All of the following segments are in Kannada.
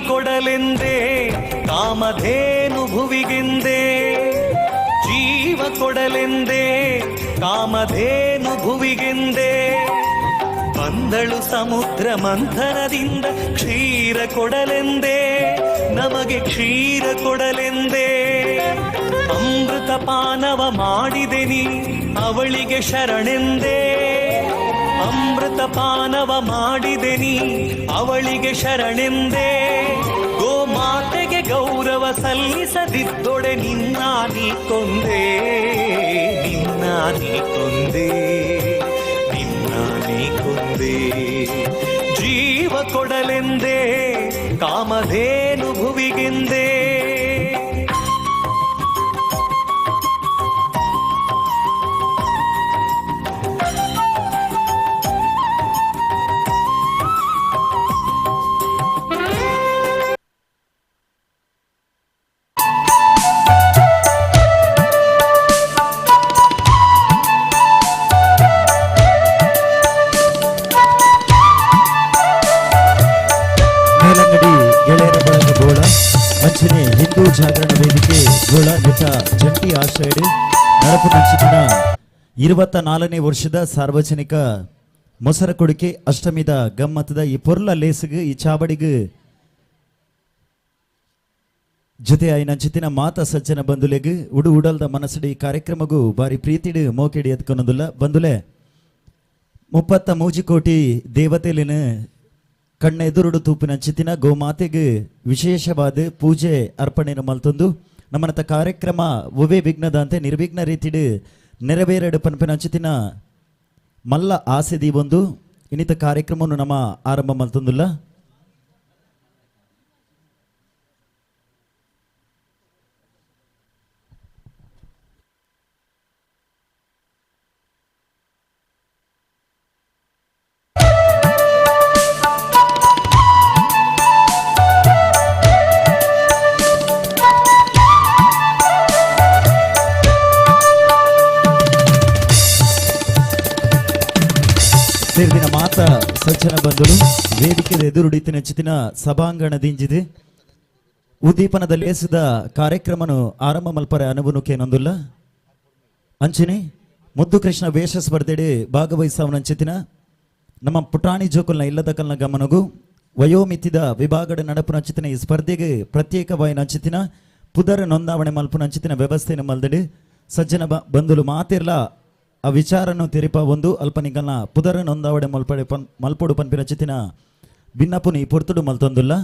ಕೊಡಲೆಂದೇ ಕಾಮಧೇನು ಭುವಿಗೆಂದೇ ಜೀವ ಕೊಡಲೆಂದೇ ಕಾಮಧೇನು ಭುವಿಗೆಂದೇ ಬಂದಳು ಸಮುದ್ರ ಮಂಥನದಿಂದ ಕ್ಷೀರ ಕೊಡಲೆಂದೇ ನಮಗೆ ಕ್ಷೀರ ಕೊಡಲೆಂದೇ ಅಮೃತ ಪಾನವ ಮಾಡಿದೆ ನೀ ಅವಳಿಗೆ ಶರಣೆಂದೇ ಅಮೃತ ಪಾನವ ಮಾಡಿದೆ ನೀ ಅವಳಿಗೆ ಶರಣೆಂದೇ ಗೋಮಾತೆಗೆ ಗೌರವ ಸಲ್ಲಿಸದಿದ್ದೊಡೆ ನಿನ್ನ ನೀ ಕೊಂದೆ ನಿನ್ನ ನೀ ಕೊಂದೆ ನಿನ್ನ ನೀ ಕೊಂದೆ ಜೀವ ಕೊಡಲೆಂದೇ ಕಾಮಧೇನು ಭುವಿಗೆಂದೇ ಹಿಂದೂ ಜಾಗರಣ ವೇದಿಕೆ ಗೋಳ ನಟ ಜಂಟಿ ಆಶ್ರಯಡ್ ನರಪು ನಂಚಿನ 24ನೇ ವರ್ಷದ ಸಾರ್ವಜನಿಕ ಮೊಸರ ಕೊಡುಗೆ ಅಷ್ಟಮಿದ ಗಮ್ಮತ್ತದ ಈ ಪೊರ್ಲ ಲೇಸಿಗೆ ಈ ಚಾಬಡಿಗೆ ಜೊತೆ ಆಯ್ನ ನಂಚಿನ ಮಾತ ಸಜ್ಜನ ಬಂಧುಲೆಗೆ ಉಡು ಉಡಲ್ದ ಮನಸ್ಸಡಿ ಕಾರ್ಯಕ್ರಮಗೂ ಬಾರಿ ಪ್ರೀತಿಡು ಮೋಕೆಡಿ ಎತ್ಕೊನೋದಿಲ್ಲ ಬಂಧುಲೆ 33 ಕೋಟಿ ದೇವತೆಲಿನ ಕಣ್ಣೆದುರುಡು ತೂಪಿನ ಚಿತ್ತಿನ ಗೋಮಾತೆಗೆ ವಿಶೇಷವಾದ ಪೂಜೆ ಅರ್ಪಣೆಯನ್ನು ಮಲ್ತೊಂದು ನಮ್ಮನತ ಕಾರ್ಯಕ್ರಮ ಒವೇ ವಿಘ್ನದಂತೆ ನಿರ್ವಿಘ್ನ ರೀತಿಡು ನೆರವೇರಡು ಪನ್ಪಿನ ಚಿತ್ತಿನ ಮಲ್ಲ ಆಸೆದಿ ಒಂದು ಇನ್ನಿತ ಕಾರ್ಯಕ್ರಮವನ್ನು ನಮ್ಮ ಆರಂಭ ಮಲ್ತೊಂದುಲ್ಲ ಸೇರಿದಿನ ಮಾತ ಸಜ್ಜನ ಬಂಧುಗಳು ವೇದಿಕೆ ಎದುರುಡಿತಿನ ಚಿತ್ತಿನ ಸಭಾಂಗಣದಿಂಜಿದೆ ಉದ್ದೀಪನದಲ್ಲಿ ಎಸೆದ ಕಾರ್ಯಕ್ರಮನು ಆರಂಭ ಮಲ್ಪರೆ ಅನುಭವನೊಂದಿಲ್ಲ ಅಂಚನೆ ಮುದ್ದು ಕೃಷ್ಣ ವೇಷ ಸ್ಪರ್ಧೆಡೆ ಭಾಗವಹಿಸವನಂಚಿತಿನ ನಮ್ಮ ಪುಟಾಣಿ ಜೋಕಲ್ನ ಇಲ್ಲದ ಕಲ್ನ ಗಮನಗೂ ವಯೋಮಿತಿದ ವಿಭಾಗದ ನಡಪು ನಂಚಿತಿನ ಈ ಸ್ಪರ್ಧೆಗೆ ಪ್ರತ್ಯೇಕವಾಗಿ ನಂಚಿತಿನ ಪುದರ ನೋಂದಾವಣೆ ಮಲ್ಪು ನಂಚಿತಿನ ವ್ಯವಸ್ಥೆಯನ್ನು ಮಲ್ದಡೆ ಸಜ್ಜನ ಬಂಧುಲು ಮಾತಿರ್ಲ ಆ ವಿಚಾರನ್ನು ತೆರಿಪ ಒಂದು ಅಲ್ಪನಿಗಲ್ನ ಪುದರ ನೋಂದಾವಣೆ ಮಲ್ಪೊಡು ಪನ್ಪಿನ ಚಿತ್ತಿನ ಭಿನ್ನಪುನಿ ಪೊರ್ತುಡು ಮಲ್ತೊಂದುಲ್ಲ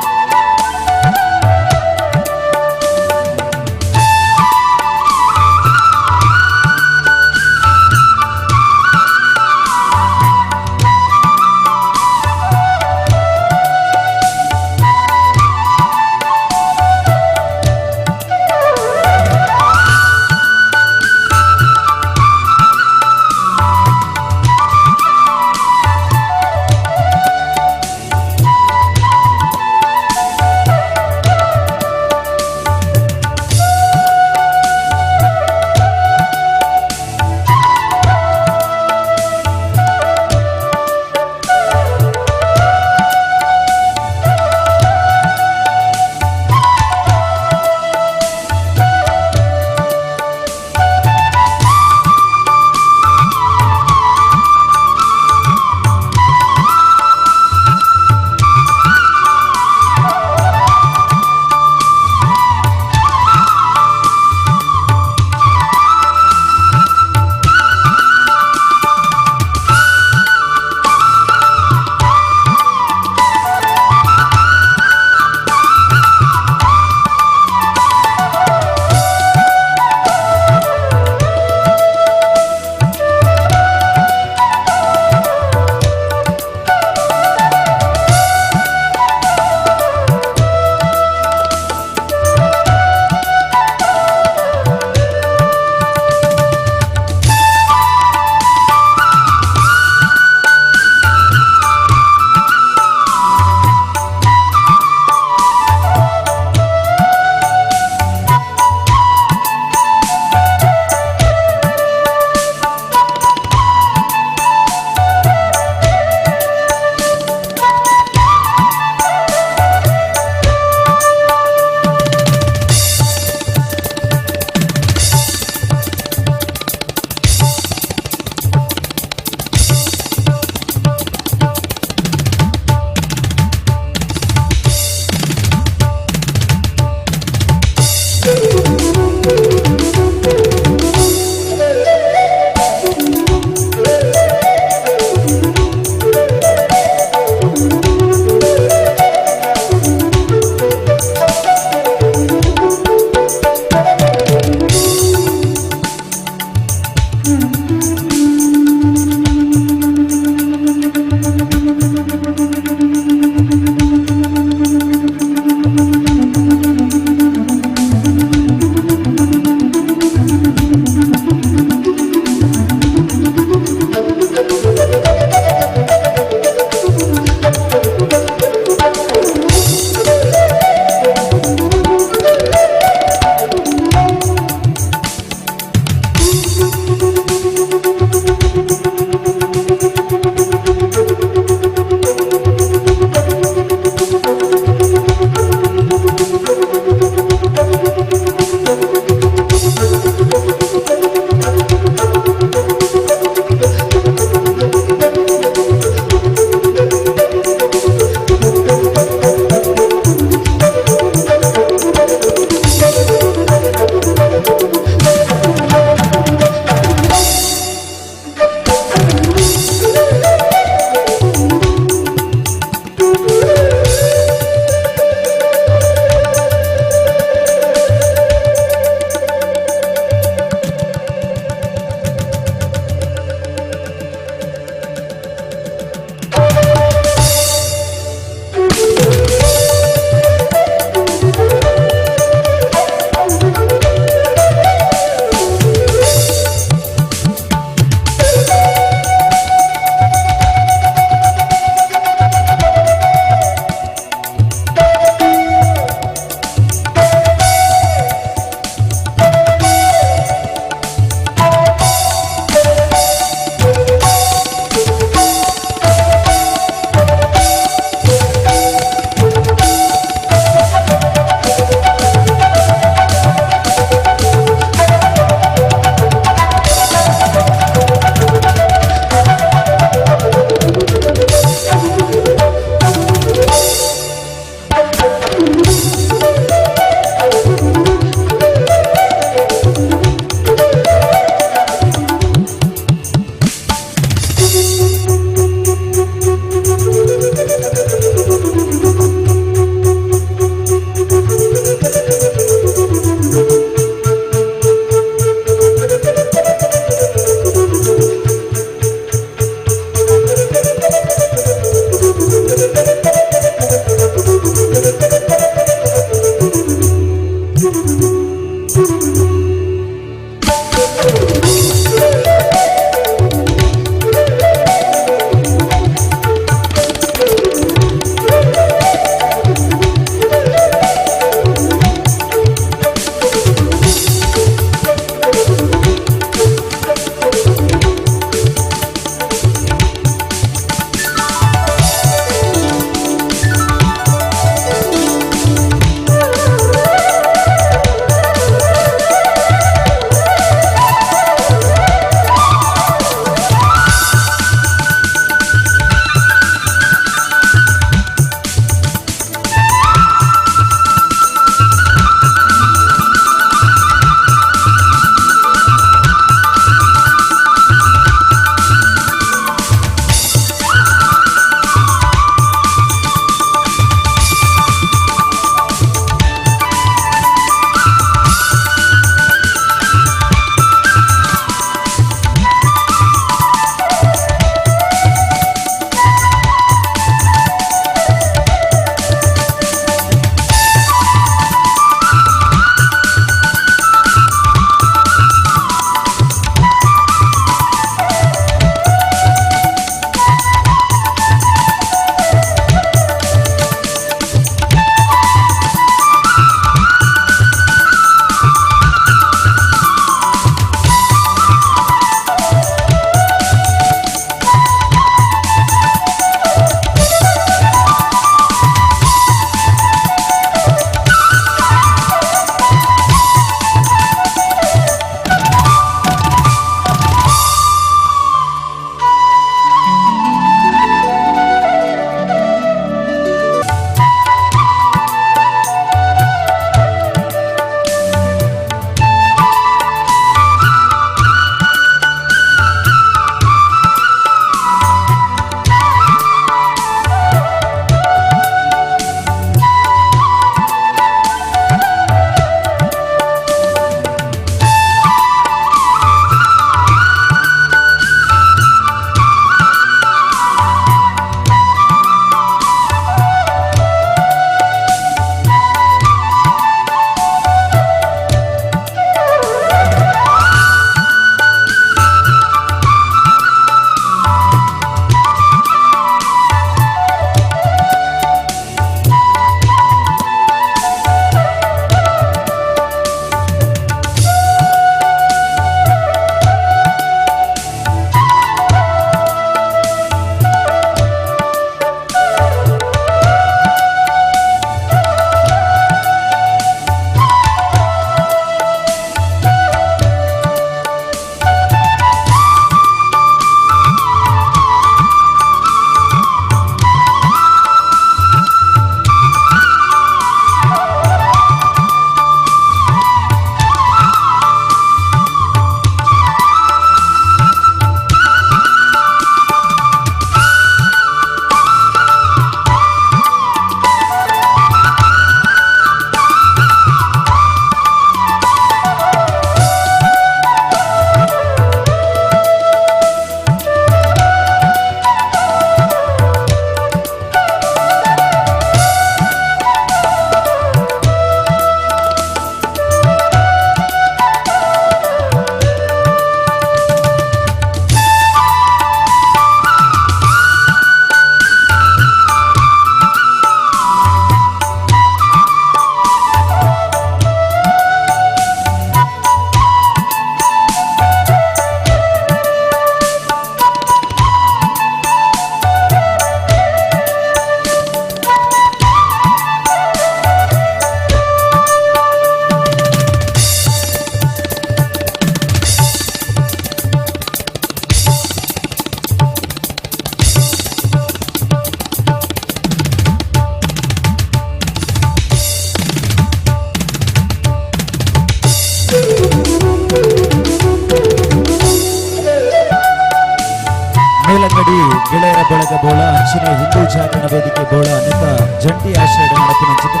ಕಲ್ಲಂಗಡಿ ಗೆಳೆಯರ ಬಳಗ ಬೋಳ ಅಂಚಿನ ಹಿಂದೂ ಜಾಗರಣ ವೇದಿಕೆ ಬೋಳ ಅನೇಕ ಜಂಟಿ ಆಶ್ರಯದ ನಡಪಿನ ಚಿತ್ರ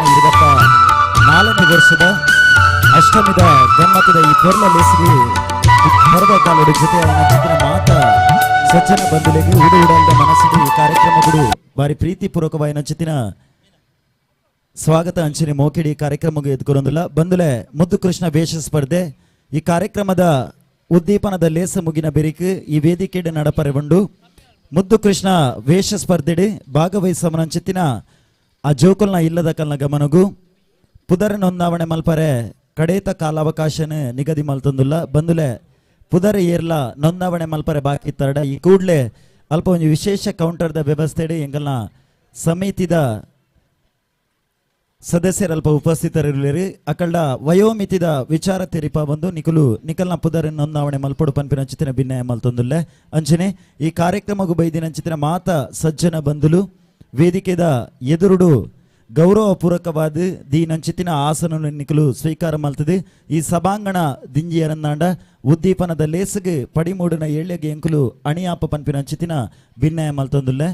24ನೇ ವರ್ಷದ ಅಷ್ಟಮಿದ ಗಮ್ಮತದ ಈ ಪೊರ್ಲ ಲೇಸಿಗೆ ಪರ್ವ ಕಾಲೋಡು ಜೊತೆ ಅವನ ಚಿತ್ರ ಮಾತ ಸಜ್ಜನ ಬಂಧುಲಿಗೆ ಉಡುವುಡಲ್ದ ಮನಸ್ಸಿಗೆ ಈ ಕಾರ್ಯಕ್ರಮಗಳು ಬಾರಿ ಪ್ರೀತಿಪೂರ್ವಕವಾದ ಚಿತ್ತಿನ ಸ್ವಾಗತ ಅಂಚಿನ ಮೋಕಿಡಿ ಕಾರ್ಯಕ್ರಮಕ್ಕೆ ಎದ್ಕೊರೊಂದಿಲ್ಲ ಬಂದುಲೆ ಮುದ್ದು ಕೃಷ್ಣ ವೇಷ ಸ್ಪರ್ಧೆ ಈ ಕಾರ್ಯಕ್ರಮದ ಉದ್ದೀಪನದ ಲೇಸ ಮುಗಿನ ಬೆರಿಕು ಈ ವೇದಿಕೆಡೆ ನಡಪರೆಗೊಂಡು ಮುದ್ದು ಕೃಷ್ಣ ವೇಷ ಸ್ಪರ್ಧೆಡೆ ಭಾಗವಹಿಸಮನಂಚಿತ್ತಿನ ಆ ಜೋಕಲ್ನ ಇಲ್ಲದ ಕಲ್ನ ಗಮನಗೂ ಪುದರ ನೋಂದಾವಣೆ ಮಲ್ಪರೆ ಕಡೇತ ಕಾಲಾವಕಾಶನ ನಿಗದಿ ಮಲ್ತೊಂದುಲ್ಲ ಬಂದುಲೆ ಪುದರ ಏರ್ಲ ನೋಂದಾವಣೆ ಮಲ್ಪರೆ ಬಾಕಿ ತರಡ ಈ ಕೂಡಲೇ ಅಲ್ಪ ಒಂದು ವಿಶೇಷ ಕೌಂಟರ್ದ ವ್ಯವಸ್ಥೆಡೆ ಎಂಗಲ್ನ ಸಮಿತಿದ ಸದಸ್ಯರಲ್ಪ ಉಪಸ್ಥಿತರಿರುವರು ಅಕಲ್ಡ ವಯೋಮಿತಿದ ವಿಚಾರ ತೆರಿಪ ಬಂದು ನಿಕಲ್ನ ಪುದರ ನೋಂದಾವಣೆ ಮಲ್ಪಡು ಪನ್ಪಿನ ಚಿತ್ರ ಭಿನ್ನಯ ಮಲ್ತೊಂದುಲ್ಲೆ ಅಂಚನೆ ಈ ಕಾರ್ಯಕ್ರಮಗೂ ಬೈದಿನ ಚಿತ್ರ ಮಾತ ಸಜ್ಜನ ಬಂಧುಲು ವೇದಿಕೆದ ಎದುರುಡು ಗೌರವಪೂರ್ವಕವಾದ ದೀನಂಚಿತ್ತಿನ ಆಸನ ನಿಕಲು ಸ್ವೀಕಾರ ಮಲ್ತದೆ ಈ ಸಭಾಂಗಣ ದಿಂಜಿಯರನ್ನಾಂಡ ಉದ್ದೀಪನದ ಲೇಸಿಗೆ ಪಡಿಮೂಡಿನ ಏಳ್ಯಗೆ ಎಂಕುಲು ಅಣಿಯಾಪ ಪನ್ಪಿನ ಚಿತ್ತಿನ ಭಿನ್ನಯ ಮಲ್ತೊಂದುಲ್ಲೆ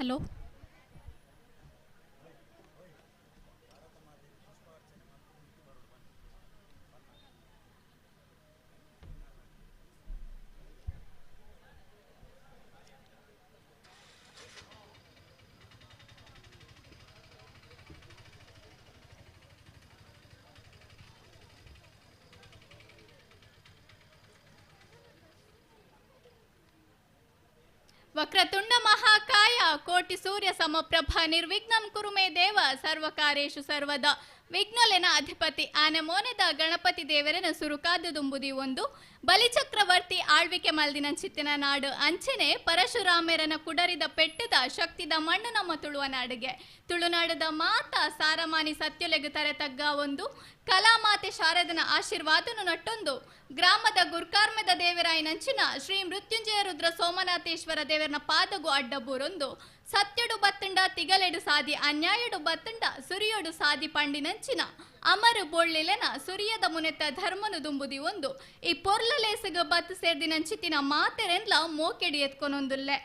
ಹಲೋ. ವಕ್ರತುಂಡ ಮಹಾಕಾಯ ಕೋಟಿ ಸೂರ್ಯ ಸಮಪ್ರಭ ನಿರ್ವಿಘ್ನಂ ಕುರು ಮೇ ದೇವ ಸರ್ವಕಾರ್ಯೇಷು ಸರ್ವದ ವಿಘ್ನಲೆನ ಅಧಿಪತಿ ಆನೆಮೋನೆದ ಗಣಪತಿ ದೇವರನ ಸುರುಕಾದ ದುಂಬುದಿ ಒಂದು ಬಲಿಚಕ್ರವರ್ತಿ ಆಳ್ವಿಕೆ ಮಲ್ದಿನ ಚಿತ್ತಿನ ನಾಡು ಅಂಚನೆ ಪರಶುರಾಮೇರನ ಕುಡರಿದ ಪೆಟ್ಟದ ಶಕ್ತಿದ ಮಣ್ಣು ನಮ್ಮ ತುಳುವ ನಾಡಿಗೆ ತುಳುನಾಡದ ಮಾತ ಸಾರಮಾನಿ ಸತ್ಯಲೆಗು ತರೆತಗ್ಗ ಒಂದು ಕಲಾಮಾತೆ ಶಾರದನ ಆಶೀರ್ವಾದನು ನಟ್ಟೊಂದು ಗ್ರಾಮದ ಗುರ್ಕಾರ್ಮೆದ ದೇವರಾಯನಂಚಿನ ಶ್ರೀ ಮೃತ್ಯುಂಜಯ ರುದ್ರ ಸೋಮನಾಥೇಶ್ವರ ದೇವರನ ಪಾದಗು ಅಡ್ಡಬೂರೊಂದು ಸತ್ಯಡು ಬತ್ತಂಡ ತಿಗಲೆಡು ಸಾದಿ ಅನ್ಯಾಯಡು ಬತ್ತಂಡ ಸುರಿಯೋಡು ಸಾದಿ ಪಂಡಿನಂಚಿನ ಅಮರು ಬೋಳ್ಳಿಲೆನ ಸುರಿಯದ ಮುನೆತ ಧರ್ಮನು ದುಂಬುದಿ ಒಂದು ಈ ಪೊರ್ಲಲೇಸಗ ಬತ್ತು ಸೇರ್ದಿನಂಚಿತಿನ ಮಾತೆರೆಂದ್ಲ ಮೋಕೆಡಿ ಎತ್ಕೊನೊಂದುಲ್ಲೆ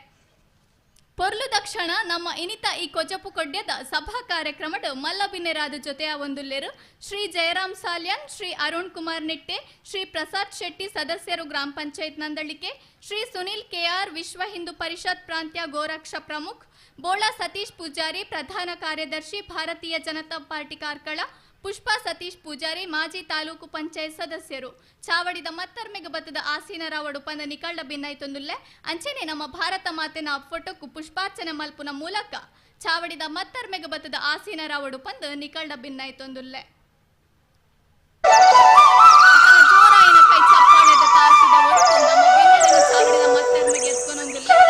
ಪೊರ್ಲು ದಕ್ಷಣ ನಮ್ಮ ಇನಿತ ಈ ಕೊಜಪು ಕೊಡ್ಯದ ಸಭಾ ಕಾರ್ಯಕ್ರಮದ ಮಲ್ಲಬಿನ್ನೆರಾದ ಜೊತೆಯ ಒಂದುಲ್ಲೇರು ಶ್ರೀ ಜಯರಾಮ್ ಸಾಲ್ಯಾನ್, ಶ್ರೀ ಅರುಣ್ ಕುಮಾರ್ ನಿಟ್ಟೆ, ಶ್ರೀ ಪ್ರಸಾದ್ ಶೆಟ್ಟಿ ಸದಸ್ಯರು ಗ್ರಾಮ ಪಂಚಾಯತ್ ನಂದಳಿಕೆ, ಶ್ರೀ ಸುನಿಲ್ ಕೆಆರ್ ವಿಶ್ವ ಹಿಂದೂ ಪರಿಷತ್ ಪ್ರಾಂತ್ಯ ಗೋರಕ್ಷ ಪ್ರಮುಖ್, ಬೋಳಾ ಸತೀಶ್ ಪೂಜಾರಿ ಪ್ರಧಾನ ಕಾರ್ಯದರ್ಶಿ ಭಾರತೀಯ ಜನತಾ ಪಾರ್ಟಿ ಕಾರ್ಕಳ, ಪುಷ್ಪಾ ಸತೀಶ್ ಪೂಜಾರಿ ಮಾಜಿ ತಾಲೂಕು ಪಂಚಾಯತ್ ಸದಸ್ಯರು ಚಾವಡಿದ ಮತ್ತರ್ಮೆಗೆ ಬತ್ತದ ಆಸೀನರಾವಡು ಪಂದ ನಿಕಳ್ಳ ಭಿನ್ನಾಯ್ತೊಂದುಲ್ಲೆ ಅಂಚೆನೆ ನಮ್ಮ ಭಾರತ ಮಾತೆನ ಫೋಟೋಕು ಪುಷ್ಪಾರ್ಚನೆ ಮಲ್ಪುನ ಮೂಲಕ ಚಾವಡಿದ ಮತ್ತರ್ಮೆಗೆ ಬತ್ತದ ಆಸೀನರಾವಡು ಪಂದ ನಿಕಳ್ಳ ಭಿನ್ನಾಯ್ತೊಂದುಲ್ಲೆ ಜೋರಾಯಿನ ಕೈ ಚಪ್ಪಾಳೆದ ತಾಸಿದ ಹೊರತು ನಮ್ಮ ಬೆನ್ನೆಲೆನ ಚಾವಡಿದ ಮತ್ತರ್ಮೆಗೆ ಎತ್ಕೊನೊಂದುಲ್ಲೆ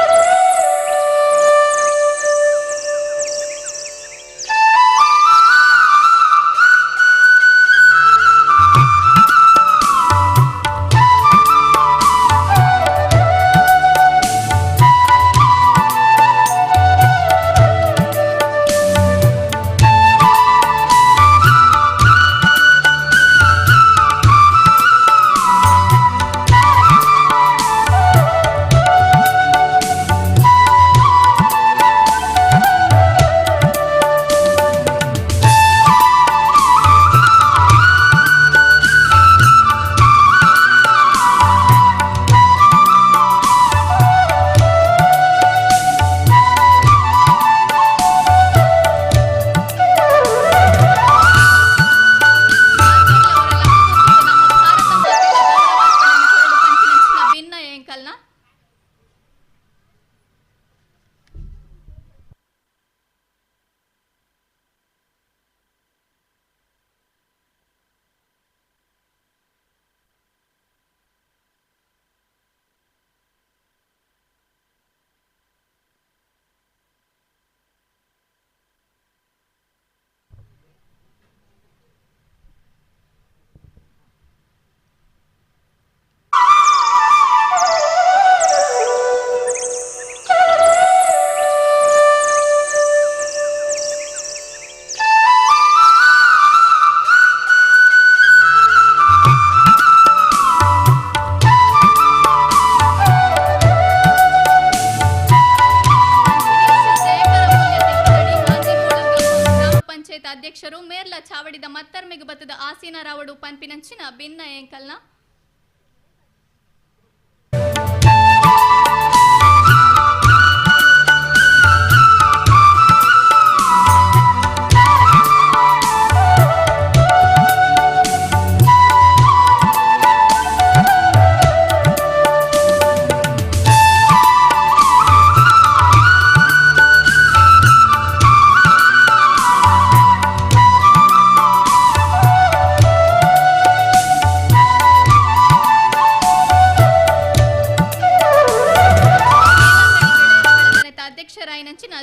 ಅಧ್ಯಕ್ಷರು ಮೇರ್ಲ ಚಾವಡಿದ ಮತ್ತರ್ಮೆಗೆ ಬತ್ತದ ಆಸೀನ ರಾವಡು ಪನ್ಪಿನಂಚಿನ ಭಿನ್ನ ಎಂಕಲ್ನ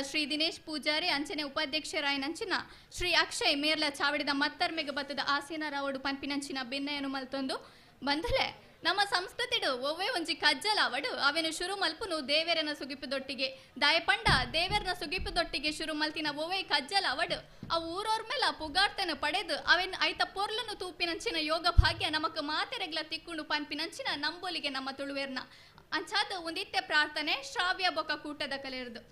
ಶ್ರೀ ದಿನೇಶ್ ಪೂಜಾರಿ ಅಂಚನೆ ಉಪಾಧ್ಯಕ್ಷರಾಯನಂಚಿನ ಶ್ರೀ ಅಕ್ಷಯ್ ಮೇರ್ಲ ಚಾವಡಿದ ಮತ್ತರ್ಮೆಗೆ ಬತ್ತದ ಆಸೀನ ರಾವಡು ಪನ್ಪಿನಂಚಿನ ಭಿನ್ನಯನು ಮಲ್ತೊಂದು ಬಂಧಲೆ ನಮ್ಮ ಸಂಸ್ಕೃತಿಡು ಒವ್ವೇ ಒಂಜಿ ಕಜ್ಜಲಾವಡು ಅವೆನು ಶುರು ಮಲ್ಪುನು ದೇವೆರನ ಸುಗಿಪುದೊಟ್ಟಿಗೆ ದಾಯಪಂಡ ದೇವೆರನ ಸುಗಿಪುದೊಟ್ಟಿಗೆ ಶುರು ಮಲ್ತಿನ ಒವ್ವೇ ಕಜ್ಜಲಾವಡು ಆ ಊರೋರ್ ಮೇಲೆ ಪುಗಾರ್ತನ ಪಡೆದು ಅವೆನ್ ಐತ ಪೊರ್ಲನು ತೂಪಿನಂಚಿನ ಯೋಗ ಭಾಗ್ಯ ನಮಕ್ ಮಾತೆರೆಗ್ಲ ತಿಕ್ಕುಂಡು ಪನ್ಪಿನಂಚಿನ ನಂಬೋಲಿಗೆ ನಮ್ಮ ತುಳುವೆರ್ನ ಅಂಚಾದ ಒಂದಿತ್ತೆ ಪ್ರಾರ್ಥನೆ ಶ್ರಾವ್ಯ ಬೊಕ ಕೂಟದ ಕಲೆರ್ದು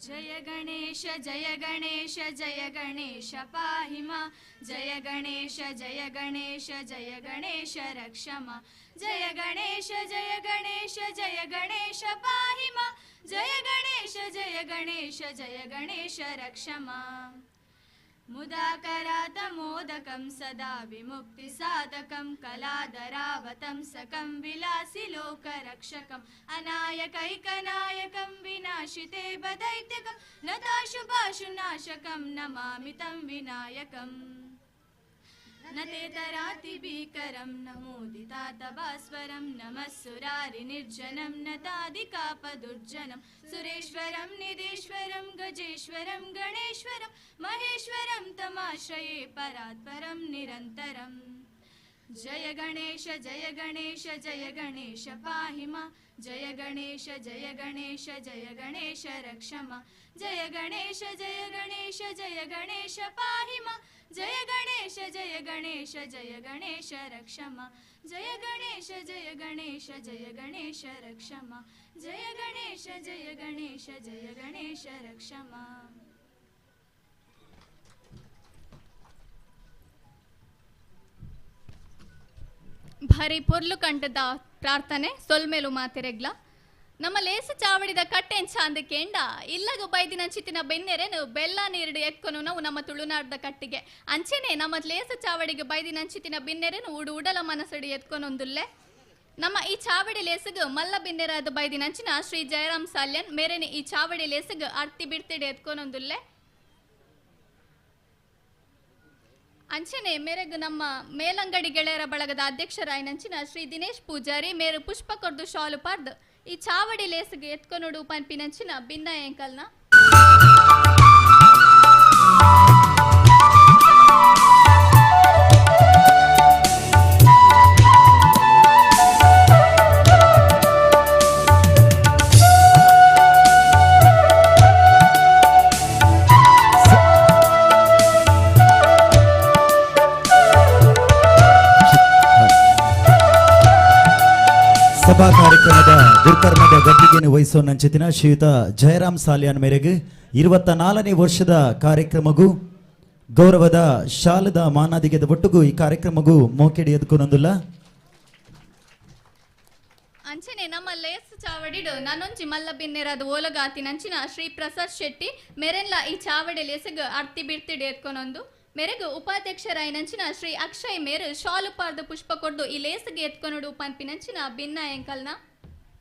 जय गणेश जय गणेश जय गणेश पाहि मा जय गणेश जय गणेश जय गणेश रक्ष मा जय गणेश जय गणेश जय गणेश पाहि मा जय गणेश जय गणेश जय गणेश रक्ष मा मुदाकरात मोदकं सदा विमुक्तिसाधकं कलाधरावतं सकं विलासि लोकरक्षकम् अनायकैकनायकं विनाशिते बदैत्यकं नताशुभाशुनाशकं नमामि तं विनायकम् न ते तरातिभीकरं न मोदितातभास्वरं नमः सुरारिनिर्जनं नतादिकापदुर्जनं सुरेश्वरं निधीश्वरं गजेश्वरं गणेश्वरं महेश्वरं तमाश्रये परात्परं निरन्तरम् जय गणेश जय गणेश जय गणेश पाहि मा जय गणेश जय गणेश जय गणेश रक्ष मा जय गणेश जय गणेश जय गणेश पाहि मा जय गणेश जय गणेश जय गणेश रक्ष मा जय गणेश जय गणेश जय गणेश रक्ष मा जय गणेश जय गणेश जय गणेश रक्ष मा ಭಾರಿ ಪೊರ್ಲು ಕಂಠದ ಪ್ರಾರ್ಥನೆ ಸೊಲ್ಮೇಲು ಮಾತೆರೆಗ್ಲ ನಮ್ಮ ಲೇಸು ಚಾವಡಿದ ಕಟ್ಟೆನ್ ಚಾಂದ ಕೇಂಡ ಇಲ್ಲಗ ಬೈದಿನ ಚಿತ್ತಿನ ಬೆನ್ನೆರೆನು ಬೆಲ್ಲ ನೀರುಡು ಎತ್ಕೊನು ನಾವು ನಮ್ಮ ತುಳುನಾಡದ ಕಟ್ಟಿಗೆ ಅಂಚೆನೆ ನಮ್ಮ ಲೇಸು ಚಾವಡಿಗೆ ಬೈದಿನ ಚಿತ್ತಿನ ಬೆನ್ನೆರೆನು ಉಡಲ ಮನಸ್ಸಡಿ ಎತ್ಕೊನೊಂದುಲ್ಲೆ ನಮ್ಮ ಈ ಚಾವಡಿ ಲೇಸಗ ಮಲ್ಲ ಬಿನ್ನೆರಾದ ಬೈದಿನಂಚಿನ ಶ್ರೀ ಜಯರಾಮ್ ಸಾಲ್ಯನ್ ಮೇರೆನೆ ಈ ಚಾವಡಿ ಲೇಸಗ ಅರ್ತಿ ಬಿಡ್ತಿಡೆ ಎತ್ಕೊನೊಂದುಲ್ಲೆ ಅಂಚನೆ ಮೇರೆಗೂ ನಮ್ಮ ಮೇಲಂಗಡಿ ಗೆಳೆಯರ ಬಳಗದ ಅಧ್ಯಕ್ಷರಾಯನಂಚಿನ ಶ್ರೀ ದಿನೇಶ್ ಪೂಜಾರಿ ಮೇರು ಪುಷ್ಪ ಕೊರ್ದು ಶಾಲು ಪಾರ್ದು ಈ ಚಾವಡಿ ಲೇಸಿಗೆ ಎತ್ಕೊನೋಡು ಪನ್ಪಿನಂಚಿನ ಭಿನ್ನ ಎಂಕಲ್ನ ಸಭಾ ಕಾರ್ಯಕ್ರಮದ ದುರ್ಕರ್ಮದ ಗದ್ದಿಗೆಯನ್ನು ವಹಿಸೋನಂಚಿತಿನ ಶ್ರೀಯುತ ಜಯರಾಮ್ ಸಾಲ್ಯಾನ್ ಮೇರೆಗೆ 24ನೇ ವರ್ಷದ ಕಾರ್ಯಕ್ರಮಗೂ ಗೌರವದ ಶಾಲದ ಮಾನಾದಿಗೆದ ಒಟ್ಟುಗೂ ಈ ಕಾರ್ಯಕ್ರಮಗೂ ಮೋಕೆಡಿ ಎದ್ಕೊನೊಂದುಲ್ಲ ಅಂಚನೆ ನಮ್ಮ ಲೇಸ್ ಚಾವಡಿಡು ನಾನೊಂಜಿ ಮಲ್ಲ ಬಿನ್ನೆರಾದ ಓಲಗಾತಿನಂಚಿನ ಶ್ರೀ ಪ್ರಸಾದ್ ಶೆಟ್ಟಿ ಮೆರೆನ್ಲ ಈ ಚಾವಡಿ ಲೇಸಗ ಅರ್ತಿ ಬಿಡ್ತಿಡಿ ಎತ್ಕೊನೊಂದು ಮೇರೆಗೂ ಉಪಾಧ್ಯಕ್ಷರಾಯನಂಚಿನ ಶ್ರೀ ಅಕ್ಷಯ್ ಮೇರು ಶಾಲು ಪಾರ್ದು ಪುಷ್ಪ ಕೊಡ್ದು ಈ ಲೇಸಿಗೆ ಎತ್ಕೊನೋಡು ಪನ್ಪಿನಂಚಿನ ಭಿನ್ನ ಎಂಕಲ್ನ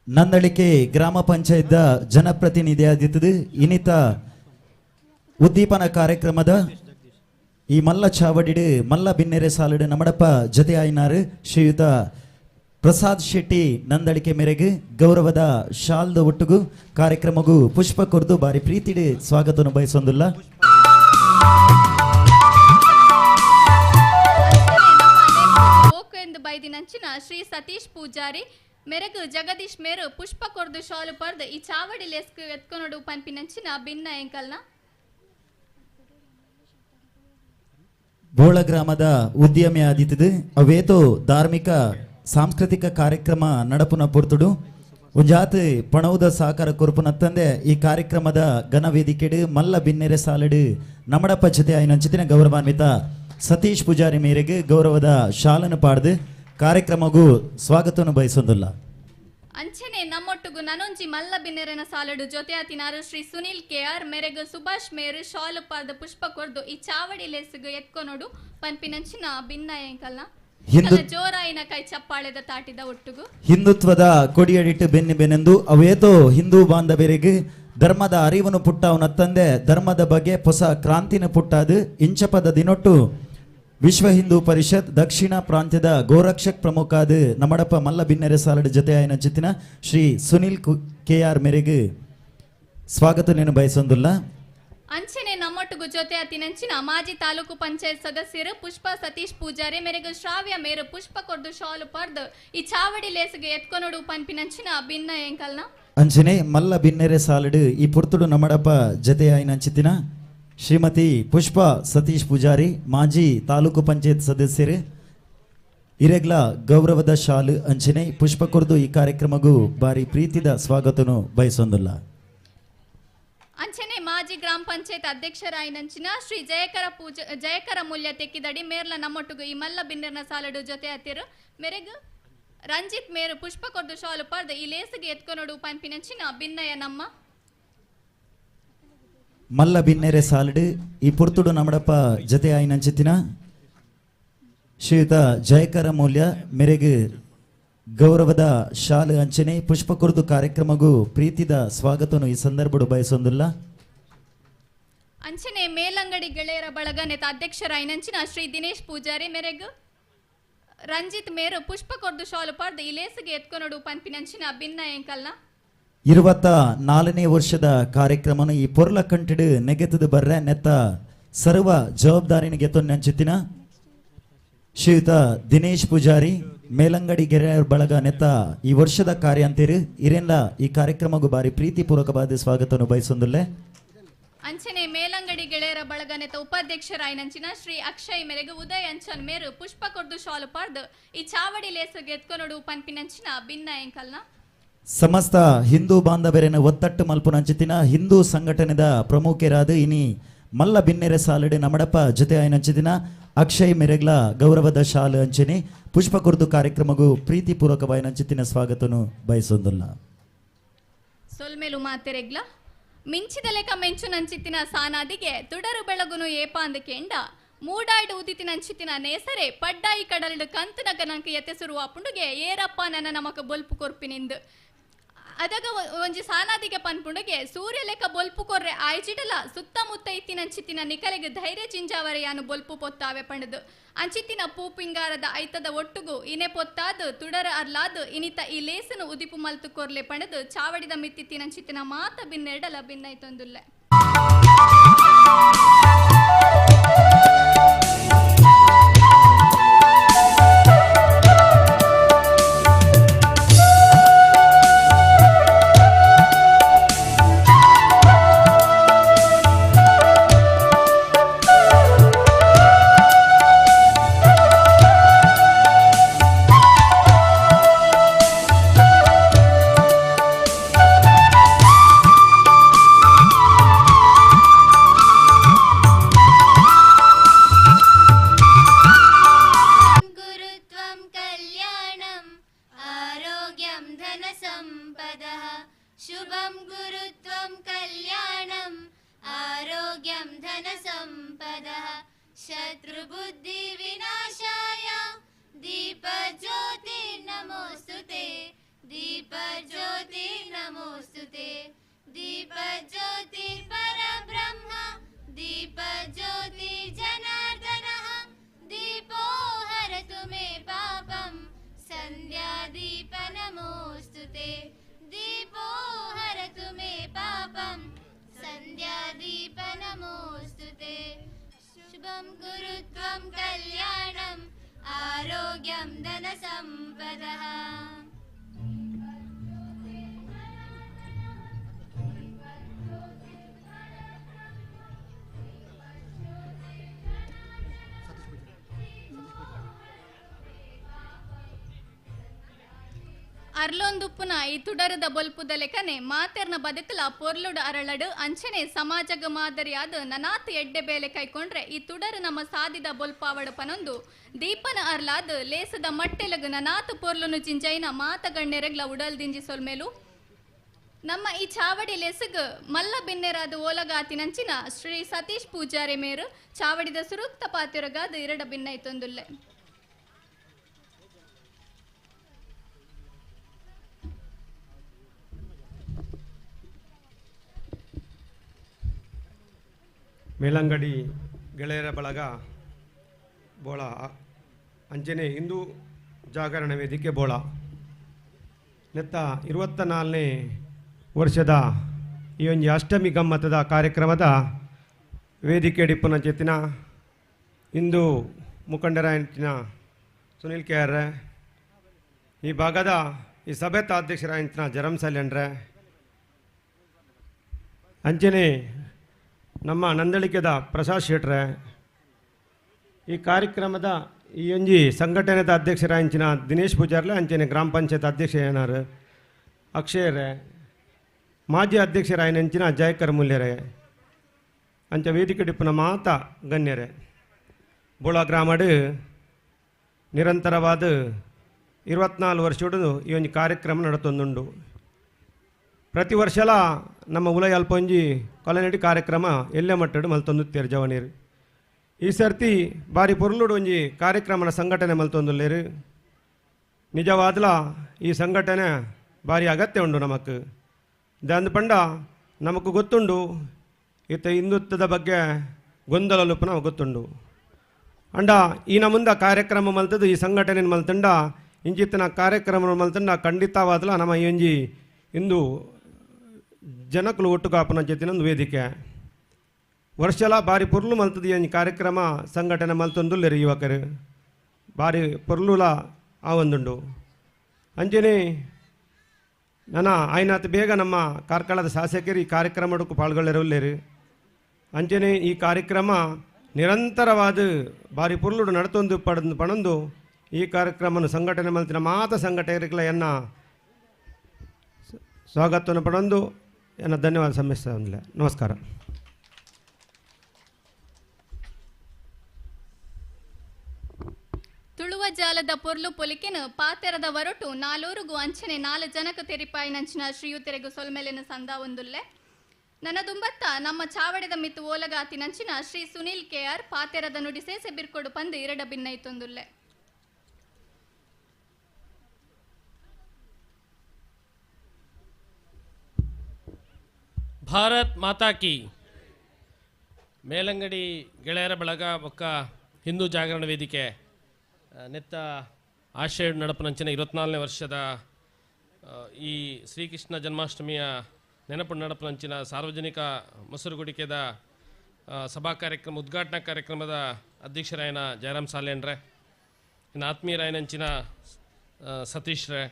ನಂದಳಿಕೆ ಗ್ರಾಮ ಪಂಚಾಯತ್ ಜನಪ್ರತಿನಿಧಿಯಾದಿತ್ತದು ಇನ್ನಿತ ಉದ್ದೀಪನ ಕಾರ್ಯಕ್ರಮದ ಈ ಮಲ್ಲ ಚಾವಡಿಡು ಮಲ್ಲ ಬಿನ್ನೆರೆ ಸಾಲಡು ನಮ್ಮಡಪ್ಪ ಜೊತೆ ಆಯ್ನಾರು ಶ್ರೀಯುತ ಪ್ರಸಾದ್ ಶೆಟ್ಟಿ ನಂದಳಿಕೆ ಮೇರೆಗೆ ಗೌರವದ ಶಾಲ್ದ ಒಟ್ಟುಗೂ ಕಾರ್ಯಕ್ರಮಗೂ ಪುಷ್ಪ ಕೊರ್ದು ಬಾರಿ ಪ್ರೀತಿಡು ಸ್ವಾಗತವನ್ನು ಬಯಸೊಂದಿಲ್ಲ ಬೈದಿನಂಚಿನ ಶ್ರೀ ಸತೀಶ್ ಪೂಜಾರಿ ಮೇರೆಗೂ ಜಗದೀಶ್ ಮೇರು ಪುಷ್ಪ ಕೊರ್ದು ಶಾಲು ಪರ್ದು ಈ ಚಾವಡಿ ಲೇಸ್ಕು ಎತ್ಕೊನೋಡು ಪನ್ಪಿನಂಚಿನ ಭಿನ್ನ ಎಂಕಲ್ನ ಬೋಳ ಗ್ರಾಮದ ಉದ್ಯಮಿ ಆದಿತ್ತದು ಅವೇತೋ ಧಾರ್ಮಿಕ ಸಾಂಸ್ಕೃತಿಕ ಕಾರ್ಯಕ್ರಮ ನಡಪುನ ಪೊರ್ತುಡು ಒಂಜಾತ್ ಪಣೌದ ಸಹಕಾರ ಕೊರ್ಪುನತ್ತಂದೆ ಈ ಕಾರ್ಯಕ್ರಮದ ಘನವೇದಿಕೆಡು ಮಲ್ಲ ಬಿನ್ನೆರೆ ಸಾಲಡು ನಮ್ಮಡಪ್ಪ ಜೊತೆ ಆಯ್ನಂಚಿತಿನ ಗೌರವಾನ್ವಿತ ಸತೀಶ್ ಪೂಜಾರಿ ಮೇರೆಗೆ ಗೌರವದ ಶಾಲನ್ನು ಪಾಡ್ದು ಕಾರ್ಯಕ್ರಮಗೂ ಸ್ವಾಗತವನ್ನು ಬಯಸೊಂದಿಲ್ಲ ಅಂಚನೆ ನಮ್ಮೊಟ್ಟಿಗೂ ನನೊಂಜಿ ಮಲ್ಲ ಬಿನ್ನೆರೆನ ಸಾಲಡು ಜೊತೆ ಆತಿನಾರು ಶ್ರೀ ಸುನಿಲ್ ಕೆಆರ್ ಮೇರೆಗೂ ಸುಭಾಷ್ ಮೇರು ಶಾಲು ಪಾರ್ದು ಪುಷ್ಪ ಕೊರ್ದು ಈ ಚಾವಡಿ ಲೇಸಿಗೆ ಎತ್ಕೊನೋಡು ಪನ್ಪಿನಂಚಿನ ಭಿನ್ನ ಎಂಕಲ್ನ ಜೋರಾಯಿನ ಕೈ ಚಪ್ಪಾಳೆದ ತಾಟಿದ ಒಟ್ಟುಗು ಹಿಂದುತ್ವದ ಕೊಡಿಯಡಿಟ್ಟು ಬೆನ್ನಿ ಬೆನೆಂದು ಅವೇತೋ ಹಿಂದೂ ಬಾಂಧವರಿಗೆ ಧರ್ಮದ ಅರಿವನ್ನು ಪುಟ್ಟವನತ್ತಂದೆ ಧರ್ಮದ ಬಗ್ಗೆ ಹೊಸ ಕ್ರಾಂತಿನ ಪುಟ್ಟಾದು ಇಂಚಪದ ದಿನೊಟ್ಟು ವಿಶ್ವ ಹಿಂದೂ ಪರಿಷತ್ ದಕ್ಷಿಣ ಪ್ರಾಂತ್ಯದ ಗೋರಕ್ಷಕ್ ಪ್ರಮುಖಾದ ನಮ್ಮಡಪ್ಪ ಮಲ್ಲ ಬಿನ್ನೆರೆ ಸಾಲಡ ಜೊತೆ ಆಯ್ನ ಚಿತ್ತಿನ ಶ್ರೀ ಸುನಿಲ್ ಕೆಆರ್ ಮೇರೆಗೆ ಸ್ವಾಗತ ನೀನು ಬಯಸೊಂದಿಲ್ಲ ಅಂಚನೆ ನಮ್ಮೊಟ್ಟಿಗೂ ಜೊತೆ ಆತಿನಂಚಿನ ಮಾಜಿ ತಾಲೂಕು ಪಂಚಾಯತ್ ಸದಸ್ಯರು ಪುಷ್ಪ ಸತೀಶ್ ಪೂಜಾರಿ ಮೇರೆಗೂ ಶ್ರಾವ್ಯ ಮೇರು ಪುಷ್ಪ ಕೊರ್ದು ಶಾಲು ಪರ್ದು ಈ ಚಾವಡಿ ಲೇಸಿಗೆ ಎತ್ಕೊನೋಡು ಪನ್ಪಿನಂಚಿನ ಭಿನ್ನ ಎಂಕಲ್ನ ಅಂಚನೆ ಮಲ್ಲ ಬಿನ್ನೆರೆ ಸಾಲಡು ಈ ಪುರ್ತುಡು ನಮ್ಮಡಪ್ಪ ಜೊತೆ ಆಯ್ನ ಚಿತ್ತಿನ ಶ್ರೀಮತಿ ಪುಷ್ಪ ಸತೀಶ್ ಪೂಜಾರಿ ಮಾಜಿ ತಾಲೂಕು ಪಂಚಾಯತ್ ಸದಸ್ಯರು ಇರೆಗ್ಲ ಗೌರವದ ಶಾಲು ಅಂಚನೆ ಪುಷ್ಪ ಕೊರ್ದು ಈ ಕಾರ್ಯಕ್ರಮಗೂ ಬಾರಿ ಪ್ರೀತಿದ ಸ್ವಾಗತನು ಬಯಸೊಂದಿಲ್ಲ ಅಂಚನೆ ಮಾಜಿ ಗ್ರಾಮ ಪಂಚಾಯತ್ ಅಧ್ಯಕ್ಷರಾಯಿನಂಚಿನ ಶ್ರೀ ಜಯಕರ ಮೂಲ್ಯ ತೆಕ್ಕಿದಡಿ ಮೇರ್ಲ ನಮ್ಮೊಟ್ಟುಗು ಈ ಮಲ್ಲ ಬಿನ್ನೆರ್ನ ಸಾಲಡು ಜೊತೆ ಹತ್ತಿರು ಮೆರೆಗು ರಂಜಿತ್ ಮೇರು ಪುಷ್ಪ ಕೊರ್ದು ಶಾಲು ಪರ್ದು ಈ ಲೇಸಿಗೆ ಎತ್ಕೊನೋಡು ಪಂಪಿನಂಚಿನ ಭಿನ್ನಯ ನಮ್ಮ ಮಲ್ಲ ಬಿನ್ನೆರೆ ಸಾಲಡು ಈ ಪುರ್ತುಡು ನಮ್ಮಡಪ್ಪ ಜೊತೆ ಆಯ್ನಂಚಿತ್ತಿನ ಶ್ರೀಯುತ ಜಯಕರ ಮೂಲ್ಯ ಮೆರೆಗು ಗೌರವದ ಶಾಲೆ ಅಂಚನೆ ಪುಷ್ಪ ಕುರ್ದು ಕಾರ್ಯಕ್ರಮಗೂ ಪ್ರೀತಿದ ಸ್ವಾಗತನು ಈ ಸಂದರ್ಭಡು ಬಯಸೊಂದಿಲ್ಲ ಅಂಚನೆ ಮೇಲಂಗಡಿ ಗೆಳೆಯರ ಬಳಗ ನೆತ ಅಧ್ಯಕ್ಷರಾಯಿನಂಚಿನ ಶ್ರೀ ದಿನೇಶ್ ಪೂಜಾರಿ ಮೆರೆಗು ರಂಜಿತ್ ಮೇರು ಪುಷ್ಪ ಕೊರ್ದು ಶಾಲು ಪರ್ದು ಈ ಲೇಸಿಗೆ ಎತ್ಕೊನೋಡು ಪಂಪಿನಂಚಿನ ಭಿನ್ನ ಎಂಕಲ್ನ 24ನೇ ವರ್ಷದ ಕಾರ್ಯಕ್ರಮನು ಈ ಪೊರ್ಲ ಕಂಟಿಡು ನೆಗೆತದು ಬರ್ರೆ ನೆತ್ತ ಸರ್ವ ಜವಾಬ್ದಾರಿನ ಗೆತ್ತೊನ್ನಂಚಿತ್ತಿನ ಶ್ರೀಯುತ ದಿನೇಶ್ ಪೂಜಾರಿ ಮೇಲಂಗಡಿ ಗೆರೆಯರ ಬಳಗ ನೆತ್ತ ಈ ವರ್ಷದ ಕಾರ್ಯ ಅಂತೀರಿ ಇರೆಲ್ಲ ಈ ಕಾರ್ಯಕ್ರಮಗೂ ಬಾರಿ ಪ್ರೀತಿಪೂರ್ವಕವಾದ ಸ್ವಾಗತವನ್ನು ಬಯಸೊಂದಿಲ್ಲ ಅಂಚನೆ ಮೇಲಂಗಡಿ ಗೆಳೆಯರ ಬಳಗ ನೆತ ಉಪಾಧ್ಯಕ್ಷರಾಯಿನಂಚಿನ ಶ್ರೀ ಅಕ್ಷಯ್ ಮೆರೆಗು ಉದಯ್ ಅಂಚನ್ ಮೇರು ಪುಷ್ಪ ಕೊರ್ದು ಶಾಲು ಪರ್ದು ಈ ಚಾವಡಿ ಲೇಸಿಗೆ ಎತ್ಕೊನೋಡು ಪಂಪಿನಂಚಿನ ಭಿನ್ನ ಎಂಕಲ್ನ ಸಮಸ್ತ ಹಿಂದೂ ಬಾಂಧವರನ್ನು ಒತ್ತಟ್ಟು ಮಲ್ಪುನಂಚಿತಿನ ಹಿಂದೂ ಸಂಘಟನೆದ ಪ್ರಮುಖರಾದ ಇನಿ ಮಲ್ಲ ಬಿನ್ನೆರೆ ಸಾಲಡೆ ನಮ್ಮಡಪ್ಪ ಜೊತೆ ಆಯ್ನಂಚಿತಿನ ಅಕ್ಷಯ್ ಮೆರೆಗ್ಲ ಗೌರವದ ಶಾಲೆ ಅಂಚನೆ ಪುಷ್ಪ ಕುರ್ದು ಕಾರ್ಯಕ್ರಮಗೂ ಪ್ರೀತಿಪೂರ್ವಕವಾಯಿನಂಚಿತಿನ ಸ್ವಾಗತನು ಬಯಸೊಂದಿಲ್ಲ ಸೊಲ್ಮೆಲು ಮಾತೆರೆಗ್ಲ ಮಿಂಚಿದ ಲೆಕ್ಕ ಮೆಂಚುನಂಚಿತ್ತಿನ ಸಾನಾದಿಗೆ ತುಡರು ಬೆಳಗುನು ಏಪಾಂದ ಕೆಂಡ ಮೂಡಾಯ್ಡು ಉದಿತಿನಂಚಿತ್ತಿನ ನೇಸರೆ ಪಡ್ಡಾಯಿ ಕಡಲ್ಡು ಕಂತನಗ ನಂಕ ಎತ್ತೆಸುರುವ ಪುಂಡುಗೆ ಏರಪ್ಪ ನನ್ನ ನಮಕ ಬೊಲ್ಪು ಕೊರ್ಪಿನಿಂದು ಅದಾಗ ಒಂಜಿ ಸಾನಾದಿಗೆ ಪನ್ಪುಂಡುಗೆ ಸೂರ್ಯ ಲೆಕ್ಕ ಬೊಲ್ಪು ಕೊರ್ರೆ ಆಯ್ಜಿಡಲ ಸುತ್ತಮುತ್ತ ಇತ್ತಿನಂಚಿತ್ತಿನ ನಿಕಲೆಗೆ ಧೈರ್ಯ ಚಿಂಜಾವರೆಯಾನು ಬೊಲ್ಪು ಪೊತ್ತಾವೆ ಪಂಡದು ಅಂಚಿತ್ತಿನ ಪೂಪಿಂಗಾರದ ಐತದ ಒಟ್ಟುಗು ಇನೆ ಪೊತ್ತಾದು ತುಡರ ಅರ್ಲಾದು ಇನಿತ ಈ ಲೇಸನು ಉದಿಪು ಮಲ್ತು ಕೊರ್ಲೆ ಪಂಡದು ಚಾವಡಿದ ಮಿತ್ತಿತ್ತಿನಂಚಿತ್ತಿನ ಮಾತ ಭಿನ್ನೆರಡಲ ಭಿನ್ನೈತೊಂದುಲ್ಲೆ शुभं गुरुत्वं कल्याणम् आरोग्यं धनसम्पदः शत्रुबुद्धिविनाशाय दीपज्योतिर्नमोऽस्तुते दीपज्योतिर्नमोऽस्तुते दीपज्योतिर्परब्रह्म दीपज्योतिर्जनार्दनः दीपो हरतु मे पापं सन्ध्यादीप नमोऽस्तुते दीपो हरतु मे पापं सन्ध्यादीप नमोऽस्तुते शुभं गुरुत्वं कल्याणम् आरोग्यं धनसम्पदः ಅರ್ಲೊಂದುಪ್ಪುನ ಈ ತುಡರದ ಬೊಲ್ಪುದ ಲೆಕ್ಕನೆ ಮಾತೆರ್ನ ಬದುಕಲ ಪೊರ್ಲುಡು ಅರಳಡು ಅಂಚನೆ ಸಮಾಜಗ ಮಾದರಿಯಾದ ನನಾತ್ ಎಡ್ಡೆ ಬೇಲೆ ಕೈಕೊಂಡ್ರೆ ಈ ತುಡರು ನಮ್ಮ ಸಾದಿದ ಬೊಲ್ಪಾವಡು ಪನೊಂದು ದೀಪನ ಅರ್ಲಾದ ಲೇಸದ ಮಟ್ಟೆಲಗು ನನಾತ್ ಪೊರ್ಲುನು ಜಿಂಜೈನ ಮಾತಗಣ್ಣೆರೆಗ್ಲ ಉಡಲ್ ದಿಂಜಿ ಸೊಲ್ಮೇಲು ನಮ್ಮ ಈ ಚಾವಡಿ ಲೆಸಗು ಮಲ್ಲ ಬಿನ್ನೆರಾದ ಓಲಗಾತಿನಂಚಿನ ಶ್ರೀ ಸತೀಶ್ ಪೂಜಾರಿ ಮೇರು ಚಾವಡಿದ ಸುರುಕ್ತ ಪಾತಿರಗಾದ ಇರಡ ಭಿನ್ನೈತೊಂದುಲ್ಲೆ ಮೇಲಂಗಡಿ ಗೆಳೆಯರ ಬಳಗ ಬೋಳ ಅಂಜನೆ ಹಿಂದೂ ಜಾಗರಣ ವೇದಿಕೆ ಬೋಳ ನೆತ್ತ 24ನೇ ವರ್ಷದ ಈ ಒಂದು ಅಷ್ಟಮಿ ಗಮ್ಮತ್ತದ ಕಾರ್ಯಕ್ರಮದ ವೇದಿಕೆ ಡಿಪ್ಪುನ ಜೊತಿನ ಹಿಂದೂ ಮುಖಂಡರಾಯಂಚಿನ ಸುನಿಲ್ ಕೆ ಆರ್ ಈ ಭಾಗದ ಈ ಸಭೆತ ಅಧ್ಯಕ್ಷರಾಯಂಚಿನ ಜರಂ ಸಲ್ಯನ್ರೆ ಅಂಚನೆ ನಮ್ಮ ನಂದಳಿಕೆದ ಪ್ರಸಾದ್ ಶೆಟ್ರೆ ಈ ಕಾರ್ಯಕ್ರಮದ ಈ ಒಂಜಿ ಸಂಘಟನೆದ ಅಧ್ಯಕ್ಷರಾಂಚಿನ ದಿನೇಶ್ ಪೂಜಾರ್ಲೆ ಅಂಚನೆ ಗ್ರಾಮ ಪಂಚಾಯತ್ ಅಧ್ಯಕ್ಷ ಏನಾರು ಅಕ್ಷಯರೇ ಮಾಜಿ ಅಧ್ಯಕ್ಷರಾಯನಂಚಿನ ಜಯಕರ್ ಮೂಲ್ಯರೇ ಅಂಚ ವೇದಿಕೆ ಡಿಪ್ಪನ ಮಾತ ಗಣ್ಯರೇ ಬೋಳ ಗ್ರಾಮಡ್ ನಿರಂತರವಾದ 24 ವರ್ಷಡು ಈ ಒಂದು ಕಾರ್ಯಕ್ರಮ ನಡತೊಂದುಂಡು. ಪ್ರತಿ ವರ್ಷಲ ನಮ್ಮ ಉಲಯ ಅಲ್ಪೊಂಜಿ ಕೊಲನೆಡಿ ಕಾರ್ಯಕ್ರಮ ಎಲ್ಲೆ ಮಟ್ಟಡು ಮಲ್ತೊಂದುತ್ತೇರು ಜವನೀರು. ಈ ಸರ್ತಿ ಬಾರಿ ಪೊರ್ಲುಡು ಒಂಜಿ ಕಾರ್ಯಕ್ರಮನ ಸಂಘಟನೆ ಮಲ್ತೊಂದುಲ್ಲೇರು. ನಿಜವಾದ್ಲ ಈ ಸಂಘಟನೆ ಭಾರಿ ಅಗತ್ಯ ಉಂಡು ನಮಕ್. ದಂದು ಪಂಡ ನಮಕ್ ಗೊತ್ತುಂಡು ಈತ ಹಿಂದುತ್ವದ ಬಗ್ಗೆ ಗೊಂದಲಲುಪನ ಗೊತ್ತುಂಡು. ಅಂಡ ಈನ ಮುಂದೆ ಕಾರ್ಯಕ್ರಮ ಮಲ್ತದ್ದು ಈ ಸಂಘಟನೆ ಮಲ್ತಂಡ ಇಂಚಿತ್ತಿನ ಕಾರ್ಯಕ್ರಮ ಮಲ್ತಂಡ ಖಂಡಿತವಾದ್ಲ ನಮ್ಮ ಈ ಒಂಜಿ ಇಂದು ಜನಕಲು ಒಟ್ಟುಗಾಪನ ಜೊತಿನೊಂದು ವೇದಿಕೆ ವರ್ಷಲ ಬಾರಿ ಪೊರ್ಲು ಮಲ್ತದ ಈ ಕಾರ್ಯಕ್ರಮ ಸಂಘಟನೆ ಮಲ್ತೊಂದುಲ್ಲೇರು ಯುವಕರು ಬಾರಿ ಪೊರ್ಲುಲ ಆ ಒಂದುಂಡು. ಅಂಚನೆ ನನ್ನ ಆಯ್ನಾತ್ ಬೇಗ ನಮ್ಮ ಕಾರ್ಕಳದ ಶಾಸಕರು ಈ ಕಾರ್ಯಕ್ರಮಕ್ಕೂ ಪಾಲ್ಗೊಳ್ಳಿರಲ್ಲೇರು. ಅಂಚನೆ ಈ ಕಾರ್ಯಕ್ರಮ ನಿರಂತರವಾದ ಬಾರಿ ಪೊರ್ಲುಡು ನಡತೊಂದು ಪಣಂದು ಈ ಕಾರ್ಯಕ್ರಮವನ್ನು ಸಂಘಟನೆ ಮಲ್ತಿನ ಮಾತ ಸಂಘಟಕರಿಗಳ ಎನ್ನ ಸ್ವಾಗತವನ್ನು ಪಡೆದು ಎನ್ನ ಧನ್ಯವಾದ ಸಲ್ಲಿಸುತ್ತೇನೆ. ನಮಸ್ಕಾರ. ತುಳುವ ಜಾಲದ ಪೊರ್ಲು ಪೊಲಿಕೆನು ಪಾತೆರದ ಹೊರಟು ನಾಲೂರುಗು ಅಂಚನೆ 4 ಜನಕ ತೆರಿಪಾಯಿನಂಚಿನ ಶ್ರೀಯುತೆರೆಗು ಸೊಲ್ಮೆಲೆನ ಸಂದ ಒಂದುಲ್ಲೆ ನನ್ನ ದುಂಬತ್ತ ನಮ್ಮ ಚಾವಡೆದ ಮಿತ್ತು ಓಲಗಾತಿನಂಚಿನ ಶ್ರೀ ಸುನೀಲ್ ಕೆಆರ್ ಪಾತೆರದ ನುಡಿಸೇಸೆ ಬಿರ್ಕೊಡು ಪಂದು 2 ಭಿನ್ನೈತೊಂದುಲ್ಲೆ. ಭಾರತ್ ಮಾತಾ ಕಿ. ಮೇಲಂಗಡಿ ಗೆಳೆಯರ ಬಳಗ ಒಕ್ಕ ಹಿಂದೂ ಜಾಗರಣ ವೇದಿಕೆ ನೆತ್ತ ಆಶಯ ನಡಪನಂಚಿನ 24ನೇ ವರ್ಷದ ಈ ಶ್ರೀಕೃಷ್ಣ ಜನ್ಮಾಷ್ಟಮಿಯ ನೆನಪು ನಡಪನಂಚಿನ ಸಾರ್ವಜನಿಕ ಮೊಸರುಗುಡಿಕೆದ ಸಭಾ ಕಾರ್ಯಕ್ರಮ ಉದ್ಘಾಟನಾ ಕಾರ್ಯಕ್ರಮದ ಅಧ್ಯಕ್ಷರಾಯನ ಜಯರಾಮ್ ಸಾಲೇನ್ರೆ, ಇನ್ನು ಆತ್ಮೀಯರಾಯನಂಚಿನ ಸತೀಶ್ರೆ,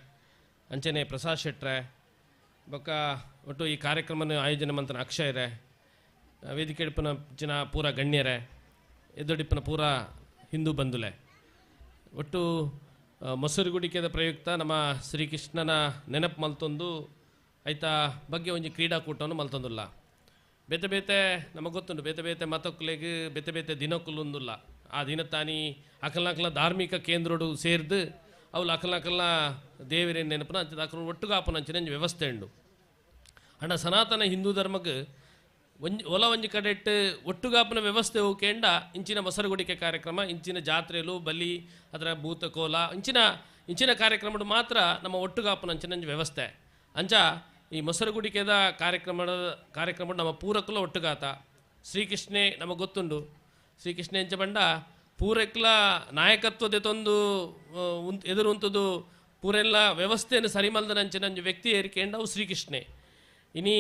ಅಂಚನೆ ಪ್ರಸಾದ್ ಶೆಟ್ರೆ, ಬೊಕ್ಕ ಒಟ್ಟು ಈ ಕಾರ್ಯಕ್ರಮನ ಆಯೋಜನೆ ಮಂತನ ಅಕ್ಷಯರೇ, ವೇದಿಕೆ ಡಿಪ್ಪನ ಪೂರ ಗಣ್ಯರೇ, ಎದುಡಿಪ್ಪನ ಪೂರ ಹಿಂದೂ ಬಂಧುಲೆ, ಒಟ್ಟು ಮೊಸರುಗುಡಿಕೆದ ಪ್ರಯುಕ್ತ ನಮ್ಮ ಶ್ರೀಕೃಷ್ಣನ ನೆನಪು ಮಲ್ತೊಂದು ಐತ ಬಗ್ಗೆ ಒಂಜಿ ಕ್ರೀಡಾಕೂಟವನ್ನು ಮಲ್ತೊಂದುಲ್ಲ. ಬೇತೆ ಬೇತೆ ನಮಗೆ ಗೊತ್ತುಂಡು, ಬೇತೆ ಬೇತೆ ಮತಕ್ಕುಲೆಗ್ ಬೇತೆ ಬೇತೆ ದಿನಕ್ಕುಲ್ಲೊಂದುಲ್ಲ. ಆ ದಿನತ್ತಾನಿ ಅಕಲ್ನಕಲ್ನ ಧಾರ್ಮಿಕ ಕೇಂದ್ರಡು ಸೇರ್ದು ಅವಳು ಅಕಲ್ನಕಲ್ನ ದೇವರೇನು ನೆನಪನ ಅಂಚದ ಅಕಲ್ ಒಟ್ಟುಗಾಪನ ಅಂಚಿನ ವ್ಯವಸ್ಥೆ ಉಂಡು. ಅಂಡ ಸನಾತನ ಹಿಂದೂ ಧರ್ಮಕ್ಕೆ ಒಂಜಿ ಕಡೆ ಇಟ್ಟು ಒಟ್ಟುಗಾಪನ ವ್ಯವಸ್ಥೆ ಹೋಗ್ಕೆಂಡ ಇಂಚಿನ ಮೊಸರುಗುಡಿಕೆ ಕಾರ್ಯಕ್ರಮ, ಇಂಚಿನ ಜಾತ್ರೆಲು ಬಲಿ ಅದರ ಭೂತಕೋಲ ಇಂಚಿನ ಕಾರ್ಯಕ್ರಮಗಳು ಮಾತ್ರ ನಮ್ಮ ಒಟ್ಟುಗಾಪನ ಅಂಚಿನ ವ್ಯವಸ್ಥೆ. ಅಂಚ ಈ ಮೊಸರುಗುಡಿಕೆದ ಕಾರ್ಯಕ್ರಮ ನಮ್ಮ ಪೂರಕಲ ಒಟ್ಟುಗಾತ ಶ್ರೀಕೃಷ್ಣೆ ನಮಗೆ ಗೊತ್ತುಂಡು. ಶ್ರೀಕೃಷ್ಣ ಎಂಚ ಬಂಡ ಪೂರಕ್ಲ ನಾಯಕತ್ವದೊಂದು ಎದುರು ಉಂತದು ಪೂರೆಲ್ಲ ವ್ಯವಸ್ಥೆಯನ್ನು ಸರಿಮಲ್ದನಂಚಿನ ವ್ಯಕ್ತಿ ಏರಿಕೆಂಡ ಅವು ಶ್ರೀಕೃಷ್ಣೆ. ಇನಿ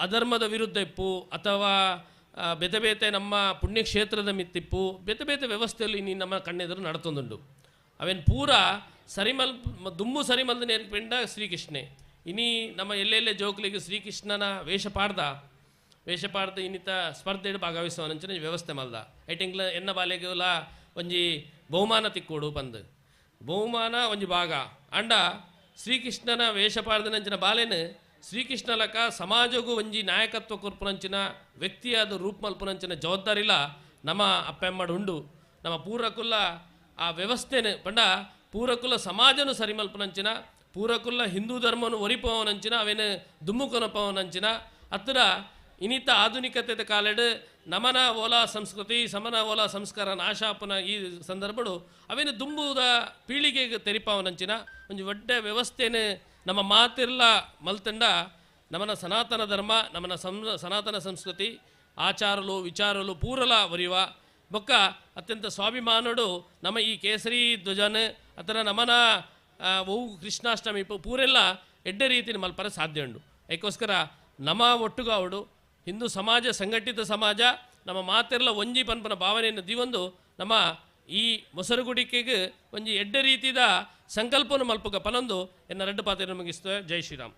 ಅಧರ್ಮದ ವಿರುದ್ಧ ಇಪ್ಪು ಅಥವಾ ಬೇತೆ ಬೇತೆ ನಮ್ಮ ಪುಣ್ಯಕ್ಷೇತ್ರದ ಮಿತ್ತಿಪ್ಪು ಬೇತೆ ಬೇತೆ ವ್ಯವಸ್ಥೆಯಲ್ಲಿ ಇನ್ನು ನಮ್ಮ ಕಣ್ಣೆದುರು ನಡತೊಂದುಂಡು. ಅವೇನು ಪೂರ ದುಮ್ಮು ಸರಿಮಲ್ದನ ಏರ್ಪೆಂಡ ಶ್ರೀಕೃಷ್ಣೆ. ಇನಿ ನಮ್ಮ ಎಲ್ಲೆಲ್ಲೇ ಜೋಕ್ಲಿಗೆ ಶ್ರೀಕೃಷ್ಣನ ವೇಷ ಪಾಡ್ದ ಇನ್ನಿತ ಸ್ಪರ್ಧೆಡು ಭಾಗವಹಿಸುವನಂಚಿನ ವ್ಯವಸ್ಥೆ ಮಲ್ದ. ಐಟಿಂಗ್ಲ ಎನ್ನ ಬಾಲೆಗೆಲ್ಲ ಒಂಜಿ ಬಹುಮಾನ ತಿಕ್ಕೋಡು ಪಂದು ಬಹುಮಾನ ಒಂಜಿ ಭಾಗ ಅಂಡ ಶ್ರೀಕೃಷ್ಣನ ವೇಷ ಪಾಡ್ದನಂಚಿನ ಬಾಲೆನು ಶ್ರೀಕೃಷ್ಣ ಲಕ ಸಮಾಜಗೂ ಒಂಜಿ ನಾಯಕತ್ವ ಕೊರ್ಪುನಂಚಿನ ವ್ಯಕ್ತಿಯಾದ ರೂಪ ಮಲ್ಪುನಂಚಿನ ಜವಾಬ್ದಾರಿಲ ನಮ್ಮ ಅಪ್ಪೆಮ್ಮಡು ಉಂಡು. ನಮ್ಮ ಪೂರಕುಲ್ಲ ಆ ವ್ಯವಸ್ಥೆನು ಪಂಡ ಪೂರಕುಲ್ಲ ಸಮಾಜನು ಸರಿಮಲ್ಪುನಂಚಿನ ಪೂರಕುಲ್ಲ ಹಿಂದೂ ಧರ್ಮವನ್ನು ಒರಿಪವನಂಚಿನ ಅವೇನು ದುಮ್ಮುಕೊನಪವನಂಚಿನ ಹತ್ತಿರ ಇನ್ನಿತ ಆಧುನಿಕತೆದ ಕಾಲೆಡು ನಮನ ಓಲಾ ಸಂಸ್ಕೃತಿ ಸಮನ ಓಲಾ ಸಂಸ್ಕಾರ ನಾಶಾಪನ ಈ ಸಂದರ್ಭಡು ಅವೇನು ದುಂಬುದ ಪೀಳಿಗೆಗೆ ತೆರಿಪಾವನಂಚಿನ ಒಂದು ಒಡ್ಡ ವ್ಯವಸ್ಥೆನು ನಮ್ಮ ಮಾತಿರ್ಲ ಮಲ್ತಂಡ ನಮನ ಸನಾತನ ಧರ್ಮ ನಮನ ಸನಾತನ ಸಂಸ್ಕೃತಿ ಆಚಾರಲು ವಿಚಾರಲು ಪೂರಲ ಒರಿಯುವ ಬೊಕ್ಕ ಅತ್ಯಂತ ಸ್ವಾಭಿಮಾನಡು ನಮ್ಮ ಈ ಕೇಸರಿ ಧ್ವಜನ ಅಥವಾ ನಮನ ಓ ಕೃಷ್ಣಾಷ್ಟಮಿ ಪೂರೆಲ್ಲ ಎಡ್ಡೆ ರೀತಿಯ ಮಲ್ಪರ ಸಾಧ್ಯ ಉಂಡು. ಅದಕ್ಕೋಸ್ಕರ ನಮ್ಮ ಒಟ್ಟುಗಾವಡು ಹಿಂದೂ ಸಮಾಜ ಸಂಘಟಿತ ಸಮಾಜ ನಮ್ಮ ಮಾತೆಲ್ಲ ಒಂಜಿ ಪನ್ಪನ ಭಾವನೆಯನ್ನು ದಿವಂದು ನಮ್ಮ ಈ ಮೊಸರುಗುಡಿಕೆಗೆ ಒಂಜಿ ಎಡ್ಡೆ ರೀತಿಯ ಸಂಕಲ್ಪವನ್ನು ಮಲ್ಪಗ ಪನೊಂದು ಎನ್ನ ರೆಡ್ಡು ಪಾತ್ರೆಯನ್ನು ಮುಗಿಸ್ತೇವೆ. ಜೈ ಶ್ರೀರಾಮ್.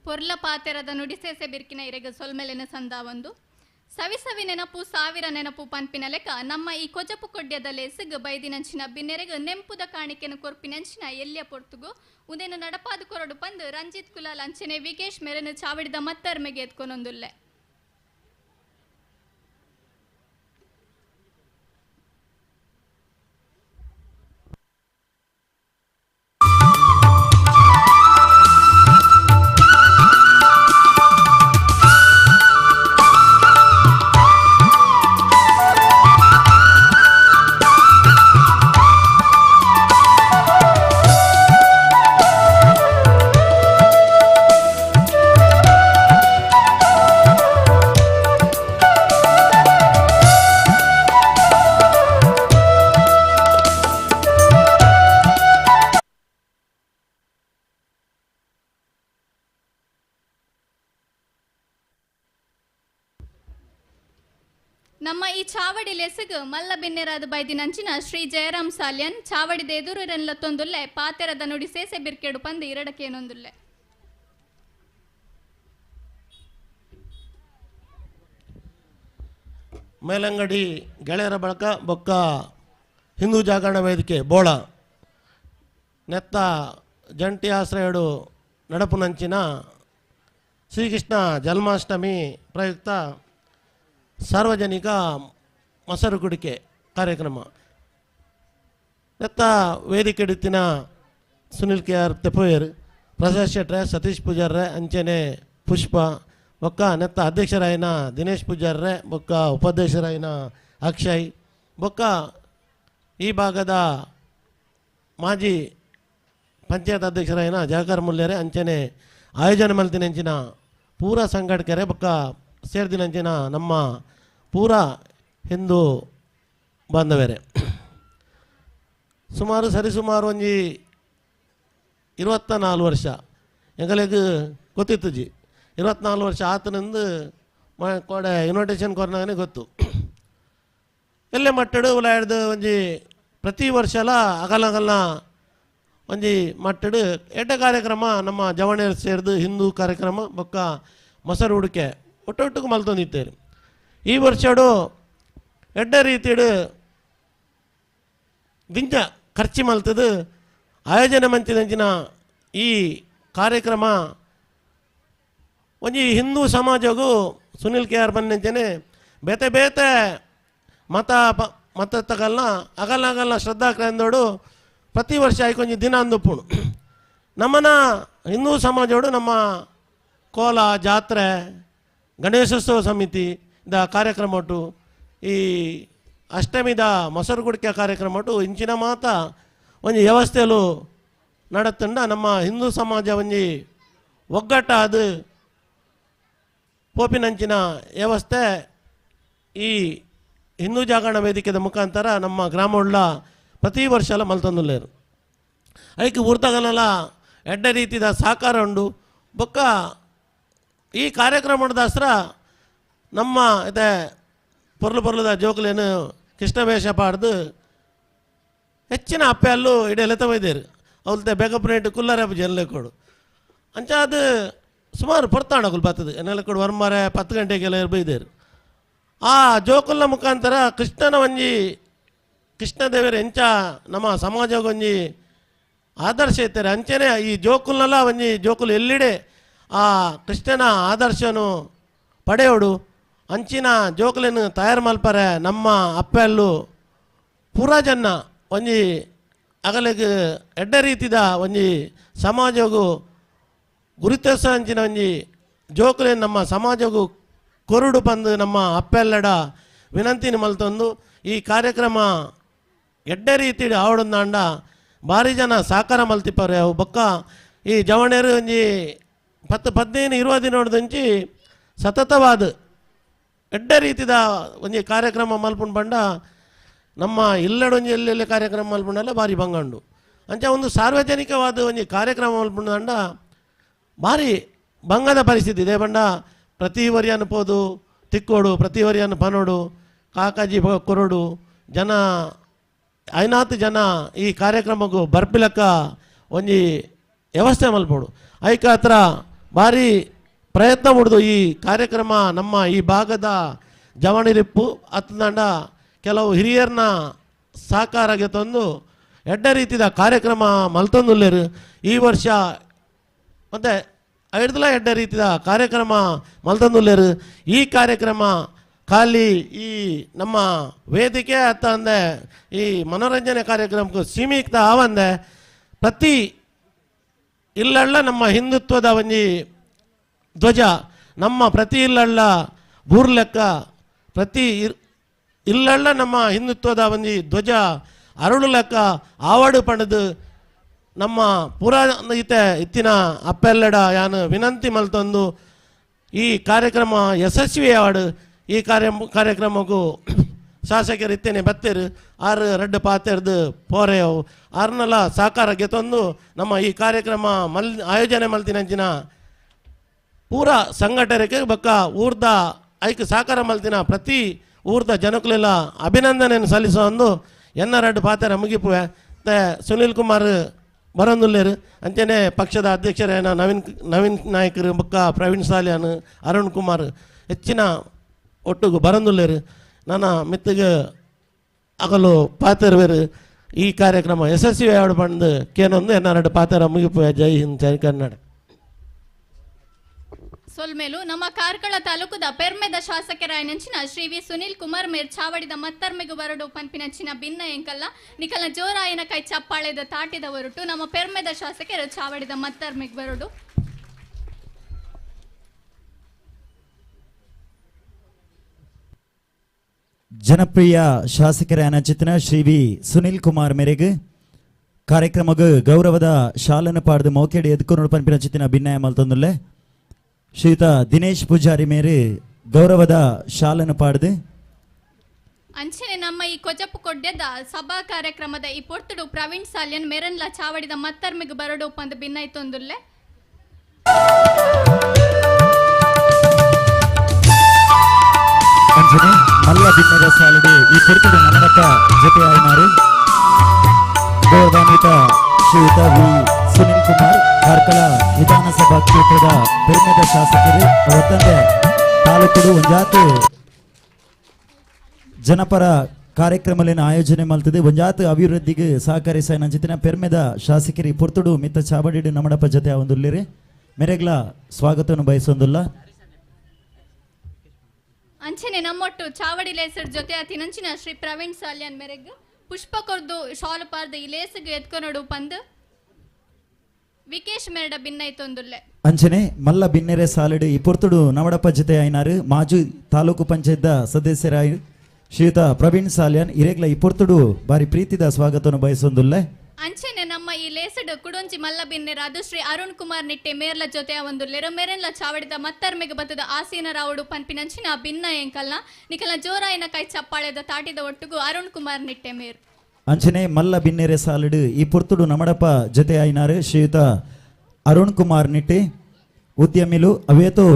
ಪೊರ್ಲ ಪಾತೆರದ ನುಡಿಸೇಸೆ ಬಿರ್ಕಿನ ಇರೆಗ ಸೊಲ್ಮೆಲೆನ ಸಂದ ಒಂದು ಸವಿ ನೆನಪು ಸಾವಿರ ನೆನಪು ಪಂಪಿನ ಲೆಕ್ಕ ನಮ್ಮ ಈ ಕೊಜಪು ಕೊಡ್ಯದ ಲೇಸಿಗ್ ಬೈದಿನಂಚಿನ ಬಿನ್ನೆರೆಗ್ ನೆಂಪುದ ಕಾಣಿಕೆನ ಕೊರ್ಪಿನಂಚಿನ ಎಲ್ಲಿಯ ಪೊರ್ತುಗು ಉದೇನು ನಡಪಾದು ಕೊರಡು ಪಂದು ರಂಜಿತ್ ಕುಲಾಲ್ ಅಂಚನೆ ವಿಕೇಶ್ ಮೆರೆನು ಚಾವಡಿದ ಮತ್ತರ್ಮೆಗೆ ಎತ್ಕೊನೊಂದುಲ್ಲೆ. ನಮ್ಮ ಈ ಚಾವಡಿ ಲೆಸಗ್ ಮಲ್ಲ ಬೆನ್ನೆರಾದ ಬೈದಿನಂಚಿನ ಶ್ರೀ ಜಯರಾಮ್ ಸಾಲ್ಯನ್ ಚಾವಡಿದ ಎದುರೆಲ್ಲ ತೊಂದುಲ್ಲೆ ಪಾತೆರದ ನುಡಿ ಸೇಸೆ ಬಿರ್ಕೆಡು ಪಂದು ಇರಡಕೇನೊಂದುಲ್ಲೆ. ಮೇಲಂಗಡಿ ಗೆಳೆಯರ ಬಳಕ ಬೊಕ್ಕ ಹಿಂದೂ ಜಾಗರಣ ವೇದಿಕೆ ಬೋಳ ನೆತ್ತ ಜಂಟಿ ಆಶ್ರಯಡು ನಡಪುನಂಚಿನ ಶ್ರೀಕೃಷ್ಣ ಜನ್ಮಾಷ್ಟಮಿ ಪ್ರಯುಕ್ತ ಸಾರ್ವಜನಿಕ ಮೊಸರು ಕುಡಿಕೆ ಕಾರ್ಯಕ್ರಮ ನೆತ್ತ ವೇದಿಕೆ ಇಡುತ್ತಿನ ಸುನಿಲ್ KR ತೆಪ್ಪೋಯರ್, ಪ್ರಸಾದ್ ಶೆಟ್ರೆ, ಸತೀಶ್ ಪೂಜಾರ್ರೆ, ಅಂಚನೆ ಪುಷ್ಪ ಬೊಕ್ಕ ನೆತ್ತ ಅಧ್ಯಕ್ಷರಾಯಿನ ದಿನೇಶ್ ಪೂಜಾರ್ರೆ, ಬೊಕ್ಕ ಉಪಾಧ್ಯಕ್ಷರಾಯಿನ ಅಕ್ಷಯ್, ಬೊಕ್ಕ ಈ ಭಾಗದ ಮಾಜಿ ಪಂಚಾಯತ್ ಅಧ್ಯಕ್ಷರಾಯಿನ ಜಯಕರ್ ಮುಲ್ಲೆರೆ, ಅಂಚನೆ ಆಯೋಜನೆ ಮಲ್ತಿನಂಚಿನ ಪೂರ ಸಂಘಟಕರೆ ಬೊಕ್ಕ ಸೇರ್ದಿನಂಚಿನ ನಮ್ಮ ಪೂರ ಹಿಂದೂ ಬಾಂಧವರೇ. ಸರಿಸುಮಾರು ಒಂಜಿ 24 ವರ್ಷ ಎಂಗಲೆಗ್ ಗೊತ್ತಿತ್ತು 24 ವರ್ಷ ಆತನಿಂದ ಕೊಡೆ ಇನ್ವಿಟೇಷನ್ ಕೊರ್ನಾಗನೇ ಗೊತ್ತು. ಎಲ್ಲೇ ಮಟ್ಟಡು ಉಲಾಡ್ದು ಒಂಜಿ ಪ್ರತಿ ವರ್ಷಲ ಅಗಲ ಒಂಜಿ ಮಟ್ಟಡು ಎಡ್ಡ ಕಾರ್ಯಕ್ರಮ ನಮ್ಮ ಜವಣೇರು ಸೇರಿದು ಹಿಂದೂ ಕಾರ್ಯಕ್ರಮ ಬೊಕ್ಕ ಮೊಸರು ಉಡಿಕೆ ಒಟ್ಟೊಟ್ಟಿಗೆ ಮಲ್ತೊಂದಿತ್ತೇರಿ. ಈ ವರ್ಷಡು ಎಡ್ಡ ರೀತಿಡು ದಿಂಜ ಖರ್ಚು ಮಲ್ತದು ಆಯೋಜನೆ ಮಂಚಿದಂಚಿನ ಈ ಕಾರ್ಯಕ್ರಮ ಒಂಜಿ ಹಿಂದೂ ಸಮಾಜಗೂ ಸುನಿಲ್ KR ಬಂದಂಚನೆ ಬೇತೆ ಬೇತೆ ಮತ ತಗಲ್ನ ಅಗಲ ಶ್ರದ್ಧಾಕ್ರಂದೋಡು ಪ್ರತಿ ವರ್ಷ ಆಯ್ಕೊಂಜಿ ದಿನ ಅಂದುಪ್ಪುಣು. ನಮ್ಮನ ಹಿಂದೂ ಸಮಾಜೋಡು ನಮ್ಮ ಕೋಲ ಜಾತ್ರೆ ಗಣೇಶೋತ್ಸವ ಸಮಿತಿ ದ ಕಾರ್ಯಕ್ರಮ ಒಟ್ಟು ಈ ಅಷ್ಟಮಿದ ಮೊಸರು ಕುಡಿಕೆ ಕಾರ್ಯಕ್ರಮ ಒಟ್ಟು ಇಂಚಿನ ಮಾತ ಒಂಜಿ ವ್ಯವಸ್ಥೆಲು ನಡತಂಡ ನಮ್ಮ ಹಿಂದೂ ಸಮಾಜ ಒಂಜಿ ಒಗ್ಗಟ್ಟಾದ ಪೋಪಿನಂಚಿನ ವ್ಯವಸ್ಥೆ ಈ ಹಿಂದೂ ಜಾಗರಣ ವೇದಿಕೆದ ಮುಖಾಂತರ ನಮ್ಮ ಗ್ರಾಮವುಳ್ಳ ಪ್ರತಿ ವರ್ಷ ಎಲ್ಲ ಮಲ್ತಂದುಲ್ಲೇರು. ಅದಕ್ಕೆ ಊರ್ದಾಗಲೆಲ್ಲ ಎಡ್ಡ ರೀತಿದ ಸಹಕಾರ ಉಂಡು. ಬೊಕ್ಕ ಈ ಕಾರ್ಯಕ್ರಮದ ಹಸ್ರ ನಮ್ಮ ಇದೆ ಪೊರ್ಲುದ ಜೋಕುಲೇನು ಕೃಷ್ಣ ವೇಷ ಪಾಡ್ದು ಹೆಚ್ಚಿನ ಅಪ್ಪೆಲ್ಲೂ ಇಡೆಲ್ಲ ಒಯ್ದೇರು. ಅವಲ್ತೆ ಬೇಕಪ್ಪ ಕುಲ್ಲರ ಜನಲೆ ಕೊಡು ಅಂಚ ಅದು ಸುಮಾರು ಪೊರ್ತಾಣಕುಲ್ ಬರ್ತದೆ ಎನ್ನೆಲ್ಲ ಕೊಡು ವರ್ಮಾರೆ 10 ಗಂಟೆಗೆಲ್ಲ ಬೈದೇರು. ಆ ಜೋಕುಲ್ನ ಮುಖಾಂತರ ಕೃಷ್ಣನ ಒಂಜಿ ಕೃಷ್ಣದೇವರ ಎಂಚ ನಮ್ಮ ಸಮಾಜಕ್ಕೆ ಒಂಜಿ ಆದರ್ಶ ಇರ್ತಾರೆ. ಅಂಚನೆ ಈ ಜೋಕುಲ್ನೆಲ್ಲ ಒಂಜಿ ಜೋಕುಲು ಎಲ್ಲಿಡೆ ಆ ಕೃಷ್ಣನ ಆದರ್ಶನು ಪಡೆಯೋಡು ಅಂಚಿನ ಜೋಕುಲೇನು ತಯಾರು ಮಲ್ಪರೆ ನಮ್ಮ ಅಪ್ಪೆಲ್ಲು ಪೂರ ಜನ ಒಂಜಿ ಅಗಲಿಗೆ ಎಡ್ಡ ರೀತಿದ ಒಂಜಿ ಸಮಾಜಗೂ ಗುರುತಿಸ ಅಂಚಿನ ಒಂಜಿ ಜೋಕುಲೇನು ನಮ್ಮ ಸಮಾಜಗೂ ಕೊರುಡು ಬಂದು ನಮ್ಮ ಅಪ್ಪೆಲ್ಲಡ ವಿನಂತಿನ ಮಲ್ತೊಂದು ಈ ಕಾರ್ಯಕ್ರಮ ಎಡ್ಡ ರೀತಿ ಆವಡಂದಾಂಡ ಭಾರಿ ಜನ ಸಾಕಾರ ಮಲ್ತಿಪ್ಪರೆ. ಅವು ಬೊಕ್ಕ ಈ ಜವಣೇರು ಒಂಜಿ 10-15-20 ದಿನ ಹೊಡೆದಂಚಿ ಸತತವಾದ ಎಡ್ಡ ರೀತಿದ ಒಂಜಿ ಕಾರ್ಯಕ್ರಮ ಮಲ್ಪುಂಡು ಬಂಡ ನಮ್ಮ ಇಲ್ಲಡೊಂಜಿ ಎಲ್ಲೆಲ್ಲಿ ಕಾರ್ಯಕ್ರಮ ಮಲ್ಪುಂಡಲ್ಲ ಭಾರಿ ಬಂಗಂಡು. ಅಂಚ ಒಂದು ಸಾರ್ವಜನಿಕವಾದ ಒಂಜಿ ಕಾರ್ಯಕ್ರಮ ಮಲ್ಪುಂಡು ಬಂಡ ಭಾರಿ ಬಂಗದ ಪರಿಸ್ಥಿತಿ ಇದೆ ಬಂಡ. ಪ್ರತಿ ವರಿಯನ್ನು ಪೋದು ತಿಕ್ಕೋಡು, ಪ್ರತಿ ವರಿಯನ್ನು ಪನೋಡು, ಕಾಕಾಜಿ ಕೊರಡು ಜನ 5 ಜನ ಈ ಕಾರ್ಯಕ್ರಮಕ್ಕೂ ಬರ್ಪಿಲಕ್ಕ ಒಂಜಿ ವ್ಯವಸ್ಥೆ ಮಲ್ಪೋಡು. ಐಕ ಹತ್ರ ಭಾರಿ ಪ್ರಯತ್ನ ಮುಡ್ದು ಈ ಕಾರ್ಯಕ್ರಮ ನಮ್ಮ ಈ ಭಾಗದ ಜವಣಿರಿಪ್ಪು ಅತ್ತಂಡ ಕೆಲವು ಹಿರಿಯರನ್ನ ಸಹಕಾರಕ್ಕೆ ತಂದು ಎಡ್ಡ ರೀತಿಯ ಕಾರ್ಯಕ್ರಮ ಮಲ್ತೊಂದುಲ್ಲೇರು. ಈ ವರ್ಷ ಮತ್ತು ಐಡ್ದಲ ಎಡ್ಡ ರೀತಿಯ ಕಾರ್ಯಕ್ರಮ ಮಲ್ತೊಂದುಲ್ಲೇರು. ಈ ಕಾರ್ಯಕ್ರಮ ಖಾಲಿ ಈ ನಮ್ಮ ವೇದಿಕೆ ಅತ್ತ ಅಂದೆ ಈ ಮನೋರಂಜನೆ ಕಾರ್ಯಕ್ರಮಕ್ಕೂ ಸೀಮಿತ ಆವಂದೆ ಪ್ರತಿ ಇಲ್ಲಳ್ಳ ನಮ್ಮ ಹಿಂದುತ್ವದ ಒಂಜಿ ಧ್ವಜ ನಮ್ಮ ಪ್ರತಿ ಇಲ್ಲಳ್ಳ ಬೂರ್ಲೆಕ್ಕ ಪ್ರತಿ ಇಲ್ಲಳ್ಳ ನಮ್ಮ ಹಿಂದುತ್ವದ ಒಂಜಿ ಧ್ವಜ ಅರುಳು ಲೆಕ್ಕ ಆವಾಡು ಪಡೆದು ನಮ್ಮ ಪುರಾಣಿತ ಇತ್ತಿನ ಅಪ್ಪೆಲ್ಲಡ ಯಾನು ವಿನಂತಿ ಮಲ್ತೊಂದು ಈ ಕಾರ್ಯಕ್ರಮ ಯಶಸ್ವಿ ಆವಾಡು. ಈ ಕಾರ್ಯಕ್ರಮಕ್ಕೂ ಶಾಸಕರು ಇತ್ತೇನೆ ಬತ್ತೇರು ಆರು ರೆಡ್ ಪಾತೆರ್ದು ಪೋರೆಯವು ಆರ್ನೆಲ್ಲ ಸಹಕಾರಕ್ಕೆ ತಂದು ನಮ್ಮ ಈ ಕಾರ್ಯಕ್ರಮ ಆಯೋಜನೆ ಮಲ್ತಿನಂಚಿನ ಪೂರ ಸಂಘಟನೆಗೆ ಬಕ್ಕ ಊರ್ದ ಐಕ್ ಸಹಕಾರ ಮಲ್ತಿನ ಪ್ರತಿ ಊರ್ದ ಜನಕ್ಕಳೆಲ್ಲ ಅಭಿನಂದನೆಯನ್ನು ಸಲ್ಲಿಸೋ ಒಂದು ಎನ್ನ ರೆಡ್ ಪಾತೆರ ಮುಗಿಪುವೆ ಮತ್ತು ಸುನೀಲ್ ಕುಮಾರ್ ಬರೋಂದುಲ್ಲೇರು ಅಂಚನೆ ಪಕ್ಷದ ಅಧ್ಯಕ್ಷರೇನ ನವೀನ್ ನಾಯಕರು ಬಕ್ಕ ಪ್ರವೀಣ್ ಸಾಲಿಯಾನ್ ಅರುಣ್ ಕುಮಾರ್ ಹೆಚ್ಚಿನ ಒಟ್ಟಿಗೆ ಬರೋಂದುಲ್ಲೇರು. ನನ್ನ ಮಿತ್ತಿಗೆ ಆಗಲು ಪಾತೆರ್ವೇರು ಈ ಕಾರ್ಯಕ್ರಮ ಯಶಸ್ವಿ ಆಡು ಬಂದು ಕೇನೊಂದು ಎನ್ನ ರೆಡ್ ಪಾತೆರ ಮುಗಿಪುವೆ. ಜೈ ಹಿಂದ್ ಜೈ ಕನ್ನಡ. ಸೊಲ್ಮೇಲು ನಮ್ಮ ಕಾರ್ಕಳ ತಾಲೂಕದ ಪೆರ್ಮೆದ ಶಾಸಕರಾಯನಂಚಿನ ಶ್ರೀ ವಿ ಸುನೀಲ್ ಕುಮಾರ್ ಮೇರ್ ಚಾವಡಿದ ಮತ್ತರ್ಮೆಗು ಬರಡು ಪಂಪಿನಂಚಿನ ಭಿನ್ನ ಎಂಕಲ್ಲ ನಿಕಲ ಜೋರಾಯನ ಕೈ ಚಪ್ಪಾಳೆದ ತಾಟಿದ ಹೊರಟು ನಮ್ಮ ಪೆರ್ಮೆದ ಶಾಸಕರು ಚಾವಡಿದ ಮತ್ತರ್ಮೆಗ್ ಬರಡು. ಜನಪ್ರಿಯ ಶಾಸಕರಾಯನಂಚಿನ ಶ್ರೀ ವಿ ಸುನೀಲ್ ಕುಮಾರ್ ಮೇರೆಗೆ ಕಾರ್ಯಕ್ರಮಗ ಗೌರವದ ಶಾಲನ ಪಾಡ್ದು ಮೋಕೆಡಿ ಎದ್ಕೊಂಡು ಪಂಪಿನಂಚಿನ ಭಿನ್ನಾಯ ಮಲ್ತೊಂದುಲ್ಲೆ ಶ್ರೀಯುತ ದಿನೇಶ್ ಪೂಜಾರಿ ಮೇರೆ ಗೌರವದ ಶಾಲನ ಪಾಡ್ದು ಅಂಚನೆ ನಮ್ಮ ಈ ಕೊಜಪ್ಪು ಕೊಡ್ಯದ ಸಭಾ ಕಾರ್ಯಕ್ರಮದ ಈ ಪೊರ್ತುಡು ಪ್ರವೀಣ್ ಸಾಲ್ಯನ್ ಮೇರನ್ಲ ಚಾವಡಿದ ಮತ್ತರ್ಮೆಗ್ ಬರಡು ಪಂದು ಭಿನ್ನಾಯ್ತೊಂದುಲ್ಲೆ. ಅಂಚನೆ ಮಲ್ಲ ಭಿನ್ನದ ಸಾಲುಡು ಈ ಪೊರ್ತುಡು ನಮ್ಮಕ್ಕ ಜೊತೆಯಾಯಿನಾರು ಗೌರವಾನ್ವಿತ ಶ್ರೀಯುತ ವಿ ಸುನೀಲ್ ಕುಮಾರ್ ಕಾರ್ಕಳ ವಿಧಾನಸಭಾ ಕ್ಷೇತ್ರದ ಪೆರ್ಮೆದ ಶಾಸಕರು ಅವತ್ತಂದೆ ತಾಲೂಕುಡು ಒಂಜಾತು ಜನಪರ ಕಾರ್ಯಕ್ರಮಲಿನ ಆಯೋಜನೆ ಮಲ್ತದೆ ಒಂಜಾತು ಅಭಿವೃದ್ಧಿಗೆ ಸಹಕರಿಸ ನಂಚಿನ ಪೆರ್ಮೆದ ಶಾಸಕರಿ ಪೊರ್ತುಡು ಮಿತ್ತ ಚಾವಡಿಡು ನಮ್ಮಡಪ್ಪ ಜೊತೆ ಒಂದುಲ್ಲಿರಿ ಮೆರೆಗ್ಲ ಸ್ವಾಗತವನ್ನು ಬಯಸೊಂದುಲ್ಲ. ಅಂಚನೆ ನಮ್ಮೊಟ್ಟು ಚಾವಡಿ ಲೇಸರ್ ಜೊತೆ ತಿನಂಚಿನ ಶ್ರೀ ಪ್ರವೀಣ್ ಸಾಲ್ಯನ್ ಮೇರೆಗ್ ಪುಷ್ಪ ಕೊರ್ದು ಶಾಲು ಪಾರ್ದು ಈ ಲೇಸಿಗೆ ಎತ್ಕೊನೋಡು ಪಂದು ವಿಕೇಶ್ ಮೇರಡ ಭಿನ್ನೈತೊಂದುಲ್ಲೆ. ಅಂಚನೆ ಮಲ್ಲ ಭಿನ್ನೆರೆ ಸಾಲಡು ಈ ಪೊರ್ತುಡು ನವಡಪ್ಪ ಜೊತೆ ಆಯ್ನಾರು ಮಾಜು ತಾಲೂಕು ಪಂಚಾಯತ್ ಸದಸ್ಯರಾಯ್ ಶ್ರೀಯುತ ಪ್ರವೀಣ್ ಸಾಲ್ಯನ್ ಇರೆಗ್ಲ ಈ ಪೊರ್ತುಡು ಬಾರಿ ಪ್ರೀತಿದ ಸ್ವಾಗತವನ್ನು ಬಯಸೊಂದುಲ್ಲೆ. ಅಂಚನೆ ನಮ್ಮ ಈ ಲೇಸಡ್ ಕುಡೊಂಚಿ ಮಲ್ಲ ಭಿನ್ನೆರ ಅದು ಶ್ರೀ ಅರುಣ್ ಕುಮಾರ್ ನಿಟ್ಟೆ ಮೇರ್ಲ ಜೊತೆ ಒಂದುಲ್ಲೆರ ಮೇರೆನ್ಲ ಚಾವಡಿದ ಮತ್ತರ್ಮೆಗೆ ಬತ್ತದ ಆಸೀನ ರಾವುಡು ಪನ್ಪಿನಂಚಿನ ಭಿನ್ನ ಎಂಕಲ್ನ ನಿಕಲ್ನ ಜೋರಾಯಿನ ಕೈ ಚಪ್ಪಾಳೆದ ತಾಟಿದ ಒಟ್ಟುಗು ಅರುಣ್ ಕುಮಾರ್ ನಿಟ್ಟೆ ಮೇರ್. ಅಂಚನೆ ಮಲ್ಲ ಭಿನ್ನೆರೆ ಸಾಲಡು ಈ ಪೊರ್ತುಡು ನಮಡಪ್ಪ ಜೊತೆ ಆಯ್ನಾರು ಶ್ರೀಯುತ ಅರುಣ್ ಕುಮಾರ್ ನಿಟ್ಟೆ ಉದ್ಯಮಿಲು ಅವೇತೋ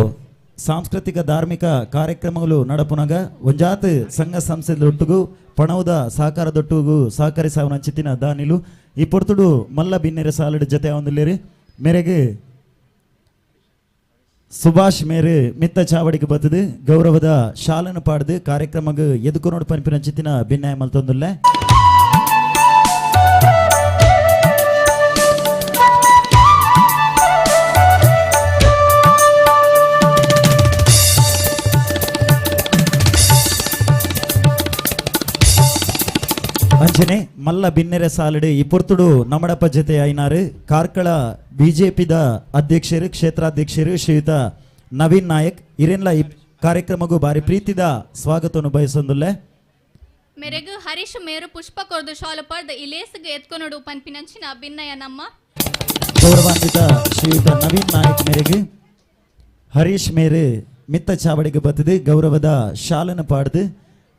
ಸಾಂಸ್ಕೃತಿಕ ಧಾರ್ಮಿಕ ಕಾರ್ಯಕ್ರಮಗಳು ನಡಪುನಗ ಒಂಜಾತ್ ಸಂಘ ಸಂಸ್ಥೆದೊಟ್ಟಿಗೂ ಪಣವುದ ಸಹಕಾರದೊಟ್ಟಿಗೂ ಸಹಕರಿಸವನಂಚಿತಿನ ದಾನಿಲು ಈ ಪೊರ್ತುಡು ಮಲ್ಲ ಭಿನ್ನೆರೆ ಸಾಲಡು ಜೊತೆ ಒಂದುಲ್ಲೇರಿ ಮೇರೆಗೆ ಸುಭಾಷ್ ಮೇರೆ ಮಿತ್ತ ಚಾವಡಿಗೆ ಬತ್ತದು ಗೌರವದ ಶಾಲನ ಪಾಡ್ದು ಕಾರ್ಯಕ್ರಮಗ ಎದುಕೊನೋಡು ಪಂಪಿನಂಚಿತಿನ ಭಿನ್ನಾಯ ಮಲ್ತೊಂದುಲ್ಲೆ. ಅಂಚನೆ ಮಲ್ಲ ಭಿನ್ನೆರೆ ಸಾಲಡು ಈ ಪೊರ್ತುಡು ನಮ್ಮಡಪ್ಪ ಜೊತೆ ಆಯ್ನಾರು ಕಾರ್ಕಳ ಬಿಜೆಪಿದ ಅಧ್ಯಕ್ಷರು ಕ್ಷೇತ್ರಾಧ್ಯಕ್ಷರು ಶ್ರೀಯುತ ನವೀನ್ ನಾಯಕ್ ಇರೆನ್ಲ ಈ ಕಾರ್ಯಕ್ರಮಗೂ ಬಾರಿ ಪ್ರೀತಿದ ಸ್ವಾಗತವನ್ನು ಬಯಸೊಂದುಲ್ಲೆ. ಮೇರೆಗು ಹರೀಶ್ ಮೇರು ಪುಷ್ಪ ಕೊರ್ದು ಶಾಲು ಪಾರ್ದು ಈ ಲೇಸಿಗೆ ಎತ್ಕೊನೋಡು ಪನ್ಪಿನಂಚಿನ ಭಿನ್ನಯ ನಮ್ಮ ಗೌರವಾನ್ವಿತ ಶ್ರೀಯುತ ನವೀನ್ ನಾಯಕ್ ಮೇರೆಗೆ ಹರೀಶ್ ಮೇರೆ ಮಿತ್ತ ಚಾವಡಿಗೆ ಬತ್ತದು ಗೌರವದ ಶಾಲನ ಪಾಡ್ದು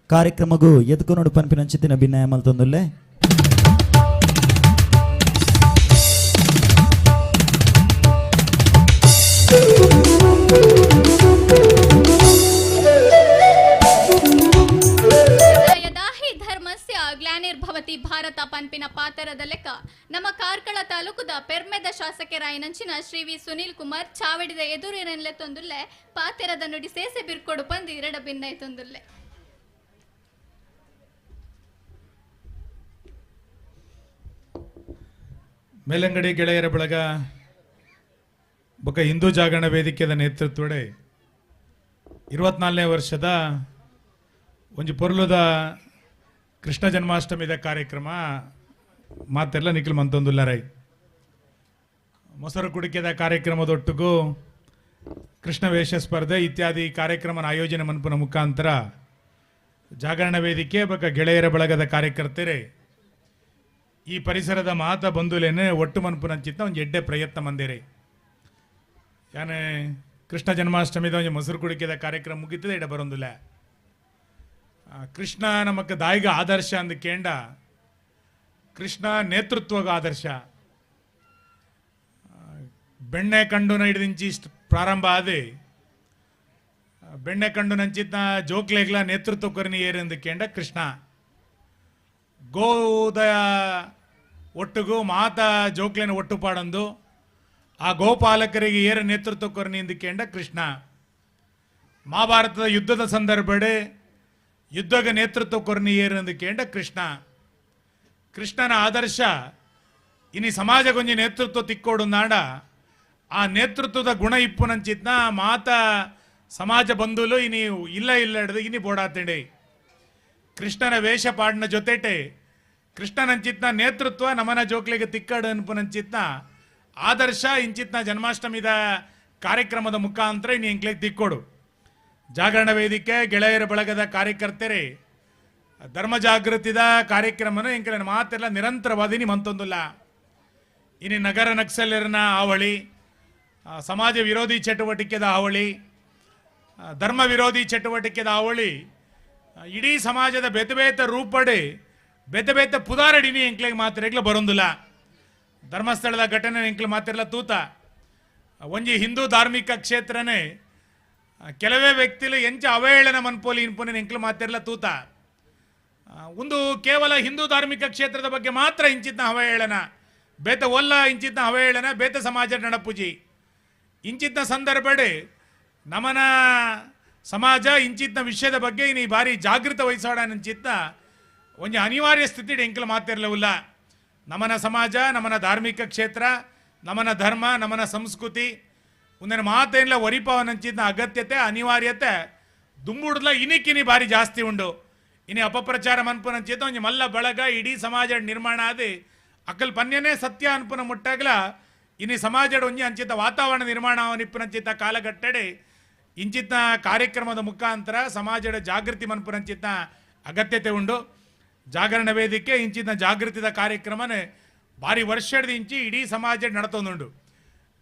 ಕಾರ್ಯಕ್ರಮಗೂ ಎದ್ಕೊನೋಡು ಪನ್ಪಿನಂಚಿತಿನ ಭಿನ್ನಾಯ ಮಲ್ತೊಂದುಲ್ಲೆ. ಗ್ಲಾನಿರ್ಭವತಿ ಭಾರತ ಪನ್ಪಿನ ಪಾತರದ ಲೆಕ್ಕ ನಮ್ಮ ಕಾರ್ಕಳ ತಾಲೂಕುದ ಪೆರ್ಮೆದ ಪೆರ್ಮೆದ ಶಾಸಕರಾಯನಂಚಿನ ಶ್ರೀ ವಿ ಸುನೀಲ್ ಕುಮಾರ್ ಚಾವಡಿದ ಎದುರಿನೆಲ್ಲೆ ತೊಂದುಲ್ಲೆ ಪಾತೆರದ ನುಡಿ ಸೇಸೆ ಬಿರ್ಕೊಡು ಪಂದು ಎರಡ ಭಿನ್ನ ತೊಂದುಲ್ಲೆ. ಮೇಲಂಗಡಿ ಗೆಳೆಯರ ಬಳಗ ಬೊಕ್ಕ ಹಿಂದೂ ಜಾಗರಣ ವೇದಿಕೆಯ ನೇತೃತ್ವಡೆ 24ನೇ ವರ್ಷದ ಒಂಜಿ ಪೊರ್ಲುದ ಕೃಷ್ಣ ಜನ್ಮಾಷ್ಟಮಿದ ಕಾರ್ಯಕ್ರಮ ಮಾತೆಲ್ಲ ನಿಖಿಲ್ ಮಂತೊಂದುಲ್ಲರೈ. ಮೊಸರು ಕುಡಿಕೆದ ಕಾರ್ಯಕ್ರಮದೊಟ್ಟಿಗೂ ಕೃಷ್ಣ ವೇಷ ಸ್ಪರ್ಧೆ ಇತ್ಯಾದಿ ಕಾರ್ಯಕ್ರಮನ ಆಯೋಜನೆ ಮನ್ಪುನ ಮುಖಾಂತರ ಜಾಗರಣ ವೇದಿಕೆ ಬೊಕ್ಕ ಗೆಳೆಯರ ಬಳಗದ ಕಾರ್ಯಕರ್ತರೆ ಈ ಪರಿಸರದ ಮಾತ ಬಂಧುಲೇನೆ ಒಟ್ಟು ಮನ್ಪುನಂಚಿತ್ತ ಒಂದು ಎಡ್ಡೆ ಪ್ರಯತ್ನ ಮಂದಿರೆ. ಯಾನೆ ಕೃಷ್ಣ ಜನ್ಮಾಷ್ಟಮಿದ ಒಂದು ಮೊಸರು ಕುಡಿಕೆದ ಕಾರ್ಯಕ್ರಮ ಮುಗಿತದೆ ಇಡ ಬರೋದಿಲ್ಲ. ಕೃಷ್ಣ ನಮಕ್ ದಾಯಿಗ ಆದರ್ಶ ಅಂದು ಕೇಂಡ ಕೃಷ್ಣ ನೇತೃತ್ವಗ ಆದರ್ಶ. ಬೆಣ್ಣೆ ಕಂಡು ಹಿಡಿದಿಂಚಿ ಪ್ರಾರಂಭ ಆದೆ ಬೆಣ್ಣೆ ಕಂಡು ನಂಚಿತ್ತ ಜೋಕ್ಲೆಗ್ಲ ನೇತೃತ್ವ ಕೊರನಿ ಏರು ಎಂದು ಕೇಂಡ ಕೃಷ್ಣ. ಗೋದಯ ಒಟ್ಟುಗೂ ಮಾತ ಜೋಕ್ಲೆನ ಒಟ್ಟು ಪಾಡಂದು ಆ ಗೋಪಾಲಕರಿಗೆ ಏರ ನೇತೃತ್ವ ಕೊರನಿ ಎಂದು ಕೇಂಡ ಕೃಷ್ಣ. ಮಹಾಭಾರತದ ಯುದ್ಧದ ಸಂದರ್ಭಡೆ ಯುದ್ಧಗ ನೇತೃತ್ವ ಕೊರನಿ ಏರು ಎಂದು ಕೇಂಡ ಕೃಷ್ಣ. ಕೃಷ್ಣನ ಆದರ್ಶ ಇನಿ ಸಮಾಜಗೊಂಜಿ ನೇತೃತ್ವ ತಿಕ್ಕೋಡು ನಾಡ ಆ ನೇತೃತ್ವದ ಗುಣ ಇಪ್ಪುನಂಚಿತ್ನ ಮಾತ ಸಮಾಜ ಬಂಧುಲು ಇನಿ ಇಲ್ಲ ಹಿಡಿದು ಇನಿ ಬೋಡಾತೆಡೆ. ಕೃಷ್ಣನ ವೇಷ ಪಾಡಿನ ಜೊತೆಟೆ ಕೃಷ್ಣನಂಚಿತ್ನ ನೇತೃತ್ವ ನಮನ ಜೋಕ್ಲೆಗೆ ತಿಕ್ಕಡು ಅನ್ಪುನಂಚಿತ್ನ ಆದರ್ಶ ಇಂಚಿತ್ನ ಜನ್ಮಾಷ್ಟಮಿದ ಕಾರ್ಯಕ್ರಮದ ಮುಖಾಂತರ ಇನ್ನು ಎಂಕ್ಲೆಗೆ ತಿಕ್ಕೋಡು. ಜಾಗರಣ ವೇದಿಕೆ ಗೆಳೆಯರ ಬಳಗದ ಕಾರ್ಯಕರ್ತರೆ ಧರ್ಮ ಜಾಗೃತಿದ ಕಾರ್ಯಕ್ರಮನ ಎಂಕ್ಲೆ ಮಾತೆಲ್ಲ ನಿರಂತರವಾದಿನಿ ಮಂತೊಂದಿಲ್ಲ. ಇನ್ನು ನಗರ ನಕ್ಸಲರನ ಹಾವಳಿ, ಸಮಾಜ ವಿರೋಧಿ ಚಟುವಟಿಕೆದ ಹಾವಳಿ, ಧರ್ಮ ವಿರೋಧಿ ಚಟುವಟಿಕೆದ ಹಾವಳಿ ಇಡೀ ಸಮಾಜದ ಬೇತ ರೂಪಡೆ ಬೇತ ಪುದಾರಡಿನಿ ಎಂಕ್ಲೆಗೆ ಮಾತ್ರ ಬರೋದಿಲ್ಲ. ಧರ್ಮಸ್ಥಳದ ಘಟನೆ ಎಂಕ್ಲೆ ಮಾತಿರಲ್ಲ ತೂತ ಒಂಜಿ ಹಿಂದೂ ಧಾರ್ಮಿಕ ಕ್ಷೇತ್ರನೇ ಕೆಲವೇ ವ್ಯಕ್ತಿಲು ಎಂಚ ಅವಹೇಳನ ಮನ್ಪೋಲಿ ಇನ್ಪುನ ಎಂಕ್ಲೆ ಮಾತಿರಲ್ಲ ತೂತ. ಒಂದು ಕೇವಲ ಹಿಂದೂ ಧಾರ್ಮಿಕ ಕ್ಷೇತ್ರದ ಬಗ್ಗೆ ಮಾತ್ರ ಇಂಚಿತ್ನ ಅವಹೇಳನ ಬೇತ ಒಲ್ಲ ಇಂಚಿತ್ನ ಅವಹೇಳನ ಬೇತ ಸಮಾಜ ನಡಪುಜಿ ಇಂಚಿತ್ನ ಸಂದರ್ಭಡೆ ನಮನ ಸಮಾಜ ಇಂಚಿತ್ನ ವಿಷಯದ ಬಗ್ಗೆ ಇನ್ನು ಬಾರಿ ಜಾಗೃತ ವಹಿಸೋಣ ಅಂಚಿತ್ತ ಒಂದು ಅನಿವಾರ್ಯ ಸ್ಥಿತಿ ಎಂಕಲು ಮಾತಿರಲಿಲ್ಲ. ನಮನ ಸಮಾಜ ನಮನ ಧಾರ್ಮಿಕ ಕ್ಷೇತ್ರ ನಮನ ಧರ್ಮ ನಮನ ಸಂಸ್ಕೃತಿ ಒಂದಿನ ಮಾತೇನಿಲ್ಲ ಒರಿಪವನಂಚಿತ್ನ ಅಗತ್ಯತೆ ಅನಿವಾರ್ಯತೆ ದುಂಬುಡ್ಲ ಇನಿಕ್ಕಿನಿ ಬಾರಿ ಜಾಸ್ತಿ ಉಂಡು. ಇನಿ ಅಪಪ್ರಚಾರ ಮನ್ಪುನಂಚಿತ್ತ ಒಂದು ಮಲ್ಲ ಬಳಗ ಇಡೀ ಸಮಾಜ ನಿರ್ಮಾಣ ಆದಿ ಅಕ್ಕಲ್ ಪನ್ಯನೇ ಸತ್ಯ ಅನ್ಪುನ ಮುಟ್ಟಾಗ್ಲ ಇನಿ ಸಮಾಜದ ಒಂಜಿ ಅಂಚಿತ್ತ ವಾತಾವರಣ ನಿರ್ಮಾಣ ನಿಪ್ಪುನಂಚಿತ್ತ ಕಾಲಘಟ್ಟಡೆ ಇಂಚಿತ್ನ ಕಾರ್ಯಕ್ರಮದ ಮುಖಾಂತರ ಸಮಾಜದ ಜಾಗೃತಿ ಮನ್ಪುನಂಚಿತ್ನ ಅಗತ್ಯತೆ ಉಂಡು. ಜಾಗರಣ ವೇದಿಕೆ ಇಂಚಿನ ಜಾಗೃತಿದ ಕಾರ್ಯಕ್ರಮನೇ ಭಾರಿ ವರ್ಷದ ಇಂಚಿ ಇಡೀ ಸಮಾಜ ನಡತೊಂದುಂಡು.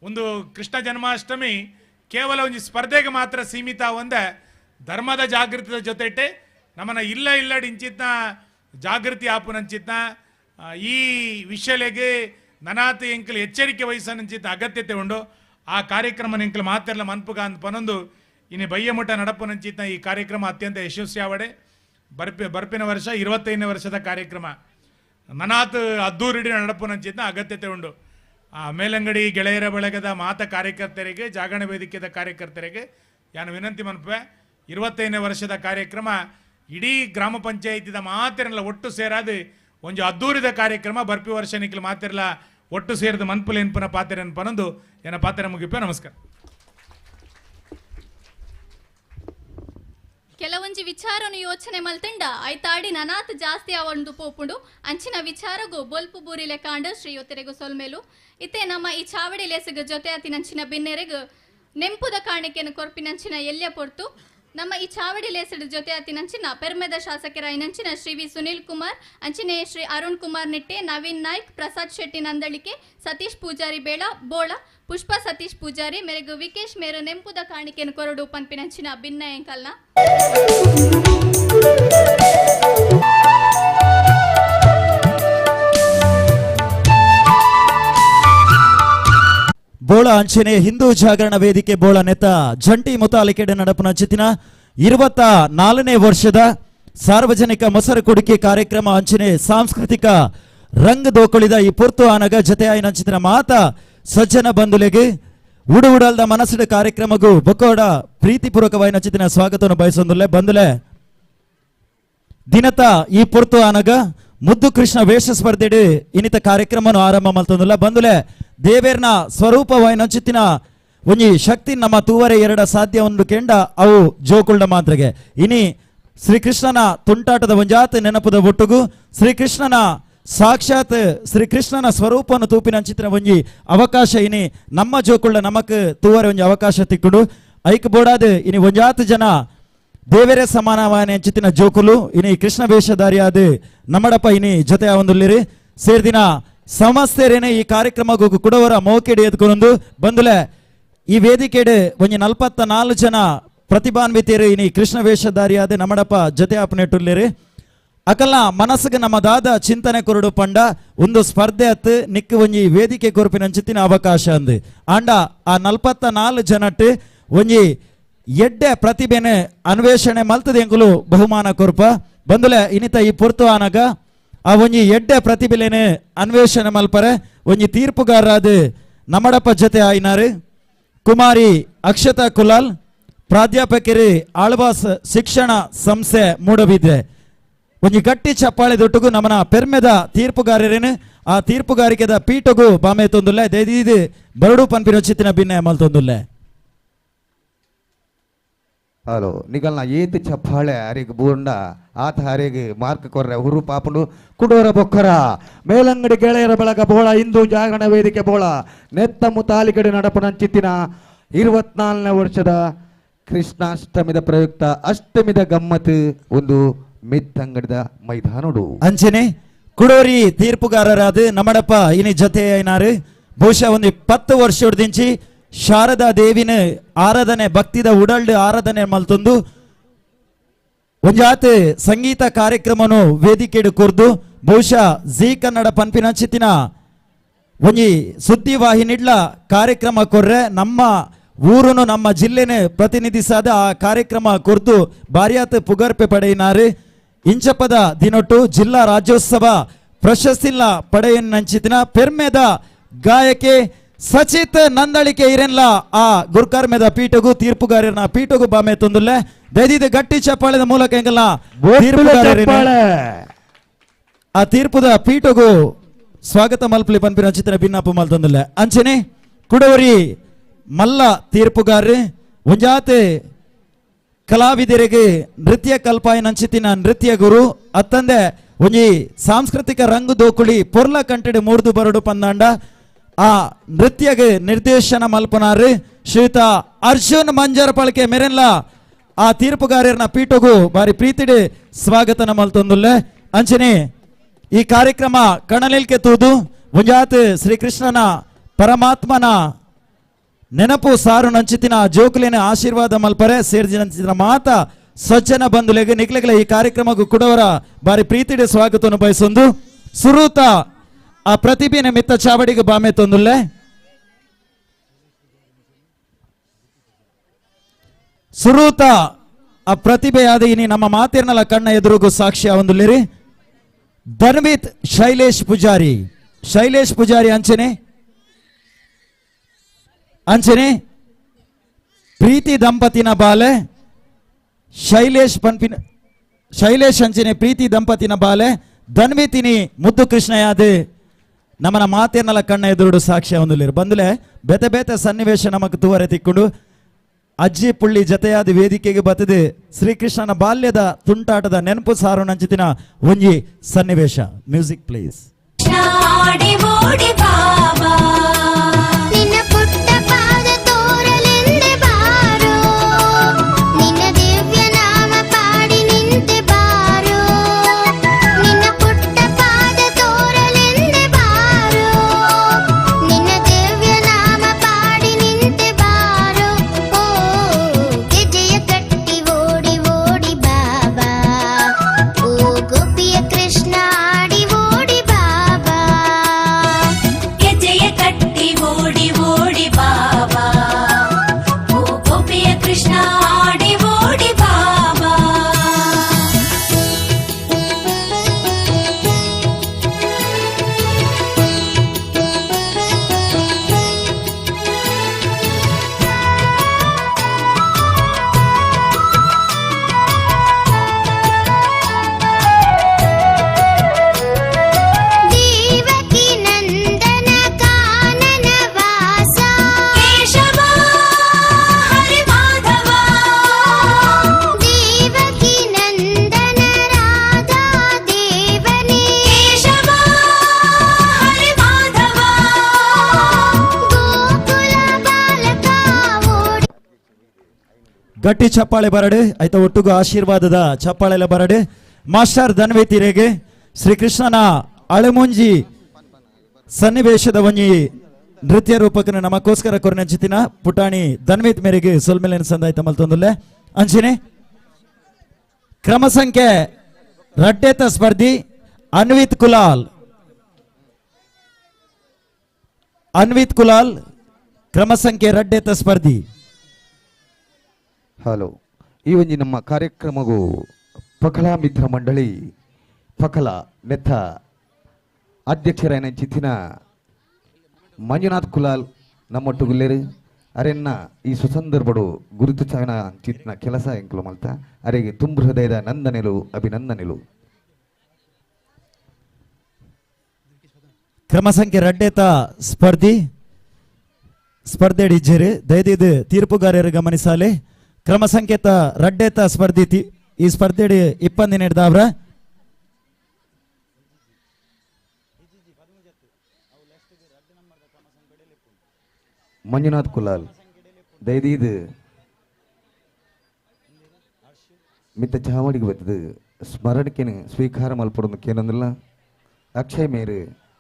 ಒಂದು ಕೃಷ್ಣ ಜನ್ಮಾಷ್ಟಮಿ ಕೇವಲ ಒಂದು ಸ್ಪರ್ಧೆಗೆ ಮಾತ್ರ ಸೀಮಿತ ಒಂದೇ ಧರ್ಮದ ಜಾಗೃತಿದ ಜೊತೆಟೆ ನಮ್ಮನ್ನ ಇಲ್ಲಡಿ ಇಂಚಿತ್ನ ಜಾಗೃತಿ ಆಪುನಂಚಿತ್ನ ಈ ವಿಷಯಲೆಗೆ ನನಾತಿ ಎಂಕಲ್ ಎಚ್ಚರಿಕೆ ವಹಿಸನಂಚಿತ್ನ ಅಗತ್ಯತೆ ಉಂಡು. ಆ ಕಾರ್ಯಕ್ರಮ ಎಂಕಲ್ ಮಾತೆಲ್ಲ ಮನ್ಪುಗ ಅಂತ ಪನೊಂದು ಇನ್ನು ಬಯ್ಯಮುಟ ನಡಪುನಂಚಿತ್ನ ಈ ಕಾರ್ಯಕ್ರಮ ಅತ್ಯಂತ ಯಶಸ್ವಿಯಾವಡೆ. ಬರ್ಪಿನ ವರ್ಷ 25ನೇ ವರ್ಷದ ಕಾರ್ಯಕ್ರಮ ನನಾತ್ ಅದ್ದೂರಿಡಿ ನಡಪುನಂಚಿತ್ನ ಅಗತ್ಯತೆ ಉಂಡು. ಮೇಲಂಗಡಿ ಗೆಳೆಯರ ಬಳಗದ ಮಾತ ಕಾರ್ಯಕರ್ತರಿಗೆ ಜಾಗರಣ ವೇದಿಕೆದ ಕಾರ್ಯಕರ್ತರಿಗೆ ಯಾನು ವಿನಂತಿ ಮನ್ಪೆ 25ನೇ ವರ್ಷದ ಕಾರ್ಯಕ್ರಮ ಇಡೀ ಗ್ರಾಮ ಪಂಚಾಯಿತಿದ ಮಾತಿರಲ್ಲ ಒಟ್ಟು ಸೇರಾದು ಒಂದು ಅದ್ದೂರಿದ ಕಾರ್ಯಕ್ರಮ ಬರ್ಪಿ ವರ್ಷ ನಿಖಿಲ್ ಮಾತಿರಲ್ಲ ಒಟ್ಟು ಸೇರಿದ ಮನ್ಪುಲ್ ಎನ್ಪುನ ಪಾತ್ರ ಪನೊಂದು ಏನ ಪಾತ್ರ ಮುಗಿಪ. ನಮಸ್ಕಾರ. ಕೆಲವೊಂಜಿ ವಿಚಾರನು ಯೋಚನೆ ಮಲ್ತಂಡ ಐತಾಡಿ ನನಾತ್ ಜಾಸ್ತಿ ಅವೊಂದು ಪೋಪುಂಡು ಅಂಚಿನ ವಿಚಾರಗೂ ಬೊಲ್ಪು ಬೂರಿಲೆ ಕಾಂಡ ಶ್ರೀಯೊತ್ತೆರೆಗು ಸೊಲ್ಮೇಲು ಇತ್ತೆ ನಮ್ಮ ಈ ಚಾವಡಿ ಲೇಸಗ ಜೊತೆ ಅತಿನಂಚಿನ ಬಿನ್ನೆರೆಗು ನೆಂಪುದ ಕಾಣಿಕೆಯನ್ನು ಕೊರ್ಪಿನಂಚಿನ ಎಲ್ಯ ಪೊರ್ತು ನಮ್ಮ ಈ ಚಾವಡಿ ಲೇಸದ ಜೊತೆ ಅತಿನಂಚಿನ ಪೆರ್ಮೆದ ಶಾಸಕರಾಯನಂಚಿನ ಶ್ರೀ ವಿ ಸುನೀಲ್ ಕುಮಾರ್ ಅಂಚಿನೆ ಶ್ರೀ ಅರುಣ್ ಕುಮಾರ್ ನಿಟ್ಟೆ ನವೀನ್ ನಾಯ್ಕ್ ಪ್ರಸಾದ್ ಶೆಟ್ಟಿ ನಂದಳಿಕೆ ಸತೀಶ್ ಪೂಜಾರಿ ಬೋಳ ಪುಷ್ಪ ಸತೀಶ್ ಪೂಜಾರಿ ಮೇರೆಗು ವಿಕೇಶ್ ಮೇರು ನೆಂಪುದ ಕಾಣಿಕೆಯನ್ನು ಕೊರಡು ಪನ್ಪಿನಂಚಿನ ಭಿನ್ನ ಎಂಕಲ್ನ ಬೋಳ ಅಂಚನೆ ಹಿಂದೂ ಜಾಗರಣ ವೇದಿಕೆ ಬೋಳ ನೆತ ಜಂಟಿ ಮುತಾಲಿಕೆಡೆ ನಡಪುನ ಚಿತ್ತಿನ 24ನೇ ವರ್ಷದ ಸಾರ್ವಜನಿಕ ಮೊಸರು ಕುಡಿಕೆ ಕಾರ್ಯಕ್ರಮ ಅಂಚನೆ ಸಾಂಸ್ಕೃತಿಕ ರಂಗ ದೋಕೊಳಿದ ಈ ಪುರ್ತು ಆನಗ ಜತೆ ಆಯ್ನ ಚಿತ್ರ ಮಾತ ಸಜ್ಜನ ಬಂಧುಲೆಗೆ ಉಡಲ್ದ ಮನಸ್ಸಿನ ಕಾರ್ಯಕ್ರಮಗೂ ಬೊಕ್ಕೋಡ ಪ್ರೀತಿಪೂರ್ವಕವಾದ ನಚ್ಚಿತಿನ ಸ್ವಾಗತವನ್ನು ಬಯಸೊಂದುಲ್ಲೆ ಬಂದುಲೆ ದಿನತ ಈ ಪೊರ್ತು ಆನಗ ಮುದ್ದು ಕೃಷ್ಣ ವೇಷ ಸ್ಪರ್ಧೆಡು ಇನ್ನಿತ ಕಾರ್ಯಕ್ರಮವನ್ನು ಆರಂಭ ಮಲ್ತೊಂದುಲ್ಲ ಬಂದುಲೆ ದೇವೇರ್ನ ಸ್ವರೂಪವಾಯಿ ನಚ್ಚಿತಿನ ಒಂಜಿ ಶಕ್ತಿ ನಮ್ಮ ತೂವರೆ ಎರಡ ಸಾಧ್ಯ ಒಂದು ಕೆಂಡ ಅವು ಜೋಕುಳ್ಳ ಮಾತ್ರೆಗೆ ಇನಿ ಶ್ರೀಕೃಷ್ಣನ ತುಂಟಾಟದ ಒಂಜಾತ ನೆನಪುದ ಒಟ್ಟುಗು ಶ್ರೀಕೃಷ್ಣನ ಸಾಕ್ಷಾತ್ ಶ್ರೀಕೃಷ್ಣನ ಸ್ವರೂಪವನ್ನು ತೂಪಿನ ಚಿತ್ರ ಒಂಜಿ ಅವಕಾಶ ಇನಿ ನಮ್ಮ ಜೋಕುಳ್ಳ ನಮಕ್ ತೂವರೆ ಒಂಜಿ ಅವಕಾಶ ತಿಕ್ಕುಡು ಐಕ್ ಬೋಡಾದ ಇನಿ ಒಂಜಾತ ಜನ ದೇವರೇ ಸಮಾನವಾನ ಚಿತ್ತಿನ ಜೋಕುಲು ಇನಿ ಕೃಷ್ಣ ವೇಷಧಾರಿಯಾದ ನಮ್ಮಡಪ್ಪ ಇನಿ ಜೊತೆ ಒಂದುಲ್ಲಿರಿ ಸೇರ್ದಿನ ಸಮಸ್ತೆರೇನೆ ಈ ಕಾರ್ಯಕ್ರಮಗೂ ಕುಡವರ ಮೋಕೆಡೆ ಎದ್ಕೊಂಡು ಬಂದುಲೆ ಈ ವೇದಿಕೆಡೆ ಒಂಜಿ 44 ಜನ ಪ್ರತಿಭಾನ್ವಿತರು ಇನಿ ಕೃಷ್ಣ ವೇಷಧಾರಿಯಾದ ನಮ್ಮಡಪ್ಪ ಜೊತೆ ಆಪನೆಟ್ಟುಲ್ಲಿರಿ ಅಕಲ್ನ ಮನಸ್ಸಿಗೆ ನಮ್ಮದಾದ ಚಿಂತನೆ ಕೊರಡು ಪಂಡ ಒಂದು ಸ್ಪರ್ಧೆ ಅತ್ತು ನಿಕ್ಕು ಒಂಜಿ ವೇದಿಕೆ ಕೊರಪಿನ ಚಿತ್ತಿನ ಅವಕಾಶ ಅಂದು ಆಂಡ ಆ 44 ಜನಟ್ಟು ಒಂಜಿ ಎಡ್ಡೆ ಪ್ರತಿಭೆನೆ ಅನ್ವೇಷಣೆ ಮಲ್ತದ ಎಂಕುಲು ಬಹುಮಾನ ಕೊರ್ಪ ಬಂದುಲೆ ಇನಿತ ಈ ಪೊರ್ತು ಆನಗ ಆ ಒಂಜಿ ಎಡ್ಡೆ ಪ್ರತಿಭೆಲೇನೆ ಅನ್ವೇಷಣೆ ಮಲ್ಪರೆ ಒಂಜಿ ತೀರ್ಪುಗಾರರಾದ ನಮ್ಮಡಪ್ಪ ಜೊತೆ ಆಯ್ನಾರು ಕುಮಾರಿ ಅಕ್ಷತಾ ಕುಲಾಲ್ ಪ್ರಾಧ್ಯಾಪಕರು ಆಳ್ವಾಸ್ ಶಿಕ್ಷಣ ಸಂಸ್ಥೆ ಮೂಡಬಿದ್ರೆ ಒಂಜಿ ಗಟ್ಟಿ ಚಪ್ಪಾಳೆ ದೊಟ್ಟುಗು ನಮ್ಮನ ಪೆರ್ಮೆದ ತೀರ್ಪುಗಾರರೇನು ಆ ತೀರ್ಪುಗಾರಿಕೆದ ಪೀಠಗೂ ಬಾಮೆ ತೊಂದುಲ್ಲೆ ದೈದು ಬರಡು ಪನ್ಪಿನ ಚಿತ್ತಿನ ಭಿನ್ನ ಮಲ್ತೊಂದುಲ್ಲೆ ಹಲೋ ನಿಗಲ್ನ ಏತ್ ಚಪ್ಪಾಳೆ ಅರಿಗೆ ಬೂಂಡ ಆತ ಹರಿಗೆ ಮಾರ್ಕ್ ಕೊರ್ರೆ ಹುರು ಪಾಪುಂಡು ಕುಡೋರ ಬೊಕ್ಕರ ಮೇಲಂಗಡಿ ಗೆಳೆಯರ ಬಳಗ ಬೋಳ ಹಿಂದೂ ಜಾಗರಣ ವೇದಿಕೆ ಬೋಳ ನೆತ್ತ ಮುತಾಲಿಗಡೆ ನಡಪನಂಚಿತ್ತಿನ 24ನೇ ವರ್ಷದ ಕೃಷ್ಣಾಷ್ಟಮಿದ ಪ್ರಯುಕ್ತ ಅಷ್ಟಮಿದ ಗಮ್ಮತ್ ಒಂದು ಮಿತ್ತಂಗಡಿದ ಮೈದಾನಡು ಅಂಚನೆ ಕುಡೋರಿ ತೀರ್ಪುಗಾರರಾದ ನಮ್ಮಡಪ್ಪ ಇನಿ ಜೊತೆ ಏನಾರು ಬಹುಶಃ ಒಂದು 20 ವರ್ಷ ಹೊಡೆದಿಂಚಿ ಶಾರದಾ ದೇವಿನ ಆರಾಧನೆ ಭಕ್ತಿದ ಉಡಲ್ಡು ಆರಾಧನೆ ಮಲ್ತೊಂದು ಒಂಜಾತ್ ಸಂಗೀತ ಕಾರ್ಯಕ್ರಮನು ವೇದಿಕೆಡು ಕೊರ್ದು ಬಹುಶಃ ಜಿ ಕನ್ನಡ ಪನ್ಪಿನ ಚಿತ್ತಿನ ಒಂಜಿ ಸುದ್ದಿವಾಹಿನಿಡ್ಲ ಕಾರ್ಯಕ್ರಮ ಕೊರ್ರೆ ನಮ್ಮ ಊರುನು ನಮ್ಮ ಜಿಲ್ಲೆನೆ ಪ್ರತಿನಿಧಿಸಾದ ಆ ಕಾರ್ಯಕ್ರಮ ಕೊರ್ದು ಬಾರಿಯಾತ್ ಪುಗರ್ಪೆ ಪಡೆಯಿನಾರು ಇಂಚಪದ ದಿನೊಟ್ಟು ಜಿಲ್ಲಾ ರಾಜ್ಯೋತ್ಸವ ಪ್ರಶಸ್ತಿಲ ಪಡೆಯನ್ನಂಚಿತಿನ ಪೆರ್ಮೆದ ಗಾಯಕೆ ಸಚಿತ್ ನಂದಳಿಕೆ ಇರೆನ್ಲ ಆ ಗುರ್ಕರ್ಮೆದ ಪೀಠಗೂ ತೀರ್ಪುಗಾರನ ಪೀಠಗೂ ಬಾಮೆ ತೊಂದುಲ್ಲೆ ದೈದಿದ ಗಟ್ಟಿ ಚಪ್ಪಾಳೆದ ಮೂಲಕ ಹೆಂಗಲ್ಲ ಆ ತೀರ್ಪುದ ಪೀಠಗೂ ಸ್ವಾಗತ ಮಲ್ಪಲಿ ಪನ್ಪಿನ ಚಿತ್ರ ಭಿನ್ನಪ್ಪು ಮಲ್ತೊಂದುಲ್ಲೆ ಅಂಚನೆ ಕುಡವರಿ ಮಲ್ಲ ತೀರ್ಪುಗಾರ ಒಂಜಾತೆ ಕಲಾವಿದರಿಗೆ ನೃತ್ಯ ಕಲ್ಪಾಯನ ಅಂಚಿತಿನ ನೃತ್ಯ ಗುರು ಅತ್ತಂದೆ ಒಂಜಿ ಸಾಂಸ್ಕೃತಿಕ ರಂಗು ದೋಕುಳಿ ಪೊರ್ಲ ಕಂಟೆಡೆ ಮೂರ್ದು ಬರಡು ಪಂದಾಂಡ ಆ ನೃತ್ಯಗೆ ನಿರ್ದೇಶನ ಮಲ್ಪನಾರು ಶ್ರೀಯುತ ಅರ್ಜುನ್ ಮಂಜರ್ ಪಳಕೆ ಮೆರೆನ್ಲ ಆ ತೀರ್ಪುಗಾರನ ಪೀಠಗೂ ಬಾರಿ ಪ್ರೀತಿಡೆ ಸ್ವಾಗತನ ಮಲ್ತೊಂದುಲ್ಲೆ ಅಂಚನೆ ಈ ಕಾರ್ಯಕ್ರಮ ಕಣಲಿಲ್ಕೆ ತೂದು ಒಂಜಾತ್ ಶ್ರೀಕೃಷ್ಣನ ಪರಮಾತ್ಮನ ನೆನಪು ಸಾರು ನಂಚಿತಿನ ಜೋಕುಲಿನ ಆಶೀರ್ವಾದ ಮಲ್ಪರೆ ಸೇರಿದ ಮಾತ ಸಜ್ಜನ ಬಂಧುಲೆಗೆ ನಿಕ್ಲೆಗ್ಲೆ ಈ ಕಾರ್ಯಕ್ರಮಕ್ಕೂ ಕುಡವರ ಬಾರಿ ಪ್ರೀತಿಡೆ ಸ್ವಾಗತವನ್ನು ಬಯಸೊಂದು ಸುರೂತ ಆ ಪ್ರತಿಭೆನ ಮಿತ್ತ ಚಾವಡಿಗೆ ಬಾಮೆ ತೊಂದುಲ್ಲೆ ಸುರೂತ ಆ ಪ್ರತಿಭೆಯಾದ ಇನಿ ನಮ್ಮ ಮಾತಿರ್ನಲ ಕಣ್ಣ ಎದುರುಗೂ ಸಾಕ್ಷ್ಯ ಒಂದುಲ್ಲಿರಿ ಧನ್ವಿತ್ ಶೈಲೇಶ್ ಪೂಜಾರಿ ಅಂಚನೆ ಪ್ರೀತಿ ದಂಪತಿನ ಬಾಲೆ ಶೈಲೇಶ್ ಅಂಚನೆ ಪ್ರೀತಿ ದಂಪತಿನ ಬಾಲೆ ಧನ್ವಿತಿನಿ ಮುದ್ದು ಕೃಷ್ಣಯಾದ ನಮ್ಮನ ಮಾತೇನಲ್ಲ ಕಣ್ಣ ಎದುರುಡು ಸಾಕ್ಷ್ಯ ಒಂದುಲ್ಲಿರು ಬಂದುಲೆ ಬೇತೆ ಬೇತೆ ಸನ್ನಿವೇಶ ನಮಕ್ ತೂವರೆ ತಿಕ್ಕೊಂಡು ಅಜ್ಜಿ ಪುಳ್ಳಿ ಜತೆಯಾದ ವೇದಿಕೆಗೆ ಬತ್ತದೆ ಶ್ರೀಕೃಷ್ಣನ ಬಾಲ್ಯದ ತುಂಟಾಟದ ನೆನಪು ಸಾರು ನಂಚಿತಿನ ಒಂಜಿ ಸನ್ನಿವೇಶ ಮ್ಯೂಸಿಕ್ ಪ್ಲೀಸ್ ಕಟ್ಟಿ ಗಟ್ಟಿ ಚಪ್ಪಾಳೆ ಬರಡು ಆಯ್ತಾ ಒಟ್ಟುಗು ಆಶೀರ್ವಾದದ ಚಪ್ಪಾಳೆಲ್ಲ ಬರಡು ಮಾಸ್ಟರ್ ಧನ್ವೇತಿರೆಗೆ ಶ್ರೀಕೃಷ್ಣನ ಅಳೆಮುಂಜಿ ಸನ್ನಿವೇಶದ ಒಂಜಿ ನೃತ್ಯ ರೂಪಕನ ನಮಗೋಸ್ಕರ ಕೊರನಂಚಿತಿನ ಪುಟಾಣಿ ಧನ್ವೇತ್ ಮೇರೆಗೆ ಸೊಲ್ಮೆಲೆನ ಸಂದಾಯ್ತ ಮಲ್ತೊಂದುಲ್ಲೆ ಅಂಚಿನೆ ಕ್ರಮ ಸಂಖ್ಯೆ ರಡ್ಡೇತ ಸ್ಪರ್ಧಿ ಅನ್ವಿತ್ ಕುಲಾಲ್ ಕ್ರಮ ಸಂಖ್ಯೆ ರಡ್ಡೇತ ಸ್ಪರ್ಧಿ. ಹಲೋ ಈ ಒಂಜಿ ನಮ್ಮ ಕಾರ್ಯಕ್ರಮಗೂ ಪಕಲ ಮಿತ್ರ ಮಂಡಳಿ ಪಕಲ ನೆತ್ತ ಅಧ್ಯಕ್ಷರಾಯನ ಚಿತ್ತಿನ ಮಂಜುನಾಥ್ ಕುಲಾಲ್ ನಮ್ಮೊಟ್ಟುಗುಲ್ಲೇರು ಅರೆನ್ನ ಈ ಸುಸಂದರ್ಭಡು ಗುರುತು ಚಾವಿನ ಚಿತ್ತಿನ ಕೆಲಸ ಎಂಕಲು ಮಲ್ತ ಅರೆಗೆ ತುಂಬ ಹೃದಯದ ನಂದನೆಲು ಅಭಿನಂದನೆಲು. ಕ್ರಮ ಸಂಖ್ಯೆ ರಡ್ಡೇತ ಸ್ಪರ್ಧೆ ಇಜ್ಜೇರು ದಯದಿದು ತೀರ್ಪುಗಾರರು ಗಮನಿಸಾಲೆ ಕ್ರಮ ಸಂಖ್ಯೇತ ರಡ್ಡೇತ ಸ್ಪರ್ಧಿ ಈ ಸ್ಪರ್ಧೆ ಇಪ್ಪಂದಿನ ಹಿಡ್ದಾವ್ರ ಮಂಜುನಾಥ್ ಕುಲಾಲ್ ದಯದೀದು ಮಿತ್ತ ಚಾವಡಿಗೆ ಬರ್ತದೆ ಸ್ಮರಣಕ್ಕೇನು ಸ್ವೀಕಾರ ಮಲ್ಪಡೋದಕ್ಕೆ ಏನಂದಿಲ್ಲ ಅಕ್ಷಯ್ ಮೇರು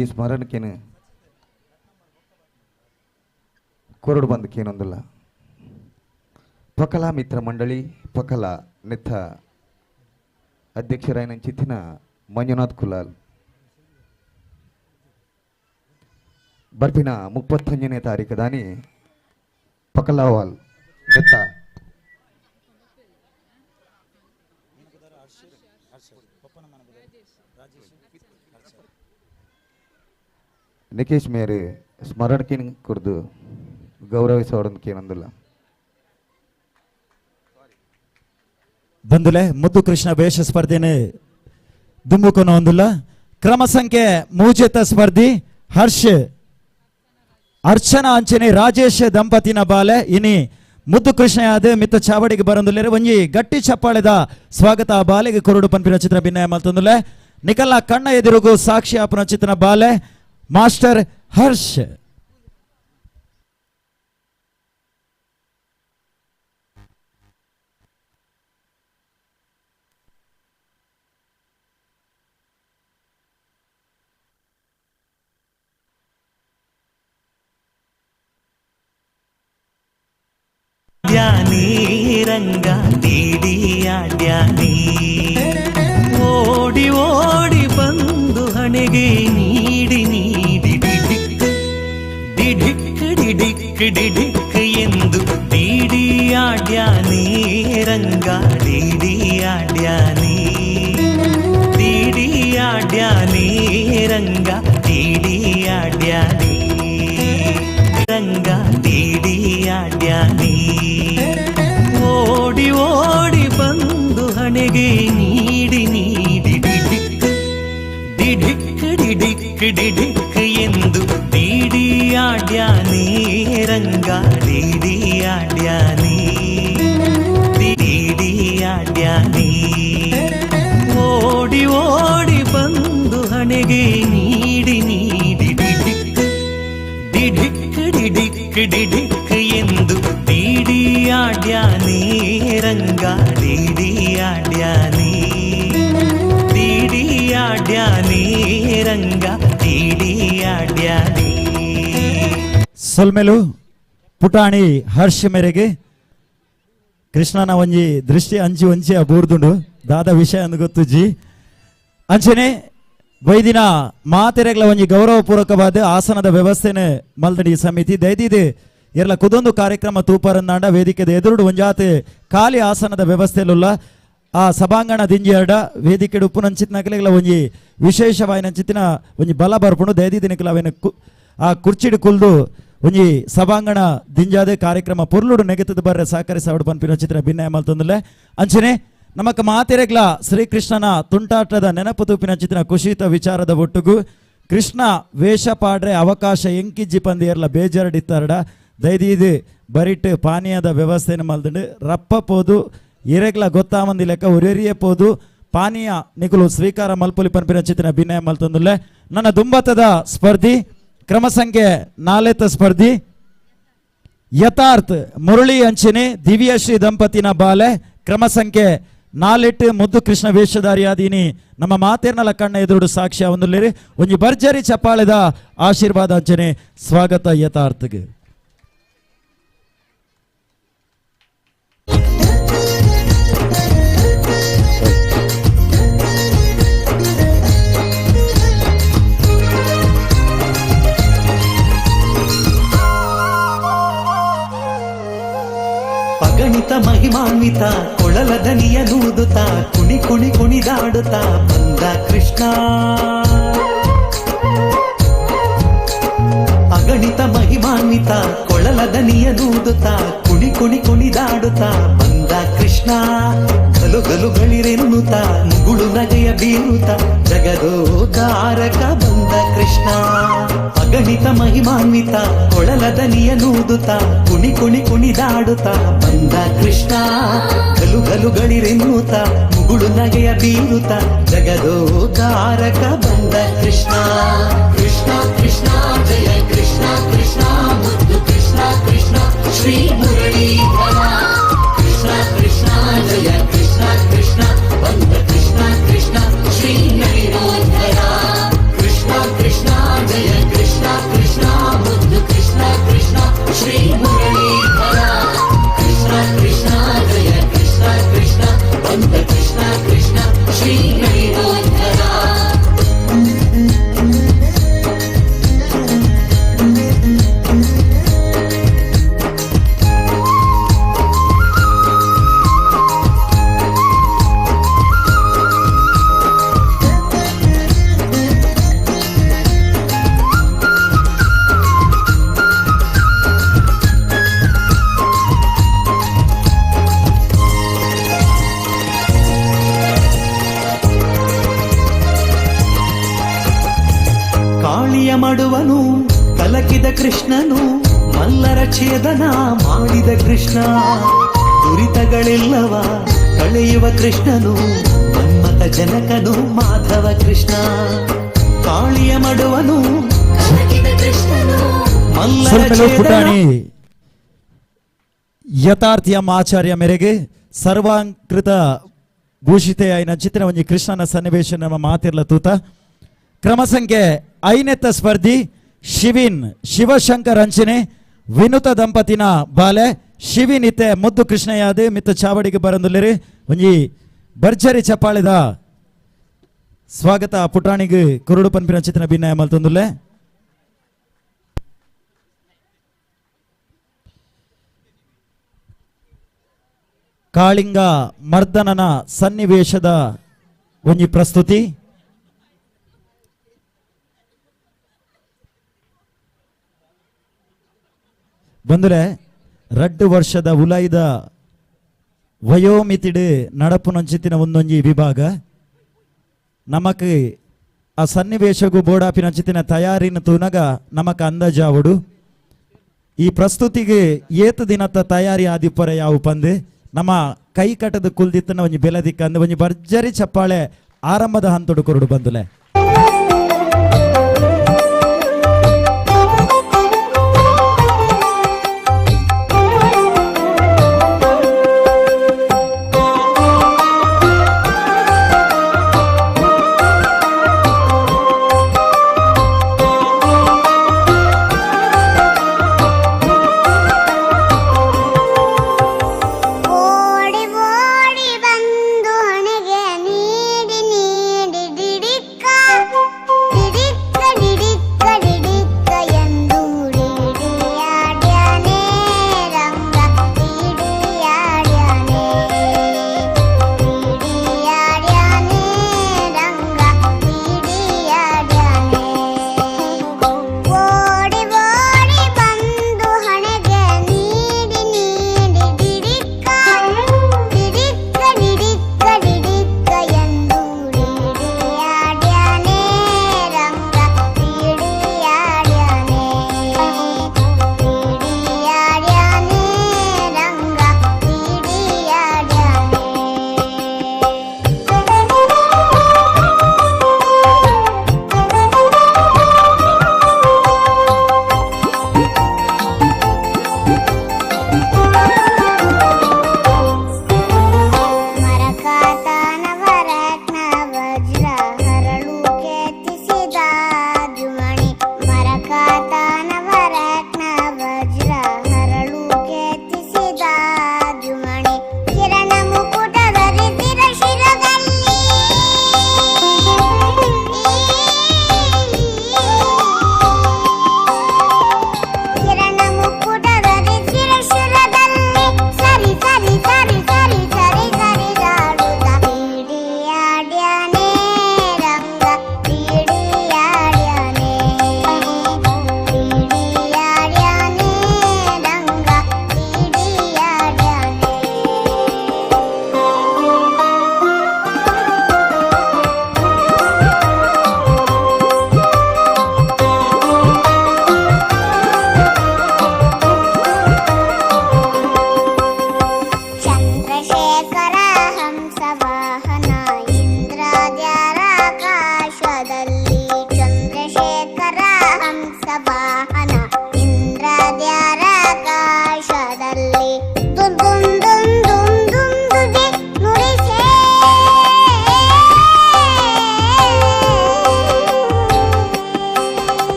ಈ ಸ್ಮರಣಕ್ಕೇನು ಕೊರಡು ಬಂದಕ್ಕೆ ಏನೊಂದಿಲ್ಲ. ಪಕಲ ಮಿತ್ರ ಮಂಡಳಿ ಪಕಲ ನೆತ್ತ ಅಧ್ಯಕ್ಷರಾಯನ ಚಿತ್ತಿನ ಮಂಜುನಾಥ್ ಕುಲಾಲ್ ಬರ್ಪಿನ 31ನೇ ತಾರೀಕು ದಾನಿ ಪಕಲಾವಾಲ್ ನೆತ್ತ ನಿಕೇಶ್ ಮೇರೆ ಸ್ಮರಣಕ್ಕೆ ಕುರಿದು ಗೌರವಿಸೋದಕ್ಕೆ ಏನೊಂದಿಲ್ಲ. ಬಂದುಲೆ ಮುದ್ದು ಕೃಷ್ಣ ವೇಷ ಸ್ಪರ್ಧೆನೆ ದುಮ್ಮುಕೊನ ಹೊಂದಿಲ್ಲ. ಕ್ರಮ ಸಂಖ್ಯೆ ಮೂಜೇತ ಸ್ಪರ್ಧಿ ಅರ್ಚನಾ ಅಂಚನೆ ರಾಜೇಶ್ ದಂಪತಿನ ಬಾಲೆ ಇನಿ ಮುದ್ದು ಕೃಷ್ಣ ಯಾದ ಮಿತ್ತ ಚಾವಡಿಗೆ ಬರಂದುಲ್ಲೆ ಒಂಜಿ ಗಟ್ಟಿ ಚಪ್ಪಾಳೆದ ಸ್ವಾಗತ ಆ ಬಾಲೆಗೆ ಕೊರಡು ಪನ್ಪಿನ ಚಿತ್ರ ಭಿನ್ನಯ ಮಲ್ತೊಂದುಲ್ಲೆ ನಿಕಲ್ಲ ಕಣ್ಣ ಎದುರುಗು ಸಾಕ್ಷಿ ಆಪನ ಚಿತ್ರನ ಬಾಲೆ ಮಾಸ್ಟರ್ ಹರ್ಷ್. ಡ್ಯಾನಿ ರಂಗ ಡಿಡಿಯಾಡ್ಯಾನಿ ಓಡಿ ಓಡಿ ಬಂದು ಹಣೆಗೆ ನೀಡಿ ನೀಡಿ ಡಿಡಿಕ್ ಡಿಡಿಕ್ ಎಂದು ಡಿಡಿಯಾಡ್ಯಾನಿ ರಂಗ ಡಿಡಿಯಾಡ್ಯಾನಿ ರಂಗ ಡಿಡಿಯಾಡ್ಯಾನಿ ರಂಗ ಡಿಡಿಯಾಡ್ಯಾನಿ ಓಡಿ ಓಡಿ ಬಂದು ಹಣೆಗೆ ನೀಡಿ ನೀಡಿ ಡಿಡಿಕ್ ಎಂದು ಡಿಡಿಯಾಡ್ಯಾನಿ ರಂಗ ಡಿಡಿಯಾಡ್ಯಾನಿ ಓಡಿ ಓಡಿ ಬಂದು ಹಣೆಗೆ ನೀಡಿ ನೀಡಿ ಡಿಡಿಕ್ ಎಂದು ಡಿಡಿಯಾಡ್ಯಾನಿ ರಂಗ ಡಿಡಿಯಾಡ್ಯಾನಿ ರಂಗ ಡಿಡಿಯಾಡ್ಯಾನಿ. ಸೊಲ್ಮೆಲು ಪುಟಾಣಿ ಹರ್ಷ ಮೇರೆಗೆ ಕೃಷ್ಣನ ಒಂಜಿ ದೃಷ್ಟಿ ಅಂಚಿ ಒಂಚಿ ಬೂರ್ದುಂಡು ದಾದ ವಿಷಯ ಅಂದು ಗೊತ್ತುಜ್ಜಿ ಅಂಚನೆ ವೈದಿನ ಮಾತೆರೆಗ್ಲ ಒಂಜಿ ಗೌರವಪೂರ್ವಕವಾದ ಆಸನದ ವ್ಯವಸ್ಥೆನೆ ಮಲ್ದಡಿ ಸಮಿತಿ ದಯದಿದೆ ಎಲ್ಲ ಕುದೊಂದು ಕಾರ್ಯಕ್ರಮ ತೂಪರಂದಾಂಡ ವೇದಿಕೆದ ಎದುರುಡು ಒಂಜಾತೆ ಖಾಲಿ ಆಸನದ ವ್ಯವಸ್ಥೆಲುಲ್ಲ ಆ ಸಭಾಂಗಣ ದಿಂಜಿಯರ್ಡ ವೇದಿಕೆ ಉಪ್ಪು ನಂಚಿತ್ನಕಲೆಗ್ಲ ಒಂಜಿ ವಿಶೇಷವಾಯಿನ ಚಿತ್ತಿನ ಒಂಜಿ ಬಲ ಬರ್ಪುಂಡು ದಯದಿದಿನಕಲ ಅವೇನ ಆ ಕುರ್ಚಿಡು ಕುಲ್ದು ಒಂಜಿ ಸಭಾಂಗಣ ದಿಂಜಾದೆ ಕಾರ್ಯಕ್ರಮ ಪೊರ್ಲುಡು ನೆಗೆತದ ಬರ್ರೆ ಸಹಕರಿಸ ಅವಡು ಪನ್ಪಿನ ಚಿತ್ರ ಭಿನ್ನಯ ಮಲ್ತೊಂದುಲ್ಲೆ ಅಂಚನೆ ನಮಕ್ ಮಾತೆರೆಗ್ಲ ಶ್ರೀಕೃಷ್ಣನ ತುಂಟಾಟದ ನೆನಪು ತೂಪಿನ ಚಿತ್ರ ಖುಷಿತ ವಿಚಾರದ ಒಟ್ಟುಗು ಕೃಷ್ಣ ವೇಷ ಪಾಡ್ರೆ ಅವಕಾಶ ಎಂಕಿಜ್ಜಿ ಪಂದಿಯರ್ಲ ಬೇಜಾರಡಿತ್ತಾರಡ ದಯದೀದು ಬರಿಟ್ ಪಾನೀಯದ ವ್ಯವಸ್ಥೆನ ಮಲ್ದುಂಡು ರಪ್ಪ ಪೋದು ಇರೆಗ್ಲ ಗೊತ್ತಾಮಂದಿ ಲೆಕ್ಕ ಉರೆರಿಯೇ ಪೋದು ಪಾನೀಯ ನಿಕುಲು ಸ್ವೀಕಾರ ಮಲ್ಪುಲಿ ಪನ್ಪಿನ ಚಿತ್ರ ಭಿನ್ನಯ ಮಲ್ತೊಂದುಲ್ಲೆ ನನ್ನ ದುಂಬತದ ಸ್ಪರ್ಧಿ ಕ್ರಮ ಸಂಖ್ಯೆ 4 ಸ್ಪರ್ಧಿ ಯಥಾರ್ಥ್ ಮುರಳಿ ಅಂಚನೆ ದಿವ್ಯಶ್ರೀ ದಂಪತಿನ ಬಾಲೆ ಕ್ರಮ ಸಂಖ್ಯೆ 4 ಮುದ್ದು ಕೃಷ್ಣ ವೇಷಧಾರಿಯಾದೀನಿ ನಮ್ಮ ಮಾತೇರ್ನಲ ಕಣ್ಣ ಎದುರು ಸಾಕ್ಷ್ಯ ಒಂದುಲ್ಲೇರಿ ಒಂಜಿ ಭರ್ಜರಿ ಚಪ್ಪಾಳೆದ ಆಶೀರ್ವಾದ ಅಂಚನೆ ಸ್ವಾಗತ ಯಥಾರ್ಥ್ಗೆ. ಅಗಣಿತ ಮಹಿಮಾನ್ವಿತ ಕೊಳಲ ದನಿಯ ನೂದುತ್ತ ಕುಣಿ ಕುಣಿ ಕುಣಿದಾಡುತ್ತಾ ಬಂದ ಕೃಷ್ಣ. ಅಗಣಿತ ಮಹಿಮಾನ್ವಿತ ಕೊಳಲ ದನಿಯ ನೂದುತ್ತ ಕುಣಿ ಕುಣಿ ಕುಣಿದಾಡುತ್ತಾ ಬಂದ ಕೃಷ್ಣ. ಗಲು ಗಲುಗಳಿರೆನ್ನುತ್ತ ಮುಗುಳು ನಗೆಯ ಬೀರುತ್ತ ಜಗದೋದ್ಧಾರಕ ಬಂದ ಕೃಷ್ಣ. ಅಗಣಿತ ಮಹಿಮಾನ್ವಿತ ಕೊಳಲ ದನಿಯ ನೂದುತ್ತ ಕುಣಿ ಕುಣಿ ಕುಣಿದಾಡುತ್ತ ಬಂದ ಕೃಷ್ಣ. ಗಲು ಗಲುಗಳಿರೆನ್ನುತ್ತ ಮುಗುಳು ನಗೆಯ ಬೀರುತ್ತ ಜಗದೋದ್ಧಾರಕ ಬಂದ ಕೃಷ್ಣ. ಕೃಷ್ಣ ಕೃಷ್ಣ ಜಯ ಕೃಷ್ಣ ಕೃಷ್ಣ ಮುದ್ದು ಕೃಷ್ಣ ಕೃಷ್ಣ ಶ್ರೀ ಮುರಳೀಧರ. ಕೃಷ್ಣ ಕೃಷ್ಣ ಜಯ ಕೃಷ್ಣ ಕೃಷ್ಣ ಬಂದ ಕೃಷ್ಣ ಕೃಷ್ಣ ಶ್ರೀ ನಳಿನೋದ್ಧರ. ಕೃಷ್ಣ ಕೃಷ್ಣ ಜಯ ಕೃಷ್ಣ ಕೃಷ್ಣ ಮುದ್ದು ಕೃಷ್ಣ ಕೃಷ್ಣ ಶ್ರೀ ಮುರಳೀಧರ. ಕೃಷ್ಣ ಕೃಷ್ಣ ಜಯ ಕೃಷ್ಣ ಕೃಷ್ಣ ಬಂದ ಕೃಷ್ಣ ಕೃಷ್ಣ ಶ್ರೀ ನಳಿನೋದ್ಧರ. ಕಾಳಿಯ ಮಡುವನು ಕಲಕಿದ ಕೃಷ್ಣನು ಮಲ್ಲರ ಛೇದನ ಮಾಡಿದ ಕೃಷ್ಣ. ದುರಿತಗಳೆಲ್ಲವ ಕಳೆಯುವ ಕೃಷ್ಣನು ಮನ್ಮಥ ಜನಕನು ಮಾಧವ ಕೃಷ್ಣ. ಕಾಳಿಯ ಮಡುವನು ಕಲಕಿದ ಕೃಷ್ಣನು ಮಲ್ಲರ ಸ್ವಲ್ಪ ಛೇದನ. ಪುಟಾಣಿ ಯಥಾರ್ಥ್ಯ ಆಚಾರ್ಯ ಮೇರೆಗೆ ಸರ್ವಾಂಕೃತ ಭೂಷಿತೆಯಾಯಿನ ಚಿತ್ರ ಒಂಜಿ ಕೃಷ್ಣನ ಸನ್ನಿವೇಶ ನಮ್ಮ ಮಾತಿರ್ಲ ತೂತ. ಕ್ರಮ ಸಂಖ್ಯೆ 5ನೇತ್ತ ಸ್ಪರ್ಧಿ ಶಿವಿನ್ ಶಿವಶಂಕರ್ ಅಂಚನೆ ವಿನುತ ದಂಪತಿನ ಬಾಲೆ ಶಿವಿನ್ ಇತ್ತೆ ಮುದ್ದು ಕೃಷ್ಣಯಾದೆ ಮಿತ್ತ ಚಾವಡಿಗೆ ಬರಂದುಲ್ಲೇರಿ ಒಂಜಿ ಭರ್ಜರಿ ಚಪ್ಪಾಳೆದ ಸ್ವಾಗತ ಪುಟಾಣಿಗೆ ಕುರುಡು ಪನ್ಪಿನ ಚಿತ್ರ ಭಿನ್ನಯ ಮಲ್ತೊಂದುಲ್ಲೆ. ಕಾಳಿಂಗ ಮರ್ದನನ ಸನ್ನಿವೇಶದ ಒಂಜಿ ಪ್ರಸ್ತುತಿ. ಬಂದರೆ 2 ವರ್ಷದ ಉಲಾಯ್ದ ವಯೋಮಿತಿಡು ನಡಪುನಂಚಿತ್ತಿನ ಒಂದೊಂಜಿ ವಿಭಾಗ ನಮಕ್ ಆ ಸನ್ನಿವೇಶಗೂ ಬೋಡಾಪಿನಂಚಿತ್ತಿನ ತಯಾರಿನ ತೂನಗ ನಮಕ್ ಅಂದಾಜಾವಡು ಈ ಪ್ರಸ್ತುತಿಗೆ ಏತು ದಿನದ ತಯಾರಿ ಆದಿಪ್ಪರ ಯಾವ ಪಂದು ನಮ್ಮ ಕೈ ಕಟ್ಟದ ಕುಲ್ದಿತ್ತನ ಒಂಜಿ ಬೆಲದಿಕ್ಕ ಅಂದ ಒಂಜಿ ಭರ್ಜರಿ ಚಪ್ಪಾಳೆ ಆರಂಭದ ಹಂತೊಡು ಕೊರಡು ಬಂದುಲೆ. ಓಡಿ ಓಡಿ ಬಂದು ಹಣೆಗೆ ನೀಡಿ ನೀಡಿ ದಿಡಿಕ್ಕ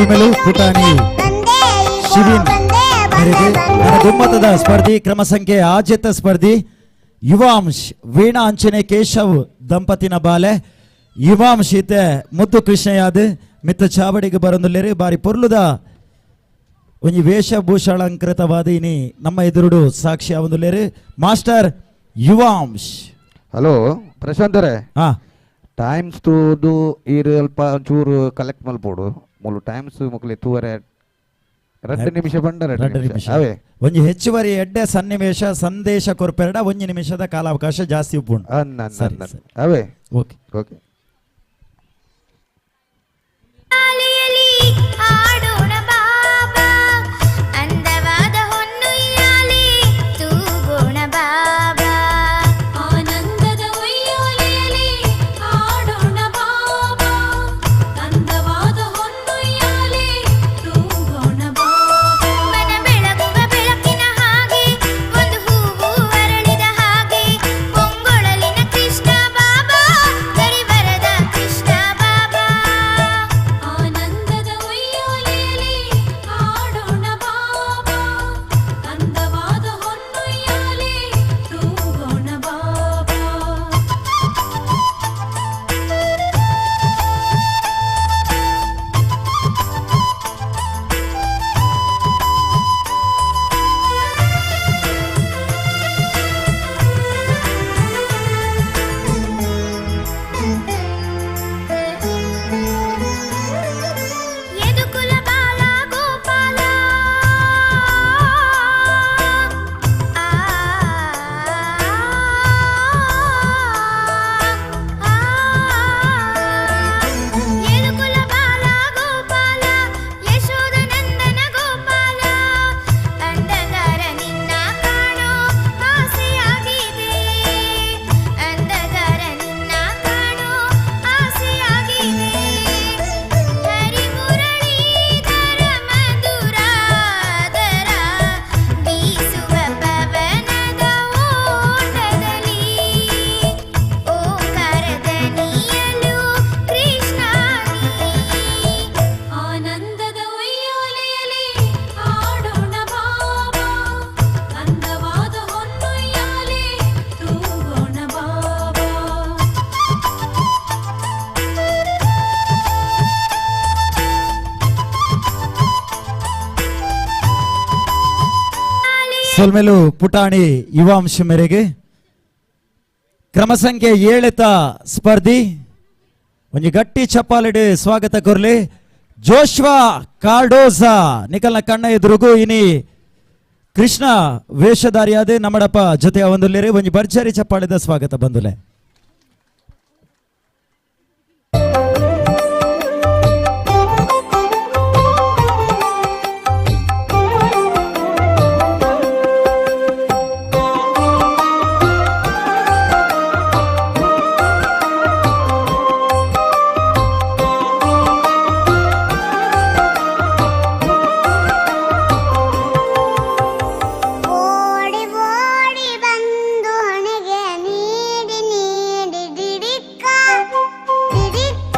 ಸೊಲ್ಮೆಲು ಪುಟಾಣಿ ಶಿವಿನ್ ಮೇರೆಗೆ ನನ್ನ ಗುಮ್ಮತದ ಸ್ಪರ್ಧಿ ಕ್ರಮ ಸಂಖ್ಯೆ ಆಜಿತ ಸ್ಪರ್ಧಿ ಯುವಾಂಶ್ ವೀಣಾ ಅಂಚನೆ ಕೇಶವ್ ದಂಪತಿನ ಬಾಲೆ ಯುವಾಂಶ್ ಈತೆ ಮುದ್ದು ಕೃಷ್ಣಯಾದ ಮಿತ್ತ ಚಾವಡಿಗೆ ಬರೊಂದುಲ್ಲೇರಿ ಬಾರಿ ಪೊರ್ಲುದ ಒಂಜಿ ವೇಷಭೂಷಾಲಂಕೃತವಾದ ಇನಿ ನಮ್ಮ ಎದುರುಡು ಸಾಕ್ಷಿ ಆವೊಂದುಲ್ಲೇರಿ ಮಾಸ್ಟರ್ ಯುವಾಂಶ್. ಹಲೋ ಪ್ರಶಾಂತ್ ಅವರೇ, ಹಾ ಟೈಮ್ಸ್ ತೂದು ಈರು ಅಲ್ಪ ಒಂಚೂರು ಕಲೆಕ್ಟ್ ಮಲ್ಪೋಡು ಮೂಲು ಟೈಮ್ಸ್ ಮುಕ್ಲಿ ತೂವರೆ 2 ನಿಮಿಷ ಬಂಡ 2 ನಿಮಿಷ ಅವೇ ಒಂಜಿ ಹೆಚ್ಚುವರಿ ಎಡ್ಡೆ ಸನ್ನಿವೇಶ ಸಂದೇಶ ಕೊರ್ಪೆರಡ 1 ನಿಮಿಷದ ಕಾಲಾವಕಾಶ ಜಾಸ್ತಿ ಉಪ್ಪುಂಡು. ಅವೇ ಓಕೆ ಓಕೆ. ಸೊಲ್ಮೆಲು ಪುಟಾಣಿ ಯುವಾಂಶ ಮೇರೆಗೆ ಕ್ರಮ ಸಂಖ್ಯೆ 7ತ ಸ್ಪರ್ಧಿ ಒಂಜಿ ಗಟ್ಟಿ ಚಪ್ಪಾಲೆಡೆ ಸ್ವಾಗತ ಕೊರ್ಲಿ ಜೋಶ್ವಾ ಕಾರ್ಡೋಸಾ ನಿಕಲ್ನ ಕಣ್ಣ ಎದುರುಗು ಇನಿ ಕೃಷ್ಣ ವೇಷಧಾರಿಯಾದ ನಮ್ಮಡಪ್ಪ ಜೊತೆ ಒಂದುಲ್ಲೇರಿ ಒಂಜಿ ಭರ್ಜರಿ ಚಪ್ಪಾಳೆದ ಸ್ವಾಗತ ಬಂದುಲೆ. ಬಂದು ಹೊಣೆಗೆ ನೀಡಿ ನೀಡಿ ಡಿಡಿಕ್ಕ ಡಿಡಿಕ್ಕ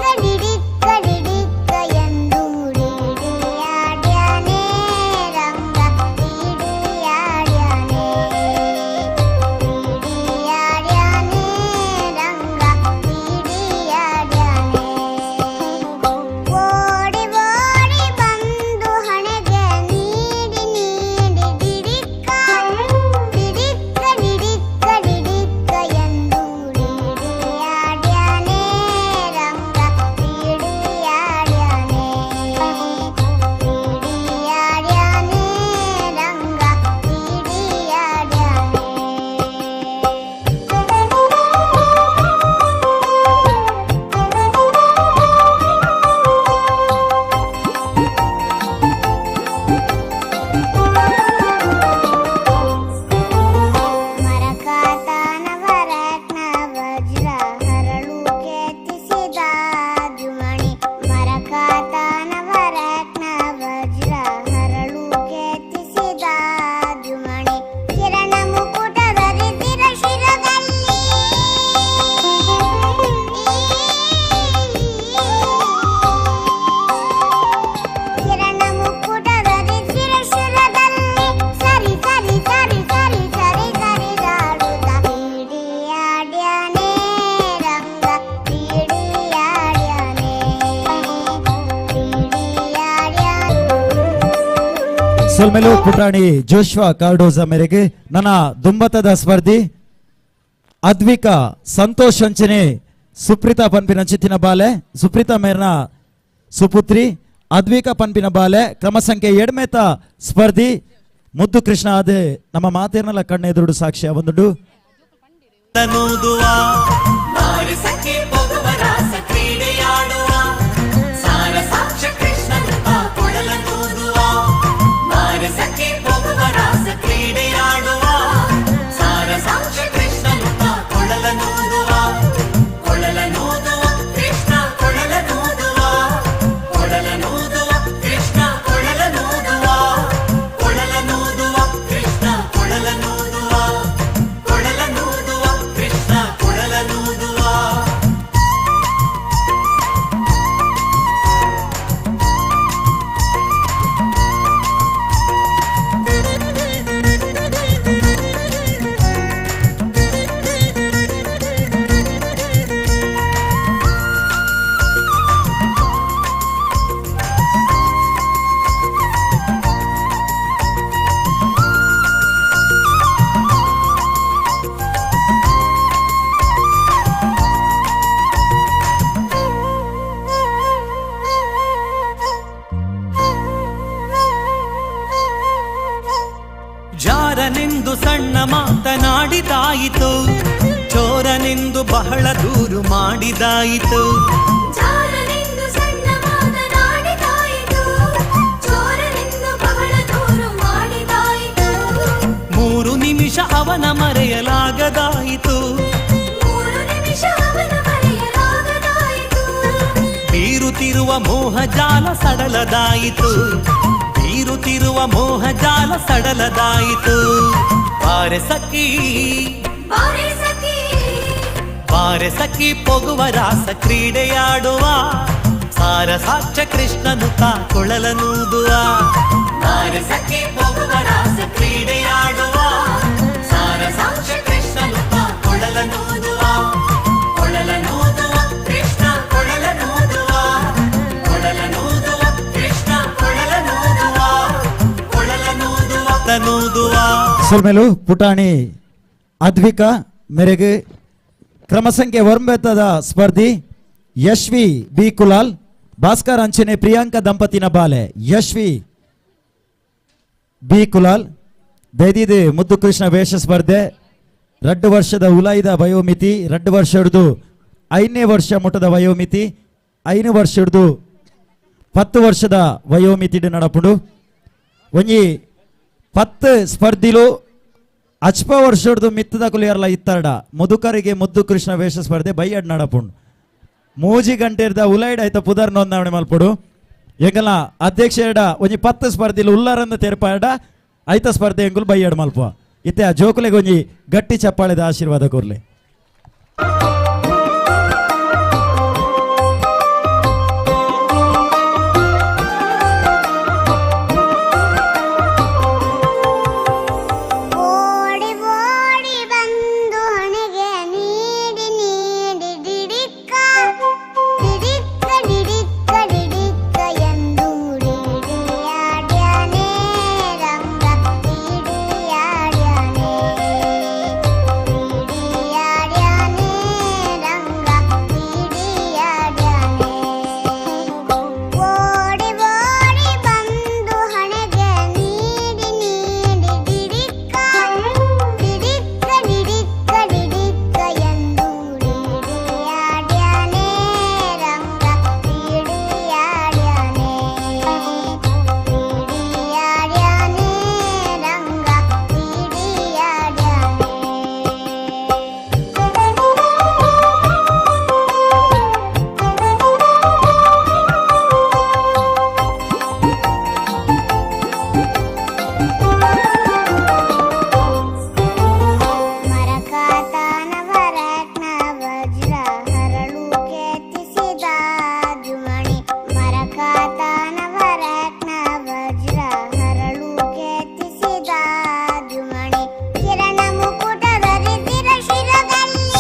ಸೊಲ್ಮೆಲು ಪುಟಾಣಿ ಜೋಶ್ವಾ ಕಾರ್ಡೋಜಾ ಮೇರೆಗೆ ನನ್ನ ದುಂಬತದ ಸ್ಪರ್ಧಿ ಅದ್ವಿಕಾ ಸಂತೋಷ್ ಅಂಚನೆ ಸುಪ್ರೀತಾ ಪನ್ಪಿನ ಚಿತ್ತಿನ ಬಾಲೆ ಸುಪ್ರೀತಾ ಮೇರ್ನ ಸುಪುತ್ರಿ ಅದ್ವಿಕಾ ಪನ್ಪಿನ ಬಾಲೆ ಕ್ರಮ ಸಂಖ್ಯೆ 2 ಸ್ಪರ್ಧಿ ಮುದ್ದು ಕೃಷ್ಣ ಅದೇ ನಮ್ಮ ಮಾತೇರ್ನಲ್ಲ ಕಣ್ಣೆದುರು ಸಾಕ್ಷ್ಯ ಬಂದುಡು ಜಾರನೆಂದು ಸಣ್ಣ ಮಾತನಾಡಿದಾಯಿತು, ಚೋರನೆಂದು ಬಹಳ ದೂರು ಮಾಡಿದಾಯಿತು. ಜಾರನೆಂದು ಸಣ್ಣ ಮಾತನಾಡಿದಾಯಿತು, ಚೋರನೆಂದು ಬಹಳ ದೂರು ಮಾಡಿದಾಯಿತು. 3 ನಿಮಿಷ ಅವನ ಮರೆಯಲಾಗದಾಯಿತು, 3 ನಿಮಿಷ ಅವನ ಮರೆಯಲಾಗದಾಯಿತು. ಬೀರುತ್ತಿರುವ ಮೋಹಜಾಲ ಸಡಲದಾಯಿತು, ಬೀರುತ್ತಿರುವ ಮೋಹಜಾಲ ಸಡಲದಾಯಿತು. ಬಾರೆ ಸಖಿ ಬಾರೆ ಸಖಿ ಬಾರೆ ಸಖಿ ಪೊಗುವ ರಾಸ ಕ್ರೀಡೆಯಾಡುವ, ಸಾರ ಸಾಕ್ಷ್ಯ ಕೃಷ್ಣನು ತಾ ಕೊಳಲನೂದುವ. ಬಾರೆ ಸಖಿ ಪೊಗುವ ರಾಸ ಕ್ರೀಡೆಯಾಡುವ, ಸಾರ ಸಾಕ್ಷ್ಯ ಕೃಷ್ಣನು ತಾ ಕೊಳಲನೂದುವ. ಕೊಳಲನೂದುವ ಕೃಷ್ಣ ಕೊಳಲನೂದುವ, ಕೊಳಲನೂದುವ ಕೃಷ್ಣ ಕೊಳಲನೂದುವ, ಕೊಳಲನೂದುವ ತನೂದುವ. ಸೊಲ್ಮೆಲು ಪುಟಾಣಿ ಅದ್ವಿಕಾ ಮೇರೆಗೆ ಕ್ರಮ ಸಂಖ್ಯೆ 9 ಸ್ಪರ್ಧಿ ಯಶ್ವಿ ಬಿ ಕುಲಾಲ್ ಭಾಸ್ಕರ್ ಅಂಚನೆ ಪ್ರಿಯಾಂಕಾ ದಂಪತಿನ ಬಾಲೆ ಯಶ್ವಿ ಬಿ ಕುಲಾಲ್ ದೈದಿದೆ ಮುದ್ದು ಕೃಷ್ಣ ವೇಷ ಸ್ಪರ್ಧೆ 2 ವರ್ಷದ ಉಲಾಯಿದ ವಯೋಮಿತಿ, 2 ವರ್ಷ ಹಿಡಿದು 5ನೇ ವರ್ಷ ಮುಟ್ಟದ ವಯೋಮಿತಿ, 5 ವರ್ಷ ಹಿಡಿದು 10 ವರ್ಷದ ವಯೋಮಿತಿ ನಡಪುಡು. ಒಂಜಿ 10 ಸ್ಪರ್ಧಿಲು ಅಚ್ಪ ವರ್ಷ ಹಿಡಿದು ಮಿತ್ತದ ಕುಲಿಯರ್ಲ ಇತ್ತರ್ಡ ಮುದುಕರಿಗೆ ಮುದ್ದು ಕೃಷ್ಣ ವೇಷ ಸ್ಪರ್ಧೆ ಬೈಯಡ್ ನಡಪುಂಡು. 3 ಗಂಟೆ ಇರ್ದ ಉಲೈಡ್ ಆಯ್ತ ಪುದರ್ ನೋಂದಣಿ ಮಲ್ಪುಡು. ಎಂಗಲ ಅಧ್ಯಕ್ಷ ಎರಡ ಒಂಜಿ 10 ಸ್ಪರ್ಧಿಲು ಉಲ್ಲಾರಂದ ತೆರಪಾಡ ಐತ ಸ್ಪರ್ಧೆ ಎಂಗುಲು ಬೈಯಡ್ ಮಲ್ಪ. ಇತ್ತೆ ಆ ಜೋಕುಲೆಗೆ ಒಂಜಿ ಗಟ್ಟಿ ಚಪ್ಪಾಳೆದ ಆಶೀರ್ವಾದ ಕೊರ್ಲೆ.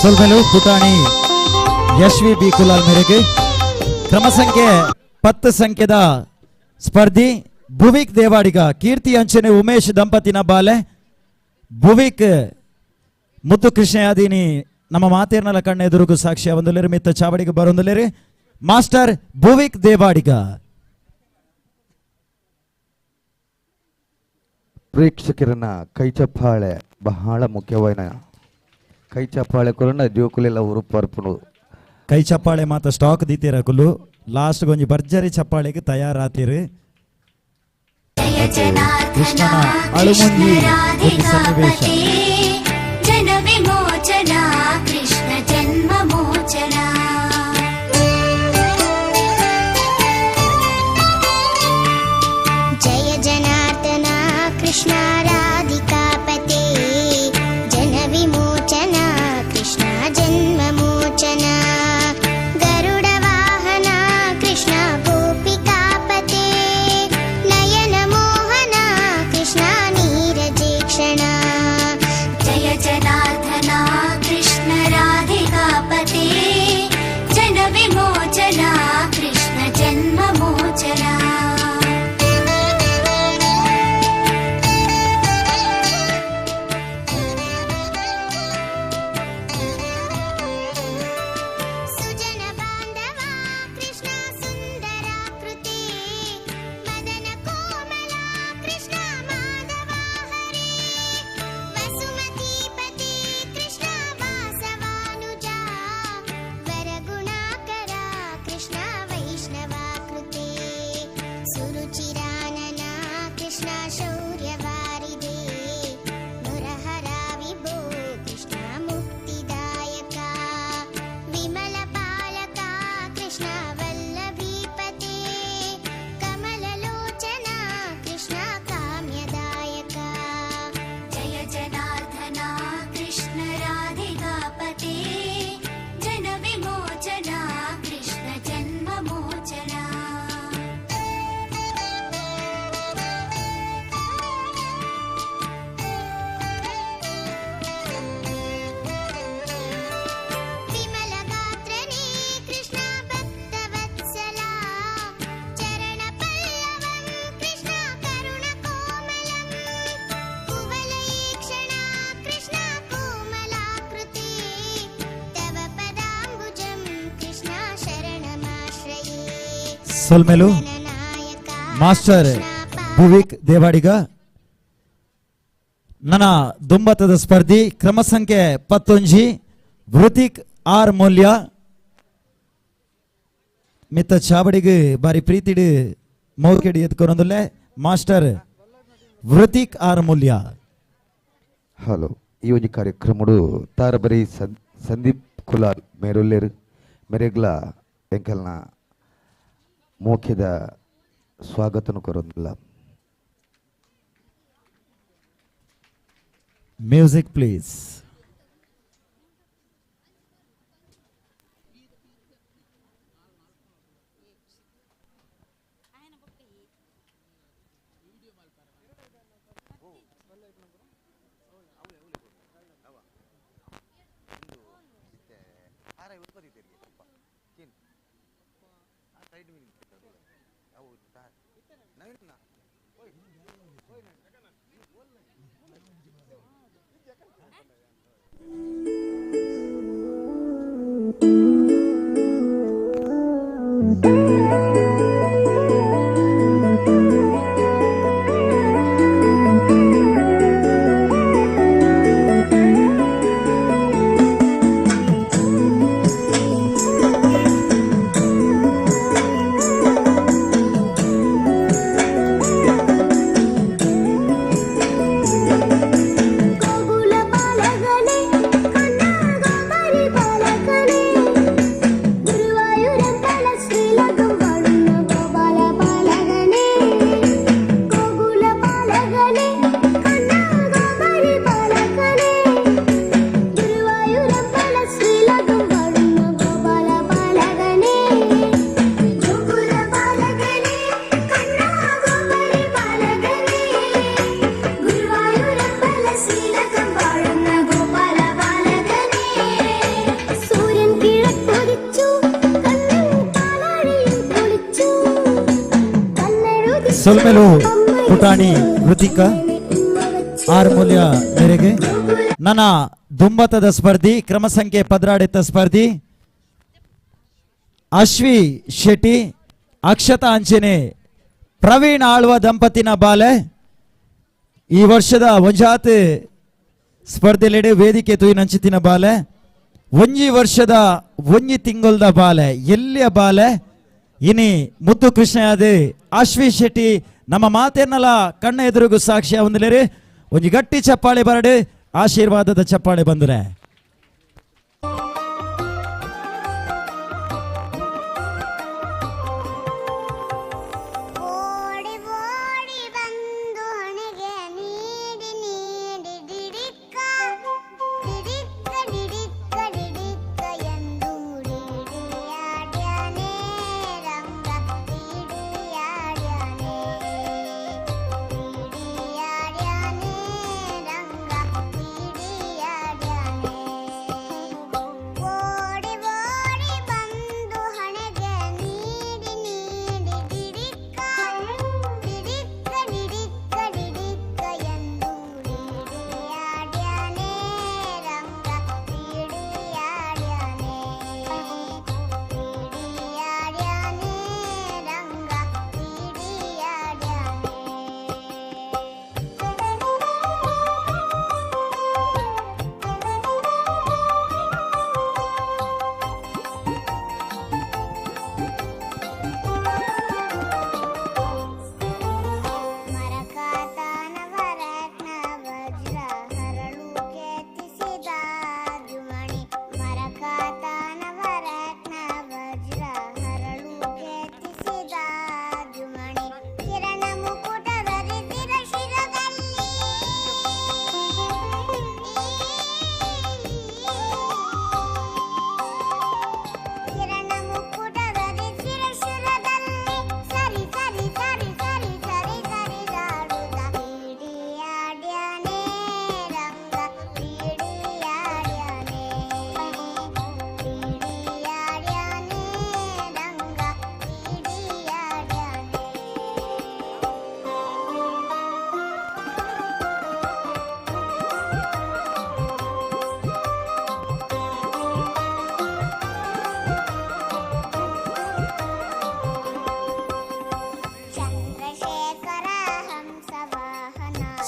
ಸೊಲ್ಮೆಲು ಪುಟಾಣಿ ಯಶ್ವಿ ಬಿ ಕುಲಾಲ್ ಮೇರೆಗೆ ಕ್ರಮ ಸಂಖ್ಯೆ 10 ಸಂಖ್ಯೆದ ಸ್ಪರ್ಧಿ ಭುವಿಕ್ ದೇವಾಡಿಗ ಕೀರ್ತಿ ಅಂಚನೆ ಉಮೇಶ್ ದಂಪತಿನ ಬಾಲೆ ಭುವಿಕ್ ಮುತ್ತು ಕೃಷ್ಣ ಯಾದೀನಿ ನಮ್ಮ ಮಾತೇರ್ನಲ ಕಣ್ಣ ಎದುರುಗು ಸಾಕ್ಷ್ಯ ಒಂದಲೇರಿ ಮಿತ್ತ ಚಾವಡಿಗೆ ಬರೊಂದಲೇರಿ ಮಾಸ್ಟರ್ ಭುವಿಕ್ ದೇವಾಡಿಗ. ಪ್ರೇಕ್ಷಕರನ್ನ ಕೈ ಚಪ್ಪಾಳೆ ಬಹಳ ಮುಖ್ಯವಾದ ಕೈ ಚಪ್ಪಾಳೆ ಕೊರನ ಜೋಕುಲೆಲ್ಲ ಉರುಪರ್ಪುಡು ಕೈ ಚಪ್ಪಾಳೆ ಮಾತ ಸ್ಟಾಕ್ ದೀತೀರ ಕುಲು ಲಾಸ್ಟ್ ಗೊಂಜಿ ಭರ್ಜರಿ ಚಪ್ಪಾಳೆಗೆ ತಯಾರಾತೀರಿ. ಕೃಷ್ಣನ ಅಳುಮುಂಜಿ ಸನ್ನಿವೇಶ ಜನ ವಿಮೋಚನ ಕೃಷ್ಣ ಜನ್ಮ ಮೋಚನ ಜಯ ಜನಾರ್ದನ ಕೃಷ್ಣ ರಾಧಿಕಾಪತೆ ಜನ ವಿಮೋಚನ ಕೃಷ್ಣ ಜನ್ಮ ಮೋಚನ ಗರುಡ ವಾಹನ ಕೃಷ್ಣ ಗೋಪಿಕಾಪತೆ ನಯನ ಮೋಹನ ಕೃಷ್ಣ ನೀರಜೇಕ್ಷಣ ಜಯ ಜನಾರ್ದನ ಕೃಷ್ಣ ರಾಧಿಕಾಪತೆ ಜನ ವಿಮೋಚನ ಕೃಷ್ಣ ಜನ್ಮ ಮೋಚನ ಸುಜನ ಬಾಂಧವ ಕೃಷ್ಣ ಸುಂದರಾಕೃತಿ ಮದನ ಕೋಮಲ ಕೃಷ್ಣ ಮಾಧವ ಹರಿ ವಸುಮತೀಪತಿ ಕೃಷ್ಣ ವಾಸವಾನುಜ ವರಗುಣಾಕರ ಕೃಷ್ಣ ವೈಷ್ಣವಾಕೃತಿ ಸುರುಚಿರಾನನ ಕೃಷ್ಣ ಶೌರ್ಯವಾರಿದೆ ಮುರಹರ ವಿಭೋ ಕೃಷ್ಣ ಮುಕ್ತಿದಾಯಕ ವಿಮಲ ಪಾಲಕ ಕೃಷ್ಣ ವಲ್ಲಭೀಪತೆ ಕಮಲಲೋಚನ ಕೃಷ್ಣ ಕಾಮ್ಯದಾಯಕ ಜಯ ಜನಾರ್ದನ ಕೃಷ್ಣ ರಾಧಿಕಾಪತೆ ಜನ ವಿಮೋಚನ ಕೃಷ್ಣ ಜನ್ಮ ಮೋಚನ ವಿಮಲ ಗಾತ್ರನೇ ಕೃಷ್ಣ ಭಕ್ತವತ್ಸಲ ಚರಣ ಪಲ್ಲವಂ ಕೃಷ್ಣ ಕರುಣ ಕೋಮಲಂ ಕುವಲಯೀಕ್ಷಣ ಕೃಷ್ಣ ಕೋಮಲಾಕೃತಿ ತವ ಪದಾಂಬುಜಂ ಕೃಷ್ಣ ಶರಣಮಾಶ್ರಯೇ ಸೊಲ್ಮೆಲು ಜನನಾಯಕ ಮಾಸ್ಟರ್ ಭುವಿಕ್ ದೇವಾಡಿಗ ನನ್ನ ದುಂಬತದ ಸ್ಪರ್ಧಿ ಕ್ರಮ ಸಂಖ್ಯೆ 11 ವೃತಿಕ್ ಆರ್ ಮೌಲ್ಯ ಮಿತ್ತ ಚಾವಡಿಗೆ ಬಾರಿ ಪ್ರೀತಿಡು ಮೌಕೆಡಿ ಎತ್ಕೊರೊಂದುಲ್ಲೆ master Vruthik R Moolya. Hello ಈ ಒಂದು ಕಾರ್ಯಕ್ರಮಡು ತಾರಬರಿ ಸಂದೀಪ್ ಕುಲಾಲ್ ಮೇರುಲ್ಲೇರು ಮೆರೆಗ್ಲ ಎಂಕಲ್ನ ಮೋಖ್ಯದ ಸ್ವಾಗತನು ಕೊರೊಂದಿಲ್ಲ. Music please. ಗೋಕುಲ ಬಾಲಕನೇ ಕನ್ನ ಗೋಪರಿ ಬಾಲಕನೇ ಗುರುವಾಯೂರಪ್ಪನ ಶ್ರೀಲಕಂ ಸೊಲ್ಮೆಲು ಪುಟಾಣಿ ಕೃತಿಕ ಆರ್ಮೂಲ್ಯ ಮೇರೆಗೆ ನನ್ನ ದುಂಬತದ ಸ್ಪರ್ಧಿ ಕ್ರಮ ಸಂಖ್ಯೆ 14 ಸ್ಪರ್ಧಿ ಅಶ್ವಿ ಶೆಟ್ಟಿ ಅಕ್ಷತಾ ಅಂಚನೆ ಪ್ರವೀಣ್ ಆಳ್ವ ದಂಪತಿನ ಬಾಲೆ ಈ ವರ್ಷದ ಒಂಜಾತ್ ಸ್ಪರ್ಧೆಲೆಡೆ ವೇದಿಕೆ ತೂಯಿನಂಚಿತಿನ ಬಾಲೆ ಒಂಜಿ ವರ್ಷದ ಒಂಜಿ ತಿಂಗಳದ ಬಾಲೆ ಎಲ್ಲಿಯ ಬಾಲೆ ಇನಿ ಮುದ್ದು ಕೃಷ್ಣ ಯಾದೆ ಅಶ್ವಿ ಶೆಟ್ಟಿ ನಮ್ಮ ಮಾತೆನ್ನಲ ಕಣ್ಣ ಎದುರುಗು ಸಾಕ್ಷ್ಯ ಹೊಂದಲೇರಿ ಒಂಜಿ ಗಟ್ಟಿ ಚಪ್ಪಾಳೆ ಬರಡೆ ಆಶೀರ್ವಾದದ ಚಪ್ಪಾಳೆ ಬಂದರೆ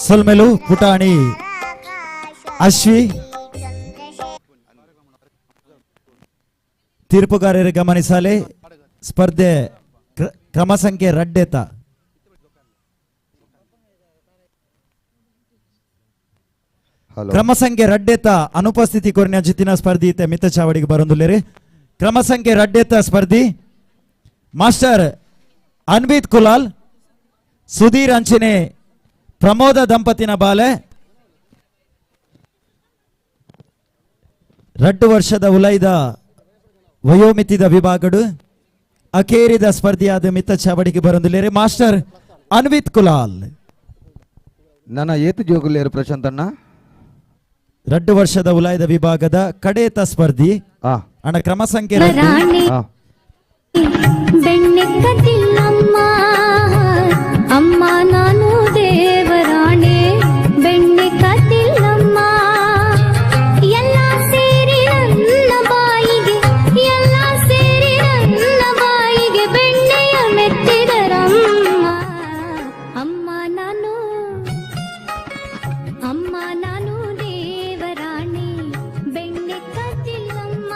ಸೊಲ್ಮೆಲು ಪುಟಾಣಿ ಅಶ್ವಿ ತೀರ್ಪುಗಾರರು ಗಮನಿಸಲಿ ಸ್ಪರ್ಧೆ ಕ್ರಮ ಸಂಖ್ಯೆ 2 ಕ್ರಮ ಸಂಖ್ಯೆ 2 ಅನುಪಸ್ಥಿತಿ ಕೊರಿನ ಜಿತ್ತಿನ ಸ್ಪರ್ಧಿ ಮಿತ ಚಾವಡಿಗೆ ಬರೊಂದುಲ್ಲೇರಿ ಕ್ರಮ ಸಂಖ್ಯೆ 2 ಸ್ಪರ್ಧಿ ಮಾಸ್ಟರ್ ಅನ್ವಿತ್ ಕುಲಾಲ್ ಸುಧೀರ್ ಅಂಚನೆ ಪ್ರಮೋದ ದಂಪತಿನ ಬಾಲೆ 2 ವರ್ಷದ ಉಲೈದ ವಯೋಮಿತಿದ ವಿಭಾಗಡು ಅಕೇರಿದ ಸ್ಪರ್ಧಿಯಾದ ಮಿತ ಚಾವಡಿಗೆ ಬರೊಂದುಲ್ಲೇರಿ ಮಾಸ್ಟರ್ ಅನ್ವಿತ್ ಕುಲಾಲ್ ನನ್ನ ಏತು ಜೋಗುಲೇರು ಪ್ರಶಾಂತ್ ಅಣ್ಣ 2 ವರ್ಷದ ಉಲೈದ ವಿಭಾಗದ ಕಡೇತ ಸ್ಪರ್ಧಿ ಅಣ್ಣ ಕ್ರಮ ಸಂಖ್ಯೆ 2 ಬೆಣ್ಣೆಕ್ಕದಿಲ್ಲಮ್ಮ ಅಮ್ಮ ನಾನು ದೇವರಾಣೆ ಬೆಣ್ಣೆ ಕದಿಲ್ಲಮ್ಮ ಎಲ್ಲ ಸೇರಿ ನನ್ನ ಬಾಯಿಗೆ ಎಲ್ಲ ಸೇರಿ ನನ್ನ ಬಾಯಿಗೆ ಬೆಣ್ಣೆಯ ಮೆತ್ತಿದರಮ್ಮ ಅಮ್ಮ ನಾನು ದೇವರಾಣೆ ಬೆಣ್ಣೆ ಕದಿಲ್ಲಮ್ಮ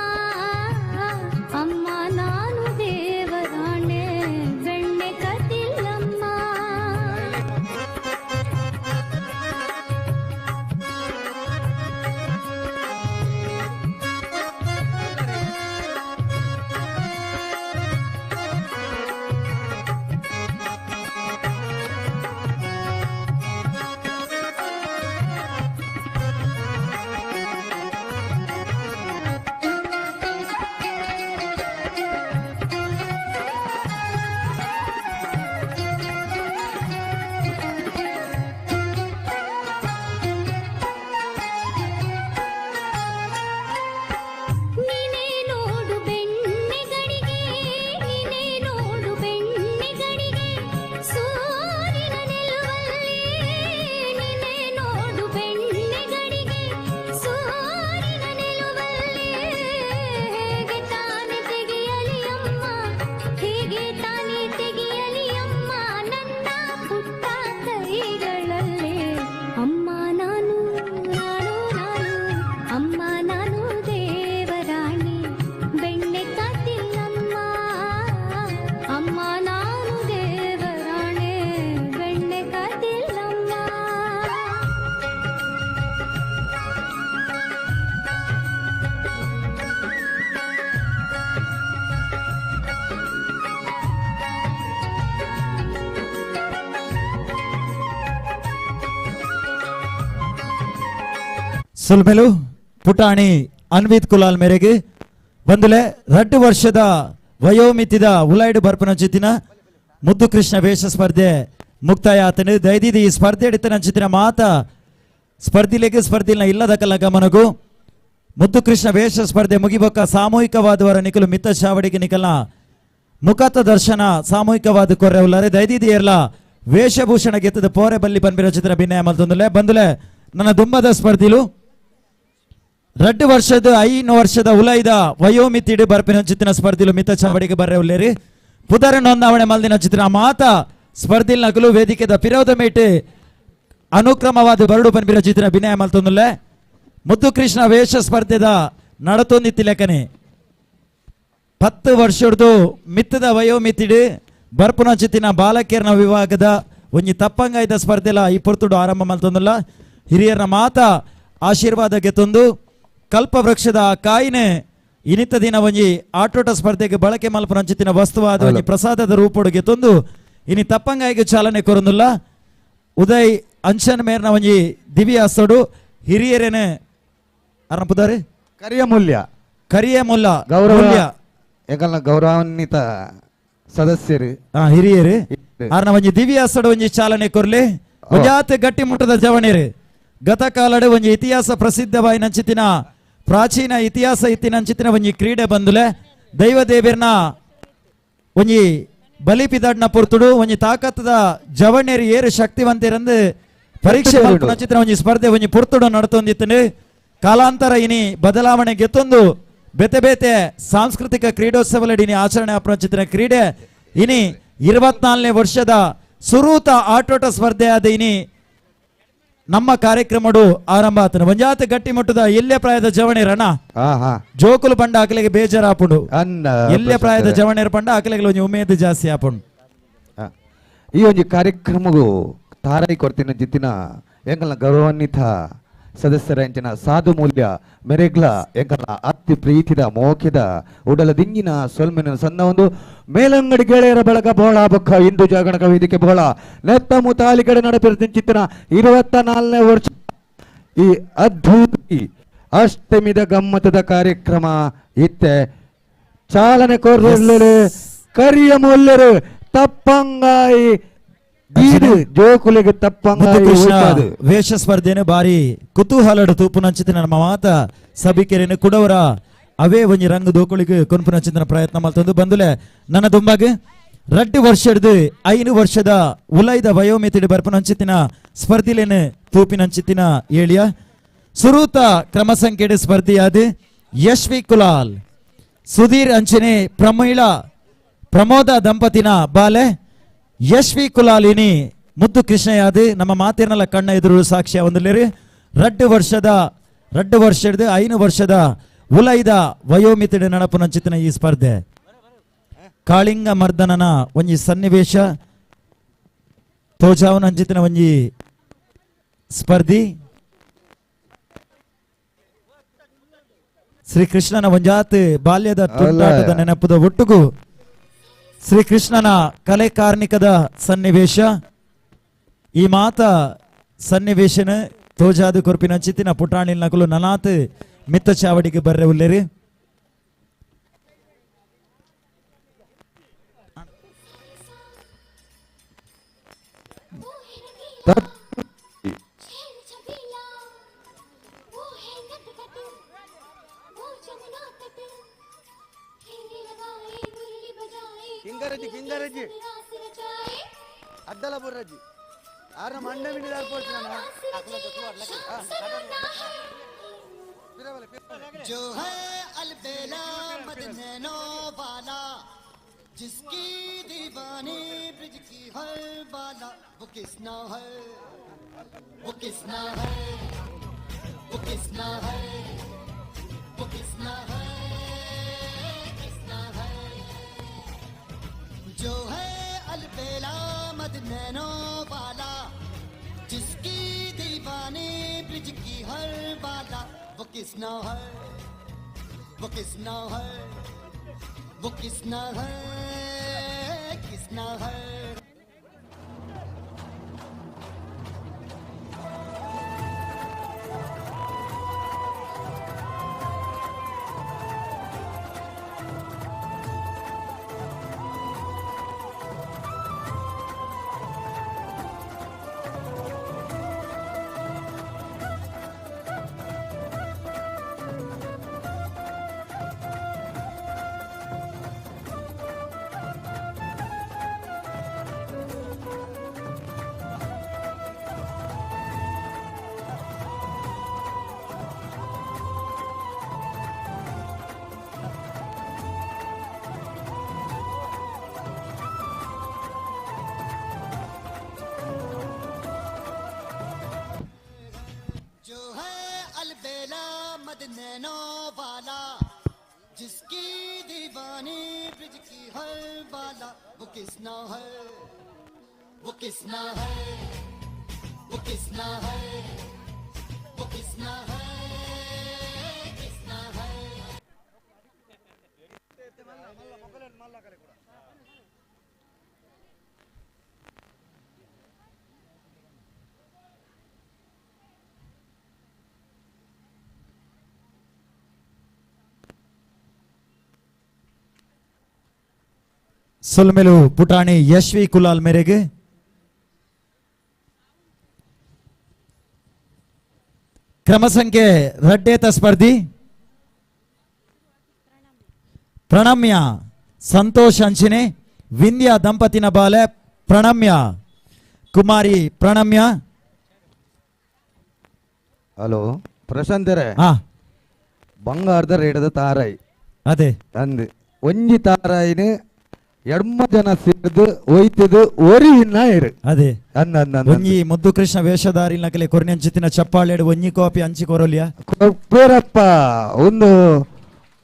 ಅಮ್ಮ ನಾನು ದೇವರಾಣೆ ಬೆಣ್ಣೆ ಕದಿಲ್ಲಮ್ಮ ಸುಲ್ಮೆಲು ಪುಟಾಣಿ ಅನ್ವಿತ್ ಕುಲಾಲ್ ಮೇರೆಗೆ ಬಂದುಲೆ 2 ವರ್ಷದ ವಯೋಮಿತಿದ ಉಲೈಡು ಬರ್ಪನಂಚಿತ್ತಿನ ಮುದ್ದು ಕೃಷ್ಣ ವೇಷ ಸ್ಪರ್ಧೆ ಮುಕ್ತಾಯ ಆತನು ದಯದಿದಿ ಈ ಸ್ಪರ್ಧೆ ಹಿಡಿತನಂಚಿತ್ತಿನ ಮಾತ ಸ್ಪರ್ಧಿಲಿನ ಇಲ್ಲದ ಕಲ್ಲ ಗಮನಗೂ ಮುದ್ದು ಕೃಷ್ಣ ವೇಷ ಸ್ಪರ್ಧೆ ಮುಗಿಬೊಕ್ಕ ಸಾಮೂಹಿಕವಾದವರ ನಿಖಲು ಮಿತ್ತ ಚಾವಡಿಗೆ ನಿಖಲ್ನ ಮುಖತ ದರ್ಶನ ಸಾಮೂಹಿಕವಾದ ಕೊರ್ರೆ ಉಲ್ಲಾರೆ ದಯದಿದಿ ಏರ್ಲ ವೇಷಭೂಷಣ ಗೆತ್ತದ ಪೋರೆ ಬಲ್ಲಿ ಬಂದಿರೋ ಚಿತ್ರ ಭಿನ್ನಯ ಮಲ್ತೊಂದುಲೆ ಬಂದುಲೆ ನನ್ನ ದುಂಬದ ಸ್ಪರ್ಧಿಲು 2 ವರ್ಷದ 5 ವರ್ಷದ ಉಲೈದ ವಯೋಮಿತಿಡು ಬರ್ಪಿನ ಚಿತ್ತಿನ ಸ್ಪರ್ಧಿಲು ಮಿತ ಚಾವಡಿಗೆ ಬರ್ರೆ ಉಲ್ಲೇರಿ ಪುದರ ನೋಂದಾವಣೆ ಮಲ್ದಿನ ಚಿತ್ರ ಮಾತ ಸ್ಪರ್ಧಿಲ್ ನಗಲು ವೇದಿಕೆದ ಪಿರೋಧ ಮೇಟೆ ಅನುಕ್ರಮವಾದ ಬರಡು ಬಂದಿರೋ ಚಿತ್ರ ಭಿನ್ನಯ ಮಲ್ತೊಂದುಲೆ ಮುದ್ದು ಕೃಷ್ಣ ವೇಷ ಸ್ಪರ್ಧೆದ ನಡತೊಂದಿತ್ತಿ ಲೆಕ್ಕನೆ 10 ವರ್ಷದ್ದು ಮಿತ್ತದ ವಯೋಮಿತಿಡು ಬರ್ಪುನ ಚಿತ್ತಿನ ಬಾಲಕಿಯರ್ನ ವಿಭಾಗದ ಒಂಜಿ ತಪ್ಪಂಗಾಯ್ದ ಸ್ಪರ್ಧೆಲ ಈ ಪೊರ್ತುಡು ಆರಂಭ ಮಲ್ತೊಂದುಲ್ಲ ಹಿರಿಯರ ಮಾತ ಆಶೀರ್ವಾದ ಗೆತ್ತೊಂದು ಕಲ್ಪವೃಕ್ಷದ ಕಾಯಿನೆ ಇನಿತ ದಿನ ಒಂಜಿ ಆಟೋಟ ಸ್ಪರ್ಧೆಗೆ ಬಳಕೆ ಮಲ್ಪುನ ಚಿತ್ತಿನ ವಸ್ತುವಾದ ಒಂಜಿ ಪ್ರಸಾದದ ರೂಪೊಡು ಗೆತ್ತೊಂದು ಇನಿ ತಪ್ಪಂಗಾಯಿಗೆ ಚಾಲನೆ ಕೊರೊಂದುಲ್ಲ ಉದಯ್ ಅಂಚನ್ ಮೇರ್ನ ಒಂಜಿ ದಿವ್ಯ ಹಸ್ತೋಡು ಹಿರಿಯರೇನೆ ಅರ್ನ ಪುದಾರೆ ಕರಿಯ ಮುಲ್ಲ ಗೌರವ ಗೌರವಾನ್ವಿತ ಸದಸ್ಯರು ಹಿರಿಯರು ಆರ್ನ ಒಂಜಿ ದಿವ್ಯ ಹಸ್ತೋಡು ಒಂಜಿ ಚಾಲನೆ ಕೊರ್ಲೆ ಒಂಜಾತ್ ಗಟ್ಟಿ ಮುಟ್ಟದ ಜವಣೇರು ಗತ ಕಾಲಡು ಒಂಜಿ ಇತಿಹಾಸ ಪ್ರಸಿದ್ಧವಾಯಿ ನಂಚಿತ್ತಿನ ಪ್ರಾಚೀನ ಇತಿಹಾಸ ಇತ್ತಿನಂಚಿತ್ತಿನ ಒಂಜಿ ಕ್ರೀಡೆ ಬಂದುಲೆ ದೈವ ದೇವಿರ್ನ ಒಂಜಿ ಬಲಿಪಿದಾಡ್ನ ಪೊರ್ತುಡು ಒಂಜಿ ತಾಕತ್ತದ ಜವಣೇರು ಏರು ಶಕ್ತಿವಂತರಂದು ಪರೀಕ್ಷೆ ಮಲ್ಪನಂಚಿತ್ತಿನ ಒಂಜಿ ಸ್ಪರ್ಧೆ ಒಂಜಿ ಪೊರ್ತುಡು ನಡತೊಂದಿತ್ತನು ಕಾಲಾಂತರ ಇನಿ ಬದಲಾವಣೆ ಗೆತ್ತೊಂದು ಬೇತೆ ಬೇತೆ ಸಾಂಸ್ಕೃತಿಕ ಕ್ರೀಡೋತ್ಸವಲಡಿನಿ ಆಚರಣೆ ಅಪ್ರಂಚಿತ್ತಿನ ಕ್ರೀಡೆ ಇನಿ 24ನೇ ವರ್ಷದ ಸುರೂತ ಆಟೋಟ ಸ್ಪರ್ಧೆ ಆದ ಇನಿ ನಮ್ಮ ಕಾರ್ಯಕ್ರಮಡು ಆರಂಭ ಆತನ ಒಂಜಾತ ಗಟ್ಟಿ ಮುಟ್ಟದ ಎಲ್ಲೆ ಪ್ರಾಯದ ಜವಣೇರ ಅಣ್ಣ ಜೋಕುಲು ಪಂಡ ಆಕಲೆಗೆ ಬೇಜಾರ ಆಪುಂಡು ಎಲ್ಲೆ ಪ್ರಾಯದ ಜವಣೇರ ಪಂಡ ಆಕಲೆಗೆ ಒಂಜಿ ಉಮೇದು ಜಾಸ್ತಿ ಆಪುಂಡು ಈ ಒಂಜಿ ಕಾರ್ಯಕ್ರಮಗೂ ತಾರಾಯಿ ಕೊಡ್ತಿನ ಜಿತ್ತಿನ ಎಂಕಲ್ನ ಗೌರವಾನ್ವಿತ ಸದಸ್ಯರ ಎಂಚಿನ ಸಾಧು ಮೂಲ್ಯ ಮೆರೆಗ್ಲ ಎಂಕಲ್ನ ಅತಿ ಪ್ರೀತಿದ ಮೋಕಿದ ಉಡಲ ದಿಂಗಿನ ಸೊಲ್ಮೆನ ಸಣ್ಣ ಒಂದು ಮೇಲಂಗಡಿ ಗೆಳೆಯರ ಬಳಗ ಬೋಳ ಬೊಕ್ಕ ಹಿಂದೂ ಜಾಗರಣ ವೇದಿಕೆ ಬೋಳ ನೆತ್ತ ಮುತಾಲಿ ಕಡೆ ನಡೆಪಿರ್ತಿನ 24ನೇ ವರ್ಷ ಈ ಅದ್ಭುತ ಅಷ್ಟಮಿದ ಗಮ್ಮತದ ಕಾರ್ಯಕ್ರಮ ಇತ್ತೆ ಚಾಲನೆ ಕೋರ್ಲೆ ಕರಿಯ ಮೂಲ್ಯರು ತಪ್ಪಂಗಾಯಿ ಜೋಕುಲಿಗೆ ತಪ್ಪಂಗಾಯಿ ವೇಷ ಸ್ಪರ್ಧೆನೆ ಬಾರಿ ಕುತೂಹಲಡು ತೂಪುನಂಚಿತಿನ ನಮ್ಮ ಮಾತ ಸಭಿಕೆರೇನು ಕುಡವರ ಅವೇ ಒಂಜಿ ರಂಗು ದೋಕುಳಿಗೆ ಕೊನ್ಪುನಂಚಿತಿನ ಪ್ರಯತ್ನ ಮಲ್ತೊಂದು ಬಂದುಲೆ ನನ್ನ ದುಂಬಾಗೆ 2 ವರ್ಷದ 5 ವರ್ಷದ ಉಲೈದ ವಯೋಮಿತಿಡು ಬರ್ಪುನಂಚಿತಿನ ಸ್ಪರ್ಧಿಲೇನು ತೂಪಿನಂಚಿತಿನ ಏಳಿಯ ಸುರೂತ ಕ್ರಮ ಸಂಖ್ಯೆಡೆ ಸ್ಪರ್ಧಿಯಾದ ಯಶ್ವಿ ಕುಲಾಲ್ ಸುಧೀರ್ ಅಂಚನೆ ಪ್ರಮೋದ ದಂಪತಿನ ಬಾಲೆ ಯಶ್ವಿ ಕುಲಾಲಿನಿ ಮುದ್ದು ಕೃಷ್ಣಯಾದ ನಮ್ಮ ಮಾತಿರ್ನಲ್ಲ ಕಣ್ಣ ಎದುರು ಸಾಕ್ಷ್ಯ ಒಂದಲೇರಿ 2 ವರ್ಷದ 5 ವರ್ಷದ ಉಲೈದ ವಯೋಮಿತಿಡು ನಡಪುನಂಚಿತ್ತಿನ ಈ ಸ್ಪರ್ಧೆ ಕಾಳಿಂಗ ಮರ್ದನನ ಒಂಜಿ ಸನ್ನಿವೇಶ ತೋಜಾವನಂಚಿತ್ತಿನ ಒಂಜಿ ಸ್ಪರ್ಧಿ ಶ್ರೀಕೃಷ್ಣನ ಒಂಜಾತ್ ಬಾಲ್ಯದ ತುಂಟಾಟದ ನೆನಪುದ ಒಟ್ಟುಗು ಶ್ರೀಕೃಷ್ಣನ ಕಲೆ ಕಾರ್ಮಿಕದ ಸನ್ನಿವೇಶ ಈ ಮಾತ ಸನ್ನಿವೇಶನ ತೋಜಾದು ಕೊರ್ಪಿನ ಚಿತ್ತಿನ ಪುಟಾಣಿಲ್ ನಕಲು ನನಾತ್ ಮಿತ್ತ ಚಾವಡಿಗೆ ಬರ್ರೆ ಉಲ್ಲೇರಿ ಅಡ್ಡಲ ಬುರ್ರಜ್ಜಿ ಆರ ಮಂಡ ಮಿನಿದಾರ್ जो है अलबेला मदनैनो वाला जिसकी दीवानी ब्रिज की हर बाला वो किसना है वो किसना है वो किसना है वो किसना है किसना है जो है अलबेला मदनैनो वाला जिसकी दीवानी ब्रिज की हर बाला वो किसना है वो किसना है वो किसना है किसना है किसना है वो किसना है वो किसना है वो किसना है किसना है ಸೊಲ್ಮೆಲು ಪುಟಾಣಿ ಯಶ್ವಿ ಕುಲಾಲ್ ಮೇರೆಗೆ ಕ್ರಮ ಸಂಖ್ಯೆ ರಡ್ಡೇತ ಸ್ಪರ್ಧಿ ಪ್ರಣಮ್ಯ ಸಂತೋಷ್ ಅಂಚಿನೆ ವಿಂಧ್ಯ ದಂಪತಿನ ಬಾಲೆ ಪ್ರಣಮ್ಯ ಕುಮಾರಿ ಪ್ರಣಮ್ಯ. ಹಲೋ ಪ್ರಶಾಂತರೇ, ಹಾ ಬಂಗಾರದ ರೇಡದ ತಾರಾಯಿ ಅದೇ ಅಂದು ಒಂಜಿ ತಾರಾಯಿന് ಎಡ್ಮ ಜನ ಸೇರ್ದು ಒಯ್ತದು ಒರಿಯಿನ ಇರು ಅದೇ ಅಂದ ಅಂದ ಒಂಜಿ ಮುದ್ದು ಕೃಷ್ಣ ವೇಷಧಾರಿ ನಕಲೆ ಕೊರ್ನೆಂಚಿತ್ತಿನ ಚಪ್ಪಾಳೆಡು ಒಂಜಿ ಕಾಪಿ ಹಂಚಿ ಕೊರಲಿಯಾ ಕೊಪ್ಪೇರಪ್ಪ ಒಂದು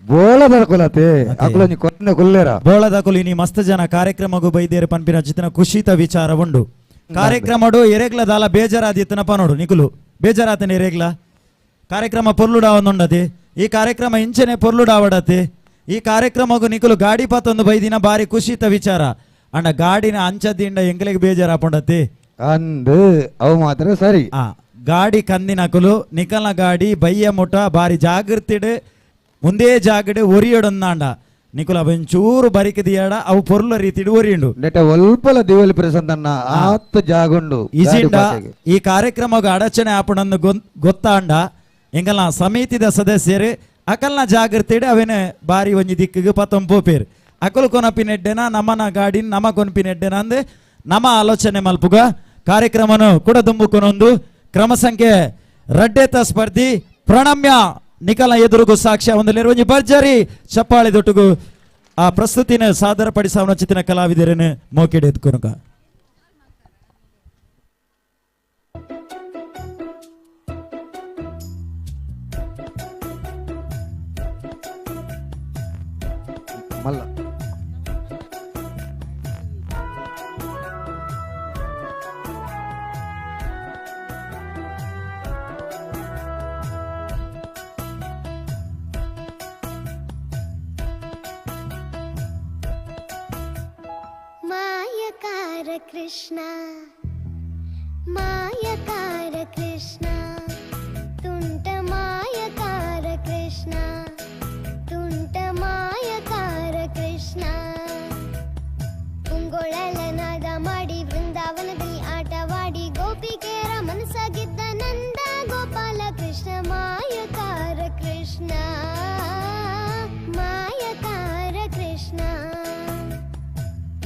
ಬೋಳದ ಕೊಲತೆ ಅಕ್ಲೊಂಜಿ ಕೊನ್ನೆ ಕೊಲ್ಲೇರ ಬೋಳದ ಕೊಲಿನಿ ಮಸ್ತ್ ಜನ ಕಾರ್ಯಕ್ರಮಗೂ ಬೈದೇರು ಪನ್ಪಿನ ಚಿತ್ತಿನ ಖುಷಿತ ವಿಚಾರ ಉಂಡು. ಕಾರ್ಯಕ್ರಮಡು ಎರೆಗ್ಲ ದಾಲ ಬೇಜಾರಾದಿತ್ತನಪ್ಪ ನೋಡು ನಿಕುಲು ಬೇಜಾರಾತನೆ ಎರೆಗ್ಲ ಕಾರ್ಯಕ್ರಮ ಪೊರ್ಲುಡಾವೊಂದುಂಡತೆ ಈ ಕಾರ್ಯಕ್ರಮ ಇಂಚನೆ ಪೊರ್ಲುಡಾವಡತೆ ಈ ಕಾರ್ಯಕ್ರಮಗೂ ನಿಕುಲು ಗಾಡಿ ಪಾತೊಂದು ಬೈದಿನ ಬಾರಿ ಖುಷಿತ ವಿಚಾರ ಅಂಡ ಗಾಡಿನ ಅಂಚದಿಂದ ಎಂಗ್ಲೆಗೆ ಬೇಜಾರಾಪುಂಡತೆ ಅಂದು ಅವು ಮಾತ್ರ ಸರಿ. ಆ ಗಾಡಿ ಕಂದಿನಕುಲು ನಿಕಲ್ನ ಗಾಡಿ ಬಯ್ಯ ಮುಟ ಬಾರಿ ಜಾಗೃತಿಡು ಮುಂದೇ ಜಾಗಡೆ ಒರಿಯಡೊಂದಾಂಡ ನಿಕುಲ ಒಂಚೂರು ಬರಿಕದಿಯಾಡ ಅವು ಪೊರ್ಲ ರೀತಿಡು ಒರಿಯುಂಡು ನೆಟ ಒಲ್ಪಲ ದಿವಲಿ ಪ್ರಸನ್ನ ಆತ್ ಜಾಗುಂಡು ಇಜಿಂಡ ಈ ಕಾರ್ಯಕ್ರಮಗ ಅಡಚಣೆ ಆಪುಣಂದು ಗೊತ್ತಾಂಡ ಎಂಗಲ್ನ ಸಮಿತಿದ ಸದಸ್ಯರು ಅಕಲ್ನ ಜಾಗೃತಿಡು ಅವೇನೆ ಬಾರಿ ಒಂಜಿ ದಿಕ್ಕಿಗೆ ಪತ್ತೊಂದು ಪೋಪೇರು ಅಕಲ್ ಕೊನಪಿನೆಡ್ಡೆನ ನಮ್ಮನ ಗಾಡಿನ ನಮ ಕೊನಪಿನೆಡ್ಡೆನ ಅಂದೆ ನಮ ಆಲೋಚನೆ ಮಲ್ಪುಗ ಕಾರ್ಯಕ್ರಮನು ಕೂಡ ತುಂಬುಕೊನೊಂದು ಕ್ರಮ ಸಂಖ್ಯೆ ರಡ್ಡೇತ ಸ್ಪರ್ಧಿ ಪ್ರಣಮ್ಯ ನಿಕಲ್ನ ಎದುರುಗು ಸಾಕ್ಷ್ಯ ಒಂದಲ್ಲಿರುವ ಒಂಜಿ ಭರ್ಜರಿ ಚಪ್ಪಾಳೆ ದೊಟ್ಟುಗು ಆ ಪ್ರಸ್ತುತಿನ ಸಾದರ ಪಡಿಸಾವನ ಚಿತ್ತಿನ ಕಲಾವಿದರನ್ನು ಮೋಕೆಡೆ ಎತ್ಕೊನುಗ. ಮಲ್ಲ ಮಾಯಕಾರ ಕೃಷ್ಣ ಮಾಯಕಾರ ಕೃಷ್ಣ ತುಂಟ ಮಾಯಕಾರ ಕೃಷ್ಣ ತುಂಟ ಮಾಯಕಾರ ಕೃಷ್ಣ ಉಂಗೊಳಲನಾದ ಮಾಡಿ ವೃಂದಾವನದಲ್ಲಿ ಆಟವಾಡಿ ಗೋಪಿಕೆಯರ ಮನಸ್ಸಾಗಿದ್ದ ನಂದ ಗೋಪಾಲ ಕೃಷ್ಣ ಮಾಯಕಾರ ಕೃಷ್ಣ ಮಾಯಕಾರ ಕೃಷ್ಣ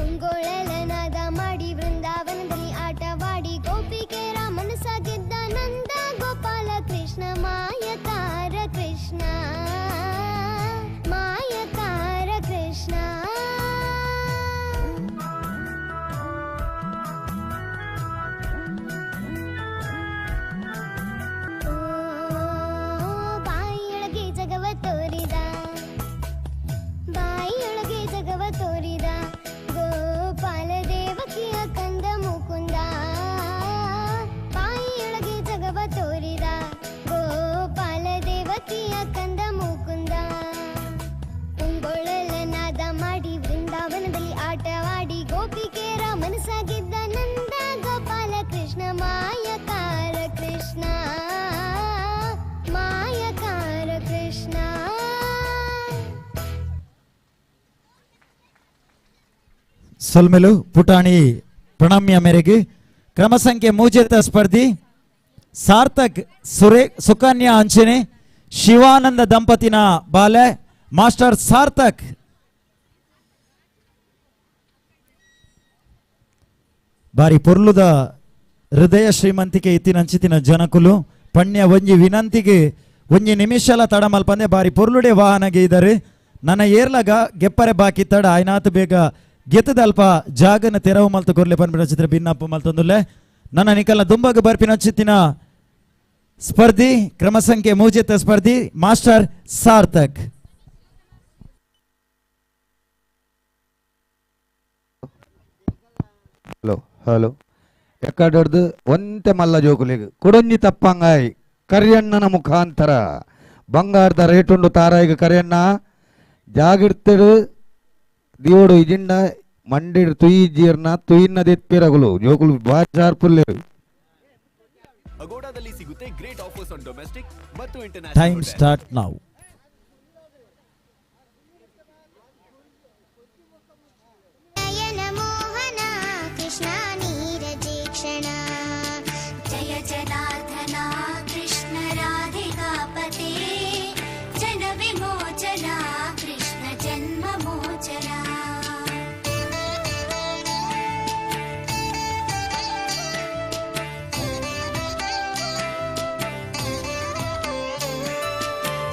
ಉಂಗೊಳಲನಾದ ಮಾಡಿ ವೃಂದಾವನದಲ್ಲಿ ಆಟವಾಡಿ ಗೋಪಿಕೆಯರ ಮನಸ್ಸಾಗಿದ್ದ ನಂದ ಗೋಪಾಲ ಕೃಷ್ಣ ಮಾಯಕಾರ ಕೃಷ್ಣ ಮಾಯಕಾರ ಕೃಷ್ಣ ಬಾಯಿಯೊಳಗೆ ಜಗವ ತೋರಿದ ಬಾಯಿಯೊಳಗೆ ಜಗವ ತೋರಿದ ಗೋಪಾಲ ದೇವಕಿಯ ಕಂದ ಮುಕುಂದ ಬಾಯಿಯೊಳಗೆ ಜಗವ ತೋರಿದ ಗೋಪಾಲ ದೇವಕಿಯ ಕಂದ ಮುಕುಂದ ಉಂಗೊಳಲನಾದ ಮಾಡಿ ವೃಂದಾವನದಲ್ಲಿ ಆಟವಾಡಿ ಗೋಪಿಕೆಯರ ಮನಸ್ಸಾಗಿದ್ದ ನಂದ ಗೋಪಾಲ ಕೃಷ್ಣ ಮಾಯಕಾರ ಕೃಷ್ಣ ಮಾಯಕಾರ ಕೃಷ್ಣ. ಸೊಲ್ಮೆಲು ಪುಟಾಣಿ ಪ್ರಣಮ್ಯ ಮೇರೆಗೆ ಕ್ರಮ ಸಂಖ್ಯೆ ಮೂಜೇತ ಸ್ಪರ್ಧಿ ಸಾರ್ಥಕ್ ಸುಕನ್ಯಾ ಅಂಚನೆ ಶಿವಾನಂದ ದಂಪತಿನ ಬಾಲೆ ಮಾಸ್ಟರ್ ಸಾರ್ಥಕ್ ಬಾರಿ ಪೊರ್ಲುದ ಹೃದಯ ಶ್ರೀಮಂತಿಕೆ ಇತ್ತಿನಂಚಿತಿನ ಜನಕುಲು ಪಣ್ಯ ಒಂಜಿ ವಿನಂತಿಗೆ ಒಂಜಿ ನಿಮಿಷಲ ತಡ ಮಲ್ಪಂದೆ ಬಾರಿ ಪೊರ್ಲುಡೆ ವಾಹನಗೆ ಇದ್ದಾರೆ ನನ್ನ ಏರ್ಲಗ ಗೆಪ್ಪರೆ ಬಾಕಿ ತಡ ಆಯ್ನಾತು ಬೇಗ ಗೆತ್ತದಲ್ಪ ಜಾಗನ ತೆರವು ಮಲ್ತು ಕೊರ್ಲೆ ಪನ್ಪಿನ ಚಿತ್ರ ಭಿನ್ನಪ್ಪ ಮಲ್ತೊಂದುಲ್ಲೆ ನನ್ನ ನಿಕಲ್ನ ದುಂಬಗ ಬರ್ಪಿನ ಚಿತ್ತಿನ ಸ್ಪರ್ಧಿ ಕ್ರಮ ಸಂಖ್ಯೆ ಮೂಜೆತ ಸ್ಪರ್ಧಿ ಮಾಸ್ಟರ್ ಸಾರ್ಥಕ್. ಹಲೋ ಹಲೋ ಎಕ್ಕಡದು ಒಂತೆ ಮಲ್ಲ ಜೋಕುಲಿಗೆ ಕುಡಂಜಿ ತಪ್ಪಂಗಾಯಿ ಕರಿಯಣ್ಣನ ಮುಖಾಂತರ ಬಂಗಾರದ ರೇಟುಂಡು ತಾರಾಯಿಗೆ ಕರಿಯಣ್ಣ ಜಾಗಿರ್ತಿಡು ದಿಯೋಡು ಇಜಿಂಡ ಮಂಡಿಡು ತುಯಿ ಜೀರ್ನ ತುಯಿನ್ನದೆತ್ಪಿರಗುಲು ಜೋಕುಲು ಬಾಚಾರ್ ಪುಲ್ಲೆರು ಅಗೋಡಾದಲ್ಲಿ ಸಿಗುತ್ತೆ ಗ್ರೇಟ್ ಆಫರ್ಸ್ ಆನ್ ಡೊಮೆಸ್ಟಿಕ್ ಮತ್ತು ಟೈಮ್ ಸ್ಟಾರ್ಟ್ ನಾವು. ನಯನ ಮೋಹನ ಕೃಷ್ಣ ನೀರಜೇಕ್ಷಣ ಜಯ ಜನಾರ್ದನ ಕೃಷ್ಣ ರಾಧಿಕಾಪತೆ ಜನ ವಿಮೋಚನ ಕೃಷ್ಣ ಜನ್ಮ ಮೋಚನ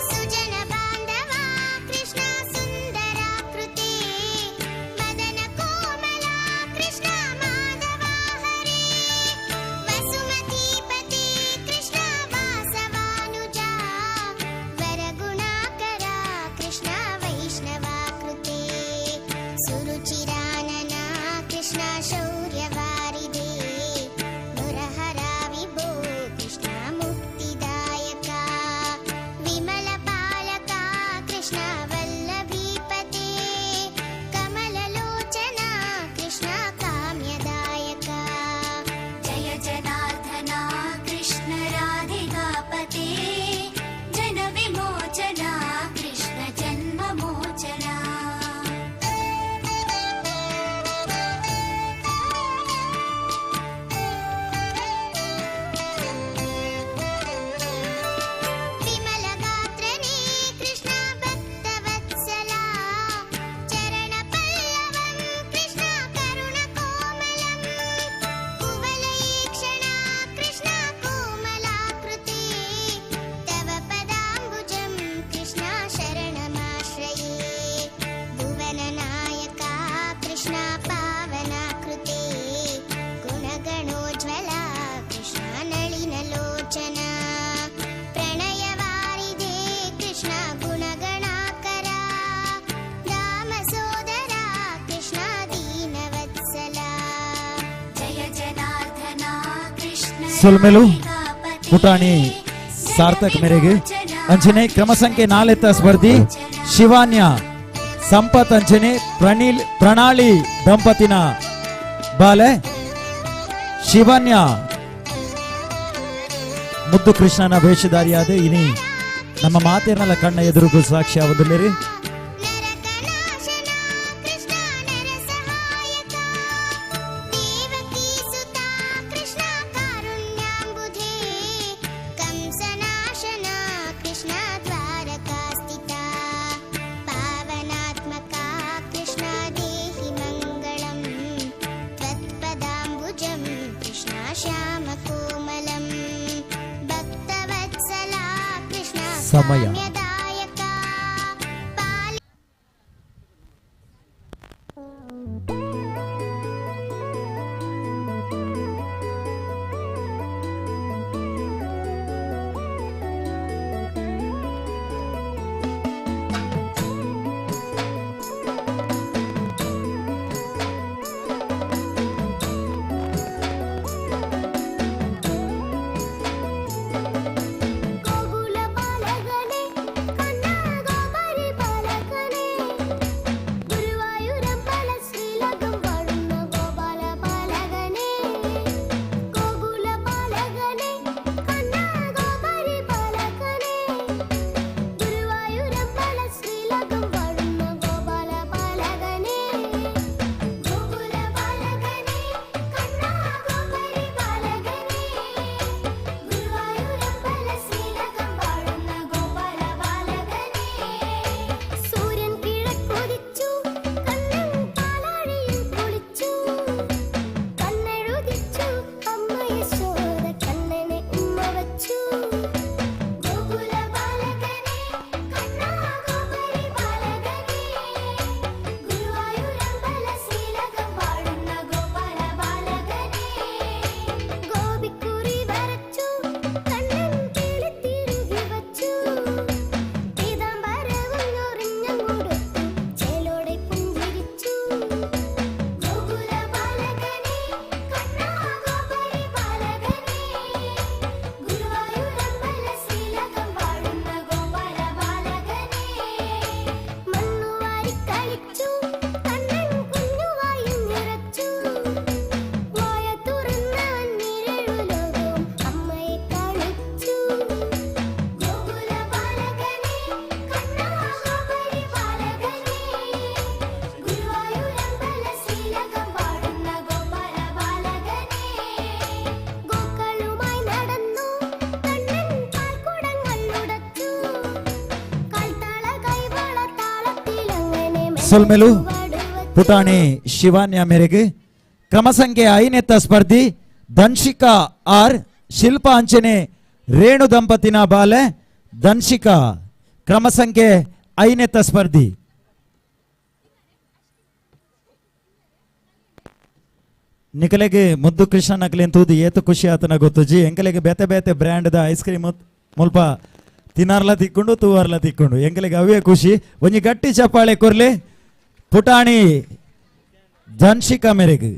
ಸುಜನ ಬಾಂಧವ ಕೃಷ್ಣ ಸುಂದರಾಕೃತಿ ಮದನ ಕೋಮಲ ಕೃಷ್ಣ ಮಾಧವ ಹರಿ ವಸುಮತೀಪತಿ ಕೃಷ್ಣ ವಾಸವಾನುಜ ವರಗುಣಾಕರ ಕೃಷ್ಣ ವೈಷ್ಣವಾಕೃತಿ ಸುರುಚಿರಾನನ ಕೃಷ್ಣ ಶೌರ್ಯವಾರಿಧಿ ಮುರಹರ ವಿಭೋ ಕೃಷ್ಣ ಮುಕ್ತಿದಾಯಕ ವಿಮಲ ಪಾಲಕ ಕೃಷ್ಣ ವಲ್ಲಭೀಪತಿ ಕಮಲಲೋಚನ ಕೃಷ್ಣ ಕಾಮ್ಯದಾಯಕ ಜಯ ಜನಾರ್ದನ ಕೃಷ್ಣ ರಾಧಿಕಾಪತೆ ಜನ ವಿಮೋಚನ ಕೃಷ್ಣ ಜನ್ಮ ಮೋಚನ ವಿಮಲ ಗಾತ್ರನೇ ಕೃಷ್ಣ ಭಕ್ತವತ್ಸಲ ಚರಣ ಪಲ್ಲವಂ ಕೃಷ್ಣ ಕರುಣ ಕೋಮಲಂ ಕುವಲಯೀಕ್ಷಣ ಕೃಷ್ಣ ಕೋಮಲಾಕೃತಿ ತವ ಪದಾಂಬುಜಂ ಕೃಷ್ಣ ಶರಣಮಾಶ್ರಯೇ ಭುವನ ನಾಯಕ ಕೃಷ್ಣ ಪಾವನಾಕೃತಿ ಗುಣಗಣೋಜ್ವಲ ಕೃಷ್ಣ ನಳಿನಲೋಚನ ಪ್ರಣಯವಾರಿಧೇ ಕೃಷ್ಣ ಗುಣಗಣಾಕರ ಧಾಮ ಸೋದರ ಕೃಷ್ಣ ದೀನವತ್ಸಲ ಜಯ ಜನಾರ್ದನ ಕೃಷ್ಣ ಸುಲ್ಮೆಲು ಪುಟಾಣಿ ಸಾರ್ಥಕ್ ಮೇರೆಗೆ ಅಂಚನೆ ಕ್ರಮ ಸಂಖ್ಯೆ 4 ಸ್ಪರ್ಧಿ ಶಿವಾನ್ಯ ಸಂಪತ್ ಅಂಚನೆ ಪ್ರಣಾಳಿ ದಂಪತಿನ ಬಾಲೆ ಶಿವಾನ್ಯ ಮುದ್ದು ಕೃಷ್ಣನ ವೇಷಧಾರಿಯಾದ ಇನಿ ನಮ್ಮ ಮಾತೇನಲ್ಲ ಕಣ್ಣ ಎದುರುಗೂ ಸಾಕ್ಷಿ ಆಗುದಿಲ್ಲರಿ. ನರಕನಾಶನ ಕೃಷ್ಣ ನರಸಹಾಯಕ ದೇವಕೀ ಸುತ ಕೃಷ್ಣ ಕಾರುಣ್ಯಾಂಬುಧೇ ಕಂಸನಾಶನ ಕೃಷ್ಣ ದ್ವಾರಕಾಸ್ಥಿತ ಪಾವನಾತ್ಮಕ ಕೃಷ್ಣ ದೇಹಿ ಮಂಗಳಂ ತ್ವತ್ಪದಾಂಬುಜಂ ಕೃಷ್ಣ ಶ್ಯಾಮಕೋಮಲಂ ಭಕ್ತವತ್ಸಲ ಕೃಷ್ಣ ಸಮಯ. ಕಾಮ್ಯದಾಯಕ ಪಾಲಿ ಗೋಕುಲ ಬಾಲಗಣೆ ಸೊಲ್ಮೆಲು ಪುಟಾಣಿ ಶಿವಾನ್ಯ ಮೇರೆಗೆ ಕ್ರಮ ಸಂಖ್ಯೆ 5ನೇತ ಸ್ಪರ್ಧಿ ಧನ್ಶಿಕಾ ಆರ್ ಶಿಲ್ಪಾ ಅಂಚನೆ ರೇಣು ದಂಪತಿನ ಬಾಲೆ ಧನ್ಶಿಕಾ ಕ್ರಮ ಸಂಖ್ಯೆ 5ನೇತ ಸ್ಪರ್ಧಿ. ನಿಕಲೆಗೆ ಮುದ್ದು ಕೃಷ್ಣ ನಕಲೆಂತೂದು ಏತು ಖುಷಿ ಆತನ ಗೊತ್ತುಜಿ ಎಂಕಲೆಗೆ ಬೇತೆ ಬೇತೆ ಬ್ರ್ಯಾಂಡ್ದ ಐಸ್ ಕ್ರೀಮ್ ಮುಲ್ಪ ತಿನ್ನಾರ್ಲ ತಿಕ್ಕೊಂಡು ತೂವಾರ್ಲ ತಿಕ್ಕೊಂಡು ಎಂಕಲೆಗೆ ಅವೇ ಖುಷಿ. ಒಂಜಿ ಗಟ್ಟಿ ಚಪ್ಪಾಳೆ ಕೊರ್ಲೆ ಪುಟಾಣಿ ಧನ್ಶಿಕಾ ಮೇರೆಗೆ.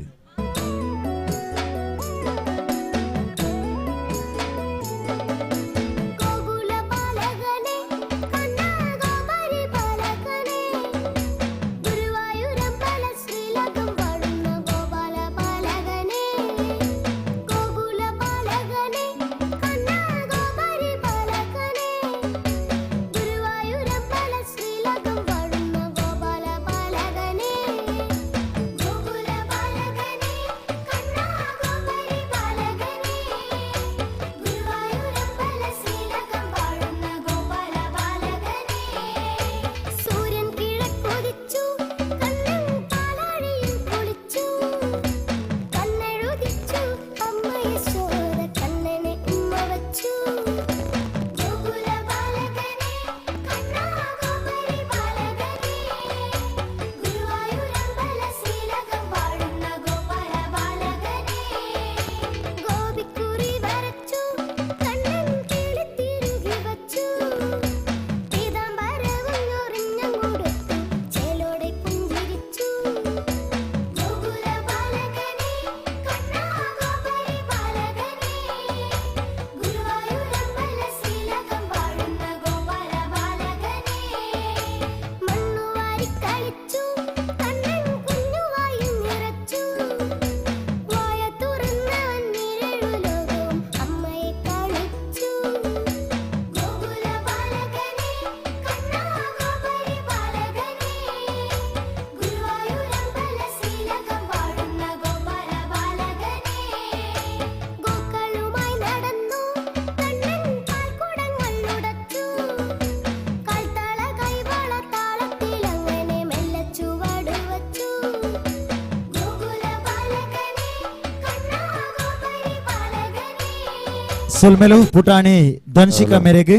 ಸೊಲ್ಮೆಲು ಪುಟಾಣಿ ಧನ್ಶಿಕಾ ಮೇರೆಗೆ.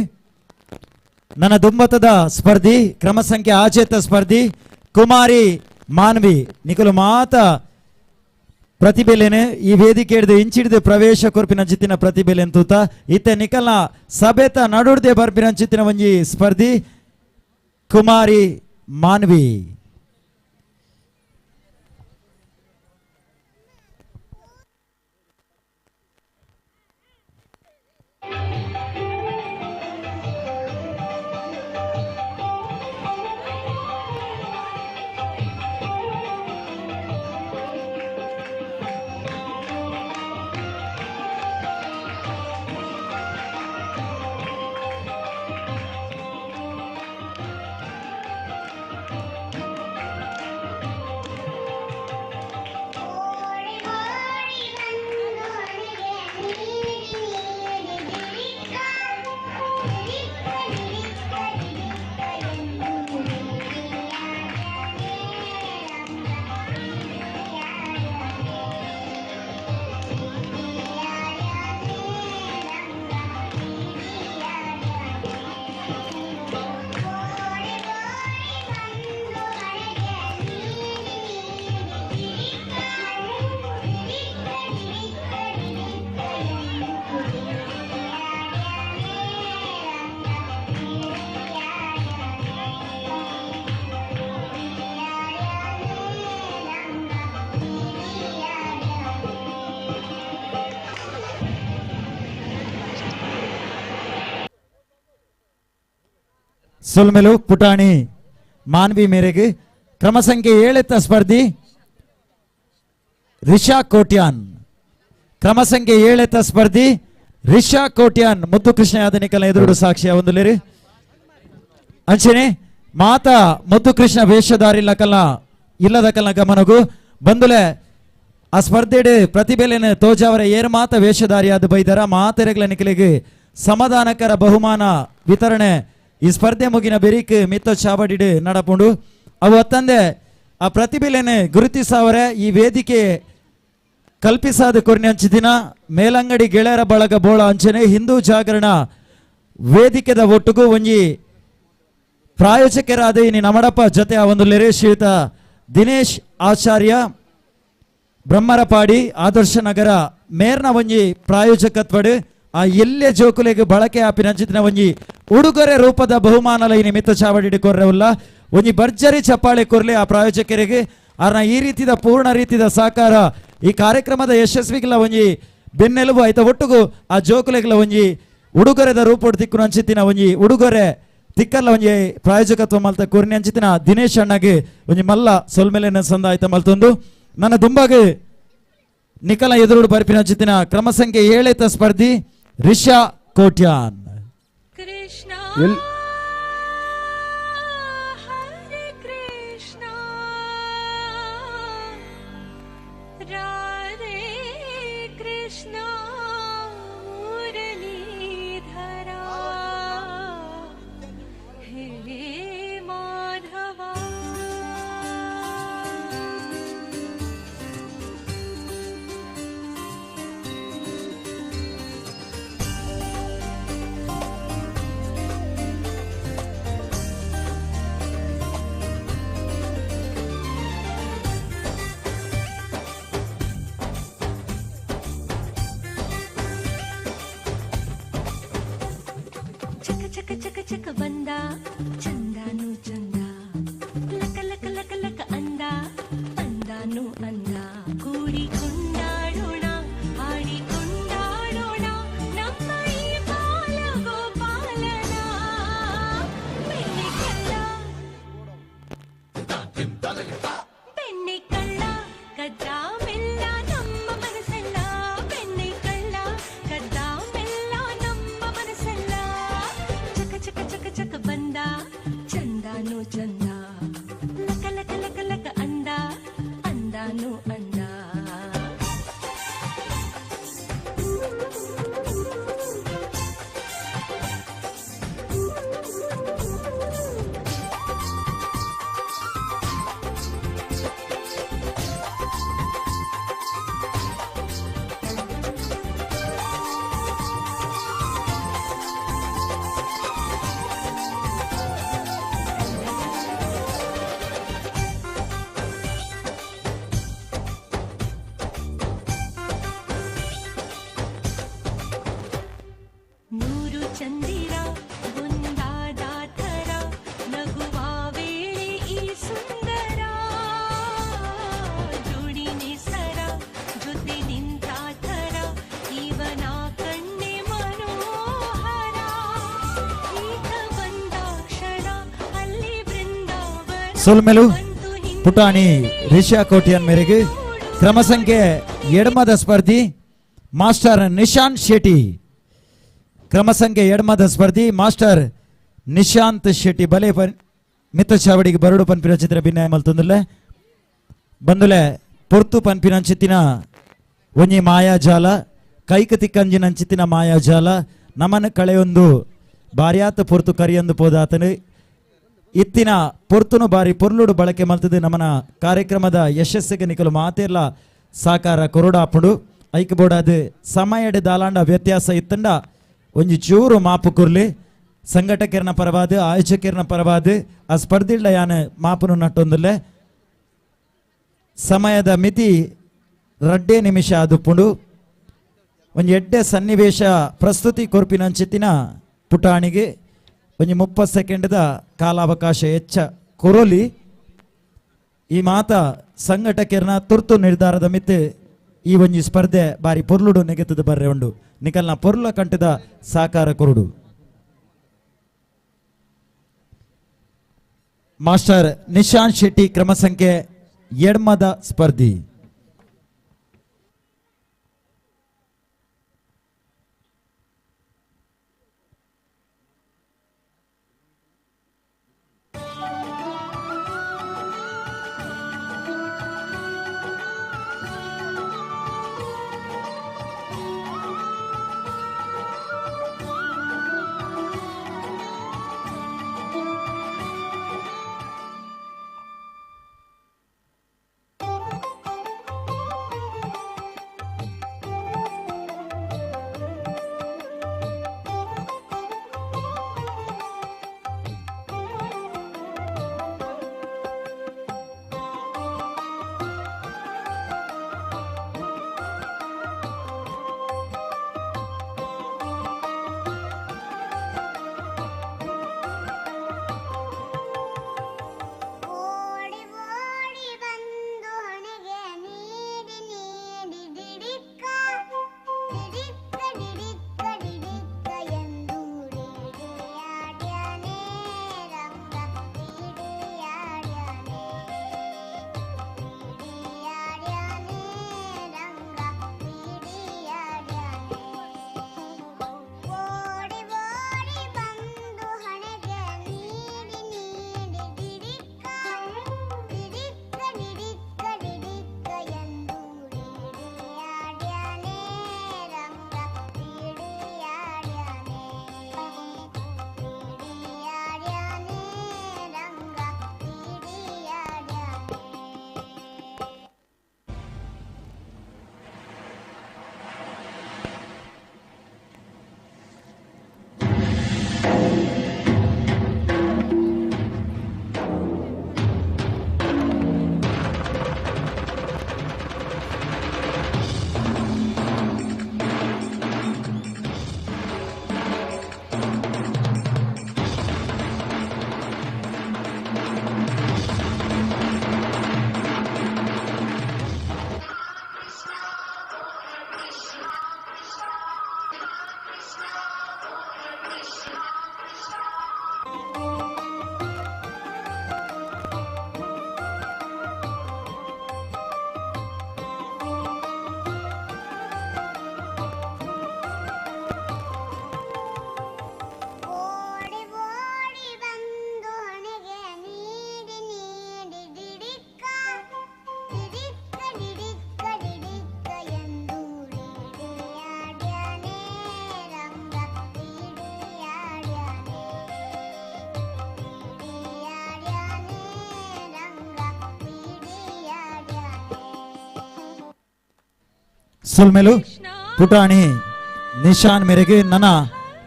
ನನ್ನ ದುಂಬತದ ಸ್ಪರ್ಧಿ ಕ್ರಮ ಸಂಖ್ಯೆ 5ನೇತ ಸ್ಪರ್ಧಿ ಕುಮಾರಿ ಮಾನ್ವಿ ನಿಕಲು ಮಾತ ಪ್ರತಿಭೆಲೇನೆ ಈ ವೇದಿಕೆ ಹಿಡಿದು ಇಂಚಿಡಿದು ಪ್ರವೇಶ ಕೊರ್ಪಿನ ಜಿತ್ತಿನ ಪ್ರತಿಭೆಲೆ ಅಂತೂತ ಇತ್ತೆ ನಿಕಲ್ನ ಸಭೆತ ನಡುಡ್ದೆ ಬರ್ಪಿನ ಜಿತ್ತಿನ ಒಂಜಿ ಸ್ಪರ್ಧಿ ಕುಮಾರಿ ಮಾನ್ವಿ. ಸೊಲ್ಮೆಲು ಪುಟಾಣಿ ಮಾನ್ವಿ ಮೇರೆಗೆ ಕ್ರಮ ಸಂಖ್ಯೆ 7ನೇತ ಸ್ಪರ್ಧಿ ರಿಷಾ ಕೋಟ್ಯಾನ್. ಕ್ರಮ ಸಂಖ್ಯೆ 7ನೇತ ಸ್ಪರ್ಧಿ ರಿಷಾ ಕೋಟ್ಯಾನ್ ಮುದ್ದು ಕೃಷ್ಣ ಯಾದನಿಕಲ ಎದುರು ಸಾಕ್ಷಿಯ ಒಂದು ಲೇರಿ ಅಂಚನೆ ಮಾತ ಮುದ್ದು ಕೃಷ್ಣ ವೇಷಧಾರಿ ಇಲ್ಲದ ಕಲ್ಲ ಗಮನಗೂ ಬಂದುಲೆ ಆ ಸ್ಪರ್ಧೆಡೆ ಪ್ರತಿಭೆಲೇನೆ ತೋಜಾವರ ಏರ್ ಮಾತ ವೇಷಧಾರಿಯಾದ ಬೈದರ ಮಾತೆರೆಗಳ ನಿಖಲಿಗೆ ಸಮಾಧಾನಕರ ಬಹುಮಾನ ವಿತರಣೆ ಈ ಸ್ಪರ್ಧೆ ಮುಗಿನ ಬೆರಿಕ್ ಮಿತ್ತ ಚಾವಡಿಡು ನಡಪುಂಡು ಅವತ್ತಂದೆ ಆ ಪ್ರತಿಭೆಲೇನೆ ಗುರುತಿಸವರೆ ಈ ವೇದಿಕೆ ಕಲ್ಪಿಸಾದ ಕೊರ್ನೆ ಹಂಚಿದಿನ ಮೇಲಂಗಡಿ ಗೆಳೆಯರ ಬಳಗ ಬೋಳ ಅಂಚನೆ ಹಿಂದೂ ಜಾಗರಣ ವೇದಿಕೆದ ಒಟ್ಟಿಗೂ ಒಂಜಿ ಪ್ರಾಯೋಜಕರಾದ ಇನಿ ನಮಡಪ್ಪ ಜೊತೆ ಆ ಒಂದು ಲೆರೆ ಶ್ರೀಯುತ ದಿನೇಶ್ ಆಚಾರ್ಯ ಬ್ರಹ್ಮರಪಾಡಿ ಆದರ್ಶ ನಗರ ಮೇರ್ನ ಒಂಜಿ ಪ್ರಾಯೋಜಕತ್ವಡು ಆ ಎಲ್ಲೆ ಜೋಕುಲೆಗೆ ಬಳಕೆ ಆಪಿನ ಅಂಚಿನ ಒಂಜಿ ಉಡುಗೊರೆ ರೂಪದ ಬಹುಮಾನಲ ಈ ನಿಮಿತ್ತ ಚಾವಡಿ ಕೊರ್ರೆವಲ್ಲ ಒಂಜಿ ಭರ್ಜರಿ ಚಪ್ಪಾಳೆ ಕೊರ್ಲೆ ಆ ಪ್ರಾಯೋಜಕರಿಗೆ ಆರ್ನ ಈ ರೀತಿದ ಪೂರ್ಣ ರೀತಿಯ ಸಹಕಾರ ಈ ಕಾರ್ಯಕ್ರಮದ ಯಶಸ್ವಿಗಳ ಒಂಜಿ ಬೆನ್ನೆಲುಬು ಆಯ್ತ ಒಟ್ಟಿಗೂ ಆ ಜೋಕುಲೆಗಳ ಒಂಜಿ ಉಡುಗೊರೆದ ರೂಪೋಡು ತಿಕ್ಕು ಅಂಚಿತ್ತಿನ ಒಂಜಿ ಉಡುಗೊರೆ ತಿಕ್ಕಲ್ಲ ಒಂಜಿ ಪ್ರಾಯೋಜಕತ್ವ ಮಲ್ತ ಕೊರ್ನಿ ಅಂಚಿತ್ತಿನ ದಿನೇಶ್ ಅಣ್ಣಗೆ ಒಂಜಿ ಮಲ್ಲ ಸೊಲ್ಮೆಲೆನ ಸಂದ ಆಯ್ತ ಮಲ್ತೊಂದು ನನ್ನ ದುಂಬಾಗ ನಿಖಲ ಎದುರುಡು ಬರ್ಪಿನ ಅಂಚಿತ್ತಿನ ಕ್ರಮ ಸಂಖ್ಯೆ 7ನೇ ಸ್ಪರ್ಧಿ ರಿಷಾ ಕೋಟ್ಯಾನ್. ಕೃಷ್ಣ ಸೊಲ್ಮೆಲು ಪುಟಾಣಿ ರಿಷಾ ಕೋಟ್ಯಾನ್ ಮೇರೆಗೆ ಕ್ರಮ ಸಂಖ್ಯೆ 7ನೇ ಸ್ಪರ್ಧಿ ಮಾಸ್ಟರ್ ನಿಶಾಂತ್ ಶೆಟ್ಟಿ. ಕ್ರಮ ಸಂಖ್ಯೆ 7ನೇ ಸ್ಪರ್ಧಿ ಮಾಸ್ಟರ್ ನಿಶಾಂತ್ ಶೆಟ್ಟಿ ಬಲೆ ಮಿತ್ರ ಚಾವಡಿಗೆ ಬರಡು ಪನ್ಪಿನ ಚಿತ್ರ ಭಿನ್ನಾಯ ಮಲ್ತೊಂದುಲ್ಲೆ ಬಂದುಲೆ ಪೊರ್ತು ಪನ್ಪಿನ ಚಿತ್ತಿನ ಒಂಜಿ ಮಾಯಾಜಾಲ ಕೈಕ ತಿಕ್ಕಂಜಿನ ಚಿತ್ತಿನ ಮಾಯಾಜಾಲ ನಮನ ಕಳೆಯೊಂದು ಬಾರ್ಯಾತ ಪೊರ್ತು ಕರಿಯೊಂದು ಪೋದಾತನು ಇತ್ತಿನ ಪೊರ್ತುನು ಬಾರಿ ಪೊರ್ಲುಡು ಬಳಕೆ ಮಲ್ತದೆ ನಮನ ಕಾರ್ಯಕ್ರಮದ ಯಶಸ್ಸಿಗೆ ನಿಕಲು ಮಾತೆಲ್ಲ ಸಾಕಾರ ಕೊರಡಾಪುಡು ಐಕ್ ಬೋಡಾದು ಸಮಯಡ್ ದಾಲಾಂಡ ವ್ಯತ್ಯಾಸ ಇತ್ತಂಡ ಒಂಜಿ ಚೂರು ಮಾಪು ಕುರ್ಲಿ ಸಂಘಟಕರನ ಪರವಾದ ಆಯೋಜಕರನ ಪರವಾದ ಆ ಸ್ಪರ್ಧಿಳ್ಳ ಯಾನ ಮಾಪನು ನಟ್ಟೊಂದುಲ್ಲೆ ಸಮಯದ ಮಿತಿ 2 ನಿಮಿಷ ಆದುಪ್ಪುಂಡು ಒಂಜಿ ಎಡ್ಡೆ ಸನ್ನಿವೇಶ ಪ್ರಸ್ತುತಿ ಕೊರ್ಪಿನ ಚಿತ್ತಿನ ಪುಟಾಣಿಗೆ ಒಂಜಿ 30 ಸೆಕೆಂಡ್ದ ಕಾಲಾವಕಾಶ ಹೆಚ್ಚ ಕೊರೋಲಿ ಈ ಮಾತ ಸಂಘಟಕರನ ತುರ್ತು ನಿರ್ಧಾರದ ಮಿತ್ತು ಈ ಒಂಜಿ ಸ್ಪರ್ಧೆ ಬಾರಿ ಪೊರ್ಲುಡು ನೆಗೆತದ ಬರ್ರೆ ಉಂಡು ನಿಕಲ್ನ ಪೊರ್ಲ ಕಂಟದ ಸಾಕಾರ ಕೊರುಡು ಮಾಸ್ಟರ್ ನಿಶಾಂತ್ ಶೆಟ್ಟಿ ಕ್ರಮ ಸಂಖ್ಯೆ 7ನೇ ಸ್ಪರ್ಧಿ. ಓಡಿ ಓಡಿ ಬಂದು ಹೊಣೆಗೆ ನೀಡಿ ನೀಡಿ ಡಿಡಿಕ್ಕ ಡಿಡಿಕ್ಕ ಡಿಡಿಕ್ಕ ಡಿಡಿಕ್ಕ ಎಂದು ಡಿಡಿಯಾಡ್ಯಾನೆ ರಂಗ ಡಿಡಿಯಾಡ್ಯಾನೆ ಡಿಡಿಯಾಡ್ಯಾನೆ ರಂಗ ಡಿಡಿಯಾಡ್ಯಾನೆ ಸುಲ್ಮೆಲು ಪುಟಾಣಿ ನಿಶಾನ್ ಮೇರೆಗೆ ನನ್ನ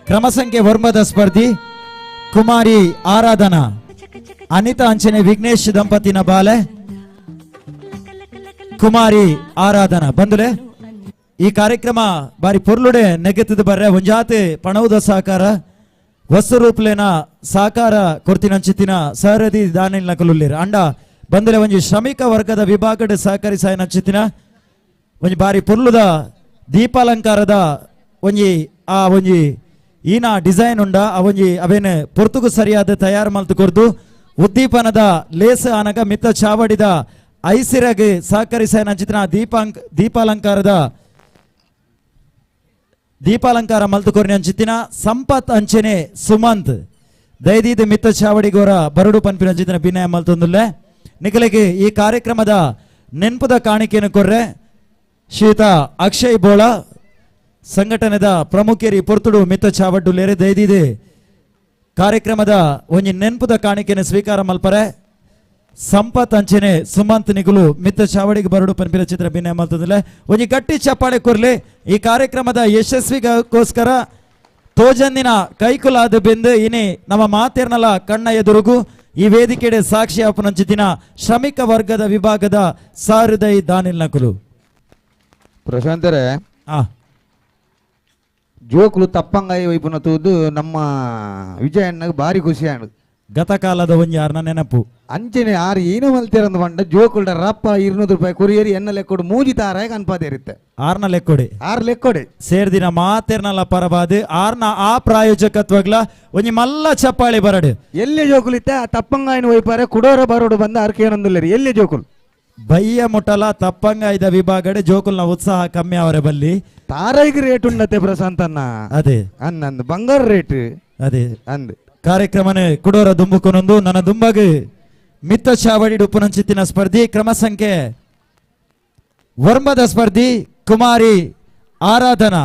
ಕ್ರಮ ಸಂಖ್ಯೆ ವರ್ಮದ ಸ್ಪರ್ಧಿ ಕುಮಾರಿ ಆರಾಧನಾ ಅನಿತಾ ಅಂಚನೆ ವಿಘ್ನೇಶ್ ದಂಪತಿನ ಬಾಲೆ ಕುಮಾರಿ ಆರಾಧನಾ ಬಂದುಲೆ ಈ ಕಾರ್ಯಕ್ರಮ ಬಾರಿ ಪೊರ್ಲುಡೆ ನೆಗೆತದ ಬರ್ರೆ ಒಂಜಾತೆ ಪಣವುದ ಸಹಕಾರ ವಸ್ತು ರೂಪಲೇನ ಸಹಕಾರ ಕೊರ್ತಿನಂಚಿತ್ತಿನ ಸಹರದಿ ದಾನಿಲ್ ನಕಲುಲ್ಲಿರ ಅಂಡ ಬಂದುಲೆ ಒಂಜಿ ಶ್ರಮಿಕ ವರ್ಗದ ವಿಭಾಗದ ಸಹಕಾರಿ ಸಾಯ ನಚ್ಚಿತ್ತಿನ ಒಂಜಿ ಬಾರಿ ಪೊರ್ಲುದ ದೀಪಾಲಂಕಾರದ ಒಂಜಿ ಆ ಒಂಜಿ ಈನ ಡಿಸೈನ್ ಉಂಡ ಅವೊಂಜಿ ಅವೇನು ಪೊರ್ತುಗು ಸರಿಯಾದ ತಯಾರು ಮಲ್ತು ಕೊರ್ದು ಉದ್ದೀಪನದ ಲೇಸ ಆನಗ ಮಿತ್ತ ಚಾವಡಿದ ಐಸಿರಗೆ ಸಹಕರಿಸ ನಂಚಿನ ದೀಪಾಲಂಕಾರ ಮಲ್ತು ಕೊರಿ ಅಂಚಿತ್ತಿನ ಸಂಪತ್ ಅಂಚನೆ ಸುಮಂತ್ ದೈದೀದ ಮಿತ್ತ ಚಾವಡಿಗೋರ ಬರಡು ಪನ್ಪಿನ ಅಂಚಿತ್ತಿನ ಭಿನ್ನಯ ಮಲ್ತೊಂದುಲ್ಲೆ ನಿಖಲಿಗೆ ಈ ಕಾರ್ಯಕ್ರಮದ ನೆನಪದ ಕಾಣಿಕೆಯನ್ನು ಕೊರ್ರೆ ಶ್ರೀಯುತ ಅಕ್ಷಯ್ ಬೋಳ ಸಂಘಟನೆದ ಪ್ರಮುಖರಿ ಪೊರ್ತುಡು ಮಿತ್ತ ಚಾವಡ್ಡುಲೇರೆ ದೈದಿದೆ ಕಾರ್ಯಕ್ರಮದ ಒಂಜಿ ನೆನಪುದ ಕಾಣಿಕೆಯನ್ನು ಸ್ವೀಕಾರ ಮಲ್ಪರೆ ಸಂಪತ್ ಅಂಚನೆ ಸುಮಂತ್ ನಿಗುಲು ಮಿತ್ತ ಚಾವಡಿಗೆ ಬರಡು ಪನ್ಪಿನ ಚಿತ್ರ ಭಿನ್ನಯ ಮಲ್ತದಿಲ್ಲ ಒಂಜಿ ಗಟ್ಟಿ ಚಪ್ಪಾಳೆ ಕೊರ್ಲಿ ಈ ಕಾರ್ಯಕ್ರಮದ ಯಶಸ್ವಿಗೋಸ್ಕರ ತೋಜಂದಿನ ಕೈಕುಲಾದ ಬೆಂದು ಇನಿ ನಮ್ಮ ಮಾತೇರ್ನಲ ಕಣ್ಣ ಎದುರುಗು ಈ ವೇದಿಕೆಡೆ ಸಾಕ್ಷಿ ಅಪನಂಚಿತಿನ ಶ್ರಮಿಕ ವರ್ಗದ ವಿಭಾಗದ ಸಾರುದೈ ದಾನಿಲ್ ನಕುಲು ಪ್ರಶಾಂತರೇ ಜೋಕುಲು ತಪ್ಪಂಗಾಯಿ ವೈಪುನ ತೂದು ನಮ್ಮ ವಿಜಯಣ್ಣಗೆ ಭಾರಿ ಖುಷಿಯಾണ് ಗತಕಾಲದ ಒಂಜಿ ಆರ್ನ ನೆನಪು ಅಂಚನೆ ಆರು ಏನು ಮಲ್ತಿರಂದು ಬಂಡ ಜೋಕುಲ್ಡ ರಪ್ಪ 200 ರೂಪಾಯಿ ಕುರಿಯರಿ ಎನ್ನ ಲೆಕ್ಕೊಡು ಮೂಜಿ ತಾರಾಯ ಕನ್ಪಾದಿರುತ್ತೆ ಆರ್ನ ಲೆಕ್ಕೊಡೆ 6 ಲೆಕ್ಕೊಡೆ ಸೇರ್ದಿನ ಮಾತೇರ್ನಲ ಪರಬಾದು ಆರ್ನ ಆ ಪ್ರಾಯೋಜಕತ್ವಗ್ಲ ಒಂಜಿ ಮಲ್ಲ ಚಪ್ಪಾಳಿ ಬರಡು ಎಲ್ಲಿ ಜೋಕುಲಿತ್ತೆ ಆ ತಪ್ಪಂಗಾಯಿನ ವೈಪಾರೆ ಕುಡೋರ ಬರೋಡು ಬಂದ ಆರ್ಕೆ ಏನೊಂದಿಲ್ಲರಿ ಎಲ್ಲಿ ಜೋಕುಲ್ ಬಯ್ಯ ಮುಟಲ ತಪ್ಪಂಗಾಯ್ದ ವಿಭಾಗಡೆ ಜೋಕುಲ್ನ ಉತ್ಸಾಹ ಕಮ್ಮಿ ಅವರ ಬಲ್ಲಿ ತಾರಾಯಿಗೆ ರೇಟ್ ಉಂಡತೆ ಪ್ರಶಾಂತ್ ಅನ್ನ ಅದೇ ಅನ್ನಂದು ಬಂಗಾರ ರೇಟ್ ಅದೇ ಅಂದ್ ಕಾರ್ಯಕ್ರಮನೆ ಕುಡೋರ ದುಂಬುಕೊನೊಂದು ನನ್ನ ದುಂಬಗೆ ಮಿತ್ತ ಚಾವಡಿ ಉಪನಂಚಿತ್ತಿನ ಸ್ಪರ್ಧಿ ಕ್ರಮ ಸಂಖ್ಯೆ ವರ್ಮದ ಸ್ಪರ್ಧಿ ಕುಮಾರಿ ಆರಾಧನಾ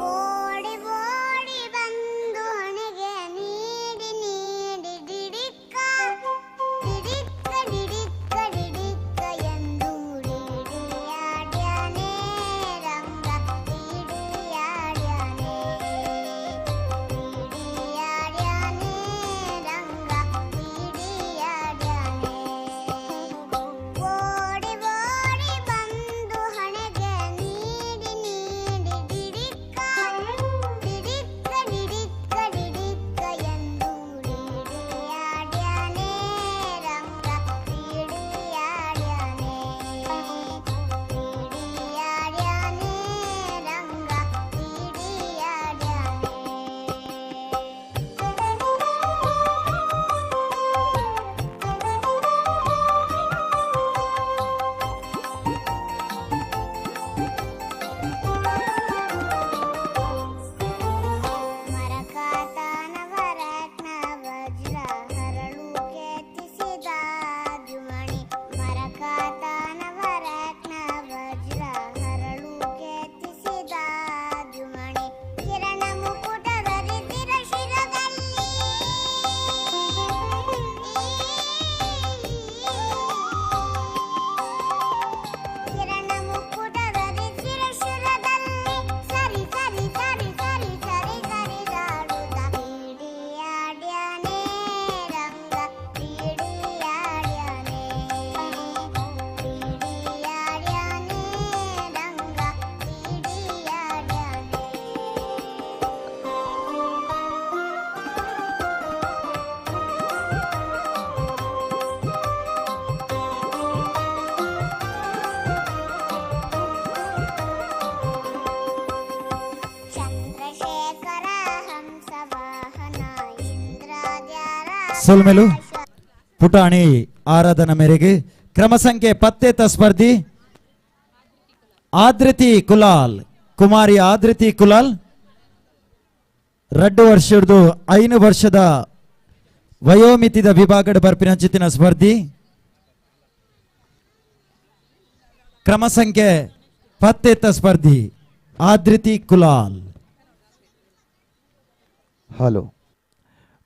ಓಡಿ ಓಡಿ ಬಂದು ಹೊಣೆಗೆ ನೀಡಿ ನೀಡಿ ಡಿಡಿಕ್ಕ ಡಿಡಿಕ್ಕ ಡಿಡಿಕ್ಕ ಡಿಡಿಕ್ಕ ಎಂದು ಡಿಡಿಯಾಡ್ಯಾನೆ ರಂಗ ಡಿಡಿಯಾಡ್ಯಾನೆ ಡಿಡಿಯಾಡ್ಯಾನೆ ರಂಗ ಡಿಡಿಯಾಡ್ಯಾನೆ ಓಡಿ ಓಡಿ ಬಂದು ಹೊಣೆಗೆ ನೀಡಿ ನೀಡಿ ಸೊಲ್ಮೆಲು ಪುಟಾಣಿ ಆರಾಧನಾ ಮೇರೆಗೆ ಕ್ರಮ ಸಂಖ್ಯೆ 10 ಸ್ಪರ್ಧಿ ಆದ್ರಿತಿ ಕುಲಾಲ್ ಕುಮಾರಿ ಆದ್ರಿತಿ ಕುಲಾಲ್ 2 ವರ್ಷದ್ದು 5 ವರ್ಷದ ವಯೋಮಿತಿದ ವಿಭಾಗದ ಬರ್ಪಿನ ಚಿತ್ತಿನ ಸ್ಪರ್ಧಿ ಕ್ರಮ ಸಂಖ್ಯೆ 10 ಸ್ಪರ್ಧಿ ಆದ್ರಿತಿ ಕುಲಾಲ್. ಹಲೋ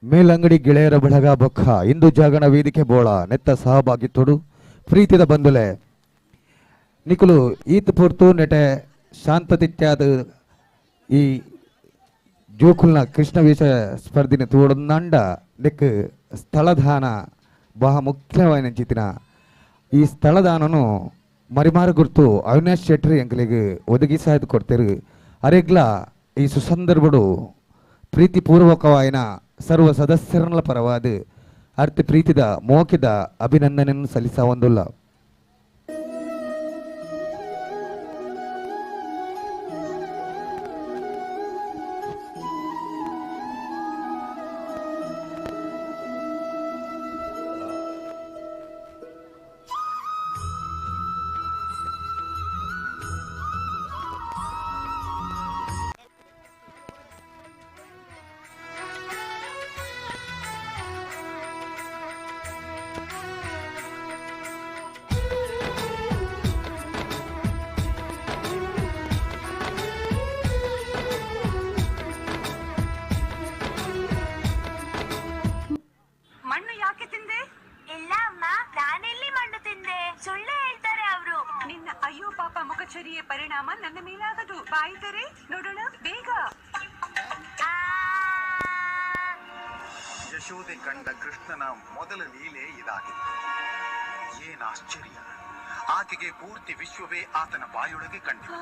ಮೇಲಂಗಡಿ ಗೆಳೆಯರ ಬಳಗ ಬೊಕ್ಕ ಇಂದು ಜಾಗರಣ ವೇದಿಕೆ ಬೋಳ ನೆತ್ತ ಸಹಭಾಗಿತ್ವಡು ಪ್ರೀತಿದ ಬಂಧುಲೆ ನಿಕುಲು ಈತ್ ಪೂರ್ತು ನೆಟೆ ಶಾಂತತಿತ್ಯಾದ ಈ ಜೋಕುಲ್ನ ಕೃಷ್ಣವೇಷ ಸ್ಪರ್ಧಿನ ತೋಡಂದ ನೆಕ್ ಸ್ಥಳದಾನ ಬಹ ಮುಖ್ಯವಾದ ಚಿತ್ತಿನ ಈ ಸ್ಥಳದಾನನು ಮರಿಮಾರ ಗುರ್ತು ಅವಿನಾಶ್ ಶೆಟ್ಟಿ ಎಂಕಲಿಗೆ ಒದಗಿಸಾಯ್ದು ಕೊಡ್ತೇರು ಅರೆಗ್ಲ ಈ ಸುಸಂದರ್ಭಡು ಪ್ರೀತಿಪೂರ್ವಕವಾಯಿನ ಸರ್ವ ಸದಸ್ಯರ ಪರವಾದ ಅರ್ಥ ಪ್ರೀತಿದ ಮೋಕಿದ ಅಭಿನಂದನೆಯನ್ನು ಸಲ್ಲಿಸವಂದುಲ್ಲ. ಮಣ್ಣು ಯಾಕೆ ತಿಂದೆ? ಇಲ್ಲ ಅಮ್ಮ, ನಾನೆಲ್ಲಿ ಮಣ್ಣು ತಿಂದೆ? ಸುಳ್ಳು ಹೇಳ್ತಾರೆ ಅವರು. ನಿನ್ನ ಅಯ್ಯೋ ಪಾಪ ಮುಖಚರಿಯ ಪರಿಣಾಮ ನನ್ನ ಮೇಲಾಗದು. ಬಾಯಿದರೆ ನೋಡೋಣ ಬೇಗ. ಯಶೋದೆ ಕಂಡ ಕೃಷ್ಣನ ಮೊದಲ ಲೀಲೆ ಇದಾಗಿತ್ತು. ಏನ್ ಆಶ್ಚರ್ಯ! ಆಕೆಗೆ ಪೂರ್ತಿ ವಿಶ್ವವೇ ಆತನ ಬಾಯೊಳಗೆ ಕಂಡಿತು.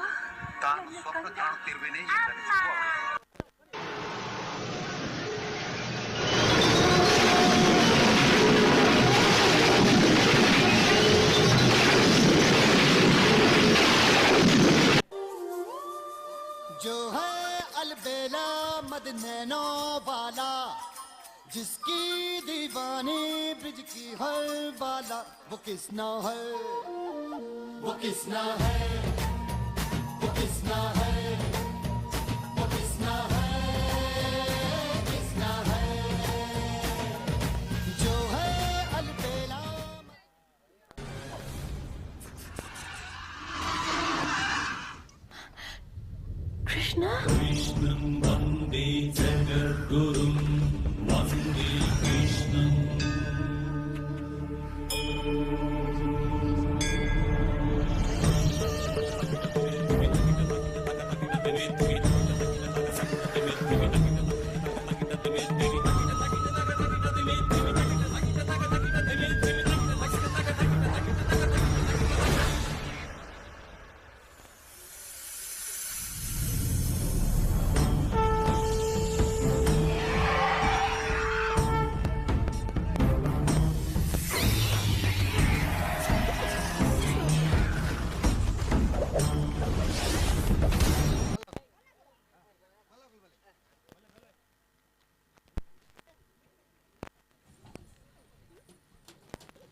ತಾನು ಸ್ವಪ್ನ ಕಾಣುತ್ತಿರುವೆನೆ ಎಂದನಿಸುವ जो है अलबेला मद नैनो वाला, जिसकी दीवानी ब्रिज की हर बाला, वो किसना है, वो किसना है, वो किसना है, वो किसना है, किसना है, जो है अलबेला. ಕೃಷ್ಣ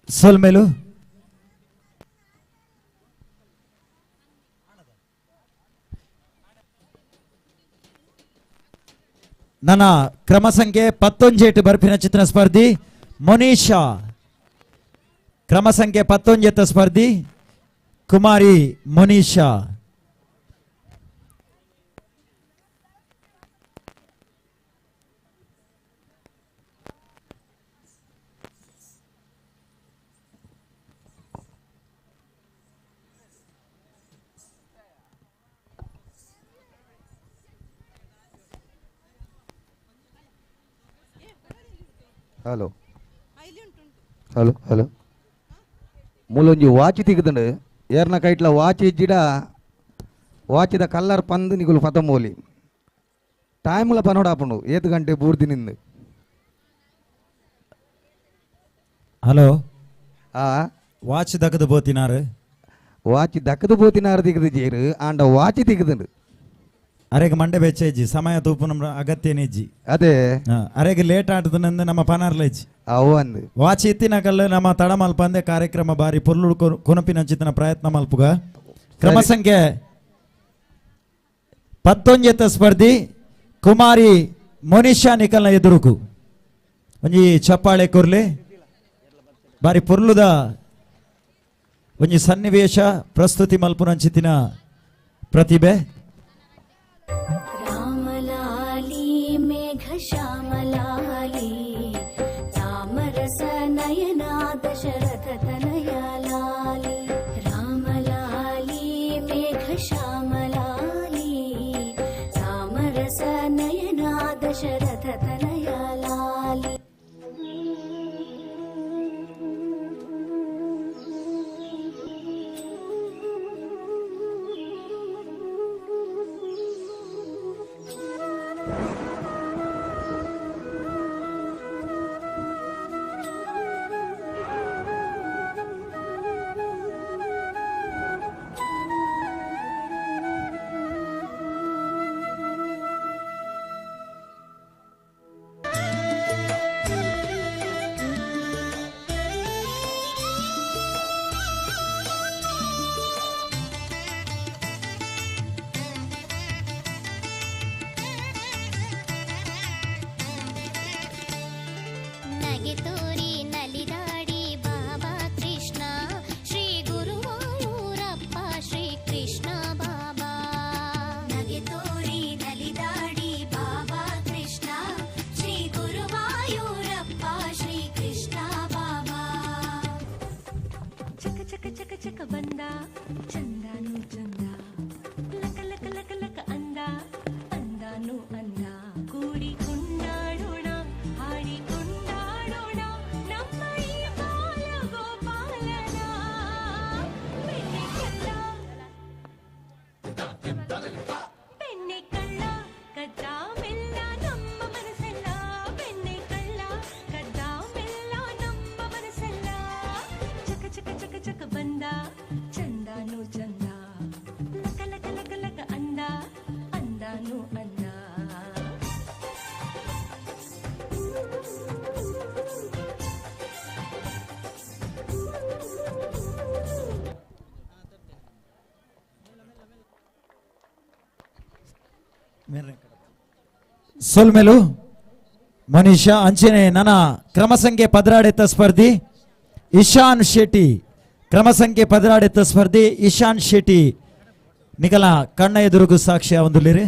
ಸೊಲ್ಮೆಲು ನನ್ನ ಕ್ರಮ ಸಂಖ್ಯೆ 11 ಬರ್ಪಿನ ಚಿತ್ರ ಸ್ಪರ್ಧಿ ಮೊನೀಷಾ. ಕ್ರಮ ಸಂಖ್ಯೆ 11 ಸ್ಪರ್ಧಿ ಕುಮಾರಿ ಮೊನೀಷಾ. ಹಲೋ ಹಲೋ ಹಲೋ ಮೂಲೊಂಜಿ ವಾಚ್ ತೆಗೆದಂಡು ಏರ್ನ ಕೈಟ್ಲ ವಾಚ್ ಇಜ್ಜಿಡ ವಾಚಿದ ಕಲ್ಲರ್ ಪಂದು ನಿಗುಲು ಪತಮೋಲಿ ಟೈಮ್ಲ ಪನೋಡಾಪುಂಡು 7 ಗಂಟೆ ಬೂರ್ದಿನಿಂದ. ಹಲೋ ಆ ವಾಚ್ ದಕ್ಕದು ಬೋತಿನಾರು ವಾಚ್ ದಕ್ಕದು ಬೋತಿನಾರು ತೆಗೆದು ಜೇರು ಆಂಡ ವಾಚ್ ತೆಗೆದಂಡು ಅರೆಗೆ ಮಂಡೆ ಬೆಚ್ಚೆಜ್ಜಿ ಸಮಯ ತೂಪು ನಮ್ಮ ಅಗತ್ಯನೆಜ್ಜಿ ಅದೇ ಅರೆಗೆ ಲೇಟ್ ಆಟದಂದ ನಮ್ಮ ಪನಾರ್ಲೆಜ್ಜಿ ಅವು ಅಂದು ವಾಚಿ ಇತ್ತಿನ ಕಲ್ಲು ನಮ್ಮ ತಡ ಮಲ್ಪಂದೆ ಕಾರ್ಯಕ್ರಮ ಬಾರಿ ಪೊರ್ಲು ಕುನಪಿನಂಚಿತ್ತಿನ ಪ್ರಯತ್ನ ಮಲ್ಪುಗ ಕ್ರಮ ಸಂಖ್ಯೆ 19 ಸ್ಪರ್ಧಿ ಕುಮಾರಿ ಮೊನಿಷಾ ನಿಕಲ್ನ ಎದುರುಕು ಒಂಜಿ ಚಪ್ಪಾಳೆ ಕೊರ್ಲೆ ಬಾರಿ ಪೊರ್ಲುದ ಒಂಜಿ ಸನ್ನಿವೇಶ ಪ್ರಸ್ತುತಿ ಮಲ್ಪುನಂಚಿತ್ತಿನ ಪ್ರತಿಭೆ ರಾಮಲಾಲಿ ಮೇಘ ಶ್ಯಾಮಲಾಲಿ ತಾಮರಸ ನಯನ ದಶರಥ ತನಯ ಲಾಲಿ ರಾಮಲಾಲಿ ಮೇಘ ಶ್ಯಾಮಲಾಲಿ ತಾಮರಸ ನಯನ ದಶರಥ ತನಯ ಲಾಲಿ ಸೊಲ್ಮೆಲು ಮನೀಷಾ ಅಂಚನೆ ನನ್ನ ಕ್ರಮ ಸಂಖ್ಯೆ 16 ಸ್ಪರ್ಧಿ ಇಶಾನ್ ಶೆಟ್ಟಿ ಕ್ರಮ ಸಂಖ್ಯೆ 16 ಸ್ಪರ್ಧಿ ಇಶಾನ್ ಶೆಟ್ಟಿ ನಿಕಲ ಕಣ್ಣ ಎದುರುಗು ಸಾಕ್ಷ್ಯ ಒಂದುಲಿರಿ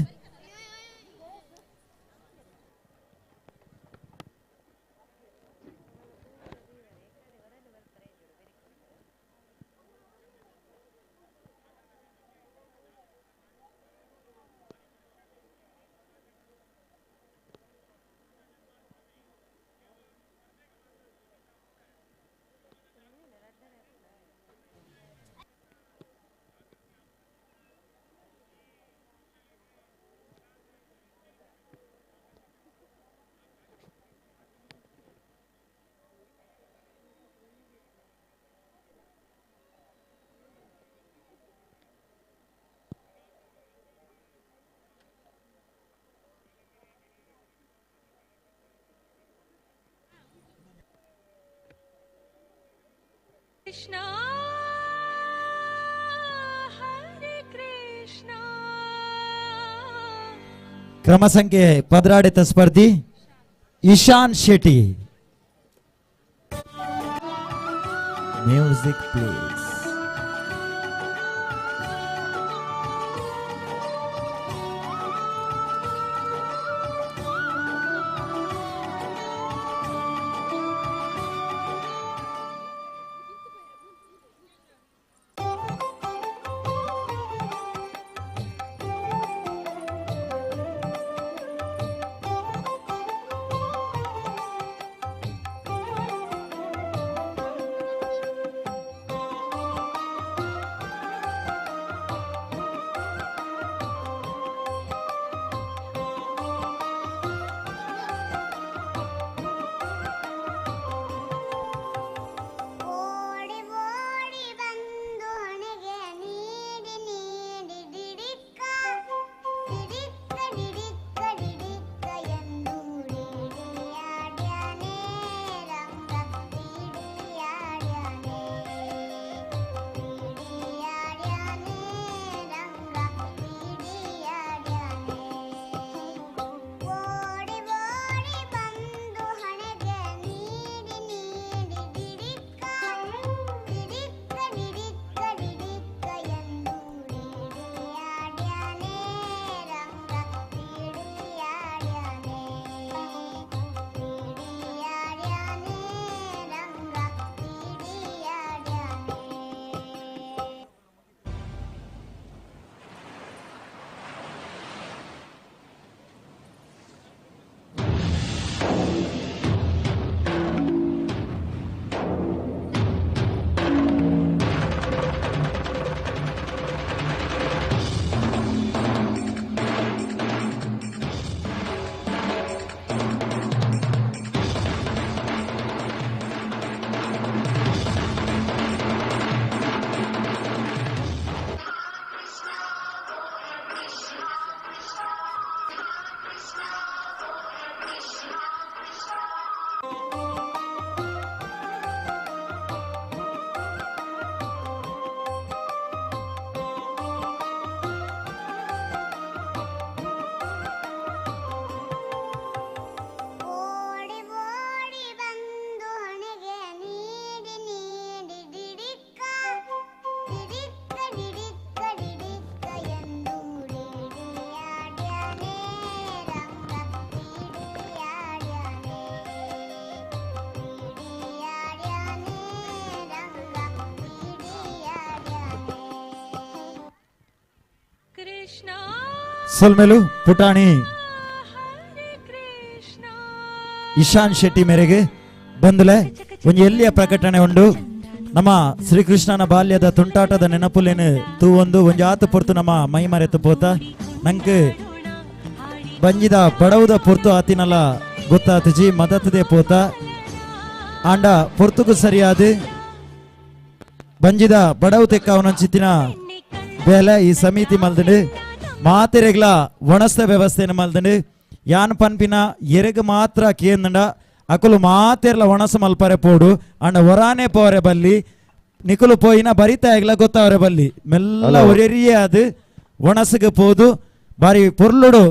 ಕೃಷ್ಣ ಹರೇ ಕೃಷ್ಣ ಕ್ರಮ ಸಂಖ್ಯೆ 16 ಸ್ಪರ್ಧಿ ಇಶಾನ್ ಶೆಟ್ಟಿ ಮ್ಯೂಸಿಕ್ ಪ್ಲೀಸ್ ಸೊಲ್ಮೆಲು ಪುಟಾಣಿ ಇಶಾನ್ ಶೆಟ್ಟಿ ಮೇರೆಗೆ ಬಂದುಲೆ ಒಂದು ಎಲ್ಲಿಯ ಪ್ರಕಟಣೆ ಉಂಡು ನಮ್ಮ ಶ್ರೀಕೃಷ್ಣನ ಬಾಲ್ಯದ ತುಂಟಾಟದ ನೆನಪುಲೇನು ತೂವೊಂದು ಒಂಜಿ ಆತು ಪೊರ್ತು ನಮ್ಮ ಮೈ ಮರೆತು ಪೋತ ನಂಗೆ ಬಂಜಿದ ಬಡವುದ ಪೊರ್ತು ಆತಿನಲ್ಲ ಗೊತ್ತಾತುಜಿ ಮದತದೆ ಪೋತ ಆಂಡ ಪೊರ್ತುಕು ಸರಿಯಾದ ಬಂಜಿದ ಬಡವು ತೆಕ್ಕ ಅವನಂಚಿತ್ತಿನ ಬೇಲೆ ಈ ಸಮಿತಿ ಮಲ್ದಂಡು ಮಾತೆರೆಗ್ಲ ಒಣಸ್ತ ವ್ಯವಸ್ಥೆನ ಮಲ್ದಂಡು ಯಾನ್ ಪನ್ಪಿನ ಎರೆಗ್ ಮಾತ್ರ ಕೇಂದಂಡ ಅಕುಲು ಮಾತೆರ್ಲ ಒಣಸ ಮಲ್ಪರೆ ಪೋಡು ಅಂಡ ಹೊರಾನೆ ಪೋರೆ ಬಲ್ಲಿ ನಿಕುಲು ಪೋಯಿನ ಬರಿತಾ ಆಗ್ಲ ಗೊತ್ತವರೆ ಬಲ್ಲಿ ಮೆಲ್ಲ ಒರೆರಿಯೇ ಅದು ಒಣಸಗೆ ಪೋದು ಬಾರಿ ಪೊರ್ಲುಡು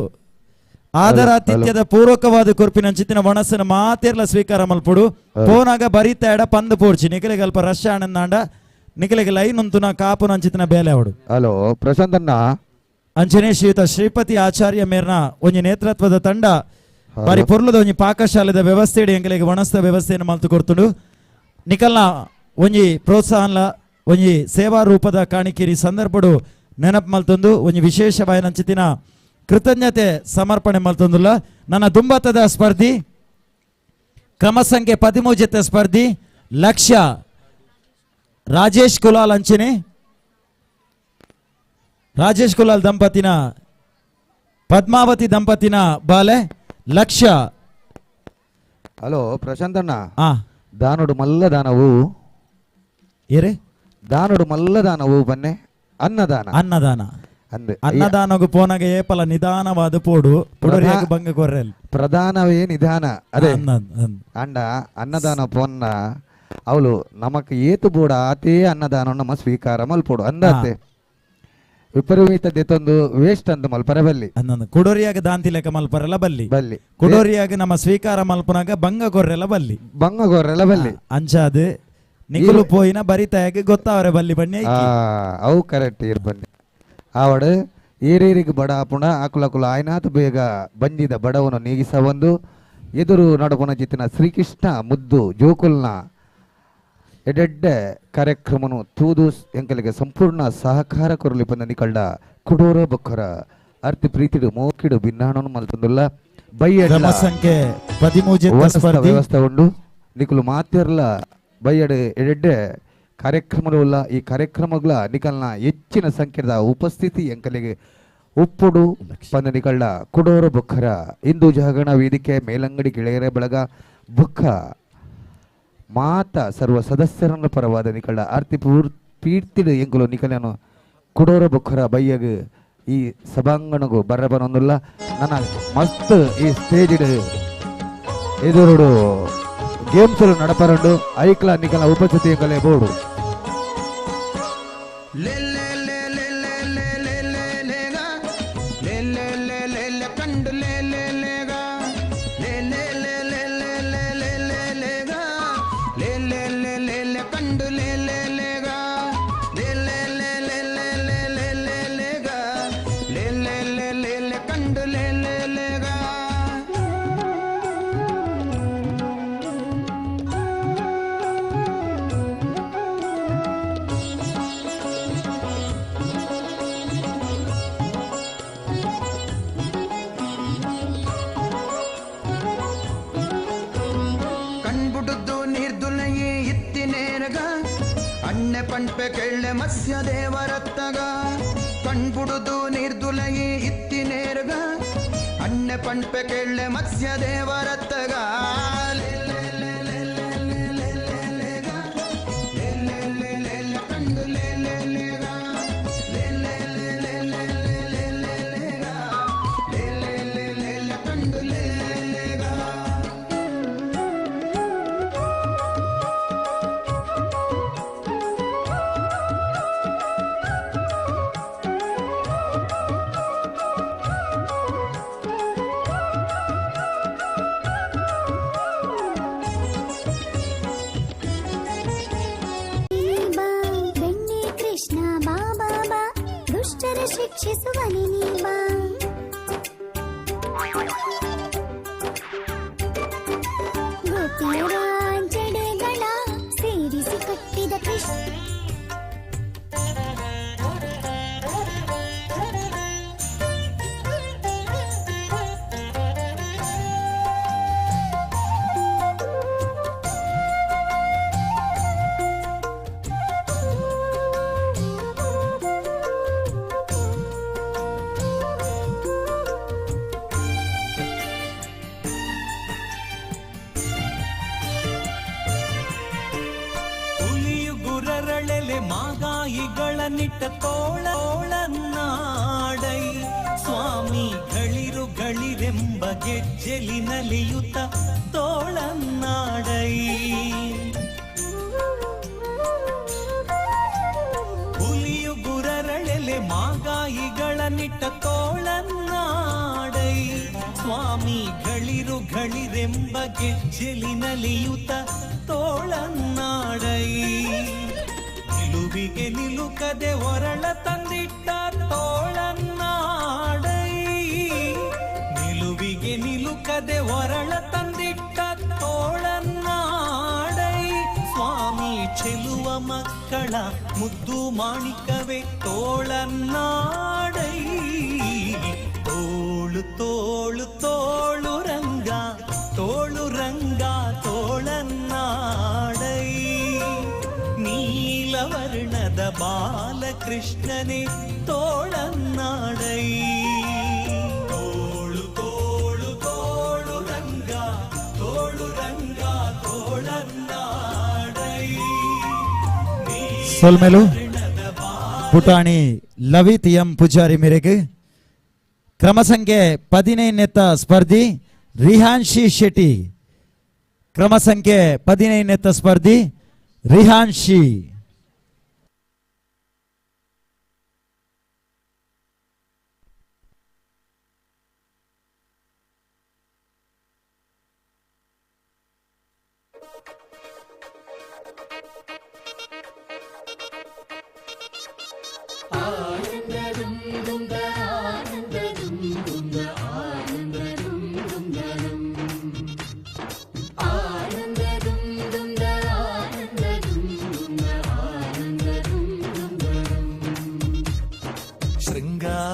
ಆದರಾತಿಥ್ಯದ ಪೂರ್ವಕವಾದ ಕೊರ್ಪಿನಂಚಿತ್ತಿನ ಒಣಸನ ಮಾತೆರ್ಲ ಸ್ವೀಕಾರ ಮಲ್ಪುಡು ಪೋನಾಗ ಬರಿತಾ ಎಡ ಪಂದು ಪೋಡ್ಚಿ ನಿಕಲಿಗೆ ಅಲ್ಪ ರಶ್ ಆನಂದಾಂಡ ನಿಕಲಿಗೆ ಲೈನ್ ಉಂತುನ ಕಾಪುನ ಅಂಚಿತ್ತಿನ ಬೇಲೆ ಅವಡು ಹಲೋ ಪ್ರಶಾಂತಣ್ಣ ಅಂಚನೆ ಶ್ರೀಯುತ ಶ್ರೀಪತಿ ಆಚಾರ್ಯ ಮೇರ್ನ ಒಂಜಿ ನೇತೃತ್ವದ ತಂಡ ಬಾರಿ ಪೊರ್ಲದ ಒಂಜಿ ಪಾಕಶಾಲೆದ ವ್ಯವಸ್ಥೆ ಎಂಕಲಿಗೆ ಒಣಸ್ತ ವ್ಯವಸ್ಥೆಯನ್ನು ಮಲ್ತು ಕೊಡ್ತುಂಡು ನಿಕಲ್ನ ಒಂಜಿ ಪ್ರೋತ್ಸಾಹನ ಒಂಜಿ ಸೇವಾ ರೂಪದ ಕಾಣಿಕೇರಿ ಸಂದರ್ಭಡು ನೆನಪು ಮಲ್ತೊಂದು ಒಂಜಿ ವಿಶೇಷವಾದ ಅಂಚಿತ್ತಿನ ಕೃತಜ್ಞತೆ ಸಮರ್ಪಣೆ ಮಲ್ತೊಂದುಲ್ಲ ನನ್ನ ದುಂಬತದ ಸ್ಪರ್ಧಿ ಕ್ರಮ ಸಂಖ್ಯೆ 13 ಜೊತೆ ಸ್ಪರ್ಧಿ ಲಕ್ಷ್ಯ ರಾಜೇಶ್ ಕುಲಾಲ್ ಅಂಚನೆ ರಾಜೇಶ್ ಕುಲಾಲ್ ದಂಪತಿನ ಪದ್ಮಾವತಿ ದಂಪತಿನ ಬಾಲೆ ಲಕ್ಷ್ಯ. ಹಲೋ ಪ್ರಶಾಂತಣ್ಣ ದಾನುಡು ಮಲ್ಲದಾನವು ಏರೆ ದಾನುಡು ಮಲ್ಲದಾನವು ಬನ್ನೆ ಅನ್ನದಾನ ಅನ್ನದಾನ ಅನ್ನದಾನಗು ಪೋನಗೆ ಏಪಲ ನಿಧಾನವಾದ ಪೋಡು ಪುಡರಿಯಾಗ ಬಂಗ ಕೊರ್ರೆಲ್ ಪ್ರಧಾನವೇ ನಿಧಾನ ಅದೇ ಅಂಡ ಅನ್ನದಾನ ಪೋನ್ನ ಅವಳು ನಮಕ್ ಏತು ಬೋಡ ಆತೇ ಅನ್ನದಾನ ನಮ್ಮ ಸ್ವೀಕಾರ ಮಲ್ಪೋಡು ಅಂದಾತೆ ವಿಪರೀತ ದೆತ್ತೊಂದು ವೇಸ್ಟ್ ಅಂತ ಮಲ್ಪರ ಬಲ್ಲಿ ಕುಡೋರಿಯಾಗ ದಾಂತಿ ಲೆಕ್ಕ ಮಲ್ಪರೆಲ್ಲ ಬಲ್ಲಿ ಬಲ್ಲಿ ಕುಡೋರಿಯಾಗ ನಮ್ಮ ಸ್ವೀಕಾರ ಮಲ್ಪನಾಗ ಬಂಗ ಕೊರ್ರೆಲ್ಲ ಬಲ್ಲಿ ಅಂಚಾದ ನಿಕುಲು ಪೋಯಿನ ಬರಿತಾಯಾಗ ಗೊತ್ತಾವ್ರೆ ಬಲ್ಲಿ ಬನ್ನಿ ಅವು ಕರೆಕ್ಟ್ ಇರ್ ಬನ್ನಿ ಆವಡು ಏರೇರಿಗೆ ಬಡ ಪುಣ ಆಕುಲಕುಲ ಆಯ್ನಾತು ಬೇಗ ಬಂದಿದ ಬಡವನು ನೀಗಿಸ ಒಂದು ಎದುರು ನಡುಪುನ ಜಿತ್ತಿನ ಶ್ರೀಕೃಷ್ಣ ಮುದ್ದು ಜೋಕುಲ್ನ ಎಡೆಡ್ಡೆ ಕಾರ್ಯಕ್ರಮನು ತೂದು ಎಂಕಲಿಗೆ ಸಂಪೂರ್ಣ ಸಹಕಾರ ಕೊರಲಿ ಬಂದ ನಿಕಳ್ಳ ಕುಡೋರ ಬೊಕ್ಕರ ಅರ್ತಿ ಪ್ರೀತಿಡು ಮೋಕಿಡು ಭಿನ್ನಾಣನು ಮಲ್ತಂದುಲ್ಲ ಬಯ್ಯಡ ಸಂಖ್ಯೆ 13 ವ್ಯವಸ್ಥೆ ಉಂಡು ನಿಕುಲು ಮಾತಿರ್ಲ ಬಯ್ಯಡು ಎಡೆಡ್ಡೆ ಕಾರ್ಯಕ್ರಮಗಳ ಈ ಕಾರ್ಯಕ್ರಮಗಳ ನಿಕಲ್ನ ಹೆಚ್ಚಿನ ಸಂಖ್ಯೆದ ಉಪಸ್ಥಿತಿ ಎಂಕಲಿಗೆ ಉಪ್ಪುಡು ಪಂದ ನಿಕಳ್ಳ ಕುಡೋರ ಬೊಕ್ಕರ ಇಂದು ಜಾಗರಣ ವೇದಿಕೆ ಮೇಲಂಗಡಿ ಗೆಳೆಯರ ಬಳಗ ಬುಕ್ಕ ಮಾತ ಸರ್ವ ಸದಸ್ಯರನ್ನ ಪರವಾದ ನಿಕಳ್ಳ ಆರ್ತಿ ಪೀರ್ತಿಡು ಎಂಕುಲು ನಿಕಲನು ಕುಡೋರ ಬೊಕ್ಕರ ಬಯ್ಯಗ ಈ ಸಭಾಂಗಣಗೂ ಬರಬನೊಂದುಲ್ಲ ನನ್ನ ಮಸ್ತ್ ಈ ಸ್ಟೇಜ್ ಎದುರುಡು ಗೇಮ್ಸ್ ನಡಪರಂಡು ಐಕ್ಲ ನಿಕಲ ಉಪಸ್ಥಿತಿ ಎಂಕಲೇ ಬೋಡು ಪಂಪೆ ಕೆಳ್ಳೆ ಮತ್ಸ್ಯ ದೇವರತ್ತಗ ಕಣ್ಬುಡುದು ನಿರ್ದುಲಗಿ ಇತ್ತಿ ನೇರ್ಗ ಅಣ್ಣೆ ಪಂಪೆ ಕೆಳ್ಳೆ ಮತ್ಸ್ಯ ದೇವರತ್ತಗ ಶಿಕ್ಷಿಸುವನಿ ನೀಬಾ ಗೋಪಿಯರ ಜಡೆಗಳ ಸೇರಿಸಿ ಕಟ್ಟಿದ ಕೃಷ್ಣ ನಿಟ್ಟ ತೋಳನ್ನಾಡೈ ಸ್ವಾಮಿ ಗಳಿರೆಂಬ ಗೆಜ್ಜೆಲಿನಲಿಯುತ ತೋಳನ್ನಾಡೈ ಹುಲಿಯು ಗುರರಳೆಲೆ ಮಾಗಾಯಿಗಳ ನಿಟ್ಟ ತೋಳನ್ನಾಡೈ ಸ್ವಾಮಿ ಗಳಿರೆಂಬ ಗೆಜ್ಜೆಲಿನಲಿಯುತ ತೋಳನ್ನಾಡೈ ನಿಲುವಿಗೆ ನಿಲುಕದೆ ಒರಳ ತಂದಿಟ್ಟ ತೋಳನ್ನಾಡೈ ನಿಲುವಿಗೆ ನಿಲುಕದೆ ಒರಳ ತಂದಿಟ್ಟ ತೋಳನ್ನಾಡೈ ಸ್ವಾಮಿ ಚೆಲುವ ಮಕ್ಕಳ ಮುದ್ದು ಮಾಣಿಕವೇ ತೋಳನ್ನಾಡೈ ತೋಳು ತೋಳು ತೋಳು ರಂಗ ತೋಳನ್ನಾಡೈ ನೀಲವರ್ಣದ ಬಾಲಕೃಷ್ಣನೇ ತೋಳನ್ನಾಡೈ ತೋಳು ತೋಳು ತೋಳು ರಂಗ ತೋಳನ್ನಾಡೈ ಸೊಲ್ಮೆಲು ಪುಟಾಣಿ ಲವಿತ್ ಎಂ ಪೂಜಾರಿ ಮೇರೆಗೆ ಕ್ರಮ ಸಂಖ್ಯೆ 15ನೇತ ಸ್ಪರ್ಧಿ ರಿಹಾನ್ಶಿ ಶೆಟ್ಟಿ ಕ್ರಮ ಸಂಖ್ಯೆ 15ನೇತ ಸ್ಪರ್ಧಿ ರಿಹಾನ್ಶಿ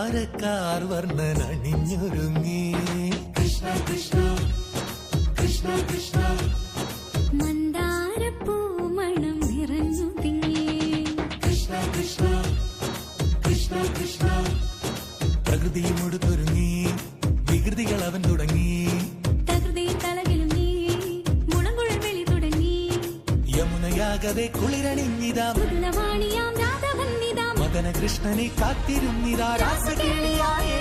ശൃംഗാരക്കാർവർണ്ണൻ അണിഞ്ഞൊരുങ്ങി കൃഷ്ണ കൃഷ്ണ കൃഷ്ണ കൃഷ്ണ മന്ദാരപ്പൂമണം നിറഞ്ഞു തിങ്ങി കൃഷ്ണ കൃഷ്ണ കൃഷ്ണ കൃഷ്ണ പ്രകൃതി മുടുത്തൊരുങ്ങി വികൃതികൾ അവൻ തുടങ്ങി തകൃതി തലകിലുങ്ങി മുളങ്കുഴൽ വിളി തുടങ്ങി യമുനയാകവെ കുളിരണിഞ്ഞിതാ മുല്ലവാണിയാം രാധവന്നിതാ മദന കൃഷ്ണനെ കാത്തിരുന്നിതാ രാസകേളിയായേ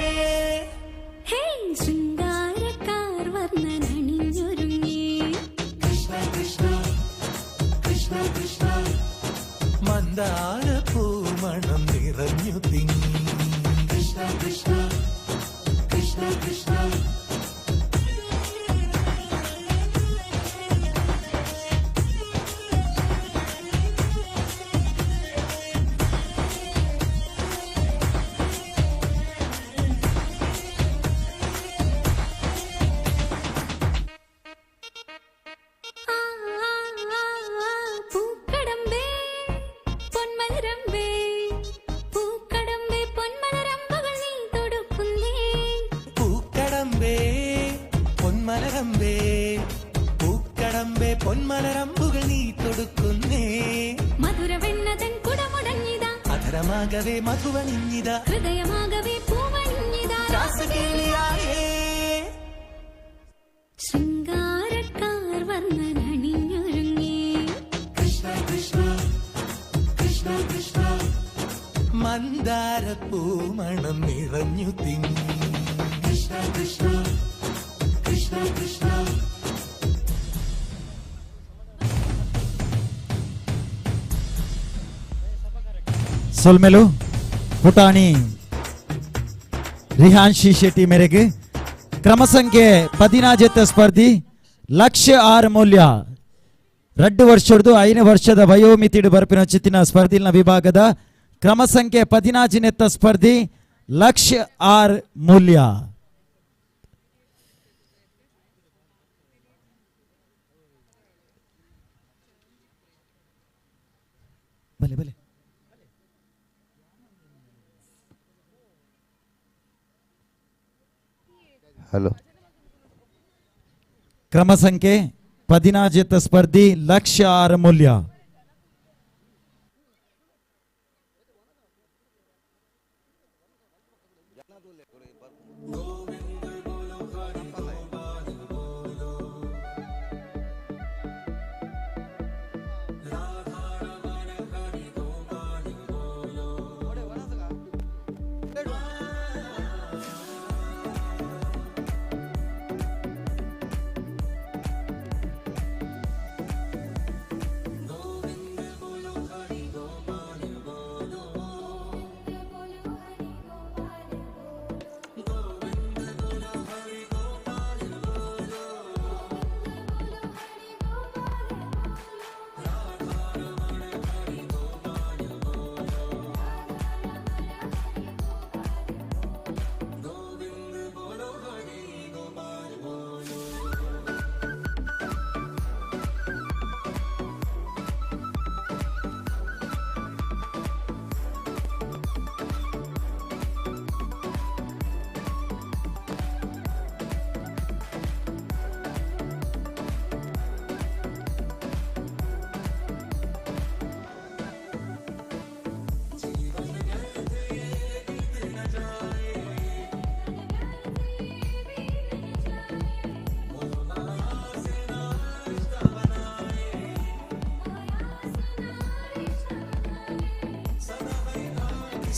ഹേ ശൃംഗാരക്കാർ വർണ്ണനണിഞ്ഞൊരുങ്ങി കൃഷ്ണ കൃഷ്ണ കൃഷ്ണ കൃഷ്ണ മന്ദാരപ്പൂമണം നിറഞ്ഞു തിങ്ങി കൃഷ്ണ കൃഷ്ണ കൃഷ്ണ കൃഷ്ണ പൂക്കടമ്പേ പൊന്മലരമ്പേ പൂക്കടമ്പേ പൊന്മലരമ്പുകൾ നീ തൊടുക്കുന്നേ പൂക്കടമ്പേ പൊന്മലരമ്പേ പൂക്കടമ്പേ പൊന്മലരമ്പുകൾ നീ തൊടുക്കുന്നേ മധുരവെണ്ണതൻ കുടമുടഞ്ഞിതാ അധരമാകവേ മധുവണിഞ്ഞിതാ ഹൃദയമാകവേ പൂവണിഞ്ഞിതാ രാസകേളിയായേ ശൃംഗാരക്കാർ വർണ്ണനണിഞ്ഞൊരുങ്ങി കൃഷ്ണ കൃഷ്ണ കൃഷ്ണ കൃഷ്ണ മന്ദാരപ്പൂമണം നിറഞ്ഞു തിങ്ങി കൃഷ്ണ കൃഷ്ണ കൃഷ്ണ കൃഷ്ണ ಸೊಲ್ಮೆಲು ಪುಟಾಣಿ ರಿಹಾನ್ಶಿ ಶೆಟ್ಟಿ ಮೇರೆಗೆ ಕ್ರಮ ಸಂಖ್ಯೆ 15 ಸ್ಪರ್ಧಿ ಲಕ್ಷ 6 ಮೌಲ್ಯ 2 ವರ್ಷದ್ದು 5 ವರ್ಷದ ವಯೋಮಿತಿಡು ಬರ್ಪಿನ ಚಿತ್ತಿನ ಸ್ಪರ್ಧಿನ ವಿಭಾಗದ ಕ್ರಮ ಸಂಖ್ಯೆ 15 ಸ್ಪರ್ಧಿ ಲಕ್ಷ 6 ಮೌಲ್ಯ ಬಲೆ ಬಲೆ ಹಲೋ ಕ್ರಮ ಸಂಖ್ಯೆ 15 ಸ್ಪರ್ಧಿ ಲಕ್ಷ 6 ಮೌಲ್ಯ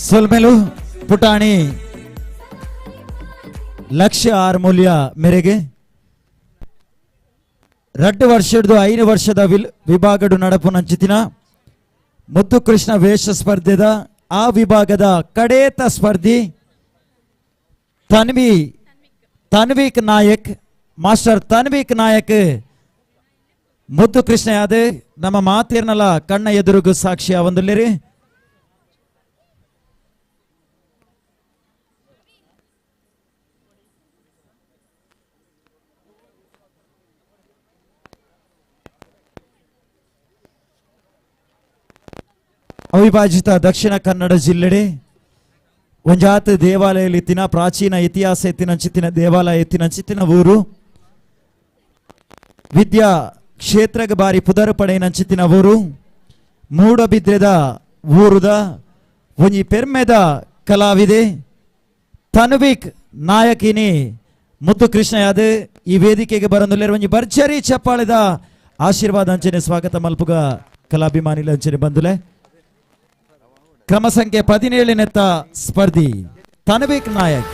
ಸೊಲ್ಮೆಲು ಪುಟಾಣಿ ಲಕ್ಷ್ಯ ಆರು ಮೂಲ್ಯ ಮೇರೆಗೆ 2 ವರ್ಷದ್ದು 5 ವರ್ಷದ ವಿಭಾಗಡು ನಡಪು ನಂಚಿತಿನ ಮುದ್ದು ಕೃಷ್ಣ ವೇಷ ಸ್ಪರ್ಧೆದ ಆ ವಿಭಾಗದ ಕಡೇತ ಸ್ಪರ್ಧಿ ತನ್ವೀಕ್ ನಾಯಕ್ ಮಾಸ್ಟರ್ ತನ್ವೀಕ್ ನಾಯಕ್ ಮುದ್ದು ಕೃಷ್ಣ ಯಾದೆ ನಮ್ಮ ಮಾತೇರ್ನಲ್ಲ ಕಣ್ಣ ಎದುರುಗು ಸಾಕ್ಷಿಯ ಒಂದುಲ್ಲಿರಿ ಅವಿಭಾಜಿತ ದಕ್ಷಿಣ ಕನ್ನಡ ಜಿಲ್ಲೆಡೆ ಒಂಜಾತ್ ದೇವಾಲಯ ಎತ್ತಿನ ಪ್ರಾಚೀನ ಇತಿಹಾಸ ಎತ್ತಿನ ದೇವಾಲಯ ಎತ್ತಿನ ಊರು ವಿದ್ಯಾ ಕ್ಷೇತ್ರಗ ಬಾರಿ ಪುದರ್ ಪಡೆಯಿನ ಊರು ಮೂಡಬಿದ್ರೆದ ಊರುದ ಒಂಜಿ ಪೆರ್ಮೆದ ಕಲಾವಿದೆ ತನ್ವೀಕ್ ನಾಯಕಿನಿ ಮುದ್ದು ಕೃಷ್ಣ ಯಾದೆ ಈ ವೇದಿಕೆಗೆ ಬರಂದುಲ್ಲೇರು ಒಂಜಿ ಭರ್ಜರಿ ಚಪ್ಪಾಳೆದ ಆಶೀರ್ವಾದ ಅಂಚನೆ ಸ್ವಾಗತ ಮಲ್ಪುಗ ಕಲಾಭಿಮಾನಿಲ ಅಂಚನೆ ಬಂದುಲೆ ಕ್ರಮ ಸಂಖ್ಯೆ 17ನೆತ್ತ ಸ್ಪರ್ಧಿ ತನ್ವೀಕ್ ನಾಯಕ್.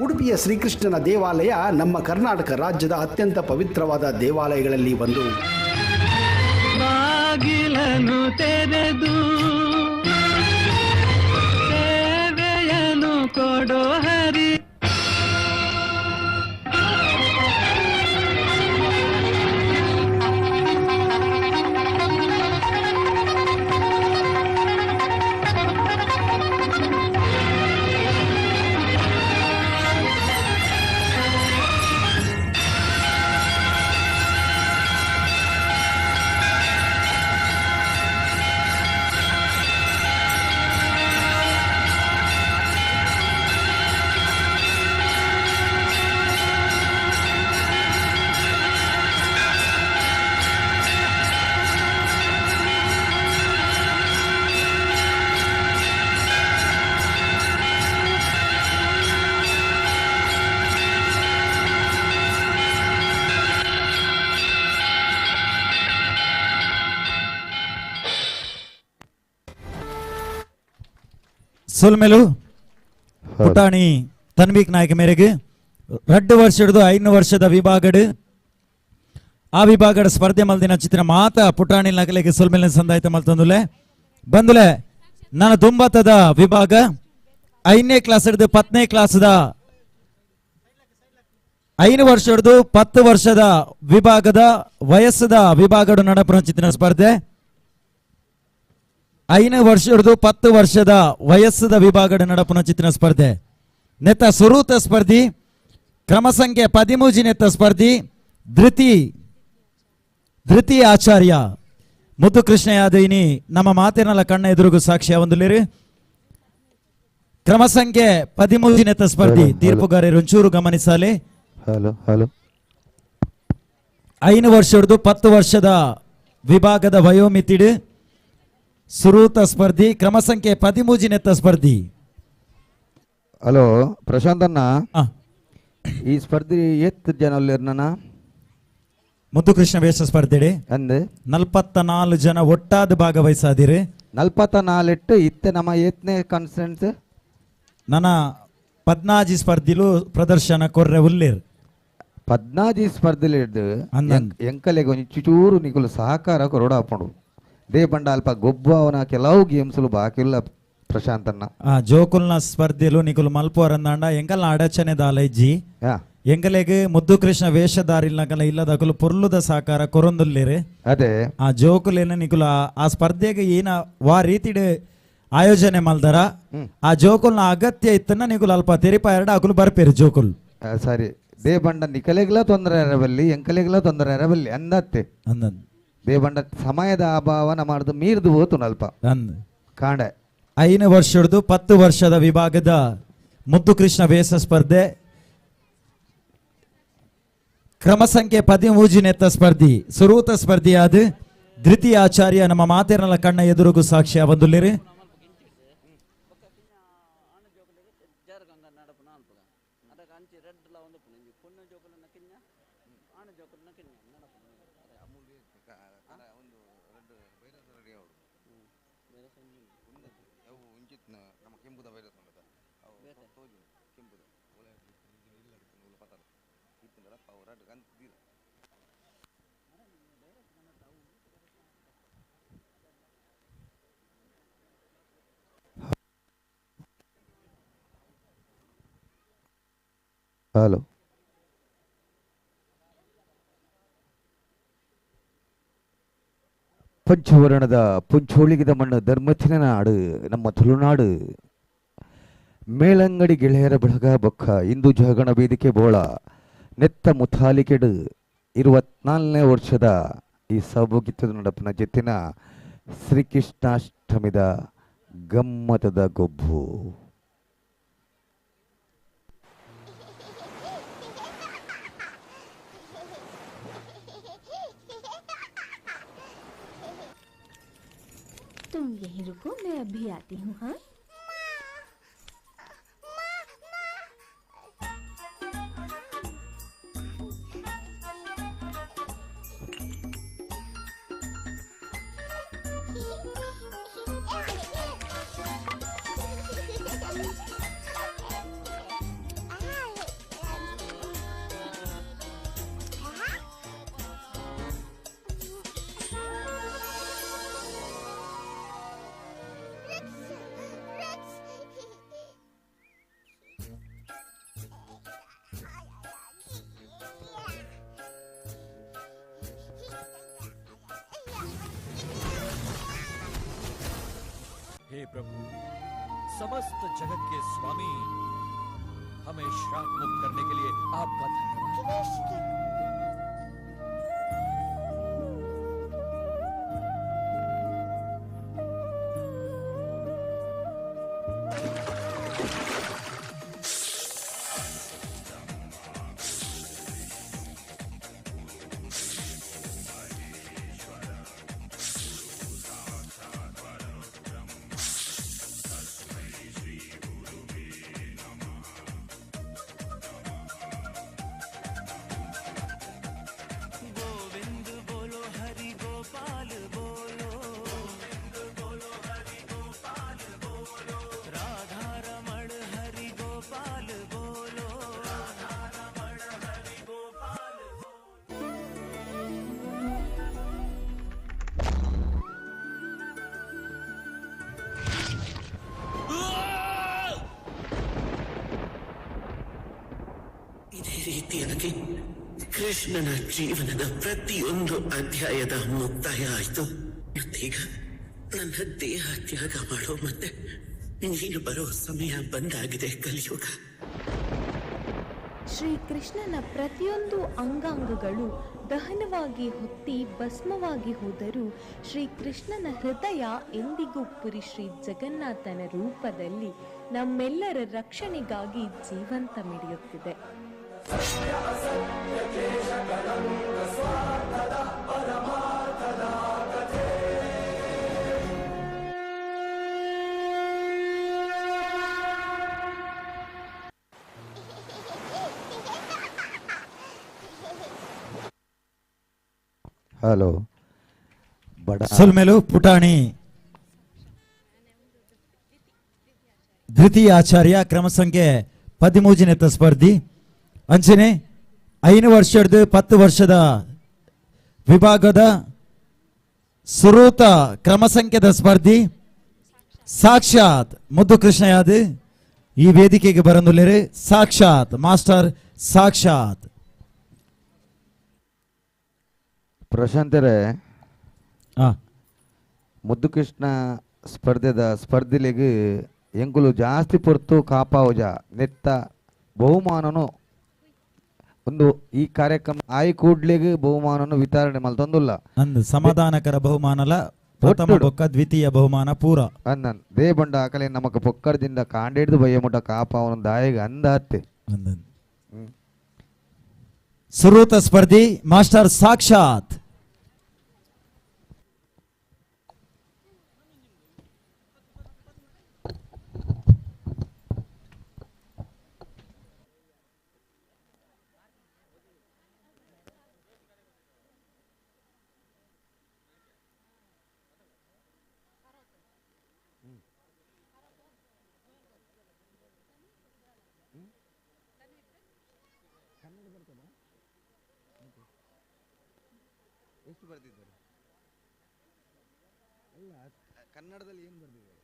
ಉಡುಪಿಯ ಶ್ರೀಕೃಷ್ಣನ ದೇವಾಲಯ ನಮ್ಮ ಕರ್ನಾಟಕ ರಾಜ್ಯದ ಅತ್ಯಂತ ಪವಿತ್ರವಾದ ದೇವಾಲಯಗಳಲ್ಲಿ ಒಂದು. ಬಾಗಿಲನ್ನು ತೆರೆದು ಸೇವೆಯನ್ನು ಕೊಡೋ ಹರಿ. ಸೊಲ್ಮೆಲು ಪುಟಾಣಿ ತನ್ವೀಕ್ ನಾಯಕ ಮೇರೆಗೆ 2 ವರ್ಷದ್ದು 5 ವರ್ಷದ ವಿಭಾಗಡು ಆ ವಿಭಾಗದ ಸ್ಪರ್ಧೆ ಮಲ್ದಿನ ಚಿತ್ರ ಮಾತ ಪುಟಾಣಿ ನಗಲೆಗೆ ಸೊಲ್ಮೆಲಿನ ಸಂದಾಯಿತ ಮಲ್ತಂದುಲೆ ಬಂದುಲೆ ನಾನು ದುಂಬತ್ತದ ವಿಭಾಗ 5ನೇ ಕ್ಲಾಸ್ ಹಿಡಿದು 10ನೇ ಕ್ಲಾಸ್ದ 5 ವರ್ಷದ್ದು 10 ವರ್ಷದ ವಿಭಾಗದ ವಯಸ್ಸದ ವಿಭಾಗಡು ನಡಪುರ ಚಿತ್ರ ಸ್ಪರ್ಧೆ 5 ವರ್ಷದ್ದು 10 ವರ್ಷದ ವಯಸ್ಸದ ವಿಭಾಗದ ನಡಪುನ ಚಿತ್ರ ಸ್ಪರ್ಧೆ ನೆತ್ತ ಸುರೂತ ಸ್ಪರ್ಧಿ ಕ್ರಮ ಸಂಖ್ಯೆ 13 ನೆತ್ತ ಸ್ಪರ್ಧಿ ಧೃತಿ ಆಚಾರ್ಯ ಮುದ್ದು ಕೃಷ್ಣ ಯಾದವಿನಿ ನಮ್ಮ ಮಾತಿನಲ್ಲ ಕಣ್ಣ ಎದುರುಗು ಸಾಕ್ಷಿಯ ಒಂದುಲೇರಿ ಕ್ರಮ ಸಂಖ್ಯೆ 13ನೇ ಸ್ಪರ್ಧಿ ತೀರ್ಪುಗಾರರು ಒಂಚೂರು ಗಮನಿಸಲಿ. ಹಲೋ ಹಲೋ 5 ವರ್ಷದ್ದು 10 ವರ್ಷದ ವಿಭಾಗದ ವಯೋಮಿತಿಡು ಸುರೂತ ಸ್ಪರ್ಧಿ ಕ್ರಮ ಸಂಖ್ಯೆ 13ನೇ ಸ್ಪರ್ಧಿ. ಹಲೋ ಪ್ರಶಾಂತ್ ಅಣ್ಣ, ಈ ಸ್ಪರ್ಧೆ ಎಷ್ಟು ಜನ ಅಲ್ಲಿರ್ನ? ಮುದ್ದುಕೃಷ್ಣ ವೇಷ ಸ್ಪರ್ಧೆ ಅಂದೆ 44 ಜನ ಒಟ್ಟಾದ ಭಾಗವಹಿಸಾದಿರಿ. 44 ಇತ್ತೆ ನಮ್ಮ ಏತ್ನೇ ಕಾನ್ಫರೆನ್ಸ್ ನನ್ನ 14 ಸ್ಪರ್ಧಿಲು ಪ್ರದರ್ಶನ ಕೊರ್ರೆ ಉಲ್ಲೇರ್ 14 ಸ್ಪರ್ಧೆಲಿ ಹಿಡ್ದು ಎಂಕಲೆಗೆ ಒಂಚು ಚೂರು ನಿಕುಲು ಸಹಕಾರ ಕೊರೋಡ ಹಾಕೊಂಡು ದೇ ಬಂಡ ಅಲ್ಪ ಗೊಬ್ಬ ಅವನ ಕೆಲವು ಗೇಮ್ಸ್ಲು ಬಾಕಿಲ್ಲ ಪ್ರಶಾಂತನ್ನ. ಜೋಕುಲ್ನ ಸ್ಪರ್ಧೆಲು ನಿಕುಲು ಮಲ್ಪೋರಂದಾಂಡ ಎಂಕಲ್ನ ಅಡಚಣೆ ದಾಲೈಜಿ ಎಂಕಲೆಗೆ ಮುದ್ದುಕೃಷ್ಣ ವೇಷಧಾರಿಲ್ನಕಲ ಇಲ್ಲದಕಲು ಪೊರ್ಲುದ ಸಹಕಾರ ಕೊರೊಂದುಲ್ಲೇರು. ಅದೇ ಆ ಜೋಕುಲೇನ ನಿಕುಲು ಆ ಸ್ಪರ್ಧೆಗೆ ಏನ ವಾ ರೀತಿಡ್ ಆಯೋಜನೆ ಮಲ್ದರ ಆ ಜೋಕುಲ್ನ ಅಗತ್ಯ ಇತ್ತನ್ನ ನಿಕುಲು ಅಲ್ಪ ತೆರಿಪ ಎರಡು ಅಕುಲು ಬರ್ಪೇರು ಜೋಕುಲ್. ಸರಿ ದೇ ಬಂಡ ನಿಕಲೆಗ್ಲ ತೊಂದರೆ ಇರಬಲ್ಲಿ ಎಂಕಲೆಗ್ಲ ತೊಂದರೆ ಇರಬಲ್ಲಿ ಅಂದತ್ತೆ ದೇ ಬಂಡ ಸಮಯದ ಅಭಾವನ ಮಾಡಿದು ಮೀರ್ದು ಹೋತು ನಲ್ಪ ಕಾಂಡೆ. 5 ವರ್ಷದ್ದು 10 ವರ್ಷದ ವಿಭಾಗದ ಮುದ್ದುಕೃಷ್ಣ ವೇಷ ಸ್ಪರ್ಧೆ ಕ್ರಮ ಸಂಖ್ಯೆ 13ನೇ ಸ್ಪರ್ಧಿ ಸುರೂತ ಸ್ಪರ್ಧಿಯಾದ ದ್ವಿತೀಯ ಆಚಾರ್ಯ ನಮ್ಮ ಮಾತೇರನ ಕಣ್ಣ ಎದುರುಗೂ ಸಾಕ್ಷ್ಯ ಬಂದುಲ್ಲಿರಿ. ಹಲೋ ಪಂಚವರ್ಣದ ಪುಂಚೋಳಿಗಿದ ಮಣ್ಣು ಧರ್ಮಥಿನ ನಾಡು ನಮ್ಮ ತುಳುನಾಡು. ಮೇಳಂಗಡಿ ಗೆಳೆಯರ ಬಳಗ ಬೊಕ್ಕ ಇಂದು ಜಾಗರಣ ವೇದಿಕೆ ಬೋಳ ನೆತ್ತ ಮುತಾಲಿಕೆಡು 24ನೇ ವರ್ಷದ ಈ ಸೌಭೋಗಿತ್ಯದ ನಡಪಿನ ಜೊತ್ತಿನ ಶ್ರೀಕೃಷ್ಣಾಷ್ಟಮಿದ ಗಮ್ಮತದ ಗೊಬ್ಬು. तुम यहीं रुको, मैं अभी आती हूँ. हाँ हे प्रभु, समस्त जगत के स्वामी, हमें श्राप मुक्त करने के लिए आपका धन्यवाद। ಇದೇ ರೀತಿಯಾಗಿ ಕೃಷ್ಣನ ಜೀವನದ ಪ್ರತಿಯೊಂದು ಅಧ್ಯಾಯದ ಮುಕ್ತಾಯ ಆಯಿತು. ಮತ್ತೀಗ ನನ್ನ ದೇಹ ತ್ಯಾಗ ಮಾಡೋ ಮತ್ತೆ ನೀನು ಬರೋ ಸಮಯ ಬಂದಾಗಿದೆ ಕಲಿಯುಗ. ಶ್ರೀಕೃಷ್ಣನ ಪ್ರತಿಯೊಂದು ಅಂಗಾಂಗಗಳು ದಹನವಾಗಿ ಹೊತ್ತಿ ಭಸ್ಮವಾಗಿ ಹೋದರೂ ಶ್ರೀಕೃಷ್ಣನ ಹೃದಯ ಎಂದಿಗೂ ಪುರಿ ಶ್ರೀ ಜಗನ್ನಾಥನ ರೂಪದಲ್ಲಿ ನಮ್ಮೆಲ್ಲರ ರಕ್ಷಣೆಗಾಗಿ ಜೀವಂತ ಮಿಡಿಯುತ್ತಿದೆ. ಹಲೋ ಬಡ ಸುಲ್ಮೆಲು ಪುಟಾಣಿ ದ್ವಿತೀಯ ಆಚಾರ್ಯ ಕ್ರಮ ಸಂಖ್ಯೆ 13ನೇತ ಸ್ಪರ್ಧಿ ಅಂಚನೆ 5 ವರ್ಷದ 10 ವರ್ಷದ ವಿಭಾಗದ ಸುರೂತ ಕ್ರಮ ಸಂಖ್ಯೆದ ಸ್ಪರ್ಧಿ ಸಾಕ್ಷಾತ್ ಮುದ್ದು ಕೃಷ್ಣ ಯಾದ್ ಈ ವೇದಿಕೆಗೆ ಬರನುಲ್ಲೇರೆ. ಸಾಕ್ಷಾತ್ ಮಾಸ್ಟರ್ ಸಾಕ್ಷಾತ್ ಪ್ರಶಾಂತರೇ ಮುದ್ದು ಕೃಷ್ಣ ಸ್ಪರ್ಧೆದ ಸ್ಪರ್ಧೆಲಿಗೆ ಎಂಕುಲು ಜಾಸ್ತಿ ಪೊರ್ತು ಕಾಪಾವುಜ ನೆತ್ತ ಬಹುಮಾನನು ಒಂದು ಈ ಕಾರ್ಯಕ್ರಮ ಆಯ್ ಕೂಡ್ಲಿಗೆ ಬಹುಮಾನನು ವಿತರಣೆ ಮಲ್ತೊಂದುಲ್ಲ ಅಂದ್ ಸಮಾಧಾನಕರ ಬಹುಮಾನಲ ಪ್ರಥಮ ಬೊಕ್ಕ ದ್ವಿತೀಯ ಬಹುಮಾನ ಪೂರ ಅನ್ನನ್ ದೇ ಬಂಡ ಆಕಲೆ ನಮಕ್ ಪೊಕ್ಕರ್ದಿಂದ ಕಾಂಡಿಡ್ದು ಬಯ್ಯ ಮುಟ್ಟ ಕಾಪಾವನ ದಾಯಿಗೆ ಅಂದ ಹತ್ತೆ ಸುರೂತ ಸ್ಪರ್ಧಿ ಮಾಸ್ಟರ್ ಸಾಕ್ಷಾತ್ ಎಷ್ಟು ಬರೆದಿದ್ದಾರೆ ಅಲ್ಲ ಕನ್ನಡದಲ್ಲಿ ಏನು ಬರೆದಿದ್ದಾರೆ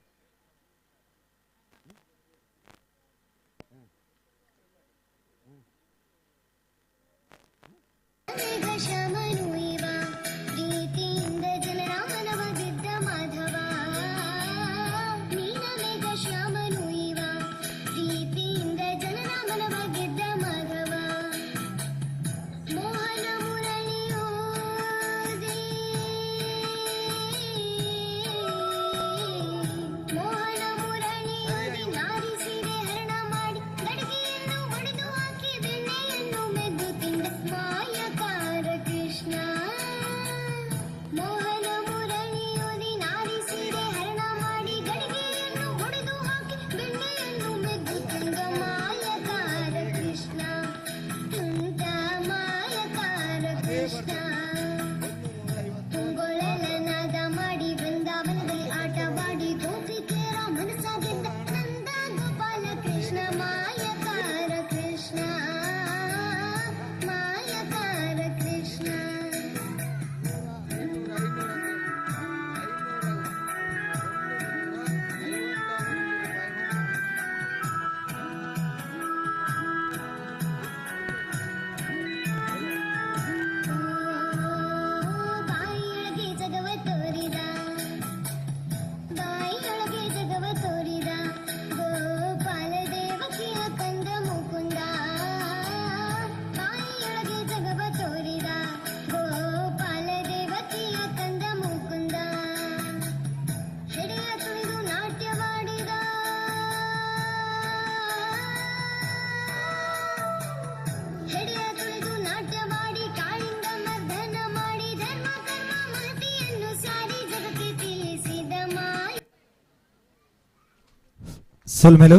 ಸುಲ್ಮೆಲು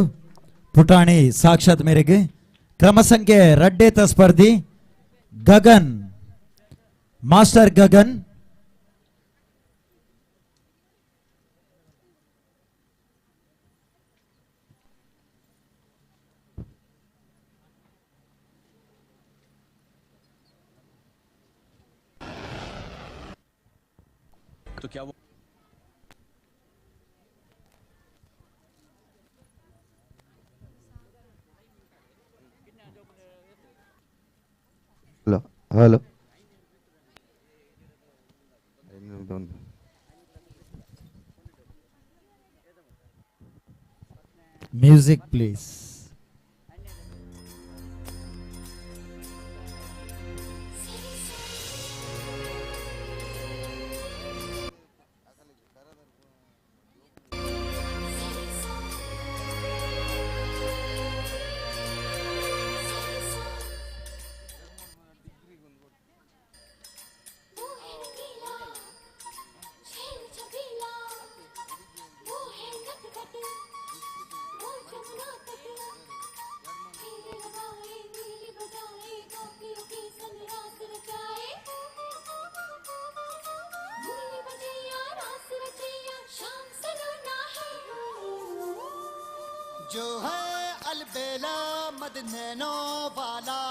ಪುಟಾಣಿ ಸಾಕ್ಷಾತ್ ಮೇರೆಗೆ ಕ್ರಮ ಸಂಖ್ಯೆ 2ನೇತ ಸ್ಪರ್ಧಿ ಗಗನ್ ಮಾಸ್ಟರ್ ಗಗನ್ तो क्या वो ಹಲೋ ಹಲೋ ಮ್ಯೂಸಿಕ್ ಪ್ಲೀಸ್ जो है अलबेला मद नैनो वाला,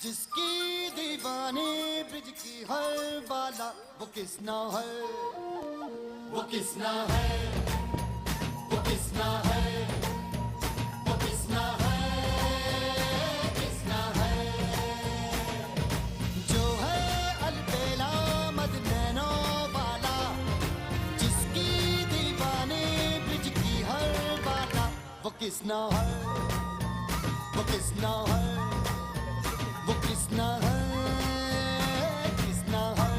जिसकी दीवानी ब्रिज की हर बाला, वो किसना है, वो किसना है, वो किसना है, वो किसना है, किसना है। जो है अलबेला मद नैनो वाला, जिसकी दीवानी ब्रिज की हर बाला, वो किसना है, वो किसना है, वो किसना है, किसना है।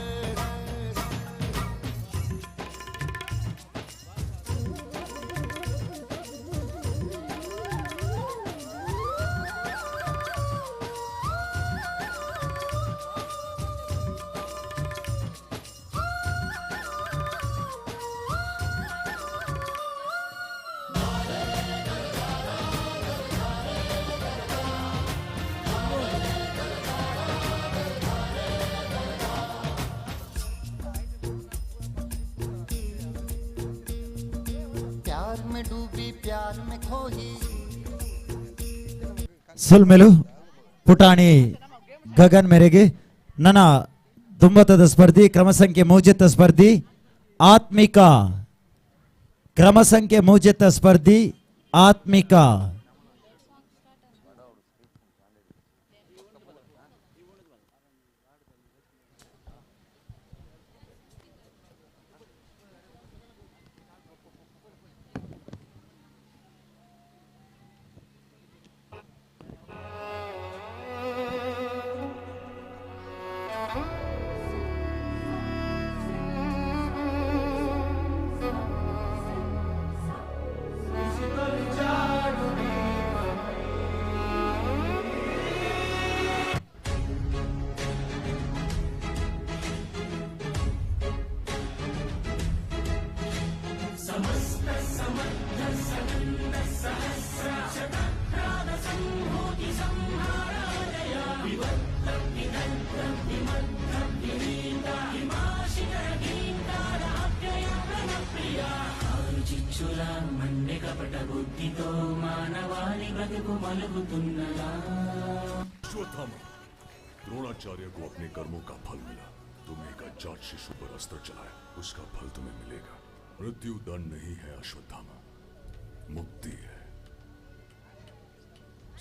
प्यार में डूबी प्यार में खोई। ಸುಲ್ಮೆಲು ಪುಟಾಣಿ ಗಗನ್ ಮೇರೆಗೆ ನನ್ನ ದುಂಬತದ ಸ್ಪರ್ಧಿ ಕ್ರಮ ಸಂಖ್ಯೆ ಮೂಜೆತ್ತ ಸ್ಪರ್ಧಿ ಆತ್ಮಿಕ ಕ್ರಮ ಸಂಖ್ಯೆ ಮೂಜೆತ್ತ ಸ್ಪರ್ಧಿ ಆತ್ಮಿಕ अश्वत्थामा, द्रोणाचार्य को अपने कर्मों का फल मिला। तुमने एक अजात शिशु पर अस्त्र चलाया, उसका फल तुम्हें मिलेगा। मृत्यु दंड नहीं है अश्वत्थामा, मुक्ति है।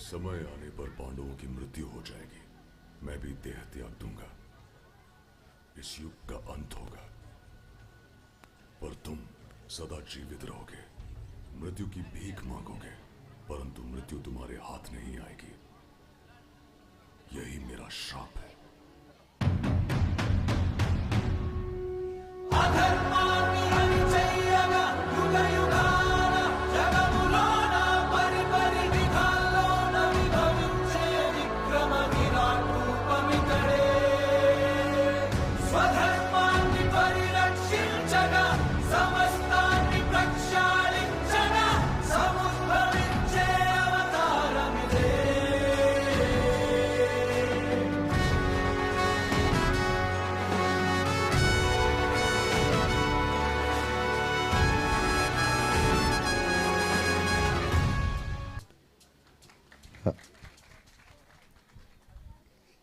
समय आने पर पांडवों की मृत्यु हो जाएगी, मैं भी देह त्याग दूंगा। इस युग का अंत होगा, पर तुम सदा जीवित रहोगे। मृत्यु की भीख मांगोगे, परंतु मृत्यु तुम्हारे हाथ नहीं आएगी। यही मेरा श्राप है।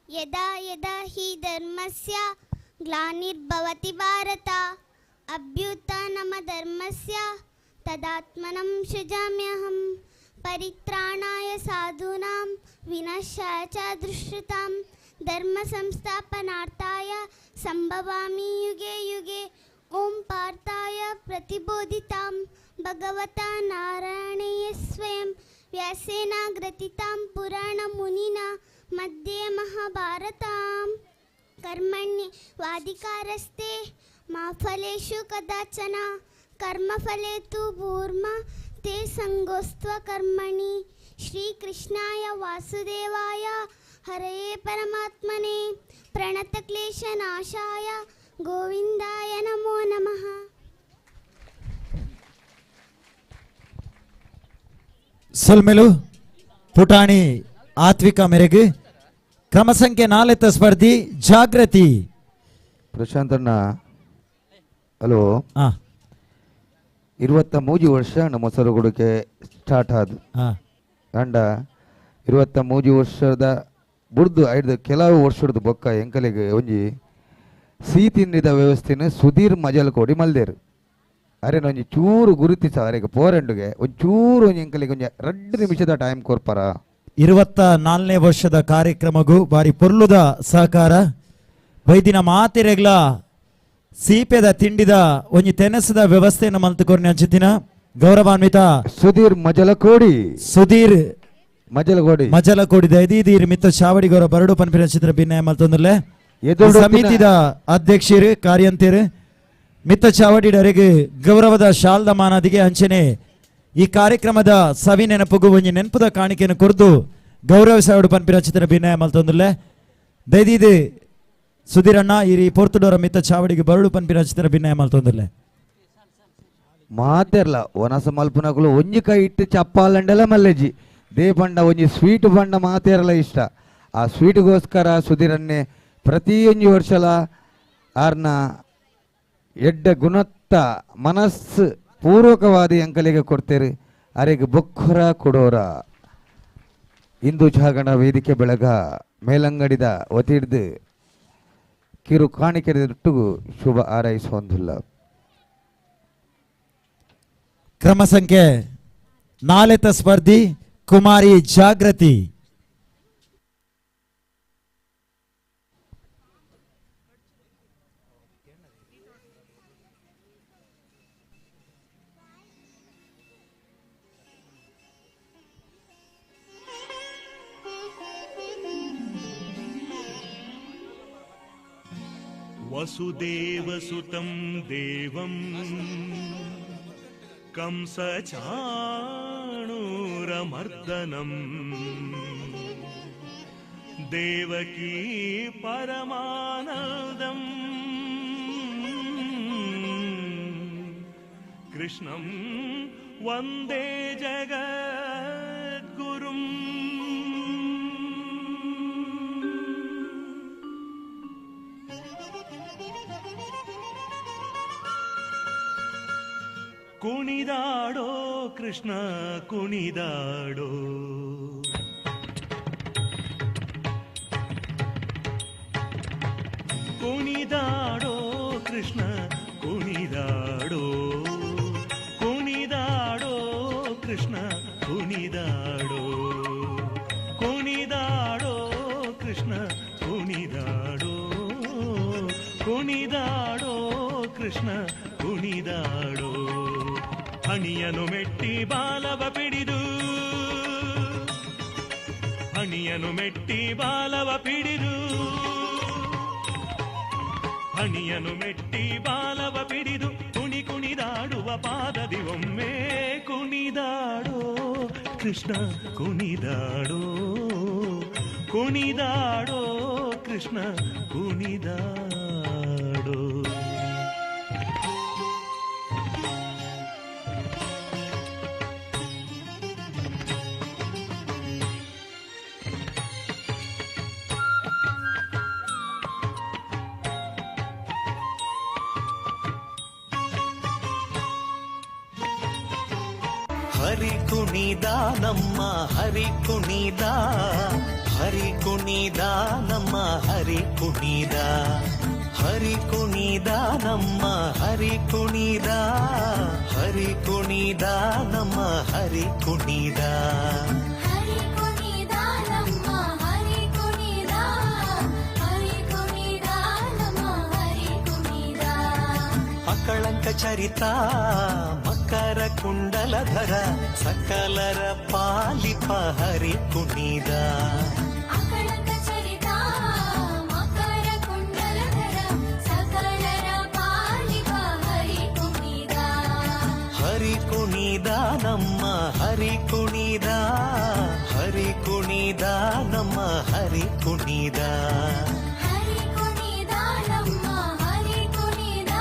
यदा यदा हि धर्मस्य ग्लानिर्भवति भारत अभ्युत्थानमधर्मस्य तदात्मनं सृजाम्यहं परित्राणाय साधूनां विनाशाय च दुष्कृतां धर्मसंस्थापनार्थाय सम्भवामि युगे युगे ॐ पार्थाय प्रतिबोधितां भगवता नारायणेय स्वयं व्यासेन ग्रथितां पुराणमुनिना मध्ये महाभारतां कर्मण्ये वादिकारस्ते मा फलेषु कदाचन कर्मफले तु भूर्मा ते संगोस्त्व कर्मणि। श्रीकृष्णाय वासुदेवाय हरये परमात्मने प्रणतक्लेशनाशाय गोविन्दाय नमो नमः। ಸುಲ್ಮೆಲು ಪುಟಾಣಿ ಆತ್ವಿಕ ಮೇರೆಗೆ ಕ್ರಮ ಸಂಖ್ಯೆ 4 ಸ್ಪರ್ಧಿ ಜಾಗೃತಿ ಪ್ರಶಾಂತ್ ಅಣ್ಣ ಹಲೋ 23 ವರ್ಷ ನಮ್ಮ ಮೊಸರುಗುಡಿಕೆ ಸ್ಟಾರ್ಟ್ ಆದ ಹಾ ಗಂಡ 23 ವರ್ಷದ ಬುಡ್ದು ಐದು ಕೆಲವು ವರ್ಷದ ಬೊಕ್ಕ ಎಂಕಲಿಗೆ ಒಂಜಿ ಸಿಹಿ ತಿಂಡಿದ ವ್ಯವಸ್ಥೆನ ಸುಧೀರ್ ಮಜಲ್ ಕೊಡಿ ಮಲ್ದೇರು ಅರೇನ ಒಂಜಿ ಚೂರು ಗುರುತಿಸ ಅರೆಗೆ ಪೋರೆಂಡುಗೆ ಒಂಚೂರು ಒಂಜಿ ಎಂಕಲಿಗೆ ಒಂಜಿ 2 ನಿಮಿಷದ ಟೈಮ್ ಕೊರ್ಪರ 24ನೇ ವರ್ಷದ ಕಾರ್ಯಕ್ರಮಗೂ ಬಾರಿ ಪೊರ್ಲುದ ಸಹಕಾರ ಬೈದಿನ ಮಾತೆರೆಗ್ಲ ಸೀಪೆದ ತಿಂಡಿದ ಒಂಜಿ ತೆನಸದ ವ್ಯವಸ್ಥೆಯನ್ನು ಮಲ್ತುಕೊರ್ನಿ ಅಂಚಿತಿನ ಗೌರವಾನ್ವಿತ ಸುಧೀರ್ ಮಜಲಕೋಡಿ ಮಜಲಕೋಡಿ ದೈದೀರ್ ಮಿತ್ತ ಚಾವಡಿ ಗೌರವ ಬರಡು ಪನ್ಪಿನ ಚಿತ್ರ ಭಿನ್ನಯ ಮಲ್ತೊಂದುಲ್ಲೆ ಸಮಿತಿದ ಅಧ್ಯಕ್ಷರು ಕಾರ್ಯಂತರು ಮಿತ್ತ ಚಾವಡಿಡರಿಗೆ ಗೌರವದ ಶಾಲ್ದ ಮಾನದಿಗೆ ಅಂಚನೆ ಈ ಕಾರ್ಯಕ್ರಮದ ಸವಿ ನೆನಪುಗೂ ಒಂಜಿ ನೆನಪುದ ಕಾಣಿಕೆಯನ್ನು ಕೊರ್ದು ಗೌರವ ಸಾವಡು ಪನ್ಪಿನ ಚಿತ್ರ ಭಿನ್ನಯ ಮಲ್ತೊಂದುಲ್ಲೆ ದೈದೀದು ಸುಧೀರಣ್ಣ ಈ ಪೊರ್ತುಡೋರ ಮಿತ್ತ ಚಾವಡಿಗೆ ಬರಡು ಪನ್ಪಿನ ಚಿತ್ರ ಭಿನ್ನಯ ಮಲ್ತೊಂದುಲ್ಲೆ ಮಾತೆರ್ಲ ಒನಸ ಮಲ್ಪುನಕುಲು ಒಂಜಿ ಕೈ ಇಟ್ಟು ಚಪ್ಪಾಲಂಡೆಲ್ಲ ಮಲ್ಲೆಜಿ ದೇ ಪಂಡ ಒಂಜಿ ಸ್ವೀಟ್ ಪಂಡ ಮಾತೆರಲ ಇಷ್ಟ ಆ ಸ್ವೀಟ್ಗೋಸ್ಕರ ಸುಧೀರನ್ನೇ ಪ್ರತಿಯೊಂದು ವರ್ಷಲ ಆರ್ನ ಎಡ್ಡ ಗುಣತ್ತ ಮನಸ್ಸು ಪೂರ್ವಕವಾದಿ ಅಂಕಲಿಗೆ ಕೊಡ್ತೇರಿ ಅರೆಗೆ ಬೊಕ್ಕರ ಕೊಡೋರ ಇಂದು ಜಾಗರಣ ವೇದಿಕೆ ಬೆಳಗ ಮೇಲಂಗಡಿದ ಒತ್ತಿಡ್ದು ಕಿರು ಕಾಣಿಕೆರೊಟ್ಟಿಗೂ ಶುಭ ಹಾರೈಸುವಂದಿಲ್ಲ. ಕ್ರಮ ಸಂಖ್ಯೆ 4 ಸ್ಪರ್ಧಿ ಕುಮಾರಿ ಜಾಗೃತಿ ವಸುದೇವಸುತಂ ದೇವಂ ಕಂಸಚಾಣೂರಮರ್ದನಂ ದೇವಕೀ ಪರಮಾನಂದಂ ಕೃಷ್ಣಂ ವಂದೇ ಜಗದ್ಗುರುಂ. ಕುಣಿದಾಡೋ ಕೃಷ್ಣ ಕುಣಿದಾಡೋ, ಕುಣಿದಾಡೋ ಕೃಷ್ಣ ಕುಣಿದಾಡೋ, ಕುಣಿದಾಡೋ ಕೃಷ್ಣ ಕುಣಿದಾಡೋ, ಕುಣಿದಾಡೋ ಕೃಷ್ಣ ಕುಣಿದಾಡೋ, ಕುಣಿದಾಡೋ ಕೃಷ್ಣ ಕುಣಿದಾಡೋ. ಹಣಿಯನು ಮೆಟ್ಟಿ ಬಾಲವ ಪಿಡಿದು, ಹಣಿಯನು ಮೆಟ್ಟಿ ಬಾಲವ ಪಿಡಿದು, ಹಣಿಯನು ಮೆಟ್ಟಿ ಬಾಲವ ಪಿಡಿದು ಕುಣಿ ಕುಣಿದಾಡುವ ಪಾದದಿ ಒಮ್ಮೆ ಕುಣಿದಾಡೋ ಕೃಷ್ಣ ಕುಣಿದಾಡೋ, ಕುಣಿದಾಡೋ ಕೃಷ್ಣ ಕುಣಿದಾಡೋ. ಹರಿ ಕುಣಿದ ನಮ್ಮ ಹರಿ ಕುಣಿದ, ಹರಿ ಕುಣಿದ ನಮ್ಮ ಹರಿ ಕುಣಿದ, ಹರಿ ಕುಣಿದ ನಮ್ಮ ಹರಿ ಕುಣಿದ, ಹರಿ ಕುಣಿದ ನಮ್ಮ ಹರಿ ಕುಣಿದ. ಹರಿ ಕುಣಿದ ನಮ್ಮ ಹರಿ ಕುಣಿದ, ಹರಿ ಕುಣಿದ ನಮ್ಮ ಹರಿ ಕುಣಿದ. ಅಕಳಂಕ ಚರಿತ ಮಕರ ಕುಂಡಲಧರ ಸಕಲರ ಪಾಲಿಪ ಹರಿ ಕುಣಿದ. ಅಕಳಂಕ ಚರಿತ ಮಕರ ಕುಂಡಲಧರ ಸಕಲರ ಪಾಲಿಪ ಹರಿ ಕುಣಿದ. ಹರಿ ಕುಣಿದ ನಮ್ಮ ಹರಿ ಕುಣಿದ, ಹರಿ ಕುಣಿದ ನಮ್ಮ ಹರಿ ಕುಣಿದ. ಹರಿ ಕುಣಿದ ನಮ್ಮ ಹರಿ ಕುಣಿದ,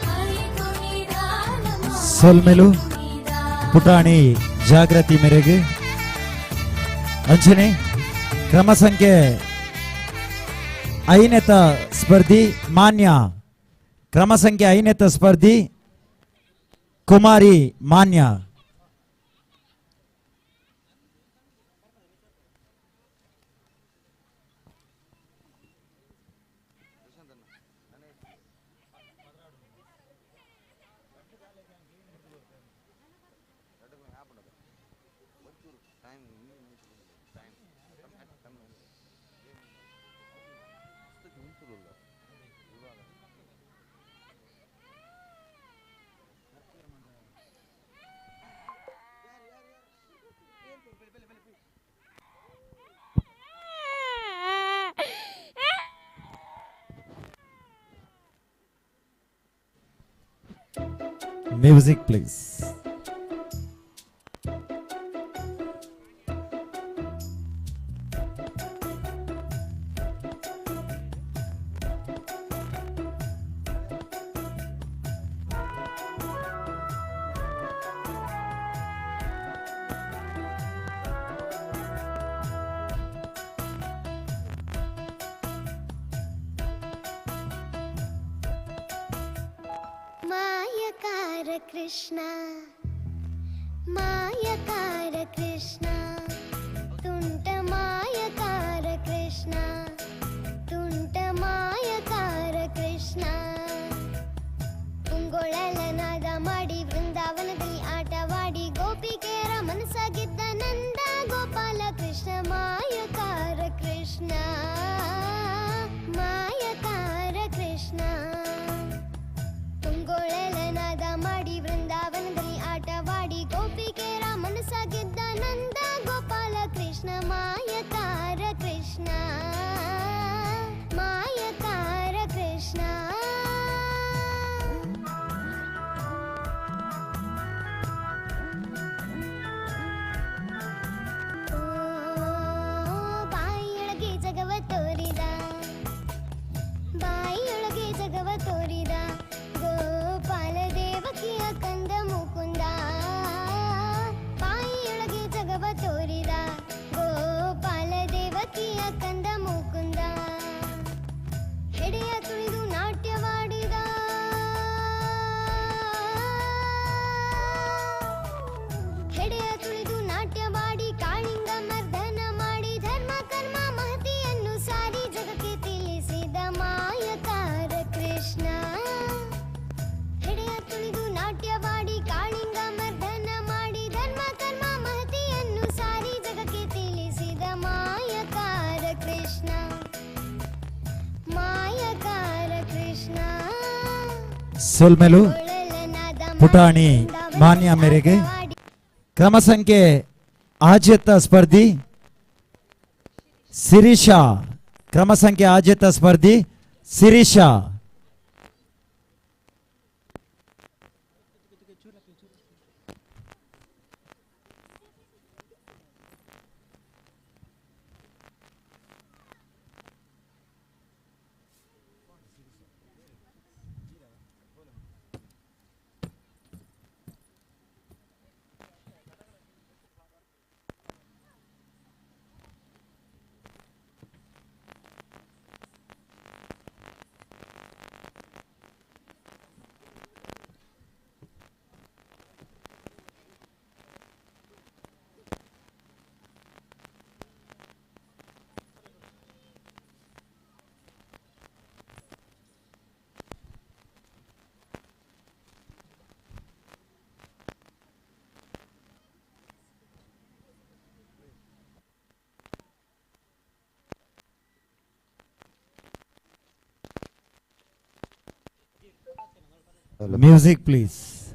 ಹರಿ ಕುಣಿದ ನಮ್ಮ ಸೊಲ್ಮೆಲು ಪುಟಾಣಿ ಜಾಗೃತಿ ಮೇರೆಗೆ ಅಂಚನೆ ಕ್ರಮ ಸಂಖ್ಯೆ 5ನೇತ ಸ್ಪರ್ಧಿ ಮಾನ್ಯ, ಕ್ರಮ ಸಂಖ್ಯೆ 5ನೇತ ಸ್ಪರ್ಧಿ ಕುಮಾರಿ ಮಾನ್ಯ. Music, please. मायकार कृष्ण मायकार कृष्ण ತುಂಟ ಮಾಯಕಾರ ಕೃಷ್ಣ ತುಂಟ ಮಾಯಕಾರ ಕೃಷ್ಣ ಉಂಗೊಳಲನಾದ ಮಾಡಿ ವೃಂದಾವನದಲ್ಲಿ ಆಟವಾಡಿ ಗೋಪಿಕೆಯರ ಮನಸ್ಸಾಗಿದ್ದ ನಂದ ಗೋಪಾಲ ಕೃಷ್ಣ ಮಾಯಕಾರ ಕೃಷ್ಣ ಮಾಯಕಾರ ಕೃಷ್ಣ ತುಂಗೊಳಲನಾದ ಮಾಡಿ ವೃಂದಾವನದಲ್ಲಿ ಆಟವಾಡಿ ಗೋಪಿಕೆಯರ ಮನಸ್ಸಾಗಿದ್ದ ನಂದ ಗೋಪಾಲ ಕೃಷ್ಣ ಮಾಯಕಾರ ಕೃಷ್ಣ ಮಾಯಕಾರ ಕೃಷ್ಣ ಬಾಯಿಯೊಳಗೆ ಜಗವ ತೋರಿದ ಬಾಯಿಯೊಳಗೆ ಜಗವ ತೋರಿದ ಗೋಪಾಲ ದೇವಕಿಯ ಕಂದ ಮುಕುಂದ ಬಾಯಿಯೊಳಗೆ ಜಗವ ತೋರಿದ ಗೋಪಾಲ ದೇವಕಿಯ ಕಂದ ಮುಕುಂದ ಹೆಡೆಯ ತುಳಿದು ನಾಟ್ಯವಾಡಿದ ಹೆಡೆಯ ತುಳಿದು ನಾಟ್ಯವಾಡಿ ಕಾಳಿಂಗ ಮರ್ದನ ಮಾಡಿ ಧರ್ಮ ಕರ್ಮ ಮಹತಿಯನ್ನು ಸಾರಿ ಜಗಕ್ಕೆ ತಿಳಿಸಿದ ಮಾಯಕಾರ ಕೃಷ್ಣ ಹೆಡೆಯ ತುಳಿದು ನಾಟ್ಯವಾಡಿ ಕಾಳಿಂಗ ಮರ್ದನ ಮಾಡಿ ಧರ್ಮ ಕರ್ಮ ಮಹತಿಯನ್ನು ಸಾರಿ ಜಗಕ್ಕೆ ತಿಳಿಸಿದ ಮಾಯಕಾರ ಕೃಷ್ಣ ಮಾಯಕಾರ ಕೃಷ್ಣ ಸೋಲ್ಮೆಲು ಪುಟಾಣಿ ಮಾನ್ಯ ಮೇರೆಗೆ ಕ್ರಮ ಸಂಖ್ಯೆ ಆದ್ಯತ ಸ್ಪರ್ಧಿ ಸಿರಿಷಾ ಕ್ರಮ ಸಂಖ್ಯೆ ಆದ್ಯತ ಸ್ಪರ್ಧಿ Sirisha Music, please.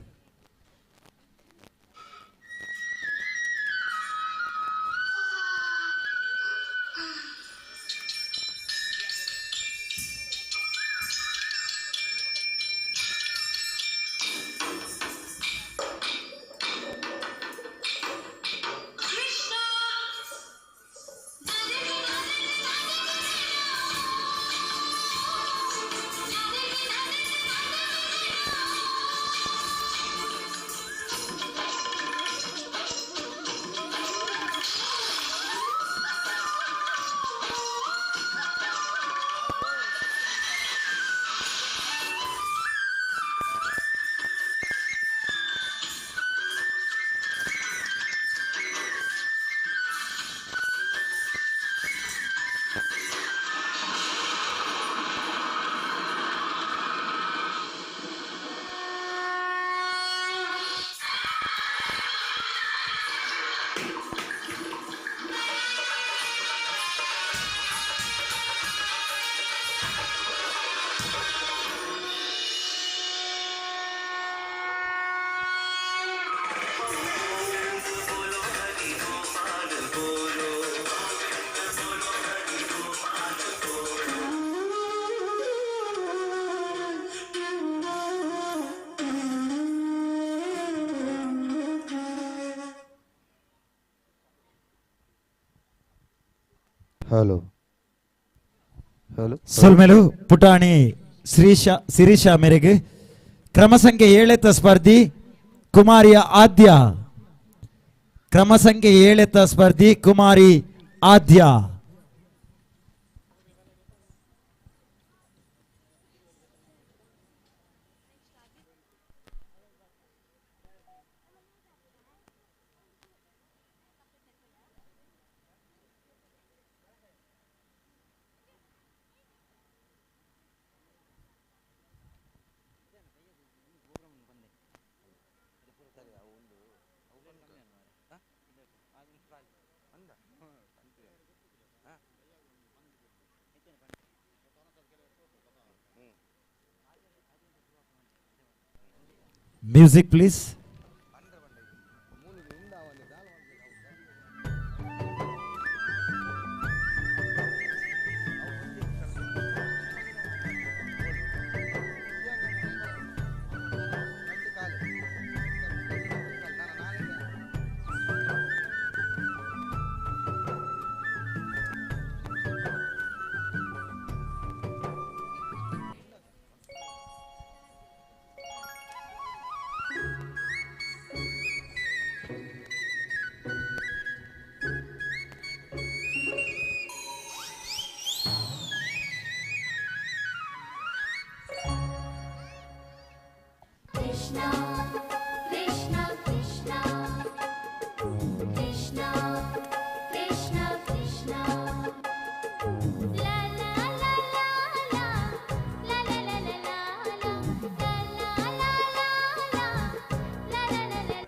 Hello hello ಸೊಲ್ಮೆಲು ಪುಟಾಣಿ ಶಿರೀಷ ಮೇರೆಗೆ ಕ್ರಮ ಸಂಖ್ಯೆ 7 ಸ್ಪರ್ಧಿ ಕುಮಾರಿಯ ಆದ್ಯ. ಕ್ರಮ ಸಂಖ್ಯೆ 7 ಸ್ಪರ್ಧಿ ಕುಮಾರಿ ಆದ್ಯ. Music please. Krishna, Krishna, Krishna, Krishna, Krishna, Krishna. La la la la la, la la la la la, la la la la la, la la la la.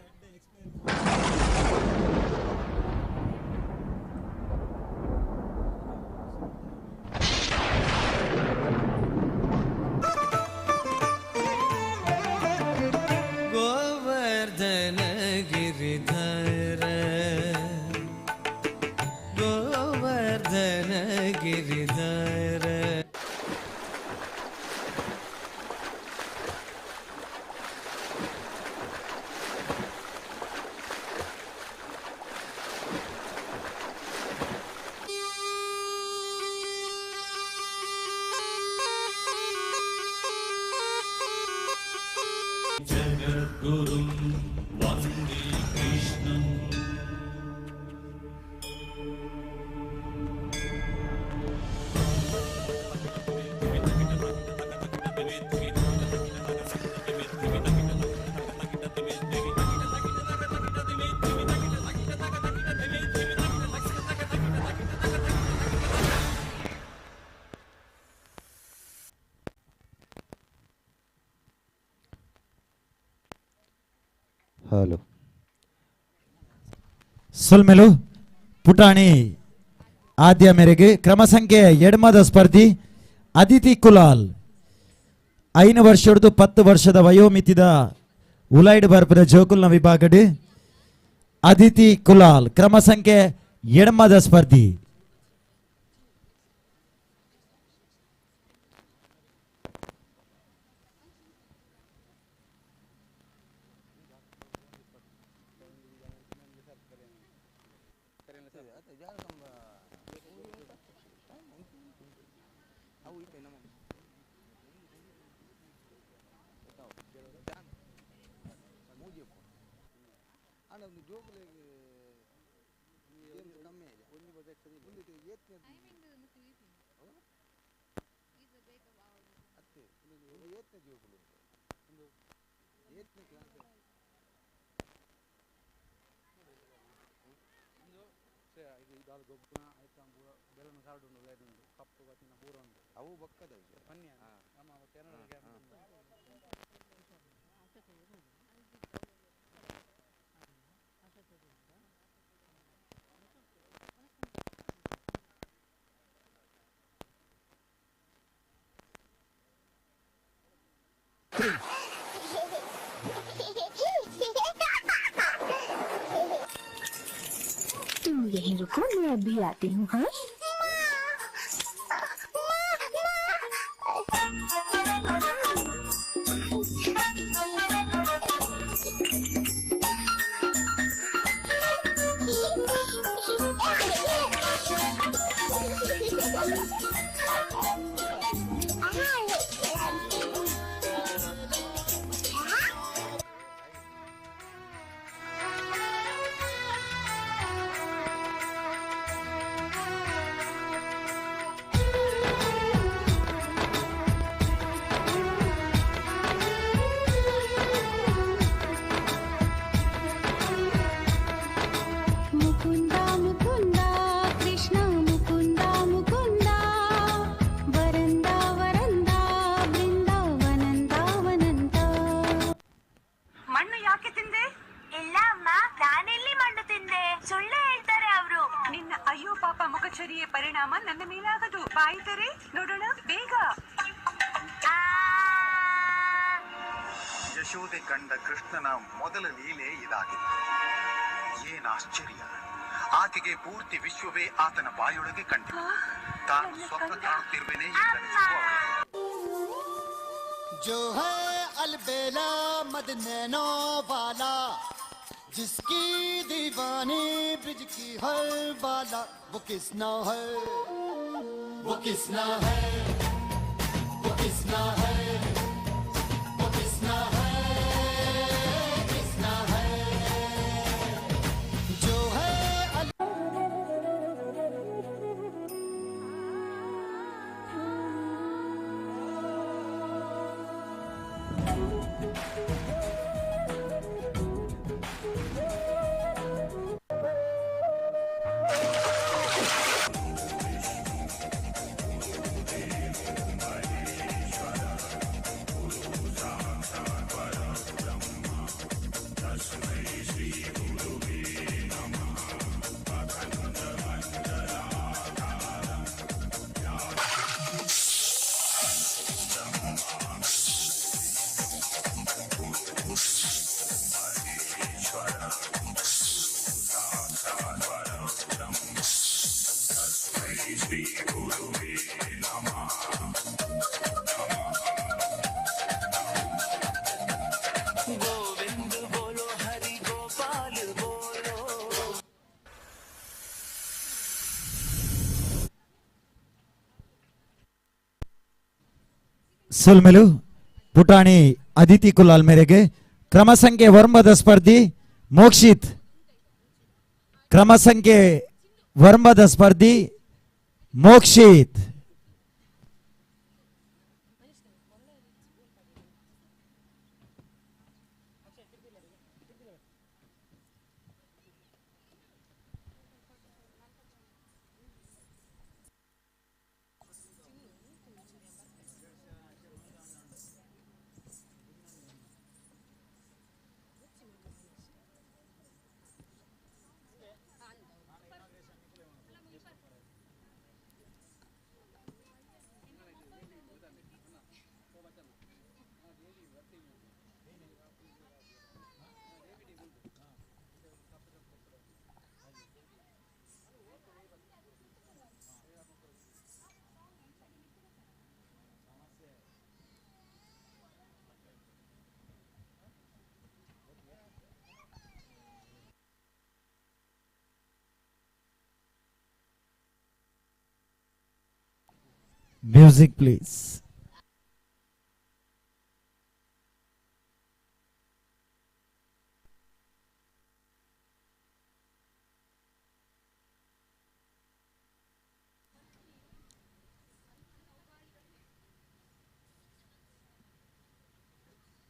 Govardhan Giridhar Govardhan Giridhar जगद्गुरुं वन्दे कृष्णम् ಹಲೋ ಸೊಲ್ಮೆಲು ಪುಟಾಣಿ ಆದ್ಯ ಮೇರೆಗೆ ಕ್ರಮ ಸಂಖ್ಯೆ 7 ಸ್ಪರ್ಧಿ ಅದಿತಿ ಕುಲಾಲ್ 5 ವರ್ಷದ್ದು 10 ವರ್ಷದ ವಯೋಮಿತಿದ ಉಲೈಡ್ ಬರ್ಪರ ಜೋಕುಲ್ನ ವಿಭಾಗಡ್ ಅದಿತಿ ಕುಲಾಲ್ ಕ್ರಮ ಸಂಖ್ಯೆ 7 ಸ್ಪರ್ಧಿ. ಅವು ಬಕ್ಕದ तुम यहीं रुको, मैं अभी आती हूँ. हाँ ಮುಖಚರ್ಯೆಯ ಪರಿಣಾಮ ನನ್ನ ಮೇಲಾಗದು. ಬಾಯಿ ತೆರೆ ನೋಡೋಣ ಬೇಗ. ಯಶೋದೆ ಕಂಡ ಕೃಷ್ಣನ ಮೊದಲ ಲೀಲೆ ಇದಾಗಿತ್ತು. ಏನ್ ಆಶ್ಚರ್ಯ! ಆಕೆಗೆ ಪೂರ್ತಿ ವಿಶ್ವವೇ ಆತನ ಬಾಯೊಳಗೆ ಕಂಡಿತು. ತಾನು ಸ್ವಪ್ನ ಕಾಣುತ್ತಿರುವೆನೆ जो है अलबेला मद नैनो वाला, जिसकी दीवानी ब्रिज की हर बाला, वो किसना है, वो किसना है, वो किसना है, वो किसना है, किसना है, जो है ಸುಲ್ಮೆಲು ಪುಟಾಣಿ ಅದಿತಿ ಕುಲಾಲ್ ಮೇರೆಗೆ ಕ್ರಮ ಸಂಖ್ಯೆ ವರ್ಮದ ಸ್ಪರ್ಧಿ ಮೋಕ್ಷಿತ್, ಕ್ರಮ ಸಂಖ್ಯೆ ವರ್ಮದ ಸ್ಪರ್ಧಿ Mokshit. Music please.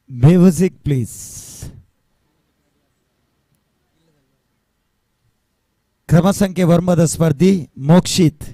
Music please. ಕ್ರಮ ಸಂಖ್ಯೆ ವರ್ಮದ ಸ್ಪರ್ಧಿ ಮೋಕ್ಷಿತ್.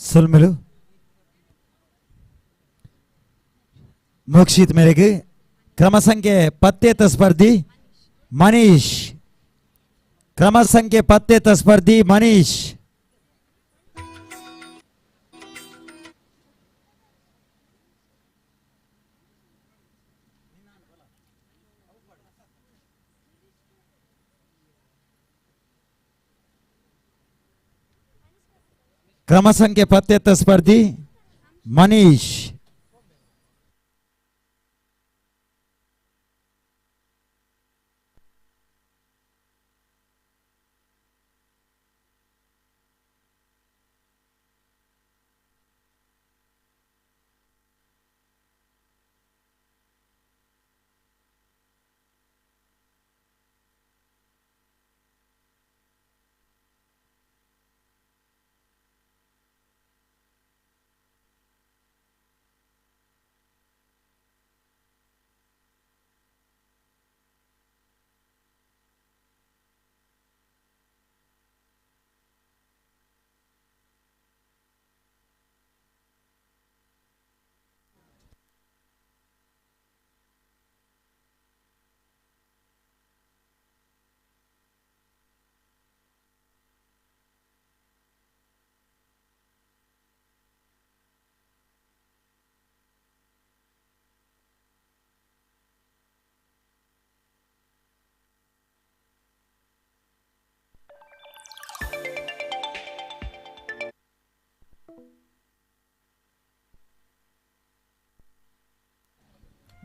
ಸುಲ್ಮೆಲು ಮೋಕ್ಷಿತ್ ಮೇರೆಗೆ ಕ್ರಮ ಸಂಖ್ಯೆ ಪತ್ಯೇತ ಸ್ಪರ್ಧಿ ಮನೀಶ್. ಕ್ರಮ ಸಂಖ್ಯೆ ಪತ್ಯೇತ ಸ್ಪರ್ಧಿ ಮನೀಶ್. ಕ್ರಮ ಸಂಖ್ಯೆ ಪತ್ಯೇತ ಸ್ಪರ್ಧಿ ಮನೀಶ್.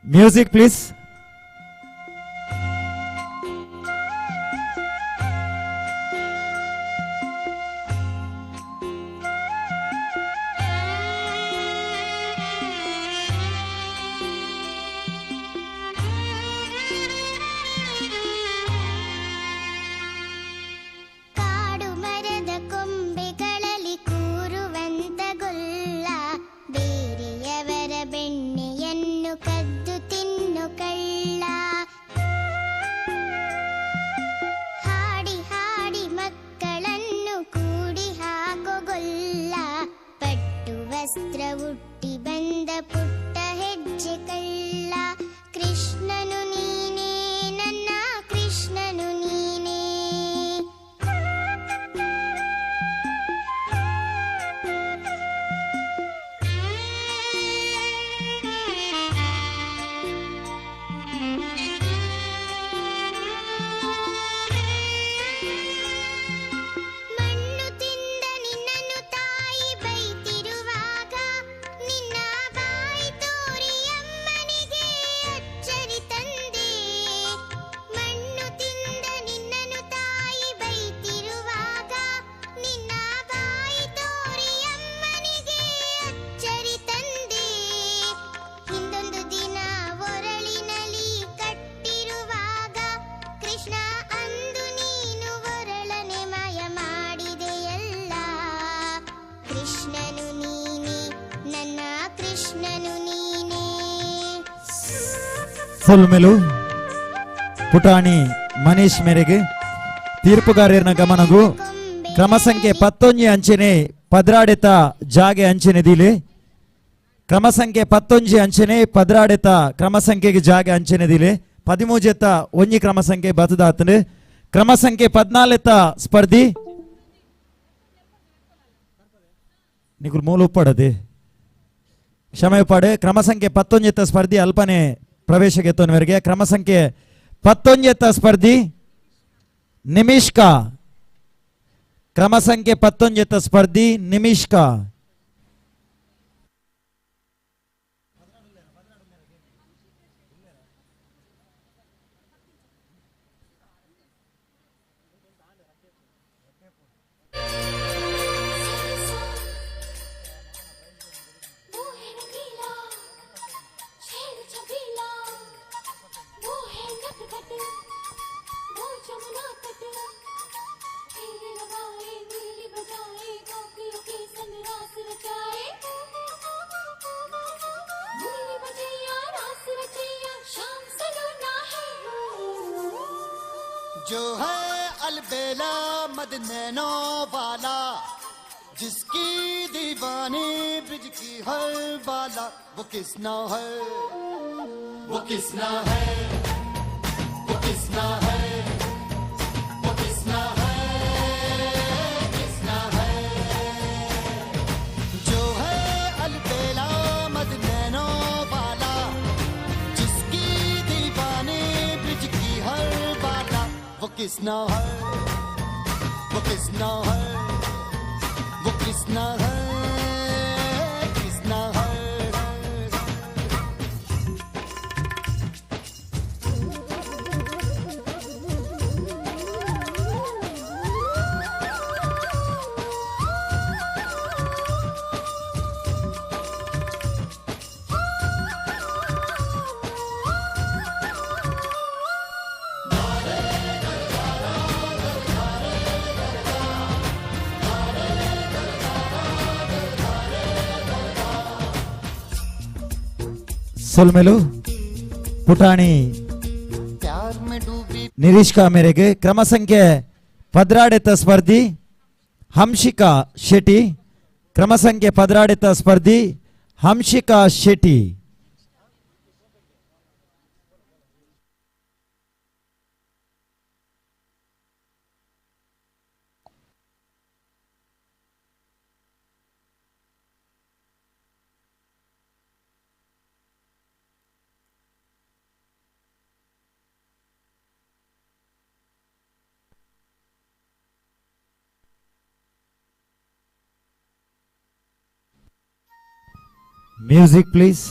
Music please. ಕಾಡು ಮರದ ಕೊಂಬೆಗಳಲ್ಲಿ ಕೂರುವಂತ ಗೊಲ್ಲ, ಬೇರೆಯವರ ಬೆಣ್ಣೆಯನ್ನು ಕದ್ದು ತಿನ್ನು ಕಳ್ಳ. ಹಾಡಿ ಹಾಡಿ ಮಕ್ಕಳನ್ನು ಕೂಡಿ ಹಾಕೋ ಗೊಲ್ಲ, ಪಟ್ಟು ವಸ್ತ್ರ ಉಟ್ಟಿ ಬಂದ ಪುಟ್ಟ ಹೆಜ್ಜೆ ಕಳ್ಳ. ಕೃಷ್ಣನು ನೀನೇ ನನ್ನ ಕೃಷ್ಣನು ನೀನೇ. ಮಣ್ಣು ತಿಂದ ನಿನ್ನನ್ನು ತಾಯಿ ಬೈತಿರುವಾಗ, ನಿನ್ನ ಬಾಯಿ ತೋರಿ ಅಮ್ಮನಿಗೆ ಅಚ್ಚರಿ ತಂದೆ. ಮಣ್ಣು ತಿಂದ ನಿನ್ನನ್ನು ತಾಯಿ ಬೈತಿರುವಾಗ, ನಿನ್ನ ಬಾಯಿ ತೋರಿ ಅಮ್ಮನಿಗೆ ಅಚ್ಚರಿ ತಂದೆ. ಹಿಂದೊಂದು ದಿನ ಒರಳಿನಲ್ಲಿ ಕಟ್ಟಿರುವಾಗ, ಕೃಷ್ಣ ಅಂದು ನೀನು ಒರಳನೆ ಮಾಯ ಮಾಡಿದೆಯಲ್ಲ. ಕೃಷ್ಣನು ನೀನೇ ನನ್ನ ಕೃಷ್ಣನು ನೀನೇ. ಸುಲ್ಮೆಲು ಪುಟಾಣಿ ಮನೀಶ್ ಮೇರೆಗೆ ತೀರ್ಪುಗಾರನ ಗಮನಗೂ ಕ್ರಮ ಸಂಖ್ಯೆ 11 ಅಂಚನೆ ಪದ್ರಾಡೆತ ಜಾಗೆ ಅಂಚನೆ ದಿಲೆ. ಕ್ರಮ ಸಂಖ್ಯೆ 11 ಅಂಚನೆ ಪದ್ರಾಡೆತ ಕ್ರಮ ಸಂಖ್ಯೆಗೆ ಜಾಗೆ ಅಂಚನೆ ದಿಲೆ. 13 ಒಂಜಿ ಕ್ರಮ ಸಂಖ್ಯೆ ಬತದಾತನೆ. ಕ್ರಮ ಸಂಖ್ಯೆ 14 ಸ್ಪರ್ಧಿ ನಿಗುಲ್ ಮೂಲ ಉಪ್ಪಡದೆ ಕ್ಷಮೆ ಪಡೆ. ಕ್ರಮ ಸಂಖ್ಯೆ 11 ಸ್ಪರ್ಧಿ ಅಲ್ಪನೆ ಪ್ರವೇಶಗೆತ್ತವನವರೆಗೆ. ಕ್ರಮ ಸಂಖ್ಯೆ 11 ಸ್ಪರ್ಧಿ ನಿಮಿಷ್ಕಾ. ಕ್ರಮ ಸಂಖ್ಯೆ 11 ಸ್ಪರ್ಧಿ ನಿಮಿಷ್ಕಾ. वो है नगीला, शेर छबीला, वो है नटखट, वो जमुना तट. तेरे लगाए मुरली बजाए, गोपियों के संग रास रचाए. मुरली बजैया रास रचैया, शाम सलोना है. जो है अलबेला मद नैनो वाला, जिसकी दीवार दीवाने ब्रिज की हर बाला वो किसना है, वो किसना है, वो किसना है, वो किसना है, किसना है। जो है अलबेला मद नैनो वाला, जिसकी दीवाने ब्रिज की हर बाला वो किसना है, वो किसना है, वो किसना है, किसना है। ಸೊಲ್ಮೆಲು ಪುಟಾಣಿ ನಿರೀಶ್ಕಾ ಮೇರೆಗೆ ಕ್ರಮ ಸಂಖ್ಯೆ 17 ಸ್ಪರ್ಧಿ ಹಂಶಿಕಾ ಶೆಟ್ಟಿ, ಕ್ರಮ ಸಂಖ್ಯೆ 17 ಸ್ಪರ್ಧಿ ಹಂಶಿಕಾ ಶೆಟ್ಟಿ. Music please.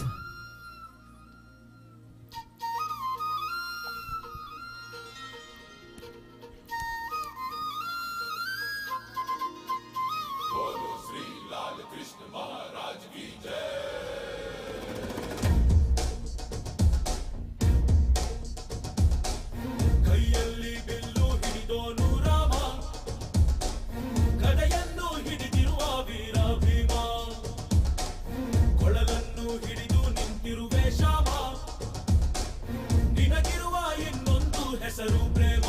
ಕೈಯಲ್ಲಿ ಬಿಲ್ಲು ಹಿಡಿದೋನು ರಾಮ, ಗದೆಯನ್ನು ಹಿಡಿದಿರುವ ವೀರ ಭೀಮ, ಕೊಳಲನ್ನು ಹಿಡಿದು ನಿಂತಿರುವೆ ಶ್ಯಾಮ, ನಿನಗಿರುವ ಇನ್ನೊಂದು ಹೆಸರು ಪ್ರೇಮ.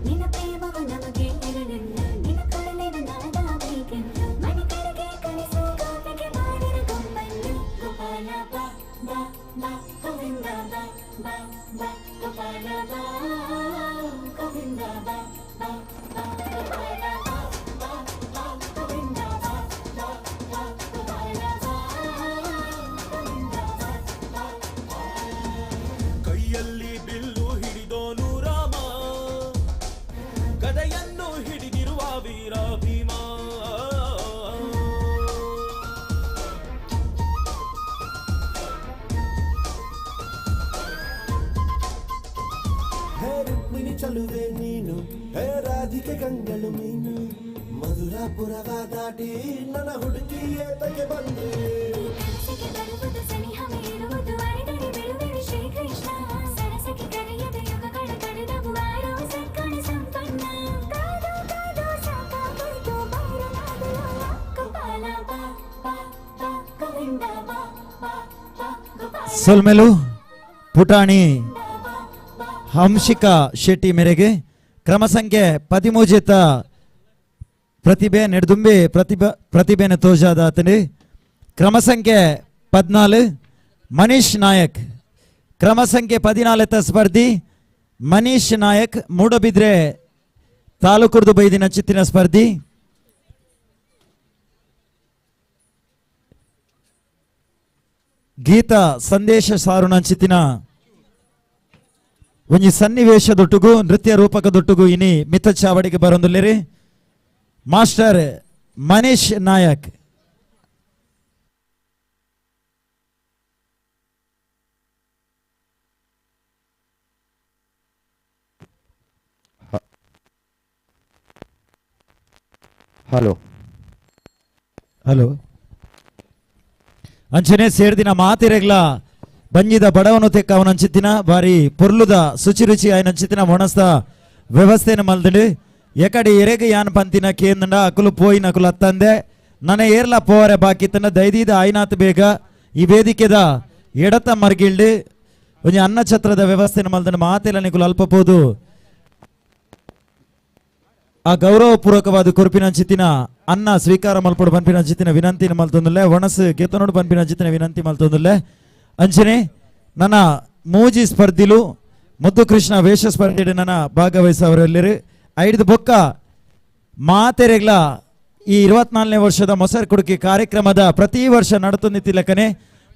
ನಿನ್ನ ಪ್ರೇಮವು ನಮಗೆ ಇರಲಿಲ್ಲ, ನಿನ್ನ ಕೊರಳಿನ ನಾದ ಬೇಕೆಂದು ಮನೆ ಕಡೆಗೆ ಕಳಿಸು ಕಾವ್ಯಕ್ಕೆ ಮಾಡಿರ ಗೊಂಬನ್ನು. ಗೋಪಾಲ ಬಾ ಬಾ ಬಾ ಗೋವಿಂದ ಬಾ ಬಾ ಬಾ ಗೋಪಾಲ ಬಾ ಗೋವಿಂದ ಬಾ ಬಾ ಬಾ ಗೋಪಾಲ ಬಾ ಬಾ ಬಾ ಗೋವಿಂದ ಬಾ ಬಾ ಬಾ ಗೋಪಾಲ ಬಾ ಗೋವಿಂದ ಬಾ ಬಾ. ಕೈಯಲ್ಲಿ ಬಿಲ್ಲು ಹಿಡಿದೋನು ರಾಮ, ಗದೆಯನ್ನು ಹಿಡಿದಿರುವ ವೀರ ಭೀಮ. ಹೇ ರುಕ್ಮಿಣಿ ಚಲುವೆ ನೀನು, ಹೇ ರಾಧಿಕೆ ಗಂಗಳು ಮೀನು, ಮಧುರಾಪುರವ ದಾಟಿ ನನ್ನ ಹುಡುಗಿ ಏತಕ್ಕೆ ಬಂದೆ. ಕನಸಿಗೆ ಬರುವುದು ಸನಿಹವೇ ಇರುವುದು, ಅಡೆದರೆ ಬಿಡುವೆನು ಶ್ರೀಕೃಷ್ಣ. ಸರಸಕ್ಕೆ ಕರೆಯದ ಯುಗಗಳ ಕಳೆದವು ಆರೋ ಸಕ್ಕಣ ಸಂಪನ್ನ. ಕಾದು ಕಾದು ಸಾಕಾಗೋಯ್ತು ಬೈರನಾದೆಯಲ್ಲ. ಗೋಪಾಲ ಬಾ ಬಾ ಬಾ ಗೋವಿಂದ ಬಾ ಬಾ ಬಾ ಗೋಪಾಲ. ಸೊಲ್ಮೆಲು ಪುಟಾಣಿ ಹಂಶಿಕಾ ಶೆಟ್ಟಿ ಮೇರೆಗೆ ಕ್ರಮ ಸಂಖ್ಯೆ 13 ಪ್ರತಿಭೆ ನೆಡ್ದುಂಬಿ ಪ್ರತಿಭೆನ ತೋಜಾದ ಆತನೇ. ಕ್ರಮ ಸಂಖ್ಯೆ 14 ಮನೀಶ್ ನಾಯಕ್, ಕ್ರಮ ಸಂಖ್ಯೆ 14 ಸ್ಪರ್ಧಿ ಮನೀಶ್ ನಾಯಕ್ ಮೂಡಬಿದ್ರೆ ತಾಲೂಕುರ್ದು ಬೈದಿನ ಚಿತ್ತಿನ ಸ್ಪರ್ಧಿ. ಗೀತಾ ಸಂದೇಶ ಸಾರುಣ ಚಿತ್ತಿನ ಒಂಜಿ ಸನ್ನಿವೇಶದೊಟ್ಟುಗು ನೃತ್ಯ ರೂಪಕದೊಟ್ಟುಗು ಇನಿ ಮಿತ ಚಾವಡಿಗೆ ಬರೊಂದುಲ್ಲೆರಿ master Manish Nayak. Hello hello ಅಂಚನೆ ಸೇರ್ದಿನ ಮಾತಿರೆಗ್ಲ ಬಂಜಿದ ಬಡವನು ತೆಕ್ಕ ಅವನಂಚಿತ್ತಿನ ಬಾರಿ ಪೊರ್ಲುದ ಶುಚಿ ರುಚಿ ఆయనంచిತ್ತಿನ ಮೊಣಸ್ತ ವ್ಯವಸ್ಥೆನ ಮಲ್ದಂಡು ಎಕಡೆ ಎರೆಗೆ ಯಾನ್ ಪಂತಿನ ಕೇಂದ್ರ ಅಕುಲು ಪೋಯಿನ ಅಕುಲು ಅತ್ತಂದೆ ನನ್ನ ಏರ್ಲ ಪೋವರೆ ಬಾಕಿತ್ತನ ದೈದೀದ ಆಯ್ನಾತ್ ಬೇಗ ಈ ವೇದಿಕೆದ ಎಡತ ಮರ್ಗಿಲ್ಡು ಒಂಜಿ ಅನ್ನ ಛತ್ರದ ವ್ಯವಸ್ಥೆನ ಮಲ್ದಂಡು ಮಾತೆಲ್ಲ ನಿಕುಲು ಅಲ್ಪ ಪೋದು ಆ ಗೌರವಪೂರ್ವಕವಾದ ಕೊರಪಿನ ಚಿತ್ತಿನ ಅನ್ನ ಸ್ವೀಕಾರ ಮಲ್ಪಡು ಪಂಪಿನ ಚಿತ್ತಿನ ವಿನಂತಿನ ಮಲ್ತೊಂದುಲ್ಲೆ ಒಣಸು ಗೆತ್ತನೋಡು ಪಂಪಿನ ಚಿತ್ತಿನ ವಿನಂತಿ ಮಲ್ತೊಂದುಲ್ಲೆ ಅಂಚನೆ ನನ್ನ ಮೂಜಿ ಸ್ಪರ್ಧಿಲು ಮುದ್ದು ಕೃಷ್ಣ ವೇಷ ಸ್ಪರ್ಧೆಡ್ ನನ್ನ ಭಾಗವಹಿಸವರೆಲ್ಲರು ಐದು ಬೊಕ್ಕ ಮಾತೆರೆಗ್ಲ ಈ 24ನೇ ವರ್ಷದ ಮೊಸರು ಕುಡುಕಿ ಕಾರ್ಯಕ್ರಮದ ಪ್ರತಿ ವರ್ಷ ನಡತೊಂದಿತ್ತಿಲಕನೆ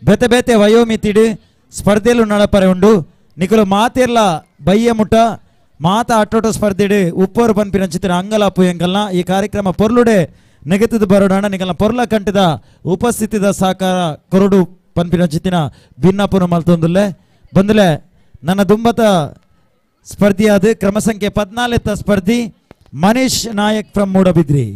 ಬೆತೆ ಬೆತೆ ವಯೋಮಿತಿಡು ಸ್ಪರ್ಧೆಲು ನಡಪರೆ ಉಂಡು ನಿಕಲು ಮಾತೆರ್ಲ ಬಯ್ಯ ಮುಟ್ಟ ಮಾತ ಅಟ್ಟೋಟ ಸ್ಪರ್ಧೆಡು ಉಪ್ಪೋರು ಪನ್ಪಿನ ಚಿತ್ರ ಅಂಗಲಾಪು ಎಂಗಲ್ನ ಈ ಕಾರ್ಯಕ್ರಮ ಪೊರ್ಲುಡೆ ನೆಗೆತದ ಬರೋಣ ನಿಗಲ್ನ ಪೊರ್ಲ ಕಂಟಿದ ಉಪಸ್ಥಿತಿದ ಸಾಕಾರ ಕೊರಡು ಪನ್ಪಿನ ಚಿತ್ತಿನ ಭಿನ್ನಪುನ ಮಲ್ತೊಂದುಲ್ಲೆ ಬಂದುಲೆ ನನ್ನ ದುಂಬತ ಸ್ಪರ್ಧಿಯಾದ ಕ್ರಮ ಸಂಖ್ಯೆ 14 ಸ್ಪರ್ಧಿ ಮನೀಶ್ ನಾಯಕ್ ಫ್ರಮ್ ಮೂಡಬಿದ್ರಿ.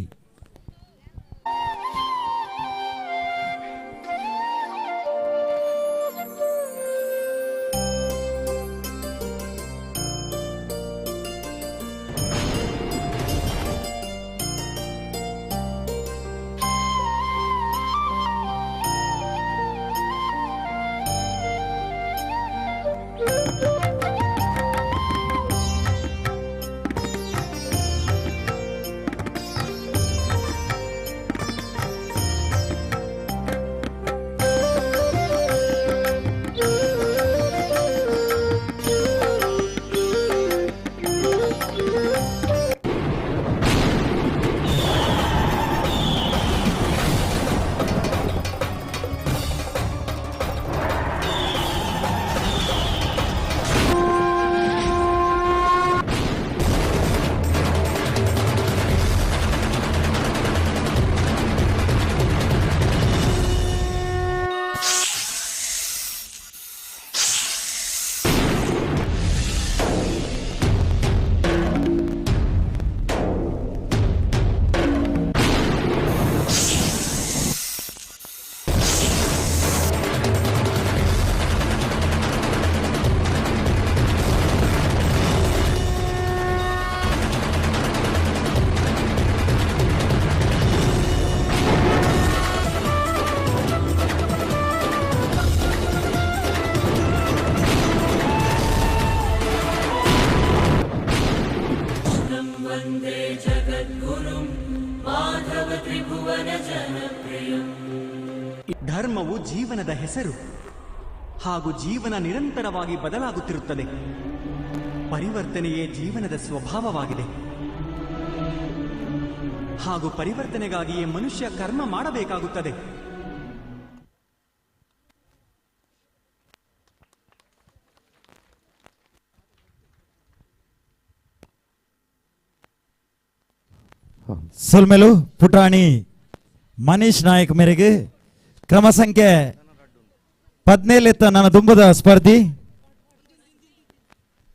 ಧರ್ಮವು ಜೀವನದ ಹೆಸರು ಹಾಗೂ ಜೀವನ ನಿರಂತರವಾಗಿ ಬದಲಾಗುತ್ತಿರುತ್ತದೆ. ಪರಿವರ್ತನೆಯೇ ಜೀವನದ ಸ್ವಭಾವವಾಗಿದೆ ಹಾಗೂ ಪರಿವರ್ತನೆಗಾಗಿಯೇ ಮನುಷ್ಯ ಕರ್ಮ ಮಾಡಬೇಕಾಗುತ್ತದೆ. ಸುಲ್ಮೆಲು ಪುಟಾಣಿ ಮನೀಶ್ ನಾಯಕ್ ಮೇರೆಗೆ ಕ್ರಮ ಸಂಖ್ಯೆ 17 ನನ್ನ ದುಂಬುದ ಸ್ಪರ್ಧಿ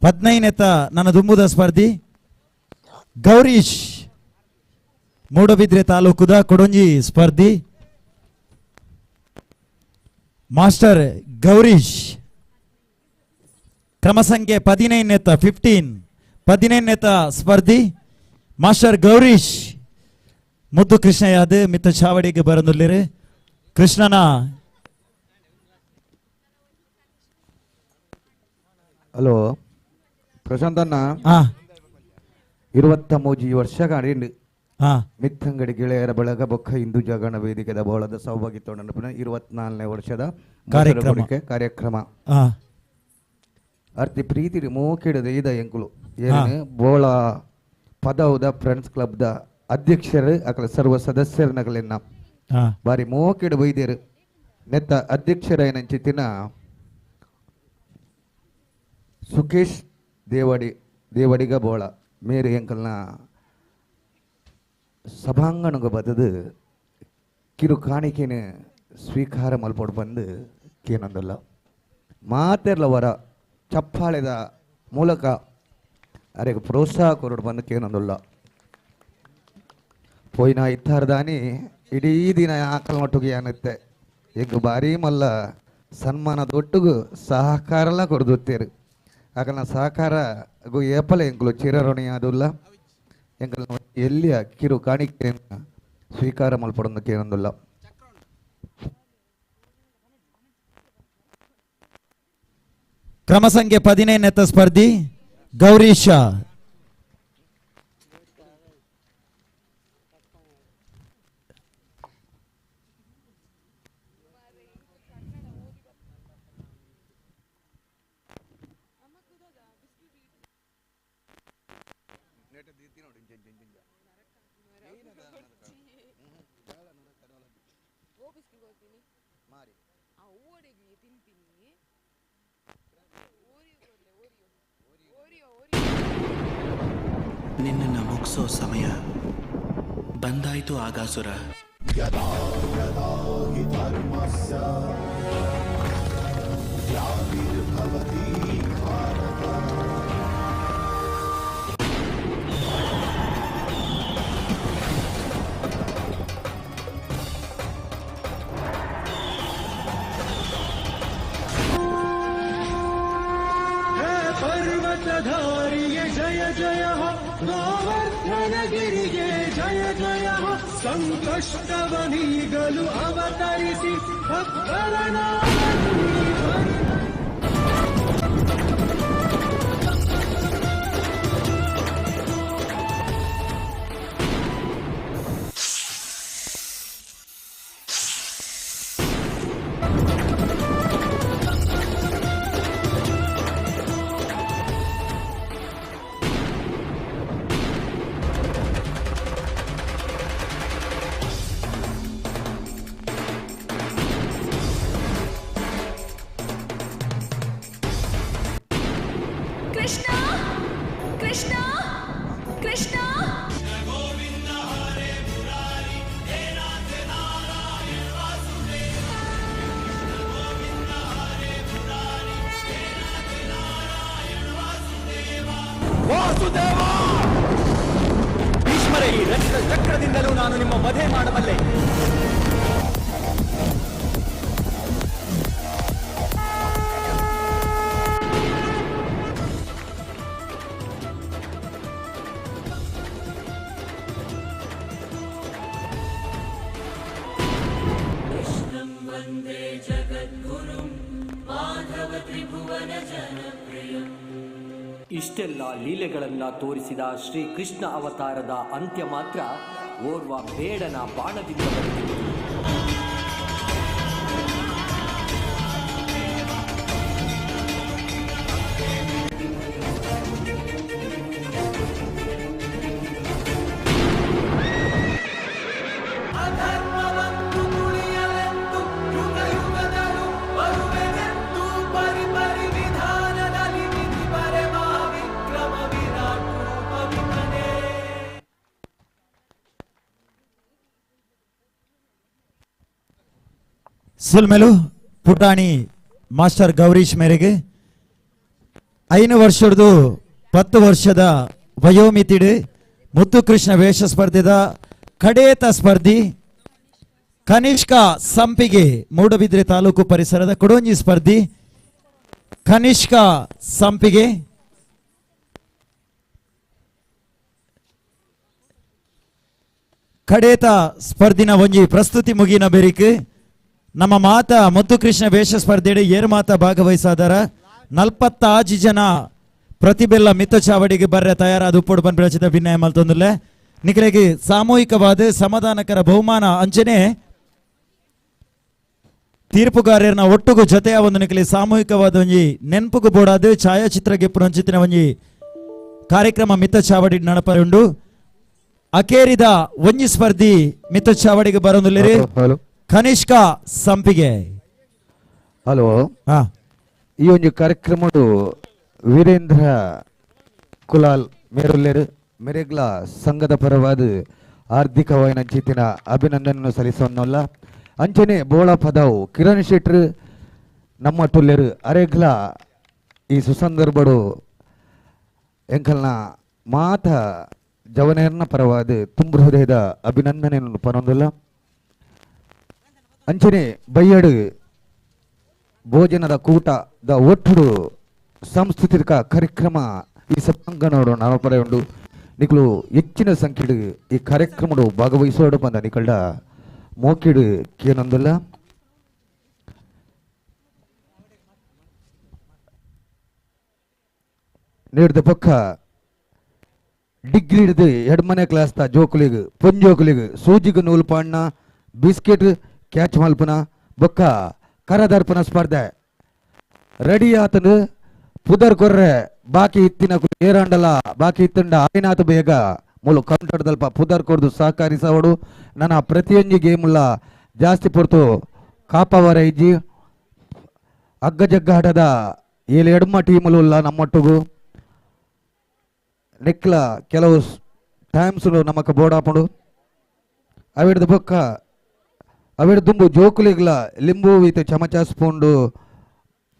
15 ನನ್ನ ದುಂಬುದ ಸ್ಪರ್ಧಿ ಗೌರೀಶ್ ಮೂಡಬಿದ್ರೆ ತಾಲೂಕುದ ಕೊಡೊಂಜಿ ಸ್ಪರ್ಧಿ ಮಾಸ್ಟರ್ ಗೌರೀಶ್ ಕ್ರಮ ಸಂಖ್ಯೆ 15 ಸ್ಪರ್ಧಿ ಮಾಸ್ಟರ್ ಗೌರೀಶ್ ಮುದ್ದು ಕೃಷ್ಣ ಯಾದ ಮಿತ್ತ ಚಾವಡಿಗೆ ಬರಂದುಲ್ಲಿರು ಕೃಷ್ಣನ ಹಲೋ ಪ್ರಶಾಂತ್ ಅಣ್ಣ 23 ವರ್ಷ ಗಾಡಿ ಮಿತ್ತಂಗಡಿ ಗೆಳೆಯರ ಬಳಗ ಬೊಕ್ಕ ಹಿಂದೂ ಜಾಗರಣ ವೇದಿಕೆದ ಬೋಳದ ಸೌಭಾಗ್ಯ 24ನೇ ವರ್ಷದ ಕಾರ್ಯಕ್ರಮ ಅರ್ತಿ ಪ್ರೀತಿ ಮೋಕಿಡದ ಇದ ಎಂಕುಲು ಏನು ಬೋಳ ಪದೌದ ಫ್ರೆಂಡ್ಸ್ ಕ್ಲಬ್ ದ ಅಧ್ಯಕ್ಷರು ಅಕಲ ಸರ್ವ ಸದಸ್ಯರನಗಲೆನ್ನ ಬಾರಿ ಮೋಕಿಡ ಬೈದ್ಯರು ನೆತ್ತ ಅಧ್ಯಕ್ಷರ ಏನಂಚಿತ್ತಿನ ಸುಕೇಶ್ ದೇವಡಿಗ ಬೋಳ ಮೇರೆ ಎಂಕಲ್ನ ಸಭಾಂಗಣಗ ಬದದು ಕಿರು ಕಾಣಿಕೆನ ಸ್ವೀಕಾರ ಮಲ್ಪಡು ಬಂದು ಕೇನೊಂದಲ್ಲ ಮಾತೆರ್ಲವರ ಚಪ್ಪಾಳೆದ ಮೂಲಕ ಅರೆಗೆ ಪ್ರೋತ್ಸಾಹ ಕೊರಡು ಬಂದು ಕೇನೊಂದಲ್ಲ ಪೋಯ್ನ ಇತ್ತಾರ್ದಾನಿ ಇಡೀ ದಿನ ಆಕಲ ಮಟ್ಟಿಗೆ ಅನ್ನತ್ತೆ ಈಗ ಬಾರಿ ಮಲ್ಲ ಸನ್ಮಾನದೊಟ್ಟಿಗೂ ಸಹಕಾರಲ್ಲ ಕೊಡ್ದುತ್ತೇರು ಆಕಲ್ನ ಸಹಕಾರ ಏಪಲ ಎಂಕಲು ಚಿರಋಣಿ ಆದುಲ್ಲ ಎಂಕಲ್ ಎಲ್ಲಿಯ ಕಿರು ಕಾಣಿಕೆಯನ್ನು ಸ್ವೀಕಾರ ಮಲ್ಪಡೋದು ಕೇನೊಂದಲ್ಲ ಕ್ರಮ ಸಂಖ್ಯೆ 15 ಸ್ಪರ್ಧಿ ಗೌರೀಶ ನಿನ್ನನ್ನು ಮುಗಿಸೋ ಸಮಯ ಬಂದಾಯ್ತು ಆಗಾಸುರ. पर्वतधारिये जय जय गोवर्धनगिरिये जय जय संकष्टवनीगलु अवतरिसि भक्तरना ಕೃಷ್ಣ ಕೃಷ್ಣ ಕೃಷ್ಣ ವಾಸುದೇವ! ಭೀಷ್ಮರೇ, ಈ ರಥದ ಚಕ್ರದಿಂದಲೂ ನಾನು ನಿಮ್ಮ ವಧೆ ಮಾಡಬಲ್ಲೆ. ಇಷ್ಟೆಲ್ಲ ಲೀಲೆಗಳನ್ನ ತೋರಿಸಿದ ಶ್ರೀಕೃಷ್ಣ ಅವತಾರದ ಅಂತ್ಯ ಮಾತ್ರ ಓರ್ವ ಬೇಡನ ಬಾಣದಿಂದ ಬರೆದಿದೆ. ಸುಲ್ಮೆಲು ಪುಟಾಣಿ ಮಾಸ್ಟರ್ ಗೌರೀಶ್ ಮೇರೆಗೆ 5 ವರ್ಷದ್ದು 10 ವರ್ಷದ ವಯೋಮಿತಿಡು ಮುತ್ತುಕೃಷ್ಣ ವೇಷ ಸ್ಪರ್ಧೆದ ಕಡೇತ ಸ್ಪರ್ಧಿ ಕನಿಷ್ಕ ಸಂಪಿಗೆ ಮೂಡಬಿದ್ರೆ ತಾಲೂಕು ಪರಿಸರದ ಕೊಡೋಂಜಿ ಸ್ಪರ್ಧಿ ಕನಿಷ್ಕ ಸಂಪಿಗೆ ಕಡೇತ ಸ್ಪರ್ಧಿನ ಒಂಜಿ ಪ್ರಸ್ತುತಿ ಮುಗಿನ ಬೆರಿಕ್ ನಮ್ಮ ಮಾತ ಮುತ್ತುಕೃಷ್ಣ ವೇಷ ಸ್ಪರ್ಧೆಡೆ ಏರು ಮಾತ ಭಾಗವಹಿಸಾದರ 46 ಜನ ಪ್ರತಿಭೆಲ್ಲ ಮಿತ್ತ ಚಾವಡಿಗೆ ಬರ್ರೆ ತಯಾರಾದ ಉಪ್ಪೊಡು ಬಂದು ಬೆಳಚಿದ ಭಿನ್ನಯ ಮಲ್ತೊಂದುಲ್ಲೆ ನಿಖಲೆಗೆ ಸಾಮೂಹಿಕವಾದ ಸಮಾಧಾನಕರ ಬಹುಮಾನ ಅಂಚನೆ ತೀರ್ಪುಗಾರರನ್ನ ಒಟ್ಟುಗು ಜೊತೆಯ ಒಂದು ನಿಖಲೆ ಸಾಮೂಹಿಕವಾದ ಒಂಜಿ ನೆನಪುಗು ಬೋಡಾದ ಛಾಯಾಚಿತ್ರಗೆ ಪುರಂಚಿತ್ತಿನ ಒಂಜಿ ಕಾರ್ಯಕ್ರಮ ಮಿತ್ತ ಚಾವಡಿ ನಡಪರುಂಡು ಅಕೇರಿದ ಒಂಜಿ ಸ್ಪರ್ಧಿ ಮಿತ್ತ ಚಾವಡಿಗೆ ಬರೋದಿಲ್ಲ ಕನಿಷ್ಕ ಸಂಪಿಗೆ. ಹಲೋ, ಈ ಒಂದು ಕಾರ್ಯಕ್ರಮಡು ವೀರೇಂದ್ರ ಕುಲಾಲ್ ಮೇರುಲ್ಲೇರು ಮೆರೆಗ್ಲ ಸಂಘದ ಪರವಾದ ಹಾರ್ದಿಕವಾದ ಚಿತ್ತಿನ ಅಭಿನಂದನೆ ಸಲ್ಲಿಸೋನ್ನಲ್ಲ. ಅಂಚನೆ ಬೋಳ ಪದವು ಕಿರಣ್ ಶೆಟ್ರು ನಮ್ಮ ಟುಲ್ಲೇರು ಅರೆಗ್ಲ ಈ ಸುಸಂದರ್ಭಡು ಎಂಕಲ್ನ ಮಾತ ಜವನೇರ್ನ ಪರವಾದ ತುಂಬ ಹೃದಯದ ಅಭಿನಂದನೆಯನ್ನು ಪನೊಂದಲ್ಲ. ಅಂಚನೆ ಬಯ್ಯಡು ಭೋಜನದ ಕೂಟದ ಒಟ್ಟುಡು ಸಾಂಸ್ಕೃತಿಕ ಕಾರ್ಯಕ್ರಮ ಈ ಸಭಾಂಗಣೋಡು ನಾವು ಪಡೆಯುಂಡು ನಿಕಲು ಹೆಚ್ಚಿನ ಸಂಖ್ಯೆಡು ಈ ಕಾರ್ಯಕ್ರಮಡು ಭಾಗವಹಿಸೋಡು ಬಂದ ನಿಕಲ್ಡ ಮೋಕಿಡು ಕೇನೊಂದಲ್ಲ. ನೀಡಿದ ಪಕ್ಕ ಡಿಗ್ರಿ ಹಿಡಿದು ಎಡ್ಮನೆ ಕ್ಲಾಸ್ದ ಜೋಕುಲಿಗೆ ಪೊಂಜೋಕುಲಿಗೆ ಸೂಜಿಗೆ ನೂಲು ಪಾಣ್ಣ ಬಿಸ್ಕೆಟ್ ಕ್ಯಾಚ್ ಮಲ್ಪನ ಬೊಕ್ಕ ಕರದರ್ಪಣ ಸ್ಪರ್ಧೆ ರೆಡಿ ಆತನು ಪುದರ್ ಕೊರ್ರೆ ಬಾಕಿ ಇತ್ತಿನ ಏರಂಡಲ ಬಾಕಿ ಇತ್ತಂಡ ಆಯ್ನಾತು ಬೇಗ ಮುಲು ಕೌಂಟರ್ ದಲ್ಪ ಪುದರ್ ಕೊಡ್ದು ಸಹಕರಿಸವಡು ನನ್ನ ಪ್ರತಿಯೊಂದು ಗೇಮುಲ್ಲ ಜಾಸ್ತಿ ಪೊರ್ತು ಕಾಪವರ ಇಜ್ಜಿ ಅಗ್ಗ ಜಗ್ಗ ಹಠದ ಏಳು ಎಡಮ ಟೀಮುಲು ಇಲ್ಲ ನಮ್ಮೊಟ್ಟಿಗೂ ನೆಕ್ಲ ಕೆಲವು ಟೈಮ್ಸ್ ನಮಕ್ ಬೋಡಾಪುಡು ಅವಿಡ್ದು ಬೊಕ್ಕ ಅವಿಡ್ ದುಂಬು ಜೋಕುಲಿಗ್ಲ ಲಿಂಬು ವಿತ್ ಚಮಚ ಸ್ಪೂಂಡು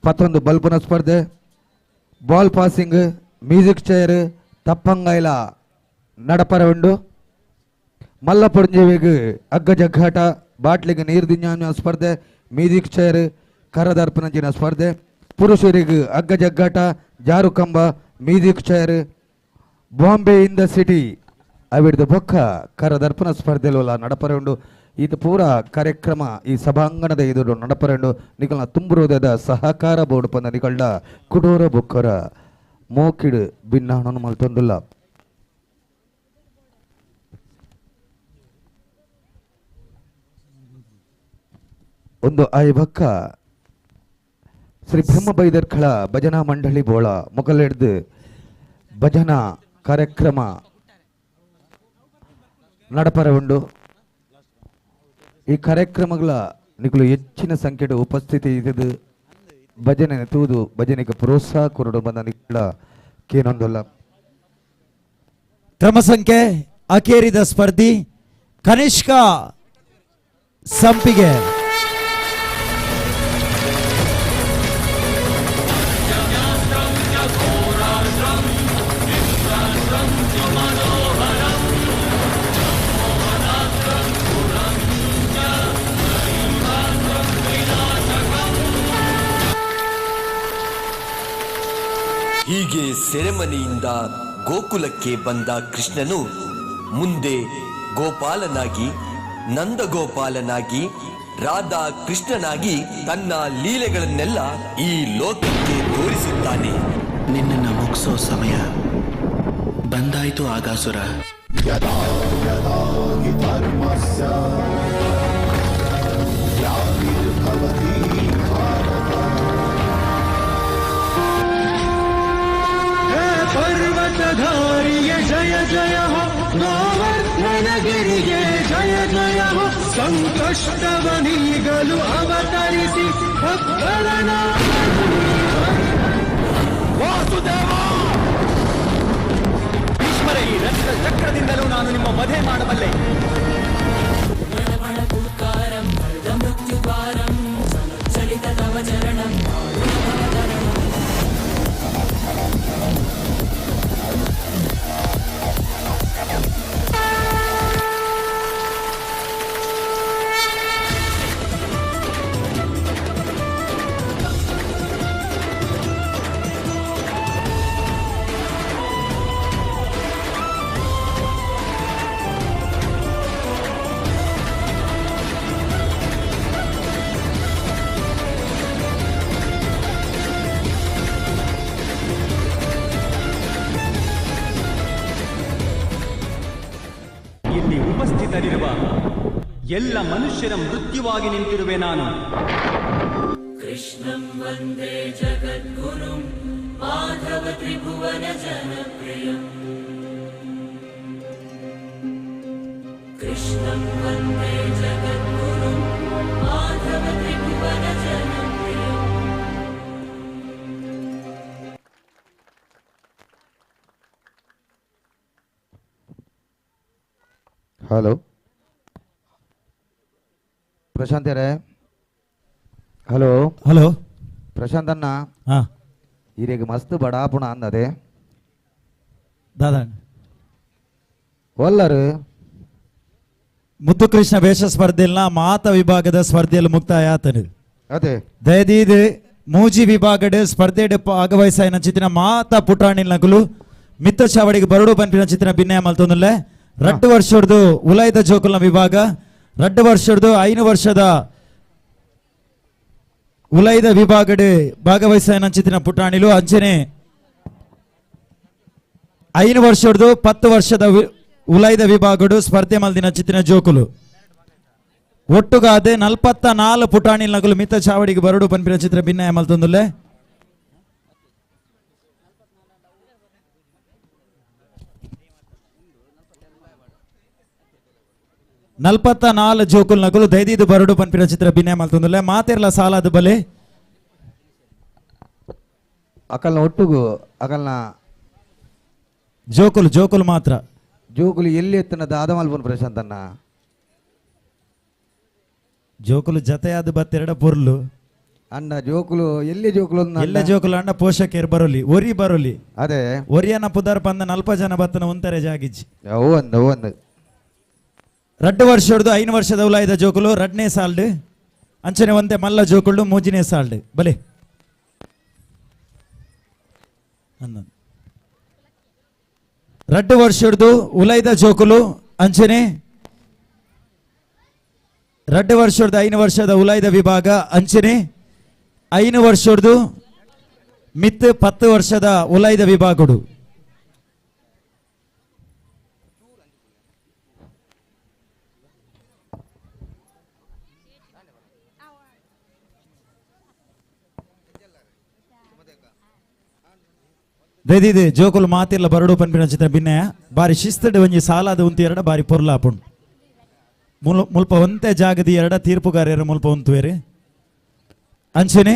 ಪತ್ತೊಂದು ಬಲ್ಪನ ಸ್ಪರ್ಧೆ ಬಾಲ್ ಪಾಸಿಂಗ್ ಮ್ಯೂಸಿಕ್ ಚೇರ್ ತಪ್ಪಂಗಾಯ್ಲ ನಡಪರ ಉಂಡು ಮಲ್ಲ ಪುಂಜೆವಿಗೆ ಅಗ್ಗ ಜಗ್ಗಾಟ ಬಾಟ್ಲಿಗೆ ನೀರು ದಿಂಜಾನ ಸ್ಪರ್ಧೆ ಮ್ಯೂಸಿಕ್ ಚೇರ್ ಕರದರ್ಪಣಂಚಿನ ಸ್ಪರ್ಧೆ ಪುರುಷರಿಗೆ ಅಗ್ಗ ಜಗ್ಗಾಟ ಜಾರು ಕಂಬ music chair Bombay in the city ಅವಿಡ್ದು ಬೊಕ್ಕ ಕರದರ್ಪಣ ಸ್ಪರ್ಧೆಲು ನಡಪರ ಉಂಡು ಇದು ಪೂರ ಕಾರ್ಯಕ್ರಮ ಈ ಸಭಾಂಗಣದ ಎದುರು ನಡಪರೆಂಡು ನಿಕಲ್ನ ತುಂಬು ಹೃದಯದ ಸಹಕಾರ ಬೋರ್ಡ್ ಪಂದ ನಿಕಲ್ಡ ಕುಡೋರ ಬೊಕ್ಕರ ಮೋಕಿಡ್ ಭಿನ್ನ ಮಲ್ತೊಂದುಲ್ಲ ಒಂದು ಬಕ್ಕ ಶ್ರೀ ಬ್ರಹ್ಮ ಬೈದರ್ಕಳ ಭಜನಾ ಮಂಡಳಿ ಬೋಳ ಮೊಗಲೆಡ್ದು ಭಜನಾ ಕಾರ್ಯಕ್ರಮ ನಡಪರ ಉಂಡು ಈ ಕಾರ್ಯಕ್ರಮಗಳ ನಿಕಲು ಹೆಚ್ಚಿನ ಸಂಖ್ಯೆಯ ಉಪಸ್ಥಿತಿ ಇದ್ದು ಭಜನೆ ತೂದು ಭಜನೆಗೆ ಪ್ರೋತ್ಸಾಹ ಕೊರಡು ಬಂದ ನಿಕಲ ಕೇನೊಂದಲ್ಲ ಕ್ರಮ ಸಂಖ್ಯೆ ಅಕೇರಿದ ಸ್ಪರ್ಧಿ ಕನಿಷ್ಕ ಸಂಪಿಗೆ ಹೀಗೆ ಸೆರೆಮನೆಯಿಂದ ಗೋಕುಲಕ್ಕೆ ಬಂದ ಕೃಷ್ಣನು ಮುಂದೆ ಗೋಪಾಲನಾಗಿ ನಂದಗೋಪಾಲನಾಗಿ ರಾಧಾ ಕೃಷ್ಣನಾಗಿ ತನ್ನ ಲೀಲೆಗಳನ್ನೆಲ್ಲ ಈ ಲೋಕಕ್ಕೆ ತೋರಿಸುತ್ತಾನೆ. ನಿನ್ನನ್ನು ಮುಗಿಸೋ ಸಮಯ ಬಂದಾಯ್ತು ಆಗಾಸುರ. पर्वतधारिये जय जय हो गोवर्धनगिरिये जय जय हो संकष्टवनीगलु अवतरिसि भक्तरನ ವಾಸುದೇವ ಭೀಷ್ಮರೇ, ಈ ರಕ್ತ ಚಕ್ರದಿಂದಲೂ ನಾನು ನಿಮ್ಮ ವಧೆ ಮಾಡಬಲ್ಲೆ. ಇಲ್ಲಿ ಉಪಸ್ಥಿತರಿರುವ ಎಲ್ಲ ಮನುಷ್ಯರ ಮೃತ್ಯುವಾಗಿ ನಿಂತಿರುವೆ ನಾನು. ಕೃಷ್ಣಂ ವಂದೇ ಜಗದ್ಗುರುಂ ಮಾಧವ ತ್ರಿಭುವನ ಜನಪ್ರಿಯಂ. ಕೃಷ್ಣಂ ವಂದೇ ಜಗದ್ಗುರುಂ ಮಾಧವ ತ್ರಿಭುವನ ಜನಪ್ರಿಯಂ. ಹಲೋ ಪ್ರಶಾಂತ್ ಅವರೇ. ಹಲೋ ಹಲೋ ಪ್ರಶಾಂತ್ ಅಣ್ಣ. ಹಾ, ಈರೆಗೆ ಮಸ್ತ್ ಬಡಾಪುಣ ಅಂದದೆ ದಾದಾ ಒಲ್ಲರು ಮುದ್ದು ಕೃಷ್ಣ ವೇಷ ಸ್ಪರ್ಧೆಯಲ್ಲ ಮಾತ ವಿಭಾಗದ ಸ್ಪರ್ಧೆಯಲ್ಲಿ ಮುಕ್ತಾಯ ಆತನು. ಅದೇ ದಯದೀದು ಮೂಜಿ ವಿಭಾಗದ ಸ್ಪರ್ಧೆಡ್ ಭಾಗವಹಿಸಾಯಿನ ಚಿತ್ರ ಮಾತ ಪುಟಾಣಿಲ್ ನಕಲು ಮಿತ್ತ ಚಾವಡಿಗೆ ಬರಡು ಪಂಪಿನ ಚಿತ್ರ ಭಿನ್ನಯ ಮಲ್ತೊಂದಲ್ಲೇ 2 ವರ್ಷದ್ದು ಉಲೈದ ಜೋಕುಲ್ನ ವಿಭಾಗ 2 ವರ್ಷದ್ದು 5 ವರ್ಷದ ಉಲೈದ ವಿಭಾಗಡ್ ಭಾಗವಹಿಸಾಯಿನ ಚಿತ್ರ ಪುಟಾಣಿಲು ಅಂಚನೆ 5 ವರ್ಷದ್ದು 10 ವರ್ಷದ ಉಲೈದ ವಿಭಾಗಡು ಸ್ಪರ್ಧೆ ಮಲ್ದಿನ ಚಿತ್ರ ಜೋಕುಲು ಒಟ್ಟುಗಾದೆ 44 ಪುಟಾಣಿಲ್ ನಕಲು ಮಿತ್ತ ಚಾವಡಿಗೆ ಬರಡು ಪಂಪಿನ ಚಿತ್ರ ಭಿನ್ನಯ ಮಲ್ತೊಂದಲ್ಲೇ 44 ಜೋಕುಲ್ ನಕಲು ದೈದಿದು ಬರಡು ಪನ್ಪಿರ ಚಿತ್ರ ಭಿನ್ನ ಮಲ್ತೊಂದುಲ್ಲೆ ಮಾತೆರ್ಲ ಸಾಲಾದ ಬಲೆ ಅಕಲ್ನ ಒಟ್ಟುಗು ಅಕಲ್ನ ಜೋಕುಲು ಮಾತ್ರ ಜೋಕುಲು ಎಲ್ಲಿ ಎತ್ತನದ ಆದಮಲ್ಪನ್ ಪ್ರಶಾಂತ್ ಅನ್ನ ಜೋಕುಲು ಜತೆಯಾದ ಬತ್ತೆರಡ ಪೊರ್ಲು ಅಣ್ಣ ಜೋಕುಲು ಎಲ್ಲಿ ಜೋಕುಲು ಎಲ್ಲ ಜೋಕುಲು ಅಣ್ಣ ಪೋಷಕರು ಬರೋಲಿ ಒರಿ ಬರೋಲಿ ಅದೇ ಒರಿಯನ್ನ ಪುದಾರ್ ಪಂದ 40 ಜನ ಬತ್ತನ ಒಂದರೆ ಜಾಗಿಜ್ಜಿ ಒಂದು 2 ವರ್ಷದ್ದು 5 ವರ್ಷದ ಉಲಾಯ್ದ ಜೋಕುಲು 2ನೇ ಸಾಲ್ಡ್ ಅಂಚನೆ ಒಂದೇ ಮಲ್ಲ ಜೋಕುಳು 3ನೇ ಸಾಲ್ಡ್ ಬಲೆ 2 ವರ್ಷದ್ದು ಉಲಾಯ್ದ ಜೋಕುಲು ಅಂಚನೆ 2 ವರ್ಷದ 5 ವರ್ಷದ ಉಲಾಯ್ದ ವಿಭಾಗ ಅಂಚನೆ 5 ವರ್ಷದ್ದು ಮಿತ್ 10 ವರ್ಷದ ಉಲಾಯ್ದ ವಿಭಾಗಡು ದೈದಿದೆ ಜೋಕುಲು ಮಾತಿರ್ಲ ಬರಡು ಪನ್ಪಿನ ಚಿತ್ರ ಭಿನ್ನಯ ಬಾರಿ ಶಿಸ್ತಡೆ ಒಂಜಿ ಸಾಲಾದ ಉಂತಿ ಎರಡ ಬಾರಿ ಪೊರ್ಲಾಪುಂಡು ಮುಲ್ಪ ಒಂತೆ ಜಾಗದಿ ಎರಡ ತೀರ್ಪುಗಾರ್ಯರು ಮುಲ್ಪ ಉಂತುವೇರಿ ಅಂಚನೆ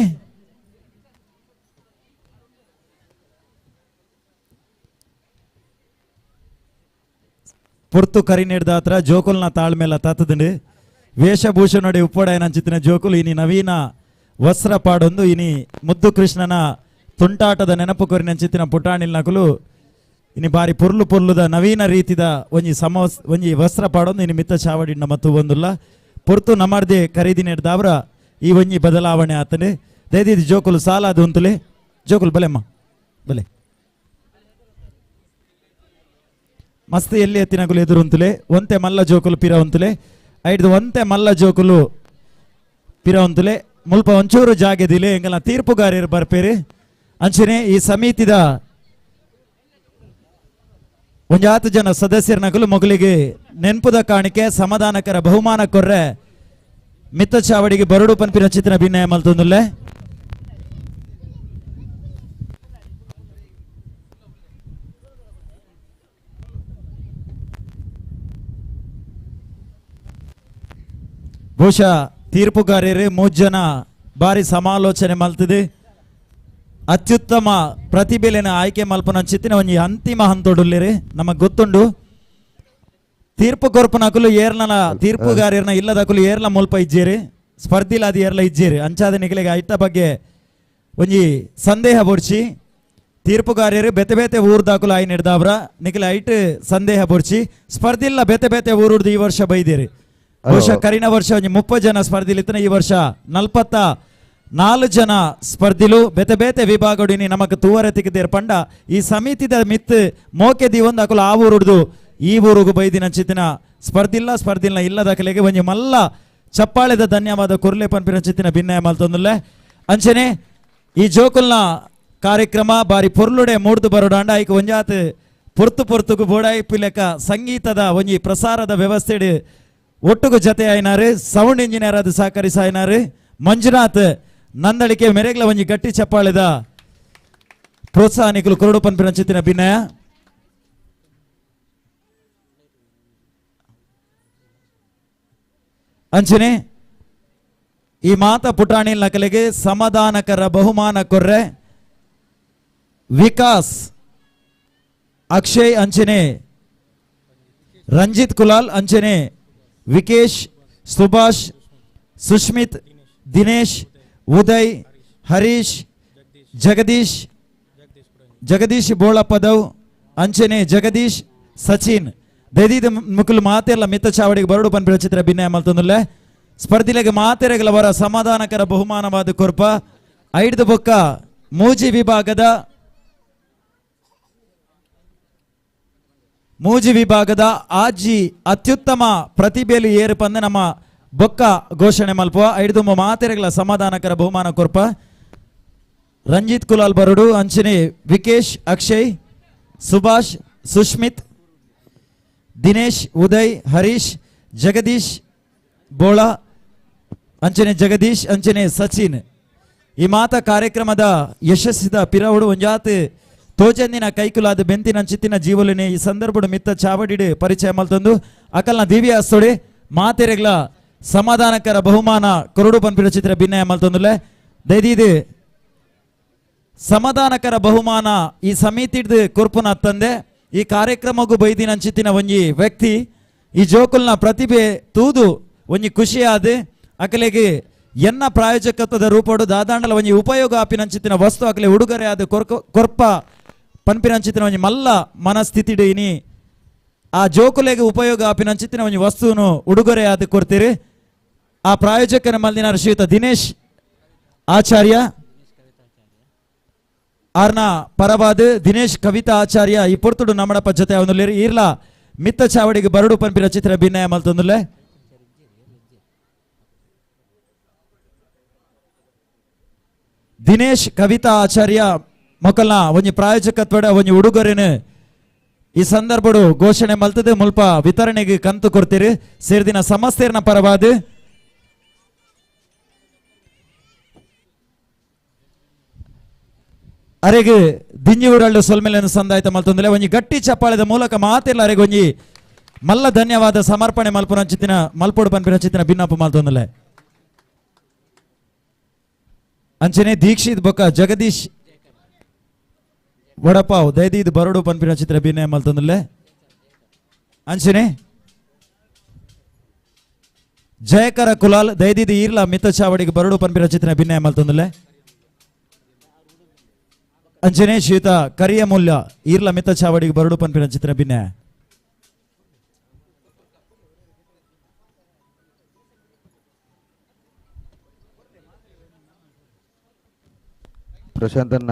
ಪುರ್ತು ಕರಿ ನೀಡ್ದಾತ್ರ ಜೋಕುಲ್ನ ತಾಳ್ಮೆಲ್ಲ ತತ್ತದಂಡು ವೇಷಭೂಷಣೊಡೆ ಉಪ್ಪಡಾಯನ ಚಿತ್ತಿನ ಜೋಕುಲು ಇನಿ ನವೀನ ವಸ್ತ್ರ ಪಾಡೊಂದು ಇನಿ ಮುದ್ದು ಕೃಷ್ಣನ ತುಂಟಾಟದ ನೆನಪು ಕೊರಿನ ಚಿತ್ತಿನ ಪುಟಾಣಿಲ್ ನಕಲು ಇನಿ ಬಾರಿ ಪೊರ್ಲುದ ನವೀನ ರೀತಿದ ಒಂಜಿ ವಸ್ತ್ರ ಪಾಡೊಂದು ಇನಿ ಮಿತ್ತ ಚಾವಡಿನ ಮತ್ತು ಒಂದುಲ್ಲ ಪುರ್ತು ನಮರ್ದೆ ಖರೀದಿ ನೀಡ್ದಾವ್ರ ಈ ಒಂಜಿ ಬದಲಾವಣೆ ಆತನೆ ದೈದಿದ ಜೋಕುಲು ಸಾಲಾದ ಉಂತುಲೆ ಜೋಕುಲು ಬಲೆಮ್ಮ ಬಲೆ ಮಸ್ತ್ ಎಲ್ಲಿ ಎತ್ತಿನಗುಲು ಎದುರು ಉಂತುಲೆ ಒಂತೆ ಮಲ್ಲ ಜೋಕುಲು ಪಿರ ಉಂತುಲೆ ಐದು ಒಂತೆ ಮಲ್ಲ ಜೋಕುಲು ಪಿರ ಉಂತುಲೆ ಮುಲ್ಪ ಒಂಚೂರು ಜಾಗೆದಿಲೆ ಎಂಗಲ ತೀರ್ಪುಗಾರ್ಯರು ಬರ್ಪೇರಿ ಅಂಚನೆ ಈ ಸಮಿತಿದ ಒಂಜಾತು ಜನ ಸದಸ್ಯರ ನಕಲು ಮೊಗಲಿಗೆ ನೆನಪುದ ಕಾಣಿಕೆ ಸಮಾಧಾನಕರ ಬಹುಮಾನ ಕೊರ್ರೆ ಮಿತ್ತ ಚಾವಡಿಗೆ ಬರಡು ಪನ್ಪಿನ ಚಿತ್ರ ಭಿನ್ನಯ ಮಲ್ತೊಂದುಲ್ಲೆ ಬಹುಶಃ ತೀರ್ಪುಗಾರ್ಯರು 3 ಜನ ಬಾರಿ ಸಮಾಲೋಚನೆ ಮಲ್ತಿದೆ ಅತ್ಯುತ್ತಮ ಪ್ರತಿಭೆಲೆನ ಆಯ್ಕೆ ಮಲ್ಪನ ಚಿತ್ತಿನ ಒಂಜಿ ಅಂತಿಮ ಹಂತೊಡುಲ್ಲೇರಿ ನಮಗ್ ಗೊತ್ತುಂಡು ತೀರ್ಪು ಕೊರ್ಪನಕುಲು ಏರ್ಲನ ತೀರ್ಪುಗಾರ್ಯರ್ನ ಇಲ್ಲದಕುಲು ಏರ್ಲ ಮುಲ್ಪ ಇಜ್ಜೇರಿ ಸ್ಪರ್ಧಿಲಾದ ಏರ್ಲ ಇಜ್ಜೇರಿ ಅಂಚಾದ ನಿಖಿಲೆಗೆ ಐತ ಬಗ್ಗೆ ಒಂಜಿ ಸಂದೇಹ ಬೊಡ್ಚಿ ತೀರ್ಪುಗಾರ್ಯರು ಬೆತೆ ಬೇತೆ ಊರ್ದಾಕುಲು ಆಯ್ ನಿರ್ದಾವ್ರ ನಿಖಿಲೆ ಐಟ್ ಸಂದೇಹ ಬೊಡ್ಚಿ ಸ್ಪರ್ಧಿಲ್ಲ ಬೆತೆ ಬೇತೆ ಊರುಡ್ದು ಈ ವರ್ಷ ಬೈದೇರಿ ಬಹುಶಃ ಕರಿನ ವರ್ಷ ಒಂಜಿ 30 ಜನ ಸ್ಪರ್ಧಿಲಿತ್ತನ ಈ ವರ್ಷ 44 ಜನ ಸ್ಪರ್ಧಿಲು ಬೆತೆ ಬೇತೆ ವಿಭಾಗಡಿನಿ ನಮಕ್ ತೂವರೆ ತಿಕ್ಕಿದೇರ್ ಪಂಡ ಈ ಸಮಿತಿದ ಮಿತ್ ಮೋಕೆ ದಿವಂದ ಅಕುಲು ಆ ಊರುಡ್ದು ಈ ಊರುಗು ಬೈದಿನ ಚಿತ್ತಿನ ಸ್ಪರ್ಧಿಲ್ಲ ಇಲ್ಲದ ಕಲೆಗೆ ಒಂಜಿ ಮಲ್ಲ ಚಪ್ಪಾಳೆದ ಧನ್ಯವಾದ ಕುರ್ಲೆ ಪನ್ಪಿನ ಚಿತ್ತಿನ ಭಿನ್ನಯ ಮಲ್ತೊಂದುಲ್ಲೆ ಅಂಚನೆ ಈ ಜೋಕುಲ್ನ ಕಾರ್ಯಕ್ರಮ ಬಾರಿ ಪೊರ್ಲುಡೆ ಮೂಡ್ದು ಬರೋಡಾಂಡ ಐಕ್ ಒಂಜಾತ್ ಪೊರ್ತುಗು ಬೋಡಾಯಿಪ್ಪು ಲೆಕ್ಕ ಸಂಗೀತದ ಒಂಜಿ ಪ್ರಸಾರದ ವ್ಯವಸ್ಥೆ ಒಟ್ಟುಗು ಜತೆ ಆಯ್ನಾರು ಸೌಂಡ್ ಇಂಜಿನಿಯರ್ ಅದು ಸಹಕರಿಸಾಯ್ನಾರು ಮಂಜುನಾಥ್ ನಂದಳಿಕೆ ಮೆರೆಗ್ಲ ಒಂಜಿ ಗಟ್ಟಿ ಚಪ್ಪಾಳೆದ ಪ್ರೋತ್ಸಾಹನಿಕಲು ಕುರುಡು ಪನ್ಪಿನ ಚಿತ್ತಿನ ಭಿನ್ನಯ ಅಂಚನೆ ಈ ಮಾತ ಪುಟಾಣಿಲ್ ನಕಲೆಗೆ ಸಮಾಧಾನಕರ ಬಹುಮಾನ ಕೊರ್ರೆ ವಿಕಾಸ್ ಅಕ್ಷಯ್ ಅಂಚನೆ ರಂಜಿತ್ ಕುಲಾಲ್ ಅಂಚನೆ ವಿಕೇಶ್ ಸುಭಾಷ್ ಸುಷ್ಮಿತ್ ದಿನೇಶ್ ಉದಯ್ ಹರೀಶ್ ಜಗದೀಶ್ ಬೋಳಪದವ್ ಅಂಚನೆ ಜಗದೀಶ್ ಸಚಿನ್ ದೈದಿದ ಮುಕುಲು ಮಾತೆಲ್ಲ ಮಿತ್ತ ಚಾವಡಿಗೆ ಬರಡು ಪನ್ಪಿನ ಚಿತ್ರ ಭಿನ್ನಯ ಮಲ್ತೊಂದುಲ್ಲೆ ಸ್ಪರ್ಧಿಲೆಗೆ ಮಾತೆರೆಗಳವರ ಸಮಾಧಾನಕರ ಬಹುಮಾನವಾದ ಕೊರ್ಪ ಐದು ಬೊಕ್ಕ ಮೂಜಿ ವಿಭಾಗದ ಆಜಿ ಅತ್ಯುತ್ತಮ ಪ್ರತಿಭೆಯಲ್ಲಿ ಏರು ಪಂದ ನಮ್ಮ ಬೊಕ್ಕ ಘೋಷಣೆ ಮಲ್ಪುವ ಐದು ಮಾತೆರೆಗಳ ಸಮಾಧಾನಕರ ಬಹುಮಾನ ಕೊರ್ಪ ರಂಜಿತ್ ಕುಲಾಲ್ ಬರಡು ಅಂಚನೆ ವಿಕೇಶ್ ಅಕ್ಷಯ್ ಸುಭಾಷ್ ಸುಷ್ಮಿತ್ ದಿನೇಶ್ ಉದಯ್ ಹರೀಶ್ ಜಗದೀಶ್ ಬೋಳ ಅಂಚನೆ ಜಗದೀಶ್ ಅಂಚನೆ ಸಚಿನ್ ಈ ಮಾತ ಕಾರ್ಯಕ್ರಮದ ಯಶಸ್ಸಿದ ಪಿರವಡು ಒಂಜಾತ್ ತೋಜಂದಿನ ಕೈಕುಲಾದ ಬೆಂತಿನ ಚಿತ್ತಿನ ಜೀವಲಿನೇ ಈ ಸಂದರ್ಭಡು ಮಿತ್ತ ಚಾವಡಿಡು ಪರಿಚಯ ಮಲ್ತೊಂದು ಅಕಲ್ನ ದಿವ್ಯ ಅಸ್ತೊಡೆ ಮಾತೆರೆಗ್ಲ ಸಮಾಧಾನಕರ ಬಹುಮಾನ ಕೊರಡು ಪಂಪಿನ ಚಿತ್ರ ಭಿನ್ನಯ ಮಲ್ತೊಂದುಲ್ಲೆ ದೈದಿದು ಸಮಾಧಾನಕರ ಬಹುಮಾನ ಈ ಸಮಿತಿಡ್ದು ಕೊರ್ಪುನ ತಂದೆ ಈ ಕಾರ್ಯಕ್ರಮಗೂ ಬೈದಿನ ಅಂಚಿತ್ತಿನ ಒಂಜಿ ವ್ಯಕ್ತಿ ಈ ಜೋಕುಲ್ನ ಪ್ರತಿಭೆ ತೂದು ಒಂಜಿ ಖುಷಿಯಾದ ಅಕಲೆಗೆ ಎನ್ನ ಪ್ರಾಯೋಜಕತ್ವದ ರೂಪಡು ದಾದಾಂಡಲ ಒಂಜಿ ಉಪಯೋಗ ಆಪಿನಂಚಿತ್ತಿನ ವಸ್ತು ಅಕಲೆ ಉಡುಗೊರೆ ಆದ ಕೊರ್ಪ ಪನ್ಪಿನಂಚಿತ್ತಿನ ಒಂಜಿ ಮಲ್ಲ ಮನಸ್ಥಿತಿಡು ಇನಿ ಆ ಜೋಕುಲೆಗೆ ಉಪಯೋಗ ಆಪಿನಂಚಿತ್ತಿನ ಒಂಜಿ ವಸ್ತುನು ಉಡುಗೊರೆ ಆದ ಕೊಡ್ತೀರಿ ಆ ಪ್ರಾಯೋಜಕನ ಮಲ್ದಿನ ಶ್ರೀಯುತ ದಿನೇಶ್ ಆಚಾರ್ಯ ಆರ್ನ ಪರವಾದ ದಿನೇಶ್ ಕವಿತಾ ಆಚಾರ್ಯ ಈ ಪೊರ್ತುಡು ನಮ್ಮಡಪ್ಪ ಜೊತೆ ಅವನು ಇರ್ಲ ಮಿತ್ತ ಚಾವಡಿಗೆ ಬರಡು ಪಂಪಿನ ಚಿತ್ರ ಭಿನ್ನಯ ಮಲ್ತೊಂದುಲ್ಲೆ ದಿನೇಶ್ ಕವಿತಾ ಆಚಾರ್ಯ ಮೊಕಲ್ನ ಒಂಜಿ ಪ್ರಾಯೋಜಕತ್ವಡ ಒಂಜಿ ಉಡುಗೊರೆನು ಈ ಸಂದರ್ಭಡು ಘೋಷಣೆ ಮಲ್ತದೆ ಮುಲ್ಪ ವಿತರಣೆಗೆ ಕಂತು ಕೊಡ್ತೀರಿ ಸೇರ್ದಿನ ಸಮಸ್ತೆರ್ನ ಪರವಾದ ಅರೆಗೆ ದಿಂಜಿ ಊರಳ್ಳು ಸೊಲ್ಮೆಲೆನು ಸಂದಾಯಿತ ಮಲ್ತೊಂದಿಲ್ಲ ಒಂಜಿ ಗಟ್ಟಿ ಚಪ್ಪಾಳದ ಮೂಲಕ ಮಾತಿರ್ಲ ಅರೆಗೆ ಒಂಜಿ ಮಲ್ಲ ಧನ್ಯವಾದ ಸಮರ್ಪಣೆ ಮಲ್ಪುನ ಚಿತ್ತಿನ ಮಲ್ಪೋಡು ಪನ್ಪಿನ ಚಿತ್ತಿನ ಭಿನ್ನಪ್ಪ ಮಲ್ತೊಂದಿಲ್ಲ ಅಂಚನೆ ದೀಕ್ಷಿತ್ ಬೊಕ್ಕ ಜಗದೀಶ್ ವಡಪಾವ್ ದೈದಿದ್ ಬರಡು ಪನ್ಪಿನ ಚಿತ್ರ ಭಿನ್ನಯ ಮಲ್ತೊಂದಿಲ್ಲ ಅಂಚನೆ ಜಯಕರ ಕುಲಾಲ್ ದೈದಿದ್ ಈರ್ಲ ಮಿತ್ತ ಚಾವಡಿಗೆ ಬರಡು ಪನ್ಪಿನ ಚಿತ್ರ ಭಿನ್ನಯ ಮಲ್ತೊಂದಿಲ್ಲ ಅಂಚನೆ ಶ್ರೀಯುತ ಕರಿಯ ಮೂಲ್ಯ ಈರ್ಲ ಮಿತ್ತ ಚಾವಡಿಗೆ ಬರಡು ಪನ್ಪಿನ ಚಿತ್ರ ಭಿನ್ನಯ ಪ್ರಶಾಂತನ್ನ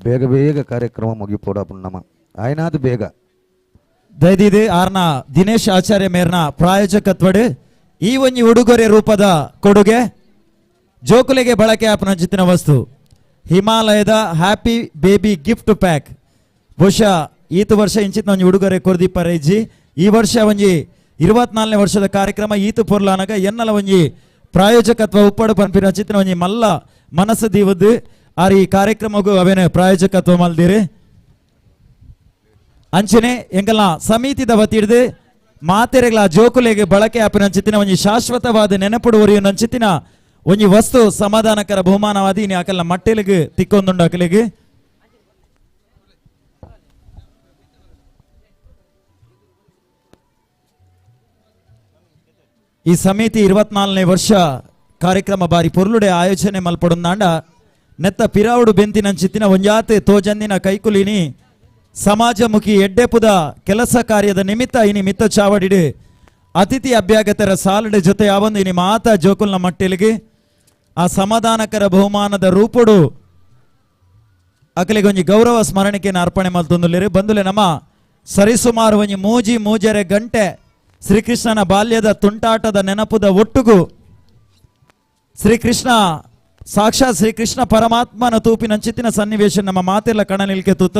ಬೇಗ ಬೇಗ ಕಾರ್ಯಕ್ರಮ ಮುಗಿಪೋಡಪ್ಪ ನಮ್ಮ ಆಯ್ನಾದು ಬೇಗ ದೈದಿದೆ ಆರ್ನ ದಿನೇಶ್ ಆಚಾರ್ಯ ಮೇರ್ನ ಪ್ರಾಯೋಜಕತ್ವಡು ಈ ಒಂಜಿ ಉಡುಗೊರೆ ರೂಪದ ಕೊಡುಗೆ ಜೋಕುಲೆಗೆ ಬಳಕೆ ಆಪನ ಜಿತ್ತಿನ ವಸ್ತು ಹಿಮಾಲಯದ ಹ್ಯಾಪಿ ಬೇಬಿ ಗಿಫ್ಟ್ ಪ್ಯಾಕ್ ಬಹುಶಃ ಈತ ವರ್ಷ ಇಂಚಿನ ಒಂಜಿ ಉಡುಗೊರೆ ಕೊರ್ದಿಪ್ಪ ರೈಜಿ ಈ ವರ್ಷ ಒಂಜಿ 24ನೇ ವರ್ಷದ ಕಾರ್ಯಕ್ರಮ ಈತು ಪೊರ್ಲಾನಗ ಎನ್ನಲ ಒಂಜಿ ಪ್ರಾಯೋಜಕತ್ವ ಉಪ್ಪಡು ಪಂಪಿನ ಚಿತ್ರ ಒಂಜಿ ಮಲ್ಲ ಮನಸ್ಸು ದೀವದ್ದು ಆರ್ ಈ ಕಾರ್ಯಕ್ರಮಗೂ ಅವೇನು ಪ್ರಾಯೋಜಕತ್ವ ಮಲ್ದಿರಿ ಅಂಚನೆ ಎಂಗಲ ಸಮಿತಿದ ವತಿಡ್ದು ಮಾತೆರೆಗಳ ಜೋಕುಲೆಗೆ ಬಳಕೆ ಆಪಿನ ಚಿತ್ತಿನ ಒಂಜಿ ಶಾಶ್ವತವಾದ ನೆನಪುಡುವರಿಯು ನಂಚಿತ್ತಿನ ಒಂಜಿ ವಸ್ತು ಸಮಾಧಾನಕರ ಬಹುಮಾನವಾದಿ ಇನಿ ಅಕಲ್ನ ಮಟ್ಟೆಲಿಗೆ ತಿಕ್ಕೊಂದುಂಡು ಅಕಲಿಗೆ ಈ ಸಮಿತಿ 24ನೇ ವರ್ಷ ಕಾರ್ಯಕ್ರಮ ಬಾರಿ ಪೊರ್ಲುಡೆ ಆಯೋಜನೆ ಮಲ್ಪಡುಂದಾಂಡ ನೆತ್ತ ಪಿರಾವುಡು ಬೆಂತಿನಂಚಿತ್ತಿನ ಒಂಜಾತೆ ತೋಜಂದಿನ ಕೈಕುಲಿನಿ ಸಮಾಜಮುಖಿ ಎಡ್ಡೆಪುದ ಕೆಲಸ ಕಾರ್ಯದ ನಿಮಿತ್ತ ಇನಿ ಮಿತ್ತ ಚಾವಡಿಡು ಅತಿಥಿ ಅಭ್ಯಾಗತರ ಸಾಲಡೆ ಜೊತೆ ಯಾವೊಂದು ಇನಿ ಮಾತ ಜೋಕುಲ್ನ ಮಟ್ಟೆಲಿಗೆ ಆ ಸಮಾಧಾನಕರ ಬಹುಮಾನದ ರೂಪುಡು ಅಕಲಿಗೆ ಒಂಜಿ ಗೌರವ ಸ್ಮರಣಿಕೆಯನ್ನು ಅರ್ಪಣೆ ಮಲ್ತೊಂದುಲ್ಲೆರು ಬಂದುಲೆ ನಮ್ಮ ಸರಿಸುಮಾರು ಒಂಜಿ ಮೂಜರೆ ಗಂಟೆ ಶ್ರೀಕೃಷ್ಣನ ಬಾಲ್ಯದ ತುಂಟಾಟದ ನೆನಪುದ ಒಟ್ಟುಗು ಶ್ರೀಕೃಷ್ಣ ಸಾಕ್ಷಾತ್ ಶ್ರೀಕೃಷ್ಣ ಪರಮಾತ್ಮನ ತೂಪಿನಂಚಿತ್ತಿನ ಸನ್ನಿವೇಶ ನಮ್ಮ ಮಾತೆಲ್ಲ ಕಣ ನಿಲ್ಕೆ ತೂತ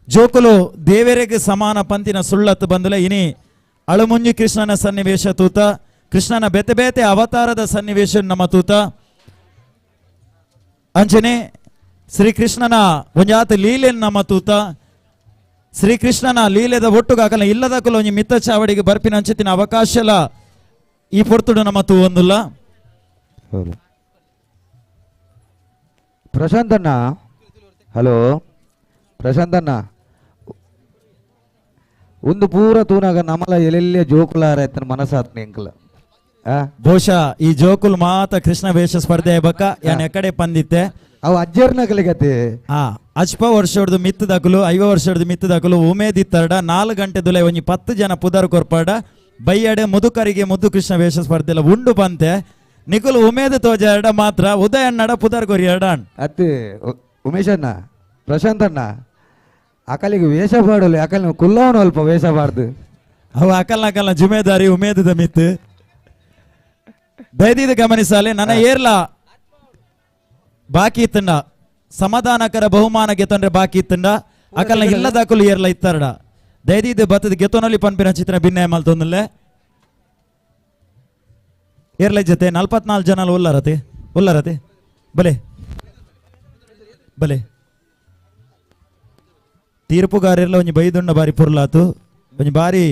ಜೋಕುಲು ದೇವರಿಗೆ ಸಮಾನ ಪಂತಿನ ಸುಳ್ಳತ್ತು ಬಂದುಲೆ ಇನಿ ಅಳುಮುಂಜಿ ಕೃಷ್ಣನ ಸನ್ನಿವೇಶ ತೂತ ಕೃಷ್ಣನ ಬೇತೆ ಬೇತೆ ಅವತಾರದ ಸನ್ನಿವೇಶ ನಮ್ಮ ತೂತ ಅಂಚನೆ ಶ್ರೀಕೃಷ್ಣನ ಒಂಜಾತ ಲೀಲೆ ನಮ್ಮ ತೂತ ಶ್ರೀಕೃಷ್ಣನ ಲೀಲೆದ ಒಟ್ಟುಗಾಕಲ ಇಲ್ಲದಕ್ಕಲು ಒಂಜಿ ಮಿತ್ತ ಚಾವಡಿಗೆ ಬರ್ಪಿನ ಅಂಚಿತ್ತಿನ ಅವಕಾಶಲ ಈ ಪೊರ್ತುಡು ನಮ್ಮ ತೂ ಒಂದುಲ್ಲ ಪ್ರಶಾಂತಣ್ಣ ಹಲೋ ಪ್ರಶಾಂತಣ್ಣ ಒಂದು ಪೂರ ತೂನಾಗ ನಮಲ ಎಲ್ಲೆಲ್ಲೇ ಜೋಕುಲಾರ ಆಯ್ತನ ಮನಸ್ಸಾತ್ನ ಎಂಕಲ ಬಹುಶಃ ಈ ಜೋಕುಲ್ ಮಾತ ಕೃಷ್ಣ ವೇಷ ಸ್ಪರ್ಧೆ ಬಕ್ಕ ಯಾನ್ ಎಕಡೆ ಪಂದಿತ್ತೆ ಅವು ಅಜ್ಜರ್ನಗಲಿಗತೆ ಅಜ್ಪ ವರ್ಷದ ಮಿತ್ತದಕಲು 5 ವರ್ಷದ ಮಿತ್ತದಕಲು ಉಮೇದ್ ಇತ್ತರ್ಡ 4 ಗಂಟೆ ದುಲೆ ಒಂಜಿ 10 ಜನ ಪುದರ್ ಕೊರ್ಪಾಡ ಬೈಯಡೆ ಮುದುಕರಿಗೆ ಮುದ್ದು ಕೃಷ್ಣ ವೇಷ ಸ್ಪರ್ಧೆ ಎಲ್ಲ ಉಂಡು ಪಂತೆ ನಿಕುಲು ಉಮೇದ್ ತೋಜ ಎರಡ ಮಾತ್ರ ಉದಯ ನಡ ಪುದರ್ ಕೊರಿ ಎರಡಾಣ್ ಅತ್ತೆ ಉಮೇಶಣ್ಣ ಪ್ರಶಾಂತಣ್ಣ ಅಕಲಿಗೆ ವೇಷ ಪಾಡಲು ಅಕಲ್ ಕುಲ್ಲವನು ಅಲ್ಪ ವೇಷ ಪಾಡ್ದು ಅವ ಅಕಲ್ನ ಜುಮೇದಾರಿ ಉಮೇದದ ಮಿತ್ ದೈದಿದ ಗಮನಿಸಾಲೆ ನನ್ನ ಏರ್ಲ ಬಾಕಿ ಇತ್ತಂಡ ಸಮಾಧಾನಕರ ಬಹುಮಾನ ಗೆತ್ತಂಡ್ರೆ ಬಾಕಿ ಇತ್ತಂಡ ಅಕಲ್ನ ಇಲ್ಲದಾಕಲು ಏರ್ಲ ಇತ್ತರ್ಡ ದೈದಿದ ಬತ್ತದ ಗೆತ್ತೋನಲ್ಲಿ ಪನ್ಪಿನ ಚಿತ್ರ ಭಿನ್ನಯ ಮಲ್ತೊಂದಲ್ಲೇ ಏರ್ಲ ಜೊತೆ 44 ಜನ ಉಲ್ಲರತೆ ಬಲೆ ಬಲೆ ತೀರ್ಪುಗಾರೆಲ್ಲ ಒಂಜಿ ಬೈದುಂಡ ಬಾರಿ ಪುರ್ಲಾತು ಒಂಜಿ ಬಾರಿ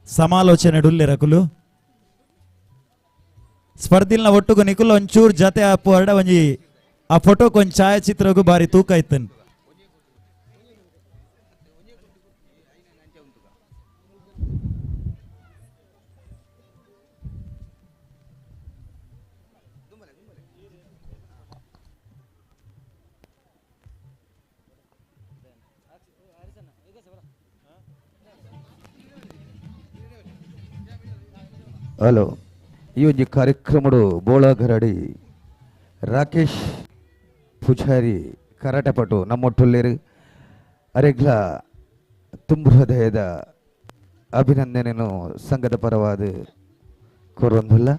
ಸಮಾಲೋಚನೆ ರಕುಲು ಸ್ಪರ್ಧಿಲ್ನ ಒಟ್ಟುಗು ನಿಕುಲ್ ಒಂಚೂರು ಜತೆ ಆಪು ಹೊರಡ ಒಂಜಿ ಆ ಫೋಟೋಕ್ ಒಂದ್ ಛಾಯಾಚಿತ್ರಗೂ ಬಾರಿ ತೂಕ ಇತ್ತನ್. ಹಲೋ ಈ ಒಂದು ಕಾರ್ಯಕ್ರಮಡು ಬೋಳಗರಡಿ ರಾಕೇಶ್ ಪೂಜಾರಿ ಕರಾಟಪಟು ನಮ್ಮೊಟ್ಟುಲ್ಲೇರು ಅರೆಗ್ಲ ತುಂಬ ಹೃದಯದ ಅಭಿನಂದನೆಯನ್ನು ಸಂಘದ ಪರವಾದ ಕೋರೊಂದಿಲ್ಲ.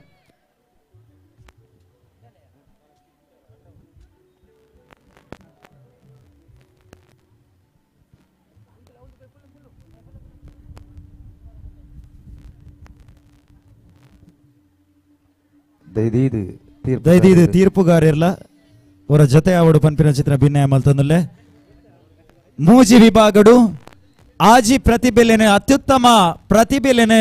ದೈದೀದು ತೀರ್ಪುಗಾರರ್ಲ ಅವರ ಜೊತೆ ಆವಡು ಪನ್ಪಿನ ಚಿತ್ರ ಭಿನ್ನಯ ಮಲ್ತಂದಲ್ಲೇ ಮೂಜಿ ವಿಭಾಗಡು ಆಜಿ ಪ್ರತಿಭೆಲೆನೆ ಅತ್ಯುತ್ತಮ ಪ್ರತಿಭೆಲೆನೆ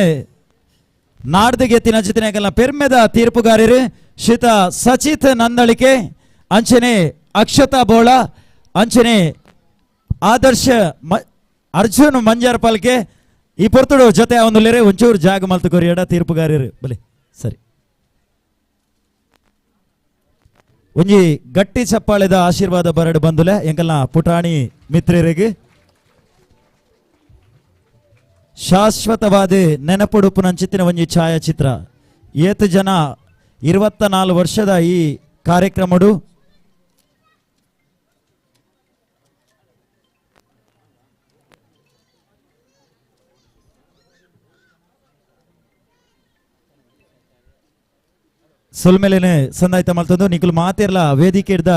ನಾಡ್ದಗೆತ್ತಿನ ಚಿತ್ರಗಳ ಪೆರ್ಮೆದ ತೀರ್ಪುಗಾರರು ಶ್ರೀತ ಸಚಿತ್ ನಂದಳಿಕೆ ಅಂಚನೆ ಅಕ್ಷತಾ ಬೋಳ ಅಂಚನೆ ಆದರ್ಶ ಅರ್ಜುನ್ ಮಂಜಾರ್ ಪಾಲ್ಕೆ ಈ ಪೊರ್ತುಡು ಜೊತೆ ಅವನು ಒಂಚೂರು ಜಾಗ ಮಲ್ತು ಕೊರಿಯಡ ತೀರ್ಪುಗಾರರು ಬಲಿ ಸರಿ ಒಂಜಿ ಗಟ್ಟಿ ಚಪ್ಪಾಳೆದ ಆಶೀರ್ವಾದ ಬರಡು ಬಂದುಲೆ ಎಂಕಲ್ನ ಪುಟಾಣಿ ಮಿತ್ರರಿಗೆ ಶಾಶ್ವತವಾದ ನೆನಪುಡುಪು ನಂಚಿತ್ತಿನ ಒಂಜಿ ಛಾಯಾಚಿತ್ರ ಏತು ಜನ 24 ವರ್ಷದ ಈ ಕಾರ್ಯಕ್ರಮಡು ಸೊಲ್ಮೇಲೆನೆ ಸಂದಾಯ್ತ ಮಲ್ತಂದು ನಿಕುಲು ಮಾತಿರ್ಲ ವೇದಿಕೆ ಹಿಡ್ದ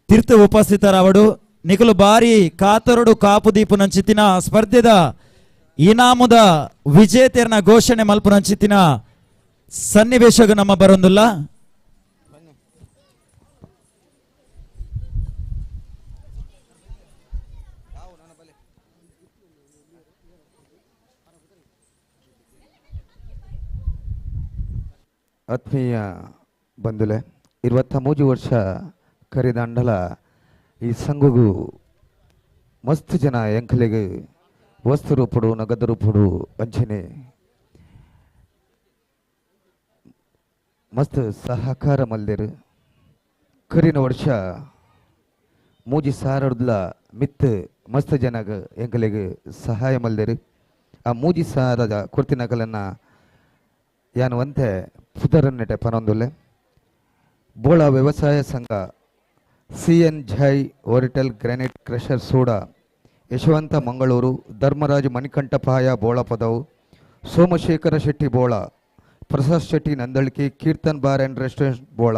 ತೀರ್ಥ ಉಪಸ್ಥಿತರಾವಡು ನಿಕುಲು ಬಾರಿ ಕಾತರಡು ಕಾಪು ದೀಪು ನಂಚಿತ್ತಿನ ಸ್ಪರ್ಧೆದ ಇನಾಮುದ ವಿಜೇತೆಯರ್ನ ಘೋಷಣೆ ಮಲ್ಪು ನಂಚಿತ್ತಿನ ಸನ್ನಿವೇಶಗೂ ನಮ್ಮ ಬರೊಂದಿಲ್ಲ. ಆತ್ಮೀಯ ಬಂಧುಲೆ 23 ವರ್ಷ ಕರಿದಂಡಲ ಈ ಸಂಘಗೂ ಮಸ್ತ್ ಜನ ಎಂಕಲೆಗೆ ವಸ್ತು ರೂಪಡು ನಗದು ರೂಪಡು ಅಂಚನೆ ಮಸ್ತ್ ಸಹಕಾರ ಮಲ್ದೇರು ಕರಿನ ವರ್ಷ ಮೂಜಿ ಸಾರಡ್ಲ ಮಿತ್ ಮಸ್ತ್ ಜನಗ ಎಂಕಲೆಗೆ ಸಹಾಯ ಮಲ್ದೇರು ಆ ಮೂಜಿ ಸಾರದ ಕುರ್ತಿನಕಲನ್ನ ಯಾನುವಂತೆ ಪುದರನ್ನೆಟೆ ಪನೊಂದುಲ್ಲೆ ಬೋಳ ವ್ಯವಸಾಯ ಸಂಘ CN Jai oriental granite crusher ಸೋಡಾ ಯಶವಂತ ಮಂಗಳೂರು ಧರ್ಮರಾಜ್ ಮಣಿಕಂಠಪಾಯ Bola Padavu Somashekhara Shetty Bola Prasad Shetty Nandalike Keerthan bar and restaurant Bola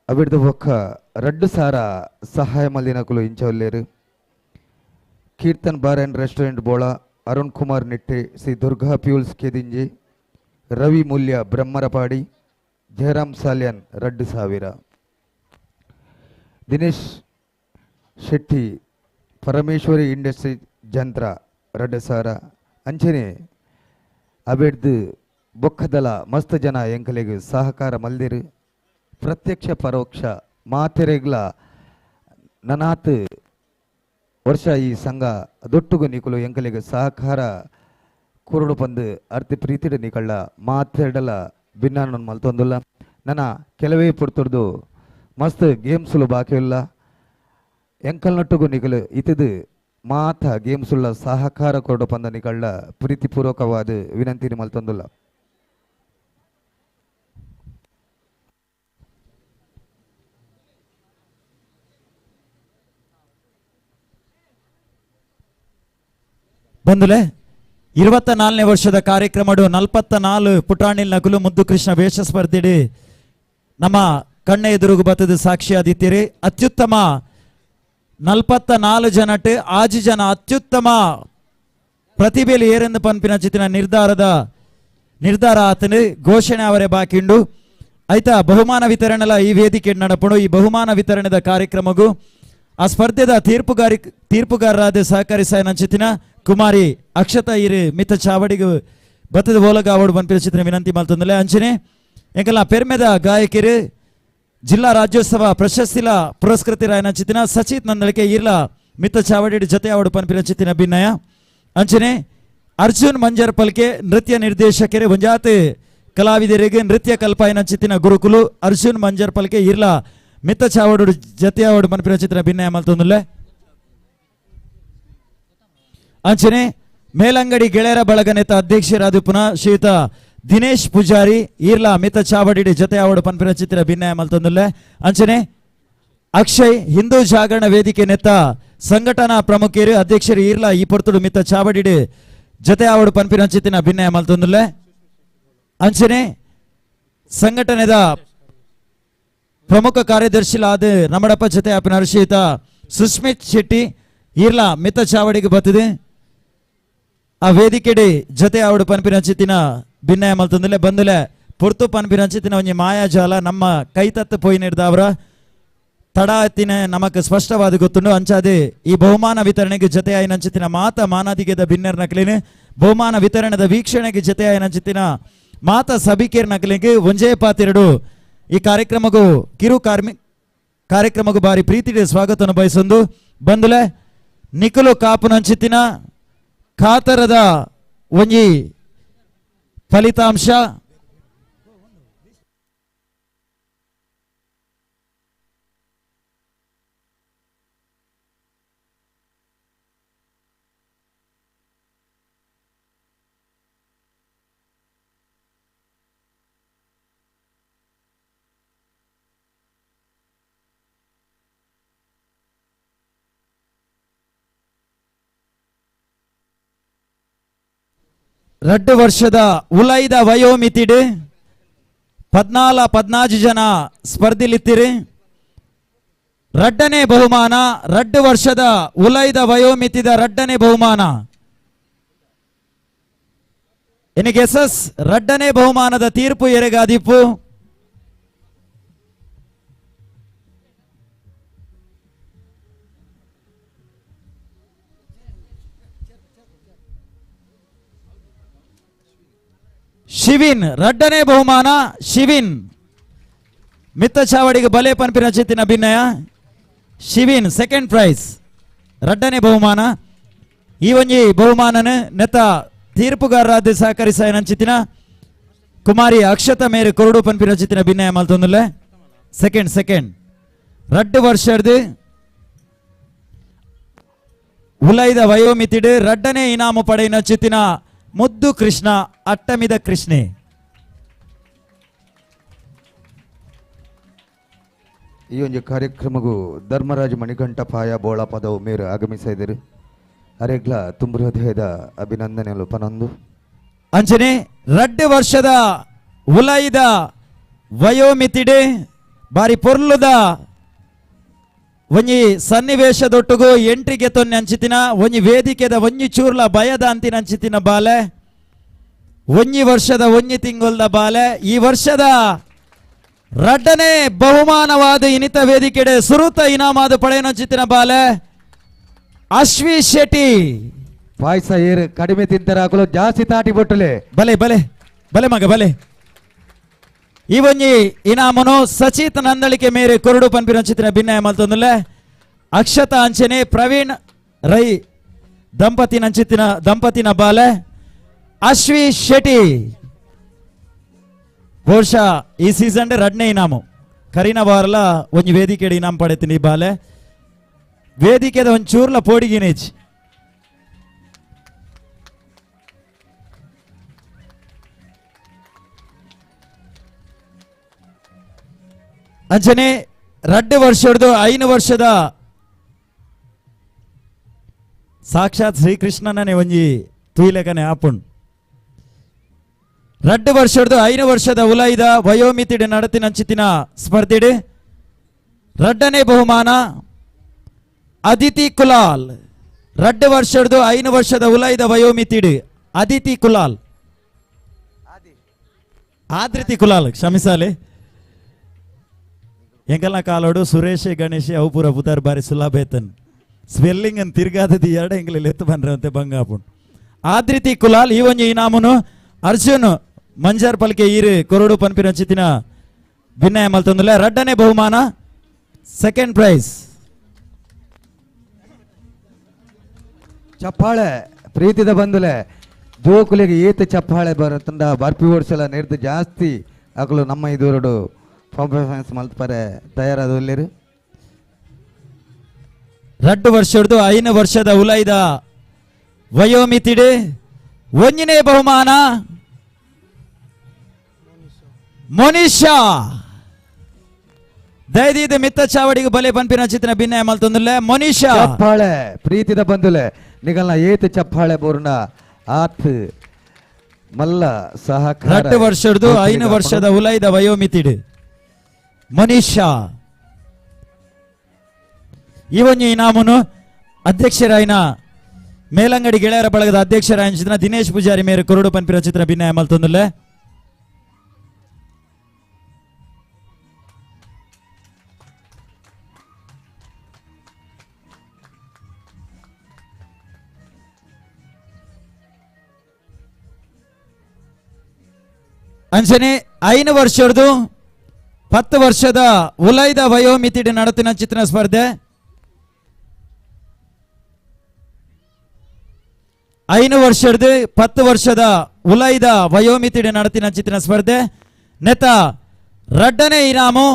ಅವಿಡ್ದು ಒಕ್ಕ ರಡ್ಡು ಸಾರ ಸಹಾಯ ಮಲ್ಲಿನಕುಲು ಇಂಚವಲ್ಲೇರು Keerthan bar and restaurant Bola Arun Kumar Nitte Shri Durga fuels Kedinji Ravi Moolya Brahmarapadi Jayaram Salian 2000 Dinesh Shetty Parameshwari industry Jantra 2000 ಅಂಚನೆ ಅಬೇಡ್ದು ಬೊಕ್ಕದಲ ಮಸ್ತ್ ಜನ ಎಂಕಲೆಗೆ ಸಹಕಾರ ಮಲ್ದಿರು ಪ್ರತ್ಯಕ್ಷ ಪರೋಕ್ಷ ಮಾತೆರೆಗ್ಲ ನನಾತ್ ವರ್ಷ ಈ ಸಂಘ ದೊಟ್ಟುಗು ನಿಕುಲು ಎಂಕಲೆಗೆ ಸಹಕಾರ ಕುರುಡು ಬಂದು ಅರ್ತಿ ಪ್ರೀತಿಡ ನಿಕಳ್ಳ ಮಾತಾಡಲ ಭಿನ್ನ ಮಲ್ತೊಂದುಲ್ಲ ನನ್ನ ಕೆಲವೇ ಪುರ್ತುರ್ದು ಮಸ್ತ್ ಗೇಮ್ಸುಲು ಬಾಕಿ ಇಲ್ಲ ಎಂಕಲ್ನೊಟ್ಟುಗು ನಿಕಲು ಇತದು ಮಾತ ಗೇಮ್ಸುಳ್ಳ ಸಹಕಾರ ಕೊರಡು ಪಂದ ನಿಕಳ್ಳ ಪ್ರೀತಿಪೂರ್ವಕವಾದ ವಿನಂತಿನಿ ಮಲ್ತೊಂದುಲ್ಲ. ಬಂಧುಲೆ 24ನೇ ವರ್ಷದ ಕಾರ್ಯಕ್ರಮಡು 44 ಪುಟಾಣಿಲ್ ನಕಲು ಮುದ್ದು ಕೃಷ್ಣ ವೇಷ ಸ್ಪರ್ಧೆಡಿ ನಮ್ಮ ಕಣ್ಣ ಎದುರುಗು ಬತ್ತದ ಸಾಕ್ಷಿಯಾದಿತ್ತೀರಿ. ಅತ್ಯುತ್ತಮ 44 ಜನಟ್ಟು 6 ಜನ ಅತ್ಯುತ್ತಮ ಪ್ರತಿಭೆಯಲ್ಲಿ ಏರೆಂದು ಪಂಪಿನ ಚಿತ್ತಿನ ನಿರ್ಧಾರ ಆತನು ಘೋಷಣೆ ಅವರೇ ಬಾಕಿಂಡು ಆಯ್ತಾ ಬಹುಮಾನ ವಿತರಣೆಲ ಈ ವೇದಿಕೆ ನಡಪಡು. ಈ ಬಹುಮಾನ ವಿತರಣೆದ ಕಾರ್ಯಕ್ರಮಗೂ ಆ ಸ್ಪರ್ಧೆದ ತೀರ್ಪುಗಾರರಾದ ಸಹಕರಿಸಿನ ಕುಮಾರಿ ಅಕ್ಷತಾ ಇರು ಮಿತ್ತ ಚಾವಡಿಗೆ ಬತ್ತದ ಓಲಗ ಅವಾರ್ಡ್ ಪನ್ಪಿನ ವಿನಂತಿ ಮಾಡ್ತಂದಲೆ ಅಂಚನೆ ಎಂಕಲ್ಲ ಪೆರ್ಮೆದ ಗಾಯಕಿರು ಜಿಲ್ಲಾ ರಾಜ್ಯೋತ್ಸವ ಪ್ರಶಸ್ತಿಲ ಪುರಸ್ಕೃತರಾಯನ ಚಿತ್ತಿನ ಸಚಿತ್ ನಂದಳಿಕೆ ಇರ್ಲ ಮಿತ್ತ ಚಾವಡಿ ಜೊತೆ ಅವಾರ್ಡ್ ಪನ್ಪಿನ ಚಿತ್ತಿನ ಭಿನ್ನಯ ಅಂಚನೆ ಅರ್ಜುನ್ ಮಂಜರ್ ಪಲ್ಕೆ ನೃತ್ಯ ನಿರ್ದೇಶಕರೇ ಒಂಜಾತ್ ಕಲಾವಿದರಿಗೆ ನೃತ್ಯ ಕಲ್ಪಾಯನ ಚಿತ್ತಿನ ಗುರುಕುಲು ಅರ್ಜುನ್ ಮಂಜರ್ ಪಲ್ಕೆ ಇರ್ಲ ಮಿತ್ತ ಚಾವಡು ಜತೆ ಅವಾರ್ಡ್ ಪನ್ಪಿನ ಚಿತ್ತಿನ ಭಿನ್ನಯ ಮಲ್ತೊಂದುಲ್ಲೆ ಅಂಚನೆ ಮೇಲಂಗಡಿ ಗೆಳೆಯರ ಬಳಗ ನೇತ ಅಧ್ಯಕ್ಷರಾದ ಪುನಃ ಶ್ರೀಯುತ ದಿನೇಶ್ ಪೂಜಾರಿ ಈರ್ಲಾ ಮಿತ ಚಾವಡಿ ಜೊತೆ ಅವಾರ್ಡ್ ಪನ್ಪಿನ ಚಿತ್ರ ಭಿನ್ನಯ ಮಲ್ತೊಂದುಲ್ಲೆ ಅಂಚನೆ ಅಕ್ಷಯ್ ಹಿಂದೂ ಜಾಗರಣ ವೇದಿಕೆ ನೇತ ಸಂಘಟನಾ ಪ್ರಮುಖರು ಅಧ್ಯಕ್ಷರು ಈರ್ಲಾ ಈ ಪೊರ್ತುಡು ಮಿತ ಚಾವಡಿ ಜೊತೆ ಅವಾರ್ಡ್ ಪನ್ಪಿನ ಚಿತ್ತಿನ ಭಿನ್ನಯ ಮಲ್ತೊಂದುಲ್ಲೆ ಅಂಚನೆ ಸಂಘಟನೆದ ಪ್ರಮುಖ ಕಾರ್ಯದರ್ಶಿಲಾದ ನಮ್ಮಡಪ್ಪ ಜೊತೆ ಆಪಿನ ಶ್ರೀಯುತ ಸುಸ್ಮಿತ್ ಶೆಟ್ಟಿ ಈರ್ಲಾ ಮಿತ ಚಾವಡಿಗೆ ಬರ್ತದೆ ಆ ವೇದಿಕೆಡೆ ಜೊತೆ ಅವಾರ್ಡ್ ಪನ್ಪಿನ ಚಿತ್ತಿನ ಭಿನ್ನಯ ಮಲ್ತೊಂದುಲ್ಲೆ ಬಂದುಲೆ ಪೊರ್ತು ಪನ್ಪಿನ ಚಿತ್ತಿನ ಒಂಜಿ ಮಾಯಾಜಾಲ ನಮ್ಮ ಕೈತತ್ತು ಪೋಯಿ ನಿರ್ದವರ ತಡ ಎತ್ತಿನ ನಮಕ್ ಸ್ಪಷ್ಟವಾದ ಗೊತ್ತುಂಡು ಅಂಚಾದೆ ಈ ಬಹುಮಾನ ವಿತರಣೆಗೆ ಜೊತೆ ಆಯ್ನ ಚಿತ್ತಿನ ಮಾತ ಮಾನಾದಿಗೆದ ಭಿನ್ನರ್ ನಕಲಿನ ಬಹುಮಾನ ವಿತರಣೆದ ವೀಕ್ಷಣೆಗೆ ಜೊತೆ ಆಯ್ನ ಚಿತ್ತಿನ ಮಾತ ಸಭಿಕೇರ್ ನಕಲಿಗೆ ಒಂಜೇ ಪಾತಿರಡು ಈ ಕಾರ್ಯಕ್ರಮಗೂ ಕಾರ್ಯಕ್ರಮಗೂ ಬಾರಿ ಪ್ರೀತಿಗೆ ಸ್ವಾಗತವನ್ನು ಬಯಸೊಂದು ಬಂದುಲೆ ನಿಖಲು ಕಾಪುನಂಚಿತ್ತಿನ ಖಾತರದ ಒಂಜಿ ಫಲಿತಾಂಶ ರಡ್ಡು ವರ್ಷದ ಉಲೈದ ವಯೋಮಿತಿಡು 14 ಜನ ಸ್ಪರ್ಧಿಲಿತ್ತಿರಿ ರಡ್ಡನೇ ಬಹುಮಾನ ರಡ್ಡು ವರ್ಷದ ಉಲೈದ ವಯೋಮಿತಿದ ರಡ್ಡನೇ ಬಹುಮಾನ ಎನಿಗೆಸಸ್ ರಡ್ಡನೇ ಬಹುಮಾನದ ತೀರ್ಪು ಎರೆಗಾದಿಪ್ಪು ಶಿವಿನ್ ರಡ್ಡನೇ ಬಹುಮಾನ ಶಿವಿನ್ ಮಿತ್ತ ಚಾವಡಿಗೆ ಬಲೆ ಪನ್ಪಿನ ಚಿತ್ತಿನ ಭಿನ್ನಯ ಶಿವಿನ್ ಸೆಕೆಂಡ್ ಪ್ರೈಸ್ ರಡ್ಡನೇ ಬಹುಮಾನ ಈ ಒಂಜಿ ಬಹುಮಾನನ ನೆತ ತೀರ್ಪುಗಾರರಾದ ಸಹಕರಿಸಾಯನ ಚಿತ್ತಿನ ಕುಮಾರಿ ಅಕ್ಷತಾ ಮೇರೆ ಕೊರಡು ಪನ್ಪಿನ ಚಿತ್ತಿನ ಭಿನ್ನಯ ಮಲ್ತೊಂದುಲ್ಲೆ ಸೆಕೆಂಡ್ ರಡ್ಡು ವರ್ಷದ ಉಲೈದ ವಯೋಮಿತಿಡು ರಡ್ಡನೇ ಇನಾಮು ಪಡೆಯಿನ ಚಿತ್ತಿನ ಮುದ್ದು ಕೃಷ್ಣ ಅಟ್ಟಮಿದ ಕೃಷ್ಣೆ ಈ ಒಂದು ಕಾರ್ಯಕ್ರಮಗೂ ಧರ್ಮರಾಜ್ ಮಣಿಕಂಠಪಾಯ ಬೋಳ ಪದವು ಮೇರು ಆಗಮಿಸಿದರು ಅರೆಗ್ಲ ತುಂಬ ಹೃದಯದ ಅಭಿನಂದನೆಗಳು ಪನೊಂದು ಅಂಚನೆ ರಡ್ಡು ವರ್ಷದ ಉಲೈದ ವಯೋಮಿತಿಡೆ ಬಾರಿ ಪೊರ್ಲುದ ಒಂಜಿ ಸನ್ನಿವೇಶದೊಟ್ಟುಗು ಎಂಟ್ರಿಗೆ ತೊನ್ನೆ ಅಂಚಿತಿನ ಒಂಜಿ ವೇದಿಕೆದ ಒಂಜಿ ಚೂರ್ಲ ಭಯದ ಅಂತಿನ ಅಂಚಿತಿನ ಬಾಲೆ ಒಂಜಿ ವರ್ಷದ ಒಂಜಿ ತಿಂಗೊಲ್ದ ಬಾಲೆ ಈ ವರ್ಷದ ರಡ್ಡನೇ ಬಹುಮಾನವಾದ ಇನಿತ ವೇದಿಕೆಡೆ ಸುರುತ ಇನಾಮಾದ ಪಡೆಯನ ಚಿತ್ತಿನ ಬಾಲೆ ಅಶ್ವಿ ಶೆಟ್ಟಿ ಪಾಯಸ ಏರು ಕಡಿಮೆ ತಿಂತರಾಕಲು ಜಾಸ್ತಿ ತಾಟಿ ಬೊಟ್ಟಲೆ ಬಲೆ ಬಲೆ ಬಲೆ ಮಗ ಬಲೆ ಈ ಒಂಜಿ ಇನಾಮನು ಸಚಿತ್ ನಂದಳಿಕೆ ಮೇರೆ ಕೊರಡು ಪನ್ಪಿನ ಚಿತ್ರ ಭಿನ್ನಯ ಮಲ್ತೊಂದುಲ್ಲೆ ಅಕ್ಷತಾ ಅಂಚನೆ ಪ್ರವೀಣ್ ರೈ ದಂಪತಿನ ಬಾಲೆ ಅಶ್ವಿ ಶೆಟ್ಟಿ ಬಹುಶಃ ಈ ಸೀಸನ್ ರಡ್ನೇ ಇನಾಮು ಕರೀನ ಬಾರಲ ಒಂಜಿ ವೇದಿಕೆಡೆ ಇನಾಮ್ ಪಡೆತೀನಿ ಬಾಲೆ ವೇದಿಕೆದ ಒಂದ್ ಚೂರ್ಲ ಪೋಡಿಗಿನೇಜ್ ಅಂಚನೆ ರಡ್ಡು ವರ್ಷದ 5 ವರ್ಷದ ಸಾಕ್ಷಾತ್ ಶ್ರೀಕೃಷ್ಣನೇ ಒಂಜಿ ತುಯಿಲೆಕನೆ ಆಪುಂಡು ರಡ್ಡು ವರ್ಷದ 5 ವರ್ಷದ ಉಲೈದ ವಯೋಮಿತಿಡೆ ನಡತಿನ ಚಿತ್ತಿನ ಸ್ಪರ್ಧೆಡೆ ರಡ್ಡನೇ ಬಹುಮಾನ ಅದಿತಿ ಕುಲಾಲ್ ರಡ್ಡು ವರ್ಷದ 5 ವರ್ಷದ ಉಲೈದ ವಯೋಮಿತಿಡೆ ಅದಿತಿ ಕುಲಾಲ್ ಆದ್ರಿತಿ ಕುಲಾಲ್ ಕ್ಷಮಿಸಾಲೆ ಎಂಕಲ್ನ ಕಾಲೋಡು ಸುರೇಶ್ ಗಣೇಶ್ ಅವು ಪೂರ ಪುತಾರ್ ಬಾರಿ ಸುಲಭ ಏತನ್ ಸ್ಪೆಲ್ಲಿಂಗ್ ಅನ್ನು ತಿರ್ಗಾದದಿ ಎರಡು ಎಂಗ್ಲಲ್ಲಿ ಎತ್ತು ಬಂದ್ರಂತೆ ಬಂಗಾಪುಂಡು ಆದ್ರಿತಿ ಕುಲಾಲ್ ಈ ಒಂಜಿ ಇನಾಮುನು ಅರ್ಜುನ್ ಮಂಜಾರ್ ಪಲ್ಕೆ ಈರು ಕೊರಡು ಪನ್ಪಿನ ಚಿತ್ತಿನ ಭಿನ್ನಯ ಮಲ್ತೊಂದುಲ್ಲ ರಡ್ಡನೇ ಬಹುಮಾನ ಸೆಕೆಂಡ್ ಪ್ರೈಸ್ ಚಪ್ಪಾಳೆ ಪ್ರೀತಿದ ಬಂದುಲೆ ಜೋಕುಲಿಗೆ ಏತ ಚಪ್ಪಾಳೆ ಬರತ್ತಂಡ ಬರ್ಪಿ ಓಡಿಸಲ ನಿರ್ದು ಜಾಸ್ತಿ ಅಕಲು ನಮ್ಮ ಇದೂರಡು ಪರ್ಫಾರ್ಮೆನ್ಸ್ ಮಲ್ಪರೆ ತಯಾರಾದಲ್ಲಿರು 2 ವರ್ಷದ್ದು 5 ವರ್ಷದ ಉಲೈದ ವಯೋಮಿತಿಡೆ ಒಂಜನೇ ಬಹುಮಾನ ಮೊನಿಷಾ ದಯದೀದ ಮಿತ್ತ ಚಾವಡಿಗೆ ಬಲೆ ಪನ್ಪಿನ ಚಿತ್ರ ಭಿನ್ನಯ ಮಲ್ತೊಂದುಲ್ಲೆ ಮೊನಿಷಾ ಚಪ್ಪಾಳೆ ಪ್ರೀತಿದ ಬಂದುಲೆ ನಿಗಲ್ನ ಏತ ಚಪ್ಪಾಳೆ ಬೋರ್ನ ಆತ್ ಮಲ್ಲ ಸಹಕಾರ 2 ವರ್ಷದ್ದು 5 ವರ್ಷದ ಉಲೈದ ವಯೋಮಿತಿಡೆ ಮೊನಿಷಾ ಈ ಒಂಜಿ ಇನಾಮುನು ಅಧ್ಯಕ್ಷರಾಯಿನ ಮೇಲಂಗಡಿ ಗೆಳೆಯರ ಬಳಗದ ಅಧ್ಯಕ್ಷರಾಯಿನ ಚಿತ್ರ ದಿನೇಶ್ ಪೂಜಾರಿ ಮೇರೆ ಕೊರಡು ಪನ್ಪಿನ ಚಿತ್ರ ಭಿನ್ನಯ ಮಲ್ತೊಂದುಲ್ಲೆ ಅಂಚನೆ 5 ವರ್ಷದ್ದು 10 ವರ್ಷದ ಉಲೈದ ವಯೋಮಿತಿಡೆ ನಡತಿನ ಚಿತ್ರ ಸ್ಪರ್ಧೆ 5 ವರ್ಷದ 10 ವರ್ಷದ ಉಲೈದ ವಯೋಮಿತಿಡೆ ನಡತಿನ ಚಿತ್ರ ಸ್ಪರ್ಧೆ ನೆತ ರಡ್ಡನೇ ಇನಾಮು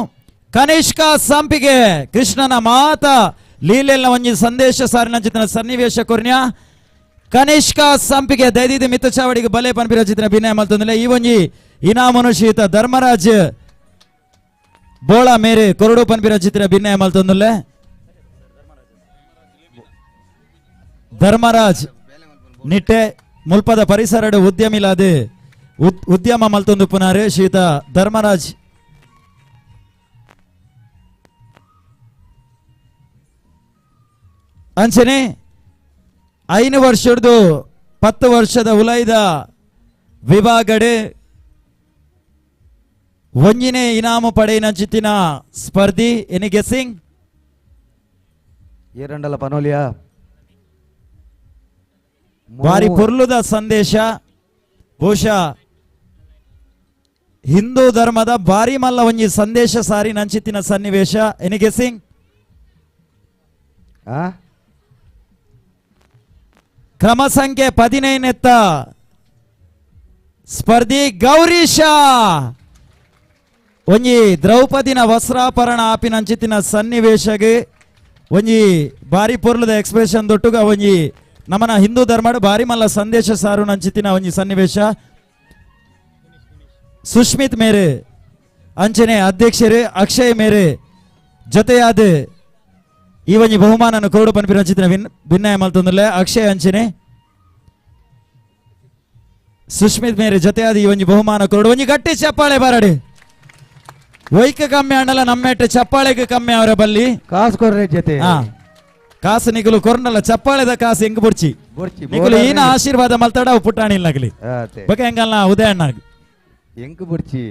ಕನಿಷ್ಕ ಸಂಪಿಗೆ ಕೃಷ್ಣನ ಮಾತ ಲೀಲೆಲ್ಲ ಒಂಜಿ ಸಂದೇಶ ಸಾರಿನ ಚಿತ್ರ ಸನ್ನಿವೇಶ ಕೊರ್ನ್ಯ ಕನಿಷ್ಕ ಸಂಪಿಗೆ ದೈದಿದ ಮಿತ್ತ ಚಾವಡಿಗೆ ಬಲೆ ಪನ್ಪಿರ ಚಿತ್ರ ಭಿನ್ನಯ ಮಲ್ತೊಂದಿಲ್ಲ ಈ ಒಂಜಿ ಇನಾಮನು ಶ್ರೀತ ಧರ್ಮರಾಜ್ ಬೋಳ ಮೇರೆ ಕೊರಡು ಪನ್ಪಿರ ಚಿತ್ರ ಭಿನ್ನಯ ಮಲ್ತೊಂದುಲ್ಲೆ ಧರ್ಮರಾಜ್ ನಿಟ್ಟೆ ಮುಲ್ಪದ ಪರಿಸರ ಉದ್ಯಮಿಲಾದ ಉದ್ಯಮ ಮಲ್ತೊಂದು ಪುನಾರೆ ಶ್ರೀತ ಧರ್ಮರಾಜ್ ಅಂಚನೆ 5 ವರ್ಷದ್ದು 10 ವರ್ಷದ ಉಲೈದ ವಿಭಾಗಡೆ ಒಂಜಿನೇ ಇನಾಮು ಪಡೆಯಿನ ಚಿತ್ತಿನ ಸ್ಪರ್ಧಿ ಎನಿ ಗೆಸ್ಸಿಂಗ್ ಏರಂಡಲ ಪನೋಲಿಯಾ ಬಾರಿ ಪೊರ್ಲುದ ಸಂದೇಶ ಬಹುಶಃ ಹಿಂದೂ ಧರ್ಮದ ಬಾರಿ ಮಲ್ಲ ಒಂಜಿ ಸಂದೇಶ ಸಾರಿ ನಂಚಿತ್ತಿನ ಸನ್ನಿವೇಶ ಎನಿ ಗೆಸ್ಸಿಂಗ್ ಕ್ರಮ ಸಂಖ್ಯೆ 15 ಸ್ಪರ್ಧಿ ಗೌರೀಶ ಒಂಜಿ ದ್ರೌಪದಿನ ವಸ್ತ್ರಾಪರಣ ಆಪಿನ ಅಂಚಿತ್ತಿನ ಸನ್ನಿವೇಶಗೆ ಒಂಜಿ ಬಾರಿ ಪೊರ್ಲದ ಎಕ್ಸ್ಪ್ರೆಷನ್ ದೊಟ್ಟುಗ ಒಂಜಿ ನಮ್ಮನ ಹಿಂದೂ ಧರ್ಮದ ಬಾರಿ ಮಲ್ಲ ಸಂದೇಶ ಸಾರು ನಂಚಿತ್ತಿನ ಒಂಜಿ ಸನ್ನಿವೇಶ ಸುಷ್ಮಿತ್ ಮೇರೆ ಅಂಚನೆ ಅಧ್ಯಕ್ಷರೇ ಅಕ್ಷಯ್ ಮೇರೆ ಜೊತೆಯಾದ ಈ ಒಂಜಿ ಬಹುಮಾನ ಕೊರಡು ಪನ್ಪಿನ ಚಿತ್ರ ಭಿನ್ನಯ ಮಲ್ತೊಂದುಲ್ಲೆ ಅಕ್ಷಯ್ ಅಂಚನೆ ಸುಷ್ಮಿತ್ ಮೇರೆ ಜೊತೆಯಾದ ಈ ಒಂಜಿ ಬಹುಮಾನ ಕೊರಡು ಒಂಜಿ ಗಟ್ಟಿ ಚಪ್ಪಾಳೆ ಬಾರಡೆ ವೈಕ ಕಮ್ಮಿ ಅಣ್ಣಲ್ಲ ನಮ್ಮೆಟ್ಟೆ ಚಪ್ಪಾಳೆಗೆ ಕಮ್ಮಿ ಅವರ ಬಲ್ಲಿ ಕಾಸು ಕೊರ್ರೆ ಜೊತೆ ಕಾಸು ನಿಗುಲು ಕೊರ್ನಲ್ಲ ಚಪ್ಪಾಳೆದ ಕಾಸು ಹೆಂಗ್ ಬುಡ್ಚಿ ನಿಗುಲು ಏನ ಆಶೀರ್ವಾದ ಮಲ್ತಾಡ ಅವು ಪುಟ್ಟಾಣಿ ಇಲ್ಲಾಗಲಿ ಬಗೆ ಹೆಂಗಲ್ಲ ಉದಯ ಅಣ್ಣ ಹೆಂಗ್ ಬುಡ್ಚಿ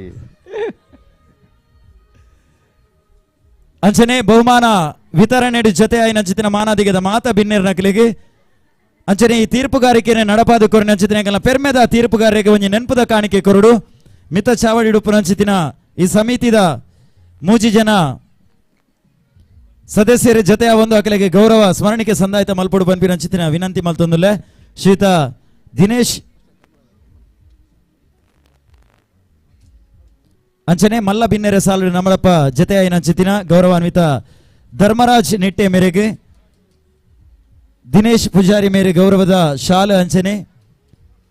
ಅಂಚನೆ ಬಹುಮಾನ ವಿತರಣೆ ಜೊತೆ ಆಯ್ನ ಚಿತ್ತಿನ ಮಾನಾದಿಗದ ಮಾತ ಭಿನ್ನೇರ್ ನಕಲಿಗೆ ಅಂಚನೆ ಈ ತೀರ್ಪುಗಾರಿಕೆನೆ ನಡಪಾದ ಕೊರನ ಚಿತ್ತಿನ ಪೆರ್ಮೆದ ತೀರ್ಪುಗಾರರಿಗೆ ಒಂಜಿ ನೆನಪುದ ಕಾಣಿಕೆ ಕೊರಡು ಮಿತ ಚಾವಡಿ ಉಡುಪುನ ಚಿತ್ತಿನ ಈ ಸಮಿತಿದ ಮೂಜಿ ಜನ ಸದಸ್ಯರ ಜೊತೆ ಒಂದು ಅಕಲೆಗೆ ಗೌರವ ಸ್ಮರಣಿಕೆ ಸಂದಾಯಿತ ಮಲ್ಪಡು ಪನ್ಪಿನ ಚಿತ್ತಿನ ವಿನಂತಿ ಮಲ್ತೊಂದುಲ್ಲೆ ಶ್ರೀತ ದಿನೇಶ್ ಅಂಚನೆ ಮಲ್ಲ ಭಿನ್ನೆರೆ ಸಾಲು ನಮ್ಮಳಪ್ಪ ಜೊತೆ ಆಯ್ನ ಚಿತ್ತಿನ ಗೌರವಾನ್ವಿತ ಧರ್ಮರಾಜ್ ನಿಟ್ಟೆ ಮೇರೆಗೆ ದಿನೇಶ್ ಪೂಜಾರಿ ಮೇರೆ ಗೌರವದ ಶಾಲೆ ಅಂಚನೆ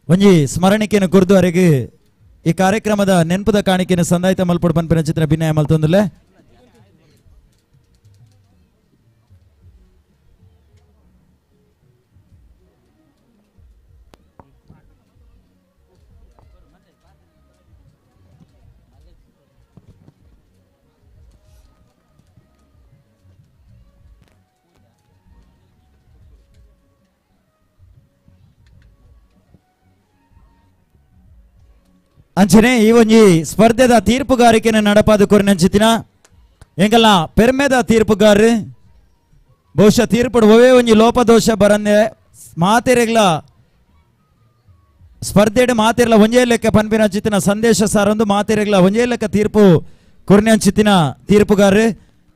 ಒಂಜಿ ಸ್ಮರಣಿಕೆಯನ್ನು ಕುರಿತು ಅವರಿಗೆ ಈ ಕಾರ್ಯಕ್ರಮದ ನೆನಪುದ ಕಾಣಿಕೆಯನ್ನು ಸಂದಾಯಿತ ಮಲ್ಪಡು ಪನ್ಪಿನ ಚಿತ್ರ ಭಿನ್ನಯ ಮಲ್ತೊಂದುಲ್ಲೆ ಅಂಚನೆ ಈ ಒಂಜಿ ಸ್ಪರ್ಧೆದ ತೀರ್ಪುಗಾರಿಕೆಯನ್ನು ನಡಪಾದ ಕೊರಿನ ಚಿತ್ತಿನ ಎಂಕಲ್ನ ಪೆರ್ಮೆದ ತೀರ್ಪುಗಾರ ಬಹುಶಃ ತೀರ್ಪುಡು ಒವೇ ಒಂಜಿ ಲೋಪದೋಷ ಬರಂದೆ ಮಾತೆರೆಗ್ಲ ಸ್ಪರ್ಧೆಡ್ ಮಾತೆರ್ಲ ಒಂಜೇ ಲೆಕ್ಕ ಪನ್ಪಿನ ಚಿತ್ತಿನ ಸಂದೇಶ ಸಾರೊಂದು ಮಾತೆರೆಗ್ಲ ಒಂಜೇ ಲೆಕ್ಕ ತೀರ್ಪು ಕುರ್ನ್ಯನ್ ಚಿತ್ತಿನ ತೀರ್ಪುಗಾರ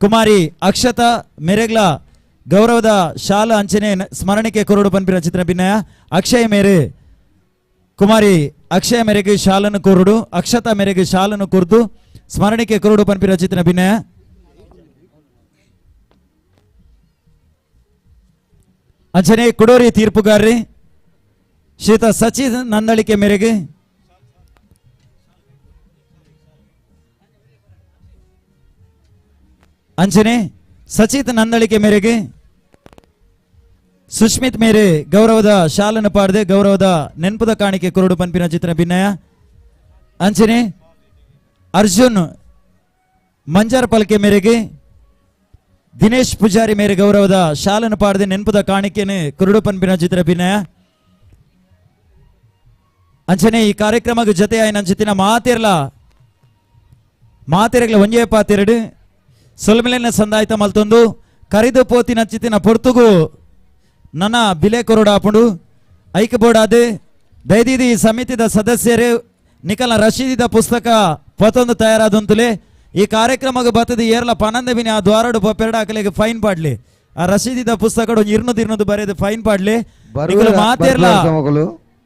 ಕುಮಾರಿ ಅಕ್ಷತಾ ಮೆರೆಗ್ಲ ಗೌರವದ ಶಾಲಾ ಅಂಚನೆ ಸ್ಮರಣಿಕೆ ಕೊರಡು ಪನ್ಪಿನ ಚಿತ್ತಿನ ಭಿನ್ನಯ ಅಕ್ಷಯ ಮೇರೆ ಕುಮಾರಿ ಅಕ್ಷಯ ಮೇರೆಗೆ ಶಾಲನ್ನು ಕೊರಡು ಅಕ್ಷತಾ ಮೇರೆಗೆ ಶಾಲನ್ನು ಕುರ್ದು ಸ್ಮರಣಿಕೆ ಕೊರಡು ಪನ್ಪಿನ ಚಿತ್ತಿನ ಭಿನ್ನಯ ಅಂಚನೆ ಕುಡೋರಿ ತೀರ್ಪುಗಾರ್ರಿ ಶ್ರೀತ ಸಚಿನ್ ನಂದಳಿಕೆ ಮೇರೆಗೆ ಅಂಚನೆ ಸಚಿತ್ ನಂದಳಿಕೆ ಮೇರೆಗೆ ಸುಷ್ಮಿತ್ ಮೇರೆ ಗೌರವದ ಶಾಲನ್ನು ಪಾಡದೆ ಗೌರವದ ನೆನಪುದ ಕಾಣಿಕೆ ಕುರುಡು ಪನ್ಪಿನ ಚಿತ್ರ ಭಿನ್ನಯ ಅಂಚನೆ ಅರ್ಜುನ್ ಮಂಜಾರ್ ಪಲ್ಕೆ ಮೇರೆಗೆ ದಿನೇಶ್ ಪೂಜಾರಿ ಮೇರೆ ಗೌರವದ ಶಾಲನ್ನು ಪಾಡದೆ ನೆನಪುದ ಕಾಣಿಕೆನೆ ಕುರುಡು ಪನ್ಪಿನ ಚಿತ್ರ ಭಿನ್ನಯ ಅಂಚನೆ ಈ ಕಾರ್ಯಕ್ರಮಕ್ಕೆ ಜೊತೆ ಆಯ್ನ ಅಂಚಿತಿನ ಮಾತೆರ್ಲ ಒಂಜೇ ಪಾತೆರಡು ಸೊಲ್ಮೆಲಿನ ಸಂದಾಯ್ತ ಮಲ್ತೊಂದು ಕರಿದು ಪೋತಿನ ಚಿತ್ತಿನ ಪೊರ್ತುಗು ನನ್ನ ಬಿಲೆ ಕೊರಡಾಪುಂಡು ಐಕ ಬೋಡಾದೆ ದೈದಿದಿ ಸಮಿತಿದ ಸದಸ್ಯರು ನಿಕಲ್ನ ರಶೀದಿದ ಪುಸ್ತಕ ಪತೊಂದು ತಯಾರಾದಂತಲೇ ಈ ಕಾರ್ಯಕ್ರಮಕ್ಕೆ ಬರ್ತದೆ ಏರ್ಲ ಪನಂದ ಬಿನಿ ಆ ದ್ವಾರಡು ಪೆರಡ ಹಾಕಲಿಗೆ ಫೈನ್ ಪಾಡ್ಲಿ ಆ ರಶೀದಿದ ಪುಸ್ತಕ ಇರ್ನದು ಬರೆದು ಫೈನ್ ಪಾಡ್ಲಿ ಮಾತೆರ್ಲ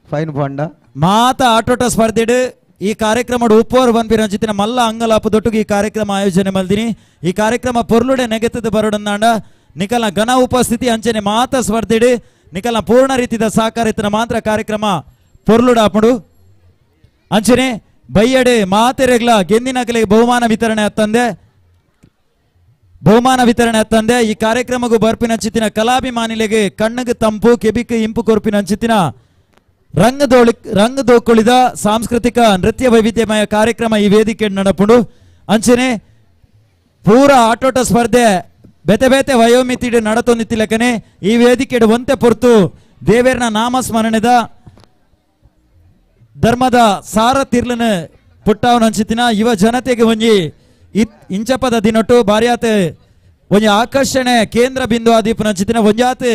ಫೈನ್ ಪಾಂಡ ಮಾತ ಆಟೋಟ ಸ್ಪರ್ಧೆಡು ಈ ಕಾರ್ಯಕ್ರಮ ಉಪ್ಪೋರು ಬಂದ್ಬಿರ ಅಂಚಿತ್ತಿನ ಮಲ್ಲ ಅಂಗಲಾಪದೊಟ್ಟಿಗೆ ಈ ಕಾರ್ಯಕ್ರಮ ಆಯೋಜನೆ ಮಲ್ದಿನಿ ಈ ಕಾರ್ಯಕ್ರಮ ಪೊರ್ಲುಡೆ ನೆಗೆತದ ಬರೋಡಂದಾಂಡ ನಿಕಲ್ನ ಘನ ಉಪಸ್ಥಿತಿ ಅಂಚನೆ ಮಾತ ಸ್ಪರ್ಧೆಡು ನಿಕಲ್ನ ಪೂರ್ಣ ರೀತಿಯ ಸಹಕಾರ ಇತ್ತಿನ ಮಾತ್ರ ಕಾರ್ಯಕ್ರಮ ಪೊರ್ಲುಡಾಪುಡು ಅಂಚನೆ ಬೈಯಡೆ ಮಾತೆರೆಗ್ಲ ಗೆಂದಿನಕಲಿಗೆ ಬಹುಮಾನ ವಿತರಣೆ ಹತ್ತಂದೆ ಈ ಕಾರ್ಯಕ್ರಮಗೂ ಬರ್ಪಿನ ಚಿತ್ತಿನ ಕಲಾಭಿಮಾನಿಲೆಗೆ ಕಣ್ಣಗೆ ತಂಪು ಕೆಬಿಕ್ ಇಂಪು ಕೊರ್ಪಿನ ಚಿತ್ತಿನ ರಂಗದೋಕುಳಿದ ಸಾಂಸ್ಕೃತಿಕ ನೃತ್ಯ ವೈವಿಧ್ಯಮಯ ಕಾರ್ಯಕ್ರಮ ಈ ವೇದಿಕೆ ನಡಪುಂಡು ಅಂಚನೆ ಪೂರ ಆಟೋಟ ಸ್ಪರ್ಧೆ ಬೇತೆ ಬೇತೆ ವಯೋಮಿತಿಡು ನಡತೊಂದಿತ್ತಿಲಕನೆ ಈ ವೇದಿಕೆ ಒಂತೆ ಪೊರ್ತು ದೇವೇರ್ನ ನಾಮಸ್ಮರಣೆದ ಧರ್ಮದ ಸಾರ ತಿರ್ಲನ ಪುಟ್ಟಾವನ ಅಂಚಿತಿನ ಯುವ ಜನತೆಗೆ ಒಂಜಿ ಇಂಚಪದ ದಿನೊಟ್ಟು ಬಾರಿಯಾತ ಒಂಜಿ ಆಕರ್ಷಣೆ ಕೇಂದ್ರ ಬಿಂದು ಆದೀಪನ ಚಿತ್ತಿನ ಒಂಜಾತ್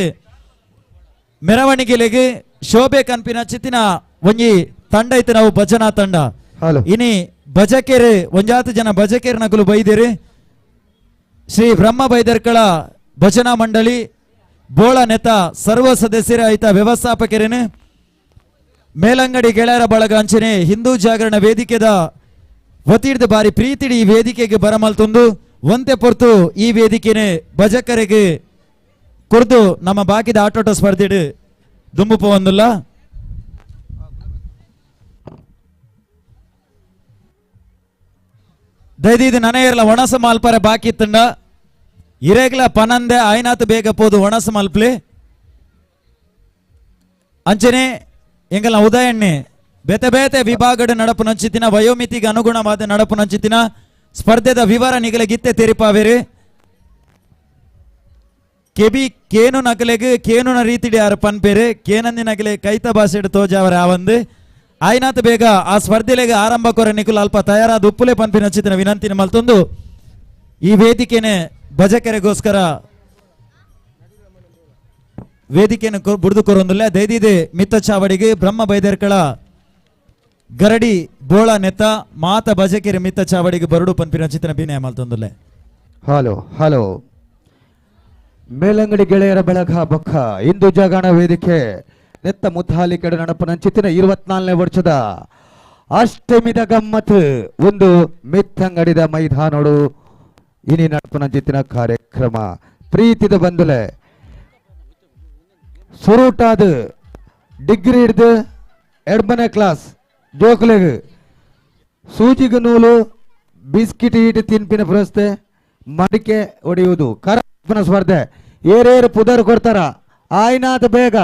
ಮೆರವಣಿಗೆಲೆಗೆ ಶೋಭೆ ಕನ್ಪಿನ ಚಿತ್ತಿನ ಒಂಜಿ ತಂಡ ಇತ್ತು ನಾವು ಭಜನಾ ತಂಡ ಇನಿ ಭಜಕೇರಿ ಒಂಜಾತು ಜನ ಭಜಕೇರಿ ನಕಲು ಬೈದೇರಿ ಶ್ರೀ ಬ್ರಹ್ಮ ಬೈದರ್ಕಳ ಭಜನಾ ಮಂಡಳಿ ಬೋಳ ನೆತ ಸರ್ವ ಸದಸ್ಯರ ಐತ ವ್ಯವಸ್ಥಾಪಕರೇನು ಮೇಲಂಗಡಿ ಗೆಳೆಯರ ಬಳಗ ಅಂಚನೆ ಹಿಂದೂ ಜಾಗರಣ ವೇದಿಕೆದ ಒತ್ತಿಡ್ದ ಬಾರಿ ಪ್ರೀತಿಡಿ ಈ ವೇದಿಕೆಗೆ ಬರಮಲ್ತೊಂದು ಒಂತೆ ಪೊರ್ತು ಈ ವೇದಿಕೆನೆ ಭಜಕರಿಗೆ ಕುರ್ದು ನಮ್ಮ ಬಾಕಿದ ಆಟೋಟ ಸ್ಪರ್ಧೆಡು ದುಂಬು ಪೋವಂದುಲ್ಲ ದೈದಿದು ನನಯರ್ಲ ಒಣಸ ಮಾಲ್ಪರ ಬಾಕಿ ಇತ್ತಂಡ ಇರೇಗ್ಲ ಪನಂದೆ ಆಯ್ನಾತು ಬೇಗ ಪೋದು ಒಣಸ ಮಲ್ಪ್ಲಿ ಅಂಚನೆ ಎಂಗಲ ಉದಯಣ್ಣೆ ಬೇತೆ ಬೇತೆ ವಿಭಾಗದ ನಡಪು ನಂಚಿತ್ತಿನ ವಯೋಮಿತಿಗೆ ಅನುಗುಣವಾದ ನಡಪು ನಂಚಿತ್ತಿನ ಸ್ಪರ್ಧೆದ ವಿವರ ನಿಗಲ ಗಿತ್ತೆ ತೆರಿಪಾವೇರಿ ಕೆಬಿ ಕೇನು ನಕಲೆಗೆ ಕೇನುನ ರೀತಿಡಿ ಯಾರು ಪನ್ಪೇರೆ ಕೇನಂದಿ ನಕಲೆ ಕೈತ ಭಾಷೆಡು ತೋಜಾವರ ಆವಂದು ಆಯ್ನಾತ್ ಬೇಗ ಆ ಸ್ಪರ್ಧೆಲೆಗೆ ಆರಂಭ ಕೊರ ನಿಕುಲ್ ಅಲ್ಪ ತಯಾರಾದ ಉಪ್ಪುಲೆ ಪನ್ಪಿನ ನಚ್ಚಿತ್ತಿನ ವಿನಂತಿನ ಮಲ್ತೊಂದು ಈ ವೇದಿಕೆನೆ ಭಜಕರೆಗೋಸ್ಕರ ವೇದಿಕೆಯನ್ನು ಬುಡ್ದು ಕೊರೊಂದುಲ್ಲ ದೈದಿದೆ ಮಿತ್ತ ಚಾವಡಿಗೆ ಬ್ರಹ್ಮ ಬೈದರ್ಕಳ ಗರಡಿ ಬೋಳ ನೆತ್ತ ಮಾತ ಭಜಕೆರೆ ಮಿತ್ತ ಚಾವಡಿಗೆ ಬರಡು ಪನ್ಪಿನ ಚಿತ್ರ ಬಿನಯ ಮಲ್ತೊಂದುಲ್ಲೆ ಹಲೋ ಮೇಲಂಗಡಿ ಗೆಳೆಯರ ಬೆಳಗ ಬೊಕ್ಕ ಹಿಂದೂ ಜಾಗರಣ ವೇದಿಕೆ ನೆತ್ತ ಮುತ್ತಾಲಿ ಕಡೆ ನಡಪನ ಚಿತ್ತಿನ 24ನೇ ವರ್ಷದ ಅಷ್ಟಮಿದ ಗಮ್ಮತ್ ಒಂದು ಮಿತ್ತಂಗಡಿದ ಮೈದಾನೋಡು ಇನಿ ನಡಪನ ಚಿತ್ತಿನ ಕಾರ್ಯಕ್ರಮ ಪ್ರೀತಿದ ಬಂದುಲೆ ಸುರುಟಾದ ಡಿಗ್ರಿ ಹಿಡ್ದು 2ನೇ ಕ್ಲಾಸ್ ಜೋಕ್ಲೆಗ್ ಸೂಜಿಗ ನೂಲು ಬಿಸ್ಕಿಟ್ ಈಟ್ ತಿನ್ಪಿನ ಪ್ರಸ್ತೆ ಮಡಿಕೆ ಹೊಡೆಯುವುದು ಕರಪನ ಸ್ಪರ್ಧೆ ಏರೇರು ಪುದರ್ ಕೊಡ್ತಾರ ಆಯ್ನಾದ ಬೇಗ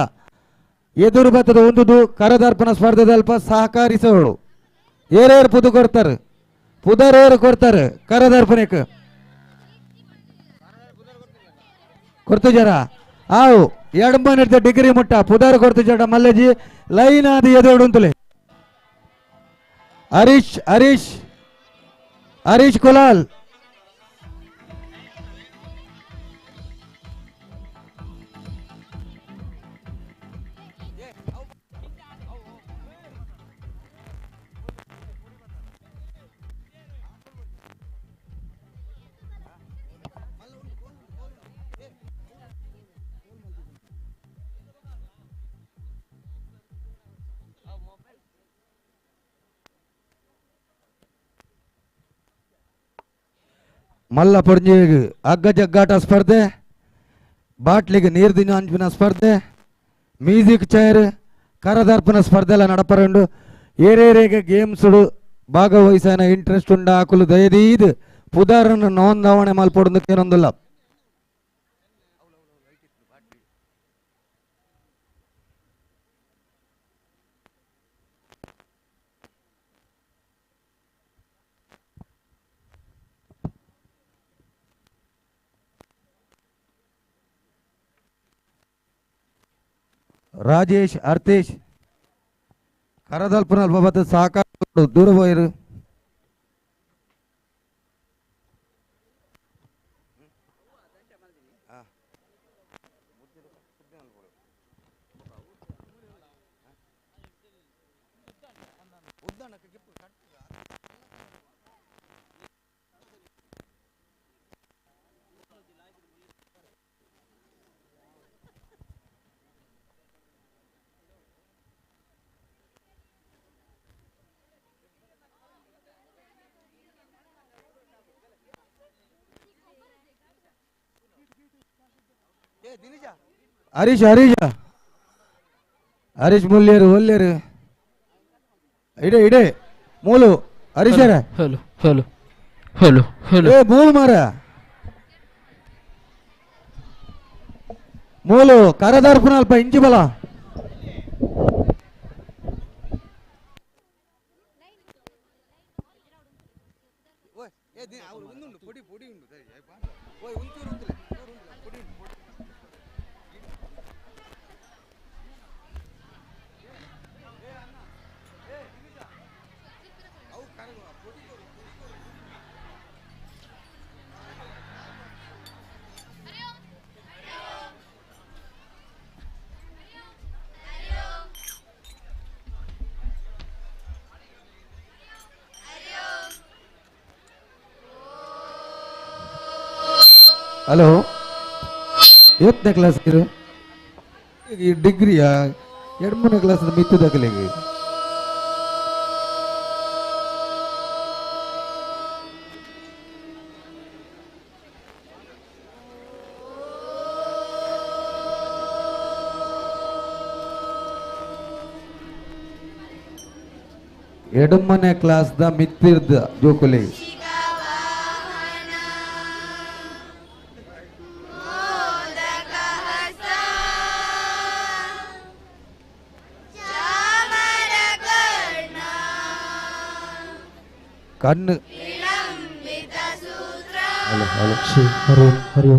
ಎದುರು ಬತ್ತದ ಒಂದುದು ಕರದರ್ಪಣ ಸ್ಪರ್ಧೆ ಅಲ್ಪ ಸಹಕರಿಸೋಳು ಏರೇರು ಪುದು ಕೊಡ್ತಾರೆ ಪುದರೇರು ಕೊಡ್ತಾರೆ ಕರದರ್ಪಣಕ್ಕೆ ಕೊಡ್ತು ಜರ ಆವು 2 ಡಿಗ್ರಿ ಮುಟ್ಟ ಪುದರ್ ಕೊಡ್ತು ಜಡ ಮಲ್ಲಜಿ ಲೈನ್ ಆದ ಎದುರುಂತಲೇ ಹರೀಶ್ ಕುಲಾಲ್ ಮಲ್ಲ ಪೊಡ್ಜಿಗೆ ಹಗ್ಗ ಜಗ್ಗಾಟ ಸ್ಪರ್ಧೆ, ಬಾಟ್ಲಿಗೆ ನೀರು ಹಂಚಿನ ಸ್ಪರ್ಧೆ, ಮ್ಯೂಸಿಕ್ ಚೈರ್, ಕರದರ್ಪಣ ಸ್ಪರ್ಧೆ ಎಲ್ಲ ನಡಪರಂಡು. ಏರೇರೇಗೆ ಗೇಮ್ಸ್ ಭಾಗವಹಿಸನ ಇಂಟ್ರೆಸ್ಟ್ ಉಂಡ ಆಕುಲು ದಯದೀದ್ ಪುದಾರನ್ನು ನೋಂದಾವಣೆ ಮಲ್ಪೊಡೋದಕ್ಕೇನೊಂದಿಲ್ಲ. ರಾಜೇಶ್ ಅರ್ಥೇಶ್ ಕರದಲ್ಪನ ಬಾಬತ್ ಸಾಕಾಡು ದೂರ ಹೋಯ್ರು. ಹರೀಶ್ ಹರೀಶ್ ಹರೀಶ್ ಮುಲ್ಲೇರು ಒಲ್ಲೇರು ಇಡೆ ಇಡೆ ಮೂಲು ಹರೀಶರ ಹಲೋ ಹಲೋ ಹಲೋ ಹಲೋ ಏ ಮೂಲು ಮಾರ ಮೂಲು ಕರದಾರ್ಪಣ ಅಲ್ಪ ಇಂಚಿ ಬಲ ಹಲೋ ಎತ್ತನೇ ಕ್ಲಾಸ್ ಈ ಡಿಗ್ರಿಯಾ 2-3ನೇ ಕ್ಲಾಸ್ ಮಿತ್ತು ದಾಖಲೆಗೆ ಎಡಮನೆ ಕ್ಲಾಸ್ ದ ಮಿತ್ತಿರ್ದ ಜೋಕುಲೆ ಕಣ್ಣು ಹಲೋ ಹಲೋ ಹರಿ ಹರಿ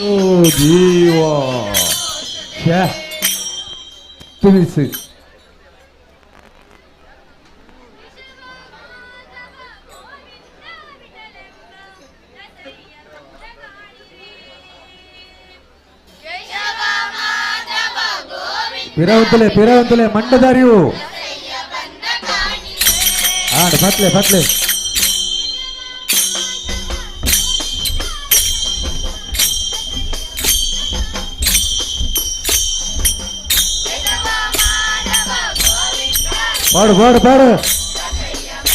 ಓಂ ಜೀವ ತಿಳಿಸಿ ಪಿರವಂತಲೆ ಮಂಡದಾರಿಯು ಆಡ ಫತ್ಲೆ ಫತ್ಲೆ ಪಾಡು ಪಾಡು ಪಾಡು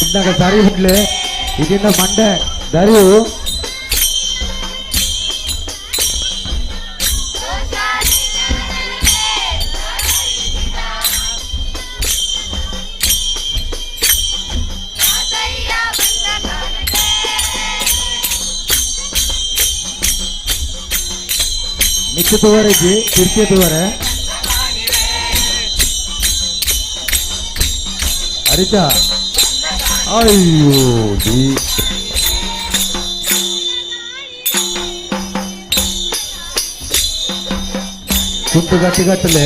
ಇದ್ದಾಗ ಸಾರಿ ಬಿಟ್ಲೆ ಇದರಿಂದ ಮಂಡೆ ದಾರಿಯು ತಿರ್ಚುವರೆಗೆ ತಿರ್ಚುವರೆ ಹರಿತ ಅಯ್ಯೋ ಕುಂಟು ಗಟ್ಟಿಗಟ್ಟಲೆ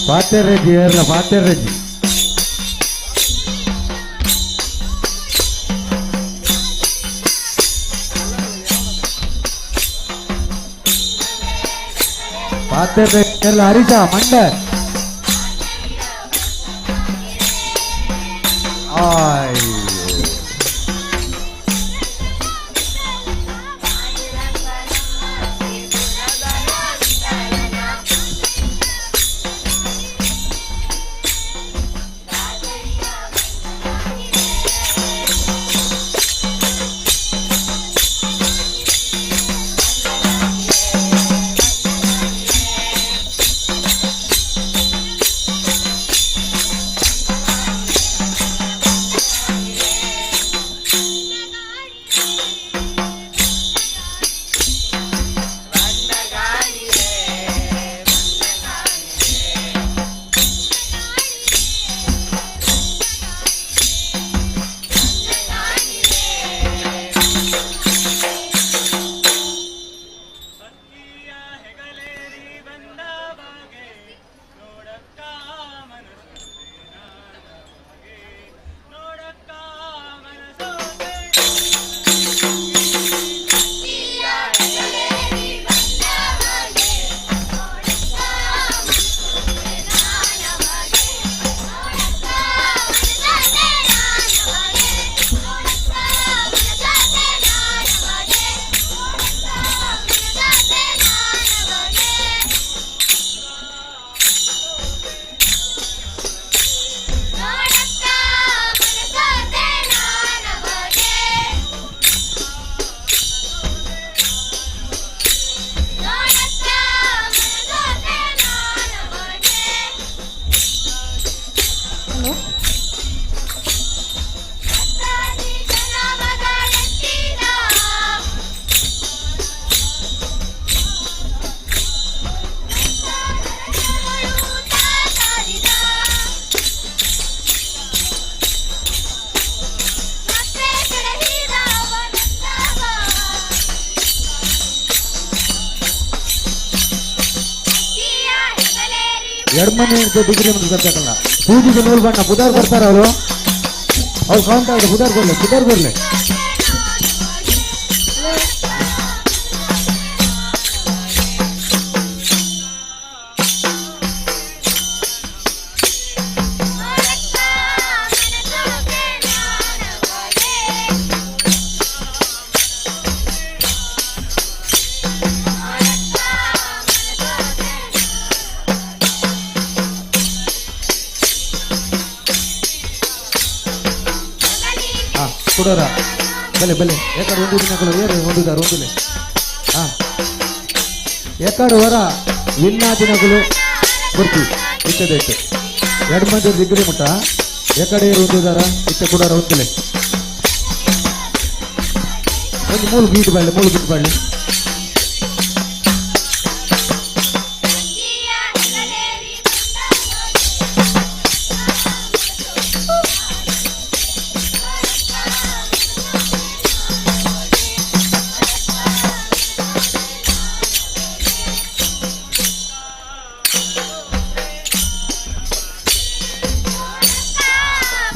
ಪಾತೆರೆಜ್ಜಿ ಏರ್ಲ ಪಾತೆರೆಜ್ಜಿ ಪಾತೆರೆಜ್ಜಿ ಏರ್ಲ ಹರಿತ ಮಂಡ ಅಯ್ಯೋ ಎಡ್ಮನಿ ಡಿಗ್ರಿ ಬರ್ತಾರಲ್ಲ ಪೂಜೆಗೆ ನೂರು ಬಣ್ಣ ಬುಧವಾರ ಬರ್ತಾರ ಅವರು ಕೌಂಟ್ ಆಗಿದೆ ಬುಧವಾರ ಬರ್ಲಿ ಕೊಡೋರ ಬಲೆ ಬಲೆ ಯಾಕಡೆ ಒಂದು ದಿನಗಳು ಏರು ಹೊಂದಿದ್ದಾರೆ ಒಂದಿಲ್ಲ ಯಾಕಡೆ ಹೊರ ವಿನ್ನ ದಿನಗಳು ಬರ್ತೀವಿ ಇಟ್ಟದೆ ಇಟ್ಟು ಎರಡು ಮಂದಿ ಡಿಗ್ರಿ ಮಟ್ಟ ಯಾಕಡೆ ಏರು ಹೊಂದಿದಾರ ಇಟ್ಟ ಕೊಡೋರ ಒಂದಿಲ್ಲ ಒಂದು ಮೂಳು ಗೀಟ್ ಬಾಳ್ಲಿ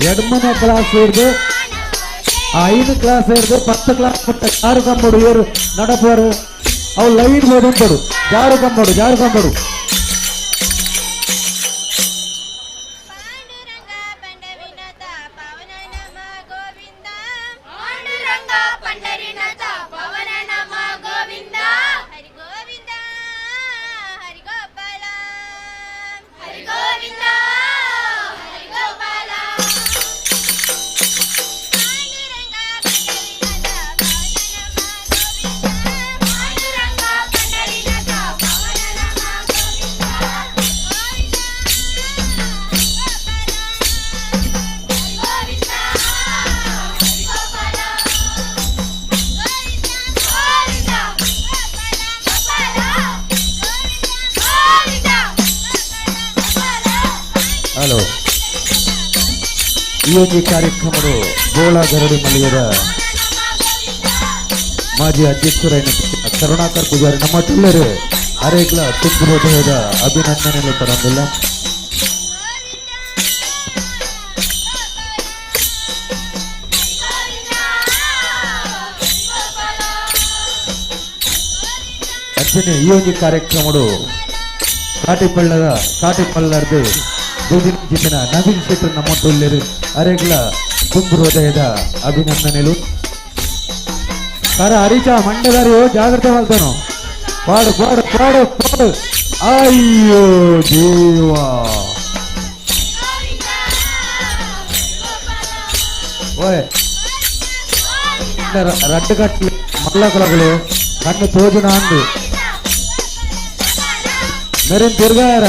ಎಡ್ಮನೆ ಕ್ಲಾಸ್ ಹಿಡಿದು 5 ಕ್ಲಾಸ್ ಹಿಡಿದು 10 ಕ್ಲಾಸ್ ಪಟ್ಟ ಜಾರು ಕಂಬಡು ಏರು ನಡಪರು ಅವು ಲೈನ್ ಓದುಂಟರು ಜಾರು ಕಂಬಡು ಈ ಒಂದು ಕಾರ್ಯಕ್ರಮದ ಬೋಳ ಗರಡಿ ಮಳಿಯದ ಮಾಜಿ ಅಧ್ಯಕ್ಷರಾದ ಕರುಣಾಕರ್ ಪೂಜಾರಿ ನಮ್ಮ ಟುಲ್ಲರು ಅರೇಗ್ಲ ತುಂಬ ಹೃದಯದ ಅಭಿನಂದನೆಗಳು ತರಂದಿಲ್ಲ. ಅಂಚನೆ ಈ ಒಂದು ಕಾರ್ಯಕ್ರಮಡು ಕಾಟಿಪಳ್ಳರ್ದು ಜಿತಿನ ನವೀನ್ ಶೆಟ್ಟರ್ ನಮ್ಮ ಟುಲ್ಲರು ಅರೇಗ್ಲ ತುಂಬ ಹೃದಯದ ಅಭಿನಂದನೆಗಳು. ಹರೀಶ ಮಂಡದಾರಿ ಜಾಗ್ರತೆ ಮಾಡ್ತಾನು. ಪಾಡು ಪಾಡು ಪಾಡು ಪಾಡು. ಅಯ್ಯೋ ದೇವ ಓಯ್ ರಟ್ಟು ಕಟ್ಲಿ ಮಲ್ಲಕಲಗಳು ಕಣ್ಣು ತೋಜುನ ಅಂದು ಮೇರೇನ್ ತಿರ್ಗಾರ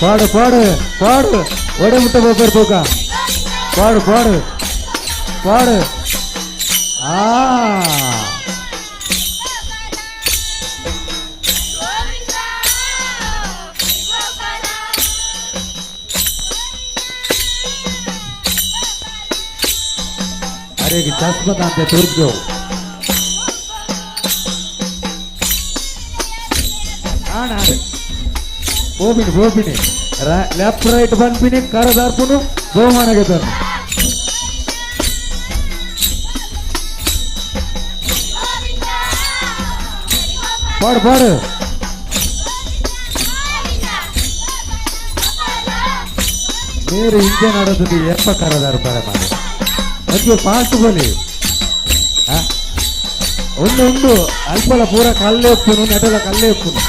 ಪಾಡು ಪಾಡು ಪಾಡು ಒಡೆ ಮುಟ್ಟ ಹೋಗ್ಬರ್ಬೋಕ ಪಾಡು ಪಾಡು ಪಾಡು. ಅರೆಗೆ ಚಸ್ಮದ ಅಂತ ತೋರಿಸ್ದೆವು. ಬೋಬಿನಿ ಲೆಫ್ಟ್ ರೈಟ್ ಬಂದ್ಬಿನಿ ಕರದಾರ್ಪುನು ಬಹುಮಾನಗೆ ತರ ಪಾಡು ಪಾಡು. ನೀರು ಹಿಂದೆ ನೋಡೋದು ಎಪ್ಪ ಕರದಾರು ಬರ ಮಾಡಿ ಅದಕ್ಕೆ ಫಾಸ್ಟ್ ಬೋಲಿ ಒಂದು ಅಲ್ಪಲ ಪೂರ ಕಲ್ಲೇ ಉಪ್ಪುನು ನೆಟದ ಕಲ್ಲೇ ಉಪ್ಪುನು.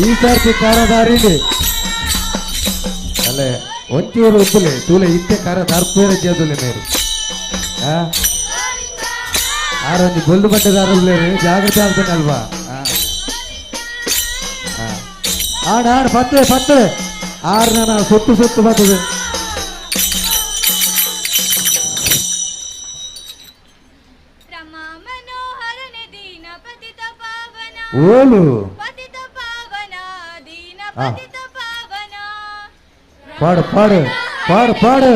ಈ ಸರ್ತಿ ಕಾರದಾರಿಲಿ ಅಲ್ಲೇ ಒಂಚೂರು ಉಪ್ಪುಲೆ ತೂಲೆ ಇತ್ತೆ ಕಾರ ದಾರ್ಪೇರ ಜೇದುಲೆ ಮೇರು ಆರೊಂದು ಬೊಲ್ಲು ಬಟ್ಟೆದಾರೇ ಜಾಗ್ರತೆ ಆಗ್ತಾನಲ್ವಾ. ಆಡ ಪತ್ತೆ ಆರ್ನ ಸುತ್ತು ಬರ್ತದೆ. ಓಲು ಪಾಡು ಪಾಡು ಪಾಡು ಪಾಡು.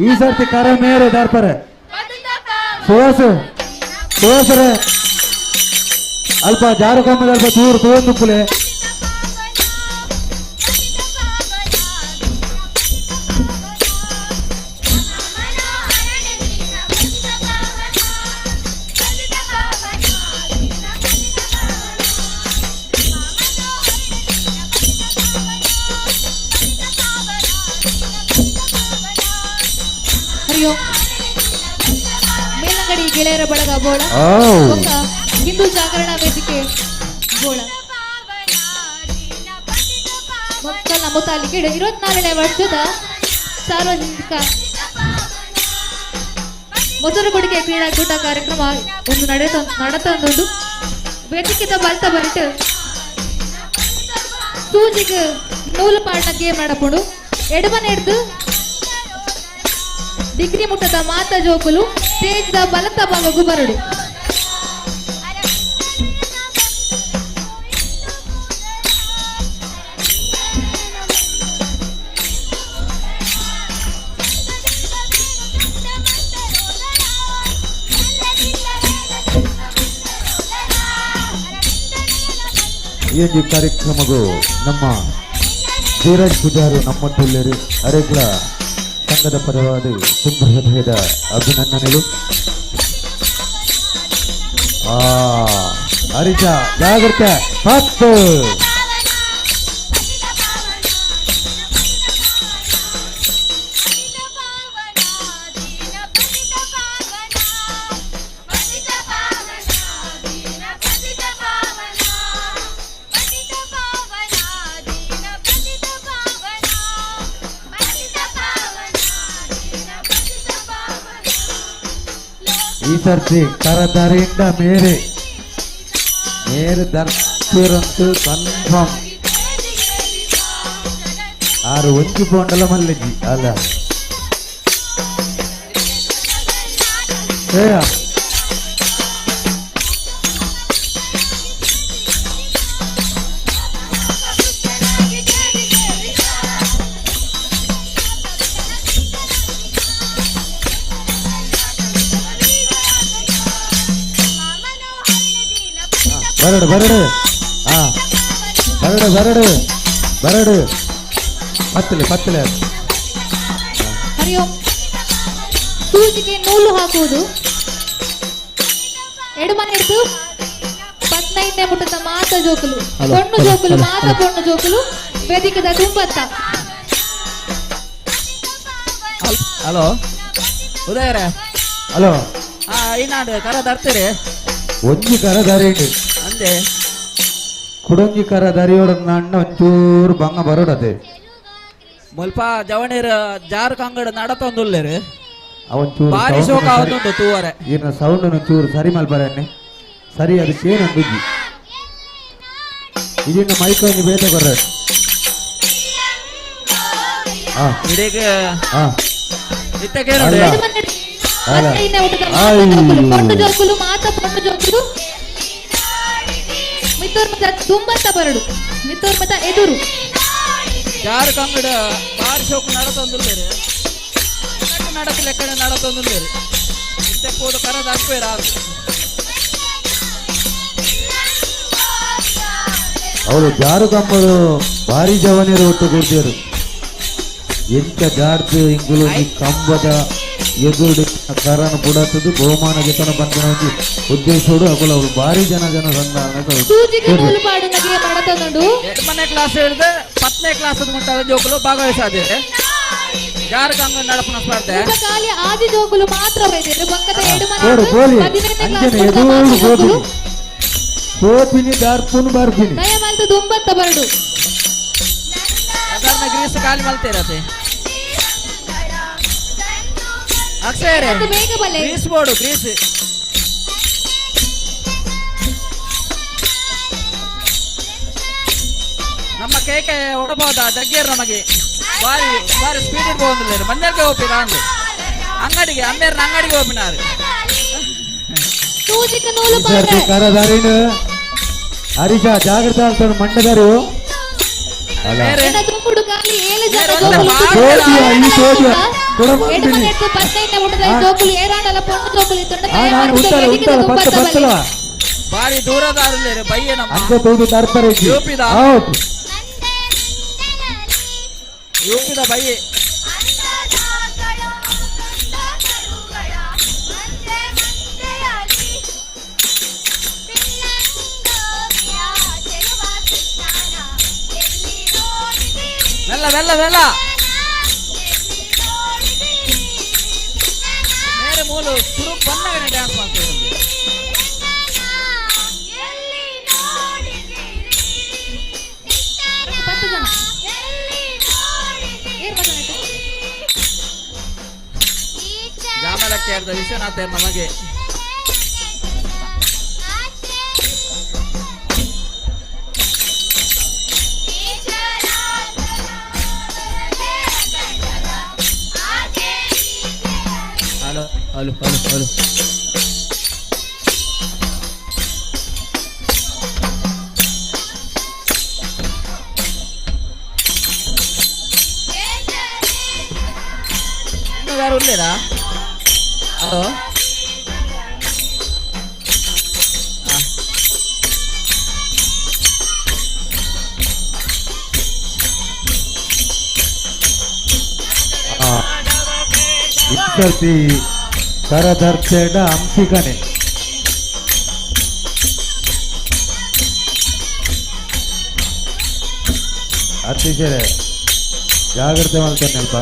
ಈ ಸರ್ತಿ ಕರ ಮೇರೆ ದಾರ್ಪರೆ ಸೋಸರೆ ಅಲ್ಪ ಜಾರು ಕಮ್ಮದ ಅಲ್ಪ ದೂರ ತೋಂದುಪ್ಪುಲೆ. ಮೇಲಂಗಡಿ ಗೆಳೆಯರ ಬಳಗ ಬೋಳ ಹಿಂದೂ ಜಾಗರಣ ವೇದಿಕೆ ಬೋಳ ಮಕ್ಕಳ ಮುತಾಲಿಕೆ 24ನೇ ವರ್ಷದ ಸಾರ್ವಜನಿಕ ಮೊಸರು ಕೊಡುಗೆ ಕ್ರೀಡಾಕೂಟ ಕಾರ್ಯಕ್ರಮ ಒಂದು ನಡತೊಂದು ವೇದಿಕೆದ ಬಲ್ತ ಬಂತು ಸೂಜಿಗೆ ನೂಲು ಪಾಡ್ನ ಗೇಮ್ ನಡಪುಡು ಎಡಬನ ಹಿಡ್ದು ಡಿಗ್ರಿ ಮುಟ್ಟದ ಮಾತ ಜೋಕುಲು ಸ್ಟೇಜ್ ದ ಬಲತ ಭಾಗಕ್ಕೂ ಬರಡು. ಈ ಕಾರ್ಯಕ್ರಮಗೂ ನಮ್ಮ ಧೀರಜ್ ಪೂಜಾರು ನಮ್ಮಂತಲ್ಲರು ಅರೆಗ್ಲ ಸಂಘದ ಪರವಾದ ತುಂಬ ಹೃದಯದ ಅಭಿನಂದನೆಗಳು. ಹರೀಶ ಜಾಗ್ರತೆ ಹತ್ತು. ಈ ಸರ್ತಿ ಕರದಾರಿಯಿಂದ ಮೇರೆ ದರ್ಶರಂತೂ ಕನ್ಫರ್ಮ್. ಆರು ಒಂಚು ಪೋಂಡಲ ಮಲ್ಲಿಜಿ ಅಲ್ಲ ಬರಡು ಬರಡು ಹಾ ಬರಡು ಬರಡು ಬರಡು ಪತ್ತಲೆ ಪತ್ತಲೆ ಹರಿ ಓಂ. ಸೂಜಿಗೆ ನೂಲು ಹಾಕುವುದು. ಎಡಮನೆ ಹಿಡಿದು 15ನೇ ಪುಟದ ಮಾತ ಜೋಕುಲು ಪೊಣ್ಣು ಜೋಕುಲು ಮಾತ ಪೊಣ್ಣು ಜೋಕುಲು ವೇದಿಕದ ತುಂಬತ್ತ. ಹಲೋ ಉದಯರೇ. ಹಲೋ ಈನಾಡು ಕರ ತರ್ತೀರಿ ಒಂಜಿ ಕರ ದಾರೇಂಡು ಅಂದೆ ಕುಡೊಂಜಿ ಕರ ದರಿಯೋಡ ಅಣ್ಣ ಒಂಚೂರು ಬಂಗ ಬರೋಡದೆ ಮುಲ್ಪ ಜವಣೀರ್ ಜಾರು ಕಂಗಡ ನಡತೊಂದುಲ್ಲೇರು ಅವೊಂಚೂರು ಭಾರಿ ಶೋಕ ಆವತ್ತುಂಟು ತೂವರೆ ಈನ ಸೌಂಡ್ ಒಂಚೂರು ಸರಿ ಮಲ್ಪರಣ್ಣೆ ಸರಿ ಅದಕ್ಕೆ ಏನು ಬುದ್ಧಿ ಇದನ್ನ ಮೈಕ್ ಒಂದು ಬೇತೆ ಕೊರ್ರ ಇಡೀಗ ಹಾ ಇತ್ತ ಕೇಳೋದು 15ನೇ ಪುಟದ ಮಾತ ಜೋಕುಲು ಪೊಣ್ಣು ಜೋಕುಲು ಮಾತ ಪೊಣ್ಣು ಜೋಕುಲು ಮಿತ್ತೂರ್ ಮತ ತುಂಬತ್ತ ಬರಡು ಮಿತ್ತೂರ್ ಮತ ಎದುರು ಜಾರು ಕಂಗಡ ಭಾರಿ ಶೋಕ ನಡತೊಂದುಲ್ಲೇರು ನಡಕ ಲೆಕ್ಕಡ ನಡತೊಂದುಲ್ಲೇರು ಇತ್ತ ಕೂದು ಕರದ ಹಾಕ್ಬೇರ ಅವಳು ಜಾರು ಕಂಬಳು ಭಾರಿ ಜವನಿಯರು ಒಟ್ಟು ಕೊಡ್ತಿಯರು ಎಂತ ಜಾರ್ದು ಇಂಗುಲು ಕಂಬದ ಎದುರು ಕರನು ಬುಡತದು ಬಹುಮಾನ ಜತನ ಬಂಧನ ಉದ್ದೇಶೋಡು ಅಗಳು ಅವಳು ಭಾರಿ ಜನ ಸೂಜಿಗೆ ನೂಲು ಪಾಡು ನಗೆ ಮಾಡತೊಂದು 8ನೇ ಕ್ಲಾಸ್ ಹಿಡಿದು 10ನೇ ಕ್ಲಾಸ್ ಮುಟ್ಟಾದ ಜೋಕುಲು ಭಾಗವಹಿಸಾದಿದೆ ಜಾರು ಕಂಗ ನಡಪನ ಸ್ಪರ್ಧೆ ಖಾಲಿ ಆದಿ ಜೋಕುಲು ಮಾತ್ರ ಬೈದಿರು ಬಂಕದ ನೋಡು ಬೋಲಿ 15ನೇ ಅಂಜನೆ ಎದುರು ಗೋಪಿನಿ ಸೋಪಿನಿ ದಾರ್ಪುನು ಬಾರ್ಪಿನಿ ದಯಮಾಲ್ತು ತುಂಬತ್ತ ಬರಡು ಸಾಧಾರಣ ಗ್ರೀಸ್ ಖಾಲಿ ಮಲ್ತೇರತೆ ಅಕ್ಷಯರೇ ಗ್ರೀಸ್ ಬೋರ್ಡು ಗ್ರೀಸ್ ನಮ್ಮ ಕೇಕೆ ಹೊಡಬಹುದಾ ಜಗ್ಗೇರ್ ನಮಗೆ ಬಾರಿ ಬಾರಿ ಸ್ಪೀಡ್ ಇರ್ಬೋದು ಮಂದರ್ಗೆ ಹೋಗ್ತೀರ ಅಂದು ಅಂಗಡಿಗೆ ಅಮ್ಮೇರ್ನ ಅಂಗಡಿಗೆ ಹೋಗ್ಬಿನಾರು ಸೂಜಿಗೆ ನೂಲು ಸರ್ತಿ ಕರದಾರಿನ ಹರೀಶ ಜಾಗ್ರತ ಅಂತಾನು ಮಂಡದಾರು ತುಂಬುಡು ಖಾಲಿ 7 ಜನ ಈ ಸೋಜಿಯ ಎಡಮನೆ 15ನೇ ಪುಟದ ಜೋಕುಲು ಏರಾಂಡಲ ಪೊಣ್ಣು ಜೋಕುಲು ಪತ್ತಲ ಬಾರಿ ದೂರದಾರಲ್ಲೇರು ಬಯ್ಯ ನಮ್ಮ ಅಂಕ ತೂದು ತರ್ತಾರೆ ಯೂಪಿದ ಬಯ್ಯೆ ಮೆಲ್ಲ ಮೆಲ್ಲ ಮೆಲ್ಲ ಬೇರೆ ಮೂಲು ಶುರು ಬಂದಾಗನೇ ಡ್ಯಾನ್ಸ್ ಮಾಡ್ತೀವಿ ಜಾಮಲಕ್ಕೆ ಆಡ್ದ ವಿಶ್ವನಾಥ ನಮಗೆ ಹಲೋ ಹಲೋ ಹಲೋ ಹಲೋ ಯಾರು ಉಳ್ಳೇರಾ ಹಲೋ ಇಕ್ಕರ್ತಿ ಕರದರ್ಚೆಡ ಅಂಶಿಕನೆ ಅತಿಶಯ ಜಾಗ್ರತೆ ಮಾಡ್ತೇನೆ ಅಲ್ಪ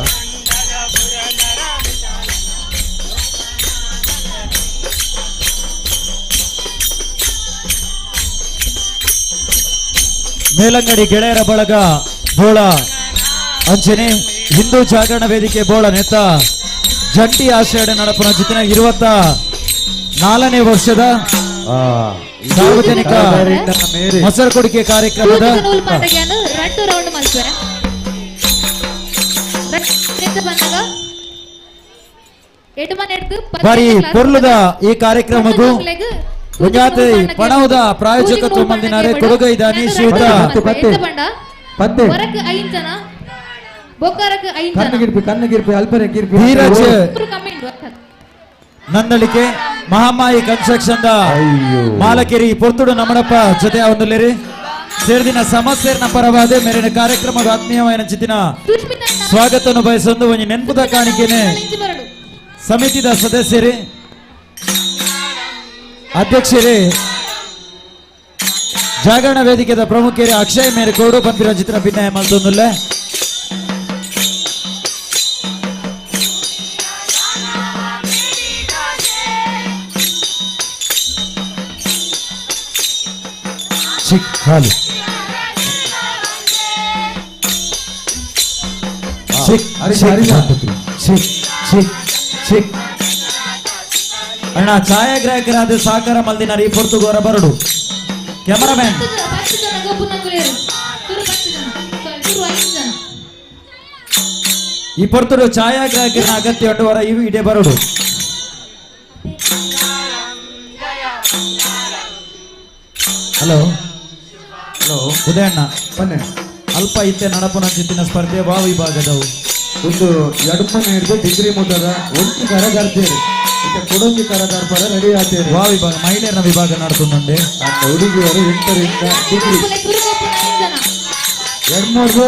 ಮೇಲಂಗಡಿ ಗೆಳೆಯರ ಬಳಗ ಬೋಳ ಅಂಚನೆ ಹಿಂದೂ ಜಾಗರಣ ವೇದಿಕೆ ಬೋಳ ನೆತ್ತ ಜಂಟಿ ಆಷಾಢ ನಡಪನ ಜೊತೆ 24ನೇ ವರ್ಷದ ಸಾರ್ವಜನಿಕ ಮೊಸರು ಕೊಡಿಕೆ ಕಾರ್ಯಕ್ರಮದ ಬಾರಿ ಪೊರ್ಲುದ ಈ ಕಾರ್ಯಕ್ರಮಕ್ಕೂ ಗುಜರಾತಿ ಪಣವದ ಪ್ರಾಯೋಜಕತ್ವ ಮಂದಿನಾರೆ ಕೊಡುಗೈದಾನಿ ಶ್ರೀಯುತ ಕನ್ನಗಿರ್ಪಿ ಅಲ್ಪರೆ ಧೀರಜ್ ನಂದಳಿಕೆ ಮಹಾಮಾಯಿ ಕನ್ಸ್ಟ್ರಕ್ಷನ್ ಮಾಲಕೇರಿ ಪೊರ್ತುಡು ನಮ್ಮಡಪ್ಪ ಜೊತೆ ಒಂದುಲೇರಿ ಸೇರಿದಿನ ಸಮಸ್ಯೆನ ಪರವಾದ ಮೇಲಿನ ಕಾರ್ಯಕ್ರಮದ ಆತ್ಮೀಯమైన ಚಿತ್ತಿನ ಸ್ವಾಗತವನ್ನು ಬಯಸೊಂದು ಒಂದು ನೆನಪುದ ಕಾಣಿಕೆನೆ ಸಮಿತಿದ ಸದಸ್ಯರೇ ಅಧ್ಯಕ್ಷರೇ ಜಾಗರಣ ವೇದಿಕೆದ ಪ್ರಮುಖರೇ ಅಕ್ಷಯ್ ಮೇರೆ ಕೋಡು ಬಂದಿರೋ ಚಿತ್ರ ಭಿನ್ನಯ ಮಲ್ದೊಂದುಲ್ಲೆ ಅಣ್ಣ ಛಾಯಾಗ್ರಾಹಕರಾದ ಸಾಕಾರ ಮಲ್ದಿನ ಈ ಪೊರ್ತುಗೋರ ಬರಡು ಕ್ಯಾಮರಾಮ್ಯಾನ್ ಈ ಪೊರ್ತುಡು ಛಾಯಾಗ್ರಾಹಕರ ಅಗತ್ಯ ಉಂಟುವರ ಈ ವಿಡಿಯೋ ಬರಡು ಹಲೋ ಹಲೋ ಉದಯಣ್ಣ ಬನ್ನಿ ಅಲ್ಪ ಇತ್ತೆ ನಡಪನ ಚಿತ್ತಿನ ಸ್ಪರ್ಧೆ ಭಾವ ವಿಭಾಗದವು ಒಂದು ಎಡಪನ ಹಿಡಿದು ಡಿಗ್ರಿ ಮುಟ್ಟದ ಒಂದು ಕರ ತರ್ತೀರಿ ಕೊಡೊಂದು ಕರ ತರ್ಪಾರ ರೆಡಿ ಆಗ್ತೀರಿ ಭಾವ ವಿಭಾಗ ಮಹಿಳೆಯರ ವಿಭಾಗ ನಡ್ಕೊಂಡೆ ಹುಡುಗಿಯರು 8ರಿಂದ ಡಿಗ್ರಿ 2-3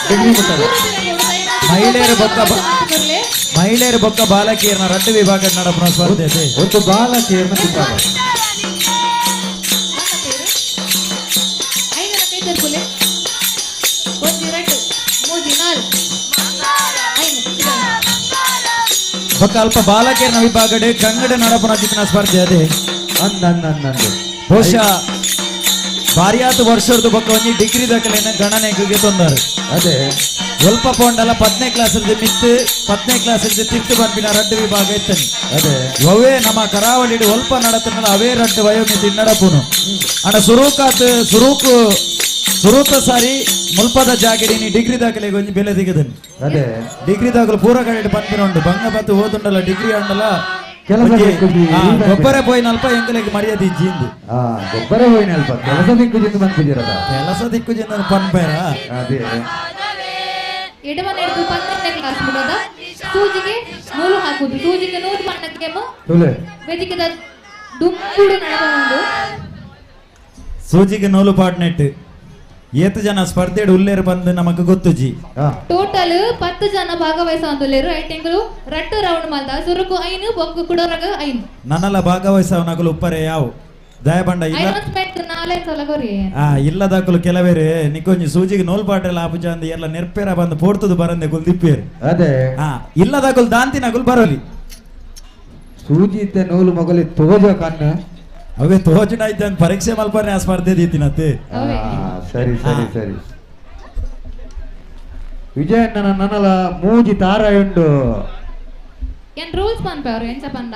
ಡಿಗ್ರಿ ಮುಟ್ಟದ ಮಹಿಳೆಯರ ಬೊಕ್ಕ ಬಾಲಕಿಯರನ್ನ 2 ವಿಭಾಗ ನಡಪನ ಸ್ಪರ್ಧೆ ಒಂದು ಬಾಲಕಿಯರನ್ನ ವಿಭಾಗ ಬೊಕ್ಕ ಅಲ್ಪ ಬಾಲಕಿಯರನ್ನ ವಿಭಾಗಡೆ ಕಂಗಡ ನಡಪನ ಚಿತ್ತಿನ ಸ್ಪರ್ಧೆ ಅದೇ ಬಹುಶಃ ಭಾರಿಯಾತ ವರ್ಷದ ಬೊಕ್ಕ ಒಂಜಿ ಡಿಗ್ರಿ ದಕ್ಕಲೇನ ಗಣನೆಗೆ ತೊಂದರೆ ಅದೇ ಸ್ವಲ್ಪ ಪೌಂಡಲ್ಲ 10ನೇ ಕ್ಲಾಸ್ ಮಿತ್ತು 10ನೇ ಕ್ಲಾಸ್ ತಿರ್ತು ಬಂಪಿನ 2 ವಿಭಾಗ ಇತ್ತನಿ ಅದೇ ಅವೇ ನಮ್ಮ ಕರಾವಳಿ ಒಲ್ಪ ನಡತನಲ್ಲ ಅವೇ 2 ವಯೋಮಿತಿ ನಡಪುನು ಅಣ್ಣ ಸುರೂಕ ಸಾರಿ ಮುಲ್ಪದ ಜಾಗಡಿ ನೀ ಡಿಗ್ರಿ ದಾಖಲೆಗೆ ಒಂಜಿ ಬೆಲೆ ತೆಗೆದನಿ ಅದೇ ಡಿಗ್ರಿ ದಾಖಲೆ ಪೂರ ಕಡೆ ಬಂಪಿನ ಉಂಟು ಬಂಗ ಬತ್ತು ಓದುಂಡಲ್ಲ ಡಿಗ್ರಿ ಉಂಡಲ್ಲ ಕೆಲಸ ಗೊಬ್ಬರ ಪೋಯಿನಲ್ಪ ಎಂಕಲೆಗೆ ಮರ್ಯಾದೆ ಇಜ್ಜಿಂದು ಗೊಬ್ಬರ ಹೋಯ್ನಲ್ಪ ಕೆಲಸ ದಿಕ್ಕುಜಿಂದ ಬಂದ್ಬಿಟ್ಟಿರದ ಕೆಲಸ ದಿಕ್ಕುಜಿಂದ ಪನ್ಪೇರ ಅದೇ ಎಡವನ ಹಿಡಿದು 12ನೇ ಕ್ಲಾಸ್ ಬಿಡೋದ ಸೂಜಿಗೆ ನೂಲು ಹಾಕುದು ಸೂಜಿಗೆ ನೂಲು ಪಣ್ಣಕ್ಕೆಮು ವೇದಿಕೆದ ದುಂಬುಡು ನಡಬಂದು ಸೂಜಿಗೆ ನೂಲು ಪಾಟ್ನೆಟ್ ಏತು ಜನ ಸ್ಪರ್ಧೆ ಉಲ್ಲೇರು ಬಂದು ನಮಗೆ ಗೊತ್ತು ಜಿ ಟೋಟಲ್ 10 ಜನ ಭಾಗವಹಿಸುವಂತುಲ್ಲೇರು ಐಟೆಂಗಳು 2 ರೌಂಡ್ ಮಲ್ದ ಸುರುಕು 5 ಬೊಕ್ಕು ಕುಡೋರಗ 5 ನನ್ನಲ್ಲ ಭಾಗವಹಿಸವನಗಲು ಉಪ್ಪರೆ ಯಾವ ದಯಬಂಡ ಇಲ್ಲ ಇಲ್ಲದಾಕಲು ಕೆಲವೇರೆ ನಿಕೊಂಜಿ ಸೂಜಿಗೆ ನೋಲ್ ಪಾಟೆಲ್ಲ ಆಪುಜ ಅಂದ ಎಲ್ಲ ನೆರ್ಪೇರ ಬಂದು ಪೋಡ್ತದು ಬರಂದೆ ಗುಲ್ ದಿಪ್ಪೇರು ಅದೇ ಇಲ್ಲದಾಕಲು ದಾಂತಿನಗುಲ್ ಬರೋಲಿ ಸೂಜಿ ಇತ್ತೆ ನೂಲು ಮಗಲಿ ತೋಜ ಕಣ್ಣ ಅವೇ ತೋಜನ ಐತೆ ಅಂತ ಪರೀಕ್ಷೆ ಮಲ್ಪನೆ ಆ ಸ್ಪರ್ಧೆ ದೀತಿನತ್ತೆ ಸರಿ ಸರಿ ಸರಿ ವಿಜಯಣ್ಣನ ನನ್ನಲ ಮೂಜಿ ತಾರಾಯುಂಡು ಏನ್ ರೂಲ್ಸ್ ಪನ್ಪವ್ರು ಎಂಚ ಪಂಡ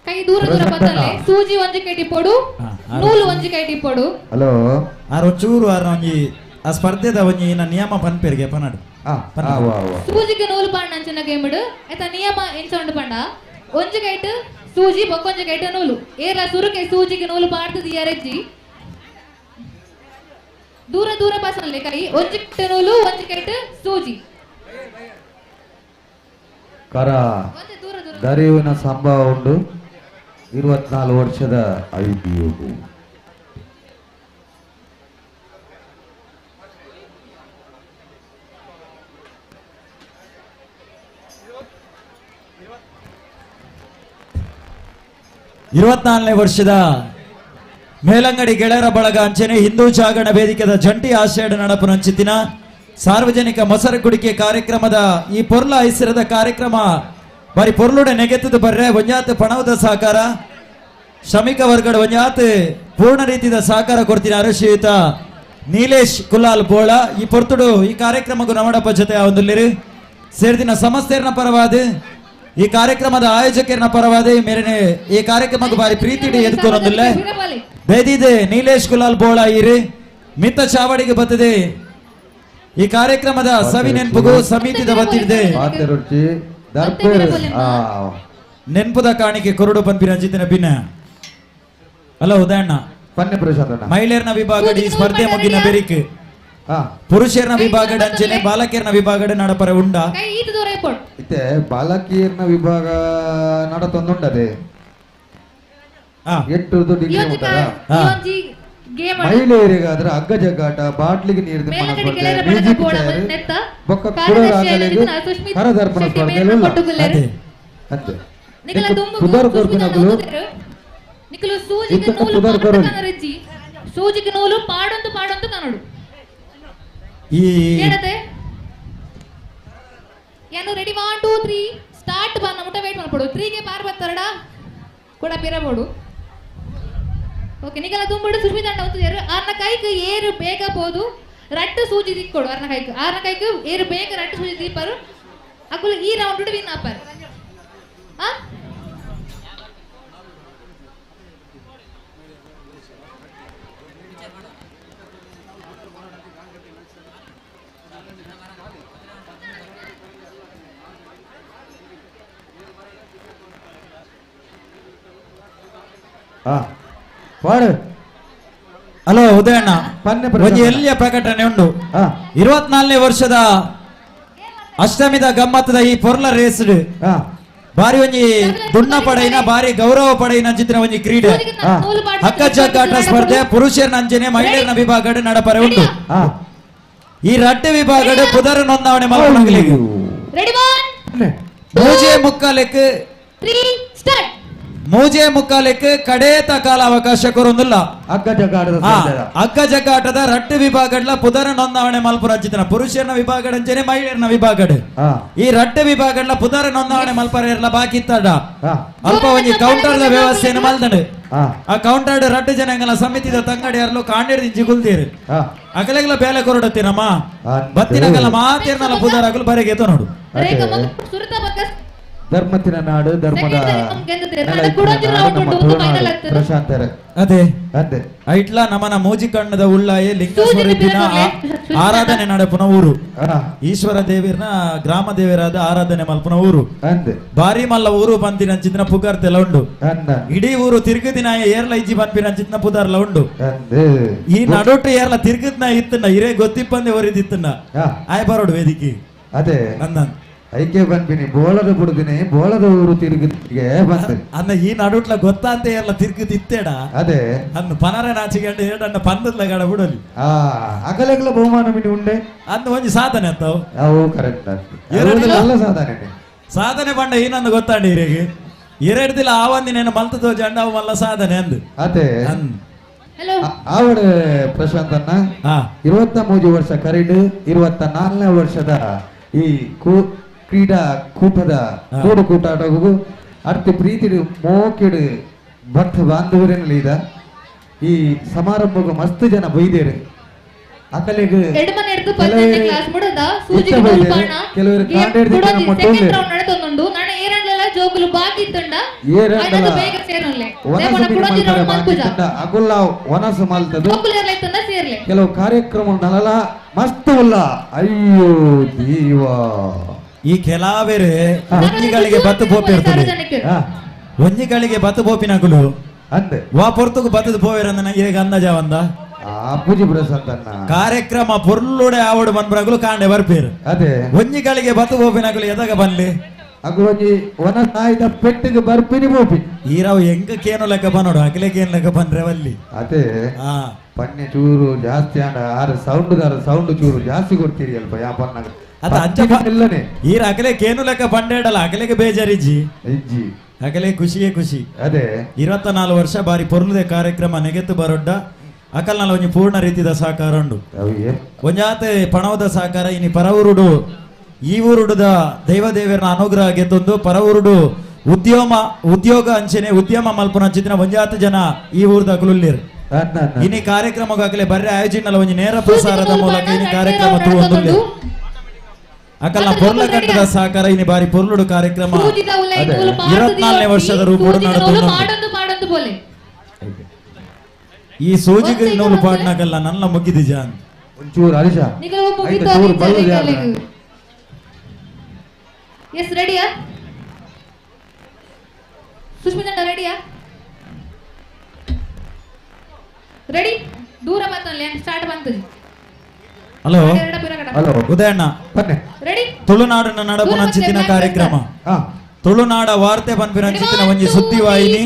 ಕೈ ದೂರ ಬತ್ತಲೆ ಸೂಜಿ ಒಂಜಿ ಕೈ ಟಿಪ್ಪೋಡು ನೂಲು ಒಂಜಿ ಕೈ ಟಿಪ್ಪೋಡು ಹಲೋ ಆರು ಚೂರು ಆರು ಒಂಜಿ ಆ ಸ್ಪರ್ಧೆದ ಒಂಜಿ ನಿಯಮ ಪನ್ಪೇರಿಗೆ ಪನ್ನಡು ಸೂಜಿಗೆ ನೂಲು ಪಾಂಡ ಅಂಚನ ಗೇಮಡು ಎತ್ತ ನಿಯಮ ಎಂಚ ಉಂಡು ಪಂಡ ಒಂಜಿ ಕೈಟ್ ಸೂಜಿ ಬೊಕ್ಕೊಂಜಿ ಕೈಟ್ ನೂಲು ಏರ ಸುರುಕೆ ಸೂಜಿಗೆ ನೂಲು ಪಾಡ್ತದ ಯಾರೆಜ್ಜಿ ದೂರ ದೂರ ಪಾಸನ್ಲೆ ಕೈ ಒಂಜಿ ಕೈಟ್ ನೂಲು ಒಂಜಿ ಕೈಟ್ ಸೂಜಿ ಕರ ದರಿವಿನ ಸಂಭವ ಉಂಡು 24 ವರ್ಷದ IPO ನೇ ವರ್ಷದ ಮೇಲಂಗಡಿ ಗೆಳೆಯರ ಬಳಗ ಅಂಚನೆ ಹಿಂದೂ ಜಾಗರಣ ವೇದಿಕೆದ ಜಂಟಿ ಆಷಾಢ ನಡಪು ನಂಚಿತ್ತಿನ ಸಾರ್ವಜನಿಕ ಮೊಸರು ಕುಡಿಕೆ ಕಾರ್ಯಕ್ರಮದ ಈ ಪೊರ್ಲ ಐಸಿರದ ಕಾರ್ಯಕ್ರಮ ಬಾರಿ ಪೊರ್ಲುಡೆ ನೆಗೆತದ ಬರ್ರೆ ಒಂಜಾತ್ ಪಣವದ ಸಹಕಾರ ಶ್ರಮಿಕ ವರ್ಗದ ಒಂಜಾತ್ ಪೂರ್ಣ ರೀತಿಯ ಸಹಕಾರ ಕೊಡ್ತಿದ್ದಾರೆ ಶ್ರೀಯುತ ನೀಲೇಶ್ ಕುಲಾಲ್ ಬೋಳ ಈ ಪೊರ್ತುಡು ಈ ಕಾರ್ಯಕ್ರಮಕ್ಕೂ ನಮ್ಮಡಪ್ಪ ಜೊತೆ ಒಂದುಲ್ಲಿರಿ ಸೇರಿದಿನ ಸಮಸ್ಯೆಯನ್ನ ಪರವಾದ ಈ ಕಾರ್ಯಕ್ರಮದ ಆಯೋಜಕರನ್ನ ಪರವಾದ ಮೇರೆನೆ ಈ ಕಾರ್ಯಕ್ರಮಕ್ಕೆ ಬಾರಿ ಪ್ರೀತಿ ಎದ್ಕೊಂಡೊಂದಿಲ್ಲ ಬೇದಿದೆ ನೀಲೇಶ್ ಕುಲಾಲ್ ಬೋಳ ಇರಿ ಮಿತ್ತ ಚಾವಡಿಗೆ ಬರ್ತದೆ ಈ ಕಾರ್ಯಕ್ರಮದ ಸವಿ ನೆನಪುಗೂ ಸಮಿತಿದ ಬತ್ತಿದೆ ನೆನಪುದ ಕಾಣಿಕೆ ಕೊರಡು ಪಂಪಿನ ಜಿತಿನ ಭಿನ್ನ ಅಲ್ಲ ಉದಯಣ್ಣ ಪನ್ನೆ ಪ್ರಶಾಂತ ಮಹಿಳೆಯರನ ವಿಭಾಗ ಈ ಸ್ಪರ್ಧೆ ಮುಗಿನ ಬೆರಿಕೆ ಪುರುಷರ್ನ ವಿಭಾಗದ ಅಂಚನೆ ಬಾಲಕಿಯರ್ನ ವಿಭಾಗದ ನಡಪರೆ ಉಂಡ ಕೈ ಈತ ದೂರ ಇಪ್ಪೊಡು ಇತ್ತೆ ಬಾಲಕಿಯರ್ನ ವಿಭಾಗ ನಡತೊಂದುಂಡದೆ ಎಟ್ಟು ಡಿಗ್ರಿ ಇವೊಂಜಿ ಗೇಮ್ ಮಹಿಳೆಯರಿಗಾದ್ರೆ ಹಗ್ಗ ಜಗ್ಗಾಟ ಬಾಟ್ಲಿಗೆ ನೀರಿನ ಸ್ಪರ್ಧೆ ಮ್ಯೂಸಿಕ್ ಚೇರ್ ಬೊಕ್ಕ ಕುಡರಾಗಲಿಗೆ ಹರದರ್ಪಣ ಸ್ಪರ್ಧೆಯಲ್ಲ ಅಂತೆ ನಿಕಲ ದುಂಬು ಕುದರ್ ಕೊರ್ಪಿನಗಳು ನಿಕಲು ಸೂಜಿಗೆ ನೂಲು ಕನರಜ್ಜಿ ಸೂಜಿಗೆ ನೂಲು ಪಾಡೊಂದು ಕನ್ನಡು ಈ ಏನತೆ ಏನು ರೆಡಿ 1 2 3 ಸ್ಟಾರ್ಟ್ ಬಾ ನಮಟ ವೇಟ್ ಮಾಡ್ಕೊಡು 3 ಗೆ ಪಾರ್ ಬತ್ತರಡ ಕೂಡ ಪಿರಬೋಡು ಓಕೆ ನಿಕಲ ದುಂಬುಡು ಸುಷ್ಮಿತಾ ಅಣ್ಣ ಉಂತಿದ್ದಾರೆ ಆರ್ನ ಕೈಗೆ ಏರು ಬೇಗ ಬೋದು ರಟ್ಟು ಸೂಜಿ ದಿಕ್ಕೊಡು ಆರ್ನ ಕೈಗೆ ಏರು ಬೇಗ ರಟ್ಟು ಸೂಜಿ ದೀಪರು ಅಕುಲು ಈ ರೌಂಡ್ ವಿನ್ ಆಪರ್ ಆ ಹಲೋ ಉದಯಣ್ಣ ಒಂದು ಎಲ್ಲಿಯ ಪ್ರಕಟಣೆ ಉಂಟು 24ನೇ ವರ್ಷದ ಅಷ್ಟಮಿದ ಗಮ್ಮತ್ತದ ಈ ಪೊರ್ಲ ರೇಸ್ ಬಾರಿ ಒಂಜಿ ದುಣ್ಣ ಪಡೆಯಿನ ಬಾರಿ ಗೌರವ ಪಡೆಯಿನ ಅಂಚಿನ ಒಂಜಿ ಕ್ರೀಡೆ ಹಕ್ಕ ಜಗ್ಗಾಟ ಸ್ಪರ್ಧೆ ಪುರುಷರ್ನ ಅಂಚನೆ ಮಹಿಳೆಯರ್ನ ವಿಭಾಗದ ನಡಪರೆ ಉಂಟು ಈ ರಟ್ಟೆ ವಿಭಾಗದ ಪುದರ ನೋಂದಾವಣೆ ಮಲ್ಪನಗಳಿಗೆ ಮೂಜೆ ಮುಕ್ಕಾಲಕ್ಕೆ 3 ಸ್ಟಾರ್ಟ್ ಮೂಜೆ ಮುಕ್ಕಾಲಕ್ಕೆ ಕಡೇತ ಕಾಲ ಅವಕಾಶ ಕೊರೊಂದಿಲ್ಲ ಹಗ್ಗ ಜಗ್ಗಾಟದ ರಟ್ಟು ವಿಭಾಗಡ್ಲ ಪುದರ ನೋಂದಾವಣೆ ಮಲ್ಪುರ ಅಂಚಿನ ಪುರುಷರ್ನ ವಿಭಾಗದ ಅಂಚನೆ ಮಹಿಳೆಯರ್ನ ವಿಭಾಗಡ್ ಈ ರಟ್ಟು ವಿಭಾಗಡ್ಲ ಪುದರ ನೋಂದಾವಣೆ ಮಲ್ಪರ ಇರ್ಲ ಬಾಕಿ ಇತ್ತಡ ಅಲ್ಪ ಒಂಜಿ ಕೌಂಟರ್ದ ವ್ಯವಸ್ಥೆಯನ್ನು ಮಲ್ತಡು ಆ ಕೌಂಟರ್ ರಟ್ಟು ಜನಗಳ ಸಮಿತಿದ ತಂಗಡಿ ಯಾರ್ಲು ಕಾಂಡಿರ್ದಿ ಜಿಗುಲ್ತೀರಿ ಅಕಲೆಗ್ಲ ಬೇಲೆ ಕೊರಡತ್ತೀರಮ್ಮ ಬತ್ತಿನಗಲ ಮಾತೇರ್ನಲ್ಲ ಪುದರಾಗಲು ಬರೆಗೆ ನೋಡು ಧರ್ಮತಿನ ನಾಡು ಧರ್ಮದ ಪ್ರಶಾಂತರ ಅದೇ ಅದೇ ಐಟ್ಲ ನಮನ ಮೂಜಿ ಕಣ್ಣದ ಉಳ್ಳಾಯೆ ಲಿಂಗೇಶ್ವರ ಆರಾಧನೆ ನಡಪುನ ಊರು ಈಶ್ವರ ದೇವಿರ್ನ ಗ್ರಾಮ ದೇವರಾದ ಆರಾಧನೆ ಮಲ್ಪುನ ಊರು ಬಾರಿ ಮಲ್ಲ ಊರು ಬಂದಿನ ಚಿತ್ನ ಪುಗಾರ್ತೆಲ್ಲ ಉಂಡು ಇಡೀ ಊರು ತಿರ್ಗದಿನ ಏರ್ಲ ಇಜ್ಜಿ ಬಂಪಿನ ಚಿತ್ನ ಪುದಾರ್ಲ ಉಂಡು ಈ ನಡೋಟು ಏರ್ಲ ತಿರ್ಗದ್ನ ಇತ್ತನ್ನ ಇರೇ ಗೊತ್ತಿಪ್ಪಂದೆ ಒರಿದಿತ್ತನ್ನ ಆಯ್ ಬರೋಡು ವೇದಿಕೆ ಅದೇ ಅಂದ ಐಕೆ ಬಂದಿನಿ ಬೋಳದ ಬಿಡುದಿನಿ ಬೋಳದ ಊರು ತಿರುಗಿಗೆ ಬಂದ ಅನ್ನ ಈ ನಡುಟ್ಲ ಗೊತ್ತಾಂತ ಎಲ್ಲ ತಿರ್ಗಿತ್ತಿತ್ತೇಡ ಅದೇ ಅನ್ನು ಪನರ ನಾಚಿಗಂಡ ಏಡನ್ನ ಪಂದದ್ಲ ಗಡ ಬಿಡಲಿ ಅಗಲೆಗ್ಲ ಬಹುಮಾನ ಮಿನಿ ಉಂಡೆ ಅಂದ ಒಂಜಿ ಸಾಧನೆ ಅತ್ತವು ಅವು ಕರೆಕ್ಟ್ ಸಾಧನೆ ಬಂಡ ಏನಂದು ಗೊತ್ತಾಂಡಿ ಇರೆಗೆ ಎರಡು ದಿನ ಆವಂದಿನ ಮಲ್ತದ ಜಂಡ ಅವು ಮಲ್ಲ ಸಾಧನೆ ಅಂದು ಅದೇ ಆವಡ ಪ್ರಶಾಂತ್ ಅನ್ನ 23 ವರ್ಷ ಕರಿಡು 24ನೇ ವರ್ಷದ ಈ ಕ್ರೀಡಾ ಕೂಟದ ಕೂಡು ಕೂಟಾಟಗೂ ಅರ್ಥ ಪ್ರೀತಿಡು ಮೋಕೆಡು ಭಕ್ತ ಬಾಂಧವರೇನಲ್ಲಿದ ಈ ಸಮಾರಂಭಗೂ ಮಸ್ತ್ ಜನ ಬೈದೇರು ಅಕಲೆಗೆ ಕೆಲವರು ಅಗುಲ್ಲ ವನಸ ಮಲ್ತದು ಕೆಲವು ಕಾರ್ಯಕ್ರಮ ನಲಲ ಮಸ್ತ್ ಉಲ್ಲ ಅಯ್ಯೋ ದೀವ ಈ ಕೆಲವೇರು ಒಂಜಿಗಳಿಗೆ ಬತ್ತು ಪೋಪಿ ಇರ್ತದೆ ಒಂಜಿಗಳಿಗೆ ಬತ್ತು ಪೋಪಿನಗುಲು ಅಂದೆ ವಾ ಪೊರ್ತುಕು ಬತ್ತದ ಪೋವೇರಂದ ಈಗ ಅಂದಾಜ ಒಂದ ಪೂಜಿ ಪ್ರಸಾದ್ ಅನ್ನ ಕಾರ್ಯಕ್ರಮ ಪೊರ್ಲುಡೆ ಆವಡು ಮನ್ಪುರಗುಲು ಕಾಂಡೆ ಬರ್ಪೇರು ಅದೇ ಒಂಜಿಗಳಿಗೆ ಬತ್ತು ಪೋಪಿನಗುಲು ಎದಾಗ ಬನ್ಲಿ ಅಗು ಒಂಜಿ ವನ ಸಾಯ್ದ ಪೆಟ್ಟಿಗೆ ಬರ್ಪಿನಿ ಪೋಪಿ ಈರಾವ್ ಹೆಂಗ ಕೇನು ಲೆಕ್ಕ ಬನ್ನೋಡು ಅಕಲೆಗೆ ಏನ್ ಲೆಕ್ಕ ಬಂದ್ರೆ ಅಲ್ಲಿ ಅದೇ ಪನ್ನೆ ಚೂರು ಜಾಸ್ತಿ ಆಡ ಆರ ಸೌಂಡ್ ಚೂರು ಜಾಸ್ತಿ ಕೊಡ್ತೀರಿ ಅಲ್ಪ ಯಾಪನ್ನಾಗ ಅದ ಅಜ್ಜ ಈರ ಅಕಲೆ ಕೇನು ಲೆಕ್ಕ ಬಂಡೇಡಲ್ಲ ಅಕಲೆಗೆ ಬೇಜಾರಿಜ್ಜಿ ಇಜ್ಜಿ ಅಕಲೆ ಖುಷಿಯೇ ಖುಷಿ ಅದೇ 24 ವರ್ಷ ಬಾರಿ ಪೊರ್ಲುದೆ ಕಾರ್ಯಕ್ರಮ ನೆಗೆತ್ತು ಬರೊಡ್ಡ ಅಕಲ್ನಲ್ಲ ಒಂಜಿ ಪೂರ್ಣ ರೀತಿದ ಸಹಕಾರ ಉಂಡು ಒಂಜಾತೆ ಪಣವದ ಸಹಕಾರ ಇನಿ ಪರವುರುಡು ಈ ಊರುಡುದ ದೈವದೇವರನ ಅನುಗ್ರಹ ಗೆದ್ದೊಂದು ಪರವುರುಡು ಉದ್ಯೋಗ ಅಂಚನೆ ಉದ್ಯಮ ಮಲ್ಪುನ ಅಂಚಿನ ಒಂಜಾತು ಜನ ಈ ಊರ್ದ ಕುಲುಲ್ಲಿರು ಇನಿ ಕಾರ್ಯಕ್ರಮಗಾಗಲೇ ಬರ್ರೆ ಆಯೋಜನಲ್ಲ ಒಂಜಿ ನೇರ ಪ್ರಸಾರದ ಮೂಲಕ ಇನಿ ಕಾರ್ಯಕ್ರಮ ತೂವೊಂದುಲ್ಲೆ ಅಕಲ್ನ ಪೊರ್ಲ ಕಟ್ಟದ ಸಹಕಾರ ಇನಿ ಬಾರಿ ಪೊರ್ಲುಡು ಕಾರ್ಯಕ್ರಮ 24ನೇ ವರ್ಷದ ರೂಪುಡು ನಡೆದು ಈ ಸೂಜಿಗೆ ನೂಲು ಪಾಡ್ನಾಗಲ್ಲ ನನ್ನ ಮುಗಿದಿ ಜಾನ್ ಒಂಚೂರು ಅರಿಶ ಎಸ್ ರೆಡಿಯಾ ಸುಷ್ಮಿತಾ ರೆಡಿಯಾ ರೆಡಿ ದೂರ ಬಂತಲ್ಲ ಸ್ಟಾರ್ಟ್ ಬಂತది ಹಲೋ ಹಲೋ ಉದಯಣ್ಣ ಬನ್ನಿ ರೆಡಿ ತುಳುನಾಡಿನ ನಡಪುನಂಚಿತ್ತಿನ ಕಾರ್ಯಕ್ರಮ ತುಳುನಾಡ ವಾರ್ತೆ ಪನ್ಪಿನಂಚಿತ್ತಿನ ಒಂಜಿ ಸುದ್ದಿವಾಹಿನಿ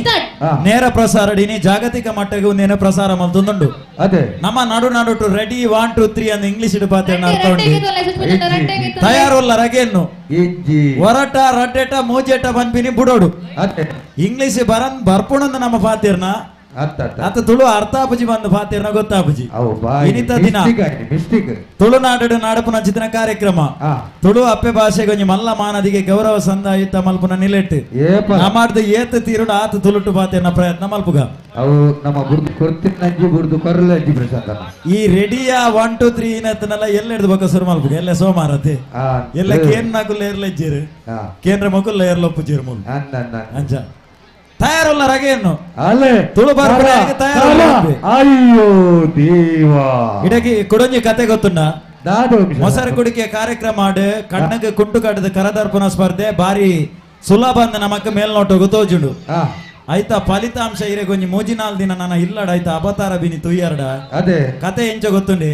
ನೇರ ಪ್ರಸಾರಡಿನಿ ಜಾಗತಿಕ ಮಟ್ಟಕ್ಕೆ ಒಂದೇನ ಪ್ರಸಾರ ಮಲ್ತುಂದುಂಡು ಅದೇ ನಮ್ಮ ನಡು ರೆಡಿ 1 2 3 ಅಂದ್ ಇಂಗ್ಲಿಷ್ ಪಾತ್ರ ಅರ್ಥ ಉಂಟು ತಯಾರುಲ್ಲ ರಗೆಯನ್ನು ಹೊರಟ ರಡ್ಡೆಟ ಮೂಜೆಟ ಪನ್ಪಿನಿ ಬುಡೋಡು ಇಂಗ್ಲಿಷ್ ಬರ್ಪುಣಂದು ನಮ್ಮ ಪಾತಿರ್ನ ಅತ್ತ ತುಳು ಅರ್ಥಾಪುಜಿ ಬಂದು ಪಾತಿರ್ನ ಗೊತ್ತಾಪುಜಿ ಇನಿತ ದಿನ ತುಳುನಾಡು ನಾಡಪುನ ಚಿತ್ರನ ಕಾರ್ಯಕ್ರಮ ತುಳು ಅಪ್ಪೆ ಭಾಷೆಗೆ ಒಂಜಿ ಮಲ್ಲ ಮಾನದಿಗೆ ಗೌರವ ಸಂದಾಯುತ ಮಲ್ಪುನ ನಿಲೆಟ್ಟು ನಮ್ಮದು ಏತ ತೀರುಡು ಆತ ತುಳುಟು ಪಾತಿರ್ನ ಪ್ರಯತ್ನ ಮಲ್ಪುಗ ಅವು ನಮ್ಮ ಬುರ್ದು ಕೊರ್ತಿನಂಜಿ ಬುರ್ದು ಕೊರ್ಲಂಜಿ ಪ್ರಸಾದ ಈ ರೆಡಿಯ 1 2 3 ಇನತ್ತನೆಲ್ಲ ಎಲ್ಲ ಹಿಡಿದು ಬಕ್ಕ ಶುರು ಮಲ್ಪುಗ ಎಲ್ಲ ಸೋಮಾರತೆ ಎಲ್ಲ ಕೇನ್ ನಾಕುಲ್ಲ ಏರ್ಲೆಜ್ಜೀರು ಕೇಂದ್ರ ಮಕ್ಕಳು ಏರ್ಲೊಪ್ಪುಜೀರು ಮೂಲ ಅಂಜ ತಯಾರಲ್ಲ ರಗೆಯನ್ನು ಅಲ್ಲೇ ತುಳು ಬರ್ಪಡೆ ಅಯ್ಯೋ ದೇವಾ ಇಡಗಿ ಕುಡಂಜಿ ಕತೆ ಗೊತ್ತುಂಡ ಮೊಸರು ಕುಡಿಕೆ ಕಾರ್ಯಕ್ರಮ ಆಡು ಕಣ್ಣಗೆ ಕುಂಟು ಕಟ್ಟದ ಕರದರ್ಪಣ ಸ್ಪರ್ಧೆ ಬಾರಿ ಸುಲಭ ಅಂದ ನಮಕ್ ಮೇಲ್ನೋಟ ಗೊತ್ತೋಜುಂಡು ಆಯ್ತಾ ಫಲಿತಾಂಶ ಇರೆಗೆ ಒಂಜಿ 3-4 ದಿನ ನನ್ನ ಇಲ್ಲಡ ಆಯ್ತಾ ಅಪತಾರ ಬಿನಿ ತುಯ್ಯಾರ್ಡ ಅದೇ ಕತೆ ಎಂಚ ಗೊತ್ತುಂಡಿ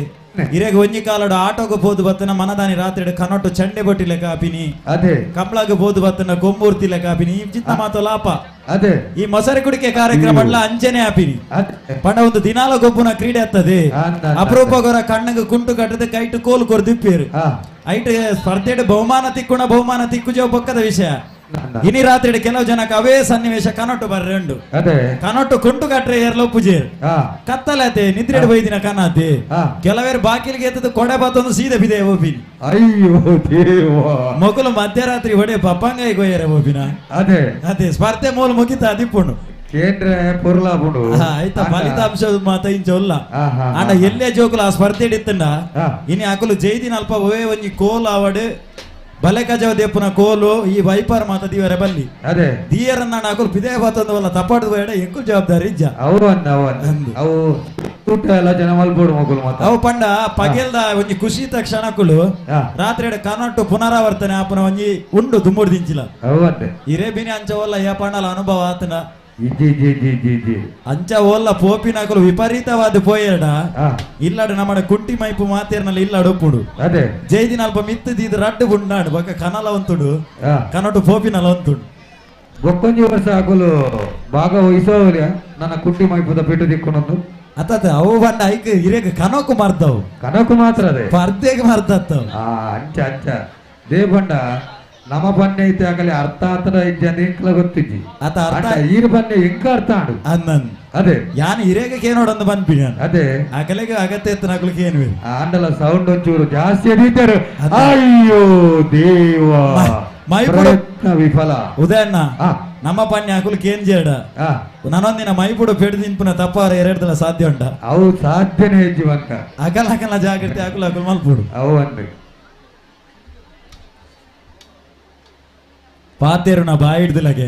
ಇರೆಗೆ ಒಂಜಿ ಕಾಲಡು ಆಟೋಗೆ ಬೋದು ಬತ್ತನ ಮನದಾನಿ ರಾತ್ರಿ ಕನೊಟ್ಟು ಚಂಡೆ ಬೊಟ್ಟಿ ಲೆಕ್ಕ ಆಪಿನಿ ಅದೇ ಕಂಬ್ಳಾಗ ಬೋದು ಬತ್ತನ ಕೊಂಬೂರ್ತಿ ಲೆಕ್ಕ ಆಪಿನಿ ಚಿತ್ತ ಮಾತು ಲಾಪ ಅದೇ ಈ ಮೊಸರು ಕುಡಿಕೆ ಕಾರ್ಯಕ್ರಮ ಅಂಚನೆ ಆಪಿನಿ ಪಂಡ ಒಂದು ದಿನಾಲ ಗೊಬ್ಬುನ ಕ್ರೀಡೆ ಆಗ್ತದೆ ಅಪರೂಪಗೊರ ಕಣ್ಣಗೆ ಕುಂಟು ಕಟ್ಟದ ಕೈಟು ಕೋಲು ಕೊರ್ ದಿಪ್ಪೇರು ಐಟ್ ಸ್ಪರ್ಧೆ ಬಹುಮಾನ ತಿಕ್ಕುಜೋ ಬೊಕ್ಕದ ವಿಷಯ ಇನಿ ರಾತ್ರಿ ಕೆಲವು ಜನಕ್ಕೆ ಅವೇ ಸನ್ನಿವೇಶ ಕನೊಟ್ಟು ಬರ್ರೆ ಉಂಡು ಕನೊಟ್ಟು ಕುಂಟು ಕಟ್ರೆ ಏರ್ಲೋ ಪೂಜೆರ್ ಕತ್ತಲತೆ ನಿದ್ರೆ ಬೈದಿನ ಕನಾತೆ ಕೆಲವೇರು ಬಾಕಿಲಿಗೆ ಎತ್ತದ ಕೊಡೆ ಬತ್ತೊಂದು ಸೀದೆ ಬಿದೆ ಓಪಿನ್ ಅಯ್ಯೋ ದೇವಾ ಮಗುಲು ಮಧ್ಯರಾತ್ರಿ ಹೊಡೆ ಪಪ್ಪಂಗಾಯಿ ಗೊಯ್ಯರೆ ಓಪಿನ ಅದೇ ಸ್ಪರ್ಧೆ ಮೂಲ ಮುಗಿತ ದಿಪ್ಪುಂಡು ಕೇಂದ್ರ ಪುರ್ಲಾಬುಡು ಆಯ್ತಾ ಫಲಿತಾಂಶ ಮಾತ ಇಂಚಲ್ಲ ಆಂಡ ಎಲ್ಲೇ ಜೋಕುಲು ಆ ಸ್ಪರ್ಧೆ ಇಡಿತ್ತಂಡ ಇನಿ ಆಕುಲು ಜೈದಿನ ಅಲ್ಪ ಒವೇ ಒಂಜಿ ಕೋಲ್ ಆವಡ್ ಬಲೆಕಜವ ದೇಪುನ ಕೋಲು ಈ ವೈಪರ್ ಮಾತ ದಿವರೆ ಬಲ್ಲಿ ಅದೇ ದಿಯರನ್ನ ಆಕುಲು ಪಿದೇ ಬತ್ತೊಂದವಲ್ಲ ತಪ್ಪಾಡು ಬೇಡ ಎಂಕು ಜವಾಬ್ದಾರಿ ಇಜ್ಜ ಅವು ಊಟ ಎಲ್ಲ ಜನ ಮಲ್ಬೋಡು ಮಗುಲು ಮಾತ ಅವು ಪಂಡ ಪಗೆಲ್ದ ಒಂಜಿ ಖುಷಿ ತಕ್ಷಣಕ್ಕುಲು ರಾತ್ರಿ ಕನೊಟ್ಟು ಪುನರಾವರ್ತನೆ ಆಪುನ ಒಂಜಿ ಉಂಡು ದುಮ್ಮುಡು ದಿಂಚಿಲ ಇರೇ ಬಿನಿ ಅಂಚವಲ್ಲ ಯಾ ಪಂಡಲ ಅನುಭವ ಆತನ ಅಂಚ ಓಲ್ಲ ಪೋಪಿನಾಕಲು ವಿಪರೀತವಾದ ಪೋಯರ್ಡ ಇಲ್ಲಡ ನಮ್ಮ ಕುಂಟಿ ಮೈಪು ಮಾತೇರ್ನಲ್ಲಿ ಇಲ್ಲಡ ಒಪ್ಪುಡು ಅದೇ ಜೈದಿನ ಅಲ್ಪ ಮಿತ್ತದಿದ್ ರಡ್ಡು ಬುಂಡಾಡು ಬೊಕ್ಕ ಕನಲ ಒಂತುಡು ಕನೊಟ್ಟು ಪೋಪಿನಲ ಒಂತುಡು ಗೊಕ್ಕೊಂಜಿ ವರ್ಷ ಆಕಲು ಭಾಗವಹಿಸೋಲಿಯ ನನ್ನ ಕುಂಟಿ ಮೈಪುದ ಪೆಟ್ಟು ದಿಕ್ಕೊಂಡೊಂದು ಅತ್ತ ಅವು ಬಂಡ ಐಕ್ ಹಿರೇಕ ಕನೋಕು ಮಾರ್ತಾವು ಕನಕು ಮಾತ್ರ ಅದೇ ಸ್ಪರ್ಧೆಗೆ ಮಾರ್ತಾವ ಅಂಚ ಅಂಚ ದೇ ಬಂಡ ನಮ್ಮ ಬನ್ನೆ ಐತೆ ಆಗಲಿ ಅರ್ಥ ಆತನ ಇಂಕ್ಲ ಗೊತ್ತಿಜ್ಜಿ ಈರ್ ಬನ್ನೆ ಎಂಕ ಅರ್ಥ ಆಡು ಅನ್ನನ್ ಅದೇ ಯಾನ್ ಹಿರೇಗ ಕೇನೋಡೊಂದು ಬಂದ್ಬಿಡಿ ಅದೇ ಆಗಲಿಗೆ ಅಗತ್ಯ ಇತ್ತು ನಗ್ಲಿಕ್ಕೆ ಏನು ಆಂಡಲ ಸೌಂಡ್ ಒಂಚೂರು ಜಾಸ್ತಿ ಅದಿದ್ದಾರೆ ಅಯ್ಯೋ ದೇವಾ ಪ್ರಯತ್ನ ವಿಫಲ ಉದಯಣ್ಣ ನಮ್ಮ ಪಣ್ಯ ಹಾಕುಲಿಕ್ಕೆ ಏನ್ ಜೇಡ ನಾನೊಂದಿನ ಮೈಪುಡು ಪೆಡು ನಿಂಪುನ ತಪ್ಪಾರ ಎರಡ್ದಲ್ಲ ಸಾಧ್ಯ ಉಂಟ ಅವು ಸಾಧ್ಯನೇ ಹೆಜ್ಜಿ ಬಂಕ ಅಕಲ ಜಾಗ್ರತೆ ಹಾಕಲು ಹಾಕಲು ಮಲ್ಪುಡು ಅವು ಅಂದ್ರೆ ಪಾತೇರುನ ಬಾಯಿಡ್ದಲಗೆ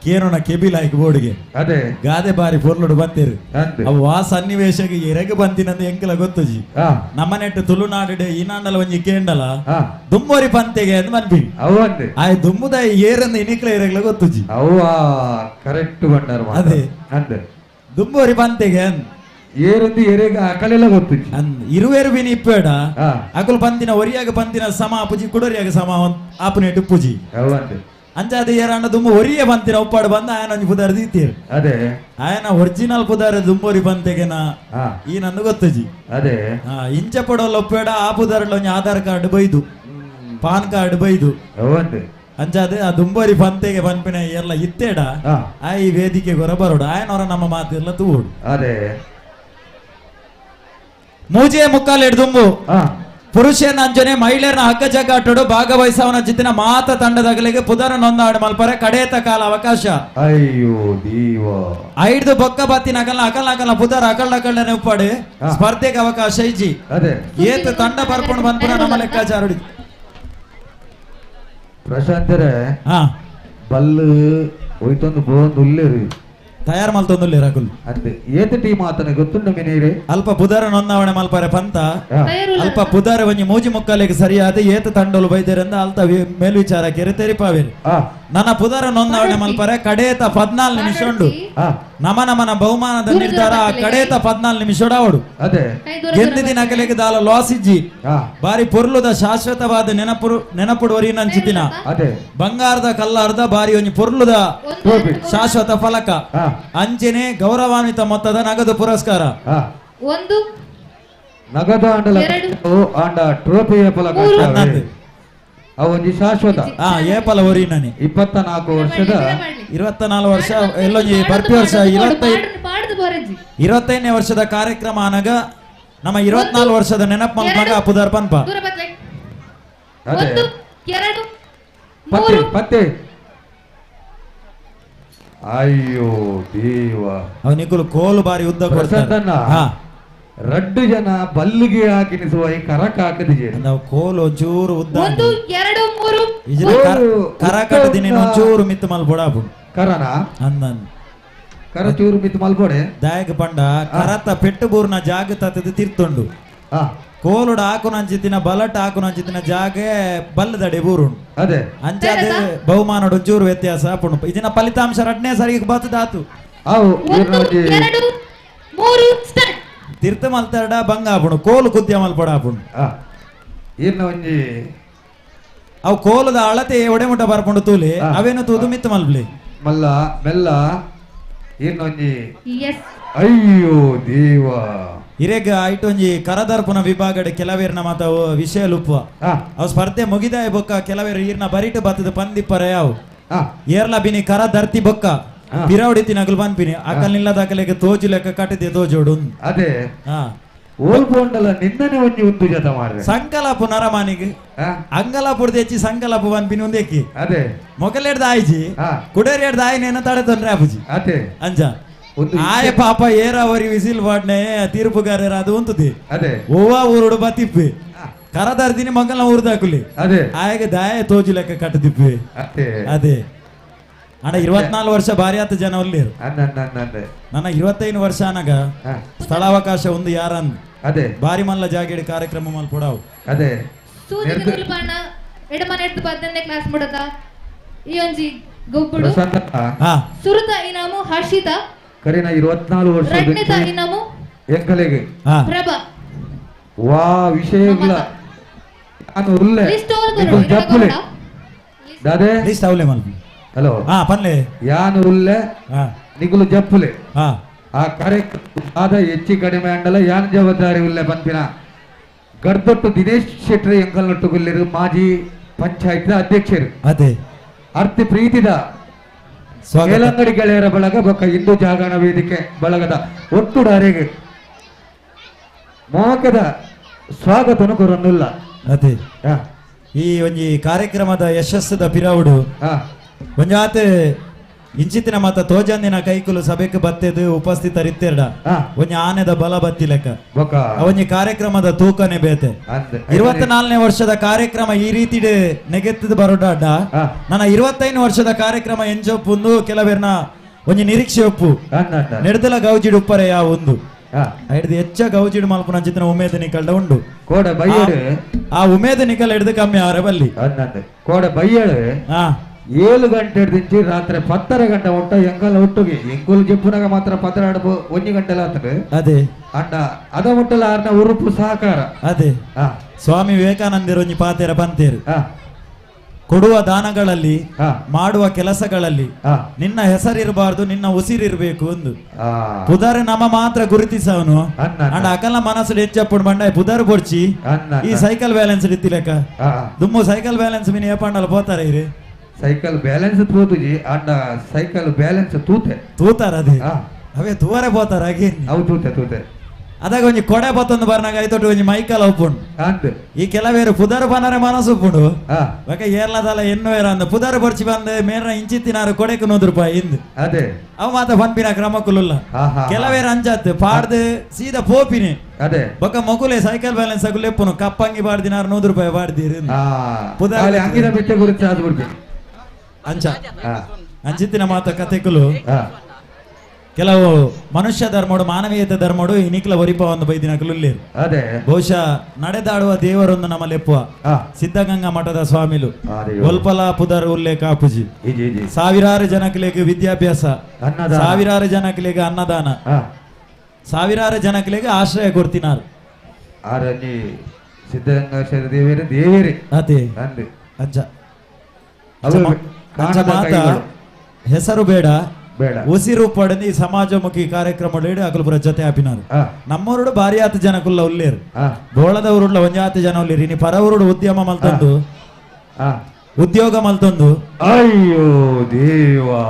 ಕೇರುನ ಕೆಬಿಲಾಯ್ಕ ಬೋರ್ಡ್ಗೆ ಅದೇ ಗಾದೆ ಬಾರಿ ಪೊರ್ಲುಡು ಬಂತೇರು ಅವು ಆ ಸನ್ನಿವೇಶಗೆ ಎರೆಗೆ ಬಂತಿನಂದು ಎಂಕಲ ಗೊತ್ತುಜಿ ನಮ್ಮನೆಟ್ಟು ತುಳುನಾಡು ಈನಾಂಡಲ ಒಂಜಿ ಕೇಂಡಲ ದುಮ್ಮೋರಿ ಪಂತೆಗೆ ಅಂತ ಬಂದ್ಬಿ ಆಯ್ ದುಮ್ಮುದ ಏರಂದ ಇನಿಕ್ಲ ಎರೆಗ್ಲ ಗೊತ್ತುಜಿ ಅವು ಕರೆಕ್ಟ್ ಬಂಡಾರ ಅದೇ ಅಂದೆ ದುಮ್ಮೋರಿ ಪಂತೆಗೆ ಏರಂದು ಎರೆಗ ಅಕಲೆಲ್ಲ ಗೊತ್ತುಜಿ ಇರುವೇರು ಬಿನಿ ಇಪ್ಪೇಡ ಅಕುಲು ಪಂತಿನ ಒರಿಯಾಗ ಪಂತಿನ ಸಮ ಪುಜಿ ಕುಡರಿಯಾಗ ಸಮ ಆಪುನೆಟ್ಟು ಪುಜಿ ಅಂಚಾದ ಏರಾಂಡ ದುಮ್ಮ ಒರಿಯ ಪಂತಿನ ಉಪ್ಪಾಡು ಬಂದ ಆಯನ ಒಂಜಿ ಪುದಾರ ದೀತೀರು ಅದೇ ಆಯನ ಒರಿಜಿನಲ್ ಪುದಾರ ದುಮ್ಮೋರಿ ಪಂತೆಗೆನ ಈ ನಂದು ಗೊತ್ತುಜಿ ಅದೇ ಇಂಚ ಪಡೋಲ್ಲ ಒಪ್ಪೇಡ ಆ ಪುದಾರಲ್ಲ ಒಂಜಿ ಆಧಾರ್ ಕಾರ್ಡ್ ಬೈದು ಪಾನ್ ಕಾರ್ಡ್ ಬೈದು ಅಂಚಾದೆ ಆ ದುಂಬೋರಿ ಪಂತೆಗೆ ಪನ್ಪಿನ ಎಲ್ಲ ಇತ್ತೇಡ ಆ ಈ ವೇದಿಕೆ ಗೊರ ಬರೋಡು ಆಯನವರ ನಮ್ಮ ಮಾತೆಲ್ಲ ತೂಡು ಅದೇ ಮೂಜೆ ಮುಕ್ಕಾಲು ದುಂಬು ಪುರುಷನ ಅಂಜನೆ ಮಹಿಳೆಯರನ್ನ ಹಗ್ಗ ಜಗ್ಗಾಟೋಡು ಭಾಗವಹಿಸವನ ಜಿತ್ತಿನ ಮಾತ ತಂಡದಗಲಿಗೆ ಪುದರ ನೊಂದಾಡು ಮಲ್ಪರೆ ಕಡೇತ ಕಾಲ ಅವಕಾಶ ಅಯ್ಯೋ ದೇವಾ ಐದು ಬೊಕ್ಕ ಬತ್ತಿನ ಅಕಲ್ನ ಪುದರ ಅಕಲ್ನೆ ಉಪ್ಪಾಡು ಸ್ಪರ್ಧೆಗೆ ಅವಕಾಶ ಇಜ್ಜಿ ಅದೇ ಏತ ತಂಡ ಬರ್ಕೊಂಡು ಬಂದ್ಪುರ ನಮ್ಮ ಲೆಕ್ಕಾಚಾರ ಪ್ರಶಾಂತರೇ ಬಲ್ಲು ಹೋಯ್ತೊಂದು ಬೋಂದು ಉಲ್ಲೇರು ತಯಾರು ಮಲ್ತೊಂದು ರಾಕುಲ್ ಅಂತೆ ಏತ ಟೀಮ್ ಆತನ ಗೊತ್ತುಂಡ ಮಿನೇರೆ ಅಲ್ಪ ಪುದಾರ ನೊಂದಾವಣೆ ಮಲ್ಪಾರೆ ಪಂತ ಅಲ್ಪ ಪುದಾರ ಒಂಜಿ ಮೂಜಿ ಮುಕ್ಕಾಲಿಗೆ ಸರಿಯಾದ ಏತ ತಂಡಲು ಬೈದೇರಂದ ಅಲ್ತ ಮೇಲ್ವಿಚಾರ ಕೆರೆ ತೆರಿಪಾವೇರು ನನ್ನ ಪುದರ ನೊಂದವಣೆ ಮಲ್ಪರೆ ಕಡೇತ 14 ನಿಮಿಷ ಉಂಡು ನಮನ ಬಹುಮಾನದ ನಿರ್ಧಾರ ಕಡೇತ 14 ನಿಮಿಷ ಅವಡು ಅದೇ ಗೆದ್ದಿನ ಅಗಲಿಗೆ ದಾಲ ಲಾಸಿಜ್ಜಿ ಬಾರಿ ಪೊರ್ಲುದ ಶಾಶ್ವತವಾದ ನೆನಪುಡುವರಿ ನಂಚಿತಿನ ಅದೇ ಬಂಗಾರದ ಕಲ್ಲಾರ್ದ ಬಾರಿ ಒಂಜಿ ಪೊರ್ಲುದ ಶಾಶ್ವತ ಫಲಕ ಅಂಚೆನೆ ಗೌರವಾನ್ವಿತ ಮೊತ್ತದ ನಗದು ಪುರಸ್ಕಾರ ಒಂದು ನಗದು ಆಂಡ ಟ್ರೋಫಿಯ ಫಲಕ ಅವೊಂದು ಶಾಶ್ವತ ಏಪಲ ಒರಿನನಿ 24 ವರ್ಷದ 24 ವರ್ಷ ಎಲ್ಲೊಂಜಿ ಪ್ರತಿ ವರ್ಷ 25ನೇ ವರ್ಷದ ಕಾರ್ಯಕ್ರಮ ಅನಗ ನಮ್ಮ 24 ವರ್ಷದ ನೆನಪು ಮಲ್ಪಾಗ ಪುದರ್ ಪನ್ಪ ಪತ್ತೆ ಅಯ್ಯೋ ದೇವ ಅವನಿಗೂ ಕೋಲು ಬಾರಿ ಉದ್ದ ಕೊಡ್ತಾನ ರಡ್ಡು ಜನ ಬಲ್ಲಿಗೆ ಹಾಕಿನಿಸುವ ಈ ಕರಕ ಹಾಕದಿಗೆ ನಾವು ಕೋಲು ಒಂಚೂರು ಉದ್ದ 1 2 3 ಕರಕಟ ದಿನ ಒಂಚೂರು ಮಿತ್ತು ಮಲ್ಪೊಡಾಪು ಕರನ ಅಂದನ್ ಕರ ಚೂರು ಮಿತ್ತು ಮಲ್ಪೊಡೆ ದಾಯಕ ಪಂಡ ಕರತ ಪೆಟ್ಟು ಬೂರ್ನ ಜಾಗ ತತ್ತದ ತಿರ್ತೊಂಡು ಕೋಲುಡ ಹಾಕುನಂಚಿತ್ತಿನ ಬಲಟ್ ಹಾಕುನಂಚಿತ್ತಿನ ಜಾಗ ಬಲ್ಲದಡೆ ಬೂರುಂಡು ಅದೇ ಅಂಚಾದ ಬಹುಮಾನಡು ಒಂಚೂರು ವ್ಯತ್ಯಾಸ ಆಪುಂಡು ಇದನ್ನ ಫಲಿತಾಂಶ 2ನೇ ಸರಿಗೆ ಬತ್ತದಾತು ಅವು 1 2 3 ಸ್ಟಾರ್ಟ್ ತೀರ್ಥ ಮಲ್ತಾಡ ಬಂಗ ಆಪುಂಡು ಕೋಲು ಕುದ್ಯ ಮಲ್ಪಡ ಆಪುಂಡು ಇರ್ನ ಒಂಜಿ ಅವು ಕೋಲದ ಅಳತೆ ಒಡೆಮುಟ ಬರ್ಪುಂಡು ತೂಲಿ ಅವೇನು ತೂದು ಮಿತ್ತು ಮಲ್ಪ್ಲಿ ಮಲ್ಲ ಮೆಲ್ಲ ಇರ್ನ ಒಂಜಿ ಎಸ್ ಅಯ್ಯೋ ದೇವ ಇರೇಗ ಐಟೊಂಜಿ ಕರದರ್ಪುನ ವಿಭಾಗದ ಕೆಲವೇರ್ನ ಮಾತ ವಿಷಯ ಲುಪ್ಪ ಅವು ಸ್ಪರ್ಧೆ ಮುಗಿದಾಯ ಬೊಕ್ಕ ಕೆಲವೇರು ಈರ್ನ ಬರಿಟ್ ಬತ್ತದ ಪಂದಿಪ್ಪರ ಯಾವು ಏರ್ಲ ಬಿನಿ ಕರ ಧರ್ತಿ ಬೊಕ್ಕ ಪಿರಾವಡಿತಿ ನಗಲ್ ಬನ್ಪಿನಿ ಅಕಲ್ ನಿಲ್ಲದ ಅಕಲೆಗೆ ತೋಜು ಲೆಕ್ಕ ಕಟ್ಟಿದೆ ತೋಜೋಡು ಅದೇ ಓಲ್ಪೋಂಡಲ ನಿಂದನೆ ಒಂಜಿ ಉದ್ದು ಜತ ಮಾಡ್ರೆ ಸಂಕಲಪು ನರಮಾನಿಗೆ ಅಂಗಲಪುರ್ದ ಹೆಚ್ಚಿ ಸಂಕಲಪು ಬನ್ಪಿನಿ ಒಂದೇಕಿ ಅದೇ ಮೊಕಲೆಡ್ದ ಆಯ್ಜಿ ಕುಡೇರಿಯಡ್ದ ಆಯ್ನೇನ ತಡೆತೊಂದ್ರೆ ಅಪ್ಪುಜಿ ಅದೇ ಅಂಜ ಆಯ ಪಾಪ ಏರಾವರಿ ವಿಸಿಲ್ ಬಾಡ್ನೆ ತೀರ್ಪುಗಾರ ಅದು ಉಂತುದಿ ಅದೇ ಓವಾ ಊರುಡು ಬತ್ತಿಪ್ಪಿ ಕರದರ್ದಿನಿ ಮಂಗಲ್ನ ಊರ್ದಾಕುಲಿ ಅದೇ ಆಯಗೆ ದಾಯ ತೋಜು ಲೆಕ್ಕ ಕಟ್ಟದಿಪ್ಪಿ ಅದೇ ಅಣ್ಣ 24 ವರ್ಷ ಬಾರಿ ಆತ ಜನ ಒಲ್ಲಿರು ನನ್ನ 25 ವರ್ಷ ಅನಗ ಸ್ಥಳಾವಕಾಶ ಒಂದು ಯಾರನ್ ಅದೇ ಬಾರಿ ಮಲ್ಲ ಜಾಗೇಡಿ ಕಾರ್ಯಕ್ರಮ ಮಲ್ ಕೊಡಾವು ಅದೇ ಸೂದಿ ಗುರುಪಾಣ ಎಡಮನೆ 18ನೇ ಕ್ಲಾಸ್ ಮುಡದ ಈ ಒಂಜಿ ಗೊಬ್ಬುಡು ಸುರುತ ಇನಾಮು ಹರ್ಷಿತ ಕರಿನ 24 ವರ್ಷ ರಡ್ನಿತ ಇನಾಮು ಎಂಕಲೆಗೆ ಪ್ರಭಾ ವಾ ವಿಷಯಗಳ ನಾನು ಉಲ್ಲೆ ಜಪ್ಪುಲೆ ದಾದೆ ಲಿಸ್ಟ್ ಅವಲೆ ಮಲ್ಪಿ ಹಲೋ ಪನ್ಲೆ ಯಾನು ಉಲ್ಲೆ ನಿಗುಲು ಜಪ್ಪುಲೆ ಆ ಕಾರ್ಯಕ್ರಮ ಆದ ಹೆಚ್ಚಿ ಕಡಿಮೆ ಅಂಡಲ ಯಾನ್ ಜವಾಬ್ದಾರಿ ಉಲ್ಲೆ ಪಂಪಿನ ಗರ್ದೊಟ್ಟು ದಿನೇಶ್ ಶೆಟ್ಟಿ ಎಂಕಲ್ನೊಟ್ಟುಗುಲ್ಲಿರು ಮಾಜಿ ಪಂಚಾಯತ್ ಅಧ್ಯಕ್ಷರು ಅದೇ ಅರ್ತಿ ಪ್ರೀತಿದ ಮೇಲಂಗಡಿ ಗೆಳೆಯರ ಬಳಗ ಬೊಕ್ಕ ಹಿಂದೂ ಜಾಗರಣ ವೇದಿಕೆ ಬಳಗದ ಒಟ್ಟುಡಾರೆಗೆ ಮೋಕದ ಸ್ವಾಗತನು ಕೊರನ್ನುಲ್ಲ ಅದೇ ಈ ಒಂಜಿ ಕಾರ್ಯಕ್ರಮದ ಯಶಸ್ಸದ ಪಿರಾವುಡು ಒಂಜಾತ ಇಂಚಿತ್ತಿನ ಮತ ತೋಜಂದಿನ ಕೈಕುಲು ಸಭೆಗೆ ಬತ್ತೆದು ಉಪಸ್ಥಿತರಿತ್ತೆರ್ಡ ಒಂಜಿ ಆನೆದ ಬಲ ಬತ್ತಿ ಲೆಕ್ಕ ಒಂಜಿ ಕಾರ್ಯಕ್ರಮದ ತೂಕನೆ ಬೇತೆ 24ನೇ ವರ್ಷದ ಕಾರ್ಯಕ್ರಮ ಈ ರೀತಿ ನೆಗೆತ್ತದ ಬರೋಡಾಡ ನನ್ನ 25 ವರ್ಷದ ಕಾರ್ಯಕ್ರಮ ಎಂಜೊಪ್ಪುಂದು ಕೆಲವೇರ್ನ ಒಂಜಿ ನಿರೀಕ್ಷೆ ಒಪ್ಪು ನೆಡ್ದಲ ಗೌಜಿಡು ಉಪ್ಪರೆ ಯಾವ ಒಂದು ಹಿಡ್ದು ಹೆಚ್ಚ ಗೌಜಿಡು ಮಲ್ಪುನ ಚಿತ್ರ ಉಮೇದ ನಿಕಲ್ಡ ಉಂಡು ಕೋಡ ಬೈಯಡು ಆ ಉಮೇದ ನಿಕಲ್ ಹಿಡ್ದು ಕಮ್ಮಿ ಆರೆ ಬಲ್ಲಿ ಕೋಡ ಬೈಯಳು 7 ಗಂಟೆ ಹಿಡ್ದಿಂಚಿ ರಾತ್ರಿ 10 ಗಂಟೆ ಉಂಟ ಎಂಕಲ್ ಒಟ್ಟುಗೆ ಎಂಕುಲ್ ಜಪ್ಪುನಾಗ ಮಾತ್ರ 1 ಗಂಟೆಲ ಆತದೆ ಅದೇ ಅಂಡ ಅದ ಮುಟ್ಟಲ ಆರ್ನ ಉರುಪು ಸಹಕಾರ ಅದೇ ಸ್ವಾಮಿ ವಿವೇಕಾನಂದರು ಒಂಜಿ ಪಾತೆರ ಬಂತೇರು ಕೊಡುವ ದಾನಗಳಲ್ಲಿ ಮಾಡುವ ಕೆಲಸಗಳಲ್ಲಿ ನಿನ್ನ ಹೆಸರಿರಬಾರ್ದು ನಿನ್ನ ಉಸಿರಿರ್ಬೇಕು ಒಂದು ಪುದರ್ ನಮ್ಮ ಮಾತ್ರ ಗುರುತಿಸವನು ಅಂಡ ಅಕಲ ಮನಸ್ಸು ಹೆಚ್ಚಪ್ಪುಡು ಬಂಡ ಪುದರ್ ಬೊಡ್ಚಿ ಈ ಸೈಕಲ್ ಬ್ಯಾಲೆನ್ಸ್ ಇತ್ತಿಲೆಕ್ಕ ದುಮ್ಮು ಸೈಕಲ್ ಬ್ಯಾಲೆನ್ಸ್ ಮಿನಿ ಏಪಂಡಲ್ಲ ಪೋತಾರೆ ಇರಿ ಸೈಕಲ್ ಬ್ಯಾಲೆನ್ಸ್ ತೂತುಜಿ ಅಂಡ ಸೈಕಲ್ ಬ್ಯಾಲೆನ್ಸ್ ತೂತಾರ ಅದೇ ಅವೇ ತೂವರೆ ಪೋತಾರ ಹಾಗೆ ಅವು ತೂತೆ ಅದಾಗ ಒಂಜಿ ಕೊಡೆ ಬತ್ತೊಂದು ಬರ್ನಾಗ ಐತೊಟ್ಟು ಒಂಜಿ ಮೈಕಲ್ ಒಪ್ಪುಂಡು ಈ ಕೆಲವೇರು ಪುದರ್ ಬನರೆ ಮನಸ್ಸು ಉಪ್ಪುಂಡು ಬಕ ಏರ್ಲದಲ್ಲ ಎನ್ನುವೇರ ಅಂದ ಪುದರ್ ಬರ್ಚಿ ಬಂದು ಮೇರ್ನ ಇಂಚಿತ್ತಿನಾರು ಕೊಡೆಕು 100 ರೂಪಾಯಿ ಇಂದು ಅದೇ ಅವು ಮಾತ ಪನ್ಪಿನ ಕ್ರಮಕ್ಕುಲ್ಲ ಕೆಲವೇರು ಅಂಜಾತ್ ಪಾಡ್ದು ಸೀದಾ ಪೋಪಿನಿ ಅದೇ ಬೊಕ್ಕ ಮಗುಲೆ ಸೈಕಲ್ ಬ್ಯಾಲೆನ್ಸ್ ಆಗು ಲೆಪ್ಪುನು ಕಪ್ಪಂಗಿ ಬಾಡ್ದಿನಾರು 100 ರೂಪಾಯಿ ಬಾಡ್ದಿರಿ ಪುದರ್ ಅಂಗಿನ ಬಿಟ್ಟೆ ಗುರುತಿ ಆದ್ಬಿಡ್ಬೇಕು ಅಂಚ ಅಂಚಿತ್ತಿನ ಮಾತ ಕತೆಕುಲು ಕೆಲವು ಮನುಷ್ಯ ಧರ್ಮೋಡು ಮಾನವೀಯತೆ ಧರ್ಮೋಡು ಇನಿಕ್ಲ ಒರಿಪ ಒಂದು ಬೈದಿನಕಲು ಅದೇ ಬಹುಶಃ ನಡೆದಾಡುವ ದೇವರೊಂದು ನಮ್ಮಲ್ಲಿ ಎಪ್ಪುವ ಸಿದ್ಧಗಂಗಾ ಮಠದ ಸ್ವಾಮಿಲು ಒಲ್ಪಲ ಪುದರ್ ಉಲ್ಲೇಖ ಅಪ್ಪುಜಿ ಸಾವಿರಾರು ಜನಕ್ಕೆ ವಿದ್ಯಾಭ್ಯಾಸ, ಸಾವಿರಾರು ಜನಕ್ಕೆ ಅನ್ನದಾನ, ಸಾವಿರಾರು ಜನಕ್ಕೆ ಆಶ್ರಯ ಕೊಡ್ತಿನಾರು. ಸಿದ್ಧಗಂಗಾ ದೇವರೇ ದೇವರೇ ಅದೇ ಅಂಚ ಮಾತ ಹೆಸರು ಬೇಡ ಉಸಿರು ಪಡೆದು ಈ ಸಮಾಜಮುಖಿ ಕಾರ್ಯಕ್ರಮ ಅಕಲ್ಪುರ ಜೊತೆ ಹಾಪಿನಾರು. ನಮ್ಮೂರುಡು ಭಾರಿ ಆತ ಜನಕುಲ್ಲ ಉಲ್ಲೇರು, ಬೋಳದವರುಡ್ಲ ಒಂಜಾತ ಜನ ಉಲ್ಲೇರು. ಇನಿ ಪರವರುಡು ಉದ್ಯಮ ಮಲ್ತೊಂದು ಉದ್ಯೋಗ ಮಲ್ತೊಂದು ಅಯ್ಯೋ ದೇವಾ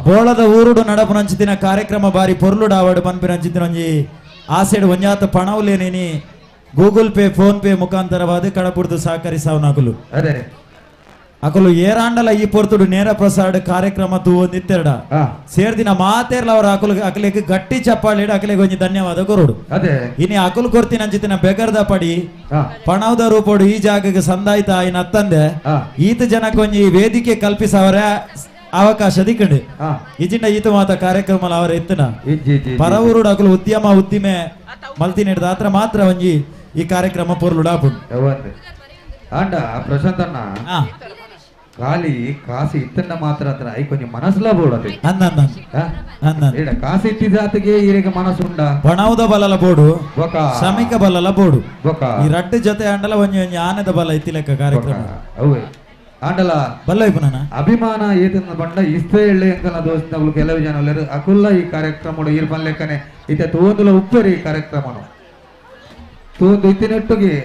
ಬೋಳದ ಊರುಡು ನಡಪುನಂಚಿತಿನ ಕಾರ್ಯಕ್ರಮ ಬಾರಿ ಪೊರ್ಲುಡು ಆವಾಡು ಪನ್ಪಿನಂಚಿತಿನ ಒಂಜಿ ಆಸೆಡು ಒಂಜಾತ ಪಣವುಲೇನೇನಿ ಗೂಗಲ್ ಪೇ ಫೋನ್ ಪೇ ಮುಖಾಂತರವಾದ ಕಡಪುರ್ದು ಸಹಕರಿಸಾವ್ ನಕಲು ಅಕಲು ಏರಾಂಡಲ ಈ ಪೊರ್ತುಡು ನೇರ ಪ್ರಸಾರ ಕಾರ್ಯಕ್ರಮ ತೂವೊಂದಿತ್ತೆರಡ ಸೇರ್ದಿನ ಮಾತೇರ್ಲ ಅವರ ಅಕಲಿಗೆ ಗಟ್ಟಿ ಚಪ್ಪಾಳಿ ಅಕಲಿಗೆ ಒಂಜಿ ಧನ್ಯವಾದ ಕೊರೋಡು. ಇನಿ ಅಕಲು ಕೊರ್ತಿನ ಅಂಚಿತಿನ ಬೆಗರ್ದ ಪಡಿ ಪಣವದ ರೂಪೋಡು ಈ ಜಾಗಕ್ಕೆ ಸಂದಾಯ್ತ ಇನ್ ಅತ್ತಂದೆ ಈತ ಜನಕ್ಕೆ ಒಂಜಿ ವೇದಿಕೆ ಕಲ್ಪಿಸವರ ಅವಕಾಶ ದಿಕ್ಕಂಡು ಇಜಿಂಡ ಈತ ಮಾತ ಕಾರ್ಯಕ್ರಮ ಅವರ ಎತ್ತನ ಪರವೂರುಡು ಅಕಲು ಉದ್ಯಮ ಉದ್ದಿಮೆ ಮಲ್ತಿ ನೀಡಿದ ಆತ್ರ ಮಾತ್ರ ಒಂಜಿ ಈ ಕಾರ್ಯಕ್ರಮ ಪೊರ್ಲುಡಾಪುಂಡು. ಆಂಡ ಪ್ರಶಾಂತ್ ಅಣ್ಣ ಖಾಲಿ ಕಾಸು ಇತ್ತನ್ನ ಮಾತ್ರ ಹತ್ರ ಐ ಕೊಂಚ ಮನಸ್ಸುಲ ಬೋಡದೆ ಕಾಸು ಇಟ್ಟಿದಾತಿಗೆ ಈರಿಗೆ ಮನಸ್ಸುಂಡ ಪಣವದ ಬಲಲ ಬೋಡು ಶ್ರಮಿಕ ಬಲಲ ಬೋಡು ಈ ರಡ್ಡು ಜೊತೆ ಆಂಡಲ ಒಂಜಿ ಒಂಜಿ ಆನೆದ ಬಲ ಇತ್ತಿ ಲೆಕ್ಕ ಕಾರ್ಯಕ್ರಮ ಅವೇ ಆಂಡಲ ಬಲ್ಲೈಪು ನನ್ನ ಅಭಿಮಾನ ಏತನ್ನ ಬಂಡ ಇಷ್ಟೇ ಎಳ್ಳೆ ಅಂಕಲ ದೋಸ್ತಗಳು ಕೆಲವು ಜನ ಒಳ್ಳೆರು ಅಕುಲ್ಲ ಈ ಕಾರ್ಯಕ್ರಮ ಇರ್ಬನ್ ಲೆಕ್ಕನೆ ಇತ್ತೆ ತೋಂದುಲ ಉಪ್ಪರಿ ಈ ಕಾರ್ಯಕ್ರಮ ತೋಂದು ಇತ್ತಿನೊಟ್ಟಿಗೆ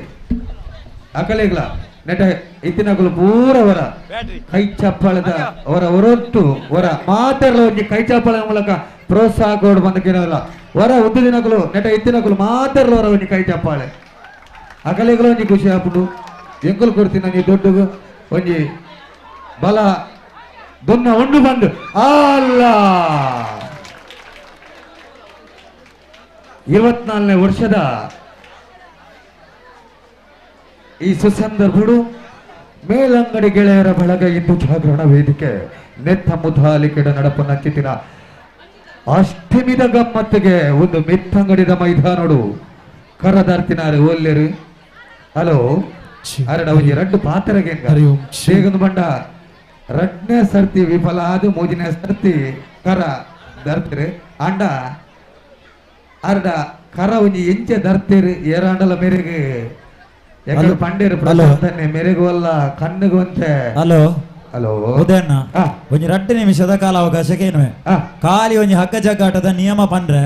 ಅಕಲೆಗ್ಲ ನೆಟ ಇತ್ತಿನಗಳು ಪೂರವರ ಕೈ ಚಪ್ಪಾಳದ ಅವರ ಹೊರಟ್ಟು ಹೊರ ಮಾತೆರಲು ಒಂಜಿ ಕೈ ಚಪ್ಪಾಳ ಮೂಲಕ ಪ್ರೋತ್ಸಾಹ ಕೊಡು ಬಂದಕ್ಕಿರಲ್ಲ ಹೊರ ಒಂದು ದಿನಗಳು ನೆಟ ಇತ್ತಿನಗಳು ಮಾತೆರಲು ಹೊರ ಒಂಜಿ ಕೈ ಚಪ್ಪಾಳೆ ಅಕಲೆಗಳು ಒಂಜಿ ಖುಷಿ ಹಾಪುಡು ಎಂಕುಲು ಕೊಡ್ತೀನಿ ಒಂಜಿ ದೊಡ್ಡಗು ಒಂಜಿ ಬಲ ದೊನ್ನ ಒಂದು ಬಂದು ಅಲ್ಲ 24ನೇ ವರ್ಷದ ಈ ಸುಸಂದರ್ಭಡು ಮೇಲಂಗಡಿ ಗೆಳೆಯರ ಬಳಗ ಇಂದು ಜಾಗರಣ ವೇದಿಕೆ ನೆತ್ತ ಮುಧಾಲಿಕೆಡ ನಡಪನ ಚಿತ್ತಿನ ಅಷ್ಟಮಿದ ಗಮ್ಮತ್ತಿಗೆ ಒಂದು ಮೆತ್ತಂಗಡಿದ ಮೈದಾನೋಡು ಕರದಾರ್ತಿನಾರು ಒಲ್ಲೆರು ಹಲೋ ಅರಡ ಒಂಜಿ ರಡ್ಡು ಪಾತ್ರಗೆ ಸೇಗಂದು ಬಂಡ ರಡ್ನೇ ಸರ್ತಿ ವಿಫಲ ಆದು ಮೂಜನೇ ಸರ್ತಿ ಕರ ದರ್ತಿರು ಅಂಡ ಅರಡ ಕರ ಒಂಜಿ ಎಂಚೆ ದರ್ತಿರು ಏರಾಂಡಲ ಮೇರೆಗೆ ಪಂಡೇರು ಮೆರೆಗುವಲ್ಲ ಕಣ್ಣುಗುವಂತೆ ಹಲೋ ಹಲೋ ಉದಯಣ್ಣ ಒಂಜಿ 2 ನಿಮಿಷದ ಕಾಲ ಅವಕಾಶಕ್ಕೆ ಏನುವೆ ಖಾಲಿ ಒಂಜಿ ಹಗ್ಗ ಜಗ್ಗಾಟದ ನಿಯಮ ಪಂಡ್ರೆ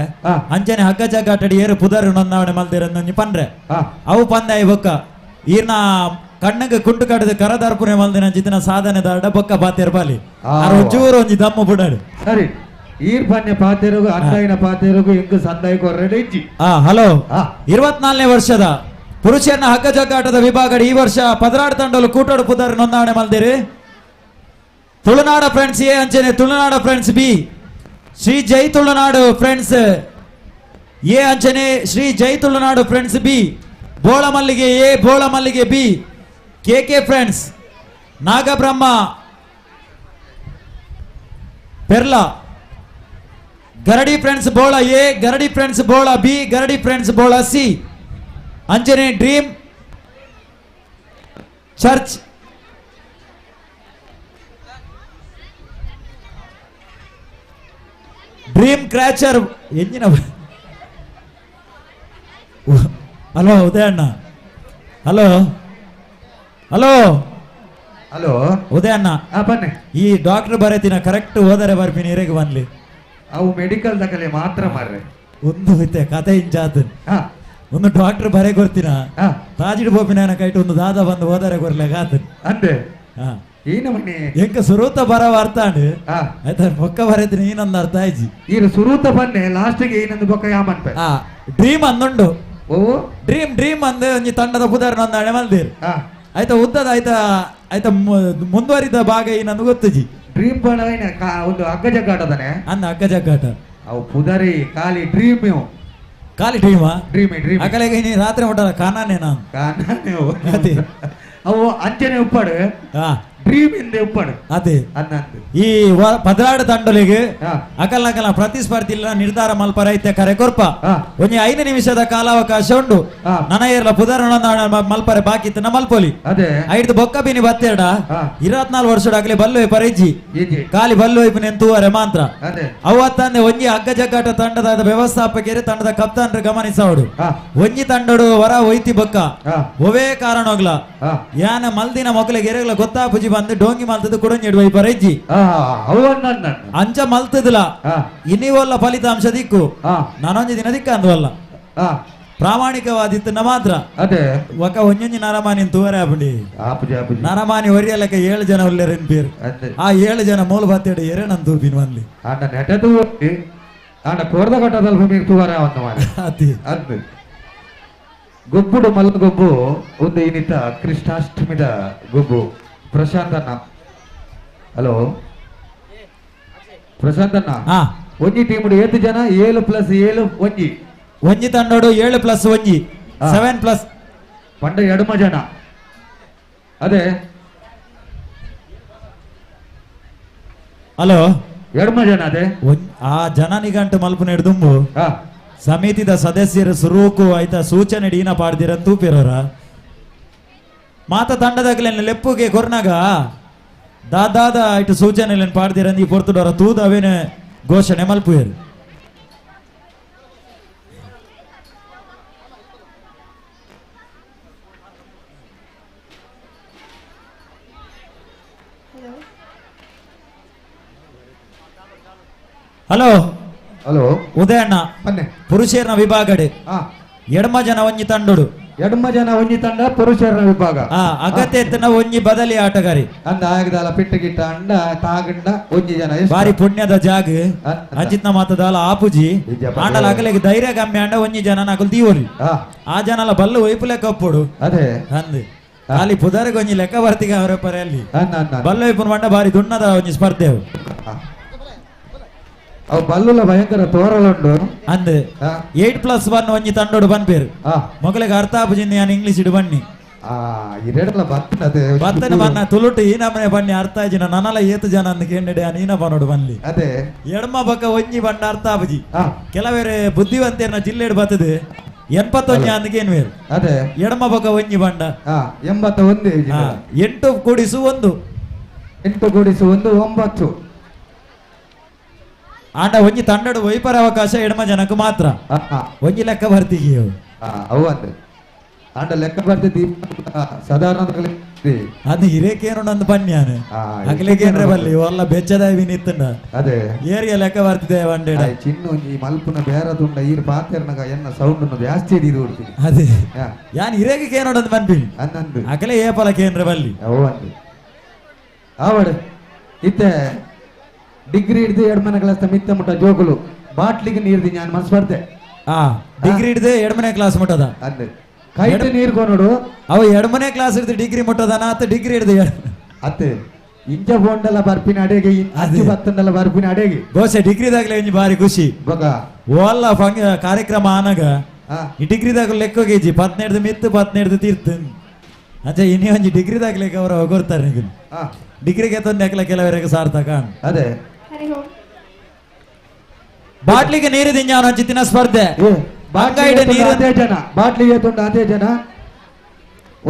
ಅಂಚನೆ ಹಗ್ಗ ಜಗ್ಗಾಟಡಿ ಏರು ಪುದರ್ ನೊಂದಾವಣೆ ಮಲ್ದಿರೊಂದು ಪಂಡ್ರೆ ಅವು ಪಂದೆ ಬೊಕ್ಕ ಈರ್ನ ಕಣ್ಣಗೆ ಕುಂಟು ಕಡದ ಕರದಾರ್ಪುನೆ ಮಲ್ದಿನ ಜಿತಿನ ಸಾಧನೆ ದಾಡ ಬೊಕ್ಕ ಬಾತಿರ್ ಬಾಲಿ ಒಂಚೂರು ಒಂಜಿ ದಮ್ಮು ಬುಡಾಡು ಸರಿ ಈರ್ ಪನ್ಯ ಪಾತಿರುಗು ಅಂದಾಯಿನ ಪಾತಿರುಗು ಇಂಗು ಸಂದಾಯಿಕೊ ರೆಡಿ ಹಲೋ 24ನೇ ವರ್ಷದ ಪುರುಷರನ್ನ ಹಗ್ಗ ಜಗ್ಗಾಟದ ವಿಭಾಗ ಈ ವರ್ಷ ಪದರಾಡ್ ತಂಡಲು ಕೂಟೋಡು ಪುದರ್ ನೋಂದಾವಣೆ ಮಲ್ದಿರಿ ತುಳುನಾಡ ಫ್ರೆಂಡ್ಸ್ ಎ ಅಂಚನೆ ತುಳುನಾಡ friends B Shri Jai Tulunadu friends A ಅಂಚನೆ Shri Jai Tulunadu friends B Bola Mallige A Bola Mallige B K friends Nagabrahma Perla Garadi friends Bola A Garadi friends Bola B Garadi friends Bola C ಅಂಜನೆ ಡ್ರೀಮ್ ಚರ್ಚ್ ಡ್ರೀಮ್ ಕ್ರ್ಯಾಚರ್ ಎಂಜಿನ ಹಲೋ ಉದಯಣ್ಣ ಹಲೋ ಹಲೋ ಹಲೋ ಉದಯಣ್ಣ ಬನ್ನಿ ಈ ಡಾಕ್ಟರ್ ಬರೀತಿನ ಕರೆಕ್ಟ್ ಹೋದರೆ ಬರ್ತೀನಿ ಇರೆಗೆ ಬನ್ಲಿ ಅವು ಮೆಡಿಕಲ್ ದಾಖಲೆ ಮಾತ್ರ ಮಾರ್ರೆ ಒಂದು ಐತೆ ಕತೆ ಇಂಚಾತ ಒಂದು ಡಾಕ್ಟರ್ ಬರೇ ಕೊಡ್ತೀನ ತಾಜಿಡ್ ಬೋಪಿನ ಕೈಟ್ ಒಂದು ದಾದ ಬಂದು ಹೋದರೆ ಕೊರ್ಲೆಗ ಆತ ಅಂದೆ ಏನು ಮಣ್ಣಿ ಎಂಕ ಸುರೂತ ಬರವ ಅರ್ಥ ಅಂಡು ಆಯ್ತಾ ಬೊಕ್ಕ ಬರೀತೀನಿ ಇನ್ನೊಂದು ಅರ್ಥ ಆಯ್ಜಿ ಈಗ ಸುರೂತ ಬನ್ನೆ ಲಾಸ್ಟಿಗೆ ಇನ್ನೊಂದು ಬೊಕ್ಕ ಯಾಮನ್ಪೆ ಡ್ರೀಮ್ ಅಂದುಂಡು ಓ ಡ್ರೀಮ್ ಅಂದು ಒಂಜಿ ತಂಡದ ಪುದಾರ ಒಂದು ಹಣೆ ಮಲ್ದಿರ್ ಆಯ್ತಾ ಉದ್ದದ ಆಯ್ತಾ ಆಯ್ತಾ ಮುಂದುವರಿದ ಭಾಗ ಇನ್ನೊಂದು ಗೊತ್ತುಜಿ ಡ್ರೀಮ್ ಒಂದು ಹಗ್ಗ ಜಗ್ಗಾಟದಾನೆ ಅಂದ ಹಗ್ಗ ಜಗ್ಗಾಟ ಅವು ಪುದಾರಿ ಖಾಲಿ ಡ್ರೀಮ್ ಖಾಲಿ ಡ್ರೀಮಾ ಡ್ರೀಮ್ ಆ ಕಡೆಗೆ ನೀ ರಾತ್ರಿ ಹೊಂಟಾರ ಕಾನಾನೆ ನಾನು ಅವು ಅಂಚನೆ ಉಪ್ಪಾಡು ಡ್ರೀಮ್ ಇಂದ ಉಪ್ಪಡು ಅದೇ ಅನ್ನಂದು ಈ ಪದರಾಡು ತಂಡಲಿಗೆ ಅಕಲ್ ಅಕಲ ಪ್ರತಿಸ್ಪರ್ಧಿ ನಿರ್ಧಾರ ಮಲ್ಪರ ಐತೆ ಕರೆ ಕೊರ್ಪ ಒಂಜಿ 5 ನಿಮಿಷದ ಕಾಲಾವಕಾಶ ಉಂಡು ನನ ಏರ್ಲ ಪುದರ ಮಲ್ಪರೆ ಬಾಕಿ ಇತ್ತು ಮಲ್ಪೊಲಿ ಅದೇ ಐದು ಬೊಕ್ಕ ಬಿನಿ ಬತ್ತೇಡ 24 ವರ್ಷಡಾಗ್ಲಿ ಬಲ್ಲುವೆ ಪರೈಜಿ ಖಾಲಿ ಬಲ್ಲುವೆ ನೆಂತುವರೆ ಮಾತ್ರ ಅವತ್ತಂದೆ ಒಂಜಿ ಹಗ್ಗ ಜಗ್ಗಾಟ ತಂಡದ ವ್ಯವಸ್ಥಾಪಕರು ತಂಡದ ಕಪ್ತಾನ್ ಗಮನಿಸೋಡು ಒಂಜಿ ತಂಡಡು ಹೊರ ಒಯ್ತಿ ಬೊಕ್ಕ ಒವೇ ಕಾರಣ ಹೋಗ್ಲ ಯಾನ ಮಲ್ದಿನ ಮಕ್ಕಳಿಗೆ ಎರೆಗ್ಲ ಗೊತ್ತಾಪುಜಿ ಬಂದು ಡೋಂಗಿ ಮಲ್ತದ ಕುಡಂಜೆಡು ವೈ ಪರೈಜಿ ಅಂಚ ಮಲ್ತದಿಲ್ಲ ಇನ್ನಿವಲ್ಲ ಫಲಿತಾಂಶ ದಿಕ್ಕು ನಾನೊಂದು ದಿನ ದಿಕ್ಕ ಅಂದ್ವಲ್ಲ ಪ್ರಾಮಾಣಿಕವಾದಿತ್ತು ಮಾತ್ರ ಅದೇ ಒಕ್ಕ ಒಂಜೊಂಜಿ ನರಮಾನಿ ತೂವರೆ ಆಪುಂಡಿ ನರಮಾನಿ ಒರಿಯಲಕ್ಕೆ 7 ಜನ ಒಳ್ಳೆರನ್ ಪೇರು ಆ 7 ಜನ ಮೂಲ ಬತ್ತೇಡು ಎರೆನಂತೂ ಬಿನ್ ಮನ್ಲಿ ಆಂಡ ನೆಟದು ಆಂಡ ಕೋರ್ದ ಕಟ್ಟದಲ್ಲಿ ಭೂಮಿಗೆ ತೂವರೆ ಅವನ್ನ ಮಾಡಿ ಅದ್ಭುತ ಗೊಬ್ಬುಡು ಮಲ್ಲ ಗೊಬ್ಬು ಒಂದು ಇನ್ನಿತ ಕೃಷ್ಣಾಷ್ಟಮಿದ ಗೊಬ್ಬು ಪ್ರಶಾಂತಣ್ಣ ಹಲೋ ಪ್ರಶಾಂತಣ್ಣ ಒಂಜಿ ಟೀಮ್ 7 ಜನ 7+7 ಒಂಜಿ ತಂಡೋಡು 7+1 7+ ಪಂಡ ಎಡಮ ಜನ ಅದೇ ಹಲೋ ಎಡಮ ಜನ ಅದೇ ಆ ಜನ ನಿಗಂಟು ಮಲ್ಪು ನೆಡ್ದುಂಬು ಸಮಿತಿದ ಸದಸ್ಯರು ಸುರೂಕು ಆಯ್ತಾ ಸೂಚನೆ ಡೀನ ಪಾಡ್ದಿರ ತೂಪಿರೋರ ಮಾತ ತಂಡದಾಗಲೇ ಲೆಪ್ಪುಗೆ ಕೊರ್ನಾಗ ದಾದಾದ ಆಯ್ತು ಸೂಚನೆ ಪಾಡ್ದಿರ ನೀ ಪೊರ್ತುಡೋರ ತೂದ ಅವೇನೆ ಘೋಷಣೆ ಮಲ್ಪುಯರು ಹಲೋ ಹಲೋ ಉದಯಣ್ಣ ಪುರುಷರ ವಿಭಾಗಡೆ ಎಡಮ ಜನ ಒಂಜಿ ತಂಡೋಡು ಎಡಮ ಜನ ಒಂಜಿ ತಂಡ ಪುರುಷರ ವಿಭಾಗ ಅಗತ್ಯ ಎತ್ತನ ಒಂಜಿ ಬದಲಿ ಆಟಗಾರಿ ಅಂದ ಆಗದಾಲ ಪಿಟ್ಟಗಿಟ್ಟ ಅಂಡ ತಾಗಂಡ ಒಂಜಿ ಜನ ಬಾರಿ ಪುಣ್ಯದ ಜಾಗ ಅಂಚಿತ್ನ ಮಾತದಾಲ ಆಪುಜಿ ಆಂಡಲ ಅಗಲಿಗೆ ಧೈರ್ಯ ಕಮ್ಮಿ ಅಂಡ ಒಂಜಿ ಜನ ನಕಲ್ ತೀವೋಲಿ ಆ ಜನಲ ಬಲ್ಲು ವೈಪು ಲೆಕ್ಕ ಒಪ್ಪೋಡು ಅದೇ ಅಂದ್ ಖಾಲಿ ಪುದರಿಗೆ ಒಂಜಿ ಲೆಕ್ಕ ಬರ್ತಿಗೆ ಅವರ ಪರ ಅಲ್ಲಿ ಬಲ್ಲು ವೈಪುನ ಮಂಡ ಬಾರಿ ದುಣ್ಣದ ಒಂಜಿ ಸ್ಪರ್ಧೆ ಅವು ಬಲ್ಲುಲ ಭಯಂಕರ ತೋರಲುಂಡು ಅಂದ್ 8+1 ಒಂಜಿ ತಂಡೋಡು ಬನ್ಪೇರು ಮೊಗಲಿಗೆ ಅರ್ಥ ಆಪುಜಿಂದ ನಾನು ಇಂಗ್ಲಿಷ್ ಇಡು ಬನ್ನಿ ಬತ್ತನೆ ಬನ್ನ ತುಳುಟು ಈ ನಮ್ಮನೆ ಬನ್ನಿ ಅರ್ಥ ಆಜಿನ ನನಲ 7 ಜನ ಅಂದ್ ಕೇಂದ್ರ ನೀನ ಬನ್ನೋಡು ಬನ್ಲಿ ಅದೇ ಎಡಮ ಬಕ್ಕ ಒಂಜಿ ಬಂಡ ಅರ್ಥ ಆಪುಜಿ ಕೆಲವೇರೆ ಬುದ್ಧಿವಂತೇರ್ನ ಜಿಲ್ಲೆಡ್ ಬತ್ತದು 81 ಅಂದ್ಕೇನು ಬೇರು ಅದೇ ಎಡಮ ಬಕ್ಕ ಒಂಜಿ ಬಂಡ 81 8 ಕೂಡಿಸು 1 9 ಆಂಡ ಒಂಜಿ ತಂಡಡು ವೈಪರ ಅವಕಾಶ ಎಡಮ ಜನಕ್ಕೆ ಮಾತ್ರ ಒಂಜಿ ಲೆಕ್ಕ ಬರ್ತೀಗಿ ಅವು ಅಂದ್ರೆ ಆಂಡ ಲೆಕ್ಕ ಬರ್ತಿದ್ದಿ ಸಾಧಾರಣ ಅದು ಹಿರೇಕೇನು ಪನ್ಯಾನು ಅಗಲೇಕೇನ್ರೆ ಬಲ್ಲಿ ಒಲ್ಲ ಬೆಚ್ಚದ ವಿನಿತ್ತಂಡ ಅದೇ ಏರಿಯ ಲೆಕ್ಕ ಬರ್ತಿದೆ ಒಂಡೆ ಚಿನ್ನು ಈ ಮಲ್ಪುನ ಬೇರದುಂಡ ಈ ಪಾತೆರ್ನಗ ಎನ್ನ ಸೌಂಡ್ ಜಾಸ್ತಿ ಇದು ಅದೇ ಯಾನ್ ಹಿರೇಗೆ ಕೇನೋಡಂದು ಬನ್ಬಿನಿ ಅನ್ನಂದು ಅಗಲೇ ಏಪಲ ಕೇಂದ್ರ ಬಲ್ಲಿ ಅವು ಅಂದ್ರೆ ಆವಡ್ ಇತ್ತೆ ಡಿಗ್ರಿ ಹಿಡ್ದು 2 ಮನೆ ಕ್ಲಾಸ್ ಮಿತ್ತ ಮುಟ್ಟ ಜೋಗುಲು ಬಾಟ್ಲಿಗೆ ನೀರ್ದಿ ನಾನು ಮನ್ಸ್ಬರ್ದೆ ಡಿಗ್ರಿ ಹಿಡ್ದು 2 ಮನೆ ಕ್ಲಾಸ್ ಮುಟ್ಟದ ಅಂದೆ ಕೈಟ್ ನೀರ್ ಕೊನೋಡು ಅವ 2 ಮನೆ ಕ್ಲಾಸ್ ಹಿಡ್ದು ಡಿಗ್ರಿ ಮುಟ್ಟದನ ಅತ್ತ ಡಿಗ್ರಿ ಹಿಡ್ದು ಅತ್ತೆ ಇಂಚ ಬೋಂಡಲ್ಲ ಬರ್ಪಿನ ಅಡೆಗೆ ಅಜ್ಜಿ ಬತ್ತಂಡಲ್ಲ ಬರ್ಪಿನ ಅಡೆಗೆ ಗೋಸೆ ಡಿಗ್ರಿದಾಗ್ಲೇ ಒಂಜಿ ಬಾರಿ ಖುಷಿ ಓಲ್ಲ ಕಾರ್ಯಕ್ರಮ ಆನಾಗ ಈ ಡಿಗ್ರಿದಾಗ ಲೆಕ್ಕೋಗೇಜಿ 17 ಮಿತ್ತು 17 ತೀರ್ತು ಅಂಚ ಇನ್ನೇ ಒಂಜಿ ಡಿಗ್ರಿದಾಗ್ಲೇ ಅವ್ರ ಹೊಗೋರ್ತಾರೆ ಡಿಗ್ರಿಗೆ ತಂದು ಕೆಲವರಿಗೆ ಸಾರ್ಥಕ ಅದೇ ಬಾಟ್ಲಿಗೆ ನೀರು ದಿಂಜಾನ ಚಿತ್ತಿನ ಸ್ಪರ್ಧೆ ಅದೇ ಜನ ಬಾಟ್ಲಿಗೆ ತುಂಡ ಅದೇ ಜನ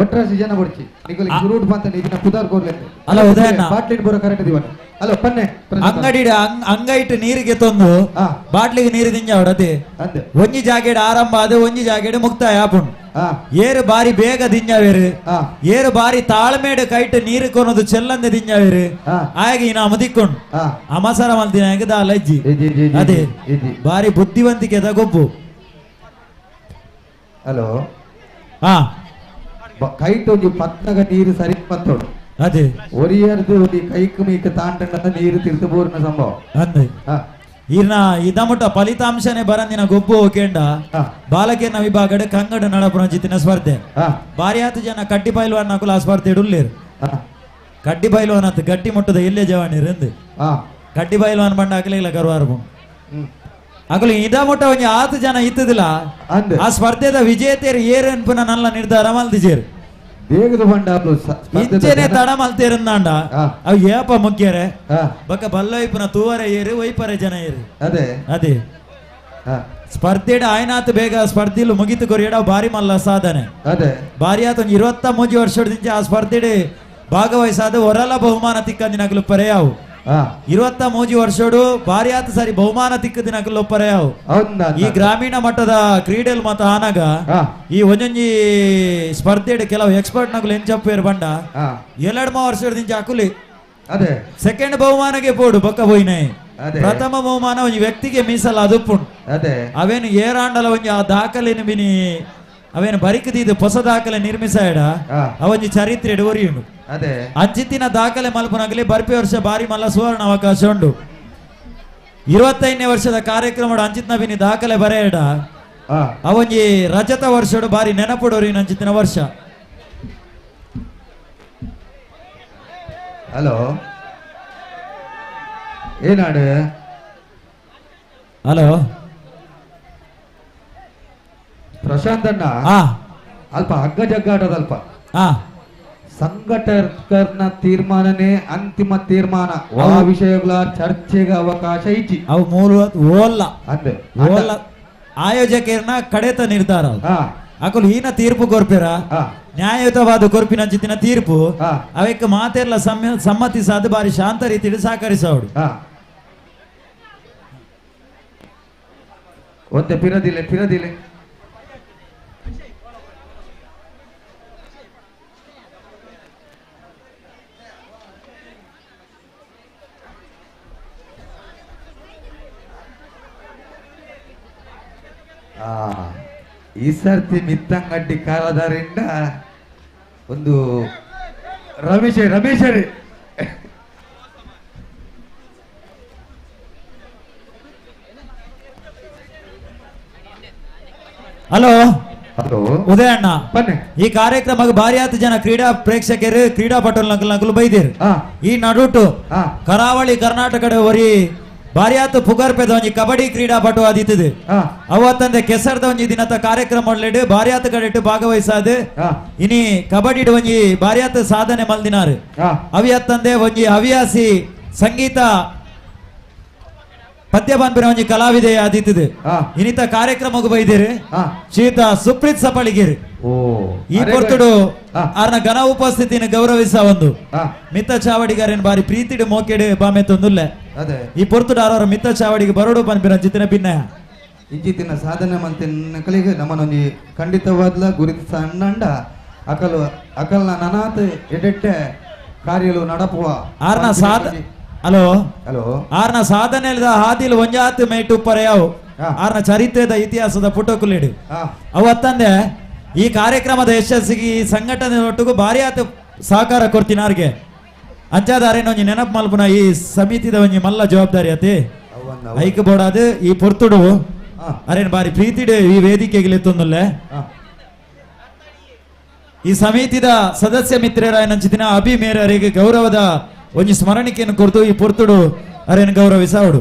ಒಟ್ರಾಸಿ ಜನ ಬಡ್ಚಿ ನಿಗಲಿಗೆ ಶುರುಟ್ ಬಂತ ಇದನ್ನ ಪುದಾರ್ ಕೋರ್ಲೆಂದು ಅಲ್ಲ ಉದಯಣ್ಣ ಬಾಟ್ಲಿಗೆ ಬರೋ ಕರೆಕ್ಟ್ ದಿವನ ಅಲ್ಲ ಪನ್ನೆ ಅಂಗೈಟ್ ನೀರಿಗೆ ತಂದು ಬಾಟ್ಲಿಗೆ ನೀರು ದಿಂಜ ಹೊಡತಿ ಒಂಜಿ ಜಾಗೇಡ್ ಆರಂಭ ಅದು ಒಂಜಿ ಜಾಗೇಡ್ ಮುಕ್ತಾಯ ಆಪುಂಡು ಏರು ಬಾರಿ ಬೇಗ ದಿಂಜಾವೇರು ಏರು ಬಾರಿ ತಾಳ್ಮೇಡ್ ಕೈಟ್ ನೀರು ಕೊನೋದು ಚೆಲ್ಲಂದೆ ದಿಂಜಾವೇರು ಹಾಗೆ ನಾ ಮುದಿಕೊಂಡು ಅಮಸರ ಮಲ್ದಿನ ಹೆಗದ ಲಜ್ಜಿ ಅದೇ ಬಾರಿ ಬುದ್ಧಿವಂತಿಕೆದ ಗೊಬ್ಬು ಹಲೋ ಕೈಟ್ ಒಂಜಿ ಪತ್ನಗ ನೀರು ಸರಿ ಪತ್ತೋಡು ಅದೇ ಒರಿಯರ್ದು ಕೈಕ್ ಮೀಕ ತಾಂಡ ನೀರು ತಿರ್ತು ಬೋರ್ನ ಸಂಭವ ಅಂದೆ ಇನ್ನ ಇದಮುಟ ಫಲಿತಾಂಶನೇ ಬರಂದಿನ ಗೊಬ್ಬು ಹೋಗೇಂಡ ಬಾಲಕಿಯನ್ನ ವಿಭಾಗಡೆ ಕಂಗಡ ನಡಪುನ ಜಿತ್ತಿನ ಸ್ಪರ್ಧೆ ಬಾರಿ 10 ಜನ ಕಡ್ಡಿ ಬೈಲ್ವಾನ್ ನಕುಲ ಆ ಸ್ಪರ್ಧೆ ಇಡುಲ್ಲೇರು ಕಡ್ಡಿ ಬೈಲ್ವಾನ್ ಅಂತ ಗಟ್ಟಿ ಮುಟ್ಟದ ಎಲ್ಲೇ ಜವಾನಿರು ಎಂದು ಕಡ್ಡಿ ಬೈಲ್ವಾನ್ ಬಂಡ ಅಗಲಿಲ್ಲ ಕರುವಾರು ಅಗಲು ಇದಮುಟ ಒಂಜಿ 10 ಜನ ಇತ್ತದಿಲ್ಲ ಆ ಸ್ಪರ್ಧೆದ ವಿಜೇತೆಯರು ಏರು ಅನ್ಪುನ ನಲ್ಲ ನಿರ್ಧಾರ ಮಲ್ದಿಜೇರು ಬೇಗದ ಬಂಡಾಪ್ಲು ಇಂಚೆನೆ ತಡ ಮಲ್ತಿರಂದಾಂಡ ಅವು ಏಪ ಮುಖ್ಯರೆ ಬಕ್ಕ ಬಲ್ಲೈಪುನ ತೂವರೆ ಏರಿ ವೈಪರೆ ಜನ ಏರಿ ಅದೇ ಅದೇ ಸ್ಪರ್ಧೆಡ ಆಯ್ನಾತ್ ಬೇಗ ಸ್ಪರ್ಧೆಲು ಮುಗಿತು ಕೊರಿಯಡ ಬಾರಿ ಮಲ್ಲ ಸಾಧನೆ ಅದೇ ಬಾರಿ ಆತ 23 ವರ್ಷದಿಂದ ಆ ಸ್ಪರ್ಧೆಡೆ ಭಾಗವಹಿಸಾದ ಹೊರಲ ಬಹುಮಾನ ತಿಕ್ಕಂದಿನಗಲು ಪರೆಯಾವು 23 ವರ್ಷೋಡು ಬಾರಿ ಆತ ಸರಿ ಬಹುಮಾನ ತಿಕ್ಕದಿನಗಲು ಪರೆಯಾವು ಈ ಗ್ರಾಮೀಣ ಮಟ್ಟದ ಕ್ರೀಡೆಲ್ ಮತ ಆನಾಗ ಈ ಒಂಜೊಂಜಿ ಸ್ಪರ್ಧೆಡೆ ಕೆಲವು ಎಕ್ಸ್ಪರ್ಟ್ ನಗಲು ಎಂಚಪ್ಪೇರು ಬಂಡ 2-3 ವರ್ಷದಿಂದ ಅಕುಲಿ ಅದೇ ಸೆಕೆಂಡ್ ಬಹುಮಾನಗೆ ಪೋಡು ಬಕ್ಕ ಹೋಯ್ನೆ ಪ್ರಥಮ ಬಹುಮಾನ ಒಂಜಿ ವ್ಯಕ್ತಿಗೆ ಮೀಸಲ ಅದುಪ್ಪುಂಡು ಅದೇ ಅವೇನು ಏರಾಂಡಲ ಒಂಜಿ ಆ ದಾಖಲೆನ ಬಿನಿ ಅವೇನು ಬರಿಕದಿದ್ದು ಹೊಸ ದಾಖಲೆ ನಿರ್ಮಿಸಾಯಡ ಅವೊಂಜಿ ಚರಿತ್ರೆ ಒರಿಯುಂಡು ಅದೇ ಅಂಚಿತ್ತಿನ ದಾಖಲೆ ಮಲ್ಪನಾಗಲಿ ಬರ್ಪಿ ವರ್ಷ ಬಾರಿ ಮಲ್ಲ ಸುವರ್ಣ ಅವಕಾಶ ಉಂಡು 25ನೇ ವರ್ಷದ ಕಾರ್ಯಕ್ರಮ ಅಂಚಿತ್ನ ಬಿನಿ ದಾಖಲೆ ಬರೆಯಡ ಅವೊಂಜಿ ರಜತ ವರ್ಷಡು ಬಾರಿ ನೆನಪುಡೋರಿ ಅಂಚಿತ್ತಿನ ವರ್ಷ. ಹಲೋ ಏನಾಡು ಹಲೋ ಪ್ರಶಾಂತ್ ಅಣ್ಣ ಅಲ್ಪ ಹಗ್ಗ ಜಗ್ಗಾಟದಲ್ಪ ಸಂಘಟಕರ್ನ ತೀರ್ಮಾನನೇ ಅಂತಿಮ ತೀರ್ಮಾನ ಆ ವಿಷಯಗಳ ಚರ್ಚೆಗೆ ಅವಕಾಶ ಇಚ್ಚಿ ಅವು ಮೂಲ ಓಲ್ಲ ಅಂದೆ ಓಲ್ಲ ಆಯೋಜಕರನ್ನ ಕಡೆತ ನಿರ್ಧಾರ ಅಕಲು ಈನ ತೀರ್ಪು ಕೊರ್ಪೆರ ನ್ಯಾಯಯುತವಾದ ಕೊರ್ಪಿನ ಅಂಚಿತ್ತಿನ ತೀರ್ಪು ಅವಕ್ಕೆ ಮಾತೆಲ್ಲ ಸಮ್ಮತಿಸಾದ ಬಾರಿ ಶಾಂತ ರೀತಿಯಲ್ಲಿ ಸಹಕರಿಸೋಡು ಒಂದೇ ಪಿರದಿಲೆ ಈ ಸರ್ತಿ ಮಿತ್ತಂಗಡ್ಡಿ ಕಾಲದಾರಿಂದ ಒಂದು ರಮೇಶರೇ ಹಲೋ ಹಲೋ ಉದಯ ಅಣ್ಣ ಬನ್ನಿ ಈ ಕಾರ್ಯಕ್ರಮಕ್ಕೆ ಭಾರಿ ಆತ ಜನ ಕ್ರೀಡಾ ಪ್ರೇಕ್ಷಕರು ಕ್ರೀಡಾಪಟುಲ್ ನಕಲು ಬೈದಿರು ಈ ನಡುಟು ಕರಾವಳಿ ಕರ್ನಾಟಕದ ವರಿ ಭಾರಿ ಆತ ಪುಗರ್ಪೆದ ಒಂಜಿ ಕಬಡ್ಡಿ ಕ್ರೀಡಾಪಟು ಆದಿತ್ತದು ಅವತ್ತಂದೆ ಕೆಸರ್ದ ಒಂಜಿ ದಿನದ ಕಾರ್ಯಕ್ರಮ ಭಾರಿ ಆತ ಕಡೆ ಭಾಗವಹಿಸಾದ ಇನಿ ಕಬಡ್ಡಿ ಒಂಜಿ ಭಾರಿ ಆತ ಸಾಧನೆ ಮಲ್ದಿನಾರು ಅವಿಯತ್ತಂದೆ ಒಂಜಿ ಹವ್ಯಾಸಿ ಸಂಗೀತ ಪದ್ಯ ಬಂದ್ಬಿರ ಒಂಜಿ ಕಲಾವಿದೆ ಆದಿತ್ತದು ಇನ್ನಿತ ಕಾರ್ಯಕ್ರಮಕ್ಕೆ ಬೈದಿರು ಶ್ರೀತ ಸುಪ್ರೀತ್ ಸಪಳಿಗಿರು ಈ ಪೊರ್ತುಡು ಆರ್ನ ಘನ ಉಪಸ್ಥಿತಿನ ಗೌರವಿಸ ಒಂದು ಮಿತ್ತ ಚಾವಡಿಗಾರೇನ್ ಬಾರಿ ಪ್ರೀತಿಡು ಮೋಕೆಡು ಬಾಮೆ ತೊಂದುಲ್ಲೆ ಈ ಪೊರ್ತುಡು ಆರವರ ಮಿತ್ತ ಚಾವಡಿಗೆ ಬರೋಡು ಬಂದ್ಬಿರ ಜಿತ್ತಿನ ಭಿನ್ನಯ ಇಂಚಿತ್ತಿನ ಸಾಧನೆ ಮಂತಿನಕಲಿಗೆ ನಮ್ಮನೊಂಜಿ ಖಂಡಿತವಾದ್ಲ ಗುರಿತ ಸಣ್ಣಂಡ ಅಕಲ್ನ ನನಾತ್ ಎಡೆಟ್ಟೆ ಕಾರ್ಯಲು ನಡಪುವ ಆರ್ನ ಹಲೋ ಆರ್ನ ಸಾಧನೆ ಹಾದಿಲ್ ಒಂಜಾತ್ ಮೇಟು ಪರೆಯಾವು ಆರ್ನ ಚರಿತ್ರೆದ ಇತಿಹಾಸದ ಪುಟಕುಲಿಡು ಅವತ್ತಂದೆ ಈ ಕಾರ್ಯಕ್ರಮದ ಯಶಸ್ಸಿಗೆ ಈ ಸಂಘಟನೆ ಒಟ್ಟಿಗೂ ಭಾರಿ ಆತ ಸಹಕಾರ ಕೊಡ್ತೀನಿ ಅವ್ರಿಗೆ ಅಂಚಾದಾರೇನು ಒಂಜಿ ನೆನಪು ಮಲ್ಪುನ ಈ ಸಮಿತಿದ ಒಂಜಿ ಮಲ್ಲ ಜವಾಬ್ದಾರಿ ಅತಿ ಐಕ್ ಬೋಡಾದ ಈ ಪೊರ್ತುಡು ಅರೇನ್ ಬಾರಿ ಪ್ರೀತಿಡು ಈ ವೇದಿಕೆಗೆ ಎತ್ತೊಂದುಲ್ಲೆ ಈ ಸಮಿತಿದ ಸದಸ್ಯ ಮಿತ್ರರ ನಂಚಿದಿನ ಅಭಿ ಮೇರರಿಗೆ ಗೌರವದ ಒಂಜಿ ಸ್ಮರಣಿಕೆಯನ್ನು ಕೊರ್ತು ಈ ಪೊರ್ತುಡು ಅರೇನ್ ಗೌರವಿಸವಡು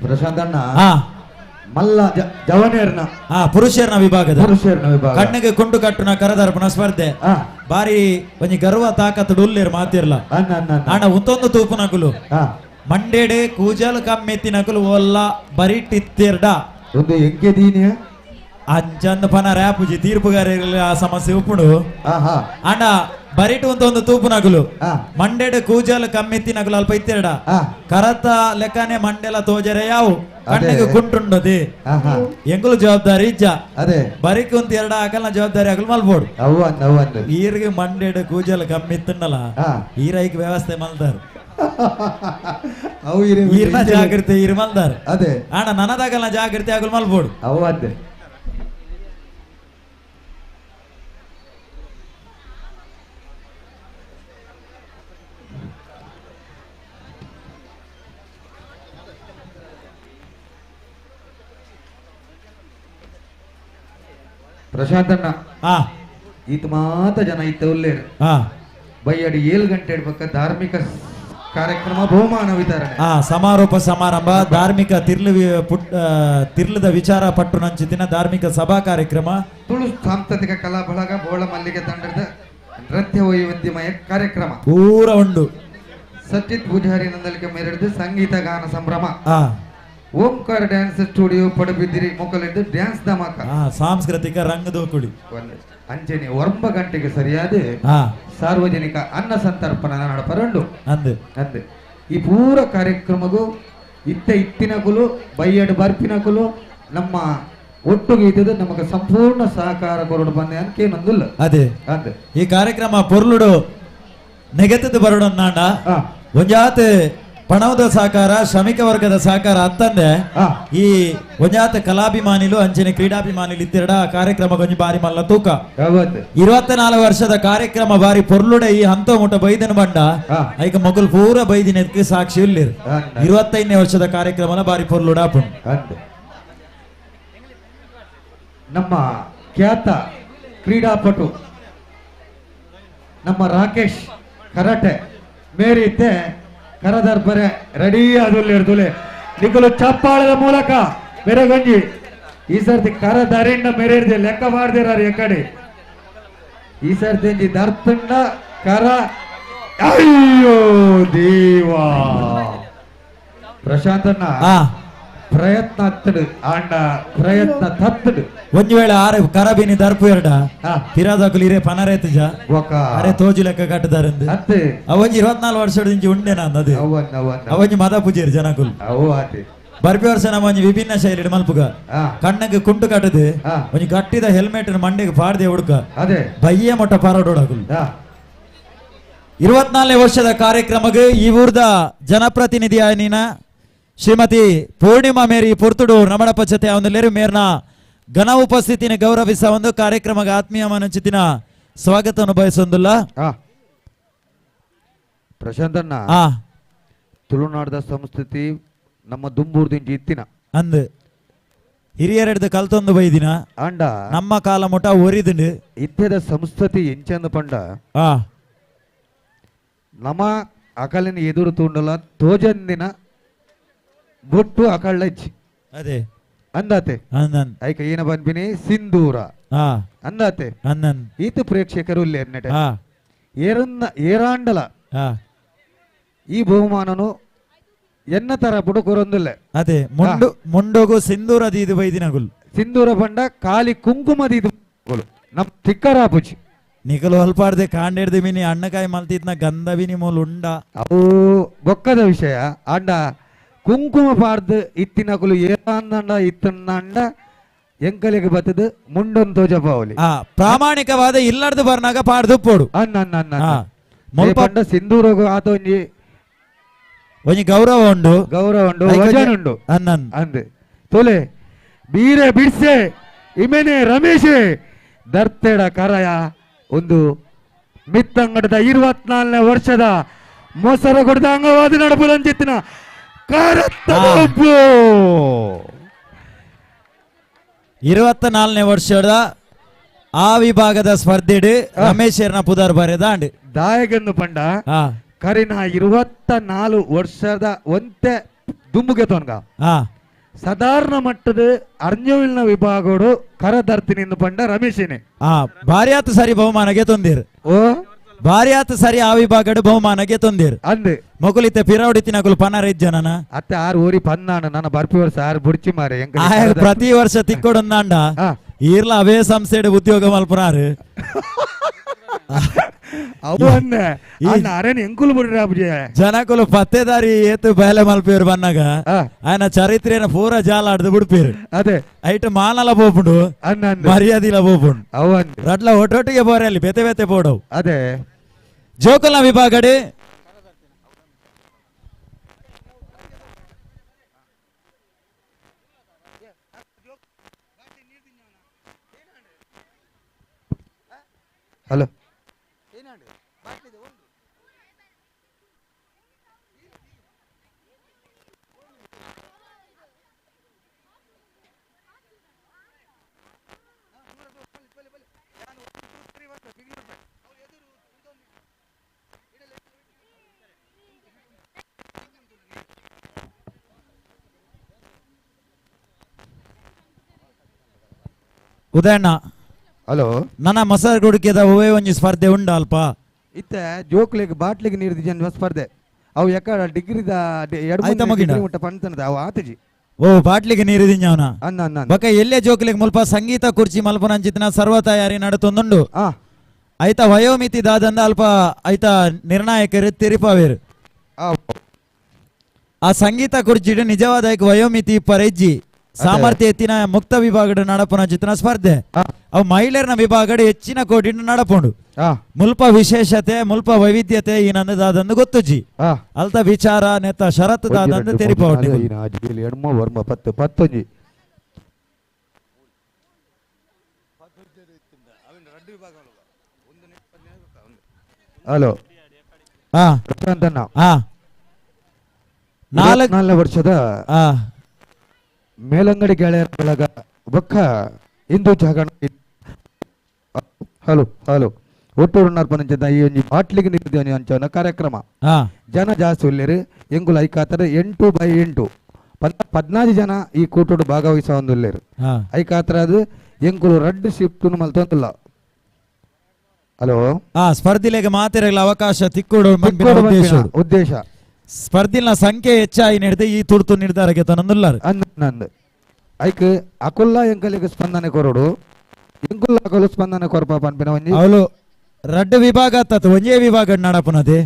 ಪ್ರಶಾಂತ್ ಅಣ್ಣ ಮಲ್ಲ ಜವನೇರ್ನ ಪುರುಷರ್ನ ವಿಭಾಗದ ವಿಭಾಗ ಕಣ್ಣಿಗೆ ಕುಂಡು ಕಟ್ಟುನ ಕರದರ್ಪಣ ಸ್ಪರ್ಧೆ ಬಾರಿ ಒಂಜಿ ಗರ್ವ ತಾಕತ್ತು ಉಲ್ಲೇರು ಮಾತಿರ್ಲ ಅಣ್ಣ ಉತ್ತೊಂದು ತೂಪು ನಕುಲು ಮಂಡೇಡೆ ಕೂಜಲ್ ಕಮ್ಮೆತ್ತಿ ನಕುಲು ಒಲ್ಲ ಬರಿಟ್ಟಿತ್ತಿರ್ಡ ಒಂದು ಎಂಕೆ ದೀನಿಯ ಅಂಚಂದ ಪನ ರ್ಯಾಪುಜಿ ತೀರ್ಪುಗಾರ ಆ ಸಮಸ್ಯೆ ಉಪ್ಪುಡು ಅಣ್ಣ ಬರಿಟ್ ಒಂದು ತೂಪು ನಗುಲು ಮಂಡೆಡ್ ಕೂಜಲ್ ಕಮ್ಮೆತ್ತಿ ನಗುಲು ಅಲ್ಪ ಇತ್ತೆರಡ ಕರತ ಲೆಕ್ಕನೆ ಮಂಡೆಲ ತೋಜರೆ ಯಾವು ಕಣ್ಣಿಗೆ ಕುಂಟುಂಡದಿ ಎಂಗುಲು ಜವಾಬ್ದಾರಿ ಇಜ್ಜ ಅದೇ ಬರಿಕ್ ಒಂದ್ ಎರಡ ಹಾಕಲ್ನ ಜವಾಬ್ದಾರಿ ಆಗಲು ಮಲ್ಬೋಡು ಈರ್ಗೆ ಮಂಡೆಡ್ ಕೂಜಲ್ ಕಮ್ಮಿತ್ತನ್ನಲ್ಲ ಈರೈಕ್ ವ್ಯವಸ್ಥೆ ಮಲ್ದಾರು ಈರ್ನ ಜಾಗೃತಿ ಈರ್ ಮಲ್ದಾರ್ ಅದೇ ಅಣ್ಣ ನನದಾಗಲ್ನ ಜಾಗೃತಿ ಆಗಲು ಮಲ್ಬೋಡು ಅವು ಅದೇ ಪ್ರಶಾಂತ್ ಅಣ್ಣ ಈತ ಮಾತ ಜನ ಇತ್ತ ಉಲ್ಲೇರು ಬೈಯಡಿ 7 ಗಂಟೆ ಪಕ್ಕ ಧಾರ್ಮಿಕ ಕಾರ್ಯಕ್ರಮ ಬಹುಮಾನ ವಿತರಣೆ. ಸಮಾರೋಪ ಸಮಾರಂಭ ಧಾರ್ಮಿಕ ತಿರ್ಲದ ವಿಚಾರ ಪಟ್ಟು ನಂಚಿತಿನ ಧಾರ್ಮಿಕ ಸಭಾ ಕಾರ್ಯಕ್ರಮ ತುಳು ಸಾಂಸ್ಕೃತಿಕ ಕಲಾ ಬಳಗ ಬೋಳ ಮಲ್ಲಿಗೆ ತಂಡದ ನೃತ್ಯ ವೈವಿಧ್ಯಮಯ ಕಾರ್ಯಕ್ರಮ ಪೂರ ಉಂಡು. ಸಚಿತ್ ಪೂಜಾರಿ ನಂದಲಿಕೆ ಮೇರೆಡಿದು ಸಂಗೀತ ಗಾನ ಸಂಭ್ರಮ. ಓಂಕಾರ ಡ್ಯಾನ್ಸ್ ಸ್ಟುಡಿಯೋ ಪಡುಬಿದ್ದಿರಿ ಮುಕ್ಕಲಿದ್ದು ಡ್ಯಾನ್ಸ್ ಧಮಾಕ ಸಾಂಸ್ಕೃತಿಕ ರಂಗದೋಕುಳಿ ಅಂಚೆನೆ 9 ಗಂಟೆಗೆ ಸರಿಯಾದ ಸಾರ್ವಜನಿಕ ಅನ್ನ ಸಂತರ್ಪಣೆ ನಡಪರಂಡು ಅಂದೆ ಈ ಪೂರ ಕಾರ್ಯಕ್ರಮಗೂ ಇತ್ತಿನಕುಲು ಬೈಯಡ್ ಬರ್ಪಿನಕುಲು ನಮ್ಮ ಒಟ್ಟುಗೆ ಇದ್ದದ್ದು ನಮಗೆ ಸಂಪೂರ್ಣ ಸಹಕಾರ ಕೊರಡು ಬಂದೆ ಅನ್ಕೇನೊಂದಿಲ್ಲ. ಅದೇ ಈ ಕಾರ್ಯಕ್ರಮ ಪೊರ್ಲುಡು ನೆಗೆತದ ಬರಡನ್ನಾಂಡ ಒಂಜಾತ್ ಪಣವದ ಸಹಕಾರ ಶ್ರಮಿಕ ವರ್ಗದ ಸಹಕಾರ ಅತ್ತಂದೆ ಈ ಒಂಜಾತ ಕಲಾಭಿಮಾನಿಲು ಅಂಚನೆ ಕ್ರೀಡಾಭಿಮಾನಿಲು ಇತ್ತೆರಡ ಕಾರ್ಯಕ್ರಮ ಕೊಂಚ ಬಾರಿ ಮಲ್ಲ ತೂಕ 24 ವರ್ಷದ ಕಾರ್ಯಕ್ರಮ ಬಾರಿ ಪೊರ್ಲುಡೆ ಈ ಹಂತ ಮುಟ ಬೈದನ ಬಂಡ ಐಕ ಮಗುಲ್ ಪೂರ ಬೈದಿನಕ್ಕೆ ಸಾಕ್ಷಿ ಇಲ್ಲಿರು 25ನೇ ವರ್ಷದ ಕಾರ್ಯಕ್ರಮನ ಬಾರಿ ಪೊರ್ಲುಡ ಆಪುಂಡು. ನಮ್ಮ ಖ್ಯಾತ ಕ್ರೀಡಾಪಟು ನಮ್ಮ ರಾಕೇಶ್ ಕರಾಟೆ ಮೇರಿದ್ದೆ ಕರದರ್ಬರೆ ರೆಡಿ ಆದುಲ್ಲೆ ನಿಖಲು ಚಪ್ಪಾಳದ ಮೂಲಕ ಮೆರಗಂಜಿ ಈ ಸರ್ತಿ ಕರ ದರಿಂಡ ಮೆರೆರ್ದೆ ಲೆಕ್ಕ ಮಾಡ್ದಿರಾರು ಎಕಡೆ ಈ ಸರ್ತಿ ದರ್ತಂಡ ಕರ ಅಯ್ಯೋ ದೇವಾ ಪ್ರಶಾಂತಣ್ಣ ಪ್ರಯತ್ನ ಹತ್ತಡು ಆಂಡ ಪ್ರಯತ್ನ ತತ್ತಡು ಒಂಜಿ ವೇಳೆ ಆರೆ ಕರಬಿನಿ ದರ್ಪು ಎರಡ ತಿರಾದಕುಲು ಇರೆ ಪನರೇತಜ ಅರೆ ತೋಜು ಲೆಕ್ಕ ಕಟ್ಟದಾರಂದು ಅವೊಂಜಿ 24 ವರ್ಷದ ಇಂಚಿ ಉಂಡೆ ನಾನು ಅದು ಅವೊಂಜಿ ಮದ ಪೂಜೆರು ಜನಕುಲು ಬರ್ಪಿ ವರ್ಷ ನಮ್ಮ ಒಂಜಿ ವಿಭಿನ್ನ ಶೈಲಿ ಮಲ್ಪುಗ ಕಣ್ಣಗೆ ಕುಂಟು ಕಟ್ಟದು ಒಂಜಿ ಕಟ್ಟಿದ ಹೆಲ್ಮೆಟ್ ಮಂಡೆಗೆ ಪಾಡ್ದೆ ಹುಡುಕ ಬಯ್ಯ ಮೊಟ್ಟ ಪಾರಾಡೋಡಕುಲು 24ನೇ ವರ್ಷದ ಕಾರ್ಯಕ್ರಮಕ್ಕೆ ಈ ಊರ್ದ ಜನಪ್ರತಿನಿಧಿ ಆಯ್ನಿನ ಶ್ರೀಮತಿ ಪೂರ್ಣಿಮಾ ಮೇರಿ ಪುರ್ತುಡು ರಮಣಪ್ಪ ಜೊತೆ ಅವನಲ್ಲೇರು ಮೇರ್ನ ಘನ ಉಪಸ್ಥಿತಿನ ಗೌರವಿಸ ಒಂದು ಕಾರ್ಯಕ್ರಮಕ್ಕೆ ಆತ್ಮೀಯ ಮನಚಿತಿನ ಸ್ವಾಗತವನ್ನು ಬಯಸೊಂದಿಲ್ಲ. ಪ್ರಶಾಂತಣ್ಣ ತುಳುನಾಡದ ಸಂಸ್ಕೃತಿ ನಮ್ಮ ದುಂಬೂರ್ದಿಂಚಿ ಇತ್ತಿನ ಅಂದ್ ಹಿರಿಯರೆಡ್ದು ಕಲ್ತೊಂದು ಬೈದಿನ ಅಂಡ ನಮ್ಮ ಕಾಲ ಮುಟ ಒರಿದುಂಡು ಇತ್ಯದ ಸಂಸ್ಕೃತಿ ಎಂಚಂದ ಪಂಡ ನಮ್ಮ ಅಕಲಿನ ಎದುರು ತೂಂಡಲ ತೋಜಂದಿನ ಬೊಟ್ಟು ಅಕಳ್ಳಜ್ಜಿ ಅದೇ ಅಂದಾತೆ ಐಕ ಏನ ಬಂದ್ಬಿನಿ ಸಿಂಧೂರ ಅಂದಾತೆ ಈತ ಪ್ರೇಕ್ಷಕರು ಏರಾಂಡಲ ಈ ಬಹುಮಾನನು ಎನ್ನ ತರ ಬುಡುಕೊರೊಂದಿಲ್ಲ ಅದೇ ಮುಂಡೋಗು ಸಿಂಧೂರದ ಇದು ಬೈದಿನಗುಲ್ ಸಿಂಧೂರ ಬಂಡ ಕಾಲಿ ಕುಂಕುಮದ ಇದು ನಮ್ ತಿಕ್ಕರಾಪುಜಿ ನಿಕಲು ಅಲ್ಪಾರ್ದೆ ಕಾಂಡೇರ್ದೆ ಮಿನಿ ಅಣ್ಣಕಾಯಿ ಮಲ್ತಿದ್ನ ಗಂಧ ಬಿನಿ ಮೂಲ ಉಂಡ ಅವು ಬೊಕ್ಕದ ವಿಷಯ ಅಂಡ ಕುಂಕುಮ ಪಾಡ್ದು ಇತ್ತಿನಕುಲು ಏರಾಂದಂಡ ಇತ್ತಂಡ ಎಂಕಲಿಗೆ ಬತ್ತದು ಮುಂಡೊಂದು ತೋಜಪಾವಲಿ ಪ್ರಾಮಾಣಿಕವಾದ ಇಲ್ಲಡ್ದು ಬರ್ನಾಗ ಪಾಡ್ದು ಪೋಡು ಪಂಡ ಸಿಂಧೂರೋಗ ಆತ ಒಂಜಿ ಗೌರವ ಉಂಡು ವಜನ್ ಉಂಡು ಅಂದೆ ತೊಲೆ ಬೀರೆ ಬಿಡ್ಸೆ ಇಮೆನೆ ರಮೇಶೆ ದರ್ತೆಡ ಕರಯ ಒಂದು ಮಿತ್ತಂಗಡದ 24ನೇ ವರ್ಷದ ಮೊಸರಗೊಡ್ದ ಅಂಗವಾದ ನಡಪುಲಂಚಿತ್ತಿನ 24ನೇ ವರ್ಷದ ಆ ವಿಭಾಗದ ಸ್ಪರ್ಧೆಡು ರಮೇಶ್ ಪುದರ್ ಬರೆದಾಂಡ್ ದಾಯಗನ್ನು ಪಂಡ ಕರಿನ 24 ವರ್ಷದ ಒಂತೆ ದುಂಬುಗೆ ತೋನ್ಗ ಸಾಧಾರಣ ಮಟ್ಟದ ಅರ್ಜುವಿನ ವಿಭಾಗಡು ಕರದರ್ತಿನಿಂದ ಪಂಡ ರಮೇಶನೇ ಭಾರಿ ಆತ ಸರಿ ಬಹುಮಾನಗೆ ತೊಂದಿರು ಭಾರಿ ಆತ ಸರಿ ಆ ವಿಭಾಗಡು ಬಹುಮಾನಗೆ ತೊಂದಿರು ಅಂದೆ ಮೊಗುಲಿತೆ ಪಿರವಡಿತಿನ ಪನರ ಜನನ ಅತ್ತೆ 6 ಊರಿ ಪನ್ನಾಣ ನನ್ನ ಬರ್ಪಿ ವರ್ಷ 6 ಬುಡ್ಚಿ ಮಾರೆ ಪ್ರತಿ ವರ್ಷ ತಿಕ್ಕೊಡೊಂದಾಂಡ ಈರ್ಲ ಅವೇ ಸಂಸ್ಥೆಡು ಉದ್ಯೋಗ ಮಲ್ಪುನಾರು ಜನಕುಲು ಪತ್ತೆದಾರಿ ಏತು ಬೇಲೆ ಮಲ್ಪೇರು ಬನ್ನಾಗ ఆయన చరిత్ర పూర జాలాడుదు బుడిపేరు అదే ఐట మానల పోపుడు మర్యాదల పోపుడు అట్ల ఒట్టొట్టిಗೆ పోరాలి బెతే బెతే పోడవు అదే జోకుల విభాగడి హలో ಉದಯಣ್ಣ ಹಲೋ ನನ್ನ ಮೊಸರು ಗುಡಿಕೆದ ಒವೇ ಒಂಜಿ ಸ್ಪರ್ಧೆ ಉಂಡ ಅಲ್ಪ ಇತ್ತ ಜೋಕ್ಲಿಗೆ ಬಾಟ್ಲಿಗೆ ನೀರು ಜನ ಸ್ಪರ್ಧೆ ಅವು ಯಾಕ ಡಿಗ್ರಿದ ಆಯ್ತಾ ಮಗಿನ? ಮುಟ್ಟ ಪಂತನದ ಅವು ಆತಜಿ ಓ ಬಾಟ್ಲಿಗೆ ನೀರು ದಿഞ്ഞವನ ಅನ್ನ ಅನ್ನ ಬಕ ಎಲ್ಲೇ ಜೋಕ್ಲಿಗೆ ಮುಲ್ಪ ಸಂಗೀತ ಕುರ್ಚಿ ಮಲ್ಪನಂಚಿತನ ಸರ್ವ ತಯಾರಿ ನಡತೊಂದುಂಡು ಐತ ವಯೋಮಿತಿ ದಾದಂದ ಅಲ್ಪ ಐತ ನಿರ್ಣಾಯಕರು ತಿರಿಪಾವೇರು ಆ ಸಂಗೀತ ಕುರ್ಚಿಡು ನಿಜವಾದ ವಯೋಮಿತಿ ಪರೆಜ್ಜಿ ಸಾಮರ್ಥ್ಯ ಎತ್ತಿನ ಮುಕ್ತ ವಿಭಾಗದ ನಡಪನ ಚಿತ್ರ ಸ್ಪರ್ಧೆ ಅವು ಮಹಿಳೆಯರ ವಿಭಾಗದ ಹೆಚ್ಚಿನ ಕೋಟಿನ ನಡಪುಂಡು ಮುಲ್ಪ ವಿಶೇಷತೆ ಮುಲ್ಪ ವೈವಿಧ್ಯತೆ ಈ ನಂದದಾದಂದು ಗೊತ್ತುಜಿ ಅಲ್ತ ವಿಚಾರ ನೆತ್ತ ಷರತ್ತು ದಾದಂದು ತೆರಿಪೌಂಡು ವರ್ಮ ಪತ್ತು ಪತ್ತೊಂಜಿ ಹಲೋ ನಾಲ್ಕನೇ ವರ್ಷದ ಮೇಲಂಗಡಿ ಗೆಳೆಯರ ಬಳಗ ಬೊಕ್ಕ ಇಂದು ಜಾಗರಣ ಹಲೋ ಹಲೋ ಒಟ್ಟೂರು ನರ್ಪನಂಚದ ಈ ಒಂಜಿ ಬಾಟ್ಲಿಗೆ ನಿರ್ದೇಶನ ಅಂಚನ ಕಾರ್ಯಕ್ರಮ ಜನ ಜಾಸ್ತಿ ಉಳ್ಳೇರು ಎಂಗುಲ ಐಕಾತರ 8x8 14 ಜನ ಈ ಕೂಟೋಡು ಭಾಗವಹಿಸ ಒಂದುಳ್ಳೇರು ಐಕಾತರ ಅದು ಎಂಗುಲು ರೆಡ್ ಶಿಫ್ಟ್ ಮಲ್ತೊಂದಿಲ್ಲ ಹಲೋ ಸ್ಪರ್ಧಿಲೆಗೆ ಮಾತಿರಲ್ಲ ಅವಕಾಶ ತಿಕ್ಕೋಡು ಉದ್ದೇಶ ಸ್ಪರ್ಧಿಲ ಸಂಖ್ಯೆ ಹೆಚ್ಚಾಗಿ ನಡೆದು ಈ ತುರ್ತು ನಿರ್ಧಾರಕ್ಕೆ ತನ್ನೊಂದುಲ್ಲಾರು ನಂದು ಐಕ್ ಅಕುಲ್ಲ ಎಂಕಲಿಗೆ ಸ್ಪಂದನೆ ಕೊರಡು ಎಂಕುಲ್ಲ ಅಕಲು ಸ್ಪಂದನೆ ಕೊರಪ ಪನ್ಪಿನ ಒಂಜಿ ಅವಳು ರಡ್ಡು ವಿಭಾಗ ತತ್ ಒಂಜೇ ವಿಭಾಗ ನಡಪುನದೆ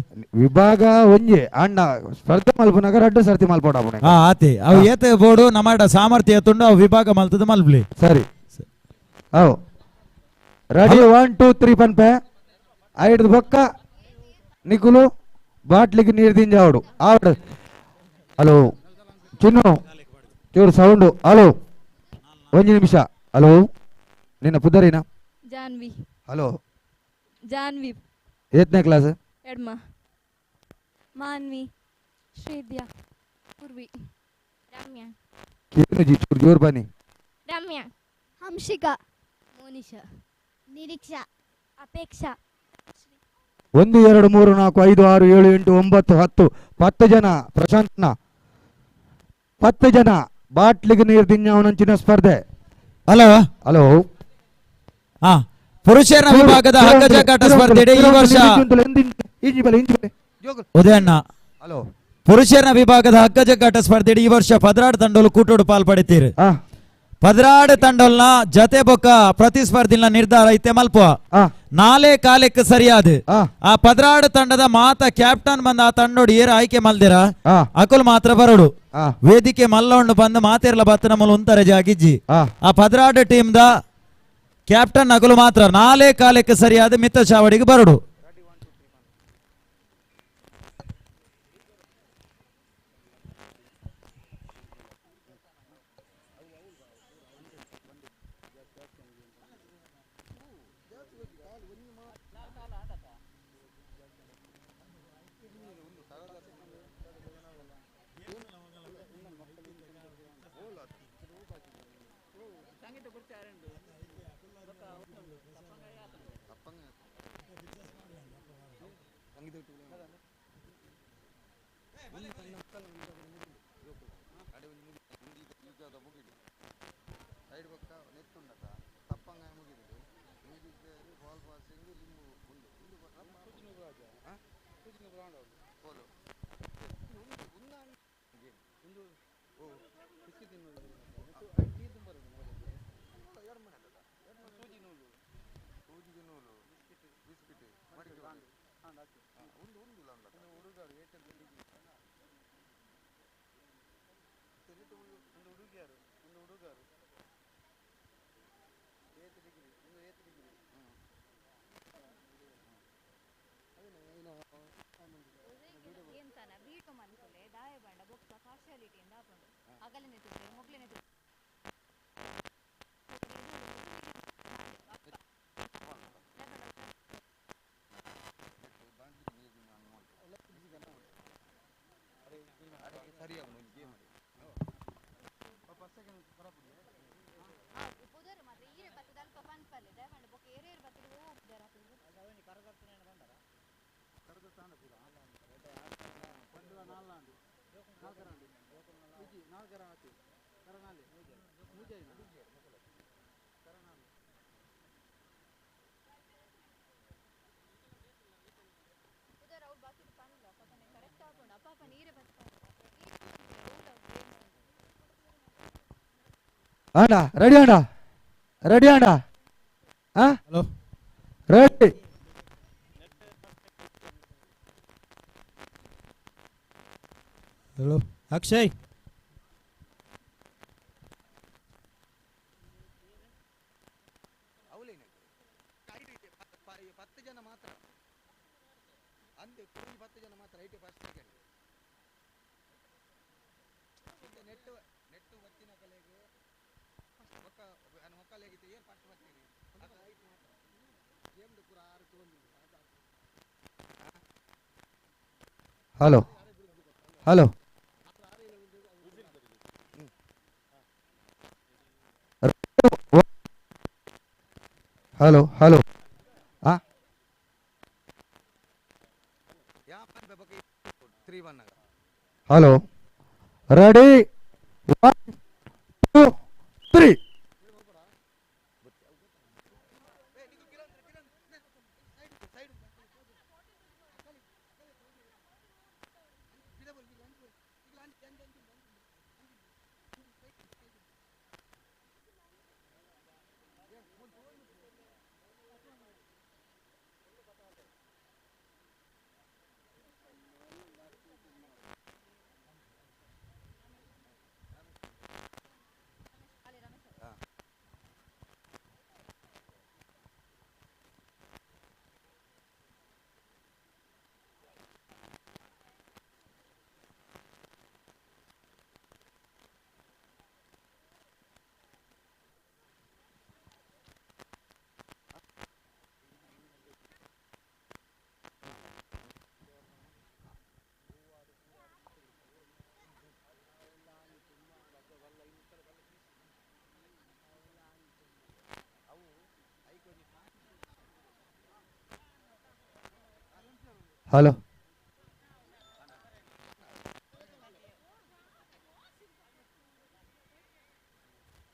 ವಿಭಾಗ ಒಂಜೆ ಅಣ್ಣ ಸ್ಪರ್ಧೆ ಮಲ್ಪುನಾಗ ರಡ್ಡು ಸರ್ತಿ ಮಲ್ಪೋಡ ಆತೆ ಅವು ಏತ ಬೋಡು ನಮಾಡ ಸಾಮರ್ಥ್ಯ ಎತ್ತುಂಡು ಅವು ವಿಭಾಗ ಮಲ್ತದ ಮಲ್ಪ್ಲಿ ಸರಿ ಅವು ರೆಡಿ 1 2 3 ಪನ್ಪೆ ಐದು ಬೊಕ್ಕ ನಿಕುಲು ಬಾಟ್ಲಿಗೆ ನೀರು ದಿಂಜಾವಡು ಆವಡು ಹಲೋ ಚಿನ್ನು ಚೂರು ಸೌಂಡು ಹಲೋ ಒಂದು ನಿಮಿಷ ಹಲೋ ನಿನ್ನ ಪುದರಿನ ಜಾನ್ವಿ ಹಲೋ ಜಾನ್ವಿ ಏತನೇ ಕ್ಲಾಸ್ ಎಡ್ಮ ಮಾನ್ವಿ ಶ್ರೀದ್ಯಾ ಪೂರ್ವಿ ರಮ್ಯಾ ಕಿನ್ನು ಜಿ ಚೂರು ಜೋರು ಬನ್ನಿ ರಮ್ಯಾ ಹಂಶಿಕಾ ಮೋನಿಶಾ ನಿರೀಕ್ಷಾ ಅಪೇಕ್ಷಾ 1 2 3 4 5 6 7 8 9 10 10 ಜನ ಪ್ರಶಾಂತ್ನ 10 ಜನ ಬಾಟ್ಲಿಗೆ ನೀರು ದಿഞ്ഞವನಂಚಿನ ಸ್ಪರ್ಧೆ ಹಲೋ ಹಲೋ ಪುರುಷರ ವಿಭಾಗದ ಹಗ್ಗ ಜಗ್ಗಾಟ ಸ್ಪರ್ಧೆ ಈ ವರ್ಷ ಉದಯಣ್ಣ ಹಲೋ ಪುರುಷರ ವಿಭಾಗದ ಹಗ್ಗ ಜಗ್ಗಾಟ ಸ್ಪರ್ಧೆ ಈ ವರ್ಷ 16 ತಂಡೋಲು ಕೂಟೋಡು ಪಾಲ್ಪಡಿತೀರಿ 16 ತಂಡೋಲ್ನ ಜತೆ ಬೊಕ್ಕ ಪ್ರತಿಸ್ಪರ್ಧಿನ ನಿರ್ಧಾರ ಐತೆ ಮಲ್ಪ ನಾಳೆ ಕಾಲಕ್ಕೆ ಸರಿಯಾದ ಆ 16 ತಂಡದ ಮಾತ ಕ್ಯಾಪ್ಟನ್ ಬಂದ ಆ ತಂಡೋಡು ಏರ ಆಯ್ಕೆ ಮಲ್ದಿರ ಅಕುಲ್ ಮಾತ್ರ ಬರಡು ವೇದಿಕೆ ಮಲ್ಲೊಂಡು ಬಂದು ಮಾತಿರ್ಲ ಬತ್ತನ ಮೂಲ ಉಂತಾರೆ ಜಾಗಿಜ್ಜಿ ಆ 16 ಟೀಮ್ ದ ಕ್ಯಾಪ್ಟನ್ ಅಕುಲು ಮಾತ್ರ ನಾಳೆ ಕಾಲಕ್ಕೆ ಸರಿಯಾದ ಮಿತ್ತ ಚಾವಡಿಗೆ ಬರಡು ಅಣ್ಣ ರೆಡಿ ಅಣ್ಣ ರೆಡಿ ಅಣ್ಣ hello ready hello Akshay hello hello hello hello hello ready 1 2 3 hello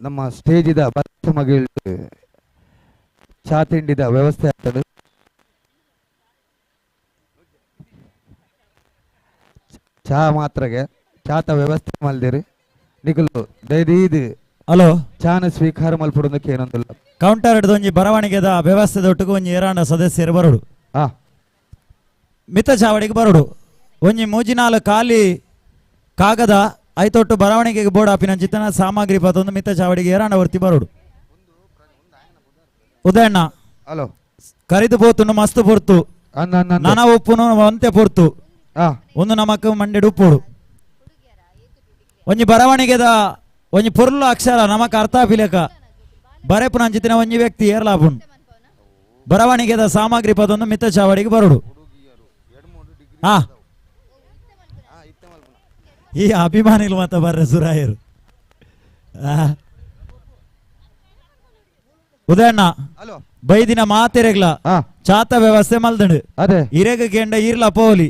ನಮ್ಮ ಸ್ಟೇಜಿದ ಬತ್ತ ಮಗಳ ಚಾ ತಿಂಡಿದ ವ್ಯವಸ್ಥೆ ಆಗ್ತದೆ ಚಾ ಮಾತ್ರಗೆ ಚಾತ ವ್ಯವಸ್ಥೆ ಮಲ್ದಿರಿ ನಿಖಲು ದೈದೀದ್ ಹಲೋ ಚಾನ ಸ್ವೀಕಾರ ಮಲ್ಪಡೋದಕ್ಕೆ ಏನೊಂದಿಲ್ಲ ಕೌಂಟರ್ ಹಿಡಿದು ಒಂಜಿ ಬರವಣಿಗೆದ ವ್ಯವಸ್ಥೆದ ಒಟ್ಟಿಗೆ ಒಂಜಿ ಏರಾಂಡ ಸದಸ್ಯರು ಬರೋಡು ಮಿತ ಚಾವಡಿಗೆ ಬರೋಡು ಒಂಜಿ ಮೂಜಿನಾಲು ಖಾಲಿ ಕಾಗದ ಐತೊಟ್ಟು ಬರವಣಿಗೆಗೆ ಬೋರ್ಡ್ ಆಪಿನ ಚಿತ್ತನ ಸಾಮಗ್ರಿ ಪತ್ತೊಂದು ಮಿತ ಚಾವಡಿಗೆ ಏರಾಂಡ ವರ್ತಿ ಬರೋಡು ಉದಯಣ್ಣ ಹಲೋ ಕರಿದು ಪೋತುಂಡು ಮಸ್ತ್ ಪೊರ್ತು ನನ ಉಪ್ಪುನು ಅಂತೆ ಪೊರ್ತು ಒಂದು ನಮಕ್ ಮಂಡೆಡು ಉಪ್ಪುಡು ಒಂಜಿ ಬರವಣಿಗೆದ ಒಂಜಿ ಪೊರ್ಲು ಅಕ್ಷರ ನಮಕ್ ಅರ್ಥ ಆಪಿಲೆಕ ಬರೆಪುನ ಅಂಚಿತ್ತಿನ ಒಂಜಿ ವ್ಯಕ್ತಿ ಏರ್ಲಾಪುಂಡು ಬರವಣಿಗೆದ ಸಾಮಗ್ರಿ ಪದೊಂದು ಮಿತ ಚಾವಡಿಗೆ ಬರೋಡು ಈ ಅಭಿಮಾನಿಗಳು ಮಾತ ಬರ್ರೆ ಸುರಾಯರು ಉದಯಣ್ಣ ಬೈದಿನ ಮಾತೆರೆಗ್ಲ ಚಾತ ವ್ಯವಸ್ಥೆ ಮಲ್ದಂಡು ಇರೆಗ ಕೆಂಡ ಇರ್ಲ ಪೋಲಿ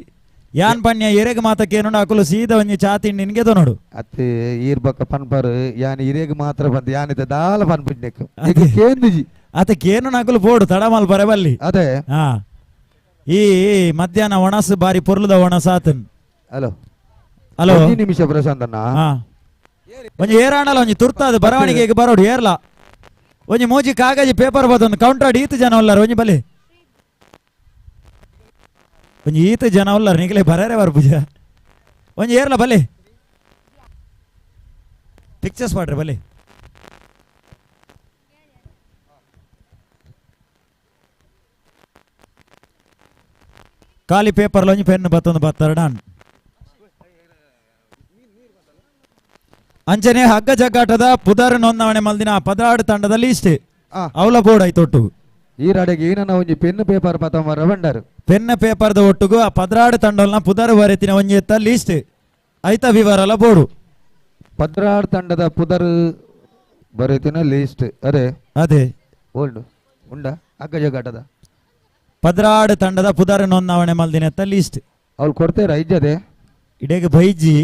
ಯಾನ್ ಪಣ್ಯ ಎರೆಗ ಮಾತಕ್ಕೇನು ಹಾಕಲು ಸೀದಾ ಒಂಜಿ ಚಾತಿ ನಿನ್ಗೆ ನೋಡು ಅತ್ತೆ ಈರ್ಬಕ್ಕ ಪನ್ಪರ್ ಯಾನ್ ಇರೆಗ್ ಮಾತ್ರ ಬಂದು ಯಾನಿದ ದಾಲ ಪನ್ಪಿಡ್ನೆಕ್ ಕೇಂದುಜಿ ಆತಕ್ಕೇನು ನಾಕಲು ಬೋಡು ತಡಮಲ್ ಬರಬಲ್ಲಿ ಅದೇ ಈ ಮಧ್ಯಾಹ್ನ ಒಣಸು ಬಾರಿ ಪೊರ್ಲುದ ಒಣಸ ಆತನ್ ಹಲೋ ಹಲೋ ನಿಮಿಷ ಪ್ರಶಾಂತಣ್ಣ ಒಂಜಿ ಏರಾಣಲ ಒಂಜಿ ತುರ್ತಾದ ಬರವಣಿಗೆಗೆ ಬರೋಡು ಏರ್ಲ ಒಂಜಿ ಮೂಜಿ ಕಾಗಜಿ ಪೇಪರ್ ಬದೊಂದು ಕೌಂಟರ್ ಈತ ಜನ ಉಲ್ಲಾರ ಒಂಜಿ ಬಲೆ ಒಂಜಿ ಈತ ಜನ ಉಲ್ಲಾರ ನಿಗಲೇ ಬರರೆ ಬರ್ಬುಜ ಒಂಜಿ ಏರ್ಲ ಬಲೆ ಪಿಕ್ಚರ್ಸ್ ಮಾಡ್ರಿ ಬಲೆ ಖಾಲಿ ಪೇಪರ್ಲ ಒಂಜಿ ಪೆನ್ ಬತ್ತೊಂದು ಬತ್ತರಡಾನ್ ಅಂಚನೆ ಹಗ್ಗ ಜಗ್ಗಾಟದ ಪುದರ್ ನೋಂದಣಿ ಮಲ್ದಿನ 16 ತಂಡದ ಲೀಸ್ಟ್ ಅವಲ ಬೋರ್ಡ್ ಐತೊಟ್ಟು ಈ ರಾಡೆಗೆ ಏನನ್ನ ಒಂಜಿ ಪೆನ್ ಪೇಪರ್ ಪತಮ ರವಂಡರ್ ಪೆನ್ ಪೇಪರ್ದ ಒಟ್ಟುಗು ಆ 16 ತಂಡಲ್ನ ಪುದರ್ ಬರೆತಿನ ಒಂಜಿ ಎತ್ತ ಲೀಸ್ಟ್ ಐತ ವಿವರಲ ಬೋರ್ಡು 16 ತಂಡದ ಪುದರ್ ಬರೆತಿನ ಲೀಸ್ಟ್ ಅದೇ ಓಲ್ಡ್ ಉಂಡ ಹಗ್ಗ ಜಗ್ಗಾಟದ 16 ತಂಡದ ಪುದರ್ ನೋಂದಣಿ ಮಲ್ದಿನ ಎತ್ತ ಲೀಸ್ಟ್ ಅವ್ರು ಕೊಡ್ತೇರ ಇಜ್ಜದೆ ಇಡೆಗೆ ಬೈಜಿ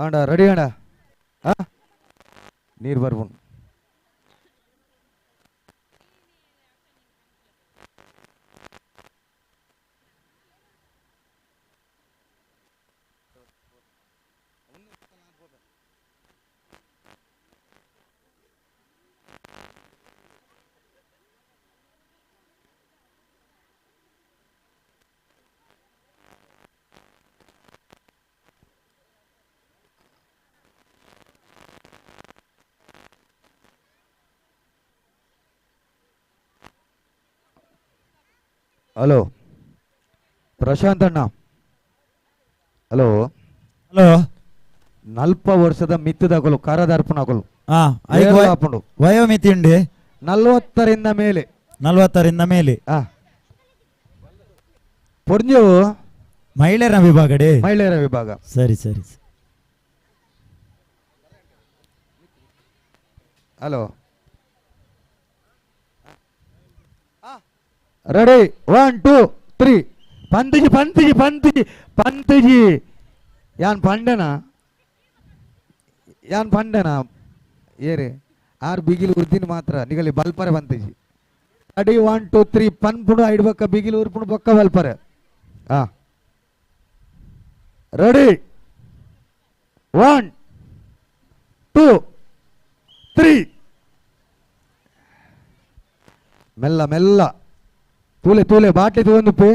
ಆಂಡ ರೆಡಿ ಅಣ್ಣ ನೀರು ಬರ್ಬೋದು. ಹಲೋ ಪ್ರಶಾಂತ್ ಅಣ್ಣ. ಹಲೋ ಹಲೋ ನಲ್ಪ ವರ್ಷದ ಮಿತ್ತದಾಗಲು ಕಾರದಾರ್ಪಣಗಳು ಹಾಕೊಂಡು ವಯೋಮಿತಿ ಉಂಡಿ 40ರಿಂದ ಮೇಲೆ 40ರಿಂದ ಮೇಲೆ ಪೊರ್ಜು ಮಹಿಳೆಯರ ವಿಭಾಗಡೆ ಮಹಿಳೆಯರ ವಿಭಾಗ. ಸರಿ ಸರಿ. ಹಲೋ ರೆಡಿ 1 2 3 పంతుజీ పంతుజీ పంతుజీ పంతుజీ యాన్ పండనా ಏರೆ ಆರು ಬಿಗಿಲು ಉರ್ದಿನ ಮಾತ್ರ ನಿಗಲಿ ಬಲ್ಪರೆ ಬಂತಜಿ. ರೆಡಿ 1 2 3 ಪನ್ಪುಡು ಐದು ಬೊಕ್ಕ ಬಿಗಿಲು ಉರ್ಪುಡು ಬೊಕ್ಕ ಬಲ್ಪರೆ. ರೆಡಿ 1 2 3 ಮೆಲ್ಲ ಮೆಲ್ಲ ತೂಲೆ ತೂಲೆ ಬಾಟ್ಲಿ ತಗೊಂಡು ಪೇ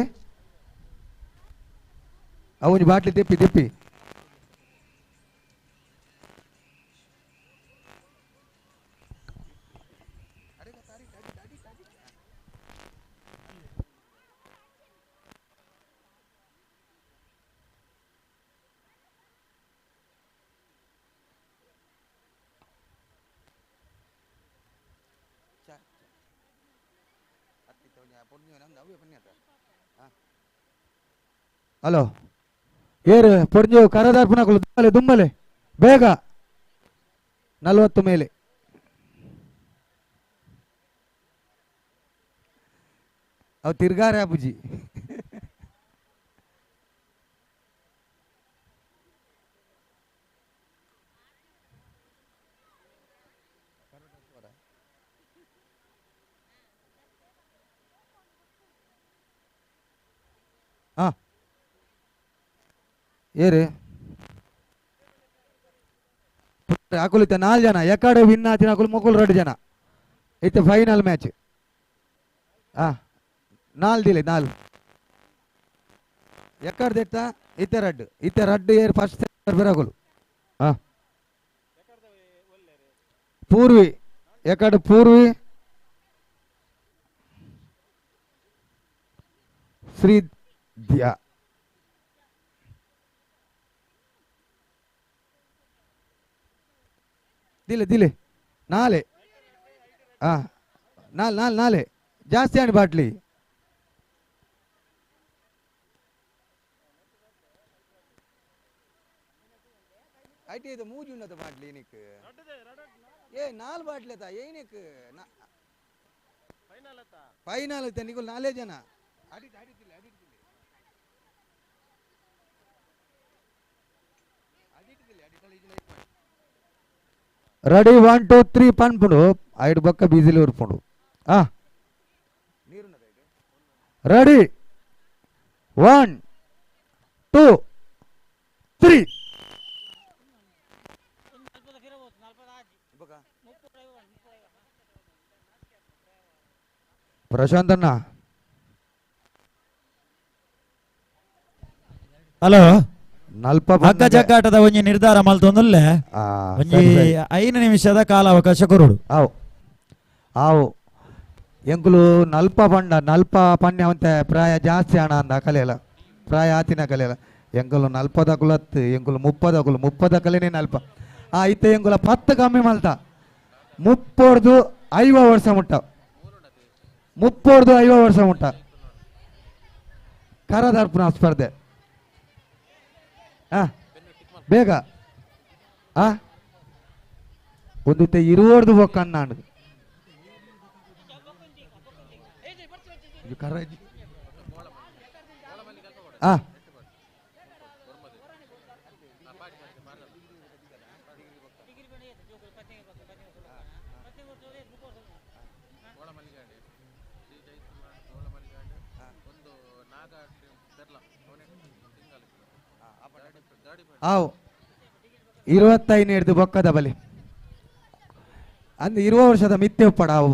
ಅವನು ಬಾಟ್ಲಿ ತಿಪ್ಪಿ ತಿಪ್ಪಿ ಹಲೋ ಏರು ಪೊರ್ಜು ಕರದಾರ್ಪಣಗಳು ದುಮ್ಮಲೆ ದುಮ್ಮಲೆ ಬೇಗ 40 ಮೇಲೆ. ಅವು ತಿರ್ಗಾರೆ ಅಬುಜಿ ಏರಿ ಹಾಕುಲ್ ಇತ್ತ 4 ಜನ ಎಕಡೆ ವಿನ್ ಆತಿನ ಹಾಕುಲ್ ಮೊಕುಲ್ 2 ಜನ ಇತ್ತ ಫೈನಲ್ ಮ್ಯಾಚ್ 4 ದಿಲೆ 4 ಎಕಡೆ ದೆಟ್ಟ ಇತ್ತ ರಡ್ ಏರ್ ಫಸ್ಟ್ ಬರಗುಲು ಪೂರ್ವಿ ಎಕಡೆ ಪೂರ್ವಿ ಶ್ರೀ ದ್ಯಾ ದಿಲೆ ದಿಲೆ 4 4 ಜಾಸ್ತಿ ಆಣಿ ಬಾಟ್ಲಿ ಐಟಿ ಇದು ಮೂಜಿ ಉನ್ನತ ಬಾಟ್ಲಿ ಏನಿಕ್ ಏ 4 ಬಾಟ್ಲಿ ಅತ ಏನಿಕ್ ಫೈನಲ್ ಐತೆ ನಿಗುಲ್ 4 ಜನ ರೆಡಿ 1 2 3 ಪನ್ಪುಡು ಐದು ಬೊಕ್ಕ ಬೀಸಿಲಿ ಉರ್ಪುಂಡು ರೆಡಿ 1 2 3 ಪ್ರಶಾಂತ್ ಅಣ್ಣ. ಹಲೋ ಹಗ್ಗ ಜಗ್ಗಾಟದ ಒಂಜಿ ನಿರ್ಧಾರ ಮಲ್ತೊಂದುಲ್ಲೆ ಒಂಜಿ 5 ನಿಮಿಷದ ಕಾಲಾವಕಾಶ ಕೊರೋಡು ಆವು ಎಂಕುಲು ನಲ್ಪ ಪಂಡ್ಯ ಅವಂತೆ ಪ್ರಾಯ ಜಾಸ್ತಿ ಹಣ ಅಂದ ಕಲೆಯಲ್ಲ ಪ್ರಾಯ ಆತಿನ ಕಲೆಯಲ್ಲ ಎಂಕುಲು 40 ಕುಲತ್ತು ಎಂಕುಲು 30 ಕಲೆನೇ ನಲ್ಪ ಇತ್ತ ಎಂಕುಲ 10 ಕಮ್ಮಿ ಮಲ್ತ 30 50 ವರ್ಷ ಮುಟ್ಟ 30 50 ವರ್ಷ ಮುಟ್ಟ ಕರದರ್ಪಣ ಸ್ಪರ್ಧೆ ಬೇಗ ಒಂದು 20 ಬೊಕ್ಕ ಅನ್ನಾಂಡು ಆವ್ 25 ಬೊಕ್ಕದ ಬಲಿ ಅಂದ್ 20 ವರ್ಷದ ಮಿಥ್ಯೆ ಪಡಾವು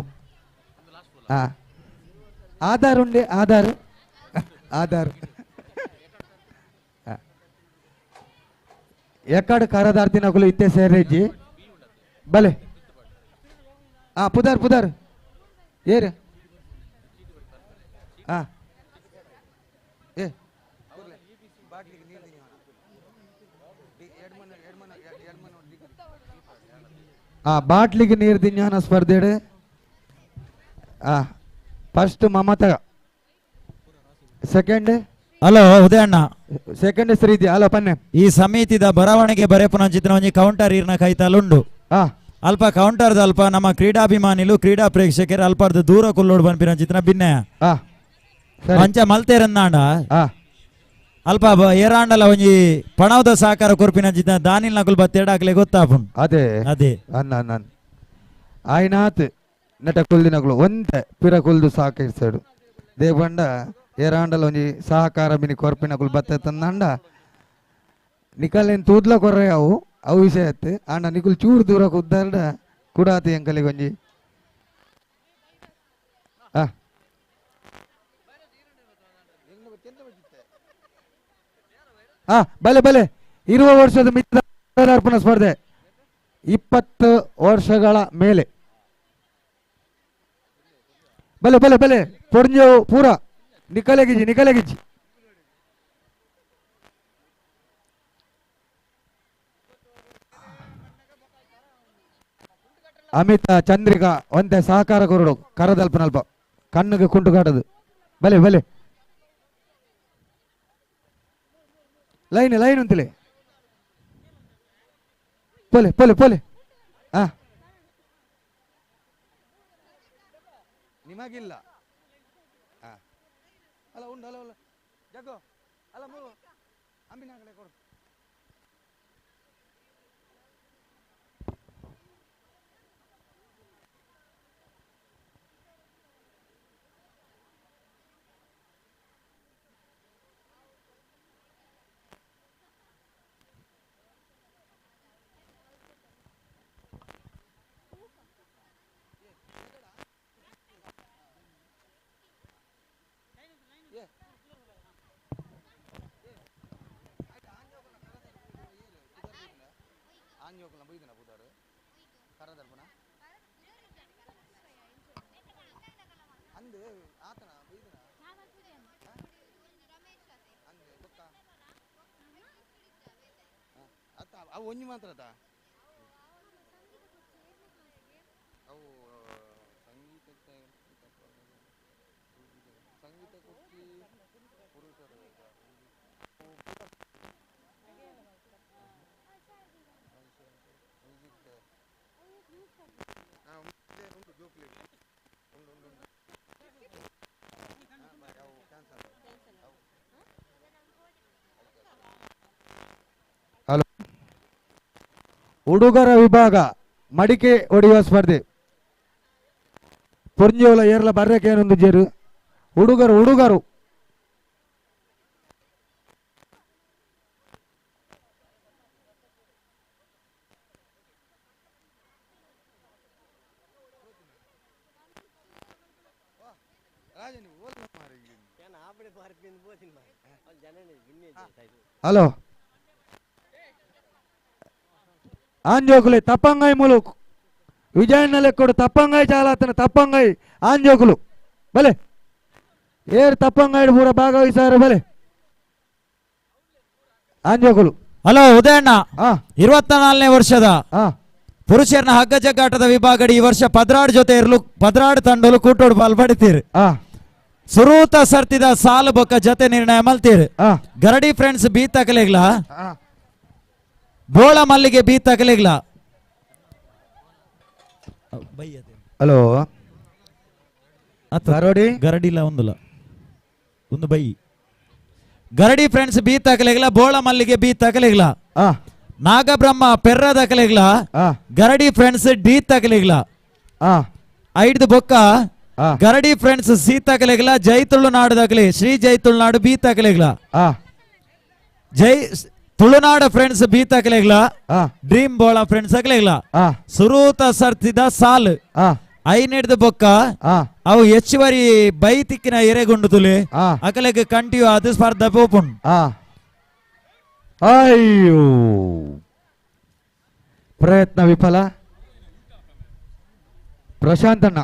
ಆಧಾರ್ ಉಂಡೆ ಆಧಾರ್ ಆಧಾರ್ ಎಕ್ಕಡ ಕರದಾರ್ತಿನಕುಲು ಇತ್ತೆ ಸೇರೆಜ್ಜಿ ಬಲೆ ಪುದಾರ್ ಪುದಾರ್ ಏರ್ ಏ ಬಾಟ್ಲಿಗೆ ನೀರು ದಿನ್ಯಾನ ಸ್ಪರ್ಧೆ ಫಸ್ಟ್ ಮಮತ ಸೆಕೆಂಡ್ ಹಲೋ ಉದಯಣ್ಣ ಸೆಕೆಂಡ್ ಶ್ರೀದಿ ಹಲೋ ಪನ್ನೆ ಈ ಸಮಿತಿದ ಬರವಣಿಗೆ ಬರೆಪುನಂಚಿತ್ತಿನ ಒಂಜಿ ಕೌಂಟರ್ ಇರ್ನ ಕೈತಲುಂಡು ಅಲ್ಪ ಕೌಂಟರ್ದ ಅಲ್ಪ ನಮ್ಮ ಕ್ರೀಡಾಭಿಮಾನಿಲು ಕ್ರೀಡಾ ಪ್ರೇಕ್ಷಕರು ಅಲ್ಪರ್ದು ದೂರ ಕುಲ್ಲೋಡು ಬನ್ಪಿನಂಚಿತ್ತಿನ ಭಿನ್ನ ಪಂಚ ಮಲ್ತೇರನ್ನಾಂಡ ಅಲ್ಪ ಏರಾಂಡಲ ಒಂಜಿ ಪಣವದ ಸಹಕಾರ ಕೊರ್ಪಿನಂಚಿತ್ತಿನ ದಾನಿಲ್ ನಕುಲ್ ಬತ್ತೇಡಾಕ್ಲೆ ಗೊತ್ತಾಪುಂಡು ಅದೇ ಅದೇ ಅನ್ನ ಆಯ್ನಾತ್ ನಟ ಕುಲ್ದಿನಗಳು ಒಂದೇ ಪಿರ ಕುಲ್ದು ಸಹಕರಿಸಾಡು ದೇವಂಡ ಏರಾಂಡಲ ಒಂಜಿ ಸಹಕಾರ ಬಿನಿ ಕೊರ್ಪಿನಕುಲ್ ಬತ್ತೆ ತಂದಂಡ ನಿಕಲೇನ್ ತೂದ್ಲ ಕೊರ್ರೆ ಅವು ವಿಷಯ ಅತ್ತೆ ಆಂಡ ನಿಕುಲ್ ಚೂರು ದೂರ ಕುದ್ದಾರ್ಡ ಕುಡಾತಿ ಎಂಕಲಿಗೆ ಒಂಜಿ ಬಲೆ ಬಲೆ 20 ವರ್ಷದ ಮಿತ್ರಾರ್ಪಣ ಸ್ಪರ್ಧೆ 20 ವರ್ಷಗಳ ಮೇಲೆ ಬಲೆ ಬಲೆ ಬಲೆ ಪೊಡ್ಜು ಪೂರ ನಿಕಲೆಗಿಜಿ ಅಮಿತ ಚಂದ್ರಿಕಾ ಒಂದೇ ಸಹಕಾರ ಕೊರಡು ಕರದಲ್ಪನಲ್ಪ ಕಣ್ಣಿಗೆ ಕುಂಟು ಕಾಟದು ಬಲೆ ಬಲೆ ಲೈನ್ ಅಂತಲೇ ಪೊಲೆ ಪೊಲೆ ಪೊಲೆ ನಿಮಗಿಲ್ಲ ಅಲ್ಲ ಉಂಡು ಅಲ್ಲ ಜಗ್ಗೋ ಅಲ್ಲ ಮೂಗು ಅಂಬಿನಾಗಲೇ ಕೊಡು ಅವು ಒಂಜಿ ಮಾತ್ರ ಅವು ಸಂಗೀತ ಕೊಚ್ಚಿ ಪುರುಷರು ಜೋಕ್ಲಿ ಹಲೋ ಹುಡುಗರ ವಿಭಾಗ ಮಡಿಕೆ ಹೊಡೆಯುವ ಸ್ಪರ್ಧೆ ಪೊರ್ಜೋಲ ಏರ್ಲ ಬರ್ರಕ್ಕೆ ಏನೊಂದು ಜೇರು ಹುಡುಗರು ಹಲೋ ಆಂಜೋಕುಲೆ ತಪ್ಪಂಗಾಯಿ ಮುಲುಕ್ ವಿಜಯನಲೆ ಕೊಡು ತಪ್ಪಂಗಾಯಿ ಚಾಲಾತನ ತಪ್ಪಂಗಾಯಿ ಆಂಜೋಕುಲು ಬಲೆ ಏರ್ ತಪ್ಪಂಗಾಯಿ ಪೂರ ಭಾಗವಹಿಸಾರ ಬಲೆ ಆಂಜೋಕುಲು ಹಲೋ ಉದಯಣ್ಣ 24ನೇ ವರ್ಷದ ಪುರುಷರನ ಹಗ್ಗ ಜಗ್ಗಾಟದ ವಿಭಾಗಡಿ ಈ ವರ್ಷ ಪದ್ರಾಡ್ ಜೊತೆ ಇರ್ಲು ಪದ್ರಾಡ್ ತಂಡಲು ಕೂಟೋಡು ಪಾಲ್ಪಡ್ತೀರಿ ಸುರೂತ ಸರ್ತಿದ ಸಾಲು ಬೊಕ್ಕ ಜೊತೆ ನಿರ್ಣಯ ಮಲ್ತೀರಿ ಗರಡಿ ಫ್ರೆಂಡ್ಸ್ ಬೀ ತಕಲಿಗ್ಲ ಬೋಳ ಮಲ್ಲಿಗೆ ಬೀ ತಕಲಿಗ್ಲ ಹಲೋ ಗರಡಿಲ್ಲ ಒಂದುಲ ಒಂದು ಬೈ ಗರಡಿ ಫ್ರೆಂಡ್ಸ್ ಬೀ ತಕಲಿಗ್ಲ ಬೋಳ ಮಲ್ಲಿಗೆ ಬೀ ತಕಲಿಗ್ಲ ನಾಗಬ್ರಹ್ಮ ಪೆರ್ರದ ಕಲೆಗ್ಲ ಗರಡಿ ಫ್ರೆಂಡ್ಸ್ ಡಿ ತಕಲೆಗ್ಲ ಐದು ಬೊಕ್ಕ ಗರಡಿ ಫ್ರೆಂಡ್ಸ್ ಸಿ ತಕಲೆಗ್ಲ ಜೈ ತುಳುನಾಡು ತಕಲೆ ಶ್ರೀ ಜೈ ತುಳುನಾಡು ಬಿ ತಕಲೆಗ್ಲ ಜೈ ತುಳುನಾಡು ಫ್ರೆಂಡ್ಸ್ ಬಿ ತಕಲೆಗ್ಲ ಡ್ರೀಮ್ ಬೋಳ ಫ್ರೆಂಡ್ಸ್ ತಕಲೆಗ್ಲ ಸುರೂತ ಸರ್ತಿದ ಸಾಲ್ ಐನೆಡ್ದು ಬೊಕ್ಕ ಅವು ಹೆಚ್ಚುವರಿ ಬೈತಿಕ್ಕಿನ ಎರೆಗೊಂಡು ತುಲೆ ಅಕಲೆಗೆ ಕಂಟಿನ್ಯೂ ಅದು ಸ್ಪರ್ಧೆ ಪೋಪುಂಡು ಅಯ್ಯೋ ಪ್ರಯತ್ನ ವಿಫಲ. ಪ್ರಶಾಂತಣ್ಣ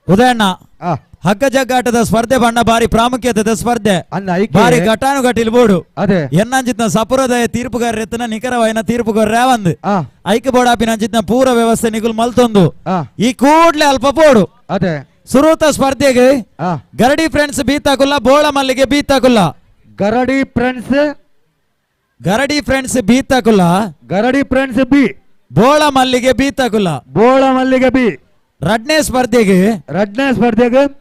ಉದಯಣ್ಣ ಹಗ್ಗ ಜಗ್ಗಾಟದ ಸ್ಪರ್ಧೆ ಬಣ್ಣ ಬಾರಿ ಪ್ರಾಮುಖ್ಯತೆ ಸ್ಪರ್ಧೆ ಬಾರಿ ಘಟಾನುಘಟಿಲ್ ಬೋಡು ಅದೇ ಎನ್ನಂಚಿತ್ನ ಸಪುರದಯ ತೀರ್ಪುಗಾರ ಎತ್ತನ ನಿಖರವೈನ ತೀರ್ಪುಗಾರ ಒಂದು ಐಕ ಬೋಡಾಪಿನಂಚಿತ್ನ ಪೂರ ವ್ಯವಸ್ಥೆ ನಿಗುಲ್ ಮಲ್ತೊಂದು ಈ ಕೂಡ್ಲೆ ಅಲ್ಪ ಬೋಡು ಅದೇ ಸುರೂತ ಸ್ಪರ್ಧೆಗೆ ಗರಡಿ ಫ್ರೆಂಡ್ಸ್ ಬೀತಾಕುಲ್ಲ ಬೋಳ ಮಲ್ಲಿಗೆ ಬೀತಾಕುಲ್ಲ ಗರಡಿ ಫ್ರೆಂಡ್ಸ್ ಬೀತಾಕುಲ್ಲ ಗರಡಿ ಫ್ರೆಂಡ್ಸ್ ಬಿ ಬೋಳ ಮಲ್ಲಿಗೆ ಬೀತಾಕುಲ್ಲ ಬೋಳ ಮಲ್ಲಿಗೆ ಬಿ ರಡ್ನೇ ಸ್ಪರ್ಧೆಗೆ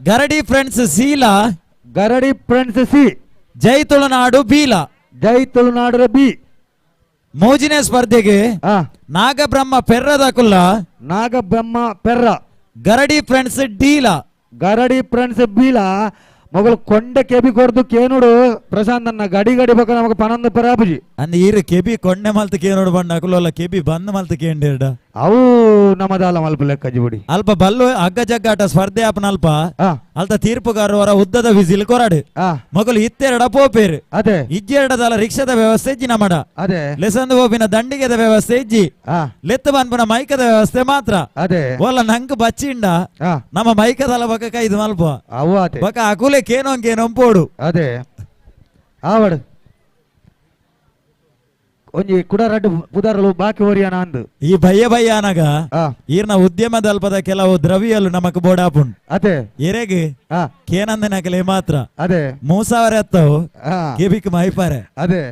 ಗರಡಿ ಫ್ರೆಂಡ್ಸ್ ಸೀಲಾ ಗರಡಿ ಫ್ರೆಂಡ್ಸ್ ಸಿ ಜೈ ತುಳುನಾಡು ಬೀಲಾ ಜೈ ತುಳುನಾಡು ಬಿ ಮೂಜಿನೇ ಸ್ಪರ್ಧೆಗೆ ನಾಗಬ್ರಹ್ಮ ಪೆರ್ರದ ಕುಲ್ಲ ನಾಗಬ್ರಹ್ಮ ಪೆರ್ರ ಗರಡಿ ಫ್ರೆಂಡ್ಸ್ ಡೀಲಾ ಗರಡಿ ಫ್ರೆಂಡ್ಸ್ ಬೀಲಾ ಮೊಗಲು ಕೊಂಡ ಕೆಬಿ ಕೊರ್ದು ಕೇನುಡು ಪ್ರಶಾಂತ್ ಅನ್ನ ಗಡಿ ಗಡಿ ಬಕ್ಕ ನಮಗ ಪನಂದ ಪರಾಪುಜಿ ಅಂದ ಈರು ಕೆಬಿ ಕೊಂಡೆ ಮಲ್ತ ಕೇನೋಡು ಬಂಡ ಅಕುಲೋಲ್ಲ ಕೆಬಿ ಬಂದ್ ಮಲ್ತ ಕೇಂಡೇರ್ಡ ಅವು ನಮ್ಮದಾಲ ಮಲ್ಪ ಲೆಕ್ಕಜಿ ಬಿಡಿ ಅಲ್ಪ ಬಲ್ಲು ಹಗ್ಗ ಜಗ್ಗಾಟ ಸ್ಪರ್ಧೆ ಅಲ್ಪ ಅಲ್ತ ತೀರ್ಪುಗಾರವರ ಉದ್ದದ ವಿಸಿಲ್ ಕೊರಾಡು ಮೊಗಲು ಇತ್ತೆರಡ ಪೋಪೇರು ಅದೇ ಇಜ್ಜೆರಡದಲ್ಲ ರಿಕ್ಷಾದ ವ್ಯವಸ್ಥೆ ಇಜ್ಜಿ ನಮಡ ಅದೇ ಲೆಸಂದು ಹೋಪಿನ ದಂಡಿಗೆದ ವ್ಯವಸ್ಥೆ ಇಜ್ಜಿ ಲೆತ್ತ ಬನ್ಪುನ ಮೈಕದ ವ್ಯವಸ್ಥೆ ಮಾತ್ರ ಅದೇ ಓಲ್ಲ ನಂಗೆ ಬಚ್ಚಿಂಡ ನಮ್ಮ ಮೈಕದಲ್ಲ ಬಕ್ಕ ಕೈದು ಮಲ್ಪ ಅವು ಅದೇ ಬಕ್ಕ ಅಕುಲೆ ಕೇನೋ ಪೋಡು ಅದೇ ಆವಡು ಒಂಜಿ ಕುಡ ರಡ್ಡು ಪುದಾರಲು ಬಾಕಿ ಓರಿಯಾನ ಅಂದು ಈ ಭಯ ಅನಗ ಈರ್ನ ಉದ್ಯಮದ ಅಲ್ಪದ ಕೆಲವು ದ್ರವ್ಯಲು ನಮಕ್ ಬೋಡಾಪುಂಡು ಅದೇ ಎರೆಗೆ ಕೇನಂದನಕಲೆ ಮಾತ್ರ ಅದೇ 3000 ಎತ್ತವು ಕೆಬಿಕ್ ಮೈಪಾರೆ ಅದೇ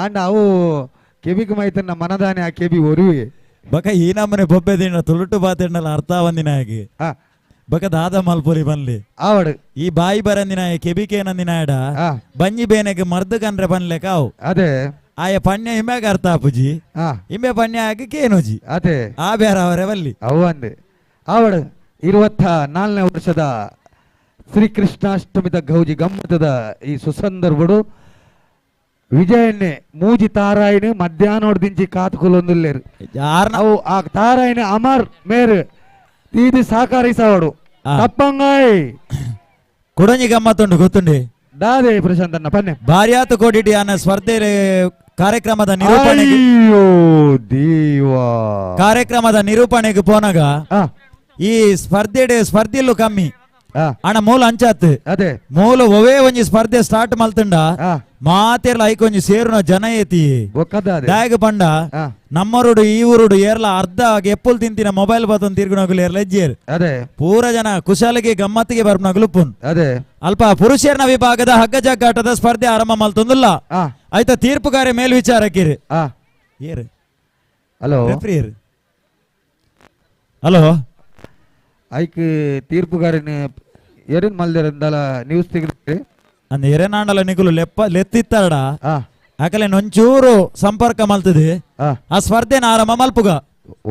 ಅಂಡ ಅವು ಕೆಬಿಕ್ ಮೈತನ್ನ ಮನದಾನೆ ಆ ಕೆಬಿ ಒರುವಿ ಬಕ ಈ ನಮ್ಮನೆ ಬೊಬ್ಬೆದಿನ ತುಳುಟು ಬಾತೆಂಡಲ್ಲ ಅರ್ಥ ಒಂದಿನ ಆಗಿ ಬಕ ದಾದ ಮಲ್ಪುರಿ ಬನ್ಲಿ ಆವಡು ಈ ಬಾಯಿ ಬರಂದಿನ ಕೆಬಿಕೇನಂದಿನ ಆಡ ಬಂಜಿ ಬೇನೆಗೆ ಮರ್ದ ಕನ್ರೆ ಬನ್ಲೆ ಕಾವು ಅದೇ ಆಯ ಪಣ್ಯ ಹಿಮ್ಯಾಗ ಅರ್ಥ ಪುಜಿ ಹಿಮ್ಮೆ ಪಣ್ಯ ಆಗಿ ಕೇನುಜಿ ಅದೇ ಆ ಬೇರೆ ಅವರೇ ಬಲ್ಲಿ ಅವು ಅಂದೆ ಆವಡು 24ನೇ ವರ್ಷದ ಶ್ರೀಕೃಷ್ಣಾಷ್ಟಮಿದ ಗೌಜಿ ಗಮ್ಮತದ ಈ ಸುಸಂದರ್ಭಡು ವಿಜಯನ್ನೇ ಮೂಜಿ ತಾರಾಯಿನ ಮಧ್ಯಾಹ್ನೋಡ್ದಿಂಚಿ ಕಾತುಕೊಲೊಂದುಲ್ಲೇರು ಅವು ಆ ತಾರಾಯಿನ ಅಮರ್ ಮೇರು ತೀದಿ ಸಹಕರಿಸವಡು ತಪ್ಪಂಗಾಯ್ ಕುಡಂಜಿ ಗಮ್ಮತ್ತುಂಡು ಗೊತ್ತುಂಡಿ ದಾದೆ ಪ್ರಶಾಂತ್ ಅನ್ನ ಪನ್ನೆ ಭಾರ್ಯಾತ ಕೋಡಿಟಿ ಅನ್ನ ಸ್ಪರ್ಧೆ ಕಾರ್ಯಕ್ರಮದ ನಿರೂಪಣೆಗೆ ಪೋನಾಗ ಈ ಸ್ಪರ್ಧೆಲು ಕಮ್ಮಿ ಅಣ್ಣ ಮೂಲ ಅಂಚಾತ್ ಅದೇ ಮೂಲ ಒವೇ ಒಂಜಿ ಸ್ಪರ್ಧೆ ಸ್ಟಾರ್ಟ್ ಮಲ್ತಂಡ ಮಾತೆರ್ಲ ಐಕ್ ಒಂಜಿ ಸೇರುನ ಜನ ಏತಿ ದಾಯಗ ಪಂಡ ನಮ್ಮರುಡು ಈ ಊರುಡು ಏರ್ಲ ಅರ್ಧ ಎಪ್ಪುಲ್ ತಿಂತಿನ ಮೊಬೈಲ್ ಬತ್ತೊಂದು ತಿರ್ಗುನಗುಲು ಏರ್ಲ ಎಜ್ಜೇರ್ ಅದೇ ಪೂರ ಜನ ಕುಶಾಲಿಗೆ ಗಮ್ಮತ್ತಿಗೆ ಬರ್ನಗುಲುಪ್ಪುನ್ ಅದೇ ಅಲ್ಪ ಪುರುಷರ್ನ ವಿಭಾಗದ ಹಗ್ಗ ಜಗ್ಗಾಟದ ಸ್ಪರ್ಧೆ ಆರಂಭ ಮಲ್ತೊಂದುಲ್ಲ ಆಯ್ತಾ ತೀರ್ಪುಗಾರೆ ಮೇಲ್ವಿಚಾರಕ್ಕಿರಿ ಏರು hello hello hike ತೀರ್ಪುಗಾರಿನ Erin ಮಲ್ದಿರಂದಲ news ತೆಗೆದ್ರಿ ಅಂದ ಎರೆನಾಂಡಲ ನಿಗುಲು ಲೆತ್ತಿತ್ತಾಡ ಆಕಲೆ ಒಂಚೂರು ಸಂಪರ್ಕ ಮಲ್ತದೆ ಆ ಸ್ಪರ್ಧೆನ ಆರಂಭ ಮಲ್ಪುಗ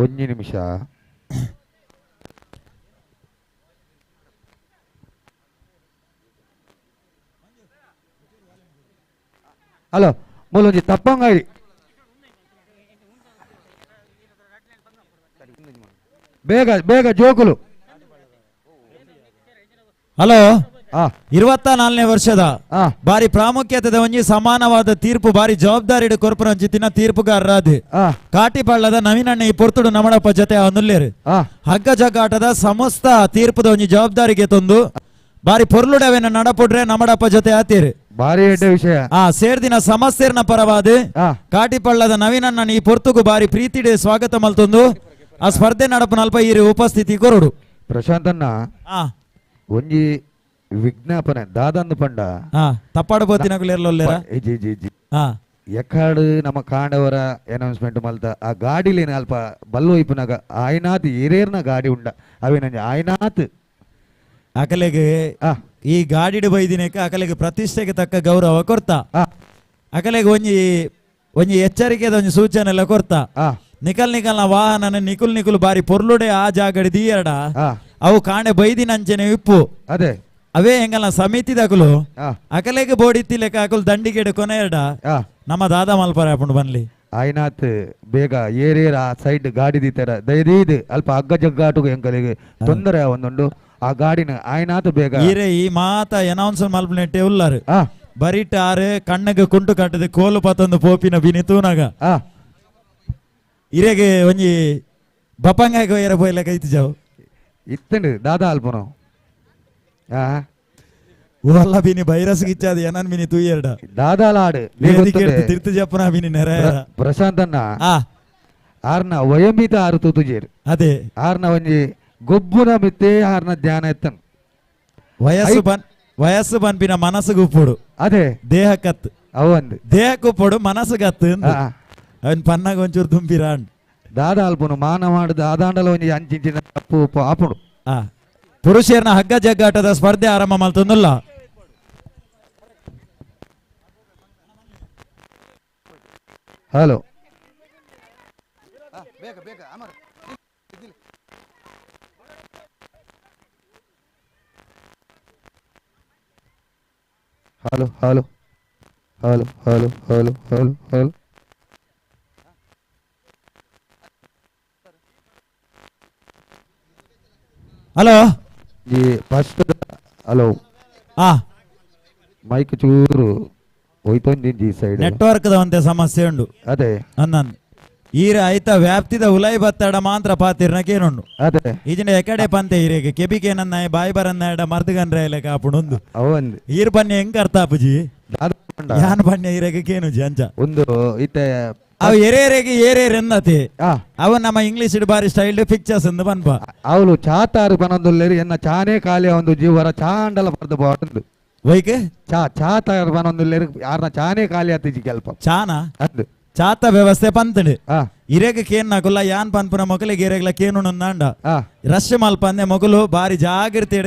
ಒಂಜಿ ನಿಮಿಷ ಹಲೋ ಮೂಲೊಂಜಿ ತಪ್ಪಂಗಾರಿ ಬೇಗ ಬೇಗ ಜೋಕುಲು ಹಲೋ 24ನೇ ವರ್ಷದ ಬಾರಿ ಪ್ರಾಮುಖ್ಯತೆ ಒಂಜಿ ಸಮಾನವಾದ ತೀರ್ಪು ಬಾರಿ ಜವಾಬ್ದಾರಿ ಕೊರ್ಪುರಂಚಿತ್ತಿನ ತೀರ್ಪುಗಾರರಾದ ಕಾಟಿಪಳ್ಳದ ನವೀನಣ್ಣ ಈ ಪೊರ್ತುಡು ನಮಡಪ್ಪ ಜೊತೆ ಅವನುಲ್ಲೇರು ಹಗ್ಗ ಜಗ್ಗಾಟದ ಸಮಸ್ತ ತೀರ್ಪುದ ಒಂಜಿ ಜವಾಬ್ದಾರಿಗೆ ತಂದು ಬಾರಿ ಪೊರ್ಲುಡವೆನ ನಡಪುಡ್ರೆ ನಮಡಪ್ಪ ಜೊತೆ ಆತೀರಿ ಬಾರಿ ವಿಷಯ ಸೇರ್ದಿನ ಸಮಸ್ಯೆರ್ನ ಪರವಾದ ಕಾಟಿಪಳ್ಳದ ನವೀನಣ್ಣ ಈ ಪೊರ್ತುಗು ಬಾರಿ ಪ್ರೀತಿಡೆ ಸ್ವಾಗತ ಮಲ್ತೊಂದು ಆ ಸ್ಪರ್ಧೆ ನಡಪು ನಲ್ಪ ಈರಿ ಉಪಸ್ಥಿತಿ ಕೊರಡು ಪ್ರಶಾಂತಣ್ಣ ಒಂಜಿ ವಿಜ್ಞಾಪನೆ ದಾದಂದು ಪಂಡ ತಪ್ಪಾಡು ಬೋತಿನಗುಲೇರ್ಲೊಲ್ಲೇರ ಎಕ್ಕಾಡು ನಮ್ಮ ಕಾಂಡವರ ಅನೌನ್ಸ್ಮೆಂಟ್ ಮಲ್ತ ಆ ಗಾಡಿಲೇನ ಅಲ್ಪ ಬಲ್ಲು ಇಪ್ಪನಾಗ ಆಯ್ನಾತ್ ಹಿರೇರ್ನ ಗಾಡಿ ಉಂಡ ಅವೇ ನಂಜಿ ಆಯ್ನಾತ್ ಅಕಲೆಗೆ ಈ ಗಾಡಿಡ್ ಬೈದಿನಕ ಅಕಲೆಗೆ ಪ್ರತಿಷ್ಠೆಗೆ ತಕ್ಕ ಗೌರವ ಕೊಡ್ತಾ ಅಕಲೆಗೆ ಒಂಜಿ ಎಚ್ಚರಿಕೆದ ಒಂಜಿ ಸೂಚನೆ ಎಲ್ಲ ಕೊಡ್ತಾ ನಿಕಲ್ನ ವಾಹನ ನಿಕುಲ್ ಬಾರಿ ಪೊರ್ಲುಡೆ ಆ ಜಾಗಡಿ ದೀಯಡ ಅವು ಕಾಣೆ ಬೈದಿನಂಚನೆ ಇಪ್ಪು ಅದೇ ಅವೇ ಹೆಂಗಲ್ಲ ಸಮಿತಿದಕಲು ಅಕಲೆಗೆ ಬೋಡಿತ್ತಿಲೆಕ್ಕ ಅಕಲು ದಂಡಿಗೆಡು ಕೊನೆಯಡ ನಮ್ಮ ದಾದ ಮಲ್ಪರ ಹಾಕೊಂಡು ಬನ್ಲಿ ಆಯ್ನಾತ್ ಬೇಗ ಏರೇರ ಆ ಸೈಡ್ ಗಾಡಿ ದೀತರ ದಯದೀದ್ ಅಲ್ಪ ಹಗ್ಗ ಜಗ್ಗಾಟು ಎಂಕಲಿಗೆ ತೊಂದರೆ ಒಂದೊಂದು ಆ ಗಾಡಿನ ಆಯ್ನಾತ್ ಬೇಗ ಈರೆ ಈ ಮಾತ ಎನೌನ್ಸ್ ಮಲ್ಪನೆಟ್ಟೆ ಉಲ್ಲಾರು ಬರಿಟ್ ಆರು ಕಣ್ಣಗೆ ಕುಂಟು ಕಟ್ಟದೆ ಕೋಲು ಪತ್ತೊಂದು ಪೋಪಿನ ಬಿನಿ ತೂನಾಗ ಇರೆಗೆ ಒಂಜಿ ಬಪಂಗಾಗ ಏರ ಪೋಯ್ಲ ಕೈತು ಜಾವು ಇತ್ತಂಡು ದಾದಾ ಅಲ್ಪನು ಊರಲ್ಲ ಬಿನಿ ಬೈರಸ್ ಗಿಚ್ಚಾದ ಏನನ್ ಬಿನಿ ತೂಯರ್ಡ ದಾದಾಲಾಡು ತಿರ್ತು ಜಪ್ಪನ ಬಿನಿ ನೆರೆ ಪ್ರಶಾಂತನ್ನ ಆರ್ನ ವಯಮಿತ ಆರು ತೂತುಜೇರು ಅದೇ ಆರ್ನ ಒಂಜಿ ಗೊಬ್ಬುನ ಮಿತ್ತೆ ಆರ್ನ ಧ್ಯಾನ ಎತ್ತನ್ ವಯಸ್ಸು ಬನ್ಪಿನ ಮನಸ್ಸು ಗುಪ್ಪುಡು ಅದೇ ದೇಹ ಕತ್ತು ಅವಂದು ದೇಹ ಕುಪ್ಪುಡು ಮನಸ್ಸು ಕತ್ತು ಅವನ್ ಪನ್ನಾಗ ಒಂಚೂರು ತುಂಬಿರಾಂಡ್ ದಾದ ಅಲ್ಪನು ಮಾನ ಮಾಡುದು ಆದಾಂಡಲ ಒಂಜಿ ಅಂಚಿಂಚಿನ ತಪ್ಪು ಆಪುಡು ಪುರುಷರನ ಹಗ್ಗ ಜಗ್ಗಾಟದ ಸ್ಪರ್ಧೆ ಆರಂಭ ಮಾಡ್ತಂದಲ್ಲ hello hello hello hello hello hello hello hello hello ಈ ಫಸ್ಟ್ ಹಲೋ ಮೈಕ್ ಚೂರು ಹೋಯ್ತೊಂದಿ ಸೈಡ್ ನೆಟ್ವರ್ಕ್ ಒಂದೇ ಸಮಸ್ಯೆ ಉಂಡು ಅದೇ ಅನ್ನಂದು ಈರ ಐತ ವ್ಯಾಪ್ತಿದ ಉಲೈ ಬತ್ತಡ ಮಾತ್ರ ಪಾತಿರ್ನಕೇನುಂಡು ಅದೇ ಈಜಿನ ಎಕಡೆ ಪಂತೆ ಈರೆಗೆ ಕೆಬಿಕೇನನ್ನ ಬಾಯಿ ಬರನ್ನ ಮರ್ದಗನ್ರ ಇಲ್ಲ ಕಾಪುಂಡು ಅವಂದು ಈರ್ ಬನ್ನಿ ಹೆಂಗ್ ಅರ್ಥಾಪುಜಿ ಯಾನ್ ಬನ್ನಿ ಈರೆಗೆ ಕೇನುಜಿ ಅಂಚ ಒಂದು ಇತ್ತೆ ಅವು ಎರೇರೆಗೆ ಏರೇರ್ ಎನ್ನತಿ ಅವ ನಮ್ಮ ಇಂಗ್ಲಿಷ್ ಬಾರಿ ಸ್ಟೈಲ್ ಪಿಕ್ಚರ್ಸ್ ಎಂದು ಬನ್ಪ ಅವಳು ಚಾತಾರು ಬನೊಂದುಲ್ಲೇರಿ ಎನ್ನ ಚಾನೇ ಕಾಲಿಯ ಒಂದು ಜೀವರ ಚಾಂಡಲ ಬರ್ದು ಬಾಟಂದು ವೈಕೆ ಚಾತಾರು ಬನೊಂದುಲ್ಲೇರಿ ಯಾರನ್ನ ಚಾನೇ ಖಾಲಿ ಆತಿಜಿ ಕೆಲ್ಪ ಚಾನ ಅದು ಚಾತ ವ್ಯವಸ್ಥೆ ಪಂತಡು ಇರೆಗ ಕೇನ್ ನಾಕುಲ್ಲ ಯಾನ್ ಪನ್ಪುನ ಮೊಗಲಿಗೆ ಇರೆಗ್ಲ ಕೇನು ನಂದ ರಶ್ ಮಲ್ಪಂದೆ ಮೊಗಲು ಬಾರಿ ಜಾಗ್ರತೆ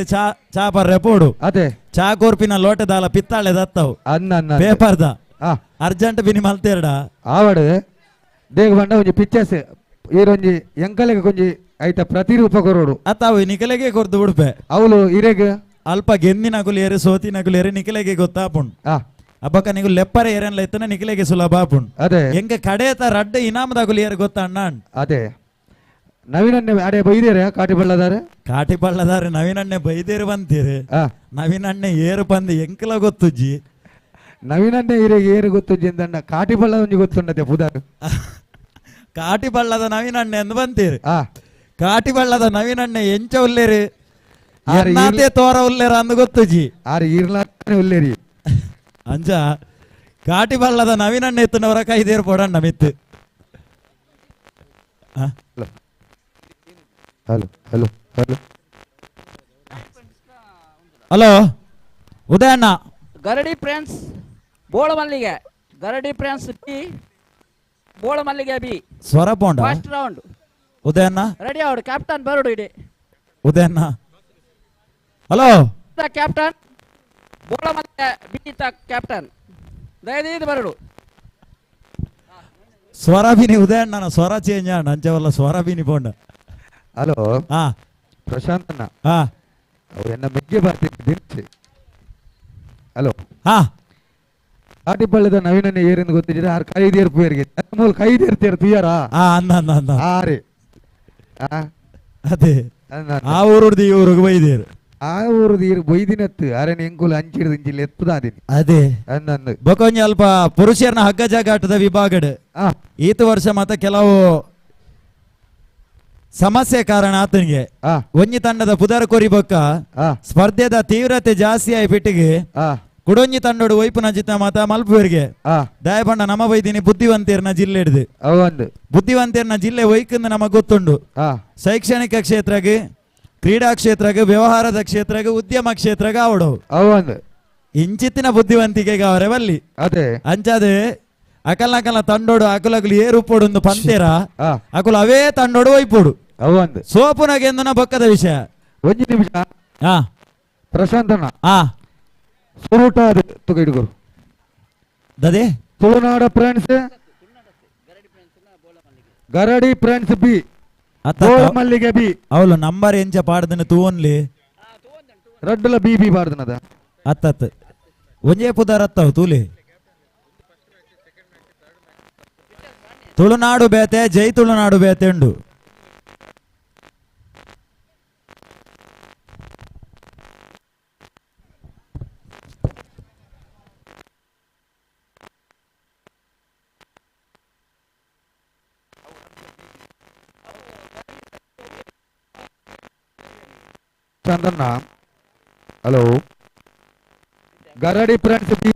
ಚಾ ಪರ್ರೆ ಪೋಡು ಅದೇ ಚಾ ಕೋರ್ಪಿನ ಲೋಟದಾಲ ಪಿತ್ತಾಳೆ ದತ್ತವು ಅನ್ನ ಪೇಪರ್ದ ಅರ್ಜೆಂಟ್ ಬಿನಿ ಮಲ್ತೇರಡ ಆವಡು ದೇಗ ಬಂಡ ಒಂಜಿ ಪಿಕ್ಚರ್ಸ್ ಈರೊಂಜಿ ಎಂಕಲೆಗೆ ಕೊಂಜಿ ಐತ ಪ್ರತಿರೂಪ ಕೊರೋಡು ಅತ್ತಾವು ನಿಕಲೆಗೆ ಕೊರ್ದು ಉಡುಪೆ ಅವಳು ಇರೆಗ ಅಲ್ಪ ಗೆಂದಿನಗುಲು ಏರು ಸೋತಿನಗುಲು ಏರು ನಿಕಲೆಗೆ ಗೊತ್ತಾಪುಂಡು ಅಬ್ಬಕ್ಕ ನೀವು ಲೆಪ್ಪರ ಏರನ್ಲ ಎತ್ತನ ನಿಕಲೆಗೆ ಸುಲಭ ಆಪುಂಡು ಅದೇ ಎಂಗ ಕಡೆತ ರಡ್ಡ ಇನಾಮದಾಗುಲು ಏರು ಗೊತ್ತಣ್ಣ ಅದೇ ನವೀನನ್ನೇ ಅಡೆ ಬೈದೇರ ಕಾಟಿ ಬಳ್ಳದಾರೆ ಕಾಟಿ ಬಳ್ಳದಾರೆ ನವೀನನ್ನೇ ಬೈದೇರು ಬಂತೀರಿ ನವೀನನ್ನೇ ಏರು ಬಂದು ಎಂಕಲ ಗೊತ್ತುಜ್ಜಿ ನವೀನನ್ನೇ ಇರೆಗೆ ಏರು ಗೊತ್ತುಜ್ಜಿ ಅಂದಣ್ಣ ಕಾಟಿ ಬಳ್ಳದ ಒಂಜಿ ಗೊತ್ತುಂಡತೆ ಪುದಾರು ಕಾಟಿ ಬಳ್ಳದ ನವೀನಣ್ಣೆ ಎಂದು ಬಂತೀರಿ ಕಾಟಿ ಬಳ್ಳದ ನವೀನಣ್ಣೆ ಎಂಚ ಉಲ್ಲೇರಿ ಎನ್ನಾತೆ ತೋರ ಉಲ್ಲೇರ ಅಂದು ಗೊತ್ತುಜಿ ಆರು ಈರ್ಲಾನೆ ಉಲ್ಲೇರಿ ಅಂಜ ಕಾಟಿ ಬಳ್ಳದ ನವೀನಣ್ಣೆ ಎತ್ತನವರ ಕೈದೇರು ಪೋಡಣ್ಣ ಮಿತ್ತು ಹಲೋ ಹಲೋ ಹಲೋ ಹಲೋ ಉದಯಣ್ಣ ಗರಡಿ ಫ್ರೆಂಡ್ಸ್ ಬೋಳ ಮಲ್ಲಿಗೆ ಗರಡಿ friends B Bola Mallige B ಸ್ವರ ಪೋಂಡ ಫಸ್ಟ್ ರೌಂಡ್ ಉದಯಣ್ಣ ರೆಡಿ ಆವಡು ಕ್ಯಾಪ್ಟನ್ ಬರೋಡು ಇಡಿ ಉದಯಣ್ಣ hello captain ಬೋಳ Mallige B captain ದಯದೀದು ಬರೋಡು ಸ್ವರ ಬಿನಿ ಉದಯಣ್ಣ ಸ್ವರ ಚೇಂಜ್ ಅಣ್ಣ ಅಂಚವಲ್ಲ ಸ್ವರ ಬಿನಿ ಪೋಂಡ ಹಲೋ ಪ್ರಶಾಂತಣ್ಣ ಅವ್ರು ಎನ್ನ ಮೆಗ್ಗೆ ಬರ್ತಿದ್ದೆ ಹಲೋ ಕಾಟಿ ಬಳ್ಳದ ನವೀನನ್ನೇ ಏರೆಂದು ಗೊತ್ತಿದ್ರೆ ಆರು ಕೈದೇರ್ ಪೇರಿಗೆ ಮೂಲ ಕೈದೇರ್ತೀರ ತುಯ್ಯಾರ ಆರೆ ಅದೇ ಆ ಊರುಡ್ದು ಈ ಊರಿಗೆ ಬೈದೇರು ಆ ಊರುದು ಇರು ಬೈದಿನತ್ತು ಅರೆನ ಎಂಕುಲು ಅಂಚಿಡ್ದು ಇಂಚಿಲ್ ಎತ್ತದಾದಿನಿ ಅದೇ ಅಂದಂದು ಬೊಕೊಂಜಿ ಅಲ್ಪ ಪುರುಷರನ ಹಗ್ಗ ಜಾಗಾಟದ ವಿಭಾಗಡ್ ಈತ ವರ್ಷ ಮತ್ತೆ ಕೆಲವು ಸಮಸ್ಯೆ ಕಾರಣ ಆತನಿಗೆ ಒಂಜಿ ತಂಡದ ಪುದರ ಕೊರಿಬೊಕ್ಕ ಸ್ಪರ್ಧೆದ ತೀವ್ರತೆ ಜಾಸ್ತಿ ಆಗಿ ಬಿಟ್ಟಿಗೆ ಕುಡೊಂಜಿ ತಂಡೋಡು ವೈಪುನ ಜಿತ್ತ ಮಾತ ಮಲ್ಪುವರಿಗೆ ದಯಪಂಡ ನಮ ಬೈದಿನಿ ಬುದ್ಧಿವಂತೇರ್ನ ಜಿಲ್ಲೆ ಹಿಡ್ದು ಬುದ್ಧಿವಂತೇರ್ನ ಜಿಲ್ಲೆ ವೈಕಂದು ನಮಗ್ ಗೊತ್ತುಂಡು ಶೈಕ್ಷಣಿಕ ಕ್ಷೇತ್ರಗೆ ಕ್ರೀಡಾ ಕ್ಷೇತ್ರಗೆ ವ್ಯವಹಾರದ ಕ್ಷೇತ್ರಗೆ ಉದ್ಯಮ ಕ್ಷೇತ್ರಗೆ ಆವಡವು ಇಂಚಿತ್ತಿನ ಬುದ್ಧಿವಂತಿಕೆಗೆ ಅವರೇ ಬಲ್ಲಿ ಅದೇ ಅಂಚಾದೆ ಅಕಲ್ನಕಲ್ನ ತಂಡೋಡು ಅಕುಲಗುಲು ಏರು ಪೋಡು ಪಂತೇರ ಅಕುಲು ಅವೇ ತಂಡೋಡು ಒಯ್ಪೋಡು ಸೋಪುನಗೆ ಎಂದು ಬೊಕ್ಕದ ವಿಷಯ ಒಂದು ನಿಮಿಷ ಪ್ರಶಾಂತಣ್ಣ ಆ ಸುರುಟ ತುಗ ಹಿಡುಗರು ದದೆ ತುಳುನಾಡ ಫ್ರೆಂಡ್ಸ್ ಗರಡಿ ಫ್ರೆಂಡ್ಸ್ ಬಿ ಮಲ್ಲಿಗೆ ಬಿ ಅವಳು ನಂಬರ್ ಎಂಚ ಪಾಡ್ದನ ತೂವನ್ಲಿ ರಡ್ಡುಲ ಬಿ ಬಿ ಬಾರ್ದನದ ಅತ್ತತ್ ಒಂಜೇ ಪುದಾರ್ ಅತ್ತವು ತೂಲಿ ತುಳುನಾಡು ಬೇತೆ ಜೈ ತುಳುನಾಡು ಬೇತೆ ಉಂಡು Chandanna hello Garadi friends B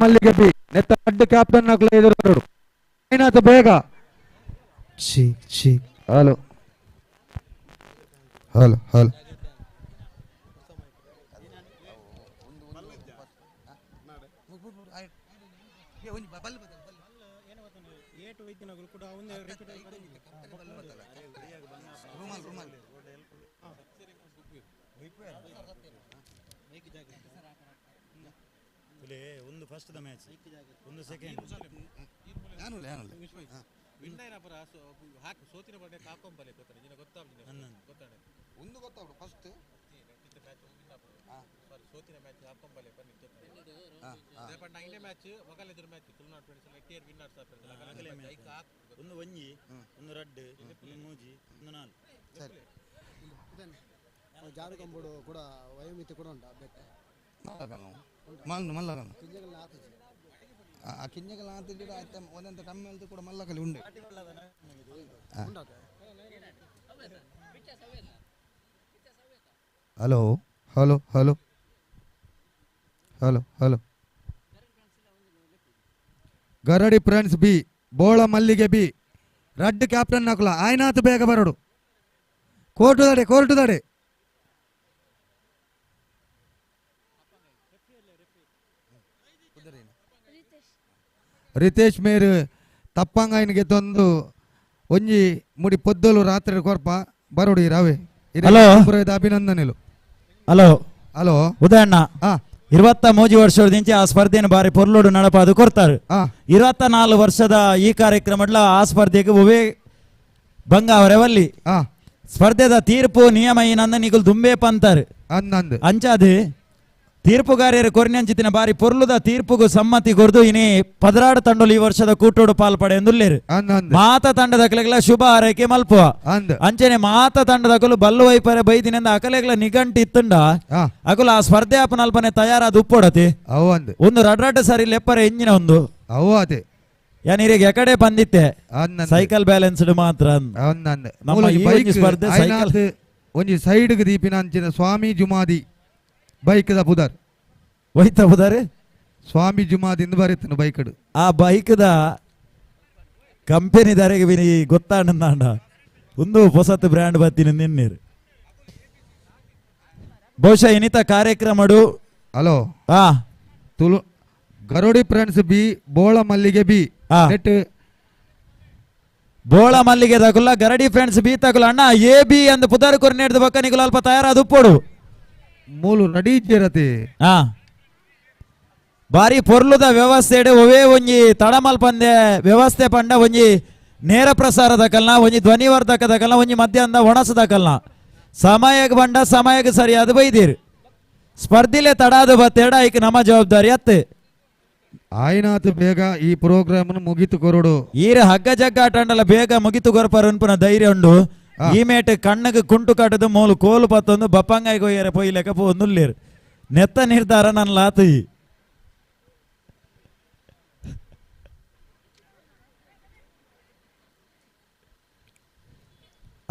ಮಲ್ಲಿಗೆ ಬಿ ನೆತ್ತ ಅಡ್ಡ ಕ್ಯಾಪ್ಟನ್ ನಕ್ಲ ಎದುರು ಏನಾಯ್ತು ಬೇಗ ಹಲೋ ಹಲೋ ಹಲೋ ಒಂದು ಫಸ್ಟ್ ದ ಮ್ಯಾಚ್ ಒಂದು ಸೆಕೆಂಡ್ ಸೋತಿನ ಬಡ್ಡೆ ಕಾಕೊಂಬಲೆ ಒಂದು ಗೊತ್ತಾಗ್ಬಿಡು ಫಸ್ಟ್ ಸೋತಿನ ಮ್ಯಾಚ್ ಹಾಕೊಂಬಲೆ ಬಂದಿತ್ತು ಇಂಡಿಯಾ ಮ್ಯಾಚ್ ಮೊಗಲ್ ಎದುರು ಮ್ಯಾಚ್ ತುಳುನಾಡು ಫ್ರೆಂಡ್ಸ್ ಲೆಕ್ಟಿಯರ್ ವಿನ್ನರ್ಸ್ ಒಂದು ಒಂಜಿ ಒಂದು ರಡ್ಡು ಒಂದು ಮೂಜಿ ಒಂದು ನಾಲ್ ಸರಿ ಜಾರುಕೊಂಬುಡು ಕೂಡ ವಯೋಮಿತಿ ಕೂಡ ಉಂಟು ಬೆಟ್ಟ ಮಲ್ಲ ಆ ಕಿಂಜಗಳ ಆತಿದ್ದು ಆಯ್ತ ಒಂದಂತ ಕಮ್ಮಿ ಅಂತ ಕೂಡ ಮಲ್ಲಕಲಿ ಉಂಡೆ hello hello hello hello hello Garadi friends B Bola Mallige B ರಡ್ ಕ್ಯಾಪ್ಟನ್ ನಕುಲ ಆಯ್ನಾತ್ ಬೇಗ ಬರಡು ಕೋರ್ಟು ದಡೆ ರಿತೇಶ್ ಮೇರ್ ತಪ್ಪಂಗ ఆయనಗೆ ತಂದು ಒಂಜಿ ಮುಡಿ ಪೊದ್ದಲು ರಾತ್ರಿ ಕೊರ್ಪ ಬರೋಡಿ ರಾವೆ ಹಲೋ ಅಭಿನಂದನೆಲು ಹಲೋ ಹಲೋ ಉದಯಣ್ಣ 23 ವರ್ಷದಿಂದ ಆ ಸ್ಪರ್ಧೆಯನ್ನು ಬಾರಿ ಪೊರ್ಲೋಡು ನಡಪಾದು ಕೊಡ್ತಾರೆ 24 ವರ್ಷದ ಈ ಕಾರ್ಯಕ್ರಮಡ್ಲ ಆ ಸ್ಪರ್ಧೆಗೆ ಒವೇ ಬಂಗ ಅವರೆವಲ್ಲಿ ಸ್ಪರ್ಧೆದ ತೀರ್ಪು ನಿಯಮ ಏನಂದ ನಿಗುಲ್ ದುಂಬೆ ಪಂತಾರೆ ಅಂಚಾದು ತೀರ್ಪುಗಾರ್ಯರು ಕೊರ್ನಂಚಿತಿನ ಬಾರಿ ಪೊರ್ಲುದ ತೀರ್ಪುಗೂ ಸಮ್ಮತಿ ಕೊರ್ದು ಇನಿ ಪದರಾಡು ತಂಡಲು ಈ ವರ್ಷದ ಕೂಟೋಡು ಪಾಲ್ಪಡೆ ಎಂದುಲ್ಲೇರು ಮಾತ ತಂಡದ ಕಲೆಗಳ ಶುಭ ಹಾರೈಕೆ ಮಲ್ಪುವ ಅಂಚನೆ ಮಾತ ತಂಡದ ಅಕಲು ಬಲ್ಲು ವೈಪರೆ ಬೈದಿನಿಂದ ಅಕಲೆಗಳ ನಿಘಂಟು ಇತ್ತುಂಡ ಅಕಲು ಆ ಸ್ಪರ್ಧೆ ಅಪ್ಪನ ಅಲ್ಪನೆ ತಯಾರಾದ ಉಪ್ಪೊಡತಿ ಒಂದು ರಡ್ರಡ್ ಸರಿ ಲೆಪ್ಪರೆ ಎಂಜಿನ ಒಂದು ಅದೇ ಯಾನಿರಿಗೆ ಎಕಡೆ ಬಂದಿತ್ತೆ ಸೈಕಲ್ ಬ್ಯಾಲೆನ್ಸ್ಡ್ ಮಾತ್ರ ನಮ್ಮ ಈ ಸ್ಪರ್ಧೆ ಸೈಕಲ್ ಒಂಜಿ ಸೈಡ್ ದೀಪಿನ ಅಂಚಿನ ಸ್ವಾಮಿ ಜುಮಾದಿ ಬೈಕ್ ದ ಪುದರ್ ಒಯ್ತ ಪುದರ್ ಸ್ವಾಮಿ ಜುಮಾದಿಂದ ಬರೀತನು ಬೈಕಡು ಆ ಬೈಕ್ ದ ಕಂಪೆನಿ ದಾರಿಗೆ ವಿನಿ ಗೊತ್ತಾಂಡ ಒಂದು ಹೊಸತು ಬ್ರ್ಯಾಂಡ್ ಬತ್ತಿನ ನಿನ್ನೀರು ಬಹುಶಃ ಇನ್ನಿತ ಕಾರ್ಯಕ್ರಮಡು hello Tulu Garodi friends B Bola Mallige B net ಬೋಳ ಮಲ್ಲಿಗೆ ತಗುಲ್ಲ ಗರಡಿ ಫ್ರೆಂಡ್ಸ್ ಬಿ ತಗುಲ್ಲ ಅಣ್ಣ ಎ ಬಿ ಅಂದ್ ಪುದರ್ ಕೊರ್ನೇಡ್ದ ಬಕ್ಕ ನಿಗುಲ ಅಲ್ಪ ತಯಾರಾದ ಉಪ್ಪೋಡು ಮೂಲು ನಡೀತಿರತಿ ಬಾರಿ ಪೊರ್ಲುದ ವ್ಯವಸ್ಥೆ ಒವೇ ಒಂಜಿ ತಡಮಲ್ಪಂದೆ ವ್ಯವಸ್ಥೆ ಪಂಡ ಒಂಜಿ ನೇರ ಪ್ರಸಾರದ ಕಲ್ನ ಒಂಜಿ ಧ್ವನಿವರ್ಧಕದ ಕಲ್ನ ಒಂಜಿ ಮಧ್ಯಾಹ್ನದ ಒಣಸದ ಕಲ್ನ ಸಮಯಕ್ಕೆ ಬಂಡ ಸಮಯಕ್ಕೆ ಸರಿಯಾದ ಬೈದಿರು ಸ್ಪರ್ಧಿಲೆ ತಡಾದ ಬತ್ತೇಡ ಈಗ ನಮ್ಮ ಜವಾಬ್ದಾರಿ ಅತ್ತೆ ಆಯ್ನಾತು ಬೇಗ ಈ ಪ್ರೋಗ್ರಾಮ್ ಮುಗಿತು ಕೊರಡು ಈರ ಹಗ್ಗ ಜಗ್ಗ ಆಟಂಡಲ ಬೇಗ ಮುಗಿತು ಕೊರಪರನ್ಪುನ ಧೈರ್ಯ ಉಂಡು ಈ ಮೇಟ್ ಕಣ್ಣಗೆ ಕುಂಟು ಕಟ್ಟದು ಮೂಲು ಕೋಲು ಪತ್ತೊಂದು ಬಪ್ಪಂಗಾಯಿ ಕೊಯ್ಯರೆ ಪೊಯ್ಲೆಕ ಪೋಂದುಲ್ಲೇರು ನೆತ್ತ ನಿರ್ಧಾರ ನನ್ನ ಲಾತು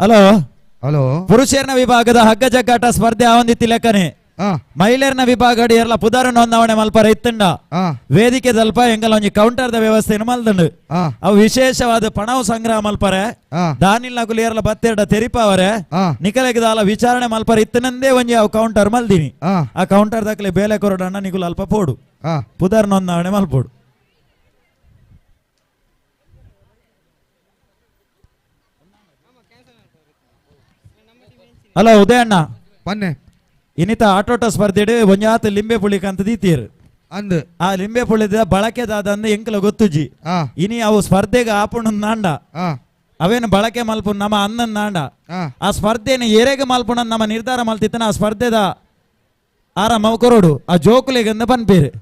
ಹಲೋ ಹಲೋ ಪುರುಷರನ ವಿಭಾಗದ ಹಗ್ಗ ಜಗ್ಗಾಟ ಸ್ಪರ್ಧೆ ಆವಂದಿತ್ತಿ ಲೆಕ್ಕನೆ ಮಹಿಳೆಯರನ ವಿಭಾಗ ಎಲ್ಲ ಪುದಾರ ನೋಂದಾವಣೆ ಮಲ್ಪರ ಇತ್ತಂಡ ವೇದಿಕೆ ದಲ್ಪ ಎಂಗಲ ಒಂಜಿ ಕೌಂಟರ್ ದ ವ್ಯವಸ್ಥೆಯನ್ನು ಮಲ್ದಂಡು ಅವು ವಿಶೇಷವಾದ ಪಣವು ಸಂಗ್ರಹ ಮಲ್ಪರೆ ದಾನಿಲ್ ನಗುಲು ಏರ್ಲ ಬತ್ತೆರಡ ತೆರಿಪಾವರೆ ನಿಕಲೆಗೆ ದಾಲ ವಿಚಾರಣೆ ಮಲ್ಪರ ಇತ್ತನಂದೇ ಒಂಜಿ ಅವು ಕೌಂಟರ್ ಮಲ್ದಿನಿ ಆ ಕೌಂಟರ್ ದಕ್ಲೆ ಬೇಲೆ ಕೊರಡಣ್ಣ ನಿಗುಲು ಅಲ್ಪ ಪೋಡು ಪುದಾರ ನೋಂದಾವಣೆ ಮಲ್ಪೋಡು ಹಲೋ ಉದಯಣ್ಣ ಪನ್ನೆ ಇನ್ನಿತ ಆಟೋಟ ಸ್ಪರ್ಧೆಡು ಒಂಜಾತ್ ಲಿಂಬೆ ಪುಳಿಕ್ ಅಂತ ದೀತೀರ್ ಅಂದ್ ಆ ಲಿಂಬೆ ಪುಳಿದ ಬಳಕೆದಾದಂದು ಎಂಕಲ ಗೊತ್ತುಜಿ ಇನಿ ಅವು ಸ್ಪರ್ಧೆಗೆ ಆಪುಣ ನಾಂಡ ಅವೇನು ಬಳಕೆ ಮಲ್ಪು ನಮ್ಮ ಅನ್ನನ್ ನಾಂಡ ಆ ಸ್ಪರ್ಧೆನ ಎರೆಗೆ ಮಲ್ಪುಣ ನಮ್ಮ ನಿರ್ಧಾರ ಮಲ್ತಿತ್ತನ ಆ ಸ್ಪರ್ಧೆದ ಆರಾಮ ಕೊರೋಡು ಆ ಜೋಕುಲೆಗಂದ ಪನ್ಪೇರು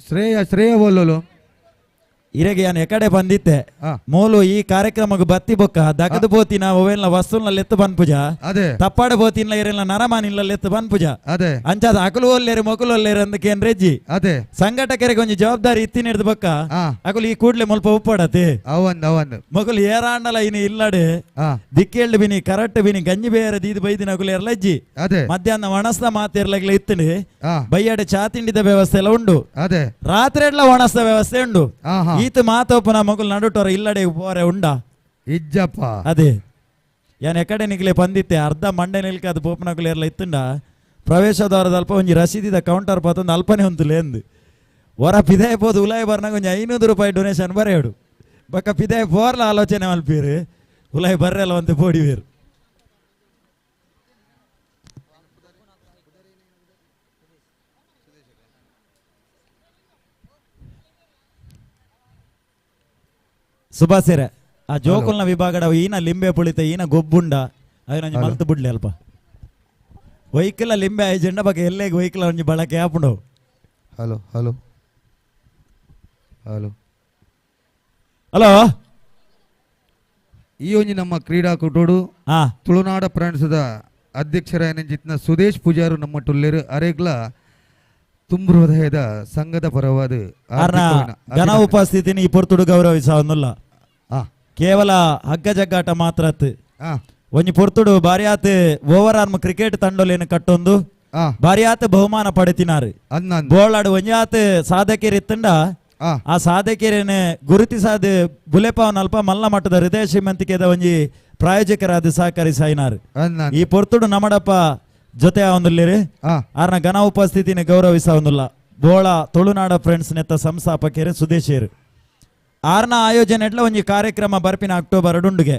ಶ್ರೇಯ ಬೋಲೋಲು ಇರೆಗೆ ನಾನು ಎಕಡೆ ಬಂದಿತ್ತೆ ಮೂಲು ಈ ಕಾರ್ಯಕ್ರಮಕ್ಕೆ ಬತ್ತಿ ಬೊಕ್ಕ ದಗದು ಬೋತಿನ ಅವೆಲ್ಲ ವಸ್ತುನ ಲೆತ್ತು ಬನ್ಪುಜ ಅದೇ ತಪ್ಪಾಡ ಬೋತಿನ್ಲ ಇರೆಲ್ಲ ನರಮಾನಿಲ್ಲ ಲೆತ್ತು ಬನ್ಪುಜ ಅದೇ ಅಂಚಾದ ಅಕಲು ಒಲ್ಲೇರು ಮೊಕಲು ಒಲ್ಲೇರು ಅಂತ ಕೇಂದ್ರೆಜ್ಜಿ ಅದೇ ಸಂಘಟಕರಿಗೆ ಒಂಜಿ ಜವಾಬ್ದಾರಿ ಇತ್ತಿನ ಹಿಡ್ದು ಬೊಕ್ಕ ಅಕಲು ಈ ಕೂಡ್ಲೆ ಮುಲ್ಪ ಉಪ್ಪಡತಿ ಅವನ್ ಮೊಕಲು ಏರಾಂಡಲ ಇನಿ ಇಲ್ಲಡೆ ದಿಕ್ಕೇಳ್ದು ಬಿನಿ ಕರೆಕ್ಟ್ ಬಿನಿ ಗಂಜಿ ಬೇರೆ ದೀದು ಬೈದಿನ ಅಕಲು ಎರಲಜ್ಜಿ ಅದೇ ಮಧ್ಯಾಹ್ನ ಒಣಸ್ದ ಮಾತಿರ್ಲಾಗ್ಲ ಇತ್ತಂಡಿ ಬೈಯಡೆ ಚಾ ತಿಂಡಿದ ವ್ಯವಸ್ಥೆ ಎಲ್ಲ ಉಂಡು ಅದೇ ರಾತ್ರಿ ಎಲ್ಲ ಒಣಸ್ದ ವ್ಯವಸ್ಥೆ ಉಂಡು ಈತ ಮಾತೋಪನ ಮಗುಲ್ ನಡುಟೋರ ಇಲ್ಲಡೆ ಪೋರೆ ಉಂಡ ಇಜ್ಜಪ್ಪ ಅದೇ ಯಾನ್ ಎಕಡೆ ನಿಗ್ಲೆ ಬಂದಿತ್ತೆ ಅರ್ಧ ಮಂಡೆ ನಿಲ್ಕ ಅದು ಪೋಪನಗುಲು ಎಲ್ಲ ಇತ್ತುಂಡ ಪ್ರವೇಶ ದ್ವಾರದ ಅಲ್ಪ ಒಂಜಿ ರಸೀದಿದ ಕೌಂಟರ್ ಪತ್ತೊಂದು ಅಲ್ಪನೆ ಹೊಂತುಲೆ ಎಂದು ಹೊರ ಪಿದಾಯ ಪೋದು ಉಲಾಯಿ ಬರ್ನಾಗ ಒಂಜಿ 500 ರೂಪಾಯಿ ಡೊನೇಷನ್ ಬರೆಯೋಡು ಬಕ್ಕ ಪಿದಾಯ ಪೋರ್ಲ ಆಲೋಚನೆ ಮಲ್ಪೀರು ಉಲಾಯಿ ಬರ್ರೆಲ್ಲ ಒಂದು ಪೋಡಿವೇರು ಸುಭಾಸೇರೆ ಆ ಜೋಕುಲ್ನ ವಿಭಾಗದ ಈನ ಲಿಂಬೆ ಪುಳಿತ ಈನ ಗೊಬ್ಬುಂಡ ಅದೇ ಮಲ್ತು ಬಿಡ್ಲಿ ಅಲ್ಪ ವೈಕಲ್ ಲಿಂಬೆ ಜೆಂಡ ಬಗ್ಗೆ ಎಲ್ಲೇಗೆ ವೈಕಲ್ ಒಂಜಿ ಬಳಕೆ ಆಪುಂಡವು ಹಲೋ ಹಲೋ ಹಲೋ ಹಲೋ ಈ ಒಂಜಿ ನಮ್ಮ ಕ್ರೀಡಾಕೂಟೋಡು ತುಳುನಾಡ ಫ್ರೆಂಡ್ಸ್ದ ಅಧ್ಯಕ್ಷರಾಯನಂಜಿತ್ನ ಸುದೇಶ್ ಪೂಜಾರು ನಮ್ಮ ಟುಲ್ಲೇರು ಅರೆಗ್ಲ ತುಂಬ ಹೃದಯದ ಸಂಘದ ಪರವಾದ ಘನ ಉಪಸ್ಥಿತಿನಿ ಈ ಪೊರ್ತುಡು ಗೌರವಿಸವನ್ನುಲ್ಲ ಕೇವಲ ಹಗ್ಗ ಜಗ್ಗಾಟ ಮಾತ್ರ ಒಂಜಿ ಪೊರ್ತುಡು ಬಾರಿ ಆತ್ ಓವರ್ ಆರ್ಮ್ ಕ್ರಿಕೆಟ್ ತಂಡೋಲೇನು ಕಟ್ಟೊಂದು ಬಾರಿ ಆತ್ ಬಹುಮಾನ ಪಡೆತಿನಾರು ಬೋಳಾಡು ಒಂಜಿ ಆತ್ ಸಾಧಕೇರಿ ಇತ್ತಂಡ ಆ ಸಾಧಕೇರಿನ ಗುರುತಿಸಾದ ಬುಲೆಪಾವನ್ ಅಲ್ಪ ಮಲ್ಲ ಮಟ್ಟದ ಹೃದಯ ಶ್ರೀಮಂತಿಕೆದ ಒಂಜಿ ಪ್ರಾಯೋಜಕರಾದ ಸಹಕರಿಸಾಯಿನಾರು ಈ ಪೊರ್ತುಡು ನಮ್ಮಡಪ್ಪ ಜೊತೆ ಅವನಲ್ಲಿರಿ ಆರ್ನ ಘನ ಉಪಸ್ಥಿತಿನ ಗೌರವಿಸವನ್ನುಲ್ಲ ಬೋಳ ತುಳುನಾಡ ಫ್ರೆಂಡ್ಸ್ ನೆತ್ತ ಸಂಸ್ಥಾಪಕರು ಸುದೇಶಿಯರು ಆರ್ನ ಆಯೋಜನೆ ಎಡ್ಲ ಒಂಜಿ ಕಾರ್ಯಕ್ರಮ ಬರ್ಪಿನ ಅಕ್ಟೋಬರ್ 2ಗೆ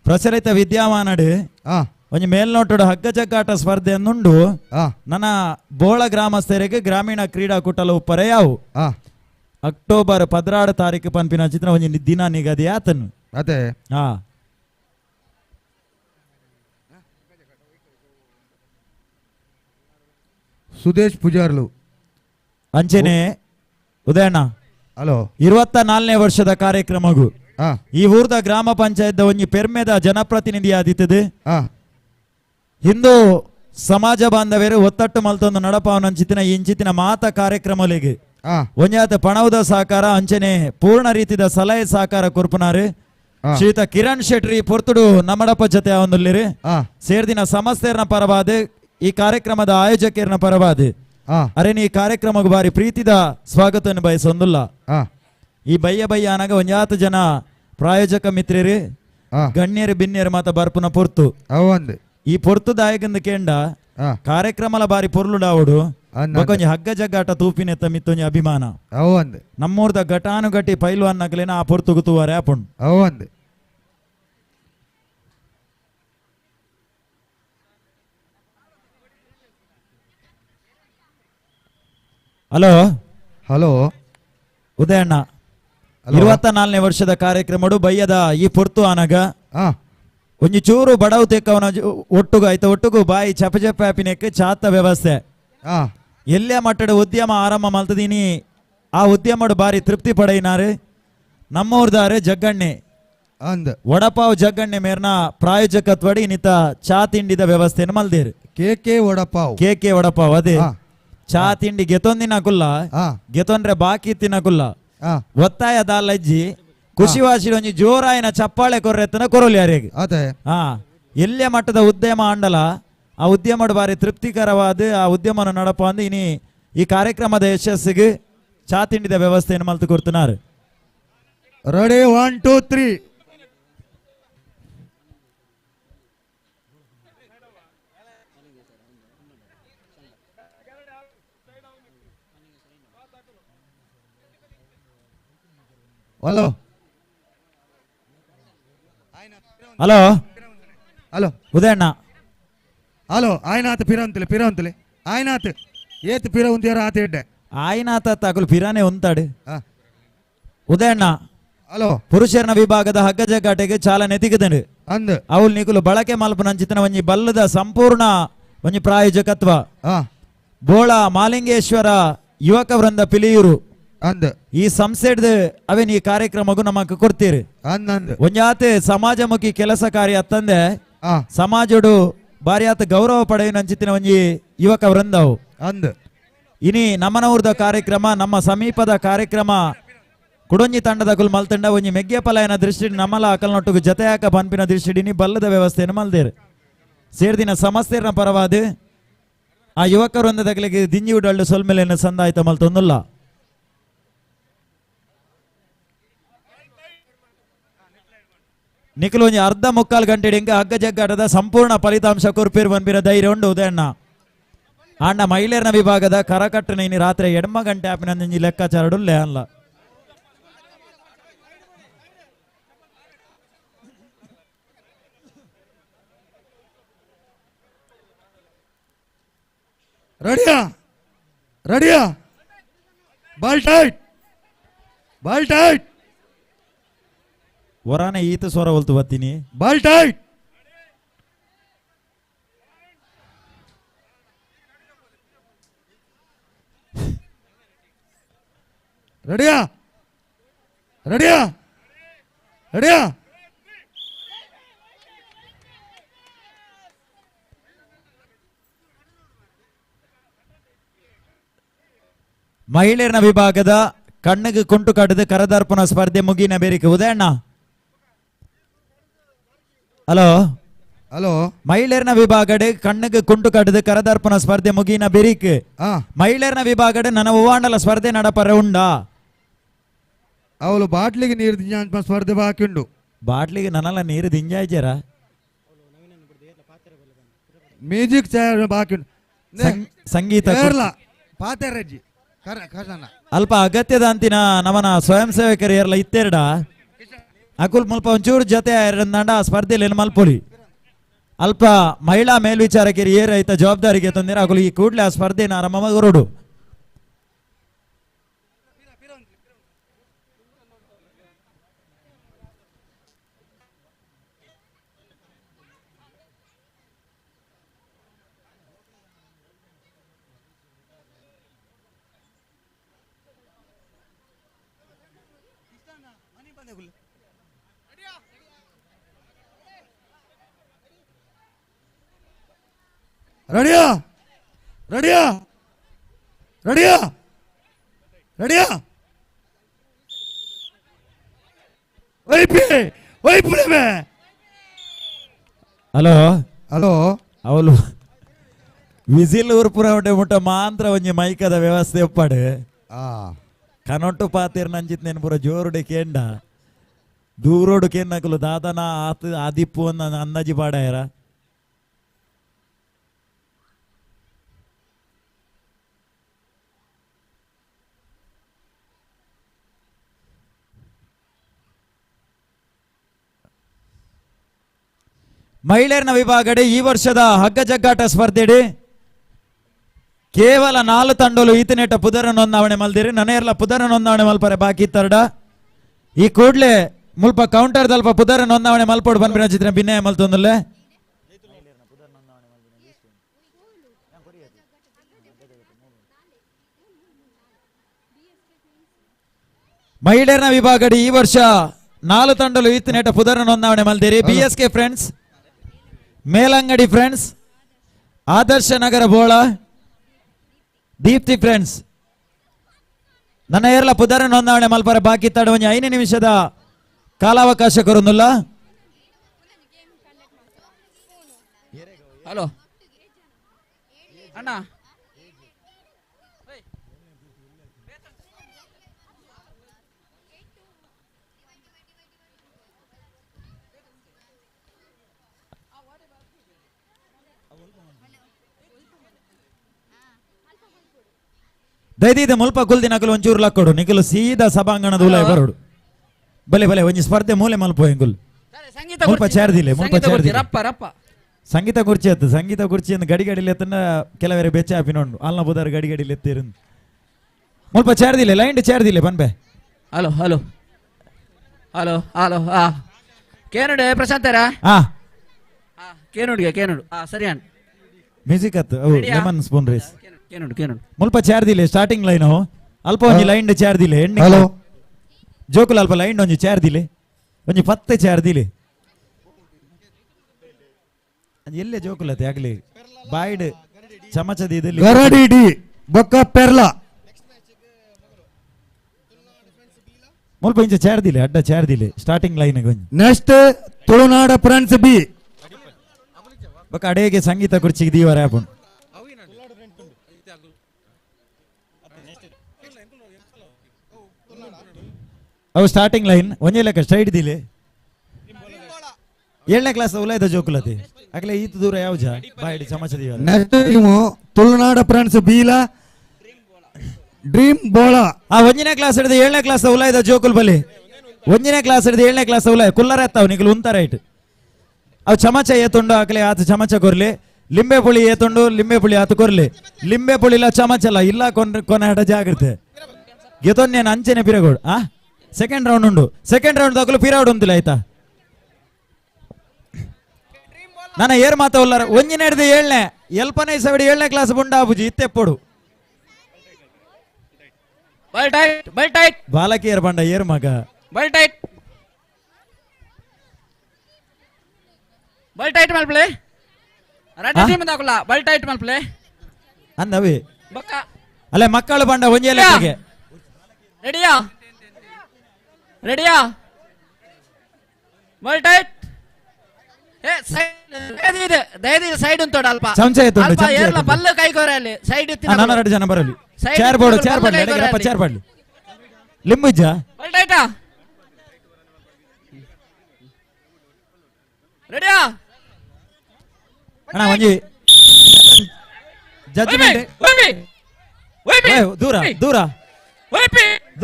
ಪ್ರಚಲಿತ ವಿದ್ಯಮಾನಡು ಒಂಜಿ ಮೇಲ್ನೋಟಡು ಹಗ್ಗ ಜಗ್ಗಾಟ ಸ್ಪರ್ಧೆ ಅನ್ನುಂಡು ನನ್ನ ಬೋಳ ಗ್ರಾಮಸ್ಥರಿಗೆ ಗ್ರಾಮೀಣ ಕ್ರೀಡಾಕೂಟಲು ಉಪ್ಪರೆ ಯಾವು ಅಕ್ಟೋಬರ್ 16 ತಾರೀಕು ಪನ್ಪಿನ ಚಿತ್ರ ಒಂಜಿ ದಿನ ನಿಗದಿ ಆತನು ಅದೇ ಸುದೇಶ್ ಪೂಜಾರ್ಲು ಅಂಚೆನೆ ಉದಯಣ್ಣ ಹಲೋ 24ನೇ ವರ್ಷದ ಕಾರ್ಯಕ್ರಮಗು ಈ ಊರ್ದ ಗ್ರಾಮ ಪಂಚಾಯತ್ ಒಂಜಿ ಪೆರ್ಮೆದ ಜನಪ್ರತಿನಿಧಿ ಆದಿತ್ತದು ಹಿಂದೂ ಸಮಾಜ ಬಾಂಧವ್ಯರು ಒತ್ತಟ್ಟು ಮಲ್ತೊಂದು ನಡಪಾವನಂಚಿತ್ತಿನ ಇಂಚಿತ್ತಿನ ಮಾತ ಕಾರ್ಯಕ್ರಮಲಿಗೆ ಒಂಜಾತ ಪಣವದ ಸಹಕಾರ ಅಂಚನೆ ಪೂರ್ಣ ರೀತಿದ ಸಲಹೆ ಸಹಕಾರ ಕೊರ್ಪುನಾರು ಶ್ರೀಯುತ ಕಿರಣ್ ಶೆಟ್ಟಿ ಪೊರ್ತುಡು ನಮ್ಮಡಪ್ಪ ಜೊತೆ ಅವನಲ್ಲಿರಿ ಸೇರ್ದಿನ ಸಮಸ್ಯೆರ್ನ ಪರವಾದ ಈ ಕಾರ್ಯಕ್ರಮದ ಆಯೋಜಕರನ ಪರವಾದ ಅರೇನಿ ಈ ಕಾರ್ಯಕ್ರಮಕ್ಕೆ ಬಾರಿ ಪ್ರೀತಿದ ಸ್ವಾಗತ ಬಯಸೊಂದುಲ್ಲ ಈ ಬಯ್ಯ ಅನಾಗ ಒಂಜಾತ ಜನ ಪ್ರಾಯೋಜಕ ಮಿತ್ರರು ಗಣ್ಯರು ಬಿನ್ಯರು ಮಾತ ಬರ್ಪುನ ಪೊರ್ತು ಈ ಪೊರ್ತು ದಾಯಕಂದ ಕೇಂಡ ಕಾರ್ಯಕ್ರಮಲ ಬಾರಿ ಪೊರ್ಲುಡಾವಡು ಒಂಜಿ ಹಗ್ಗ ಜಗ್ಗಾಟ ತೂಪಿನೆತ್ತ ಮಿತ್ತೊಂಜಿ ಅಭಿಮಾನ ನಮ್ಮೂರ್ದ ಘಟಾನುಘಟಿ ಪೈಲ್ವಾನ್ ನಗಲೇನ ಆ ಪೊರ್ತುಗು ತೂವಾರೆ ಆಪುಂಡು ಹಲೋ ಹಲೋ ಉದಯಣ್ಣ 24ನೇ ವರ್ಷದ ಕಾರ್ಯಕ್ರಮಡು ಬಯ್ಯದ ಈ ಪೊರ್ತು ಆನಗ ಒಂಜಿ ಚೂರು ಬಡವು ತೆಕ್ಕವನ ಒಟ್ಟುಗು ಆಯ್ತು ಒಟ್ಟುಗು ಬಾಯಿ ಚಪ ಆಪಿನೆಕ್ ಚಾತ ವ್ಯವಸ್ಥೆ ಎಲ್ಲೇ ಮಟ್ಟದ ಉದ್ಯಮ ಆರಂಭ ಮಲ್ತದೀನಿ ಆ ಉದ್ಯಮಡು ಬಾರಿ ತೃಪ್ತಿ ಪಡೆಯಿನಾರು ನಮ್ಮೂರ್ದಾರೆ ಜಗ್ಗಣ್ಣೆ ವಡಪಾವ್ ಜಗ್ಗಣ್ಣೆ ಮೇರ್ನ ಪ್ರಾಯೋಜಕತ್ವಡಿ ನಿತ ಚಾ ತಿಂಡಿದ ವ್ಯವಸ್ಥೆಯನ್ನು ಮಲ್ದೇರು ಕೆ ವಡಪಾವ್ ಅದೇ ಚಾ ತಿಂಡಿ ಗೆತೊಂದಿನ ಕುಲ್ಲ ಗೆತೊಂದ್ರೆ ಬಾಕಿ ತಿನ್ನಕುಲ್ಲ ಒತ್ತಾಯ ದಾಲಜ್ಜಿ ಖುಷಿ ವಾಸಿ ಒಂಜಿ ಜೋರಾಯಿನ ಚಪ್ಪಾಳೆ ಕೊರ್ರೆತ್ತನ ಕೊರಲಿ ಯಾರಿಗೆ ಎಲ್ಲೇ ಮಟ್ಟದ ಉದ್ಯಮ ಆಂಡಲ ಆ ಉದ್ಯಮಡು ಬಾರಿ ತೃಪ್ತಿಕರವಾದ ಆ ಉದ್ಯಮನ ನಡಪ ಅಂದು ಇನಿ ಈ ಕಾರ್ಯಕ್ರಮದ ಯಶಸ್ಸಿಗೆ ಚಾ ತಿಂಡಿದ ವ್ಯವಸ್ಥೆಯನ್ನು ಮಲ್ತು ಕೊಡ್ತಿನಾರು ರೆಡಿ 1 2 3 ಹಲೋ ಹಲೋ ಹಲೋ ಉದಯಣ್ಣ ಹಲೋ ಆಯ್ನಾತ್ ಪಿರ ಆಯ್ನಾತ್ ಏತ್ ಪಿರ ಉಂತಿಯಾರ ಆತ ಎಡ್ಡೆ ಆಯ್ನಾಥ ತಗುಲು ಪಿರಾನೆ ಉಂತಾಡು ಆ. ಉದಯಣ್ಣ ಹಲೋ ಪುರುಷರನ ವಿಭಾಗದ ಹಗ್ಗ ಜಗ್ಗಾಟೆಗೆ ಚಾಲನೆ ತಿಗದನು ಅಂದ್ ಅವಳು ನಿಗುಲು ಬಳಕೆ ಮಲ್ಪನಂಚಿತನ ಒಂಜಿ ಬಲ್ಲದ ಸಂಪೂರ್ಣ ಒಂಜಿ ಪ್ರಾಯೋಜಕತ್ವ ಬೋಳ ಮಾಲಿಂಗೇಶ್ವರ ಯುವಕ ವೃಂದ ಪಿಲಿಯೂರು ಅಂದ್ ಈ ಸಂಸ್ಥೆಡ್ ಅವೇನ್ ಈ ಕಾರ್ಯಕ್ರಮಗೂ ನಮಕ್ ಕೊಡ್ತೀರಿ ಅಂದ್ ಒಂಜಾತ್ ಸಮಾಜಮುಖಿ ಕೆಲಸ ಕಾರ್ಯ ಅತ್ತಂದೆ ಸಮಾಜಡು ಬಾರಿ ಆತ ಗೌರವ ಪಡೆಯುವಂಚಿತ್ತಿನ ಒಂಜಿ ಯುವಕ ವೃಂದವು ಅಂದ್ ಇನಿ ನಮ್ಮನವ್ರದ ಕಾರ್ಯಕ್ರಮ ನಮ್ಮ ಸಮೀಪದ ಕಾರ್ಯಕ್ರಮ ಕುಡೊಂಜಿ ತಂಡದ ಕುಲ್ ಮಲ್ತಂಡ ಒಂಜಿ ಮೆಗ್ಗೆ ಪಲಾಯನ ದೃಷ್ಟಿ ನಮ್ಮಲ ಅಕಲ್ನೊಟ್ಟಿಗೆ ಜೊತೆಯಾಕ ಪಂಪಿನ ದೃಷ್ಟಿಡಿನಿ ಬಲ್ಲದ ವ್ಯವಸ್ಥೆಯನ್ನು ಮಲ್ದೇರು ಸೇರ್ದಿನ ಸಮಸ್ಯೆನ ಪರವಾದ ಆ ಯುವಕ ವೃಂದದಗಳಿಗೆ ದಿಂಜಿ ಉಡಳ್ಳು ಸೊಲ್ಮೆಲೆಯನ್ನು ಸಂದಾಯಿತ ಮಲ್ತೊಂದುಲ್ಲ ನಿಖಲು ಒಂಜಿ ಅರ್ಧ ಮುಕ್ಕಾಲು ಗಂಟೆ ಹಿಂಗೆ ಹಗ್ಗ ಜಗ್ಗಾಟದ ಸಂಪೂರ್ಣ ಫಲಿತಾಂಶ ಕೊರ್ಪೇರು ಬಂದಿರೋ ಧೈರ್ಯ ಉಂಡು ಉದಯಣ್ಣ ಅಣ್ಣ ಮಹಿಳೆಯರ ವಿಭಾಗದ ಕರಕಟ್ಟನ ಇನಿ ರಾತ್ರಿ ಎಡಮ ಗಂಟೆ ಆಪಿನ ಲೆಕ್ಕಾಚಾರಡುಲ್ಲೇ ಅಲ್ಲ ರೆಡಿಯಾ ಬಾಲ್ ಟೈಟ್ ವರಾನೆ ಈತ ಸ್ವರ ಹೊಲ್ತು ಬರ್ತೀನಿ ಬಾಲ್ ಟೈಟ್ ರೆಡಿಯಾ ಮಹಿಳೆಯರ ವಿಭಾಗದ ಕಣ್ಣಿಗೆ ಕುಂಟು ಕಟ್ಟದ ಕರದರ್ಪಣ ಸ್ಪರ್ಧೆ ಮುಗಿನ ಬೇರಿಕೆ ಉದಯಣ್ಣ ಹಲೋ ಮಹಿಳೆಯರ ವಿಭಾಗಡೆ ಕಣ್ಣಿಗೆ ಕುಂಟು ಕಟ್ಟದ ಕರದರ್ಪಣ ಸ್ಪರ್ಧೆ ಮುಗಿನ ಬೆರಿಕೆ ಮಹಿಳೆಯರ ವಿಭಾಗಡೆ ನನ್ನ ಹೂವಾಂಡಲ ಸ್ಪರ್ಧೆ ನಡಪರ ಉಂಡಾ ಅವಳು ಬಾಟ್ಲಿಗೆ ನೀರು ದಿಂಜ ಸ್ಪರ್ಧೆ ಬಾಕಿಂಡು ಬಾಟ್ಲಿಗೆ ನನ್ನಲ್ಲ ನೀರು ದಿಂಜಾಯ್ಜರ ಮ್ಯೂಸಿಕ್ ಚೇರ್ ಬಾಕಿಂಡು ಸಂಗೀತ ಪಾತೆರಜ್ಜಿ ಅಲ್ಪ ಅಗತ್ಯದ ಅಂತಿನ ನಮ್ಮನ ಸ್ವಯಂ ಸೇವಕರು ಏರ್ಲ ಇತ್ತೇರಡ ಅಕುಲ್ ಮುಲ್ಪ ಒಂಚೂರು ಜೊತೆ ನಂಡ ಸ್ಪರ್ಧೆಯಲ್ಲಿ ಮಲ್ಪೊಲಿ ಅಲ್ಪ ಮಹಿಳಾ ಮೇಲ್ವಿಚಾರಕರು ಏರೈತ ಜವಾಬ್ದಾರಿಗೆ ತಂದಿರ ಅಕುಲ್ ಈ ಕೂಡಲೇ ಆ ಸ್ಪರ್ಧೆನ ಆರಂಭ ಹೊರಡು ರೆಡಿಯಾ ಹಲೋ ಅವಳು ವಿಸಿಲ್ ಊರ್ಪುರ ಮುಟ್ಟ ಮಾತ್ರ ಒಂಜಿ ಮೈಕದ ವ್ಯವಸ್ಥೆ ಒಪ್ಪಾಡು ಕನೊಟ್ಟು ಪಾತೀರ್ ನಂಜಿತ್ ನೆನ್ ಪುರ ಜೋರುಡೆ ಕೇಂಡ ದೂರೋಡು ಕೇನ್ನಕಲು ದಾದನ ಆತ ಆದಿಪ್ಪು ಅನ್ನ ಅಂದಾಜಿ ಪಾಡಾಯರ ಮಹಿಳೆಯರ ವಿಭಾಗಡೆ ಈ ವರ್ಷದ ಹಗ್ಗ ಜಗ್ಗಾಟ ಸ್ಪರ್ಧೆಡೆ ಕೇವಲ 4 ತಂಡೋಲು ಈತನೇಟ ಪುದರ ನೋಂದಾವಣೆ ಮಲ್ದಿರಿ ನನೆಯರ್ಲ ಪುದರ ನೋಂದಾವಣೆ ಮಲ್ಪರೆ ಬಾಕಿ ತರಡ ಈ ಕೂಡ್ಲೆ ಮುಲ್ಪ ಕೌಂಟರ್ ದಲ್ಪ ಪುದರ ನೋಂದಾವಣೆ ಮಲ್ಪೋಡು ಬಂದ್ಬಿಡ ಚಿತ್ರ ಭಿನ್ನಯ ಮಲ್ತೊಂದಲ್ಲೇ ಮಹಿಳೆಯರ ವಿಭಾಗಡೆ ಈ ವರ್ಷ 4 ತಂಡೋಲು ಈತನೇಟ ಪುದರ ನೋಂದಾವಣೆ ಮಲ್ದಿರಿ BSK ಫ್ರೆಂಡ್ಸ್ ಮೇಲಂಗಡಿ ಫ್ರೆಂಡ್ಸ್ ಆದರ್ಶ ನಗರ ಬೋಳ ದೀಪ್ತಿ ಫ್ರೆಂಡ್ಸ್ ನನ್ನ ಏರ್ಲ ಪುದರ ನೋಂದಾವಣೆ ಮಲ್ಪರ ಬಾಕಿ ತಡ ಒಂಜಿ 5 ನಿಮಿಷದ ಕಾಲಾವಕಾಶ ಕೊರೊಂದುಲ್ಲ ಹಲೋ ಅಣ್ಣ ದಯದಿದೆ ಮುಲ್ಪ ಕುಲ್ದಿ ನಕಲು ಒಂಚೂರು ಲಕ್ಕೊಡು ನಿಕಲು ಸೀದಾ ಸಭಾಂಗಣದ ಉಲಾಯ ಬರೋಡು ಬಲೆ ಬಲೆ ಒಂಜಿ ಸ್ಪರ್ಧೆ ಮೂಲೆ ಮಲ್ಪ ಎಂಗುಲ್ ಮುಲ್ಪ ಚೇರ್ದಿಲೆ ಮುಲ್ಪ ಚೇರ್ದಿ ರಪ್ಪ ರಪ್ಪ ಸಂಗೀತ ಕುರ್ಚಿ ಆಯ್ತು ಸಂಗೀತ ಕುರ್ಚಿಯನ್ನು ಗಡಿ ಗಡಿಲಿ ಎತ್ತನ ಕೆಲವರೆ ಬೆಚ್ಚ ಹಾಪಿನೋಡು ಅಲ್ಲ ಬುಧಾರ ಗಡಿ ಗಡಿಲಿ ಎತ್ತಿರು ಮುಲ್ಪ ಚೇರ್ದಿಲ್ಲ ಲೈಂಡ್ ಚೇರ್ದಿಲ್ಲ ಬನ್ಬೆ ಹಲೋ ಹಲೋ ಹಲೋ ಹಲೋ ಕೇನುಡೆ ಪ್ರಶಾಂತರ ಕೇನುಡು ಸರಿ ಅಣ್ಣ ಮ್ಯೂಸಿಕ್ ಆಯ್ತು ಲೆಮನ್ ಸ್ಪೂನ್ ರೈಸ್ ಕೇನುಡು ಮುಲ್ಪ ಚೇರ್ದಿಲ್ಲ ಸ್ಟಾರ್ಟಿಂಗ್ ಲೈನ್ ಅಲ್ಪ ಒಂಜಿ ಲೈಂಡ್ ಚೇರ್ದಿಲ್ಲ ಹಲೋ ಜೋಕುಲ ಅಲ್ಪ ಲೈಂಡ್ ಒಂಜಿ ಚೇರ್ದಿಲ್ಲ ಒಂಜಿ 10 ಚೇರ್ದಿಲ್ಲ ಎಲ್ಲೇ ಜೋಕುಲತೆ ಆಗ್ಲಿ ಬಾಯ್ಡ್ ಚಮಚದ ಇದಲ್ಲಿ ಗರಡಿಡಿ ಬೊಕ್ಕ ಪೆರ್ಲ ಮುಲ್ಪ ಇಂಚ ಚೇರ್ದಿಲ್ಲ ಅಡ್ಡ ಚೇರ್ದಿಲ್ಲ ಸ್ಟಾರ್ಟಿಂಗ್ ಲೈನ್ ನೆಕ್ಸ್ಟ್ ತುಳುನಾಡ ಫ್ರೆಂಡ್ಸ್ ಬಿ ಬೊಕ್ಕ ಅಡೆಗೆ ಸಂಗೀತ ಕುರ್ಚಿಗೆ ದೀವರ ಆಪುಂಡು ಅವು ಸ್ಟಾರ್ಟಿಂಗ್ ಲೈನ್ ಒಂದೇ ಲೆಕ್ಕ ಸ್ಟ್ರೈಟ್ ದಿಲೆ 7ನೇ ಕ್ಲಾಸ್ ಉಲಾಯ್ದ ಜೋಕುಲತೆ ಆಗ್ಲೇ ಈತ ದೂರ ಯಾವ ಜಾ ಬಾಯ್ಡ್ ಚಮಚದ ನೆಕ್ಸ್ಟ್ ಟೀಮು ತುಳುನಾಡ ಫ್ರೆಂಡ್ಸ್ ಬೀಲ ಡ್ರೀಮ್ ಬೋಳ ಒಂದನೇ ಕ್ಲಾಸ್ ಹಿಡಿದು 7ನೇ ಕ್ಲಾಸ್ ಉಲಾಯ್ದ ಜೋಕುಲ್ ಬಲಿ ಒಂದನೇ ಕ್ಲಾಸ್ ಹಿಡಿದು 7ನೇ ಕ್ಲಾಸ್ ಉಲಾಯ್ ಕುಲ್ಲರ ಎತ್ತಾವ್ ನಿಖಲ್ ಉಂತಾರ ಇಟ್ ಅವು ಚಮಚ ಏತುಂಡು ಆಕಲೆ ಆತ ಚಮಚ ಕೊರ್ಲಿ ಲಿಂಬೆ ಪುಳಿ ಏತುಂಡು ಲಿಂಬೆ ಪುಳಿ ಆತ ಕೊರ್ಲಿ ಲಿಂಬೆ ಪುಳಿಲ ಚಮಚಲ ಇಲ್ಲ ಕೊನೆ ಹಡ ಜಾಗ್ರತೆ ಗೆತೊನ್ನೇನು ಅಂಚೆನೆ ಪಿರಗೋಡು ಸೆಕೆಂಡ್ ರೌಂಡ್ ಉಂಡು ಸೆಕೆಂಡ್ ರೌಂಡ್ ದಾಖಲು ಪಿರೌಡ್ ಉಂತಿಲ್ಲ ಆಯ್ತಾ ನನ್ನ ಏರ್ ಮಾತ ಉಲ್ಲಾರ ಒಂಜಿನ ಹಿಡಿದು 7ನೇ ಎಲ್ಪನೇ ಸವಡಿ 7ನೇ ಕ್ಲಾಸ್ ಬುಂಡ ಆಬುಜಿ ಇತ್ತೆಪ್ಪೊಡು ಬಾಲಕಿಯರ್ ಬಂಡ ಏರ್ ಮಗ ಬಲ್ಟೈಟ್ ಮಲ್ಪ್ಲೆ ರೆಡ್ ಟೀಮ್ ದಾಕುಲ ಬಲ್ಟೈಟ್ ಮಲ್ಪ್ಲೆ ಅಂದವಿ ಅಲ್ಲೇ ಮಕ್ಕಳು ಬಂಡ ಒಂಜೆ ಲೆಕ್ಕಗೆ ರೆಡಿಯಾ ಬಲ್ಟೈಟ್ ಸೈಡ್ ಉಂಟೋಡ ಅಲ್ಪ ಚಮಚ ಎತ್ತುಂಡು ಏರ್ಲ ಬಲ್ಲು ಕೈಕೋರೆ ಅಲ್ಲಿ ಸೈಡ್ ನಾನು 2 ಜನ ಬರಲಿ ಚೇರ್ ಬೋರ್ಡ್ ಚೇರ್ ಪಡ್ಲಿ ಲಿಂಬುಜ್ಜ ಬಲ್ಟೈಟಾ ರೆಡಿಯಾ ಅಣ್ಣ ಒಂಜಿ ಜಡ್ಜ್ಮೆಂಟ್ ದೂರ ದೂರ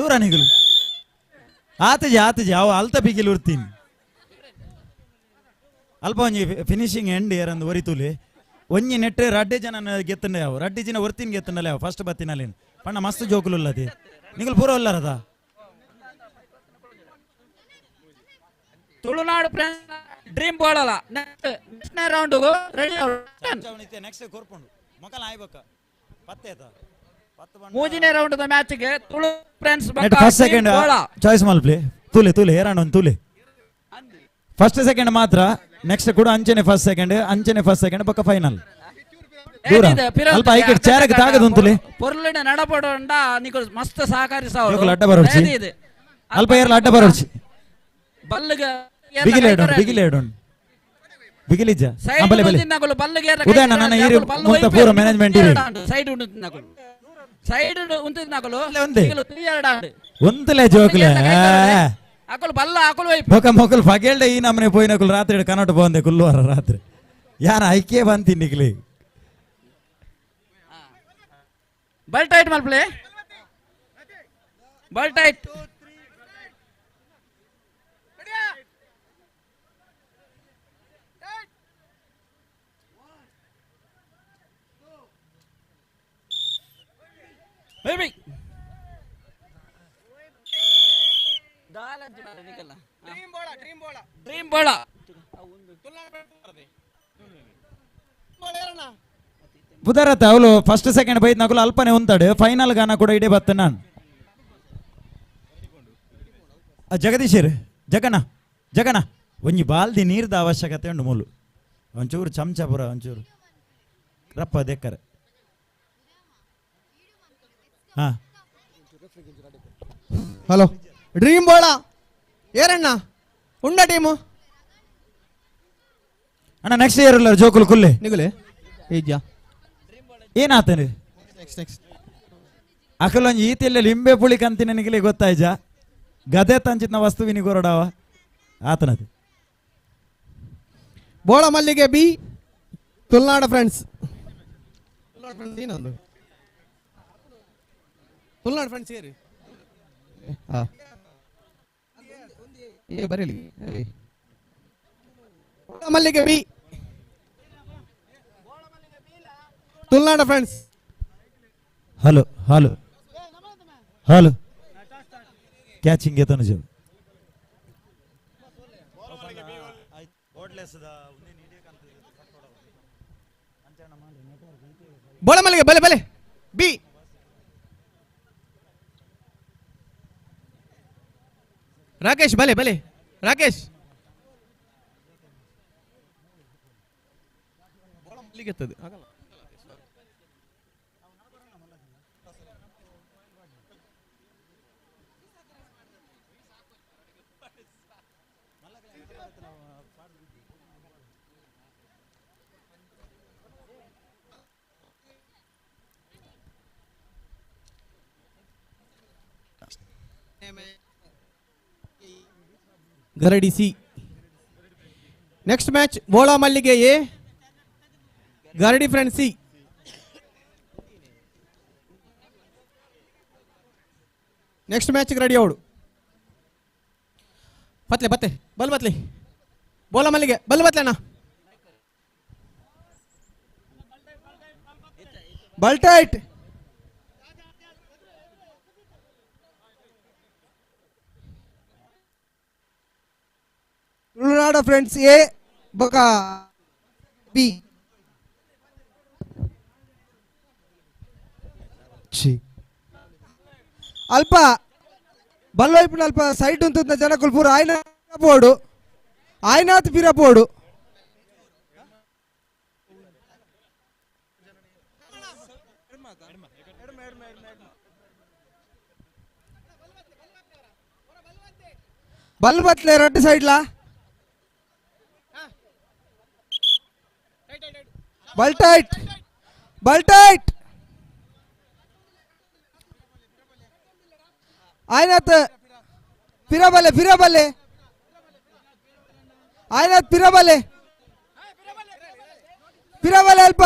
ದೂರ ನಿಗಲು ಆತಜಿ ಅವ ಅಲ್ತ ಬಿಗಿಲು ಉರ್ತೀನಿ ಅಲ್ಪ ಒಂಜಿ ಫಿನಿಶಿಂಗ್ ಎಂಡ್ ಏರಂದು ಒರಿತುಲಿ ಒಂಜಿ ನೆಟ್ರೆ ರಡ್ಡೆ ಜನ ಗೆತ್ತಂಡೆ ಅವು ರಡ್ಡೆ ಜನ ಒರ್ತಿನ ಗೆತ್ತಂಡಲೆ ಅವು ಫಸ್ಟ್ ಬತ್ತಿನಲ್ಲಿ ಪಣ್ಣ ಮಸ್ತ್ ಜೋಕುಲು ಉಲ್ಲತಿ ನಿಗಲು ಪೂರ ಉಲ್ಲಾರದ ತುಳುನಾಡು ಡ್ರೀಮ್ ಬೋಳಲ್ಲ ನೆಕ್ಸ್ಟ್ ರೌಂಡ್ ರೆಡಿ ನೆಕ್ಸ್ಟ್ ಕೋರ್ಪುಂಡು ಮೊಕಲ ಆಯ್ಬೇಕ ಪತ್ತೇತ ಮೂಜಿನೇ ರೌಂಡ್ ಮ್ಯಾಚ್ ಗೆ Tulu friends first second choice ಮಾಲ್ ಪ್ಲೇ ತೂಲೆ ಏರಾಣ ಒಂದು ತೂಲೆ ಫಸ್ಟ್ ಸೆಕೆಂಡ್ ಮಾತ್ರ ನೆಕ್ಸ್ಟ್ ಕೂಡ ಅಂಚನೆ ಫಸ್ಟ್ ಸೆಕೆಂಡ್ ಪಕ್ಕ ಫೈನಲ್ ದೂರ ಅಲ್ಪ ಐಕೆ ಚೇರಕ್ಕೆ ತಾಗದು ಅಂತಲೇ ಪೊರ್ಲಿನ ನಡಪಡೋಂಡ ನಿಕು ಮಸ್ತ್ ಸಹಕರಿಸಾವ ಜೋಕುಲು ಅಡ್ಡ ಬರೋಡ್ಸಿ ಅಲ್ಪ ಏರ್ಲ ಅಡ್ಡ ಬರೋಡ್ಸಿ ಬಲ್ಲಿಗೆ ಬಿಗಿಲೇಡೋನ್ ಬಿಗಿಲಿಜ್ಜ ಬಲೆ ಬಲೆ ಉದಯಣ್ಣ ನನ್ನ ಈರು ಮುಂತ ಪೂರ ಮ್ಯಾನೇಜ್ಮೆಂಟ್ ಇರಿ ಸೈಡ್ ಉಂಟು ನಕಲು ಸೈಡ್ ಉಂಟು ನಕಲು ಒಂದೇ ಎರಡಾಂಡು ಒಂತಲೇ ಜೋಕುಲೆ ಅಕಲು ಬಲ್ಲ ಅಕಲು ಮೊಕಲು ಪಗೇಳ್ಡೆ ಈ ನಮ್ಮನೆ ಪೋಯಿನಕುಲು ರಾತ್ರಿ ಕನ್ನಡ ಬಂದೆ ಕುಲ್ಲುವಾರ ರಾತ್ರಿ ಯಾರ ಐಕ್ಯ ಬಂತಿನ್ನಿಕ್ಲಿ ಬಲ್ ಟೈಟ್ ಮಲ್ಪ್ಲೆ ಬಲ್ ಟೈಟ್ ಬೇಬಿ ಡ್ರೀಮ್ ಬೋಳ ಬುಧರತ್ತ ಅವಳು ಫಸ್ಟ್ ಸೆಕೆಂಡ್ ಬೈದ್ ನಕಲು ಅಲ್ಪನೆ ಉಂತಾಡು ಫೈನಲ್ ಗಾನ ಕೂಡ ಇಡೇ ಬತ್ತ ನಾನು ಜಗದೀಶರ್ ಜಗನ ಒಂಜಿ ಬಾಲ್ದಿ ನೀರ್ದ ಅವಶ್ಯಕತೆ ಉಂಡು ಮೂಲು ಒಂಚೂರು ಚಮಚ ಪುರ ಒಂಚೂರು ರಪ್ಪ ದೆಕ್ಕರೆ ಹಲೋ ಡ್ರೀಮ್ ಬೋಳ ಏರಣ್ಣ ಉಂಡ ಟೀಮು ಅಣ್ಣ ನೆಕ್ಸ್ಟ್ ಇಯರ್ ಇಲ್ಲ ಜೋಕುಲು ಕುಲ್ಲೆ ನಿಗುಲೆ ಈಜಾ ಏನಾತನೆ ಅಕಲೊಂಜಿ ಈತಿಲ್ಲ ಲಿಂಬೆ ಪುಳಿ ಕಂತಿನ ನಿಗಲಿ ಗೊತ್ತಾಯ್ಜ ಗದೆ ತಂಚಿನ ವಸ್ತುವಿನಿ ಗೊರಡಾವ ಆತನದು ಬೋಳ ಮಲ್ಲಿಗೆ ಬಿ ತುಳುನಾಡ ಫ್ರೆಂಡ್ಸ್ ಏನೊಂದು ತುಳುನಾಡ ಫ್ರೆಂಡ್ಸ್ ಏರಿ ಬರೀಲಿ Mallige B Tulunad friends. Hello hello hello catching ಎತ್ತನು ಜೋ ಬೋಳಮಲ್ಲಿಗೆ ಬಲೆ ಬಲೆ ಬಿ. ರಾಕೇಶ್ ಬಲೆ ಬಲೆ ರಾಕೇಶ್ ಬೋಳಮಲ್ಲಿಗೆ ಆಗಲ್ಲ. ಗರಡಿ C. Next match ಬೋಳ Mallige A, Garadi friend C. Next match ready ಅವಡು ಬತ್ಲೆ ಬತ್ತೆ ಬಲ್ ಬತ್ಲೆ ಬೋಳ ಮಲ್ಲಿಗೆ ಬಲ್ ಬತ್ಲೆನಾ ಬಲ್ಟೈಟ್. ತುಳುನಾಡ ಫ್ರೆಂಡ್ಸ್ ಎ ಬೊಕ ಬಿ. ಅಲ್ಪ ಬಲ್ಲೋಯ್ಪಿನ ಅಲ್ಪ ಸೈಟ್ ಉಂತದ ಜನಕ್ಕಳು ಪೂರ ಆಯ್ನ ಬೋಡು ಆಯ್ನಾತ್ ಪಿರ ಬೋಡು. ಬಲ್ ಬತ್ಲೆ ರೆಡ್ ಸೈಡ್ಲಾ ಬಲ್ಟೈಟ್ ಬಲ್ಟೈಟ್. ಆಯ್ನಾತ್ ಪಿರಬಲೆ ಪಿರಬಲೆ ಆಯ್ನಾತ್ ಪಿರಬಲೆ ಪಿರಬಲೆ ಅಲ್ಪ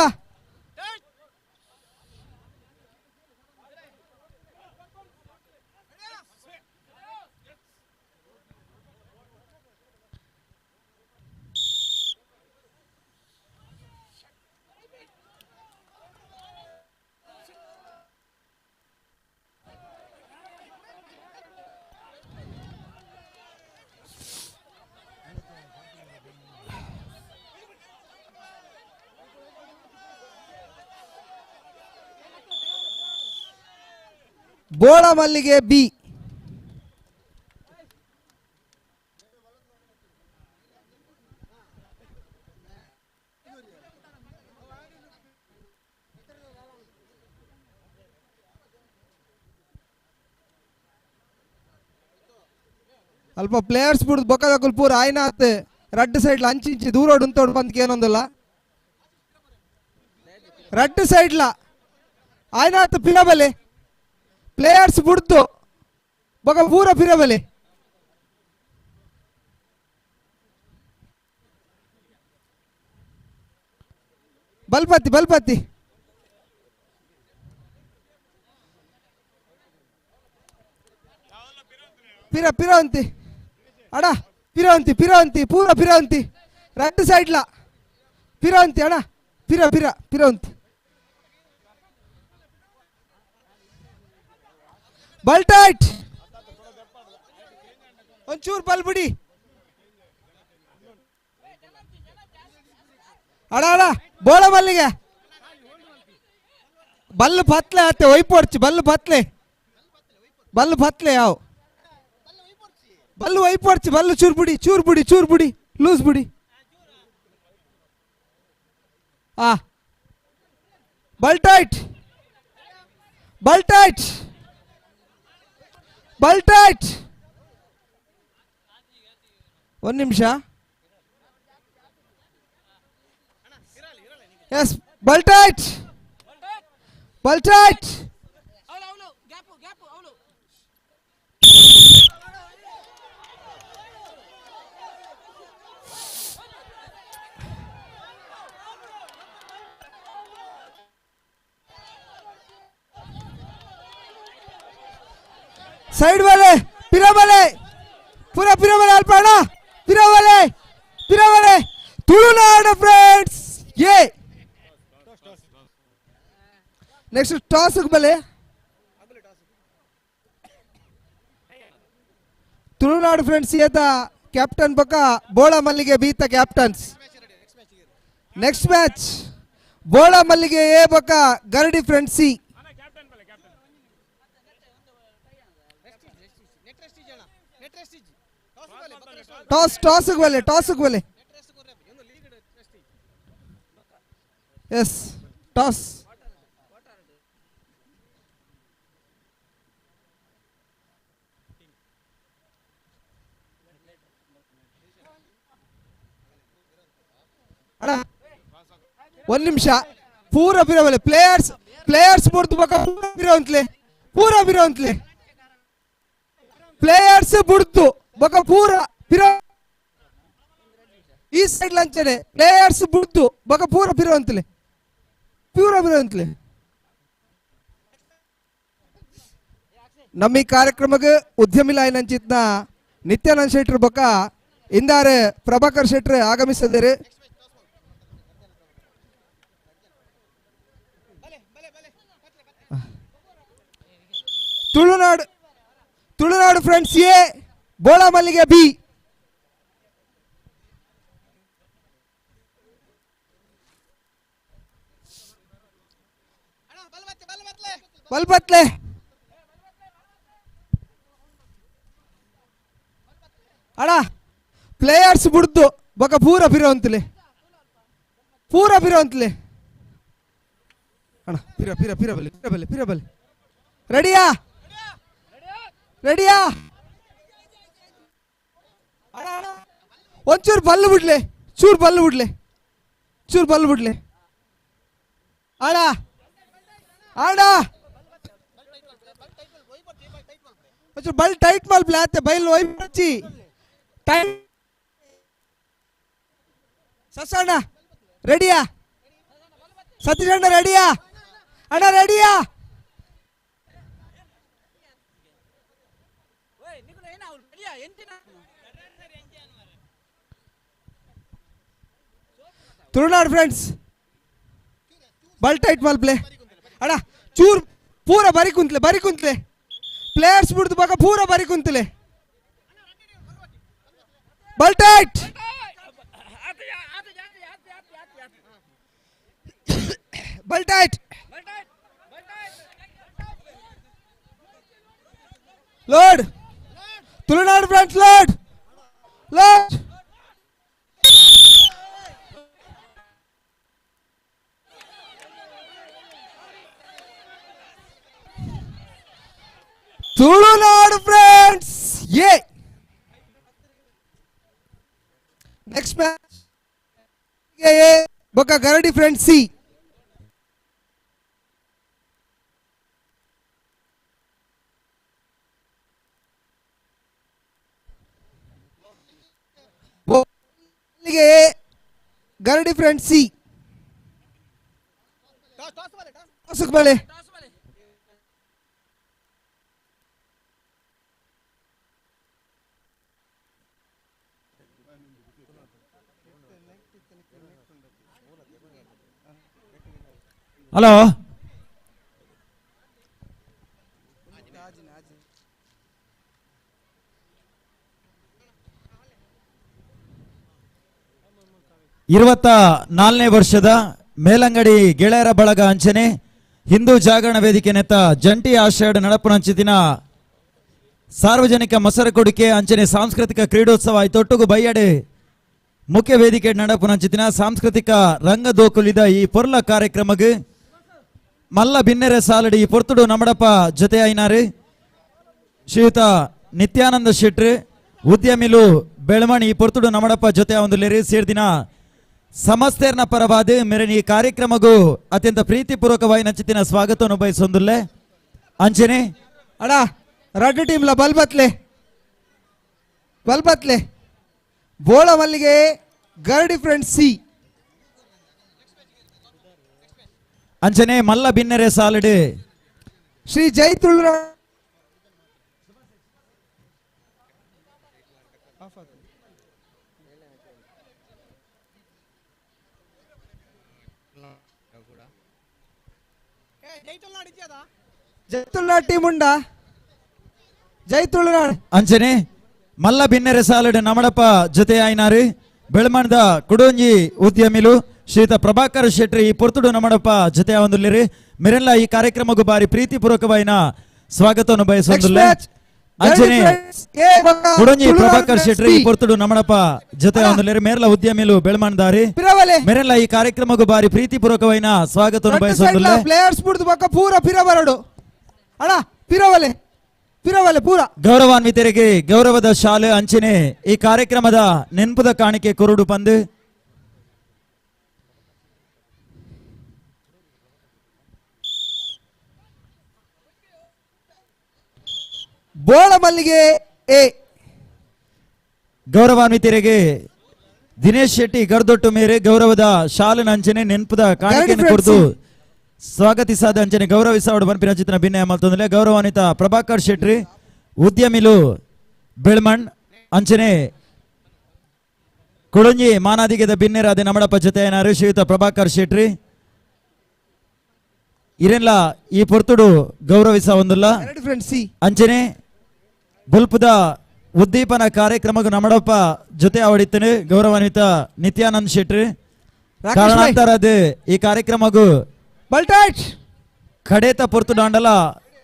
ಬೋಳ ಮಲ್ಲಿಗೆ ಬಿ. ಅಲ್ಪ ಪ್ಲೇಯರ್ಸ್ ಬಿಡುದು ಬೊಕ್ಕದ ಕುಲ್ಪೂರ್ ಆಯ್ನಾತ್ ರೆಡ್ ಸೈಡ್ಲ ಅಂಚಿಂಚಿ ದೂರ ಉಂತೋಡು ಬಂದ್ಕೆ ಏನೊಂದಿಲ್ಲ ರೆಡ್ ಸೈಡ್ಲ ಆಯ್ನಾತ್ ಪಿರಬಲೆ ಪ್ಲೇಯರ್ಸ್ ಬಿಡ್ತು ಬೊಕ ಪೂರ ಪಿರಬಲೆ ಬಲ್ಪತ್ತಿ ಬಲ್ಪತ್ತಿ ಪಿರ ಪಿರವಂತಿ ಅಣ್ಣ ಪಿರವಂತಿ ಪಿರವಂತಿ ಪೂರ ಪಿರವಂತಿ ರೆಡ್ ಸೈಡ್ಲ ಪಿರವಂತಿ ಅಣ್ಣ ಪಿರ ಪಿರ ಪಿರವಂತಿ ಬಲ್ಟೈಟ್ ಒಂಚೂರು ಬಲ್ ಬಿಡಿ ಅಡ ಅಡ ಬೋಳ ಮಲ್ಲಿಗೆ ಬಲ್ಲು ಪತ್ಲೆ ಆತೆ ಒಯ್ಪೊಡ್ಚಿ ಬಲ್ಲು ಪತ್ಲೆ ಯಾವ ಬಲ್ಲು ಒಯ್ಪೊಡ್ಚಿ ಬಲ್ಲು ಚೂರ್ ಬುಡಿ ಲೂಸ್ ಬುಡಿ ಆ ಬಲ್ಟೈಟ್ ಒಂದು ನಿಮಿಷ ಎಸ್ ಬಲ್ಟೈಟ್ ಸೈಡ್ ಬಲೆ ಪಿರಬಲೆ ಪೂರ ಪಿರಬಲೆ ಅಲ್ಪ ಅಣ್ಣ ಪಿರಬಲೆ ತುಳುನಾಡ ಫ್ರೆಂಡ್ಸ್ ಎ ನೆಕ್ಸ್ಟ್ ಟಾಸ್ ಬಲೆ ತುಳುನಾಡು ಫ್ರೆಂಡ್ಸ್ ಏತ ಕ್ಯಾಪ್ಟನ್ ಬಕ ಬೋಳ ಮಲ್ಲಿಗೆ ಬೀತ captains next match ಬೋಳ Mallige A ಬಕ ಗರಡಿ ಫ್ರೆಂಡ್ಸ್ ಸಿ ಟಾಸ್ ಬಲೆ ಎಸ್ ಟಾಸ್ ಒಂದ್ ನಿಮಿಷ ಪೂರ ಬಿರವಲೆ ಪ್ಲೇಯರ್ಸ್ ಬುಡ್ದು ಬಕ ಪೂರ ಬಿರೋಂತ್ಲೆ ಪ್ಲೇಯರ್ಸ್ ಬುಡ್ದು ಬಕ ಪೂರ ಬಿರೋ ಈ ಸೈಡ್ ಲಂಚನೆ ಪ್ಲೇಯರ್ಸ್ ಬುಡ್ದು ಬಕ ಪೂರ ಬಿರೋಂತ್ಲೆ ನಮ್ಮ ಈ ಕಾರ್ಯಕ್ರಮಕ್ಕೆ ಉದ್ಯಮಿ ಲಾಯನ್ ಅಂಚಿತ್ನ ನಿತ್ಯಾನಂದ್ ಶೆಟ್ರ್ ಬಕ ಇಂದಾರೆ ಪ್ರಭಾಕರ್ ಶೆಟ್ರ್ ಆಗಮಿಸಿದ್ದಾರೆ. Tulunadu friends A Bola Mallige B ಬಲ್ಬತ್ಲೆ ಅಣ್ಣ ಪ್ಲೇಯರ್ಸ್ ಬುಡ್ದು ಬಕ ಪೂರ ಬಿರೋಂತಲೆ ಅಣ್ಣ ಪಿರಬಲೆ ರೆಡಿಯಾ ಒಂಚೂರು ಬಲ್ಲು ಬಿಡ್ಲೆ ಅಣ್ಣ ಒಂಚೂರು ಬಲ್ ಟೈಟ್ ಮಲ್ಪ್ಲೆ ಆತೆ ಬೈಲ್ ಒಯ್ಚಿ ಟೈಟ್ ಸಸಣ್ಣ ರೆಡಿಯಾ ಸತೀಶ್ ಅಣ್ಣ ರೆಡಿಯಾ ತುಳುನಾಡು ಫ್ರೆಂಡ್ಸ್ ಬಲ್ ಟೈಟ್ ಮಲ್ಪ್ಲೆ ಅಣ್ಣ ಚೂರ್ ಪೂರ ಬರಿ ಕುಂತ್ಲೆ ಪ್ಲೇಯರ್ಸ್ ಬಿಡ್ದು ಬಕ ಪೂರ ಬರಿ ಕುಂತ್ಲೆ ಬಲ್ tight load Tulunadu friends load Tulunadu friends A next match A ಬೊಕ್ಕ ಗರಡಿ ಫ್ರೆಂಡ್ಸ್ ಸಿ ಗರಡಿ ಫ್ರೆಂಡ್ಸ್ ಸಿ ಬಲೆ ಹಲೋ ಇರುವತ್ತ 4ನೇ ವರ್ಷದ ಮೇಲಂಗಡಿ ಗೆಳೆಯರ ಬಳಗ ಅಂಚನೆ ಹಿಂದೂ ಜಾಗರಣ ವೇದಿಕೆ ನೆತ್ತ ಜಂಟಿ ಆಷಾಢ ನಡಪುನಂಚಿತಿನ ಸಾರ್ವಜನಿಕ ಮೊಸರು ಕೊಡಿಕೆ ಅಂಚನೆ ಸಾಂಸ್ಕೃತಿಕ ಕ್ರೀಡೋತ್ಸವ ಐತೊಟ್ಟುಗು ಬೈಯಡೆ ಮುಖ್ಯ ವೇದಿಕೆ ನಡಪುನಂಚಿತಿನ ಸಾಂಸ್ಕೃತಿಕ ರಂಗದೋಕುಲಿದ ಈ ಪೊರ್ಲ ಕಾರ್ಯಕ್ರಮಕ್ಕೆ ಮಲ್ಲ ಬಿನ್ನೆರೆ ಸಾಲಡಿ ಈ ಪೊರ್ತುಡು ನಮ್ಮಡಪ್ಪ ಜೊತೆ ಆಯ್ನಾರು ಶ್ರೀಯುತ ನಿತ್ಯಾನಂದ ಶೆಟ್ರು ಉದ್ಯಮಿಲು ಬೆಳಮಣಿ ಈ ಪೊರ್ತುಡು ನಮ್ಮಡಪ್ಪ ಜೊತೆ ಒಂದು ಲೇರಿ ಸೇರ್ದಿನ ಸಮಸ್ತೇರ್ನ ಪರವಾದ ಮೇರೆ ಈ ಕಾರ್ಯಕ್ರಮಗೂ ಅತ್ಯಂತ ಪ್ರೀತಿಪೂರ್ವಕವಾಗಿ ನಚ್ಚಿತಿನ ಸ್ವಾಗತವನ್ನು ಬಯಸೊಂದುಲ್ಲೆ ಅಂಚನೆ ಅಣ್ಣ ರೆಡ್ ಟೀಮ್ಲ ಬಲ್ಬತ್ಲೆ ಬೋಳ ಮಲ್ಲಿಗೆ ಗರಡಿ ಫ್ರೆಂಡ್ಸ್ ಸಿ ಅಂಚನೆ ಮಲ್ಲ ಬಿನ್ನೆರೆ ಸಾಲಡಿ ಶ್ರೀ ಜೈ ತುಳುನಾಡು ಜೈತುಲ್ನಾಡ್ ಟೀಮ್ ಉಂಡಾ ಜೈತುಳ್ನಾಡ್ ಅಂಚನೆ ಮಲ್ಲ ಬಿನ್ನೆರೆ ಸಾಲಡ್ ನಮಡಪ್ಪ ಜೊತೆ ಆಯ್ನಾರು ಬೆಳಮಣದ ಕುಡೋಂಜಿ ಉದ್ಯಮಿಲು ಶ್ರೀಯುತ ಪ್ರಭಾಕರ್ ಶೆಟ್ಟಿ ಈ ಪೊರ್ತುಡು ನಮಡಪ್ಪ ಜೊತೆ ಆವಂದುಲ್ಲಿರಿ ಮೆರೆಲ್ಲ ಈ ಕಾರ್ಯಕ್ರಮಕ್ಕೂ ಬಾರಿ ಪ್ರೀತಿಪೂರ್ವಕವಾಯಿನ ಸ್ವಾಗತವನ್ನು ಬಯಸುವುದಿಲ್ಲ ಅಂಚನೆ ಕುಡೋಂಜಿ ಪ್ರಭಾಕರ್ ಶೆಟ್ಟಿ ಈ ಪೊರ್ತುಡು ನಮಡಪ್ಪ ಜೊತೆ ಆವಂದುಲ್ಲಿರಿ ಮೇರೆಲ್ಲ ಉದ್ಯಮಿಲು ಬೆಳಮಣದಾರಿ ಮೆರೆಲ್ಲ ಈ ಕಾರ್ಯಕ್ರಮಕ್ಕೂ ಬಾರಿ ಪ್ರೀತಿಪೂರ್ವಕವಾಯಿನ ಸ್ವಾಗತವನ್ನು ಬಯಸುವುದಿಲ್ಲ ಪ್ಲೇಯರ್ಸ್ ಬಿಡ್ದು ಬಕ್ಕ ಪೂರ ಪಿರಬರಡು ಅಣ್ಣ ಪಿರವಲೆ ಪಿರವಲೆ ಪೂರ ಗೌರವಾನ್ವಿತರಿಗೆ ಗೌರವದ ಶಾಲೆ ಅಂಚನೆ ಈ ಕಾರ್ಯಕ್ರಮದ ನೆನಪುದ ಕಾಣಿಕೆ ಕುರುಡು ಪಂದು ಬೋಳ ಮಲ್ಲಿಗೆ ಎ ಗೌರವಾನ್ವಿತರಿಗೆ ದಿನೇಶ್ ಶೆಟ್ಟಿ ಗರ್ದೊಟ್ಟು ಮೇರೆ ಗೌರವದ ಶಾಲಿನ ಅಂಚನೆ ನೆನಪುದ ಕಾಣಿಕೆಯನ್ನು ಕುರಿತು ಸ್ವಾಗತಿಸಾದ ಅಂಚನೆ ಗೌರವಿಸಾವಡು ಪಂಪಿನ ಚಿತ್ರ ಭಿನ್ನಯ ಮತ್ತೊಂದಲೇ ಗೌರವಾನ್ವಿತ ಪ್ರಭಾಕರ್ ಶೆಟ್ಟಿ ಉದ್ಯಮಿಲು ಬೆಳ್ಮಣ್ ಅಂಚನೆ ಕುಡಂಜಿ ಮಾನಾದಿಗೆದ ಭಿನ್ನೆರಾದ ನಮಡಪ್ಪ ಜೊತೆ ಏನಾರು ಶ್ರೀಯುತ ಪ್ರಭಾಕರ್ ಶೆಟ್ಟಿ ಇರೆಲ್ಲ ಈ ಪೊರ್ತುಡು ಗೌರವಿಸ ಒಂದಲ್ಲ ಅಂಚನೆ ಬುಲ್ಪದ ಉದ್ದೀಪನ ಕಾರ್ಯಕ್ರಮಕ್ಕೂ ನಮಡಪ್ಪ ಜೊತೆ ಆವಡಿತನೆ ಗೌರವಾನ್ವಿತ ನಿತ್ಯಾನಂದ್ ಶೆಟ್ಟಿ ಕಾರಣಾಂತರದ ಈ ಕಾರ್ಯಕ್ರಮಕ್ಕೂ ಕಡೇತ ಪೊರ್ತು ಡಾಂಡಲ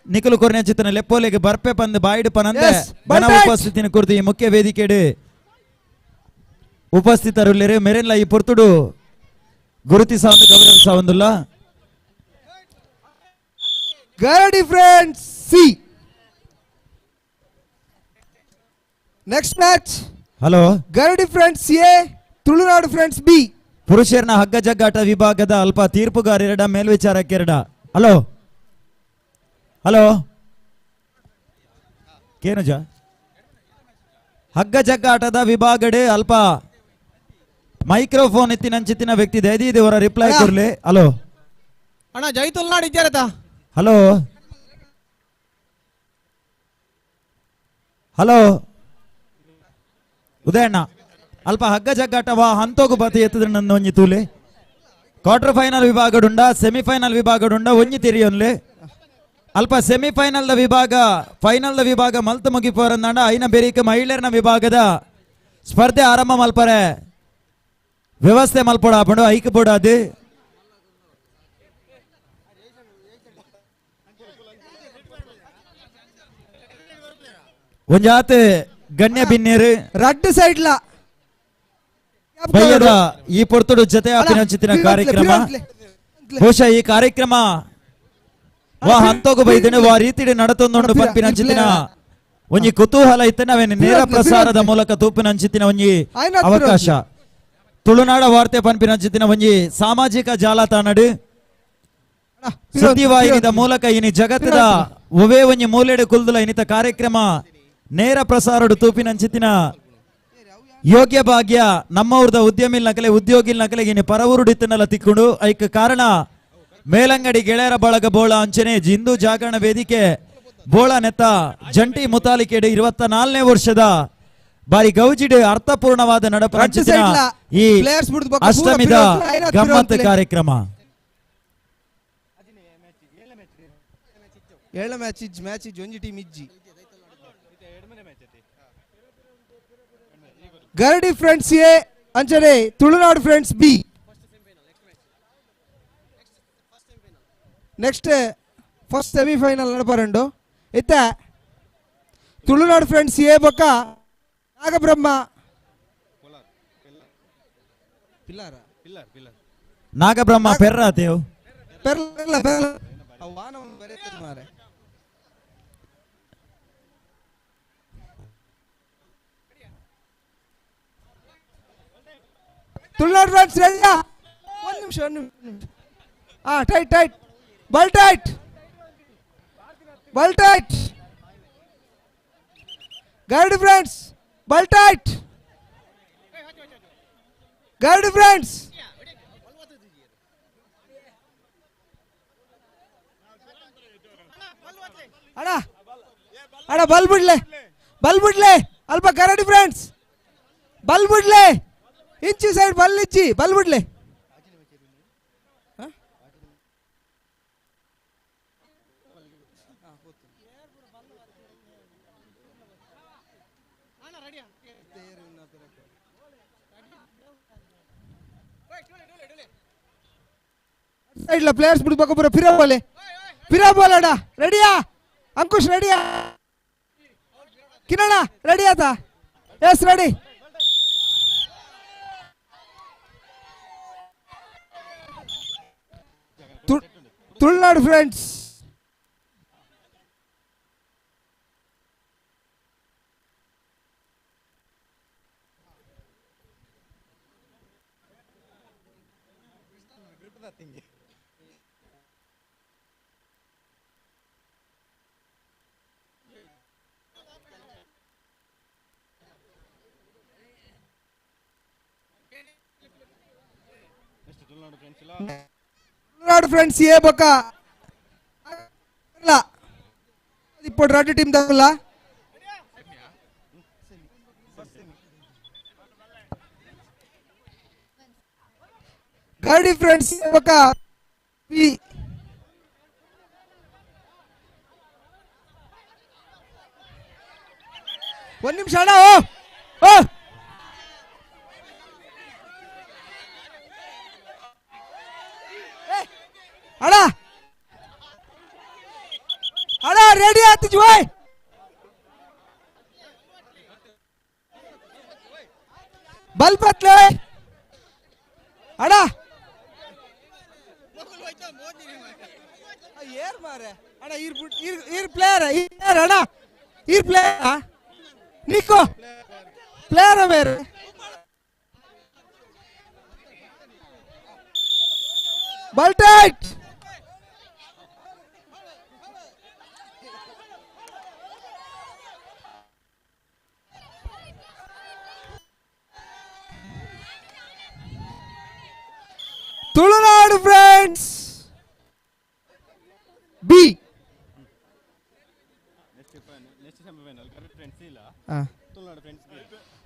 ನಿಖಲು ಕೊರ್ನೆ ಚಿತ್ರನ ಲೆಪ್ಪೋಲೆಗೆ ಬರ್ಪೆ ಪಂದ್ ಬಾಯಿಡು ಪನಂದೆ ಘನ ಉಪಸ್ಥಿತಿನ ಕುರಿತು ಈ ಮುಖ್ಯ ವೇದಿಕೆಡು ಉಪಸ್ಥಿತರುಲ್ಲೇರು ಮೆರೆಲ್ಲ ಈ ಪೊರ್ತುಡು ಗುರುತಿಸ ಒಂದು ಗೌರವಿಸ ಒಂದಿಲ್ಲ Garadi friends C next match hello Garadi friends A Tulunadu friends B ಪುರುಷರನ ಹಗ್ಗ ಜಗ್ಗಾಟ ವಿಭಾಗದ ಅಲ್ಪ ತೀರ್ಪುಗಾರ ಮೇಲ್ವಿಚಾರಕ್ಕೆ ಹಲೋ ಹಲೋ ಕೇನುಜ ಹಗ್ಗ ಜಗ್ಗಾಟದ ವಿಭಾಗಡೆ ಅಲ್ಪ ಮೈಕ್ರೋಫೋನ್ ಎತ್ತಿನ ವ್ಯಕ್ತಿ ದಯದಿವರ ರಿಪ್ಲೈ ಕೊರ್ಲಿ ಹಲೋ ಅಣ್ಣ ಜೈತುಲ್ನಾಡ್ ಇದ್ದಾರತ ಹಲೋ ಹಲೋ ಉದಯಣ್ಣ ಅಲ್ಪ ಹಗ್ಗ ಜಗ್ಗಾಟವಾ ಹಂತೋಗು ಬತಿ ಎತ್ತದ ನನ್ನ ಒಂಜಿ ತೂಲೆ ಕ್ವಾರ್ಟರ್ ಫೈನಲ್ ವಿಭಾಗಡುಂಡ ಸೆಮಿಫೈನಲ್ ವಿಭಾಗಡುಂಡ ಒಂಜಿ ತಿರಿಯೊನ್ಲೆ ಅಲ್ಪ ಸೆಮಿಫೈನಲ್ ವಿಭಾಗ ಫೈನಲ್ ವಿಭಾಗ ಮಲ್ತ ಮುಗಿಪೋರಂದಾಂಡ ಐನ ಬೆರಿಕ ಮಹಿಳೆಯರ್ನ ವಿಭಾಗದ ಸ್ಪರ್ಧೆ ಆರಂಭ ಮಲ್ಪರೆ ವ್ಯವಸ್ಥೆ ಮಲ್ಪೋಡ ಹಾಕೊಂಡು ಐಕ್ ಬೋಡಾದು ಒಂಜಾತ್ ಗಣ್ಯ ಬಿನ್ನೇರು ರಡ್ಡು ಸೈಡ್ಲ ಬಯ್ಯದ ಈ ಪೊರ್ತುಡು ಜೊತೆ ಅಭಿನಂಚಿತಿನ ಕಾರ್ಯಕ್ರಮ ಬಹುಶಃ ಈ ಕಾರ್ಯಕ್ರಮ ವಾ ಹಂತೋಗು ಬೈದೇನೆ ವಾ ರೀತಿ ನಡತೊಂದೊಂಡು ಪಂಪಿನಂಚಿತಿನ ಒಂಜಿ ಕುತೂಹಲ ಇತ್ತನೆ ಅವೇನು ನೇರ ಪ್ರಸಾರದ ಮೂಲಕ ತೂಪಿನಂಚಿತಿನ ಒಂಜಿ ಅವಕಾಶ ತುಳುನಾಡ ವಾರ್ತೆ ಪಂಪಿನಂಚಿತಿನ ಒಂಜಿ ಸಾಮಾಜಿಕ ಜಾಲತಾಣಡು ಸುದ್ದಿವಾಹಿನಿದ ಮೂಲಕ ಇನಿ ಜಗತ್ತದ ಒವೇ ಒಂಜಿ ಮೂಲೆಡೆ ಕುಲ್ದುಲ ಇನಿತ ಕಾರ್ಯಕ್ರಮ ನೇರ ಪ್ರಸಾರಡು ತೂಪಿನಂಚಿತಿನ ಯೋಗ್ಯ ಭಾಗ್ಯ ನಮ್ಮವ್ರದ ಉದ್ಯಮಿಲ್ ನಕಲೆ ಉದ್ಯೋಗಿಲ್ ನಕಲೆ ಇನಿ ಪರವರುಡಿತ್ತನಲ್ಲ ತಿಕ್ಕುಂಡು ಐಕ್ ಕಾರಣ ಮೇಲಂಗಡಿ ಗೆಳೆಯರ ಬಳಗ ಬೋಳ ಅಂಚನೆ ಹಿಂದೂ ಜಾಗರಣ ವೇದಿಕೆ ಬೋಳ ನೆತ್ತ ಜಂಟಿ ಮುತಾಲಿಕೆಡು 24ನೇ ವರ್ಷದ ಬಾರಿ ಗೌಜಿಡು ಅರ್ಥಪೂರ್ಣವಾದ ನಡಪಂಚಿನ ಈ ಅಷ್ಟಮಿದ ಗಮ್ಮತ್ ಕಾರ್ಯಕ್ರಮ ಏಳ ಮ್ಯಾಚ್ ಒಂಜಿ ಟೀಮ್ ಇಜ್ಜಿ ಗರಡಿ ಫ್ರೆಂಡ್ಸ್ ಎ ಅಂಚನೆ Tulunadu friends B next first semifinal ನಡಪರಂಡು ಇತ್ತ ತುಳುನಾಡು ಫ್ರೆಂಡ್ಸ್ ಎ ಬೊಕ್ಕ ನಾಗಬ್ರಹ್ಮ ನಾಗಬ್ರಹ್ಮ ಪೆರ್ರಾತೇವ್ ತುಳುನಾಡು ಫ್ರೆಂಡ್ಸ್ ರೆಡಿ ಒಂದು ನಿಮಿಷ ಟೈಟ್ ಬಲ್ ಟೈಟ್ ಗರಡಿ ಫ್ರೆಂಡ್ಸ್ ಬಲ್ ಟೈಟ್ ಗರಡಿ ಫ್ರೆಂಡ್ಸ್ ಅಣ್ಣ ಬಲ್ ಬಿಡ್ಲೆ ಅಲ್ಪ ಗರಡಿ ಫ್ರೆಂಡ್ಸ್ ಬಲ್ ಬಿಡ್ಲೆ ಇಂಚಿ ಸೈಡ್ ಬಲ್ ಇಚ್ಚಿ ಬಲ್ ಬಿಡ್ಲೆ ಸೈಡ್ ಪ್ಲೇಯರ್ಸ್ ಬಿಡ್ಬೇಕು ಬರೋ ಪಿರಾಬೋಲಡ ರೆಡಿಯಾ ಅಂಕುಶ್ ರೆಡಿಯಾ ಕಿರಣ ರೆಡಿ ಆತ yes ready Tulunadu friends Tulunadu friends A బొక్క ఇప్పుడు రెడ్ టీం దగ్గర గడి ఫ్రెండ్స్ ఒక ಒಂದು ನಿಮಿಷ ಅಣ್ಣ ಓ ಅಣ್ಣ ಅಣ್ಣ ರೆಡಿ ಆಯ್ತು ಬಾಯ್ ಬಲ್ಪತ್ಲೆ ಅಣ್ಣ ಏರ್ ಮಾರೆ ಅಣ್ಣ ಈರ್ ಪ್ಲೇಯರ್ ಅಣ್ಣ ಈರ್ ಪ್ಲೇಯರ್ ನಿಕ್ಕೋ ಪ್ಲೇಯರ್ ಬೇರೆ ಬಲ್ಟೈಟ್ Tulunadu friends B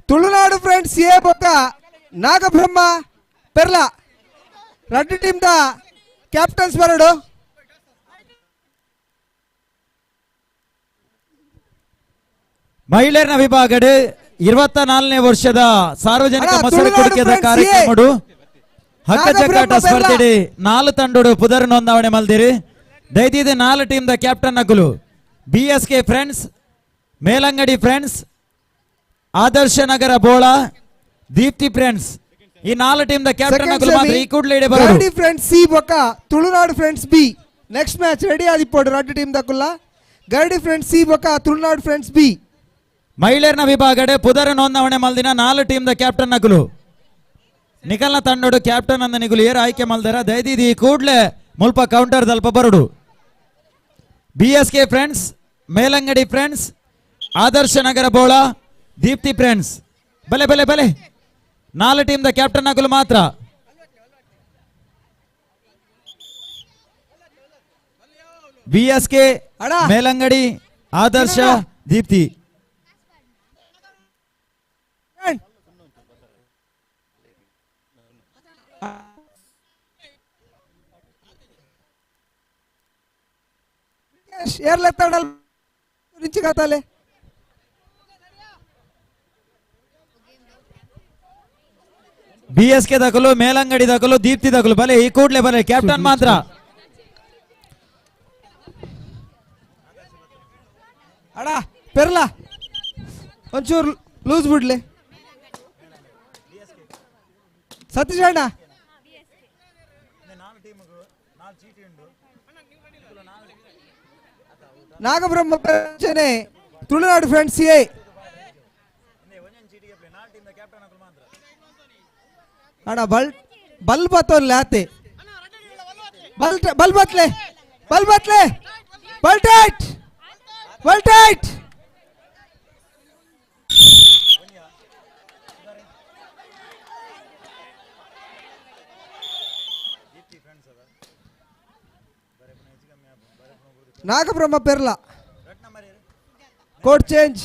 Tulunadu friends A బొక్క నాగబ్రహ్మ పెర్ల రెడ్ టీమ్ ದ ಕ್ಯಾಪ್ಟನ್ಸ್ ಬರಡು ಮಹಿಳೆಯರ ವಿಭಾಗದ 24ನೇ ವರ್ಷದ ಸಾರ್ವಜನಿಕ ಮೊಸರು ಕುಡಿಕೆದ ಕಾರ್ಯಕ್ರಮಡು ಹಕ್ಕ ಚಕ್ಕಾಟ ಸ್ಪರ್ಧೆಡಿ 4 ತಂಡೋಡು ಪುದರ್ ನೋಂದಾವಣೆ ಮಲ್ದಿರಿ ದಯದಿದೆ 4 ಟೀಮ್ ದ ಕ್ಯಾಪ್ಟನ್ ನಕಲು BSK ಫ್ರೆಂಡ್ಸ್ ಮೇಲಂಗಡಿ ಫ್ರೆಂಡ್ಸ್ ಆದರ್ಶ ನಗರ ಬೋಳ ದೀಪ್ತಿ ಫ್ರೆಂಡ್ಸ್ ಈ 4 ಟೀಮ್ ದ ಕ್ಯಾಪ್ಟನ್ ನಕಲು ಮಾತ್ರ ಈ ಕೂಡಲೇ ಇಡೆ ಬರೋದು ಗಡಿ ಫ್ರೆಂಡ್ಸ್ ಸಿ ಬೊಕ್ಕ Tulunadu friends B next match ready ಆದಿಪ್ಪೋಡು ರೆಡ್ ಟೀಮ್ ದಕುಲ್ಲ ಗಡಿ ಫ್ರೆಂಡ್ಸ್ ಸಿ ಬೊಕ್ಕ ತುಳುನಾಡು ಫ್ರೆಂಡ್ಸ್ ಬಿ ಮಹಿಳೆಯರ ವಿಭಾಗಡೆ ಪುದರ ನೋಂದಾವಣೆ ಮಲ್ದಿನ 4 ಟೀಮ್ ದ ಕ್ಯಾಪ್ಟನ್ ನಕಲು ನಿಖಲ್ನ ತಂಡೋಡು ಕ್ಯಾಪ್ಟನ್ ಅಂದ ನಿಗುಲು ಏರು ಆಯ್ಕೆ ಮಲ್ದಾರ ದಯದಿದಿ ಈ ಕೂಡಲೇ ಮುಲ್ಪ ಕೌಂಟರ್ ದಲ್ಪ ಬರೋಡು BSK ಫ್ರೆಂಡ್ಸ್ ಮೇಲಂಗಡಿ ಫ್ರೆಂಡ್ಸ್ ಆದರ್ಶ ನಗರ ಬೋಳ ದೀಪ್ತಿ ಫ್ರೆಂಡ್ಸ್ ಬಲೆ ಬಲೆ ಬಲೆ 4 ಟೀಮ್ ದ ಕ್ಯಾಪ್ಟನ್ ನಕಲು ಮಾತ್ರ BSK ಮೇಲಂಗಡಿ ಆದರ್ಶ ದೀಪ್ತಿ ఏర్లెత్తాడు నుంచి కథలే BSK దకలు మేలంగడి దకలు దీప్తి దకలు బలే ఈ కూడలే బలే ಕ್ಯಾಪ್ಟನ್ ಮಾತ್ರ ಅಡ ಪೆರ್ಲ ಒಂಚೂರು ಲೂಸ್ ಬಿಡ್ಲೆ ಸತೀಶ್ ಅಣ್ಣ ನಾಗಬ್ರಹ್ಮ ಪಂಚನೆ ತುಳುನಾಡು ಫ್ರೆಂಡ್ಸ್ ಎ ಅಣ್ಣ ಬಲ್ ಬತ್ತೋಲ್ಲ ಆತೆ ಬಲ್ ಬತ್ಲೆ ಬಲ್ tight Nagabrahma Perla code change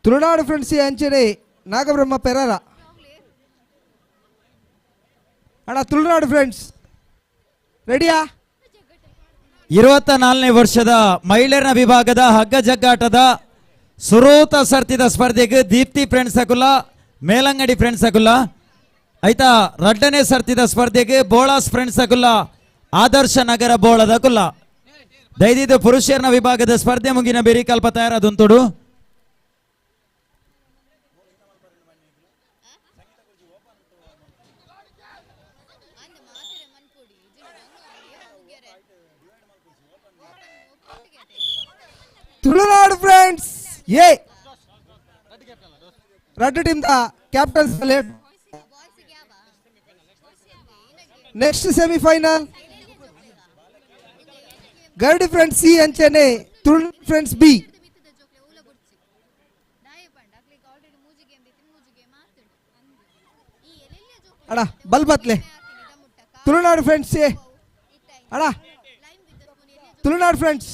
Tulunadu friends ಅಂಚನೆ ನಾಗಬ್ರಹ್ಮ ಪೆರಾರ ಅಣ್ಣ ತುಳುನಾಡು ಫ್ರೆಂಡ್ಸ್ ರೆಡಿಯಾ? 24ನೇ ವರ್ಷದ ಮಹಿಳೆಯರ ವಿಭಾಗದ ಹಗ್ಗ ಜಗ್ಗಾಟದ ಸುರೂತ ಸರ್ತಿದ ಸ್ಪರ್ಧೆಗೆ ದೀಪ್ತಿ ಫ್ರೆಂಡ್ಸ್ ಅಕುಲ ಮೇಲಂಗಡಿ ಫ್ರೆಂಡ್ಸ್ ಅಕುಲ ಐತಾ ರಡ್ಡನೇ ಸರ್ತಿದ ಸ್ಪರ್ಧೆಗೆ ಬೋಳಾಸ್ ಫ್ರೆಂಡ್ಸ್ ಅಕುಲ ಆದರ್ಶ ನಗರ ಬೋಳದ ಕುಲ್ಲ ದೈದಿದ ಪುರುಷರ ವಿಭಾಗದ ಸ್ಪರ್ಧೆ ಮುಗಿನ ಬೇರಿ ಕಲ್ಪ ತಯಾರಾದಂತೋಡು Tulunadu friends A red team ದ captain select next semifinal Garadi friends C ಅಂಚನೆ ತುಳುನಾಡು ಫ್ರೆಂಡ್ಸ್ ಬಿ ಅಣ್ಣ ಬಲ್ ಬತ್ಲೆ ತುಳುನಾಡು ಫ್ರೆಂಡ್ಸ್ ಎ ಅಣ್ಣ ತುಳುನಾಡು ಫ್ರೆಂಡ್ಸ್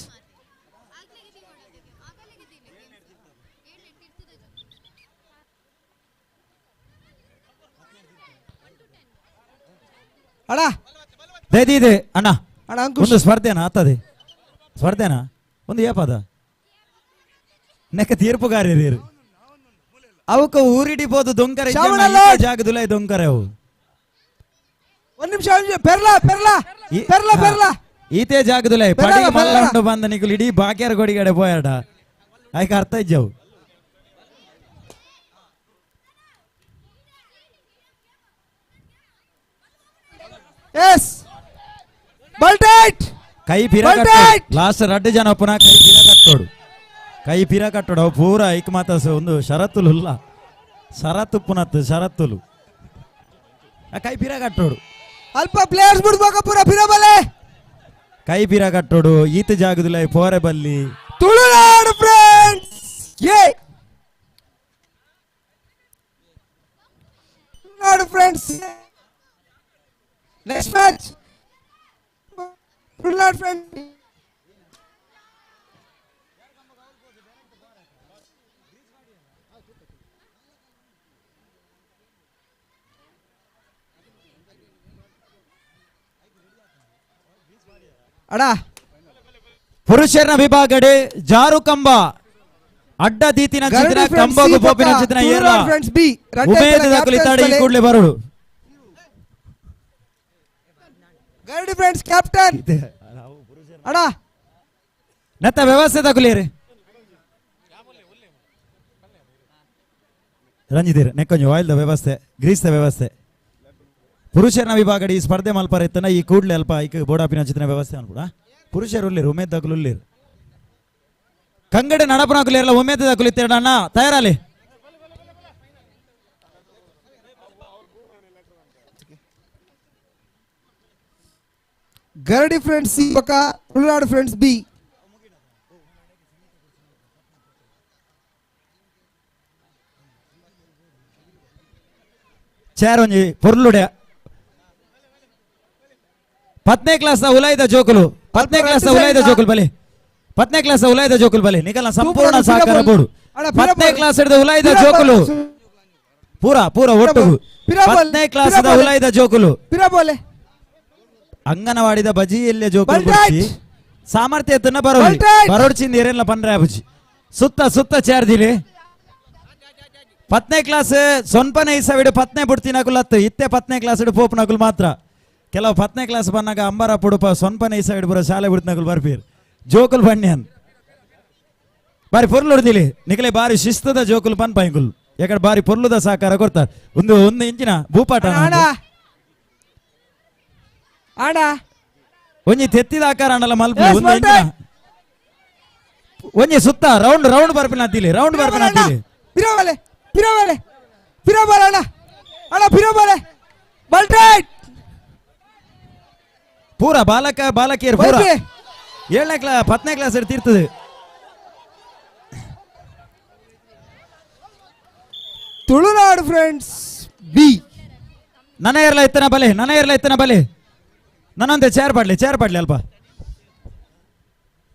ಅಣ್ಣ ದೈದಿದೆ ಅಣ್ಣ ಅಣ್ಣ ಒಂದು ಸ್ಪರ್ಧೆನಾ ಆತದೆ ಸ್ಪರ್ಧೆನಾ ಒಂದು ಏಪದ ನೆಕ್ಕ ತೀರ್ಪುಗಾರ್ಯರು ಅವಕ್ಕ ಊರಿಡಿಬೋದು ದೊಂಕರ ಜಾಗದುಲ ದೊಂಕರ ಅವು ಒಂದು ನಿಮಿಷ ಪೆರ್ಲಾ ಪೆರ್ಲಾ ಪೆರ್ಲಾ ಪೆರ್ಲಾ ಈತೆ ಜಾಗದುಲ ಪಡಿ ಮಲ್ಲಂಡು ಬಂದ ನಿಕುಲು ಇಡೀ ಬಾಕ್ಯಾರ ಕೊಡಿಗಡೆ ಪೋಯಾಡ ಆಯ್ಕೆ ಅರ್ಥ ಇಜ್ಜವು ಎಸ್ ಬಲ್ಟೈಟ್ ಕೈ ಪಿರ ಲಾಸ್ಟ್ ರಡ್ಡು ಜನ ಪುನಃ ಕೈ ಪಿರ ಕಟ್ಟೋಡು ಅವು ಪೂರ ಐಕ್ ಮಾತಾಸ ಒಂದು ಷರತ್ತುಲು ಇಲ್ಲ ಷರತ್ತು ಪುನತ್ ಷರತ್ತುಲು ಕೈ ಪಿರ ಕಟ್ಟೋಡು ಅಲ್ಪ ಪ್ಲೇಯರ್ಸ್ ಬಿಡ್ಬೇಕ ಪೂರ ಪಿರ ಬಲೆ ಕೈ ಪಿರ ಕಟ್ಟೋಡು ಈತ ಜಾಗದಿಲ್ಲ ಪೋರೆ ಬಲ್ಲಿ ತುಳುನಾಡು ಫ್ರೆಂಡ್ಸ್ ಏ Tulunadu friends next match Tulunadu friends ಅಣ್ಣ ಪುರುಷರ ವಿಭಾಗಡೆ ಜಾರು ಕಂಬ ಅಡ್ಡ ದೀತಿನ ಚಿತ್ರ ಕಂಬಗು ಪೋಪಿನ ಚಿತ್ರ ಏರ ಉಮೇದದ ಕುಳಿತಾಡಿ ಈ ಕೂಡಲೇ ಬರಡು ಗರ್ಡಿ ಫ್ರೆಂಡ್ಸ್ ಕ್ಯಾಪ್ಟನ್ ಅಣ್ಣ ನೆತ್ತ ವ್ಯವಸ್ಥೆ ತಗುಲಿರಿ ರಂಜಿದೀರ್ ನೆಕ್ಕೊಂಜು ಆಯಿಲ್ದ ವ್ಯವಸ್ಥೆ ಗ್ರೀಸ್ದ ವ್ಯವಸ್ಥೆ ಪುರುಷರ ವಿಭಾಗಡಿ ಸ್ಪರ್ಧೆ ಮಲ್ಪರ ಇತ್ತನ ಈ ಕೂಡಲೇ ಅಲ್ಪ ಐಕ್ ಬೋಡಾಪಿನ ಚಿತ್ರ ವ್ಯವಸ್ಥೆ ಅನ್ಬಿಡ ಪುರುಷರು ಉಳ್ಳೇರು ಉಮೇದ್ ದಗುಲಿರ್ ಕಂಗಡೆ ನಡಪನಾಗುಲಿರಲ್ಲ ಉಮೇದ್ ದಗುಲಿತ್ತೇಡ ಅಣ್ಣ ತಯಾರಾಲಿ ಗರ್ಡಿ ಫ್ರೆಂಡ್ಸ್ ಸಿ ಪಕ್ಕ ತುಳುನಾಡು ಫ್ರೆಂಡ್ಸ್ ಬಿ ಚೇರ್ ಒಂಜಿ ಪೊರ್ಲುಡೆ 10ನೇ ಕ್ಲಾಸ್ ಉಲಾಯ್ದ ಜೋಕುಲು 10ನೇ ಕ್ಲಾಸ್ ಉಲಾಯ್ದ ಜೋಕುಲು ಬಲೆ 10ನೇ ಕ್ಲಾಸ್ ಉಲಾಯ್ದ ಜೋಕುಲು ಬಲೆ ನಿಕಲ್ನ ಸಂಪೂರ್ಣ ಸಹಕಾರ ಬೋಡು 10ನೇ ಕ್ಲಾಸ್ ಹಿಡಿದ ಉಲಾಯ್ದ ಜೋಕುಲು ಪೂರ ಒಟ್ಟು 10ನೇ ಕ್ಲಾಸ್ ಉಲಾಯ್ದ ಜೋಕುಲು ಅಂಗನವಾಡಿದ ಬಜಿಯಲ್ಲೇ ಜೋಕುಲು ಗುರ್ಚಿ ಸಾಮರ್ಥ್ಯ ಎತ್ತನ್ನ ಬರೋಡ್ಚಿಂದ ಏರೆಲ್ಲ ಪಂಡ್ರೆ ಬುಜಿ ಸುತ್ತ ಚೇರ್ದಿಲಿ 10ನೇ ಕ್ಲಾಸ್ ಸೊನ್ಪನೆ ಇಸವಿಡು 10ನೇ ಬುಡ್ತಿನಕುಲತ್ತು ಇತ್ತೆ 10ನೇ ಕ್ಲಾಸ್ ಇಡು ಪೋಪುನಕುಲು ಮಾತ್ರ ಕೆಲವು 10ನೇ ಕ್ಲಾಸ್ ಬಂದಾಗ ಅಂಬರ ಪುಡುಪ ಸೊನ್ಪನೆ ಇಸವಿಡು ಬರೋ ಶಾಲೆ ಬಿಡ್ತಿನಕುಲು ಬರ್ಪೀರ್ ಜೋಕುಲ್ ಬಣ್ಣ್ಯನ್ ಬಾರಿ ಪೊರ್ಲು ಹೊಡ್ದಿಲಿ ನಿಕಲೆ ಬಾರಿ ಶಿಸ್ತದ ಜೋಕುಲ್ ಪನ್ ಪೈಂಕುಲ್ ಯಾಕಡೆ ಬಾರಿ ಪೊರ್ಲುದ ಸಹಕಾರ ಕೊಡ್ತಾರೆ ಒಂದು ಇಂಚಿನ ಭೂಪಾಟ ಆಡ ಒಂಜಿ ತೆತ್ತಿದ ಆಕಾರ ಅಣ್ಣಲ್ಲ ಮಲ್ಪ ಒಂದು ಇಂಚಿನ ಒಂಜಿ ಸುತ್ತ ರೌಂಡ್ ಬರ್ಪಿನ ಅಂತಿಲಿ ರೌಂಡ್ ಬರ್ಪಿನ ಅಂತಿಲಿ ಪಿರಬಾಲೆ ಅಣ್ಣ ಪಿರಬಾಲೆ ಬಲ್ಟೈಟ್ ಪೂರ ಬಾಲಕ ಬಾಲಕಿಯರು ಪೂರ 7ನೇ ಕ್ಲಾಸ್ 10ನೇ ಕ್ಲಾಸ್ ತೀರ್ತದೆ. Tulunadu friends B. ನನ್ನ ಇರಲ ಇತ್ತನ ಬಲೆ ನನ್ನೊಂದೇ ಚೇರ್ ಪಾಡ್ಲಿ ಅಲ್ಪ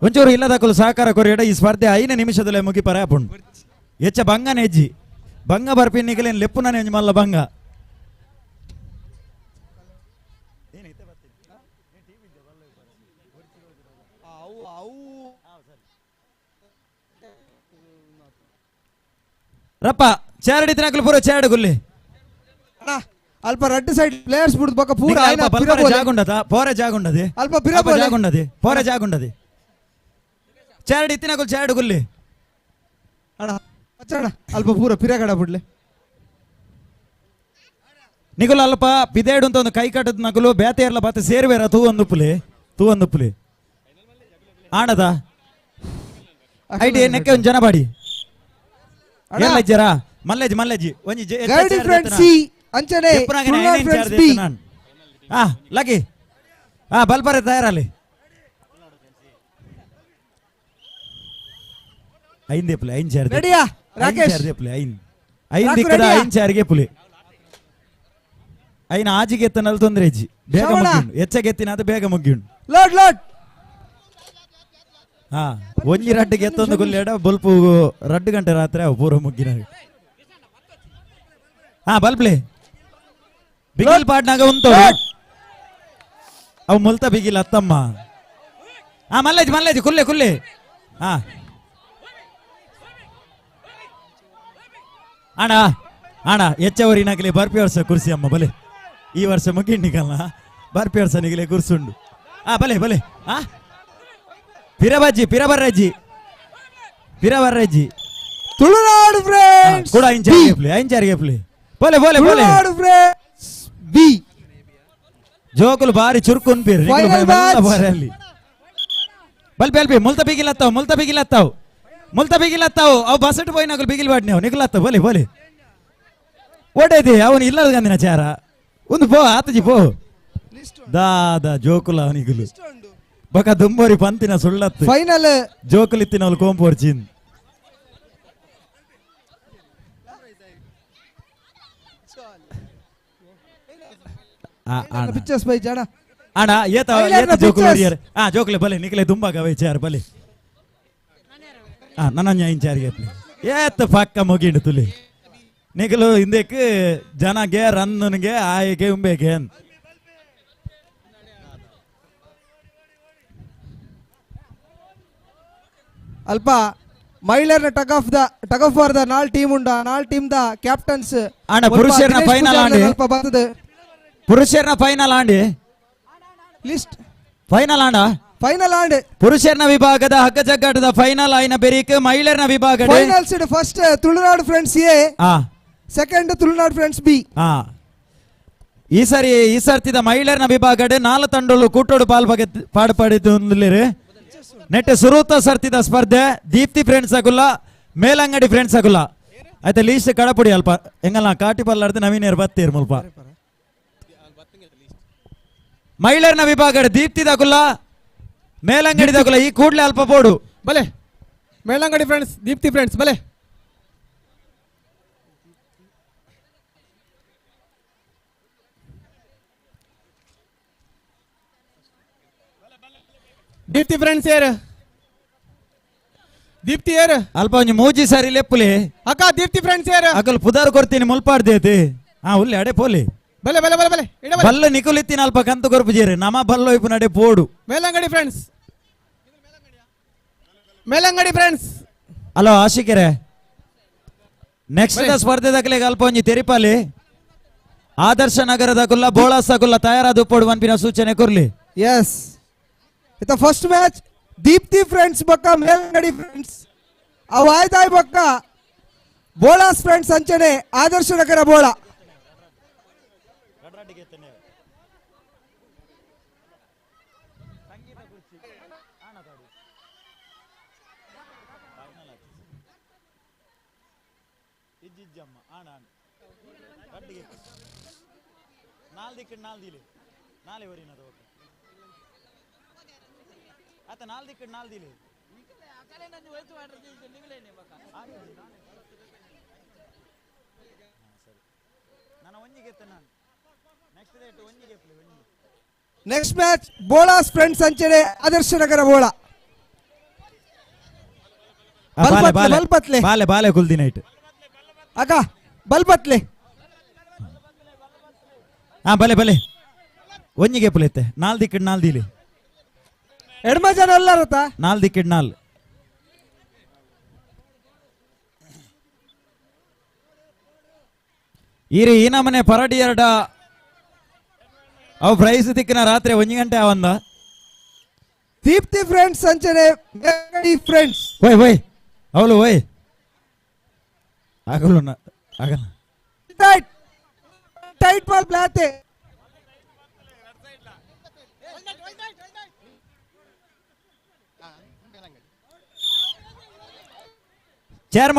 ಒಂಚೂರು ಇಲ್ಲದಕ್ಕಲು ಸಹಕಾರ ಕೊರಿಯಡ ಈ ಸ್ಪರ್ಧೆ 5 ನಿಮಿಷದಲ್ಲೇ ಮುಗಿಪರ ಆಪುಂಡು. ಹೆಚ್ಚ ಬಂಗನೆ ಹೆಜ್ಜಿ ಬಂಗ ಬರ್ಪಿನ್ನಿಗಲೇನು ಲೆಪ್ಪುನೇ ಒಂಜಿ ಮಲ್ಲ ಬಂಗ. ರಪ್ಪ ಚೇರಡಿ ತಿನ್ನಕಲು ಪೂರ ಚೇರಡು ಗುಲ್ಲಿ ಅಲ್ಪ ರೆಡ್ ಸೈಡ್ ಪ್ಲೇಯರ್ಸ್ ಬಿಡುದು ಬಕ್ಕ ಪೂರ ಜಾಗುಂಡದ ಪೋರೆ ಜಾಗುಂಡದೆ ಅಲ್ಪ ಪಿರಬೋಲೆ ಜಾಗುಂಡದೆ ಪೋರೆ ಜಾಗುಂಡದೆ ಚೇರಡಿ ತಿನ್ನಕಲು ಚೇರಡು ಗುಲ್ಲಿ ಅಣ್ಣ ಅಚ್ಚಣ ಅಲ್ಪ ಪೂರ ಪಿರಗಡ ಬಿಡ್ಲೆ ನಿಗುಲು ಅಲ್ಪ ಪಿದೇಡು ಅಂತ ಒಂದು ಕೈ ಕಟ್ಟದ ನಗುಲು ಬೇತೆ ಇರಲ ಬಾತ ಸೇರ್ವೇರ ತೂ ಒಂದು ಪುಲಿ ಆಣದ ಐಡಿ ನೆಕ್ಕೆ ಒಂದು ಜನ ಬಾಡಿ ಜರ ಮಲ್ಲೇಜಿ ಒಂಜಿ ಗೈಡ್ ಫ್ರೆಂಡ್ ಸಿ ಅಂಚನೆ ತುಳುನಾಡು ಫ್ರೆಂಡ್ಸ್ ಬಿ. ಲಗಿ ಬಲ್ಪರೆ ತಯಾರಲ್ಲಿ ಐಂದೇಪುಲಿ ಐನ್ ಚಾರ್ ರೆಡಿಯಾ ರಾಕೇಶ್ ಐನ್ ದಿಕ್ಕದ ಐನ್ ಚಾರ್ಗೆ ಪುಲಿ ಐನ ಆಜಿಗೆ ಎತ್ತನಲ್ಲಿ ತೊಂದರೆ ಹೆಜ್ಜಿ ಬೇಗ ಮುಗ್ಗಿಂಡು ಹೆಚ್ಚಗೆ ಎತ್ತಿನ ಅದು ಬೇಗ ಮುಗ್ಗಿಂಡು ಲೋಡ್ ಒಂಜಿ ರಡ್ಡಿಗೆ ಎತ್ತೊಂದು ಗುಲ್ಲೆಡ ಬಲ್ಪು 2 ಗಂಟೆ ರಾತ್ರಿ ಅವು ಪೂರ ಮುಗ್ಗಿನ ಬಲ್ಪ್ಲೆ ಬಿಗಿಲ್ ಪಾಡ್ನಾಗ ಉಂಟು ಅವು ಮುಲ್ತ ಬಿಗಿಲ್ ಅತ್ತಮ್ಮ ಮಲ್ಲೇಜ್ ಕುಲ್ಲೆ ಅಣ್ಣ ಹೆಚ್ಚವರಿನಾಗಲಿ ಬರ್ಪಿ ವರ್ಷ ಕುರ್ಸಿ ಅಮ್ಮ ಬಲೆ ಈ ವರ್ಷ ಮುಗಿಂಡಿಗಲ್ಲ ಬರ್ಪಿ ವರ್ಷ ನಿಗಲೆ ಕುರ್ಸುಂಡು ಬಲೆ ಪಿರಬರ್ರಜ್ಜಿ ತುಳುನಾಡು ಫ್ರೆಂಡ್ಸ್ ಕೂಡ ಐಂಚಾರಿಗೆ ಪ್ಲೇ ಬೋಲೆ ತುಳುನಾಡು ಫ್ರೆಂಡ್ಸ್ ಬಿ. ಜೋಕುಲು ಬಾರಿ ಚುರುಕು ಅಲ್ಲಿ ಬಲ್ಪಿ ಮುಲ್ತ ಬಿಗಿಲತ್ತಾವು ಅವು ಬಸಟ್ ಪೋಯಿ ನಗಲು ಬಿಗಿಲ್ ಬಾಡ್ನಿ ಅವು ನಿಗಲತ್ತಾವ ಬೋಲೆ ಓಡೈತಿ ಅವನು ಇಲ್ಲದ ಗಂದಿನ ಚಾರ ಒಂದು ಪೋ ಆತಜಿ ಪೋ ದಾದ ಜೋಕುಲ ಅವನಿಗುಲು ಬಕ ದುಂಬೋರಿ ಪಂತಿನ ಸುಳ್ಳತ್ತು ಫೈನಲ್ ಜೋಕುಲಿತ್ತಿನ ಅವಳು ಕೋಂಪೋರ್ಚಿನ್ ಪಿಕ್ಚರ್ಸ್ ಬೈ ಜಾಣ ಅಣ್ಣ ಏತ ಜೋಕುಲು ಜೋಕುಲೆ ಬಲೆ ನಿಕಲೆ ದುಂಬಾಗ ವೈ ಚಾರ್ ಬಲೆ ನನ್ನ ಇಂಚಾರಿಗೆ ಏತ್ ಪಕ್ಕ ಮುಗಿಂಡು ತುಲಿ ನಿಗಲು ಹಿಂದಕ್ಕೆ ಜನಗೆ ರನ್ನನ್ಗೆ ಆಯಗೆ ಉಂಬೇಗೆ ಅಲ್ಪ ಮಹಿಳೆಯರ ಟಗ್ ಆಫ್ ಫಾರ್ ದ ನಾಲ್ ಟೀಮ್ ಉಂಡ ನಾಲ್ ಟೀಮ್ ದ ಕ್ಯಾಪ್ಟನ್ಸ್ ಪುರುಷರನ ಫೈನಲ್ ಆಂಡಿ ಅಲ್ಪ ಬರ್ತದೆ ಪುರುಷರನ ಫೈನಲ್ ಆಂಡಿ ಲಿಸ್ಟ್ ಫೈನಲ್ ಆಂಡ್ ಪುರುಷರನ ವಿಭಾಗದ ಹಗ್ಗ ಜಗ್ಗಾಟದ ಫೈನಲ್ ಆಯ್ನ ಬೆರೀಕ್ ಮಹಿಳೆಯರ ವಿಭಾಗದ finals first Tulunadu friends A second Tulunadu friends B. ಈ ಸರ್ತಿದ ಮಹಿಳೆಯರ ವಿಭಾಗದ 4 ತಂಡಗಳು ಕೂಟೋಡು ಪಾಡುಪಡಿದ್ದು ನೆಟ್ಟೆ ಸುರೂತ ಸರ್ತಿದ ಸ್ಪರ್ಧೆ ದೀಪ್ತಿ ಫ್ರೆಂಡ್ಸ್ ಆಗುಲ್ಲ ಮೇಲಂಗಡಿ ಫ್ರೆಂಡ್ಸ್ ಆಗುಲ್ಲ ಆಯ್ತಾ ಲೀಸ್ಟ್ ಕಡಪುಡಿ ಅಲ್ಪ ಹೆಂಗಲ್ಲ ಕಾಟಿ ಪಲ್ಲಾಡ್ದು ನವೀನೇರ್ ಬತ್ತೀರ್ ಮುಲ್ಪ ಮಹಿಳೆಯರ ವಿಭಾಗದ ದೀಪ್ತಿದಾಗುಲ್ಲ ಮೇಲಂಗಡಿದಾಗುಲ್ಲ ಈ ಕೂಡ್ಲೆ ಅಲ್ಪ ಬೋಡು ಬಲೆ ಮೇಲಂಗಡಿ ಫ್ರೆಂಡ್ಸ್ ದೀಪ್ತಿ ಫ್ರೆಂಡ್ಸ್ ಬಲೆ ದೀಪ್ತಿ ಫ್ರೆಂಡ್ಸ್ ದೀಪ್ತಿ ಅಲ್ಪ ಒಂಜಿ ಮೂಜಿ ಸಾರಿ ಲೆಪ್ಪುಲಿ ಅಕ್ಕ ದೀಪ್ತಿ ಫ್ರೆಂಡ್ಸ್ ಅಕಲ್ ಪುದಾರ್ ಕೊಡ್ತೀನಿ ಮುಲ್ಪಾಡ್ದೇತಿ ಉಲ್ಲೆ ಅಡೆ ಪೋಲಿ ಬಲೆ ಬಲೆ ಬಲೆ ಬಲೆ ಬಲ್ಲ ನಿಕುಲಿತ್ತಿನ ಅಲ್ಪ ಕಂತು ಕೊರ್ಪುಜೇರಿ ನಮ ಬಲ್ಲ ಇಪ್ಪು ನಡೆ ಪೋಡು ಮೇಲಂಗಡಿ ಫ್ರೆಂಡ್ಸ್ ಹಲೋ ಆಶಿಕೆರೆ ನೆಕ್ಸ್ಟ್ ಸ್ಪರ್ಧೆದಾಗಲೇ ಅಲ್ಪ ಒಂಜಿ ತೆರಿಪಾಲಿ ಆದರ್ಶ ನಗರದಾಗುಲ್ಲ ಬೋಳಾಸಗುಲ್ಲ ತಯಾರಾದ ಪೋಡು ಅನ್ಪಿನ ಸೂಚನೆ ಕೊರ್ಲಿ. ಎಸ್ ಇತ ಫಸ್ಟ್ ಮ್ಯಾಚ್ ದೀಪ್ತಿ ಫ್ರೆಂಡ್ಸ್ ಬಕ್ಕ ಮೇಲಂಗಡಿ ಫ್ರೆಂಡ್ಸ್ ಅವು ಆಯ್ತಾಯ್ ಬಕ್ಕ ಬೋಳಾಸ್ ಫ್ರೆಂಡ್ಸ್ ಅಂಚನೆ ಆದರ್ಶ ನಗರ ಬೋಳ ಆತ ನಾಲ್ ದಿಕ್ಕ ನಾಲ್ ದಿಲಿ ಅಕಲೆ ನಂಜು ವೈತು ಮಾಡ್ರಿ ನಿಗಲೇನೆ ಬಕ ಸರಿ ನಾನು ಒಂಜಿಗೆ ಎತ್ತ ನಾನು ನೆಕ್ಸ್ಟ್ ಡೇಟ್ ಒಂಜಿಗೆ ಪ್ಲೇ ಒಂಜಿ ನೆಕ್ಸ್ಟ್ ಮ್ಯಾಚ್ ಬೋಳಾಸ್ ಫ್ರೆಂಡ್ಸ್ ಅಂಚೆಡೆ ಆದರ್ಶ ನಗರ ಬೋಳ ಬಲ್ಪತ್ಲೆ ಬಾಲೆ ಬಾಲೆ ಕುಲ್ದಿ ನೈಟ್ ಅಕ್ಕ ಬಲ್ಪತ್ಲೆ ಹಾ ಬಲೆ ಬಲೆ ಒಂಜಿಗೆ ಪುಲೆತ್ತೆ ನಾಲ್ ದಿಕ್ಕಡ್ ನಾಲ್ ದಿಲಿ ಎಡ್ಮ ಜನ ಎಲ್ಲಾರತ ನಾಲ್ ದಿಕ್ಕಡ್ ನಾಲ್ ಈರಿ ಈ ನಮನೆ ಪರಡಿ ಎರಡ ಅವು ಪ್ರೈಸ್ ತಿಕ್ಕಿನ ರಾತ್ರಿ 1 ಗಂಟೆ ಅವಂದ ದೀಪ್ತಿ ಫ್ರೆಂಡ್ಸ್ ಅಂಚನೆ ಫ್ರೆಂಡ್ಸ್ ಓಯ್ ಓಯ್ ಅವಳು ಓಯ್ ಆಗಲು ಆಗಲ್ಲ ಟೈಟ್ ಟೈಟ್ ಬಾಲ್ ಪ್ಲಾತೆ ಚೇರ್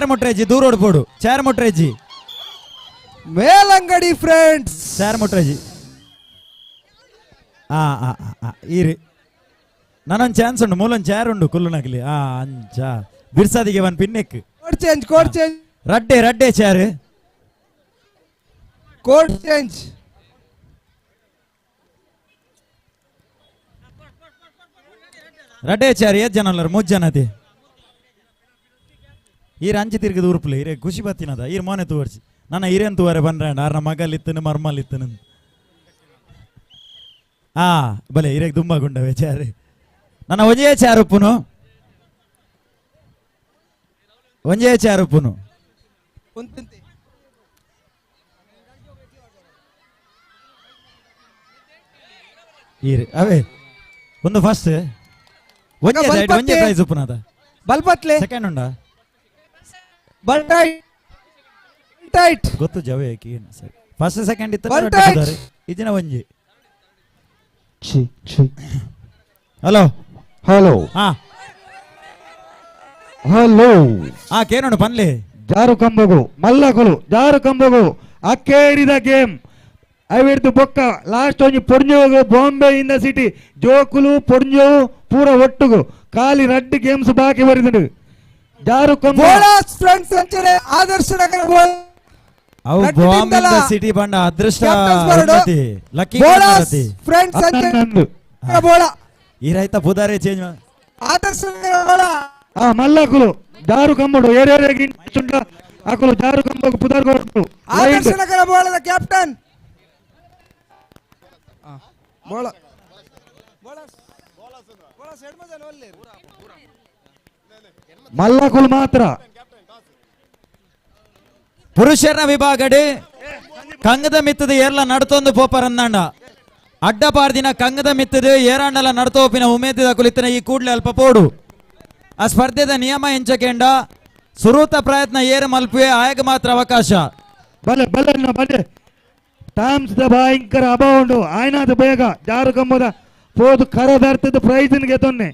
ಮುಟ್ರೇಜಿ ದೂರ ಓಡ್ಬೋಡು ಚೇರ್ ಮುಟ್ರೇಜಿ ಮೇಲಂಗಡಿ ಫ್ರೆಂಡ್ಸ್ ಚೇರ್ ಮುಟ್ರೇಜಿ ಈರಿ ನಾನೊಂದು ಚಾನ್ಸ್ ಉಂಡು ಮೂಲೊಂದು ಚೇರ್ ಉಂಡು ಕುಲ್ಲುನಕ್ಲಿ ಅಂಚ ಬಿರ್ಸಾದಿಗೆ ಒಂದು ಪಿನ್ನೆಕ್ ಕೋಡ್ ಚೇಂಜ್ ರಡ್ಡೆ ಚೇರ್ ಕೋಡ್ ಚೇಂಜ್ ರಡ್ಡೆ ಚೇರ್ 8 ಜನ ಅಲ್ಲರು 3 ಜನ ಅದೇ ಈರ್ ಅಂಚೆ ತಿರುಗಿ ಉರುಪುಲೆ ಈರೆ ಖುಷಿ ಬತ್ತಿನದ ಈರ್ ಮೋನೆ ತೋರ್ಸಿ ನನ್ನ ಹಿರೇನ್ ತೂವರೆ ಬಂದ್ರಾಂಡ ಆರ್ನ ಮಗಲಿತ್ತನು ಮರ್ಮಲಿತ್ತನು ಬಲೆ ಹಿರೇಗ್ ದುಂಬ ಗುಂಡವೆ ಚಾರು ನನ್ನ ಒಂಜೇ ಚಾರು ಉಪ್ಪುನು ಈರೆ ಅವೇ ಒಂದು ಫಸ್ಟ್ ಒಂಜೇ ಪ್ರೈಸ್ ಉಪ್ಪುನದ ಬಲ್ಪತ್ಲೆ ಸೆಕೆಂಡ್ ಉಂಡ ಟೈಟ್ ಗೊತ್ತು ಜವೆ ಏನು ಸರಿ ಫಸ್ಟ್ ಸೆಕೆಂಡ್ ಇತ್ತು ಇದನ್ನ ಒಂಜಿ ಹಲೋ ಹಲೋ ಹಲೋ ಕೇನೋಣ ಪನ್ಲೆ ಜಾರು ಕಂಬಗು ಮಲ್ಲಕಲು ಜಾರು ಕಂಬಗು ಅಕ್ಕೇರಿದ ಗೇಮ್ ಅವಿರ್ದು ಬೊಕ್ಕ ಲಾಸ್ಟ್ ಒಂಜಿ ಪೊರ್ಜೋಗು ಬಾಂಬೆ ಇನ್ ದ ಸಿಟಿ ಜೋಕುಲು ಪೊರ್ಜೋವು ಪೂರ ಒಟ್ಟುಗು ಖಾಲಿ 2 ಗೇಮ್ಸ್ ಬಾಕಿ ಬರಿದು ಜಾರು ಕಂಬ ಫ್ರೆಂಡ್ಸ್ ಅಂಚನೆ ಆದರ್ಶ ನಗರ ಬೋಳ ಅವು ಬಾಂಬೆ ಇನ್ ದ ಸಿಟಿ ಬಂಡ ಅದೃಷ್ಟ ಲಕ್ಕಿ ಫ್ರೆಂಡ್ಸ್ ಅಂಚನೆ ಬೋಳ ಈ ರೈತ ಪುದಾರೆ ಚೇಂಜ್ ಆದರ್ಶ ನಗರ ಬೋಳ ಮಲ್ಲಕುಲು ಜಾರು ಕಂಬಡು ಏರಿಯಾಗಿ ಸುಂಡ ಅಕಲು ಜಾರು ಕಂಬಗು ಪುದಾರ್ ಕೊಟ್ಟು ಆದರ್ಶ ನಗರ ಬೋಳದ ಕ್ಯಾಪ್ಟನ್ ಬೋಳ ಮಲ್ಲಕುಲು ಮಾತ್ರ ಪುರುಷರ ವಿಭಾಗಡೆ ಕಂಗದ ಮಿತ್ತದ ಏರ್ಲ ನಡ್ತೊಂದು ಪೋಪರಂದಂಡ ಅಡ್ಡಪಾರ್ದಿನ ಕಂಗದ ಮಿತ್ತದ ಏರಾಂಡಲ ನಡ್ತೋಪಿನ ಉಮೇದಿದ ಕುಲಿತನ ಈ ಕೂಡ್ಲೆ ಅಲ್ಪ ಪೋಡು ಆ ಸ್ಪರ್ಧೆದ ನಿಯಮ ಎಂಚಕೆಂಡ ಸುರೂತ ಪ್ರಯತ್ನ ಏರು ಮಲ್ಪುವೆ ಆಯಗ ಮಾತ್ರ ಅವಕಾಶ ಬಲೆ ಬಲೆ ಟೈಮ್ಸ್ ದ ಭಯಂಕರ ಅಭಾವ ಉಂಡು ಆಯ್ನಾದ ಬೇಗ ಜಾರು ಕಂಬದ ಪೋದು ಕರದಾರ್ತದ ಪ್ರೈಸ್ಗೆ ತೊನ್ನೆ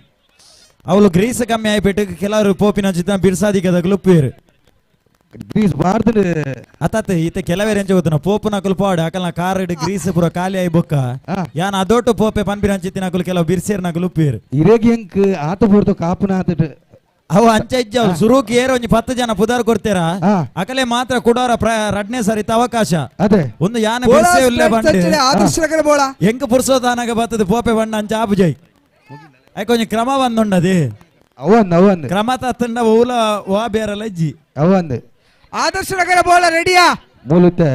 ಅವಳು ಗ್ರೀಸ್ ಕಮ್ಮಿ ಆಯ್ಬಿಟ್ಟು ಕೆಲವರು ಪೋಪಿನ ಚಿತ್ತ ಬಿರ್ಸಾದಿಗದ ಗ್ಲುಪ್ಪೇರು ಗ್ರೀಸ್ ಬಾರ್ದು ಅತಾತ ಈತ ಕೆಲವೇ ರೆಂಚ ಗೊತ್ತನ ಪೋಪುನ ಕುಲ್ಪಾಡ ಅಕಲ್ನ ಕಾರ್ ಗ್ರೀಸ್ ಪುರ ಖಾಲಿ ಆಯ್ ಬೊಕ್ಕ ಯಾನ್ ಅದೊಟ್ಟು ಪೋಪೆ ಪನ್ಪಿನ ಚಿತ್ತಿನ ಕೆಲವು ಬಿರ್ಸೇರ್ನ ಗ್ಲುಪ್ಪೇರು ಇರೇಗಿ ಅಂಕ್ ಆತ ಪೋರ್ತು ಕಾಪುನ ಆತ ಅವು ಅಂಚ ಇಜ್ಜ ಸುರುಕಿ ಏರು ಒಂಜಿ 10 ಜನ ಪುದಾರ್ ಕೊಡ್ತೀರ ಅಕಲೆ ಮಾತ್ರ ಕುಡೋರ ರಡ್ನೆ ಸರಿತ ಅವಕಾಶ ಅದೇ ಒಂದು ಯಾನ ಬಿರ್ಸೆ ಉಲ್ಲೆ ಬಂಡೆ ಆದರ್ಶ ನಗರ ಬೋಳ ಹೆಂಗ್ ಪುರ್ಸೋದಾನಾಗ ಬತ್ತದ ಪೋಪೆ ಬಂಡ ಅಂಚ ಆಪುಜೈ ಐ ಕೊಂಚ ಕ್ರಮ ಬಂದುಂಡದಿ ಅವಂದ್ ಕ್ರಮ ತತ್ತಂಡ ಊಲ ವಾ ಬೇರಲ್ಲ ಇಜ್ಜಿ ಅವಂದ್ ಆದರ್ಶ ನಗರ ಬೋಳ ರೆಡಿಯಾ ಮೂಲತೆ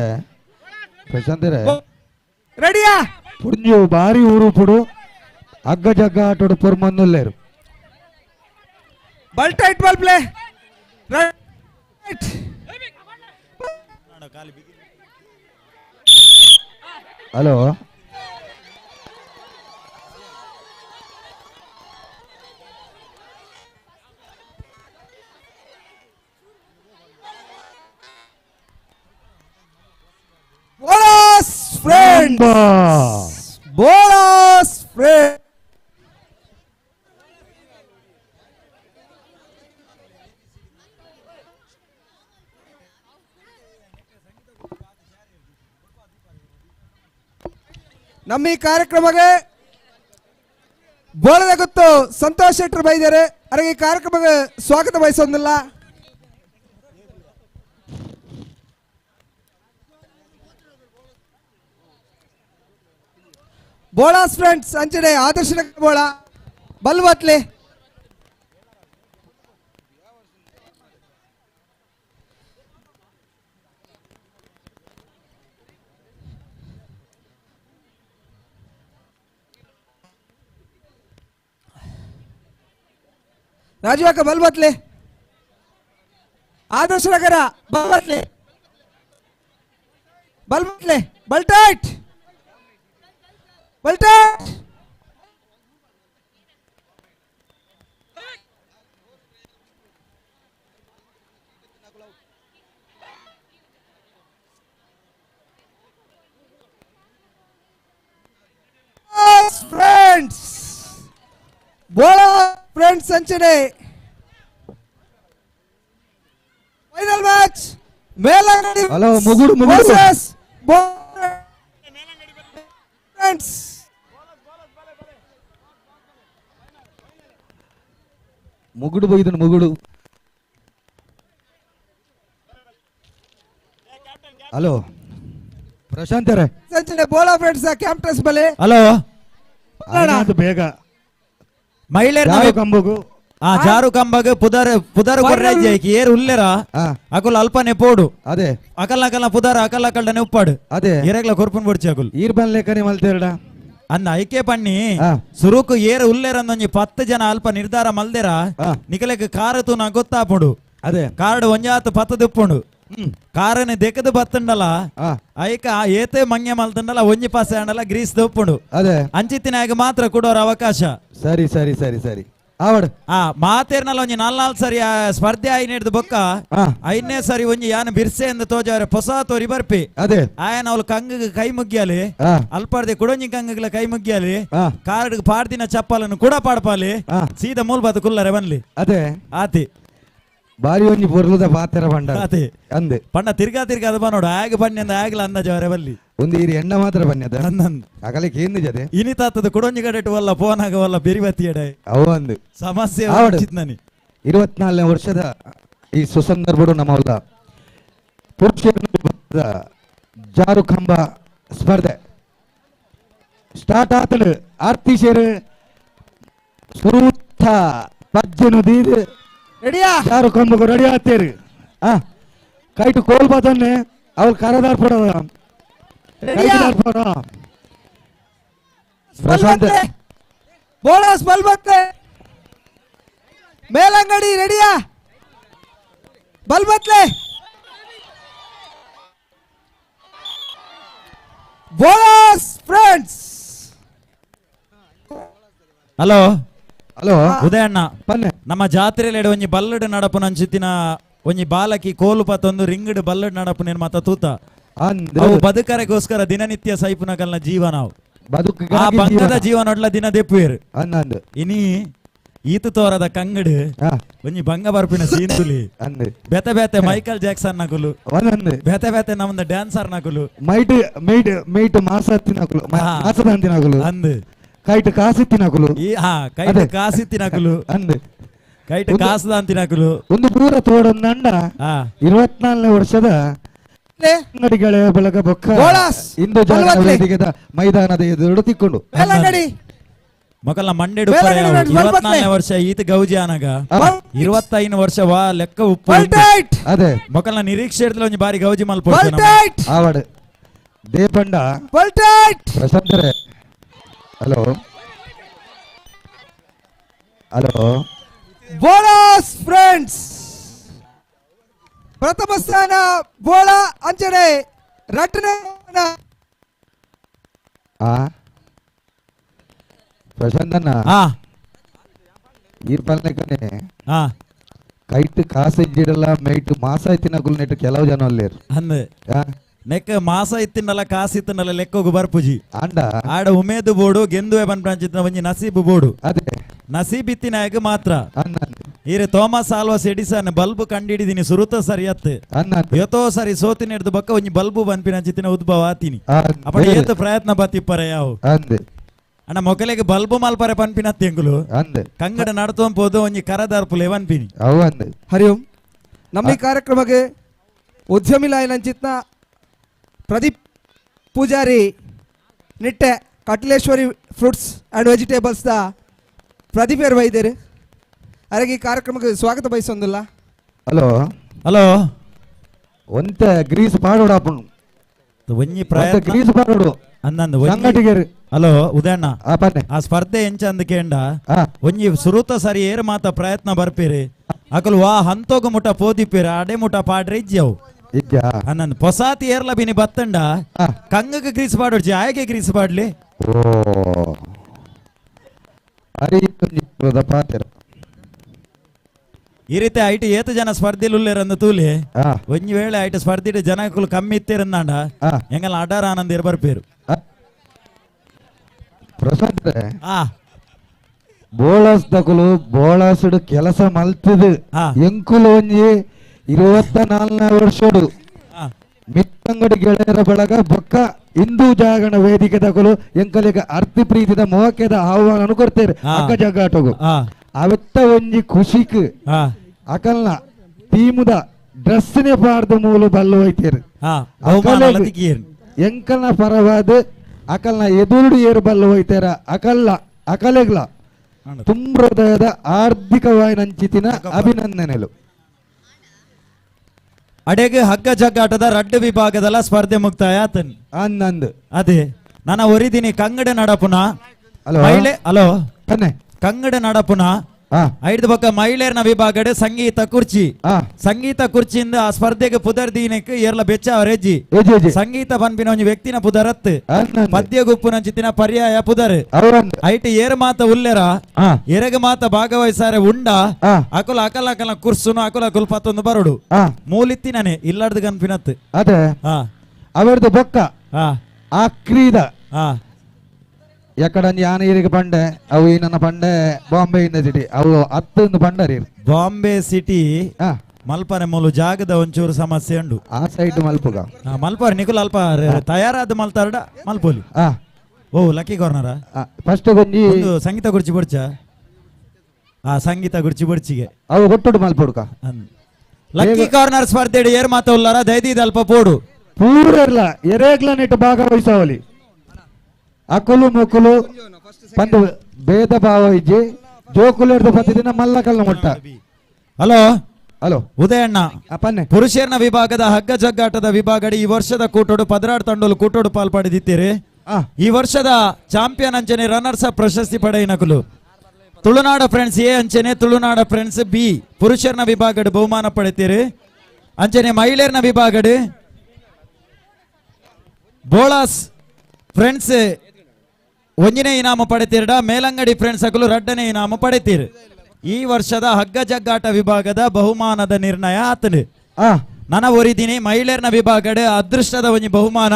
ಪ್ರಶಾಂತರೆ ರೆಡಿಯಾ ಪುಂಜು ಬಾರಿ ಊರು ಪುಡು ಅಗ್ಗ ಜಗ್ಗ ಆಟೋಡು ಪುರ್ಮನ್ನುಲ್ಲೇರು ಬಲ್ ಟೈಟ್ ಬಾಲ್ ಪ್ಲೇ ಹಲೋ ಬೋಳಾಸ್ ಫ್ರೆಂಡ್ ನಮ್ಮ ಈ ಕಾರ್ಯಕ್ರಮಕ್ಕೆ ಬೋಳದ ಗೊತ್ತು ಸಂತೋಷ್ ಶೆಟ್ಟರ್ ಬೈದಾರೆ ಅವರಿಗೆ ಕಾರ್ಯಕ್ರಮಕ್ಕೆ ಸ್ವಾಗತ ಬಯಸೋದಿಲ್ಲ. ಬೋಳಾಸ್ ಫ್ರೆಂಡ್ಸ್ ಅಂಚನೆ ಆದರ್ಶ ಬೋಳ ಬಲ್ವತ್ಲೆ ರಾಜು ಅಕ್ಕ ಬಲ್ಬತ್ಲೆ ಆದರ್ಶ ನಗರ ಬಲ್ಬತ್ಲೆ ಬಲ್ಬತ್ಲೆ ಬಲ್ಟಾಟ್ ಬಲ್ಟಾಟ್ ಫ್ರೆಂಡ್ಸ್ ಬೋಳ ಫ್ರೆಂಡ್ಸ್ ಅಂಚನೆ ಫೈನಲ್ ಮ್ಯಾಚ್ ಮೇಲಂಗಡಿ ಹಲೋ ಮುಗುಡು ವರ್ಸಸ್ ಫ್ರೆಂಡ್ಸ್. ಮುಗುಡು ಬೈದನು ಮುಗುಡು. ಹಲೋ ಪ್ರಶಾಂತ್ ಅವರೇ ಸಂಚನೆ ಬೋಳ ಫ್ರೆಂಡ್ಸ್ ಕ್ಯಾಪ್ಟನ್ಸ್ ಬಲೆ ಹಲೋ ಬೇಗ ಮಹಿಳೆಯರ ಕಂಬಗು ಜಾರು ಕಂಬಗ ಪುದರ್ ಕೊರ್ರಾಜ್ಯಕ್ಕೆ ಏರು ಉಲ್ಲೆರ ಅಕುಲ್ ಅಲ್ಪನೆ ಪೋಡು ಅದೇ ಅಕಲ್ಲ ಪುದರ್ ಅಕಲ್ಲ ಕಲ್ಡನೆ ಉಪ್ಪಾಡು ಅದೇ ಏರೆಗ್ಲ ಕೊರ್ಪನ್ ಬೊಡ್ಚಿ ಅಕುಲ್ ಈರ್ ಬನ್ಲೆಕನೆ ಮಲ್ತೇರಡ ಅನ್ನ ಐಕೆ ಪಣ್ಣಿ ಸುರುಕು ಏರು ಉಲ್ಲೆರಂದೊಂಜಿ 10 ಜನ ಅಲ್ಪ ನಿರ್ಧಾರ ಮಲ್ದೆರ ನಿಕಲೆಗ್ ಕಾರು ತೂನ ಗೊತ್ತಾಪುಂಡು ಅದೇ ಕಾರ್ಡ್ ಒಂಜಾತು 10 ದಿಪ್ಪುಂಡು ಕಾರನೆ ದೆಕ್ಕದು ಬತ್ತಂಡಲ ಐಕ ಏತೆ ಮಂಗ್ಯ ಮಲ್ತಂಡಲ ಒಂಜಿ ಪಾಸೆ ಅಂಡಲ ಗ್ರೀಸ್ ದಪ್ಪುಂಡು ಅದೇ ಅಂಚಿತ್ತಿನಾಗ ಮಾತ್ರ ಕೊಡೋರ ಅವಕಾಶ. ಸರಿ ಸರಿ ಸರಿ ಸರಿ ಆವಡ್ ಮಾತೇರ್ನಲ್ಲ ಒಂಜಿ 4 ಸರಿ ಸ್ಪರ್ಧೆ ಆಯ್ನ ಹಿಡ್ದು ಬೊಕ್ಕ 5ನೇ ಸರಿ ಒಂಜಿ ಯಾನ ಬಿರ್ಸೆ ಎಂದು ತೋಜಾರೆ ಹೊಸ ತೋರಿ ಬರ್ಪಿ ಅದೇ ಆಯನ ಅವಳು ಕಂಗಗ ಕೈ ಮುಗ್ಗ್ಯಾಲಿ ಅಲ್ಪಾರ್ದೆ ಕುಡೊಂಜಿ ಕಂಗಗಳ ಕೈ ಮುಗ್ಗ್ಯಾಲಿ ಕಾರ್ಡ್ ಪಾಡ್ದಿನ ಚಪ್ಪಲನ್ನು ಕೂಡ ಪಾಡ್ಪಾಲಿ ಸೀದಾ ಮೂಲ್ಬಾತ ಕುಲ್ಲರೆ ಬನ್ಲಿ ಅದೇ ಆತಿ ಬಾರಿ ಒಂಜಿ ಬೊರ್ಲುದ ಪಾತೆರ ಬಂಡ ಆತಿ ಅಂದೆ ಪಂಡ ತಿರ್ಗಾ ಅದು ಬನ್ನೋಡು ಆಗ ಬನ್ನಿ ಅಂದ ಆಗ್ಲ ಅಂದಾಜವರೆ ಬಲ್ಲಿ ಒಂದು ಈರಿ ಎಣ್ಣ ಮಾತ್ರ ಬನ್ಯದ ಅಗಲಿಕ್ಕೆ ಏನು ಜದೆ ಇನಿ ತಾತದ ಕುಡೊಂಜಿ ಗಡೆಟು ವಲ್ಲ ಫೋನ್ ಆಗವಲ್ಲ ಬೆರಿವತ್ತಿ ಎಡೆ ಅವು ಅಂದು ಸಮಸ್ಯೆ ನನಿ 24ನೇ ವರ್ಷದ ಈ ಸುಸಂದರ್ಭಡು ನಮ್ಮಲ್ಲ ಪುರುಷರ ಜಾರು ಕಂಬ ಸ್ಪರ್ಧೆ ಸ್ಟಾರ್ಟ್ ಆತಲು ಆರ್ತಿ ಸೇರು ಸುರುತ್ತ ಪಜ್ಜನು ದೀದು ರೆಡಿಯಾ ಜಾರು ಕಂಬకు ರೆಡಿ ಆತೇರು ಕೈಟು ಕೋಲ್ ಬಾತನ್ನೆ ಅವ್ರು ಕರದಾರ್ ಪಡೋದ ಪ್ರಶಾಂತ್ ಬೋಳಾಸ್ ಬಲ್ಬತ್ಲೆ ಮೇಲಂಗಡಿ ರೆಡಿಯಾ ಬಲ್ಬತ್ಲೆ ಬೋಳಾಸ್ ಫ್ರೆಂಡ್ಸ್. ಹಲೋ ಹಲೋ ಉದಯಣ್ಣ ನಮ್ಮ ಜಾತ್ರೆಯಲ್ಲಿ ಒಂಜಿ ಬಲ್ಲಡ್ ನಡಪು ನಂಚಿತ್ತಿನ ಒಂಜಿ ಬಾಲಕಿ ಕೋಲು ಪತ್ತೊಂದು ರಿಂಗಡ್ ಬಲ್ಲಡ್ ನಡಪು ನೇನು ಮತ್ತ ತೂತ ಅವು ಬದುಕರೆಗೋಸ್ಕರ ದಿನನಿತ್ಯ ಸೈಪುನ ಕಲ್ನ ಜೀವನ ಆ ಬಂಗದ ಜೀವನ ದಿನ ದೆಪ್ಪುವೇರು ಇನಿ ಈತು ತೋರದ ಕಂಗಡು ಒಂಜಿ ಬಂಗ ಬರ್ಪಿನ ಸೀನ್ತುಲಿ ಬೆತೆ ಬೆತೆ ಮೈಕಲ್ ಜಾಕ್ಸನ್ ನಕುಲು ಬೆತೆ ಬೆತೆ ನಮ್ದ ಡ್ಯಾನ್ಸರ್ ನಕುಲು ಮೈಟ್ ಮೈಟ್ ಮೈಟ್ ಮಾಸತ್ತಿನಕುಲು ಮಾಸದಂತಿನಕುಲು ಅಂದ್ ಕೈಟ್ ಕಾಸಿತ್ತಿನಕುಲು ಕೈಟ್ ಕಾಸಿತ್ತಿನಕುಲು ಅಂದ್ ಕೈಟ್ ಕಾಸದಂತಿನಕುಲು ಒಂದು ಪೂರ ತೋಡೊಂದಂಡ 24ನೇ ವರ್ಷದ ಅಂಗಡಿಗಳ ಬಳಗ ಬೊಕ್ಕ ಇಂದು ಜಾಗರಣ ವೇದಿಕೆದ ಮೈದಾನದ ಎದುರು ತಿಕ್ಕೊಂಡು ಮೊಕಲ್ನ ಮಂಡೆಡು 24ನೇ ವರ್ಷ ಈತ ಗೌಜಿ ಆನಗ 25 ವರ್ಷ ವಾ ಲೆಕ್ಕ ಉಪ್ಪು ಅದೇ ಮೊಕಲ್ನ ನಿರೀಕ್ಷೆ ಇರ್ತಲ ಒಂಜಿ ಬಾರಿ ಗೌಜಿ ಮಲ್ಪ ಆವಡ್ ದೇಪಂಡ ಪ್ರಶಾಂತರೇ ಹಲೋ ಹಲೋ ಬೋಳಾಸ್ ಫ್ರೆಂಡ್ಸ್ ಪ್ರಥಮ ಸ್ಥಾನ ಬೋಳ ಅಂಚನೆ ರಟ್ನ ಪ್ರಶಾಂತಣ್ಣ ಈರ್ಪಲ್ನೆ ಕನೆ ಕೈಟ್ ಕಾಸಿಡ್ಜಿಡಲ್ಲ ಮೈಟ್ ಮಾಸ ಇತ್ತಿನಕುಲ್ ನೆಟ್ ಕೆಲವು ಜನ ಅಲ್ಲೇರು ಅಂದೆ ನೆಕ್ ಮಾಸ ಇತ್ತಿನಲ್ಲ ಕಾಸಿತ್ತನಲ್ಲ ಲೆಕ್ಕೋಗು ಬರ್ಪುಜಿ ಆಂಡ ಆಡ ಉಮೇದು ಬೋಡು ಗೆಂದುವೆ ಬನ್ಪಂಚಿತ್ತ ಒಂಜಿ ನಸೀಬು ಬೋಡು ಅದೇ ನಸೀಬ್ ಇತ್ತಿನಾಗ ಮಾತ್ರ ಈರೆ ಥಾಮಸ್ ಆಲ್ವಾಸ್ ಎಡಿಸನ್ ಬಲ್ಬ್ ಕಂಡಿಡಿದೀನಿ ಸುರುತ ಸರಿಯತ್ ಎತೋ ಸರಿ ಸೋತಿನ ಹಿಡ್ದು ಬಕ್ಕ ಒಂಜಿ ಬಲ್ಬು ಬನ್ಪಿನ ಚಿತ್ತಿನ ಉದ್ಭವ ಆತೀನಿ ಅಪಡ ಏತ ಪ್ರಯತ್ನ ಬತ್ತಿಪ್ಪರೆ ಯಾವ ಅಣ್ಣ ಮೊಕಲೆಗೆ ಬಲ್ಬು ಮಲ್ಪರೆ ಪನ್ಪಿನತ್ತಿ ಎಂಗುಲು ಅಂದೆ ಕಂಗಡ ನಡತುವ ಪೋದು ಒಂಜಿ ಕರದಾರ್ಪುಲೆ ವನ್ಪಿನಿ ಅವು ಅಂದೆ. ಹರಿ ಓಂ. ನಮ್ಮ ಈ ಕಾರ್ಯಕ್ರಮಕ್ಕೆ ಉದ್ಯಮಿ ಲಾಯನಂಚಿತ್ನ Pradeep Poojary Nitte Katleshwari fruits and vegetables ದ ಪ್ರದೀಪ್ ಏರ್ ವೈದ್ಯರು ಅವರಿಗೆ ಈ ಕಾರ್ಯಕ್ರಮಕ್ಕೆ ಸ್ವಾಗತ ಬಯಸೊಂದಿಲ್ಲ. ಹಲೋ ಹಲೋ ಒಂತ ಗ್ರೀಸ್ ಪಾಡೋಡು ಅಪ್ಪನು ಒಂಜಿ ಪ್ರಯತ್ನ ಗ್ರೀಸ್ ಪಾಡೋಡು ಅಂದಂದು ಸಂಗಟಿಗರು. ಹಲೋ ಉದಯಣ್ಣ ಪನ್ನೆ ಆ ಸ್ಪರ್ಧೆ ಎಂಚ ಅಂದ ಕೇಂಡ ಒಂಜಿ ಸುರುತ ಸರಿ ಏರ್ ಮಾತ ಪ್ರಯತ್ನ ಬರ್ಪೇರಿ ಅಕಲು ವಾ ಹಂತೋಗ ಮುಟ ಪೋದಿಪೇರಿ ಅಡೆ ಮುಟ ಪಾಡ್ರೆ ಇಜ್ಜವು ಅನ್ನಂದು ಪೊಸಾತಿ ಏರ್ಲ ಬಿನಿ ಬತ್ತಂಡ ಕಂಗಕ್ಕೆ ಗ್ರೀಸ್ ಪಾಡೋಡ್ಜಿ ಆಯ್ಕೆ ಗ್ರೀಸ್ ಪಾಡ್ಲಿ ಈ ರೀತಿ ಐಟ್ ಏತು ಜನ ಸ್ಪರ್ಧೆಲು ಉಲ್ಲೇರಂದು ತೂಲಿ ಒಂಜಿ ವೇಳೆ ಐಟ್ ಸ್ಪರ್ಧೆ ಜನಕ್ಕಲು ಕಮ್ಮಿ ಇತ್ತೇರಂದಾಂಡ ಎಂಗಲ್ಲ ಅಡಾರ ಆನಂದ ಇರ್ ಬರ್ಪೇರು ಪ್ರಶಾಂತ್ ಬೋಳಸ್ ತಕುಲು ಬೋಳಸುಡು ಕೆಲಸ ಮಲ್ತದು ಎಂಕುಲು ಒಂಜಿ 24 ವರ್ಷಡು ಮಿತ್ತಂಗಡಿ ಗೆಳೆಯರ ಬಳಗ ಬೊಕ್ಕ ಹಿಂದೂ ಜಾಗರಣ ವೇದಿಕೆ ತಕುಲು ಎಂಕಲಿಗ ಅರ್ತಿ ಪ್ರೀತಿದ ಮೋಕೆದ ಆಹ್ವಾನ ಕೊಡ್ತೇವೆ ಅಕ್ಕ ಜಗ್ಗಾಟಗು ಅವತ್ತ ಒಂಜಿ ಖುಷಿಕ್ ಅಕಲ್ನ ಟೀಮುದ ಡ್ರೆಸ್ನೇ ಪಾಡ್ದ ಮೂಲು ಬಲ್ಲು ಹೋಯ್ತೇರು ಎಂಕಲ್ನ ಪರವಾದ ಅಕಲ್ನ ಎದುರುಡು ಏರು ಬಲ್ಲು ಹೋಯ್ತಾರ ಅಕಲೆಗ್ಲ ತುಂಬ ಹೃದಯದ ಆರ್ಥಿಕವಾಗಿ ನಂಚಿತಿನ ಅಭಿನಂದನೆಗಳು. ಅಡೆಗೆ ಹಗ್ಗ ಜಗ್ಗಾಟದ ರಡ್ಡು ವಿಭಾಗದಲ್ಲ ಸ್ಪರ್ಧೆ ಮುಕ್ತಾಯ ಆತನ್ ಅಂದಂದು ಅದೇ ನಾನು ಒರಿದಿನಿ ಕಂಗಡ ನಡಪುನ ಮಹಿಳೆ ಹಲೋ ಕಂಗಡ ನಡಪುನ ಐದು ಪಕ್ಕ ಮಹಿಳೆಯರ್ನ ವಿಭಾಗಡೆ ಸಂಗೀತ ಕುರ್ಚಿಯಿಂದ ಆ ಸ್ಪರ್ಧೆಗೆ ಪುದರ್ ದೀನಕ್ಕೆ ಏರ್ಲ ಬೆಚ್ಚ ಅವರೆಜ್ಜಿ ಸಂಗೀತ ಪನ್ಪಿನ ಒಂಜಿ ವ್ಯಕ್ತಿನ ಪುದರತ್ ಪದ್ಯ ಗುಪ್ಪು ನಂಚಿತ್ತಿನ ಪರ್ಯಾಯ ಪುದರ್ ಐಟ್ ಏರ್ ಮಾತ ಉಲ್ಲೆರ ಎರೆಗೆ ಮಾತ ಭಾಗವಹಿಸಾರೆ ಉಂಡ ಅಕುಲ ಅಕಲ ಕುರ್ಸುನು ಅಕುಲ ಕುಲ್ಪತ್ತೊಂದು ಬರೋಡು ಮೂಲಿತ್ತಿನೇ ಇಲ್ಲಾರ್ದು ಕನ್ಪಿನತ್ ಅದೇ ಅವರದು ಬೊಕ್ಕ ಆ ಕ್ರೀದ ಎಕಡಂಜಿ ಯಾನಗಿರಿಗೆ ಪಂಡೆ ಅವು ಈ ನನ್ನ ಪಂಡೆ ಬಾಂಬೆ ಇಂದ ಸಿಟಿ ಅವು 10 ಪಂಡರಿ ಬಾಂಬೆ ಸಿಟಿ ಮಲ್ಪನೆ ಮೂಲು ಜಾಗದ ಒಂಚೂರು ಸಮಸ್ಯೆ ಉಂಡು ಆ ಸೈಡ್ ಮಲ್ಪುಗ ಮಲ್ಪಾರ ನಿಕುಲ್ ಅಲ್ಪ ತಯಾರಾದ ಮಲ್ತಾರ್ಡ ಮಲ್ಪೋಲಿ ಓ ಲಕ್ಕಿ ಕಾರ್ನರ ಫಸ್ಟ್ ಗೊಂಜಿ ಸಂಗೀತ ಗುರ್ಚಿ ಬಡ್ಚ ಸಂಗೀತ ಗುರ್ಚಿ ಬಡ್ಚಿಗೆ ಅವು ಕೊಟ್ಟುಡು ಮಲ್ಪುಡ್ಕ ಲಕ್ಕಿ ಕಾರ್ನರ್ ಸ್ಪರ್ಧೆ ಏರ್ ಮಾತ ಉಲ್ಲಾರ ದೈದಿದ ಅಲ್ಪ ಪೋಡು ಪೂರಲ್ಲ ಎರೇಗ್ಲ ನೆಟ್ಟು ಭಾಗವಹಿಸವಲಿ ಅಕುಲು ಮುಕುಲು ಪಂದು ಭೇದ ಭಾವ ಇಜ್ಜಿ ಜೋಕುಲೆರ್ದು ಪತ್ತಿನ ಮಲ್ಲಕಲ್ನ ಮುಟ್ಟ. ಹಲೋ ಹಲೋ ಉದಯಣ್ಣ ಪನ್ನೆ ಪುರುಷರ್ನ ವಿಭಾಗದ ಹಗ್ಗ ಜಗ್ಗಾಟದ ವಿಭಾಗದ ಈ ವರ್ಷದ ಕೂಟೋಡು 16 ತಂಡೋಲು ಕೂಟೋಡು ಪಾಲ್ಪಡೆದಿದ್ದೀರಿ. ಈ ವರ್ಷದ ಚಾಂಪಿಯನ್ ಅಂಚನೆ ರನ್ನರ್ಸ್ ಅಪ್ ಪ್ರಶಸ್ತಿ ಪಡೆಯಿನಕುಲು ತುಳುನಾಡ ಫ್ರೆಂಡ್ಸ್ ಎ ಅಂಚನೆ ತುಳುನಾಡ ಫ್ರೆಂಡ್ಸ್ ಬಿ ಪುರುಷರ್ನ ವಿಭಾಗದ ಬಹುಮಾನ ಪಡೆತೀರಿ. ಅಂಚನೆ ಮಹಿಳೆಯರ್ನ ವಿಭಾಗದ ಬೋಳಾಸ್ ಫ್ರೆಂಡ್ಸ್ ಒಂಜನೇ ಇನಾಮ ಪಡೆತೀರಡ ಮೇಲಂಗಡಿ ಫ್ರೆಂಡ್ಸ್ ಅಕಲು ರಡ್ಡನೇ ಇನಾಮ ಪಡೆತೀರಿ. ಈ ವರ್ಷದ ಹಗ್ಗ ಜಗ್ಗಾಟ ವಿಭಾಗದ ಬಹುಮಾನದ ನಿರ್ಣಯ ಆತನು ನನ್ನ ಒರಿದಿನಿ. ಮಹಿಳೆಯರ್ನ ವಿಭಾಗದ ಅದೃಷ್ಟದ ಒಂಜಿ ಬಹುಮಾನ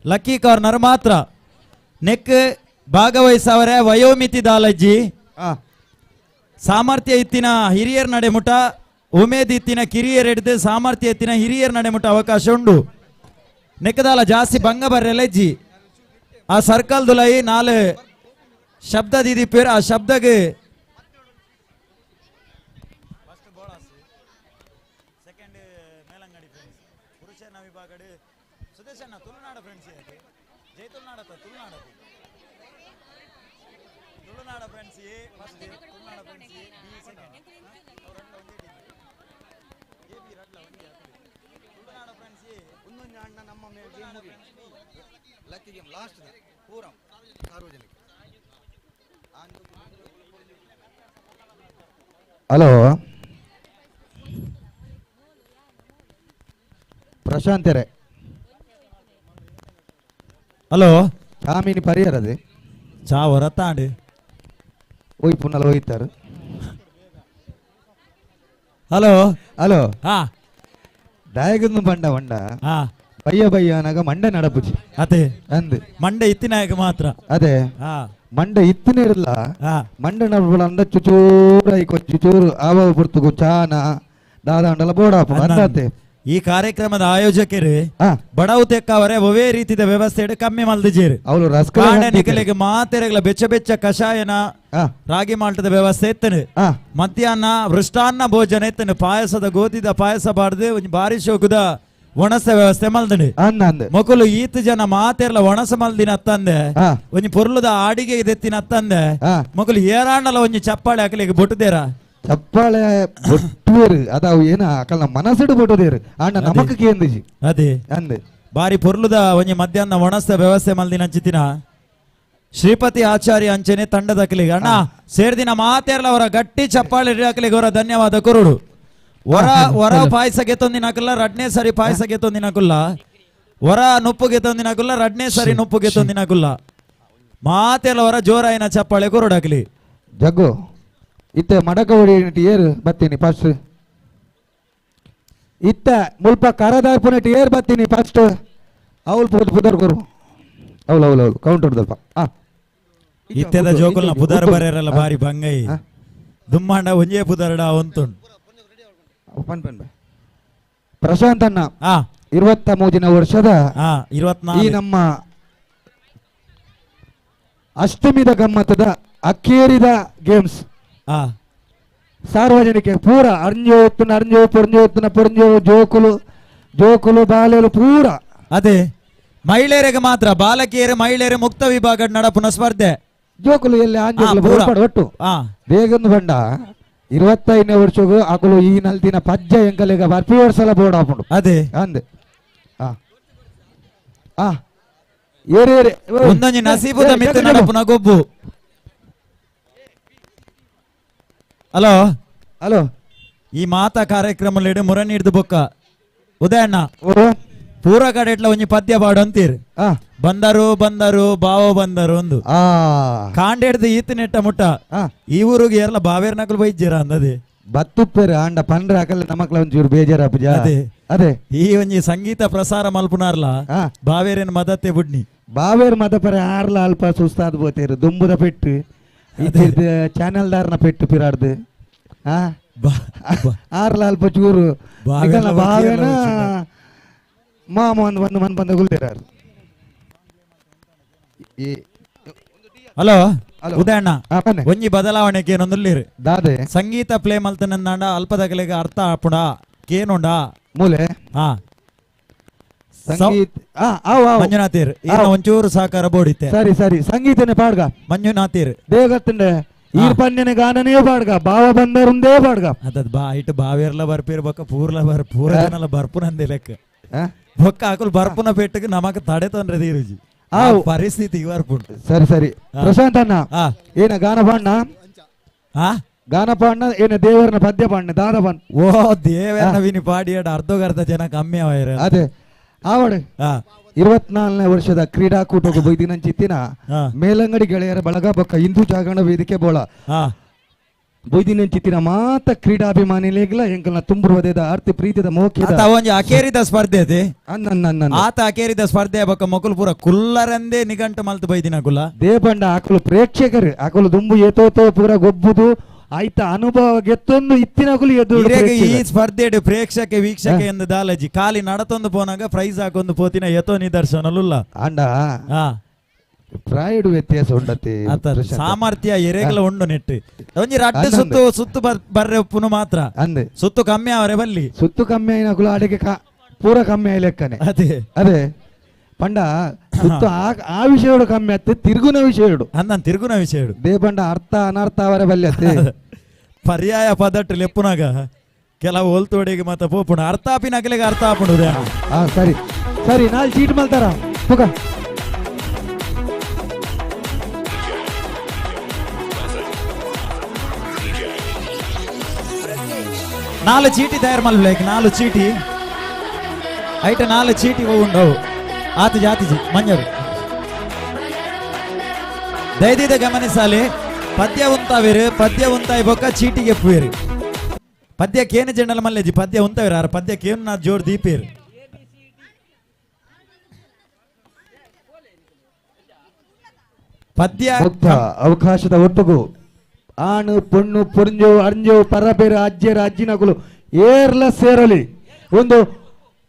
ಲಕ್ಕಿ ಕಾರ್ನರ್ ಮಾತ್ರ ನೆಕ್ ಭಾಗವಹಿಸವರೇ ವಯೋಮಿತಿ ದಾಲಜ್ಜಿ ಸಾಮರ್ಥ್ಯ ಇತ್ತಿನ ಹಿರಿಯರ್ ನಡೆಮುಟ ಉಮೇದ್ ಇತ್ತಿನ ಕಿರಿಯರ್ ಹಿಡಿದು ಸಾಮರ್ಥ್ಯ ಇತ್ತಿನ ಹಿರಿಯರ್ ನಡೆಮುಟ ಅವಕಾಶ ಉಂಡು. ನೆಕ್ಕದಾಲ ಜಾಸ್ತಿ ಭಂಗ ಬರ್ರೆಲೆಜ್ಜಿ ಆ ಸರ್ಕಲ್ ದುಲೈ ನಾಲ್ ಶಬ್ದ ದೀದಿ ಪೇರ್ ಆ ಶಬ್ದಗೆ ಹಲೋ ಪ್ರಶಾಂತರೇ ಹಲೋ ಚಾಮಿನಿ ಪರಿಹಾರದೆ ಚಾವರ ತಾಂಡು ಹೋಯ್ ಪುನಃ ಹೋಯ್ತಾರು. ಹಲೋ ಹಲೋ ದಾಯಗನ್ನು ಬಂಡ ಬಂಡ ಬಯ್ಯ ಅನಾಗ ಮಂಡೆ ನಡಪುಜಿ ಅದೇ ಅಂದ್ ಮಂಡೆ ಇತ್ತಿನಾಯಕ ಮಾತ್ರ ಅದೇ ಮಂಡೆ ಇತ್ತಿನ ಇರಲ್ಲ ಮಂಡೆ ನಡಪಡ ಚುಚೂರು ಐಕೊ ಚುಚೂರು ಆವ ಪುರ್ತುಗು ಚಾನ ದಾದಾಂಡಲ ಬೋಡಾಪು ಅಂದತೆ ಈ ಕಾರ್ಯಕ್ರಮದ ಆಯೋಜಕರು ಬಡವು ತೆಕ್ಕವರೇ ಒವೇ ರೀತಿಯ ವ್ಯವಸ್ಥೆ ಕಮ್ಮಿ ಮಲ್ದಿಜೇರು ಅವಳು ನಿಕಲಿಗೆ ಮಾತೆರೆಗಳ ಬೆಚ್ಚ ಬೆಚ್ಚ ಕಷಾಯನ ರಾಗಿ ಮಾಲ್ಟದ ವ್ಯವಸ್ಥೆ ಎತ್ತನು ಮಧ್ಯಾಹ್ನ ವೃಷ್ಟಾನ್ನ ಭೋಜನ ಎತ್ತನು ಪಾಯಸದ ಗೋಧಿದ ಪಾಯಸ ಬಾರ್ದು ಒಂಜಿ ಬಾರಿ ಶೋಕದ ಒಣಸ ವ್ಯವಸ್ಥೆ ಮಲ್ದನು ಮಕ್ಕಳು ಈತ ಜನ ಮಾತೆರ್ಲ ಒಣಸ ಮಲ್ದಿನ ಅತ್ತಂದೆ ಒಂಜಿ ಪೊರ್ಲುದ ಆಡಿಗೆ ಇದೆತ್ತಿನ ಅತ್ತಂದೆ ಮಕ್ಕಳು ಏರಾಣಲ ಒಂಜಿ ಚಪ್ಪಾಳೆ ಹಾಕಲಿಗೆ ಬೊಟ್ಟುದೇರ ಚಪ್ಪಾಳೆ ಬೊಟ್ಟುವೇರು ಅದಾವು ಏನ ಅಕಲ್ನ ಮನಸ್ಸಿಡು ಬೊಟ್ಟುದೇರು ಅಣ್ಣ ನಮಕ್ ಕೇಂದಿಜಿ ಅದೇ ಅಂದೆ ಬಾರಿ ಪೊರ್ಲುದ ಒಂಜಿ ಮಧ್ಯಾಹ್ನ ಒಣಸ ವ್ಯವಸ್ಥೆ ಮಲ್ದಿನ ಅಂಚಿತಿನ ಶ್ರೀಪತಿ ಆಚಾರ್ಯ ಅಂಚನೆ ತಂಡದ ಅಕಲಿಗೆ ಅಣ್ಣ ಸೇರ್ದಿನ ಮಾತೆರ್ಲ ಅವರ ಗಟ್ಟಿ ಚಪ್ಪಾಳೆ ಹಾಕಲಿಗೆ ಅವರ ಧನ್ಯವಾದ ಕೊರುಡು ವರ ಪಾಯಸ ಗೆತ್ತೊಂದಿನಕಲ್ಲ ರಡ್ನೇ ಸರಿ ಪಾಯಸ ಗೆತ್ತೊಂದಿನಕುಲ್ಲ ವರ ನುಪ್ಪು ಗೆತ್ತೊಂದಿನಕುಲ್ಲ ರಡ್ನೇ ಸರಿ ನುಪ್ಪು ಗೆತ್ತೊಂದಿನಕುಲ್ಲ ಮಾತೆಲ್ಲ ವರ ಜೋರಾಯಿನ ಚಪ್ಪಾಳೆ ಕೊರಡಾಕ್ಲಿ ಜಗ್ಗು ಇತ್ತ ಮಡಕ ಹೊಡಿ ಏರು ಬತ್ತೀನಿ ಫಸ್ಟ್ ಇತ್ತ ಮುಲ್ಪ ಕರದಾರ್ಪುನಟಿ ಏರ್ ಬತ್ತೀನಿ ಫಸ್ಟ್ ಅವಳು ಪುದರ್ ಕೊರು ಅವಳು ಕೌಂಟರ್ ದಲ್ಪ ಇತ್ತೆದ ಜೋಕುಲ್ನ ಪುದರ್ ಬರೆಯರಲ್ಲ ಬಾರಿ ಬಂಗೈ ದುಮ್ಮಾಂಡ ಒಂಜೇ ಪುದರ್ಡ ಅವಂತುಂಡು ಪ್ರಶಾಂತ್ ಅಣ್ಣ 23ನೇ ವರ್ಷದ ಈ ನಮ್ಮ ಅಷ್ಟಮಿದ ಗಮ್ಮತದ ಅಕ್ಕೇರಿದ ಗೇಮ್ಸ್ ಸಾರ್ವಜನಿಕ ಪೂರ ಅರ್ಜೋತ್ತನ ಜೋಕುಲು ಬಾಲೆಲು ಪೂರ ಅದೇ ಮಹಿಳೆಯರಿಗೆ ಮಾತ್ರ ಬಾಲಕಿಯರು ಮಹಿಳೆಯರು ಮುಕ್ತ ವಿಭಾಗ ನಡಪುನ ಸ್ಪರ್ಧೆ ಜೋಕುಲು ಎಲ್ಲಿ ಒಟ್ಟು ಬೇಗಂದು ಬಂಡ 25ನೇ ವರ್ಷಗೂ ಅಕಲು ಈ ನಲ್ದಿನ ಪಜ್ಜ ಎಂಕಲೆಗ ಬರ್ಪಿ ವರ್ಷಲ ಬೋರ್ಡ್ ಹಾಕೊಂಡು ಅದೇ ಅಂದೆ ಒಂದೊಂದು ನಸೀಬುದ ಮಿತ್ತು ನಡಪುನ ಗೊಬ್ಬು ಹಲೋ ಈ ಮಾತಾ ಕಾರ್ಯಕ್ರಮ ಮುರ ನೀಡ್ದು ಬೊಕ್ಕ ಉದಯಣ್ಣ ಪೂರ ಕಡೆ ಇಟ್ಲ ಒಂಜಿ ಪದ್ಯ ಬಾಡು ಅಂತೀರ್ ಬಂದರು ಬಾವೋ ಬಂದರು ಒಂದು ಕಾಂಡೆಡ್ದು ಈತ ನೆಟ್ಟ ಮುಟ್ಟ ಈ ಊರಿಗೆ ಏರ್ಲ ಬಾವೇರ್ ನಕಲು ಬೈಜ್ಜೀರ ಅಂದದೆ ಬತ್ತುಪ್ಪೇರು ಆಂಡ ಪಂಡ್ರೆ ಹಾಕಲ್ಲ ನಮಕ್ಲ ಒಂಚೂರು ಬೇಜಾರ ಅದೇ ಈ ಒಂಜಿ ಸಂಗೀತ ಪ್ರಸಾರ ಮಲ್ಪುನಾರ್ಲ ಬಾವೇರೇನ್ ಮದತ್ತೆ ಬುಡ್ನಿ ಬಾವೇರ್ ಮದ ಪರ ಆರ್ಲ ಅಲ್ಪ ಸುಸ್ತಾದ್ ಬೋತೇರು ದುಂಬುದ ಪೆಟ್ಟು ಚಾನೆಲ್ ದಾರ್ನ ಪೆಟ್ಟು ಪಿರಾಡ್ದು ಆರ್ಲ ಅಲ್ಪ ಚೂರು ಬಾವೇನ ಮಾಮ ಒಂದು ಮನ್ ಬಂದ ಗುಲ್ದೇರಾರು ಹಲೋ ಉದಯಣ್ಣ ಒಂಜಿ ಬದಲಾವಣೆಗೆ ಏನೊಂದುಲ್ಲಿರು ದಾದೆ ಸಂಗೀತ ಪ್ಲೇ ಮಲ್ತನಂದಾಂಡ ಅಲ್ಪದಗಲಿಗೆ ಅರ್ಥ ಆಪುಂಡ ಕೇನುಂಡ ಮೂಲೆ ಮಂಜುನಾಥೀರ್ ಒಂಚೂರು ಸಹಕಾರ ಬೋಡಿತ್ತೆ ಸರಿ ಸಂಗೀತನೇ ಪಾಡ್ಗ ಮಂಜುನಾಥೀರ್ ದೇಗತ್ತಂಡೆ ಈ ಪನ್ಯನ ಗಾನನೇ ಪಾಡ್ಗ ಬಾವ ಬಂದರುಂದೇ ಪಾಡ್ಗ ಅದದ್ ಬಾ ಇಟ್ಟು ಬಾವೇರ್ಲ ಬರ್ಪಿರ್ಬೇಕ ಪೂರ ಜನ ಬರ್ಪುನಂದೇ ಲೆಕ್ಕ ಬೊಕ್ಕ ಹಾಕಲು ಬರ್ಪುನ ಪೆಟ್ಟಿಗೆ ನಮಕ್ ತಡೆ ತೊಂದ್ರೆ ಧೀರುಜಿ ಪರಿಸ್ಥಿತಿ ಇವರ್ಪುಂಟು ಸರಿ ಪ್ರಶಾಂತ್ ಅಣ್ಣ ಏನ ಗಾನ ಪಾಡ್ನ ಏನ ದೇವರನ ಪದ್ಯ ಪಾಡ್ನ ದಾದ ಪಾಡ್ ಓ ದೇವರನ ವಿನಿ ಪಾಡಿಯಾಡ ಅರ್ಧಗರ್ಧ ಜನ ಕಮ್ಮಿ ಅವರ ಅದೇ ಆವಡ್ 24ನೇ ವರ್ಷದ ಕ್ರೀಡಾಕೂಟಕ್ಕೆ ಬೈದಿನಂಚಿತ್ತಿನ ಮೇಲಂಗಡಿ ಗೆಳೆಯರ ಬಳಗ ಬೊಕ್ಕ ಹಿಂದೂ ಜಾಗರಣ ವೇದಿಕೆ ಬೋಳ ಬೈದಿನಂಚಿತ್ತಿನ ಮಾತ ಕ್ರೀಡಾಭಿಮಾನಿಲೇಗ್ಲ ಎಂಕಲ್ನ ತುಂಬುವುದೇದ ಆರ್ತಿ ಪ್ರೀತಿದ ಮೋಕಿದ ಒಂಜಿ ಅಕೇರಿದ ಸ್ಪರ್ಧೆ ಅದೇ ಆತ ಅಕೇರಿದ ಸ್ಪರ್ಧೆ ಬೊಕ್ಕ ಮೊಕಲು ಪೂರ ಕುಲ್ಲರಂದೇ ನಿಘಂಟು ಮಲ್ತು ಬೈದಿನ ಕುಲ್ಲ ದೇಪಂಡ ಆಕಲು ಪ್ರೇಕ್ಷಕರು ಆಕಲು ದುಂಬು ಏತೋತೋ ಪೂರ ಗೊಬ್ಬುದು ಆಯ್ತ ಅನುಭವ ಗೆತ್ತೊಂದು ಇತ್ತಿನಕುಲು ಎದ್ದು ಈ ಸ್ಪರ್ಧೆ ಪ್ರೇಕ್ಷಕ ವೀಕ್ಷಕ ಎಂದು ದಾಲಜಿ ಖಾಲಿ ನಡತೊಂದು ಪೋನಾಗ ಪ್ರೈಸ್ ಹಾಕೊಂದು ಪೋತಿನ ಎತೋ ನಿದರ್ಶನಲ್ಲ ಅಂಡ ಪ್ರಾಯಡು ವ್ಯತ್ಯಾಸ ಉಂಡತೆ ಸಾಮರ್ಥ್ಯ ಎರೆಗಲ ಉಂಡು ನೆಟ್ಟು ಒಂಜಿ ರಡ್ಡು ಸುತ್ತು ಬರ್ರೆ ಪುನು ಮಾತ್ರ ಅಂದೆ ಸುತ್ತು ಕಮ್ಮಿ ಅವರೇ ಬಲ್ಲಿ ಸುತ್ತು ಕಮ್ಮಿ ಆಯ್ನಕುಲು ಅಡಿಗೆ ಪೂರ ಕಮ್ಮಿ ಆಯ್ ಲೆಕ್ಕನೆ ಅದೇ ಪಂಡ ಸುತ್ತು ಆ ವಿಷಯ ಕಮ್ಮಿ ಆತ್ತೆ ತಿರುಗುನ ವಿಷಯ ತಿರುಗುನ ವಿಷಯ ದೇ ಪಂಡ ಅರ್ಥ ಅನರ್ಥ ಅವರ ಬಲ್ಲಿ ಅತ್ತೆ ಪರ್ಯಾಯ ಪದಟ್ಟು ಲೆಪ್ಪುನಾಗ ಕೆಲವು ಹೊಲ್ತೋಡಿಗೆ ಮತ್ತೆ ಪೋಪುಣ ಅರ್ಥ ಆಪಿನಕಲಿಗೆ ಅರ್ಥ ಆಪುಣ ಸರಿ ನಾಲ್ ಚೀಟ್ ಮಲ್ತಾರ ನಾಲ್ ಚೀಟಿ ತಯಾರು ಮಲ್ಬೇಕು 4 ಚೀಟಿ ಐಟ 4 ಚೀಟಿ ಉಂಡವು ಆತಿಜಿ ಮಂಜರು ದಯದಿದ ಗಮನಿಸಾಲಿ ಪದ್ಯ ಉಂತಾಯಿ ಬೊಕ್ಕ ಚೀಟಿಗೆ ಪುಯರು ಪದ್ಯ ಕೇನು ಜಂಡಲ ಮಲ್ಲೆಜಿ ಪದ್ಯ ಉಂತಾವಿರ ಆರ ಪದ್ಯ ಕೇನು ನಾ ಜೋರ್ ದೀಪೇರು ಪದ್ಯ ಅವಕಾಶದ ಒಟ್ಟುಗು ಆಣು ಪೊಣ್ಣು ಪೊಂಜು ಅರ್ಜು ಪರಬೇರು ಅಜ್ಜಿಯರ ಅಜ್ಜಿನಗುಲು ಏರ್ಲ ಸೇರಲಿ ಒಂದು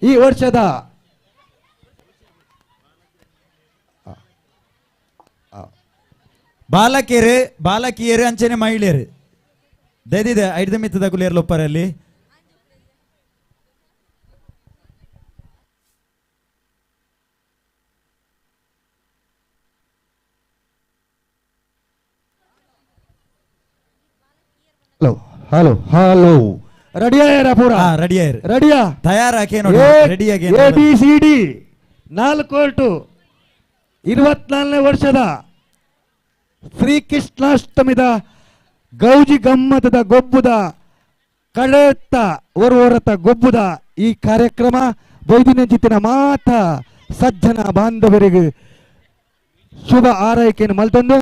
ಈ ವರ್ಷದ ಬಾಲಕಿಯರು ಅಂಚನೆ ಮಹಿಳೆಯರು ದೈದಿದೆ 5 ಮಿತ್ತದ ಕುಲಿಯರ್ ಲೊಪ್ಪರಲ್ಲಿ ಹಲೋ ಹಲೋ ಹಲೋ ರೆಡಿಯಾ ಯಾರ ಪೂರ ರೆಡಿಯಾ ತಯಾರಾಕಿ ರೆಡಿಯಾಗಿ ABCD 4 ಕೋರ್ಟು 24ನೇ ವರ್ಷದ ಶ್ರೀಕೃಷ್ಣಾಷ್ಟಮಿದ ಗೌಜಿ ಗಮ್ಮತದ ಗೊಬ್ಬುದ ಕಳೆತ್ತ ಒರವರತ ಗೊಬ್ಬುದ ಈ ಕಾರ್ಯಕ್ರಮ ಬೈದಿನ ಜಿತ್ತಿನ ಮಾತ ಸಜ್ಜನ ಬಾಂಧವರಿಗೆ ಶುಭ ಆರೈಕೆಯನ್ನು ಮಲ್ತಂದು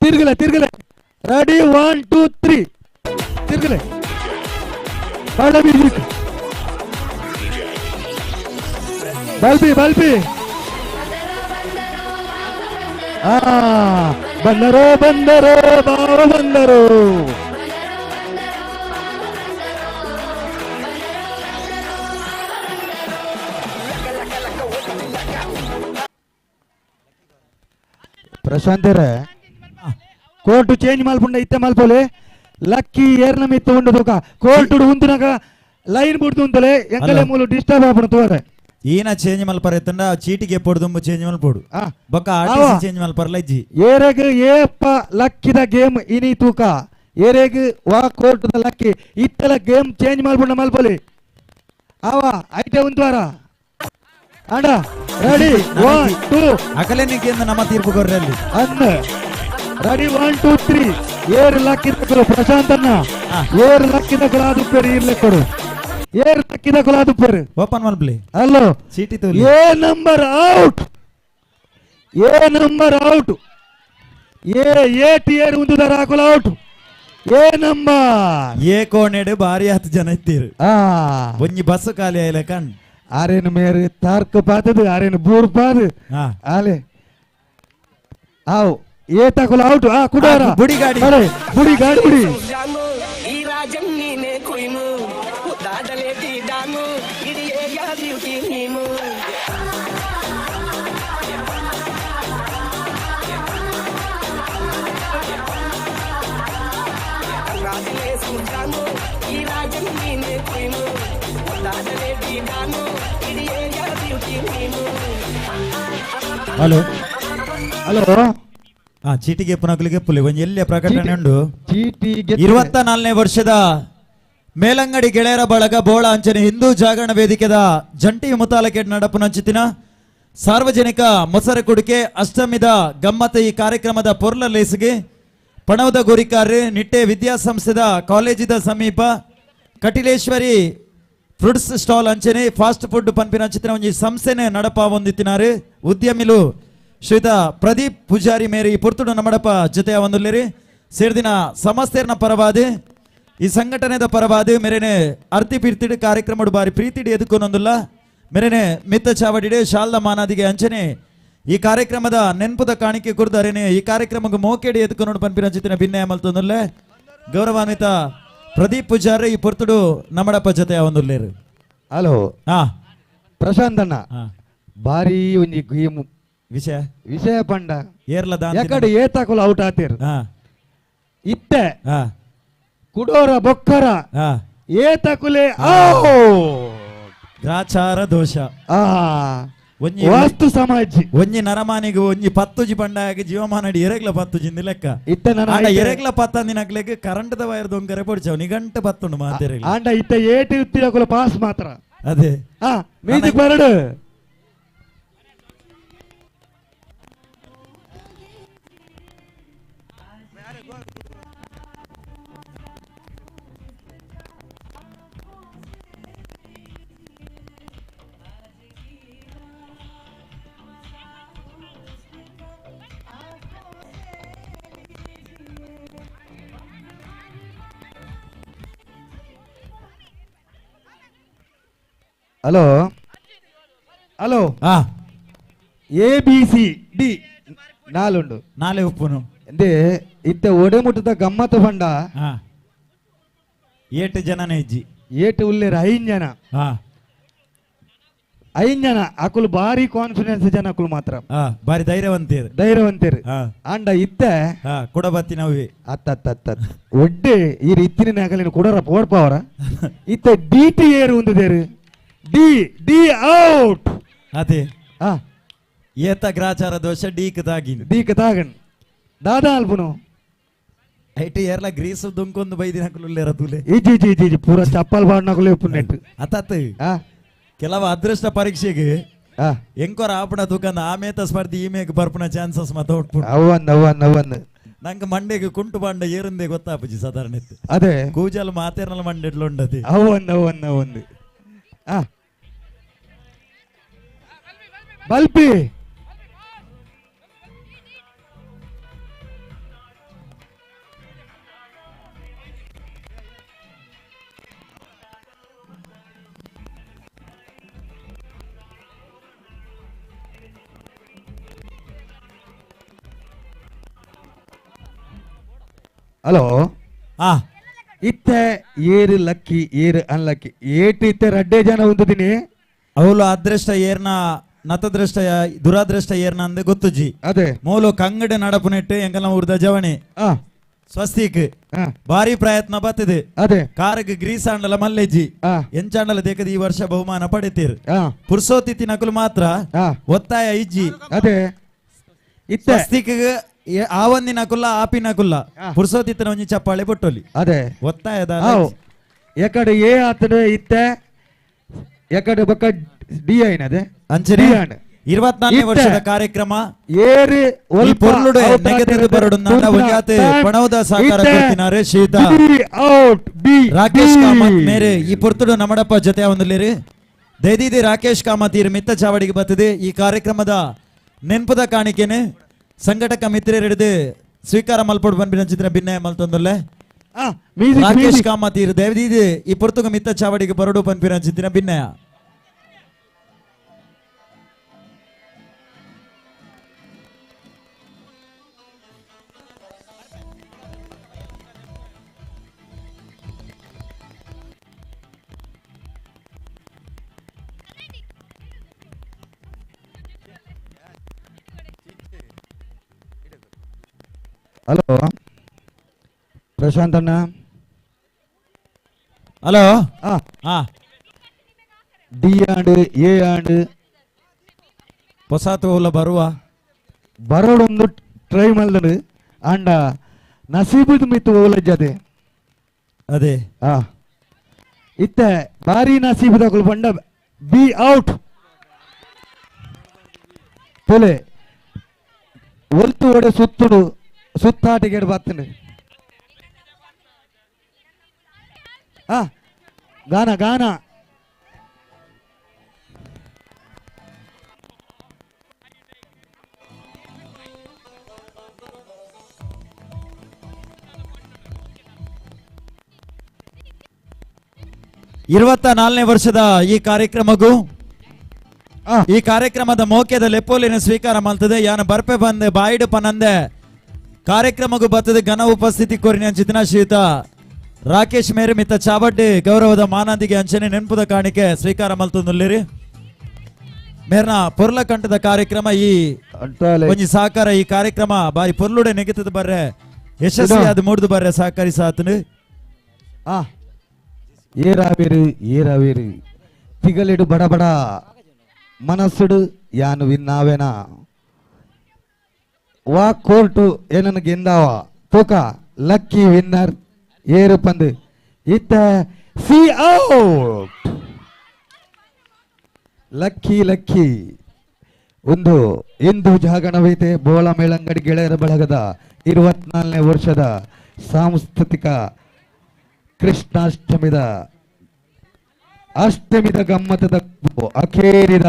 ತಿರ್ಗಲೆ ರೆಡಿ 1 2 3 ತಿರ್ಗಲೆ ಬಹಳ ಮ್ಯೂಸಿಕ್ ಬಲ್ಬಿ ಬಂದರೋ ಬಾವ ಬಂದರು ಪ್ರಶಾಂತರ ಕೋರ್ಟ್ ಚೇಂಜ್ ಮಲ್ಪುಂಡ ಇತ್ತೆ ಮಲ್ಪೋಲೆ ಲಕ್ಕಿ ಏರ್ನ ಮಿತ್ತು ಉಂಡು ತೂಕ ಕೋರ್ಟ್ ಉಂತುನಾಗ ಲೈನ್ ಬಿಡ್ತು ಅಂತಲೇ ಎಂಕಲೆ ಮೂಲ ಡಿಸ್ಟರ್ಬ್ ಆಪುಣ ತೋರೆ ಈನ ಚೇಂಜ್ ಮಲ್ಪರ ಎತ್ತಂಡ ಚೀಟಿಗೆ ಪೊಡು ಚೇಂಜ್ ಮಲ್ಪೋಡು ಬೊಕ್ಕ ಆರ್ಟಿಸಿ ಚೇಂಜ್ ಮಲ್ಪರಲ ಇಜ್ಜಿ ಏರೆಗ್ ಏಪ್ಪ ಲಕ್ಕಿದ ಗೇಮ್ ಇನಿ ತೂಕ ಏರೆಗ್ ವಾ ಕೋರ್ಟ್ ದ ಲಕ್ಕಿ ಇತ್ತಲ ಗೇಮ್ ಚೇಂಜ್ ಮಲ್ಪುಂಡ ಮಲ್ಪೋಲಿ ಆವ ಐತೆ ಉಂತುವಾರ ಅಂಡ ರೆಡಿ 1 2 ಅಕಲೆ ನಿಂಗೆ ನಮ್ಮ ತೀರ್ಪು ಕೊರ್ರಲ್ಲಿ ಅಂದ ರೆಡಿ 1 2 3 ಏರ್ ಲಕ್ಕಿದ ಪ್ರಶಾಂತ್ ಅನ್ನ ಏರ್ ಲಕ್ಕಿದ ಕೊಲಾದು ಪೇರು ಇರ್ಲೆಕ್ಕರು ಏರ್ ಲಕ್ಕಿದ ಕೊಲಾದು ಪೇರು ಓಪನ್ ಮಲ್ಪ್ಲಿ ಹಲೋ ಚೀಟಿ ತೋಲಿ ಎ ನಂಬರ್ ಔಟ್ ಏರ್ ಉಂದುದರ ಹಾಕೋಲ ಔಟ್ ಎ ನಂಬರ್ ಏ ಕೋಣೆಡು ಬಾರಿ 10 ಜನ ಇತ್ತೀರು ಒಂಜಿ ಬಸ್ ಖಾಲಿ ಆಯ್ಲ ಕಣ್ ಆರೇನು ಮೇರೆ ತಾರ್ಕ ಪಾತದು ಆರೇನು ಬೂರ್ ಪಾದು ಆಲೆ ಆವ್ ಏ ತಕೊಲ ಔಟ್ ಕುಡಾರ ಬುಡಿ ಗಾಡಿ ಬುಡಿ ಈ ರಾಜನ್ ನೀನೆ ಕುಯ್ನು ದಾದಲೆ ತೀಡಾನು ಇಡಿಯೇ ಬ್ಯೂಟಿ ನೀನು ರಾಜನೇ ಸುಜಾನು ಈ ರಾಜನ್ ನೀನೆ ಕುಯ್ನು ದಾದಲೆ ತೀಡಾನು ಇಡಿಯೇ ಬ್ಯೂಟಿ ನೀನು ಹಲೋ ಹಲೋ ಚೀಟಿಗೆ ಪುನಕಲಿಗೆ ಪುಲಿ ಒಂದು ಎಲ್ಲಿಯ ಪ್ರಕಟಣೆ ಉಂಡು 24ನೇ ವರ್ಷದ ಮೇಲಂಗಡಿ ಗೆಳೆಯರ ಬಳಗ ಬೋಳ ಅಂಚನೆ ಹಿಂದೂ ಜಾಗರಣ ವೇದಿಕೆದ ಜಂಟಿ ಮುತಾಲಕೆ ನಡಪುನಂಚಿತಿನ ಸಾರ್ವಜನಿಕ ಮೊಸರು ಕುಡಿಕೆ ಅಷ್ಟಮಿದ ಗಮ್ಮತ ಈ ಕಾರ್ಯಕ್ರಮದ ಪೊರ್ಲ ಲೇಸಿಗೆ ಪಣವದ ಗೋರಿಕಾರ್ರೆ ನಿಟ್ಟೆ ವಿದ್ಯಾಸಂಸ್ಥೆದ ಕಾಲೇಜಿದ ಸಮೀಪ ಕಟಿಲೇಶ್ವರಿ ಫ್ರೂಟ್ಸ್ ಸ್ಟಾಲ್ ಅಂಚನೆ ಫಾಸ್ಟ್ ಫುಡ್ ಪನ್ಪಿನ ಅಂಚಿತಿನ ಒಂಜಿ ಸಂಸ್ಥೆನೆ ನಡಪ ಹೊಂದಿತ್ತಿನಾರು ಉದ್ಯಮಿಲು ಶ್ರೀತ ಪ್ರದೀಪ್ ಪೂಜಾರಿ ಮೇರಿ ಪುರ್ತುಡು ನಮ್ಮಡಪ ಜೊತೆ ಒಂದುಲ್ಲೇರಿ ಸೇರ್ದಿನ ಸಮಸ್ತೆರ್ನ ಪರವಾದಿ ಈ ಸಂಘಟನೆದ ಪರವಾದಿ ಮೇರೆನೆ ಅರ್ತಿ ಪಿರ್ತಿಡು ಕಾರ್ಯಕ್ರಮ ಬಾರಿ ಪ್ರೀತಿಡಿ ಎದುಕೊಂದೊಂದುಲ್ಲ ಮೇರೆನೆ ಮಿತ್ತ ಚಾವಡಿಡೆ ಶಾಲ್ದ ಮಾನಾದಿಗೆ ಅಂಚನೆ ಈ ಕಾರ್ಯಕ್ರಮದ ನೆನಪುದ ಕಾಣಿಕೆ ಕುರ್ದಾರೇನೆ ಈ ಕಾರ್ಯಕ್ರಮಕ್ಕೆ ಮೋಕೆಡಿ ಎದುಕೊಂಡು ಪನ್ಪಿನ ಜಿತಿನ ಭಿನ್ನ ಮಲ್ತೊಂದುಲ್ಲೆ ಗೌರವಾನ್ವಿತ ಪ್ರದೀಪ್ ಪೂಜಾರಿ ಈ ಪುರ್ತುಡು ನಮ್ಮಡಪ ಜೊತೆ ಒಂದುಲ್ಲೇರು ಹಲೋ ಪ್ರಶಾಂತ್ ಅಣ್ಣ ಬಾರಿ ಒಂಜಿ ಗೇಮ್ ವಿಷಯ ಪಂಡ ಏರ್ಲದ ಯಾಕಡೆ ಏತಾಕೊಲ ಔಟ್ ಆತೀರ್ ಇತ್ತೆ ಕುಡೋರ ಬೊಕ್ಕರ ಏತಕುಲೆ ಗ್ರಾಚಾರ ದೋಷ ವಾಸ್ತು ಸಮಾಜಿ ಒಂಜಿ ನರಮಾನಿಗೆ ಒಂಜಿ 10 ಪಂಡಾಗಿ ಜೀವಮಾನಡಿ ಎರೆಗ್ಲ 10 ಜಿಂದಿ ಲೆಕ್ಕ ಇತ್ತೆ ಎರೆಗ್ಲ 10 ಅಂದಿನಕ್ಲೆಗ್ ಕರೆಂಟ್ ದ ವೈರ್ ದೊಂಗರೆ ಪೊಡ್ಚವ್ ನಿಗಂಟ 10 ಮಾತೆರೆಗ್ಲ ಆಂಡ ಇತ್ತೆ ಏಟಿ ಉತ್ತಿರಕುಲ ಪಾಸ್ ಮಾತ್ರ ಅದೇ ಮ್ಯೂಸಿಕ್ ಬರಡು ಹಲೋ ಹಲೋ ABCD 4 ನಾಲೆ ಉಪ್ಪುನು ಎಂದೇ ಇತ್ತೆ ಒಡೆ ಮುಟ್ಟದ ಗಮ್ಮತ್ತು ಬಂಡ ಏಟು ಜನನೇ ಇಜ್ಜಿ ಏಟು ಉಲ್ಲೇರ 5 ಜನ ಹಾ 5 ಜನ ಅಕುಲು ಬಾರಿ ಕಾನ್ಫಿಡೆನ್ಸ್ ಜನ ಅಕುಲು ಮಾತ್ರ ಬಾರಿ ಧೈರ್ಯವಂತೇರು ಅಂಡ ಇತ್ತೆ ಕೂಡ ಬತ್ತಿನವಿ ಅತ್ತ ಒಡ್ಡೆ ಈ ಇತ್ತಿನ ನಗಲಿನ ಕೊಡರ ಪೋಡ್ಪವರ ಇತ್ತೆ ಡಿಟಿ ಏರು ಉಂದುದೇರು ಡಿ ಔಟ್ ಅದೇ ಏತ ಗ್ರಾಚಾರ ದೋಷ ಡೀಕ್ ತಾಗಿನ್ ದಾದಾ ಅಲ್ಪುನು ಐಟಿ ಏರ್ಲ ಗ್ರೀಸ್ ದುಂಕೊಂದು ಬೈದಿನ ಹಾಕಲುಲ್ಲೇರ ತುಲೆ ಇಜಿ ಪೂರ ಚಪ್ಪಲ್ ಬಾಡ್ನಕಲು ಪುಣ್ಣೆಟ್ಟು ಅತತ್ ಕೆಲವು ಅದೃಷ್ಟ ಪರೀಕ್ಷೆಗೆ ಎಂಕೊರ ಆಪಣ ತೂಕಂದ ಆಮೇತ ಸ್ಪರ್ಧಿ ಈಮೇಗೆ ಬರ್ಪುನ ಚಾನ್ಸಸ್ ಮತ ಹೊಟ್ಪುಣ ಅವನ್ ನಂಗೆ ಮಂಡೆಗೆ ಕುಂಟು ಬಾಂಡ ಏರಂದೆ ಗೊತ್ತಾಪಜಿ ಸಾಧಾರಣ ಇತ್ತು ಅದೇ ಕೂಜಲ್ ಮಾತೇರ್ನಲ್ಲ ಮಂಡೆಡ್ಲು ಉಂಡತಿ ಅವನ್ ಬಲ್ಪಿ ಹಲೋ ಇತ್ತೆ ಏರು ಲಕ್ಕಿ ಏರು ಅನ್ಲಕ್ಕಿ ಏಟು ಇತ್ತೆ ರಡ್ಡೆ ಜನ ಉಂದಿನಿ ಅವಳು ಅದೃಷ್ಟ ಏರ್ನ ನತದೃಷ್ಟ ದುರಾದೃಷ್ಟ ಏರ್ನ ಅಂದೆ ಗೊತ್ತುಜಿ ಅದೇ ಮೂಲು ಕಂಗಡೆ ನಡಪುನೆಟ್ಟು ಎಂಕಲ ಊರ್ದ ಜವಣಿ ಸ್ವಸ್ತಿಕ್ ಭಾರಿ ಪ್ರಯತ್ನ ಬತ್ತಿದೆ ಅದೇ ಕಾರಕ್ಕೆ ಗ್ರೀಸ್ ಆಂಡಲ ಮಲ್ಲೆಜ್ಜಿ ಎಂಚಾಂಡಲ ದೇಕದ ಈ ವರ್ಷ ಬಹುಮಾನ ಪಡಿತೀರ್ ಪುರ್ಸೋತಿ ನಕಲು ಮಾತ್ರ ಒತ್ತಾಯ ಇಜ್ಜಿ ಅದೇ ಇತ್ತೆ ಸ್ವಸ್ತಿಕ್ ಆವಂದಿನ ಕುಲ್ಲ ಆಪಿನ ಕುಲ್ಲ ಪುರ್ಸೋತಿತ್ತನ ಒಂಜಿ ಚಪ್ಪಾಳೆ ಬೊಟ್ಟೊಲಿ ಅದೇ ಒತ್ತಾಯದ ಎಕಡೆ ಏ ಆತಡೆ ಇತ್ತೆ ಎಕಡೆ ಬಕ್ಕ ಡಿ ಐನದೆ ಅಂಚನೆ 24ನೇ ವರ್ಷದ ಕಾರ್ಯಕ್ರಮ ಏರಿ ಪೊರ್ಲುಡೆ ನೆಗೆದಿದ್ದು ಬರಡು ನಾಡ ಒಂಜಾತೆ ಪಣವದ ಸಹಕಾರ ಕೊಡ್ತಿನಾರೆ ಶ್ರೀತ ರಾಕೇಶ್ ಕಾಮತ್ ಮೇರೆ ಈ ಪೊರ್ತುಡು ನಮ್ಮಡಪ್ಪ ಜೊತೆ ಒಂದಲೇರಿ ದೈದಿದೆ ರಾಕೇಶ್ ಕಾಮತ್ ಇರ್ ಮಿತ್ತ ಚಾವಡಿಗೆ ಬರ್ತದೆ ಈ ಕಾರ್ಯಕ್ರಮದ ನೆನಪದ ಕಾಣಿಕೆನೆ ಸಂಘಟಕ ಮಿತ್ರರಿಡಿದು ಸ್ವೀಕಾರ ಮಲ್ಪಡು ಬಂದ್ಬಿನ ಚಿತ್ರ ಭಿನ್ನಯ ಮಲ್ತೊಂದಲ್ಲೇ ರಾಕೇಶ್ ಕಾಮತ್ ಇರ್ ದೈದಿದೆ ಈ ಪೊರ್ತುಗ ಮಿತ್ತ ಚಾವಡಿಗೆ ಬರಡು ಪನ್ಪಿನ ಚಿತ್ರ ಭಿನ್ನಯ ಹಲೋ ಪ್ರಶಾಂತ್ ಅಣ್ಣ hello D and A and ಹೊಸ ತೋಲ ಬರೋಡೊಂದು ಟ್ರೈ ಮಲ್ದನು ಅಂಡ ನಸೀಬುದು ಮಿತ್ತು ಓಲಜ್ಜದೆ ಅದೇ ಇತ್ತೆ ಭಾರಿ ನಸೀಬು ತಗೊಳ್ ಬಂಡ ಬಿ ಔಟ್ ತೊಲೆ ಒಲ್ತು ಒಡೆ ಸುತ್ತುಡು ಸುತ್ತಾಟಿಗೆ ಬರ್ತನೆ ಗಾನ ನೇ ವರ್ಷದ ಈ ಕಾರ್ಯಕ್ರಮಗೂ ಈ ಕಾರ್ಯಕ್ರಮದ ಮೌಕ್ಯದ ಲೆಪ್ಪೋಲಿನ ಸ್ವೀಕಾರ ಮಾಡ್ತದೆ ಯಾನ ಬರ್ಪೆ ಬಂದೆ ಬಾಯಿಡು ಪನಂದೆ ಕಾರ್ಯಕ್ರಮಗೂ ಬರ್ತದೆ ಘನ ಉಪಸ್ಥಿತಿ ಕೋರಿನ ಚಿತ್ನ ಶ್ರೀತ ರಾಕೇಶ್ ಮೇರೆ ಮಿತ್ತ ಚಾವಡ್ಡಿ ಗೌರವದ ಮಾನಂದಿಗೆ ಅಂಚನೆ ನೆನಪುದ ಕಾಣಿಕೆ ಸ್ವೀಕಾರ ಮಲ್ತೊಂದುಲ್ಲಿರಿ ಮೇರ್ನ ಪೊರ್ಲ ಕಂಠದ ಕಾರ್ಯಕ್ರಮ ಈ ಒಂಜಿ ಸಹಕಾರ ಈ ಕಾರ್ಯಕ್ರಮ ಬಾರಿ ಪೊರ್ಲುಡೆ ನೆಗೆತದ ಬರ್ರೆ ಯಶಸ್ವಿ ಅದು ಮೂಡ್ದು ಬರ್ರೆ ಸಹಕಾರಿ ಸಾತನು ಏರಾವೇರು ತಿಗಲಿಡು ಬಡಬಡ ಮನಸ್ಸುಡು ಯಾನು ವಿನ್ನಾವೇನಾ ವಾ ಕೋರ್ಟು ಏನನ್ನು ಗೆಂದಾವ ತೂಕ ಲಕ್ಕಿ ವಿನ್ನರ್ ಏರು ಪಂದು ಇತ್ತ ಸಿ ಔಟ್ ಲಕ್ಕಿ ಒಂದು ಇಂದು ಜಾಗರಣವೈತೆ ಬೋಳ ಮೇಳಂಗಡಿ ಗೆಳೆಯರ ಬಳಗದ 24ನೇ ವರ್ಷದ ಸಾಂಸ್ಕೃತಿಕ ಕೃಷ್ಣಾಷ್ಟಮಿದ ಗಮ್ಮತದ ಅಖೇರಿದ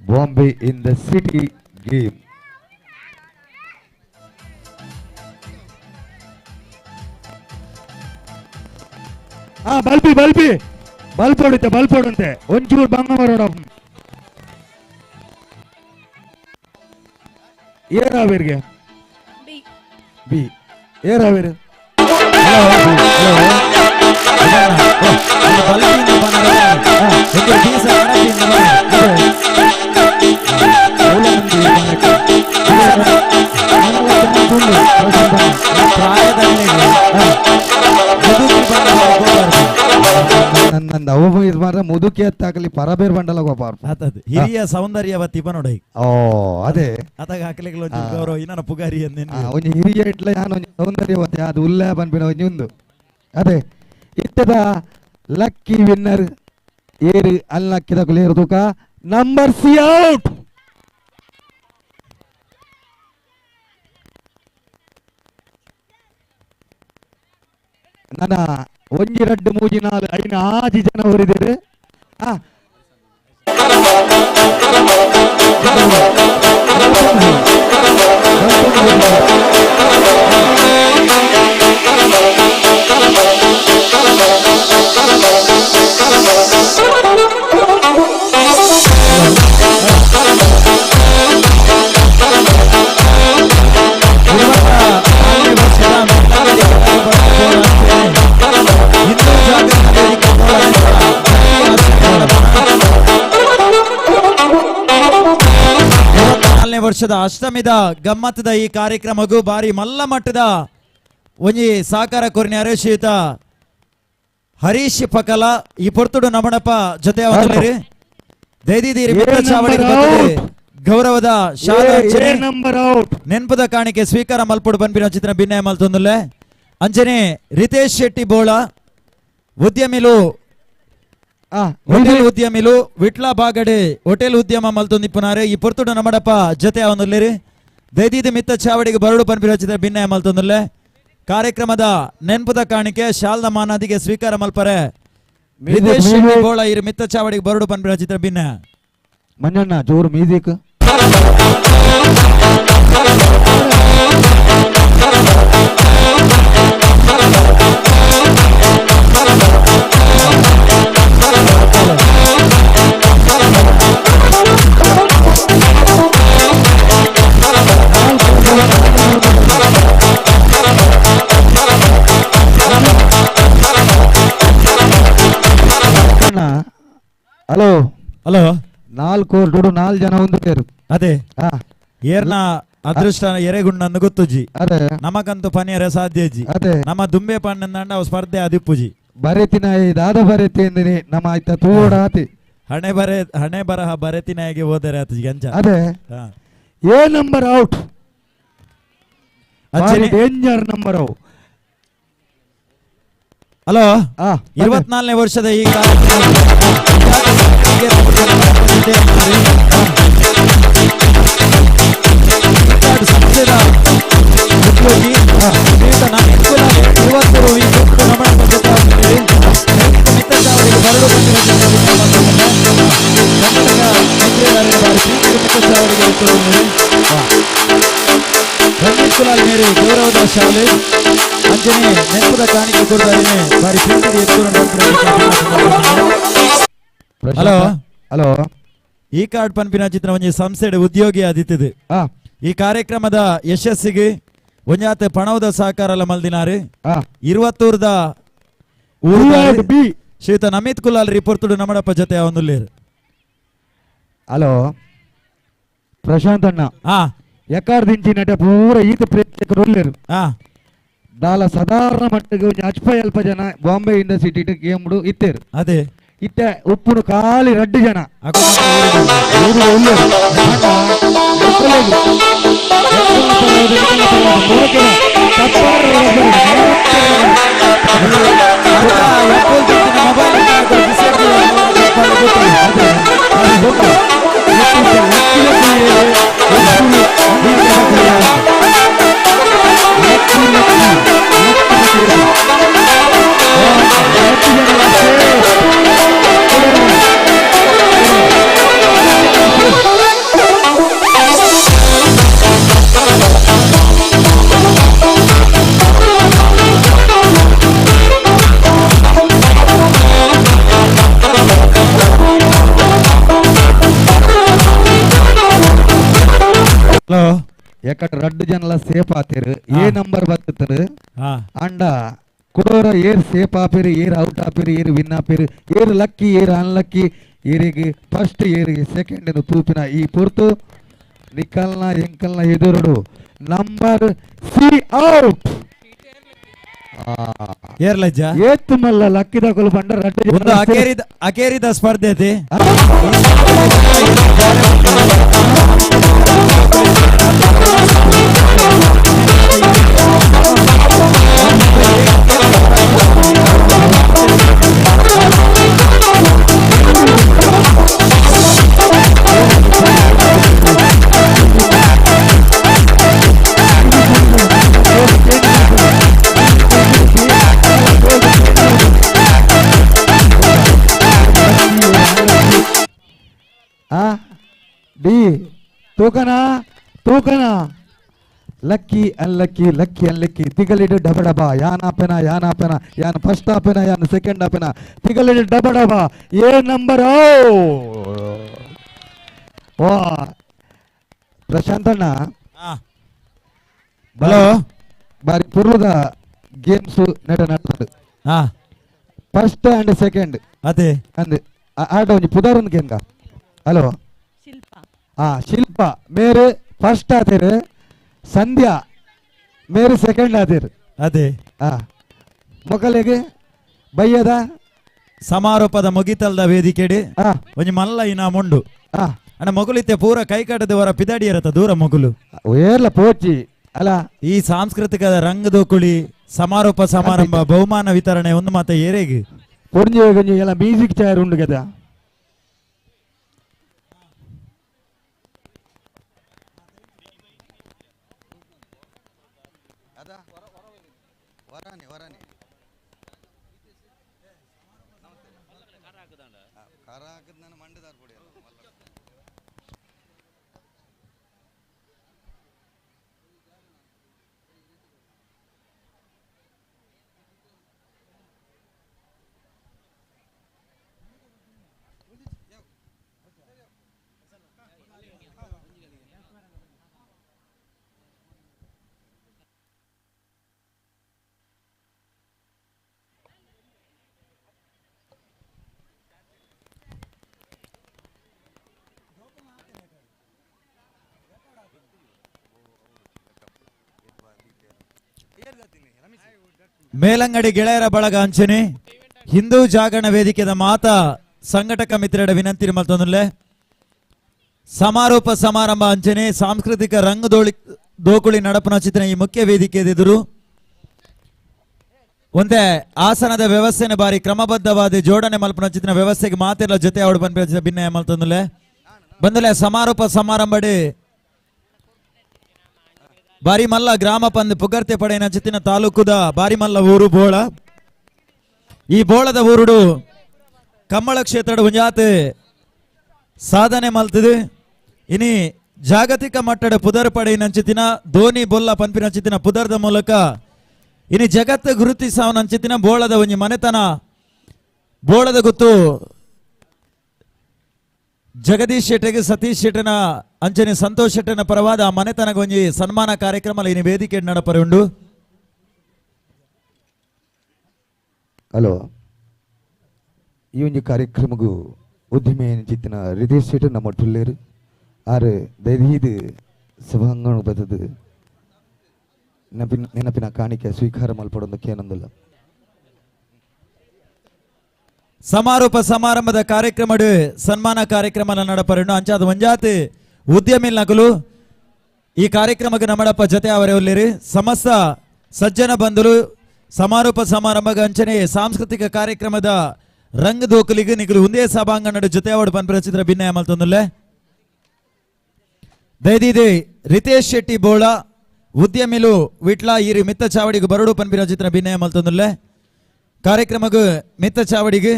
Bombay in the city game ಬಲ್ಪ್ ಹೊಡುತ್ತೆ ಒಂಚೂರು ಬಂಗ ಬರೋಣ ಏರಾವೇರ್ಗೆ ಬಿ ಏರಾವೇರು ನಂದು ಅವ ಇದು ಮಾತ್ರ ಮುದುಕಿ ಎತ್ತಾಕಲಿ ಪರಬೇರ್ ಬಂಡಲ ಗೋಪಾರ ಹಿರಿಯ ಸೌಂದರ್ಯವತಿ ಬನೋಡೈ ಓ ಅದೇ ಅದಾಗ ಹಾಕಲಿಕ್ಕೆ ಗೌರವ ಇನ್ನನ ಪುಗಾರಿ ಒಂಜಿ ಹಿರಿಯ ಇಟ್ಲ ಯಾನು ಸೌಂದರ್ಯವತಿ ಅದು ಉಲ್ಲ ಬಂದ್ಬಿಡ ಒಂಜಿ ಅದೇ ಇತ್ತದ ಲಕ್ಕಿ ವಿನ್ನರ್ ಏರು ಅಲ್ಲಕ್ಕಿದ ಕುಲೇರು ತೂಕ ನಂಬರ್ ಸಿ ಔಟ್ ನನ್ನ ಒಂಜಿ ರಡ್ಡು ಮೂಜಿ ನಾಲು ಐನ 6 ಜನ ಹೊರಿದೇರು ವರ್ಷದ ಅಷ್ಟಮಿದ ಗಮ್ಮತ್ತದ ಈ ಕಾರ್ಯಕ್ರಮಗೂ ಬಾರಿ ಮಲ್ಲ ಮಟ್ಟದ ಒಂಜಿ ಸಾಕಾರ ಕೊರ್ನ್ಯಾರೆ ಶ್ರೀಯುತ ಹರೀಶ್ ಪಕಲ ಈ ಪೊರ್ತುಡು ನಮಣಪ್ಪ ಜೊತೆ ಅವರಲ್ಲಿ ದೈದಿದೀರಿ ಗೌರವದ ನೆನಪದ ಕಾಣಿಕೆ ಸ್ವೀಕಾರ ಮಲ್ಪುಡು ಬಂದ್ಬಿರೋ ಚಿತ್ರ ಭಿನ್ನಯ ಮಲ್ತೊಂದುಲ್ಲೆ ಅಂಚನೆ ರಿತೇಶ್ ಶೆಟ್ಟಿ ಬೋಳ ಉದ್ಯಮಿಲು ಹೋಟೆಲ್ ಉದ್ಯಮಿಲು ವಿಟ್ಲ ಬಾಗಡೆ ಹೋಟೆಲ್ ಉದ್ಯಮ ಮಲ್ತೊಂದಿಪ್ಪುನಾರೆ ಈ ಪೊರ್ತುಡು ನಮಡಪ್ಪ ಜೊತೆ ಅವನುಲ್ಲೇರಿ ದೈದಿದ ಮಿತ್ತ ಚಾವಡಿಗೆ ಬರಡು ಪನ್ಪಿರಚಿದ ಭಿನ್ನಯ ಮಲ್ತೊಂದುಲ್ಲೆ ಕಾರ್ಯಕ್ರಮದ ನೆನಪದ ಕಾಣಿಕೆ ಶಾಲ್ದ ಮಾನಾದಿಗೆ ಸ್ವೀಕಾರ ಮಲ್ಪರೆ ವಿದೇಶ್ ಬೋಳ ಇರು ಮಿತ್ತ ಚಾವಡಿಗೆ ಬರಡು ಪನ್ಪಿರಚಿದ ಭಿನ್ನ ಮಂಜಣ್ಣ ಜೋರು ಮ್ಯೂಸಿಕ್ ಹಲೋ ಹಲೋ 4 ಜನ ಒಂದು ಕೇರು ಅದೇ ಏರ್ನ ಅದೃಷ್ಟ ಎರೆಗುಂಡ ಗೊತ್ತುಜಿ ಅದೇ ನಮಗಂತೂ ಪನಿಯರ ಸಾಧ್ಯಜಿ ಅದೇ ನಮ್ಮ ದುಂಬೆ ಪಣ್ಣಂದ ಸ್ಪರ್ಧೆ ಅದಿಪ್ಪುಜಿ ಬರೆತಿನ ದಾದ ಬರೆತಿ ಎಂದಿನಿ ನಮ್ಮ ಆಯ್ತ ತೋಡಾತಿ ಹಣೆ ಬರಹ ಬರೆತಿನಾಗೆ ಹೋದರೆ ಆತಜಿ ಗಂಜ ಅದೇ A number out danger number out hello 24ನೇ ವರ್ಷದ ಈ ಸಂಸ್ಥೆದ ಉದ್ಯೋಗಿ ರಂಜಿತ್ ಕುಲಾಲ್ ಮೇರೆ ಗೌರವದ ಶಾಲೆ ಅಂಜನೆ ನೆನಪದ ಕಾಣಿಕೆ ಕೊಡ್ತಾರೆ ಬಾರಿ ಹಲೋ ಹಲೋ ಈ ಕಾರ್ಡ್ ಪನ್ಪಿನ ಚಿತ್ರ ಒಂಜಿ ಸಂಸ್ಥೆಡ್ ಉದ್ಯೋಗಿ ಆದಿತ್ತಿದೆ ಈ ಕಾರ್ಯಕ್ರಮದ ಯಶಸ್ಸಿಗೆ ಒಂಜಾತೆ ಪಣವದ ಸಹಕಾರ ಮಲ್ದಿನಾರು 20ದ ಶ್ರೀಯುತ ನಮಿತ್ ಕುಲಾಲ್ ರಿಪೋರ್ಟುಡು ನಮ್ಮಡಪ್ಪ ಜೊತೆ ಅವನುಲ್ಲೇರು ಹಲೋ ಪ್ರಶಾಂತ್ ಅಣ್ಣ ಎಕಾರ್ದಿಂಚಿ ನಟ ಪೂರ ಈತ ಪ್ರೇಕ್ಷಕರು ಒಳ್ಳೆರು ದಾಲ ಸಾಧಾರಣ ಮಟ್ಟಿಗೆ ಒಂದು ಅಲ್ಪ ಜನ ಬಾಂಬೆ ಇಂದ ಸಿಟಿ ಗೇಮ್ಡು ಇತ್ತೇರು ಅದೇ ಇತ್ತೆ ಉಪ್ಪುನು ಖಾಲಿ 2 ಜನ ಎಕಟ್ 2 ಜನಲ ಸೇಫ್ ಆತೇರು ಎ ನಂಬರ್ ಬರ್ತರು ಅಂಡ ಕುಡೋರ ಏರ್ ಸೇಫ್ ಆಪಿರಿ ಏರ್ ಔಟ್ ಆಪಿರಿ ಏರ್ ವಿನ್ ಆಪಿರಿ ಏರ್ ಲಕ್ಕಿ ಏರ್ ಅನ್ಲಕ್ಕಿ ಏರಿಗೆ ಫಸ್ಟ್ ಏರಿಗೆ ಸೆಕೆಂಡ್ ತೂಪಿನ ಈ ಪುರ್ತು ನಿಖಲ್ನ ಎಂಕಲ್ನ ಎದುರುಡು ನಂಬರ್ ಸಿ ಔಟ್ ಏರ್ಲಜ್ಜ ಏತ್ತು ಮಲ್ಲ ಲಕ್ಕಿದಗಳು ಬಂಡ ಒಂದು ಅಕೇರಿದ ಸ್ಪರ್ಧೆ ಐತಿ ಡಿ ತೂಕನ ತೂಕನ ಲಕ್ಕಿ ಅನ್ಲಕ್ಕಿ ಲಕ್ಕಿ ಅನ್ಲಕ್ಕಿ ತಿಗಲಿಡು ಡಬ ಡಬ ಯಾನಾಪೆನ ಯಾನ್ ಫಸ್ಟ್ ಆಪೆನ ಯಾನ್ ಸೆಕೆಂಡ್ ಆಪೆನ ತಿಗಲಿಡು ಡಬ ಡಬ ಏ ನಂಬರ್ ವಾ ಪ್ರಶಾಂತಣ್ಣ ಹಲೋ ಬಾರಿ ಪೂರ್ವದ ಗೇಮ್ಸ್ ನಡ್ತದೆ ಫಸ್ಟ್ ಅಂಡ್ ಸೆಕೆಂಡ್ ಅದೇ ಅಂದ್ ಆಟ ಒಂಜಿ ಪುದಾರನ್ ಗೇಮ್ಗ ಹಲೋ ಶಿಲ್ಪ ಮೇರೆ ಫಸ್ಟ್ ಆತೇರು ಸಂಧ್ಯಾ ಮೇರೆ ಸೆಕೆಂಡ್ ಆತೇರು ಅದೇ ಮೊಕಲೆಗೆ ಬಯ್ಯದ ಸಮಾರೋಪದ ಮುಗಿತಲ್ದ ವೇದಿಕೆಡೆ ಒಂಜಿ ಮಲ್ಲ ಇನ ಮೊಂಡು ಅಣ್ಣ ಮೊಗುಲಿತ್ತೆ ಪೂರ ಕೈ ಕಟ್ಟದ ಹೊರ ಪಿದಾಡಿ ಇರತ್ತ ದೂರ ಮೊಗುಲು ಏರ್ಲ ಪೋಚಿ ಅಲ್ಲ ಈ ಸಾಂಸ್ಕೃತಿಕ ರಂಗದೋಕುಳಿ ಸಮಾರೋಪ ಸಮಾರಂಭ ಬಹುಮಾನ ವಿತರಣೆ ಒಂದು ಮಾತ ಏರೆಗೆ ಪೊಂಜಿ ಎಲ್ಲ ಮ್ಯೂಸಿಕ್ ಚೇರ್ ಉಂಡು ಗದ ಮೇಲಂಗಡಿ ಗೆಳೆಯರ ಬಳಗ ಅಂಚನೆ ಹಿಂದೂ ಜಾಗರಣ ವೇದಿಕೆದ ಮಾತ ಸಂಘಟಕ ಮಿತ್ರರ ವಿನಂತಿ ಮತ್ತೊಂದುಲ್ಲೆ ಸಮಾರೋಪ ಸಮಾರಂಭ ಅಂಚನೆ ಸಾಂಸ್ಕೃತಿಕ ದೋಕುಳಿ ನಡಪನ ಚಿತ್ರ ಈ ಮುಖ್ಯ ವೇದಿಕೆ ಎದುರು ಒಂದೇ ಆಸನದ ವ್ಯವಸ್ಥೆನ ಬಾರಿ ಕ್ರಮಬದ್ಧವಾದ ಜೋಡಣೆ ಮಲ್ಪನ ಚಿತ್ರ ವ್ಯವಸ್ಥೆಗೆ ಮಾತೆಲ್ಲ ಜೊತೆ ಅವಳು ಬಂದ ಭಿನ್ನಯ ಮಲ್ತೊಂದುಲ್ಲೆ ಬಂದಲೆ ಸಮಾರೋಪ ಸಮಾರಂಭಡಿ ಬಾರಿಮಲ್ಲ ಗ್ರಾಮ ಪಂದ್ ಪುಗರ್ತೆ ಪಡೆಯನ ಚಿತ್ತಿನ ತಾಲೂಕುದ ಬಾರಿಮಲ್ಲ ಊರು ಬೋಳ ಈ ಬೋಳದ ಊರುಡು ಕಮ್ಮಳ ಕ್ಷೇತ್ರದ ಒಂಜಾತ್ ಸಾಧನೆ ಮಲ್ತದು ಇನಿ ಜಾಗತಿಕ ಮಟ್ಟದ ಪುದರ್ ಪಡೆಯನ ಚಿತ್ತಿನ ಧೋನಿ ಬೊಲ್ಲ ಪಂಪಿನ ಚಿತ್ತಿನ ಪುದರ್ದ ಮೂಲಕ ಇನಿ ಜಗತ್ತು ಗುರುತಿಸಾವನ ಚಿತ್ತಿನ ಬೋಳದ ಒಂಜಿ ಮನೆತನ ಬೋಳದ ಗೊತ್ತು ಜಗದೀಶ್ ಶೆಟ್ಟಿಗೆ ಸತೀಶ್ ಶೆಟ್ಟನ ಅಂಚನೆ ಸಂತೋಷ್ ಶೆಟ್ಟನ ಪರವಾದ ಆ ಮನೆತನಗ ಒಂಜಿ ಸನ್ಮಾನ ಕಾರ್ಯಕ್ರಮ ಇನ್ನು ವೇದಿಕೆ ನಡಪರೆ ಉಂಡು. ಹಲೋ ಈ ಒಂಜಿ ಕಾರ್ಯಕ್ರಮಗೂ ಉದ್ಯಮೆ ಚಿತ್ತಿನ ರಿದೇಶ್ ಶೆಟ್ಟಿ ನಮ್ಮ ಟುಲ್ಲೇರು ಆರು ದೈದೀದು ಸಭಾಂಗಣ ಬದದು ನೆನಪಿನ ಕಾಣಿಕೆ ಸ್ವೀಕಾರ ಮಲ್ಪಡೋದಕ್ಕೆ ಏನಂದಿಲ್ಲ. ಸಮಾರೋಪ ಸಮಾರಂಭದ ಕಾರ್ಯಕ್ರಮ ಸನ್ಮಾನ ಕಾರ್ಯಕ್ರಮ ನಡಪರೆಂಡು ಅಂಚಾದ ಒಂಜಾತ್ ಉದ್ಯಮಿ ನಗಲು ಈ ಕಾರ್ಯಕ್ರಮಕ್ಕೆ ನಮ್ಮಡಪ್ಪ ಜೊತೆ ಅವರೇ ಒಲ್ಲಿರಿ ಸಮಸ್ತ ಸಜ್ಜನ ಬಂಧುಲು ಸಮಾರೋಪ ಸಮಾರಂಭ ಅಂಚನೆ ಸಾಂಸ್ಕೃತಿಕ ಕಾರ್ಯಕ್ರಮದ ರಂಗ ದೋಕಲಿಗೆ ನಿಗಲು ಒಂದೇ ಸಭಾಂಗಣ ಜೊತೆ ಅವಡು ಪನ್ಪ್ರಚಿತ್ರ ಭಿನ್ನಯ ಮಲ್ತೊಂದುಲ್ಲೆ ದೈದಿದೆ ರಿತೇಶ್ ಶೆಟ್ಟಿ ಬೋಳ ಉದ್ಯಮಿಲು ವಿಟ್ಲ ಈರಿ ಮಿತ್ತ ಚಾವಡಿಗೆ ಬರಡು ಪನ್ಪಿನ ಚಿತ್ರ ಭಿನ್ನಯ ಮಲ್ತೊಂದುಲ್ಲೆ ಕಾರ್ಯಕ್ರಮಕ್ಕೆ ಮಿತ್ತ ಚಾವಡಿಗೆ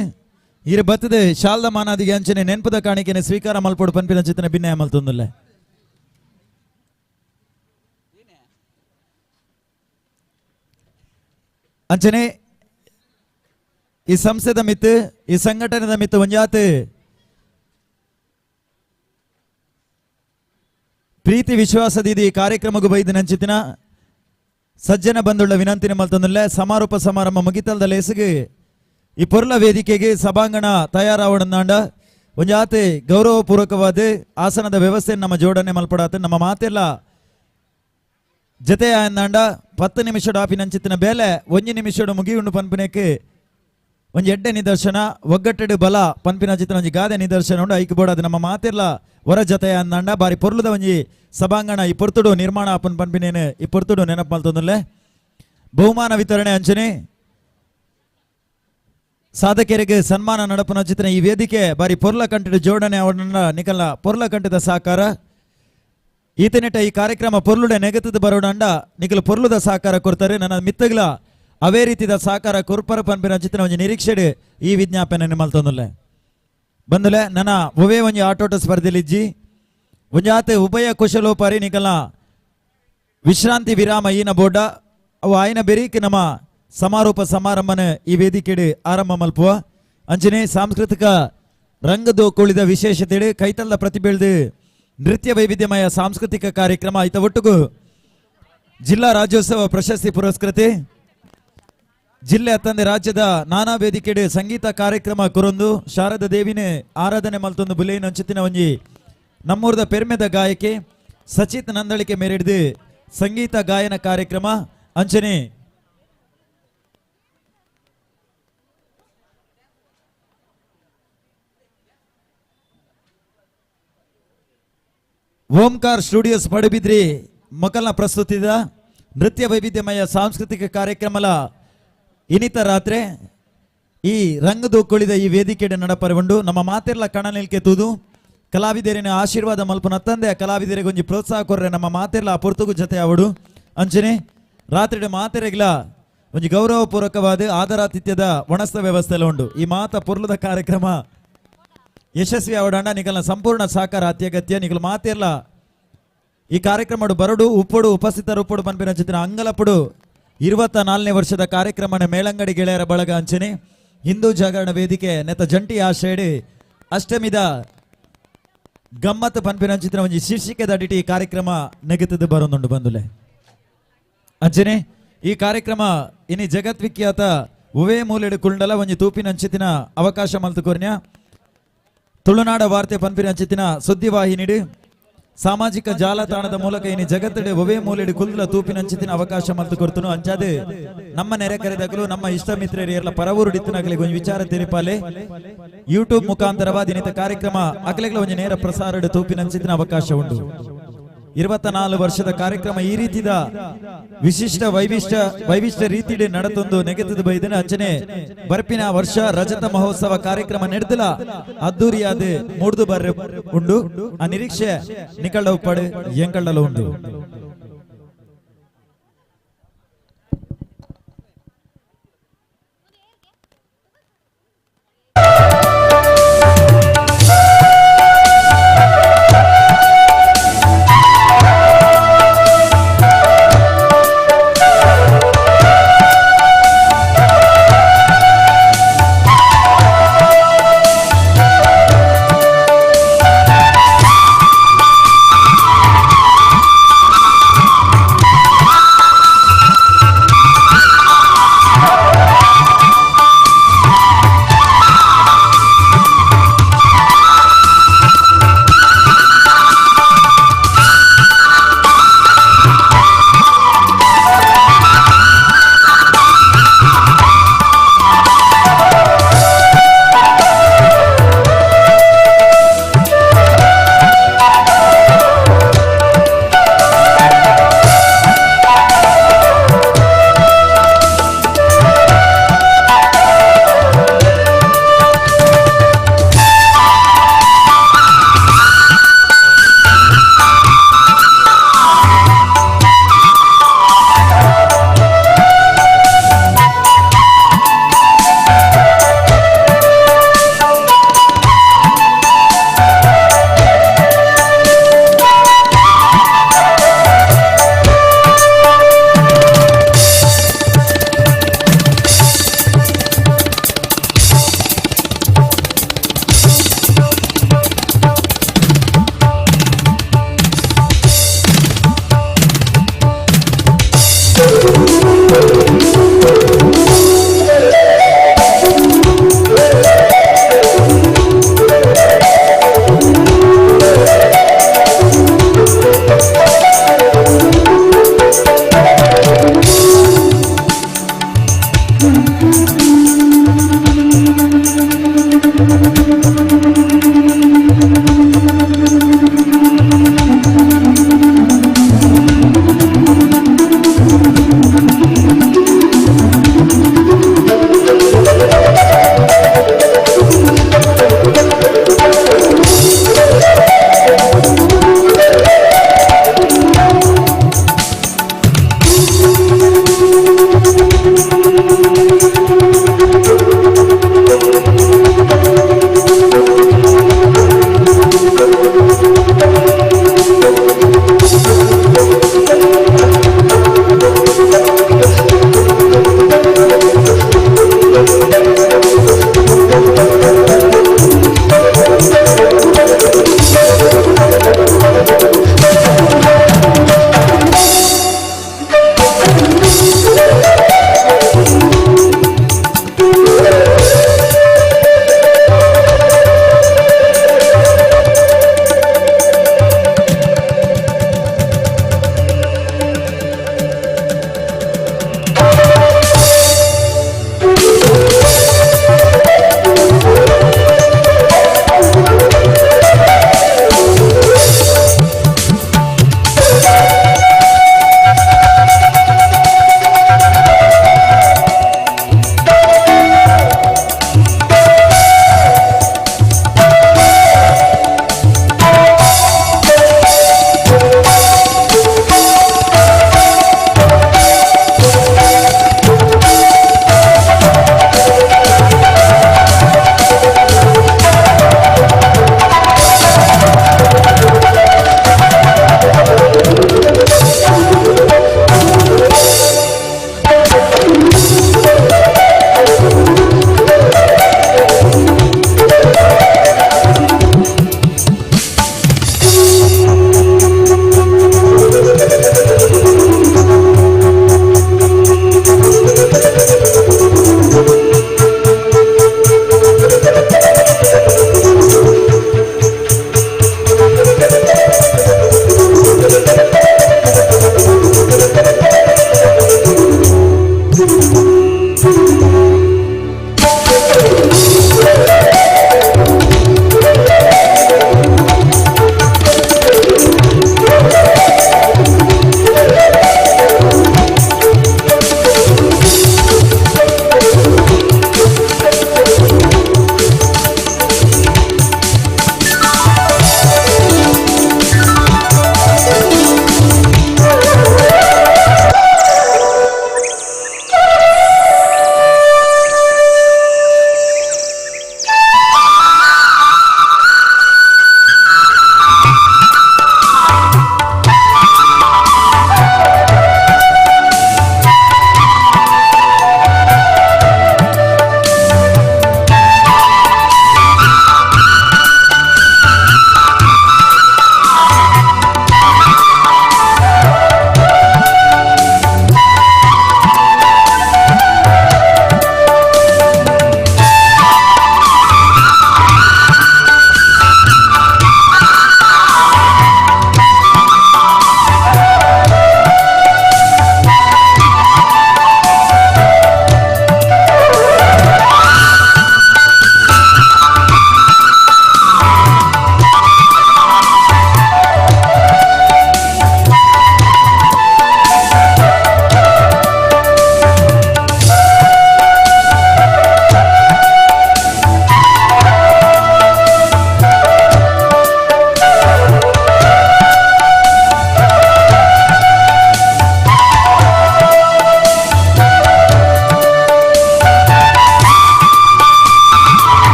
ಇರು ಬತ್ತದೆ ಶಾಲ್ದ ಮಾನಾದಿಗೆ ಅಂಚನೆ ನೆನಪದ ಕಾಣಿಕೆನೆ ಸ್ವೀಕಾರ ಮಲ್ಪಡು ಪನ್ಪಿನ ಚಿತ್ರ ಭಿನ್ನಯ ಮಲ್ತೊಂದುಲ್ಲೆ ಅಂಚನೆ ಈ ಸಂಸ್ಥೆದ ಮಿತ್ತು ಈ ಸಂಘಟನೆದ ಮಿತ್ತು ಒಂಜಾತ್ ಪ್ರೀತಿ ವಿಶ್ವಾಸದ ಈ ಕಾರ್ಯಕ್ರಮಕ್ಕೆ ಬೈದು ನಂಚಿತಿನ ಸಜ್ಜನ ಬಂದುಳ್ಳ ವಿನಂತಿನ ಮಲ್ತೊಂದುಲ್ಲೆ ಸಮಾರೋಪ ಸಮಾರಂಭ ಮುಗಿತಲ್ದ ಲೇಸಿಗೆ ಈ ಪೊರ್ಲ ವೇದಿಕೆಗೆ ಸಭಾಂಗಣ ತಯಾರಾವಣಂದಾಂಡ ಒಂಜಾತೆ ಗೌರವಪೂರ್ವಕವಾದ ಆಸನದ ವ್ಯವಸ್ಥೆ ನಮ್ಮ ಜೋಡಣೆ ಮಲ್ಪಡಾತ ನಮ್ಮ ಮಾತೆಲ್ಲ ಜೊತೆ ಅಂದಾಂಡ 10 ನಿಮಿಷ ಆಪಿನಂಚಿತ್ತಿನ ಬೇಲೆ 1 ನಿಮಿಷ ಮುಗಿಯುಂಡು ಪನ್ಪಿನಕ್ಕೆ ಒಂಜಿ ಎಡ್ಡೆ ನಿದರ್ಶನ ಒಗ್ಗಟ್ಟೆಡು ಬಲ ಪನ್ಪಿನ ಚಿತ್ರ ಒಂಜಿ ಗಾದೆ ನಿದರ್ಶನ ಉಂಡು ಐಕ್ ಬೋಡಾದ ನಮ್ಮ ಮಾತೆಲ್ಲ ಹೊರ ಜೊತೆ ಅಂದಾಂಡ ಬಾರಿ ಪೊರ್ಲುದ ಒಂಜಿ ಸಭಾಂಗಣ ಈ ಪೊರ್ತುಡು ನಿರ್ಮಾಣ ಆಪನ್ ಪನ್ಪಿನೇನು ಈ ಪೊರ್ತುಡು ನೆನಪು ಮಲ್ತೊಂದುಲ್ಲೆ ಬಹುಮಾನ ವಿತರಣೆ ಅಂಚನೆ ಸಾಧಕರಿಗೆ ಸನ್ಮಾನ ನಡಪನ ಚಿತ್ರ ಈ ವೇದಿಕೆ ಬಾರಿ ಪೊರ್ಲ ಕಂಠದ ಜೋಡಣೆ ಅವರನ್ನ ನಿಕಲ ಪೊರ್ಲ ಕಂಠದ ಸಹಕಾರ ಈತನೆಟ ಈ ಕಾರ್ಯಕ್ರಮ ಪೊರ್ಲುಡೆ ನೆಗತದ ಬರೋಡಂಡ ನಿಕಲು ಪೊರ್ಲುದ ಸಹಕಾರ ಕೊಡ್ತಾರೆ ನನ್ನ ಮಿತ್ತಗ್ಲ ಅವೇ ರೀತಿದ ಸಹಕಾರ ಕೊರ್ಪರ ಪನ್ಪಿನ ಚಿತ್ರ ಒಂಜಿ ನಿರೀಕ್ಷೆಡು ಈ ವಿಜ್ಞಾಪನೆ ಮಲ್ತೊಂದುಲ್ಲೆ ಬಂದುಲೆ ನನ್ನ ಒವೇ ಒಂಜಿ ಆಟೋಟ ಸ್ಪರ್ಧೆಲಿಜ್ಜಿ ಒಂಜಾತೆ ಉಭಯ ಕುಶಲೋಪಾರಿ ನಿಕಲ ವಿಶ್ರಾಂತಿ ವಿರಾಮ ಈನ ಬೋಡ ಅವು ಆಯ್ನ ಬೆರೀಕ್ ನಮ್ಮ ಸಮಾರೋಪ ಸಮಾರಂಭನ ಈ ವೇದಿಕೆಡು ಆರಂಭ ಮಲ್ಪುವ ಅಂಚನೆ ಸಾಂಸ್ಕೃತಿಕ ರಂಗದ ಕುಳಿದ ವಿಶೇಷತೆ ಕೈತಲ್ದ ಪ್ರತಿಭೆಳ್ದು ನೃತ್ಯ ವೈವಿಧ್ಯಮಯ ಸಾಂಸ್ಕೃತಿಕ ಕಾರ್ಯಕ್ರಮ ಐತ ಒಟ್ಟುಗು ಜಿಲ್ಲಾ ರಾಜ್ಯೋತ್ಸವ ಪ್ರಶಸ್ತಿ ಪುರಸ್ಕೃತಿ ಜಿಲ್ಲೆ ತಂದೆ ರಾಜ್ಯದ ನಾನಾ ವೇದಿಕೆಡು ಸಂಗೀತ ಕಾರ್ಯಕ್ರಮ ಕೊರೊಂದು ಶಾರದಾ ದೇವಿನೇ ಆರಾಧನೆ ಮಲ್ತೊಂದು ಬುಲೇನ್ ಅಂಚಿತ್ತಿನ ಒಂಜಿ ನಮ್ಮೂರದ ಪೆರ್ಮೆದ ಗಾಯಕಿ ಸಚಿತ್ ನಂದಳಿಕೆ ಮೇರೆಡ್ದು ಸಂಗೀತ ಗಾಯನ ಕಾರ್ಯಕ್ರಮ ಅಂಚನೆ ಓಂಕಾರ್ ಸ್ಟುಡಿಯೋಸ್ ಪಡುಬಿದ್ರಿ ಮೊಕಲ್ನ ಪ್ರಸ್ತುತಿದ ನೃತ್ಯ ವೈವಿಧ್ಯಮಯ ಸಾಂಸ್ಕೃತಿಕ ಕಾರ್ಯಕ್ರಮಲ ಇನಿತ ರಾತ್ರಿ ಈ ರಂಗದ ಕುಳಿದ ಈ ವೇದಿಕೆ ನಡಪರಗೊಂಡು ನಮ್ಮ ಮಾತೆರ್ಲ ಕಣ ನಿಲ್ಕೆ ತೂದು ಕಲಾವಿದರಿನ ಆಶೀರ್ವಾದ ಮಲ್ಪನ ತಂದೆ ಕಲಾವಿದರಿಗೆ ಒಂಜಿ ಪ್ರೋತ್ಸಾಹ ಕೊರ್ರೆ ನಮ್ಮ ಮಾತೆರ್ಲ ಪೊರ್ತುಗು ಜೊತೆ ಅವಡು ಅಂಚನೆ ರಾತ್ರಿ ಮಾತೆರೆಗ್ಲ ಒಂಜಿ ಗೌರವಪೂರ್ವಕವಾದ ಆದರಾತಿಥ್ಯದ ಒಣಸ್ತ ವ್ಯವಸ್ಥೆ ಉಂಡು ಈ ಮಾತ ಪೊರ್ಲದ ಕಾರ್ಯಕ್ರಮ ಯಶಸ್ವಿ ಅವಡಂಡ ನಿಕಲ್ನ ಸಂಪೂರ್ಣ ಸಹಕಾರ ಅತ್ಯಗತ್ಯ ನಿಕಲು ಮಾತೆರ್ಲ ಈ ಕಾರ್ಯಕ್ರಮ ಬರಡು ಉಪ್ಪಡು ಉಪಸ್ಥಿತರು ಉಪ್ಪಡು ಪನ್ಪಿನ ಚಿತ್ರ ಅಂಗಲಪಡು 24ನೇ ವರ್ಷದ ಕಾರ್ಯಕ್ರಮನ ಮೇಳಂಗಡಿ ಗೆಳೆಯರ ಬಳಗ ಅಂಚನೆ ಹಿಂದೂ ಜಾಗರಣ ವೇದಿಕೆ ನೆತ ಜಂಟಿ ಆಶೇಡಿ ಅಷ್ಟಮಿದ ಗಮ್ಮತ್ ಪನ್ಪಿನ ಚಿತ್ರ ಒಂಜಿ ಶೀರ್ಷಿಕೆ ದಡಿಟಿ ಈ ಕಾರ್ಯಕ್ರಮ ನೆಗೆತದ ಬರೋದುಂಡು ಬಂದುಲೆ ಅಂಚನೆ ಈ ಕಾರ್ಯಕ್ರಮ ಇನಿ ಜಗತ್ವಿಖ್ಯಾತ ಉವೇ ಮೂಲೆಡು ಕುಂಡಲ ಒಂಜಿ ತೂಪಿನ ಅಂಚಿತಿನ ಅವಕಾಶ ಮಲ್ತು ಕೊರ್ನ್ಯ ತುಳುನಾಡ ವಾರ್ತೆ ಪನ್ಪಿನ ಅಂಚಿತಿನ ಸುದ್ದಿವಾಹಿನಿಡು ಸಾಮಾಜಿಕ ಜಾಲತಾಣದ ಮೂಲಕ ಇನಿ ಜಗತ್ತಡೆ ಒವೇ ಮೂಲೆಡು ಕುಲ್ಲ ತೂಪಿನಂಚಿತಿನ ಅವಕಾಶ ಮಲ್ತು ಕೊರ್ತನು ಅಂಚಾದೆ ನಮ್ಮ ನೆರೆ ಕರೆದಾಗಲು ನಮ್ಮ ಇಷ್ಟ ಮಿತ್ರರಿಯರ್ಲ ಪರವೂರು ಡಿತ್ತನಾಗಲಿಗೆ ಒಂದು ವಿಚಾರ ತೆರಿಪಾಲೆ ಯೂಟ್ಯೂಬ್ ಮುಖಾಂತರವಾದ ಇನಿತ ಕಾರ್ಯಕ್ರಮ ಅಗಲೆಗಳ ಒಂದು ನೇರ ಪ್ರಸಾರ ತೂಪಿನಂಚಿತಿನ ಅವಕಾಶ ಉಂಟು 24 ವರ್ಷದ ಕಾರ್ಯಕ್ರಮ ಈ ರೀತಿದ ವಿಶಿಷ್ಟ ವೈವಿಷ್ಟ್ಯ ರೀತಿ ನಡತೊಂದು ನೆಗೆತದ ಬೈದನ ಅಂಚನೆ ಬರ್ಪಿನ ವರ್ಷ ರಜತ ಮಹೋತ್ಸವ ಕಾರ್ಯಕ್ರಮ ನಡೆದಿಲ್ಲ ಅದ್ದೂರಿಯಾದ ಮೂಡ್ದು ಬರ್ರೆ ಉಂಡು ಆ ನಿರೀಕ್ಷೆ ನಿಕಳ್ಳ ಉಪ್ಪಡು ಎಂಕಳ್ಳಲು ಉಂಡು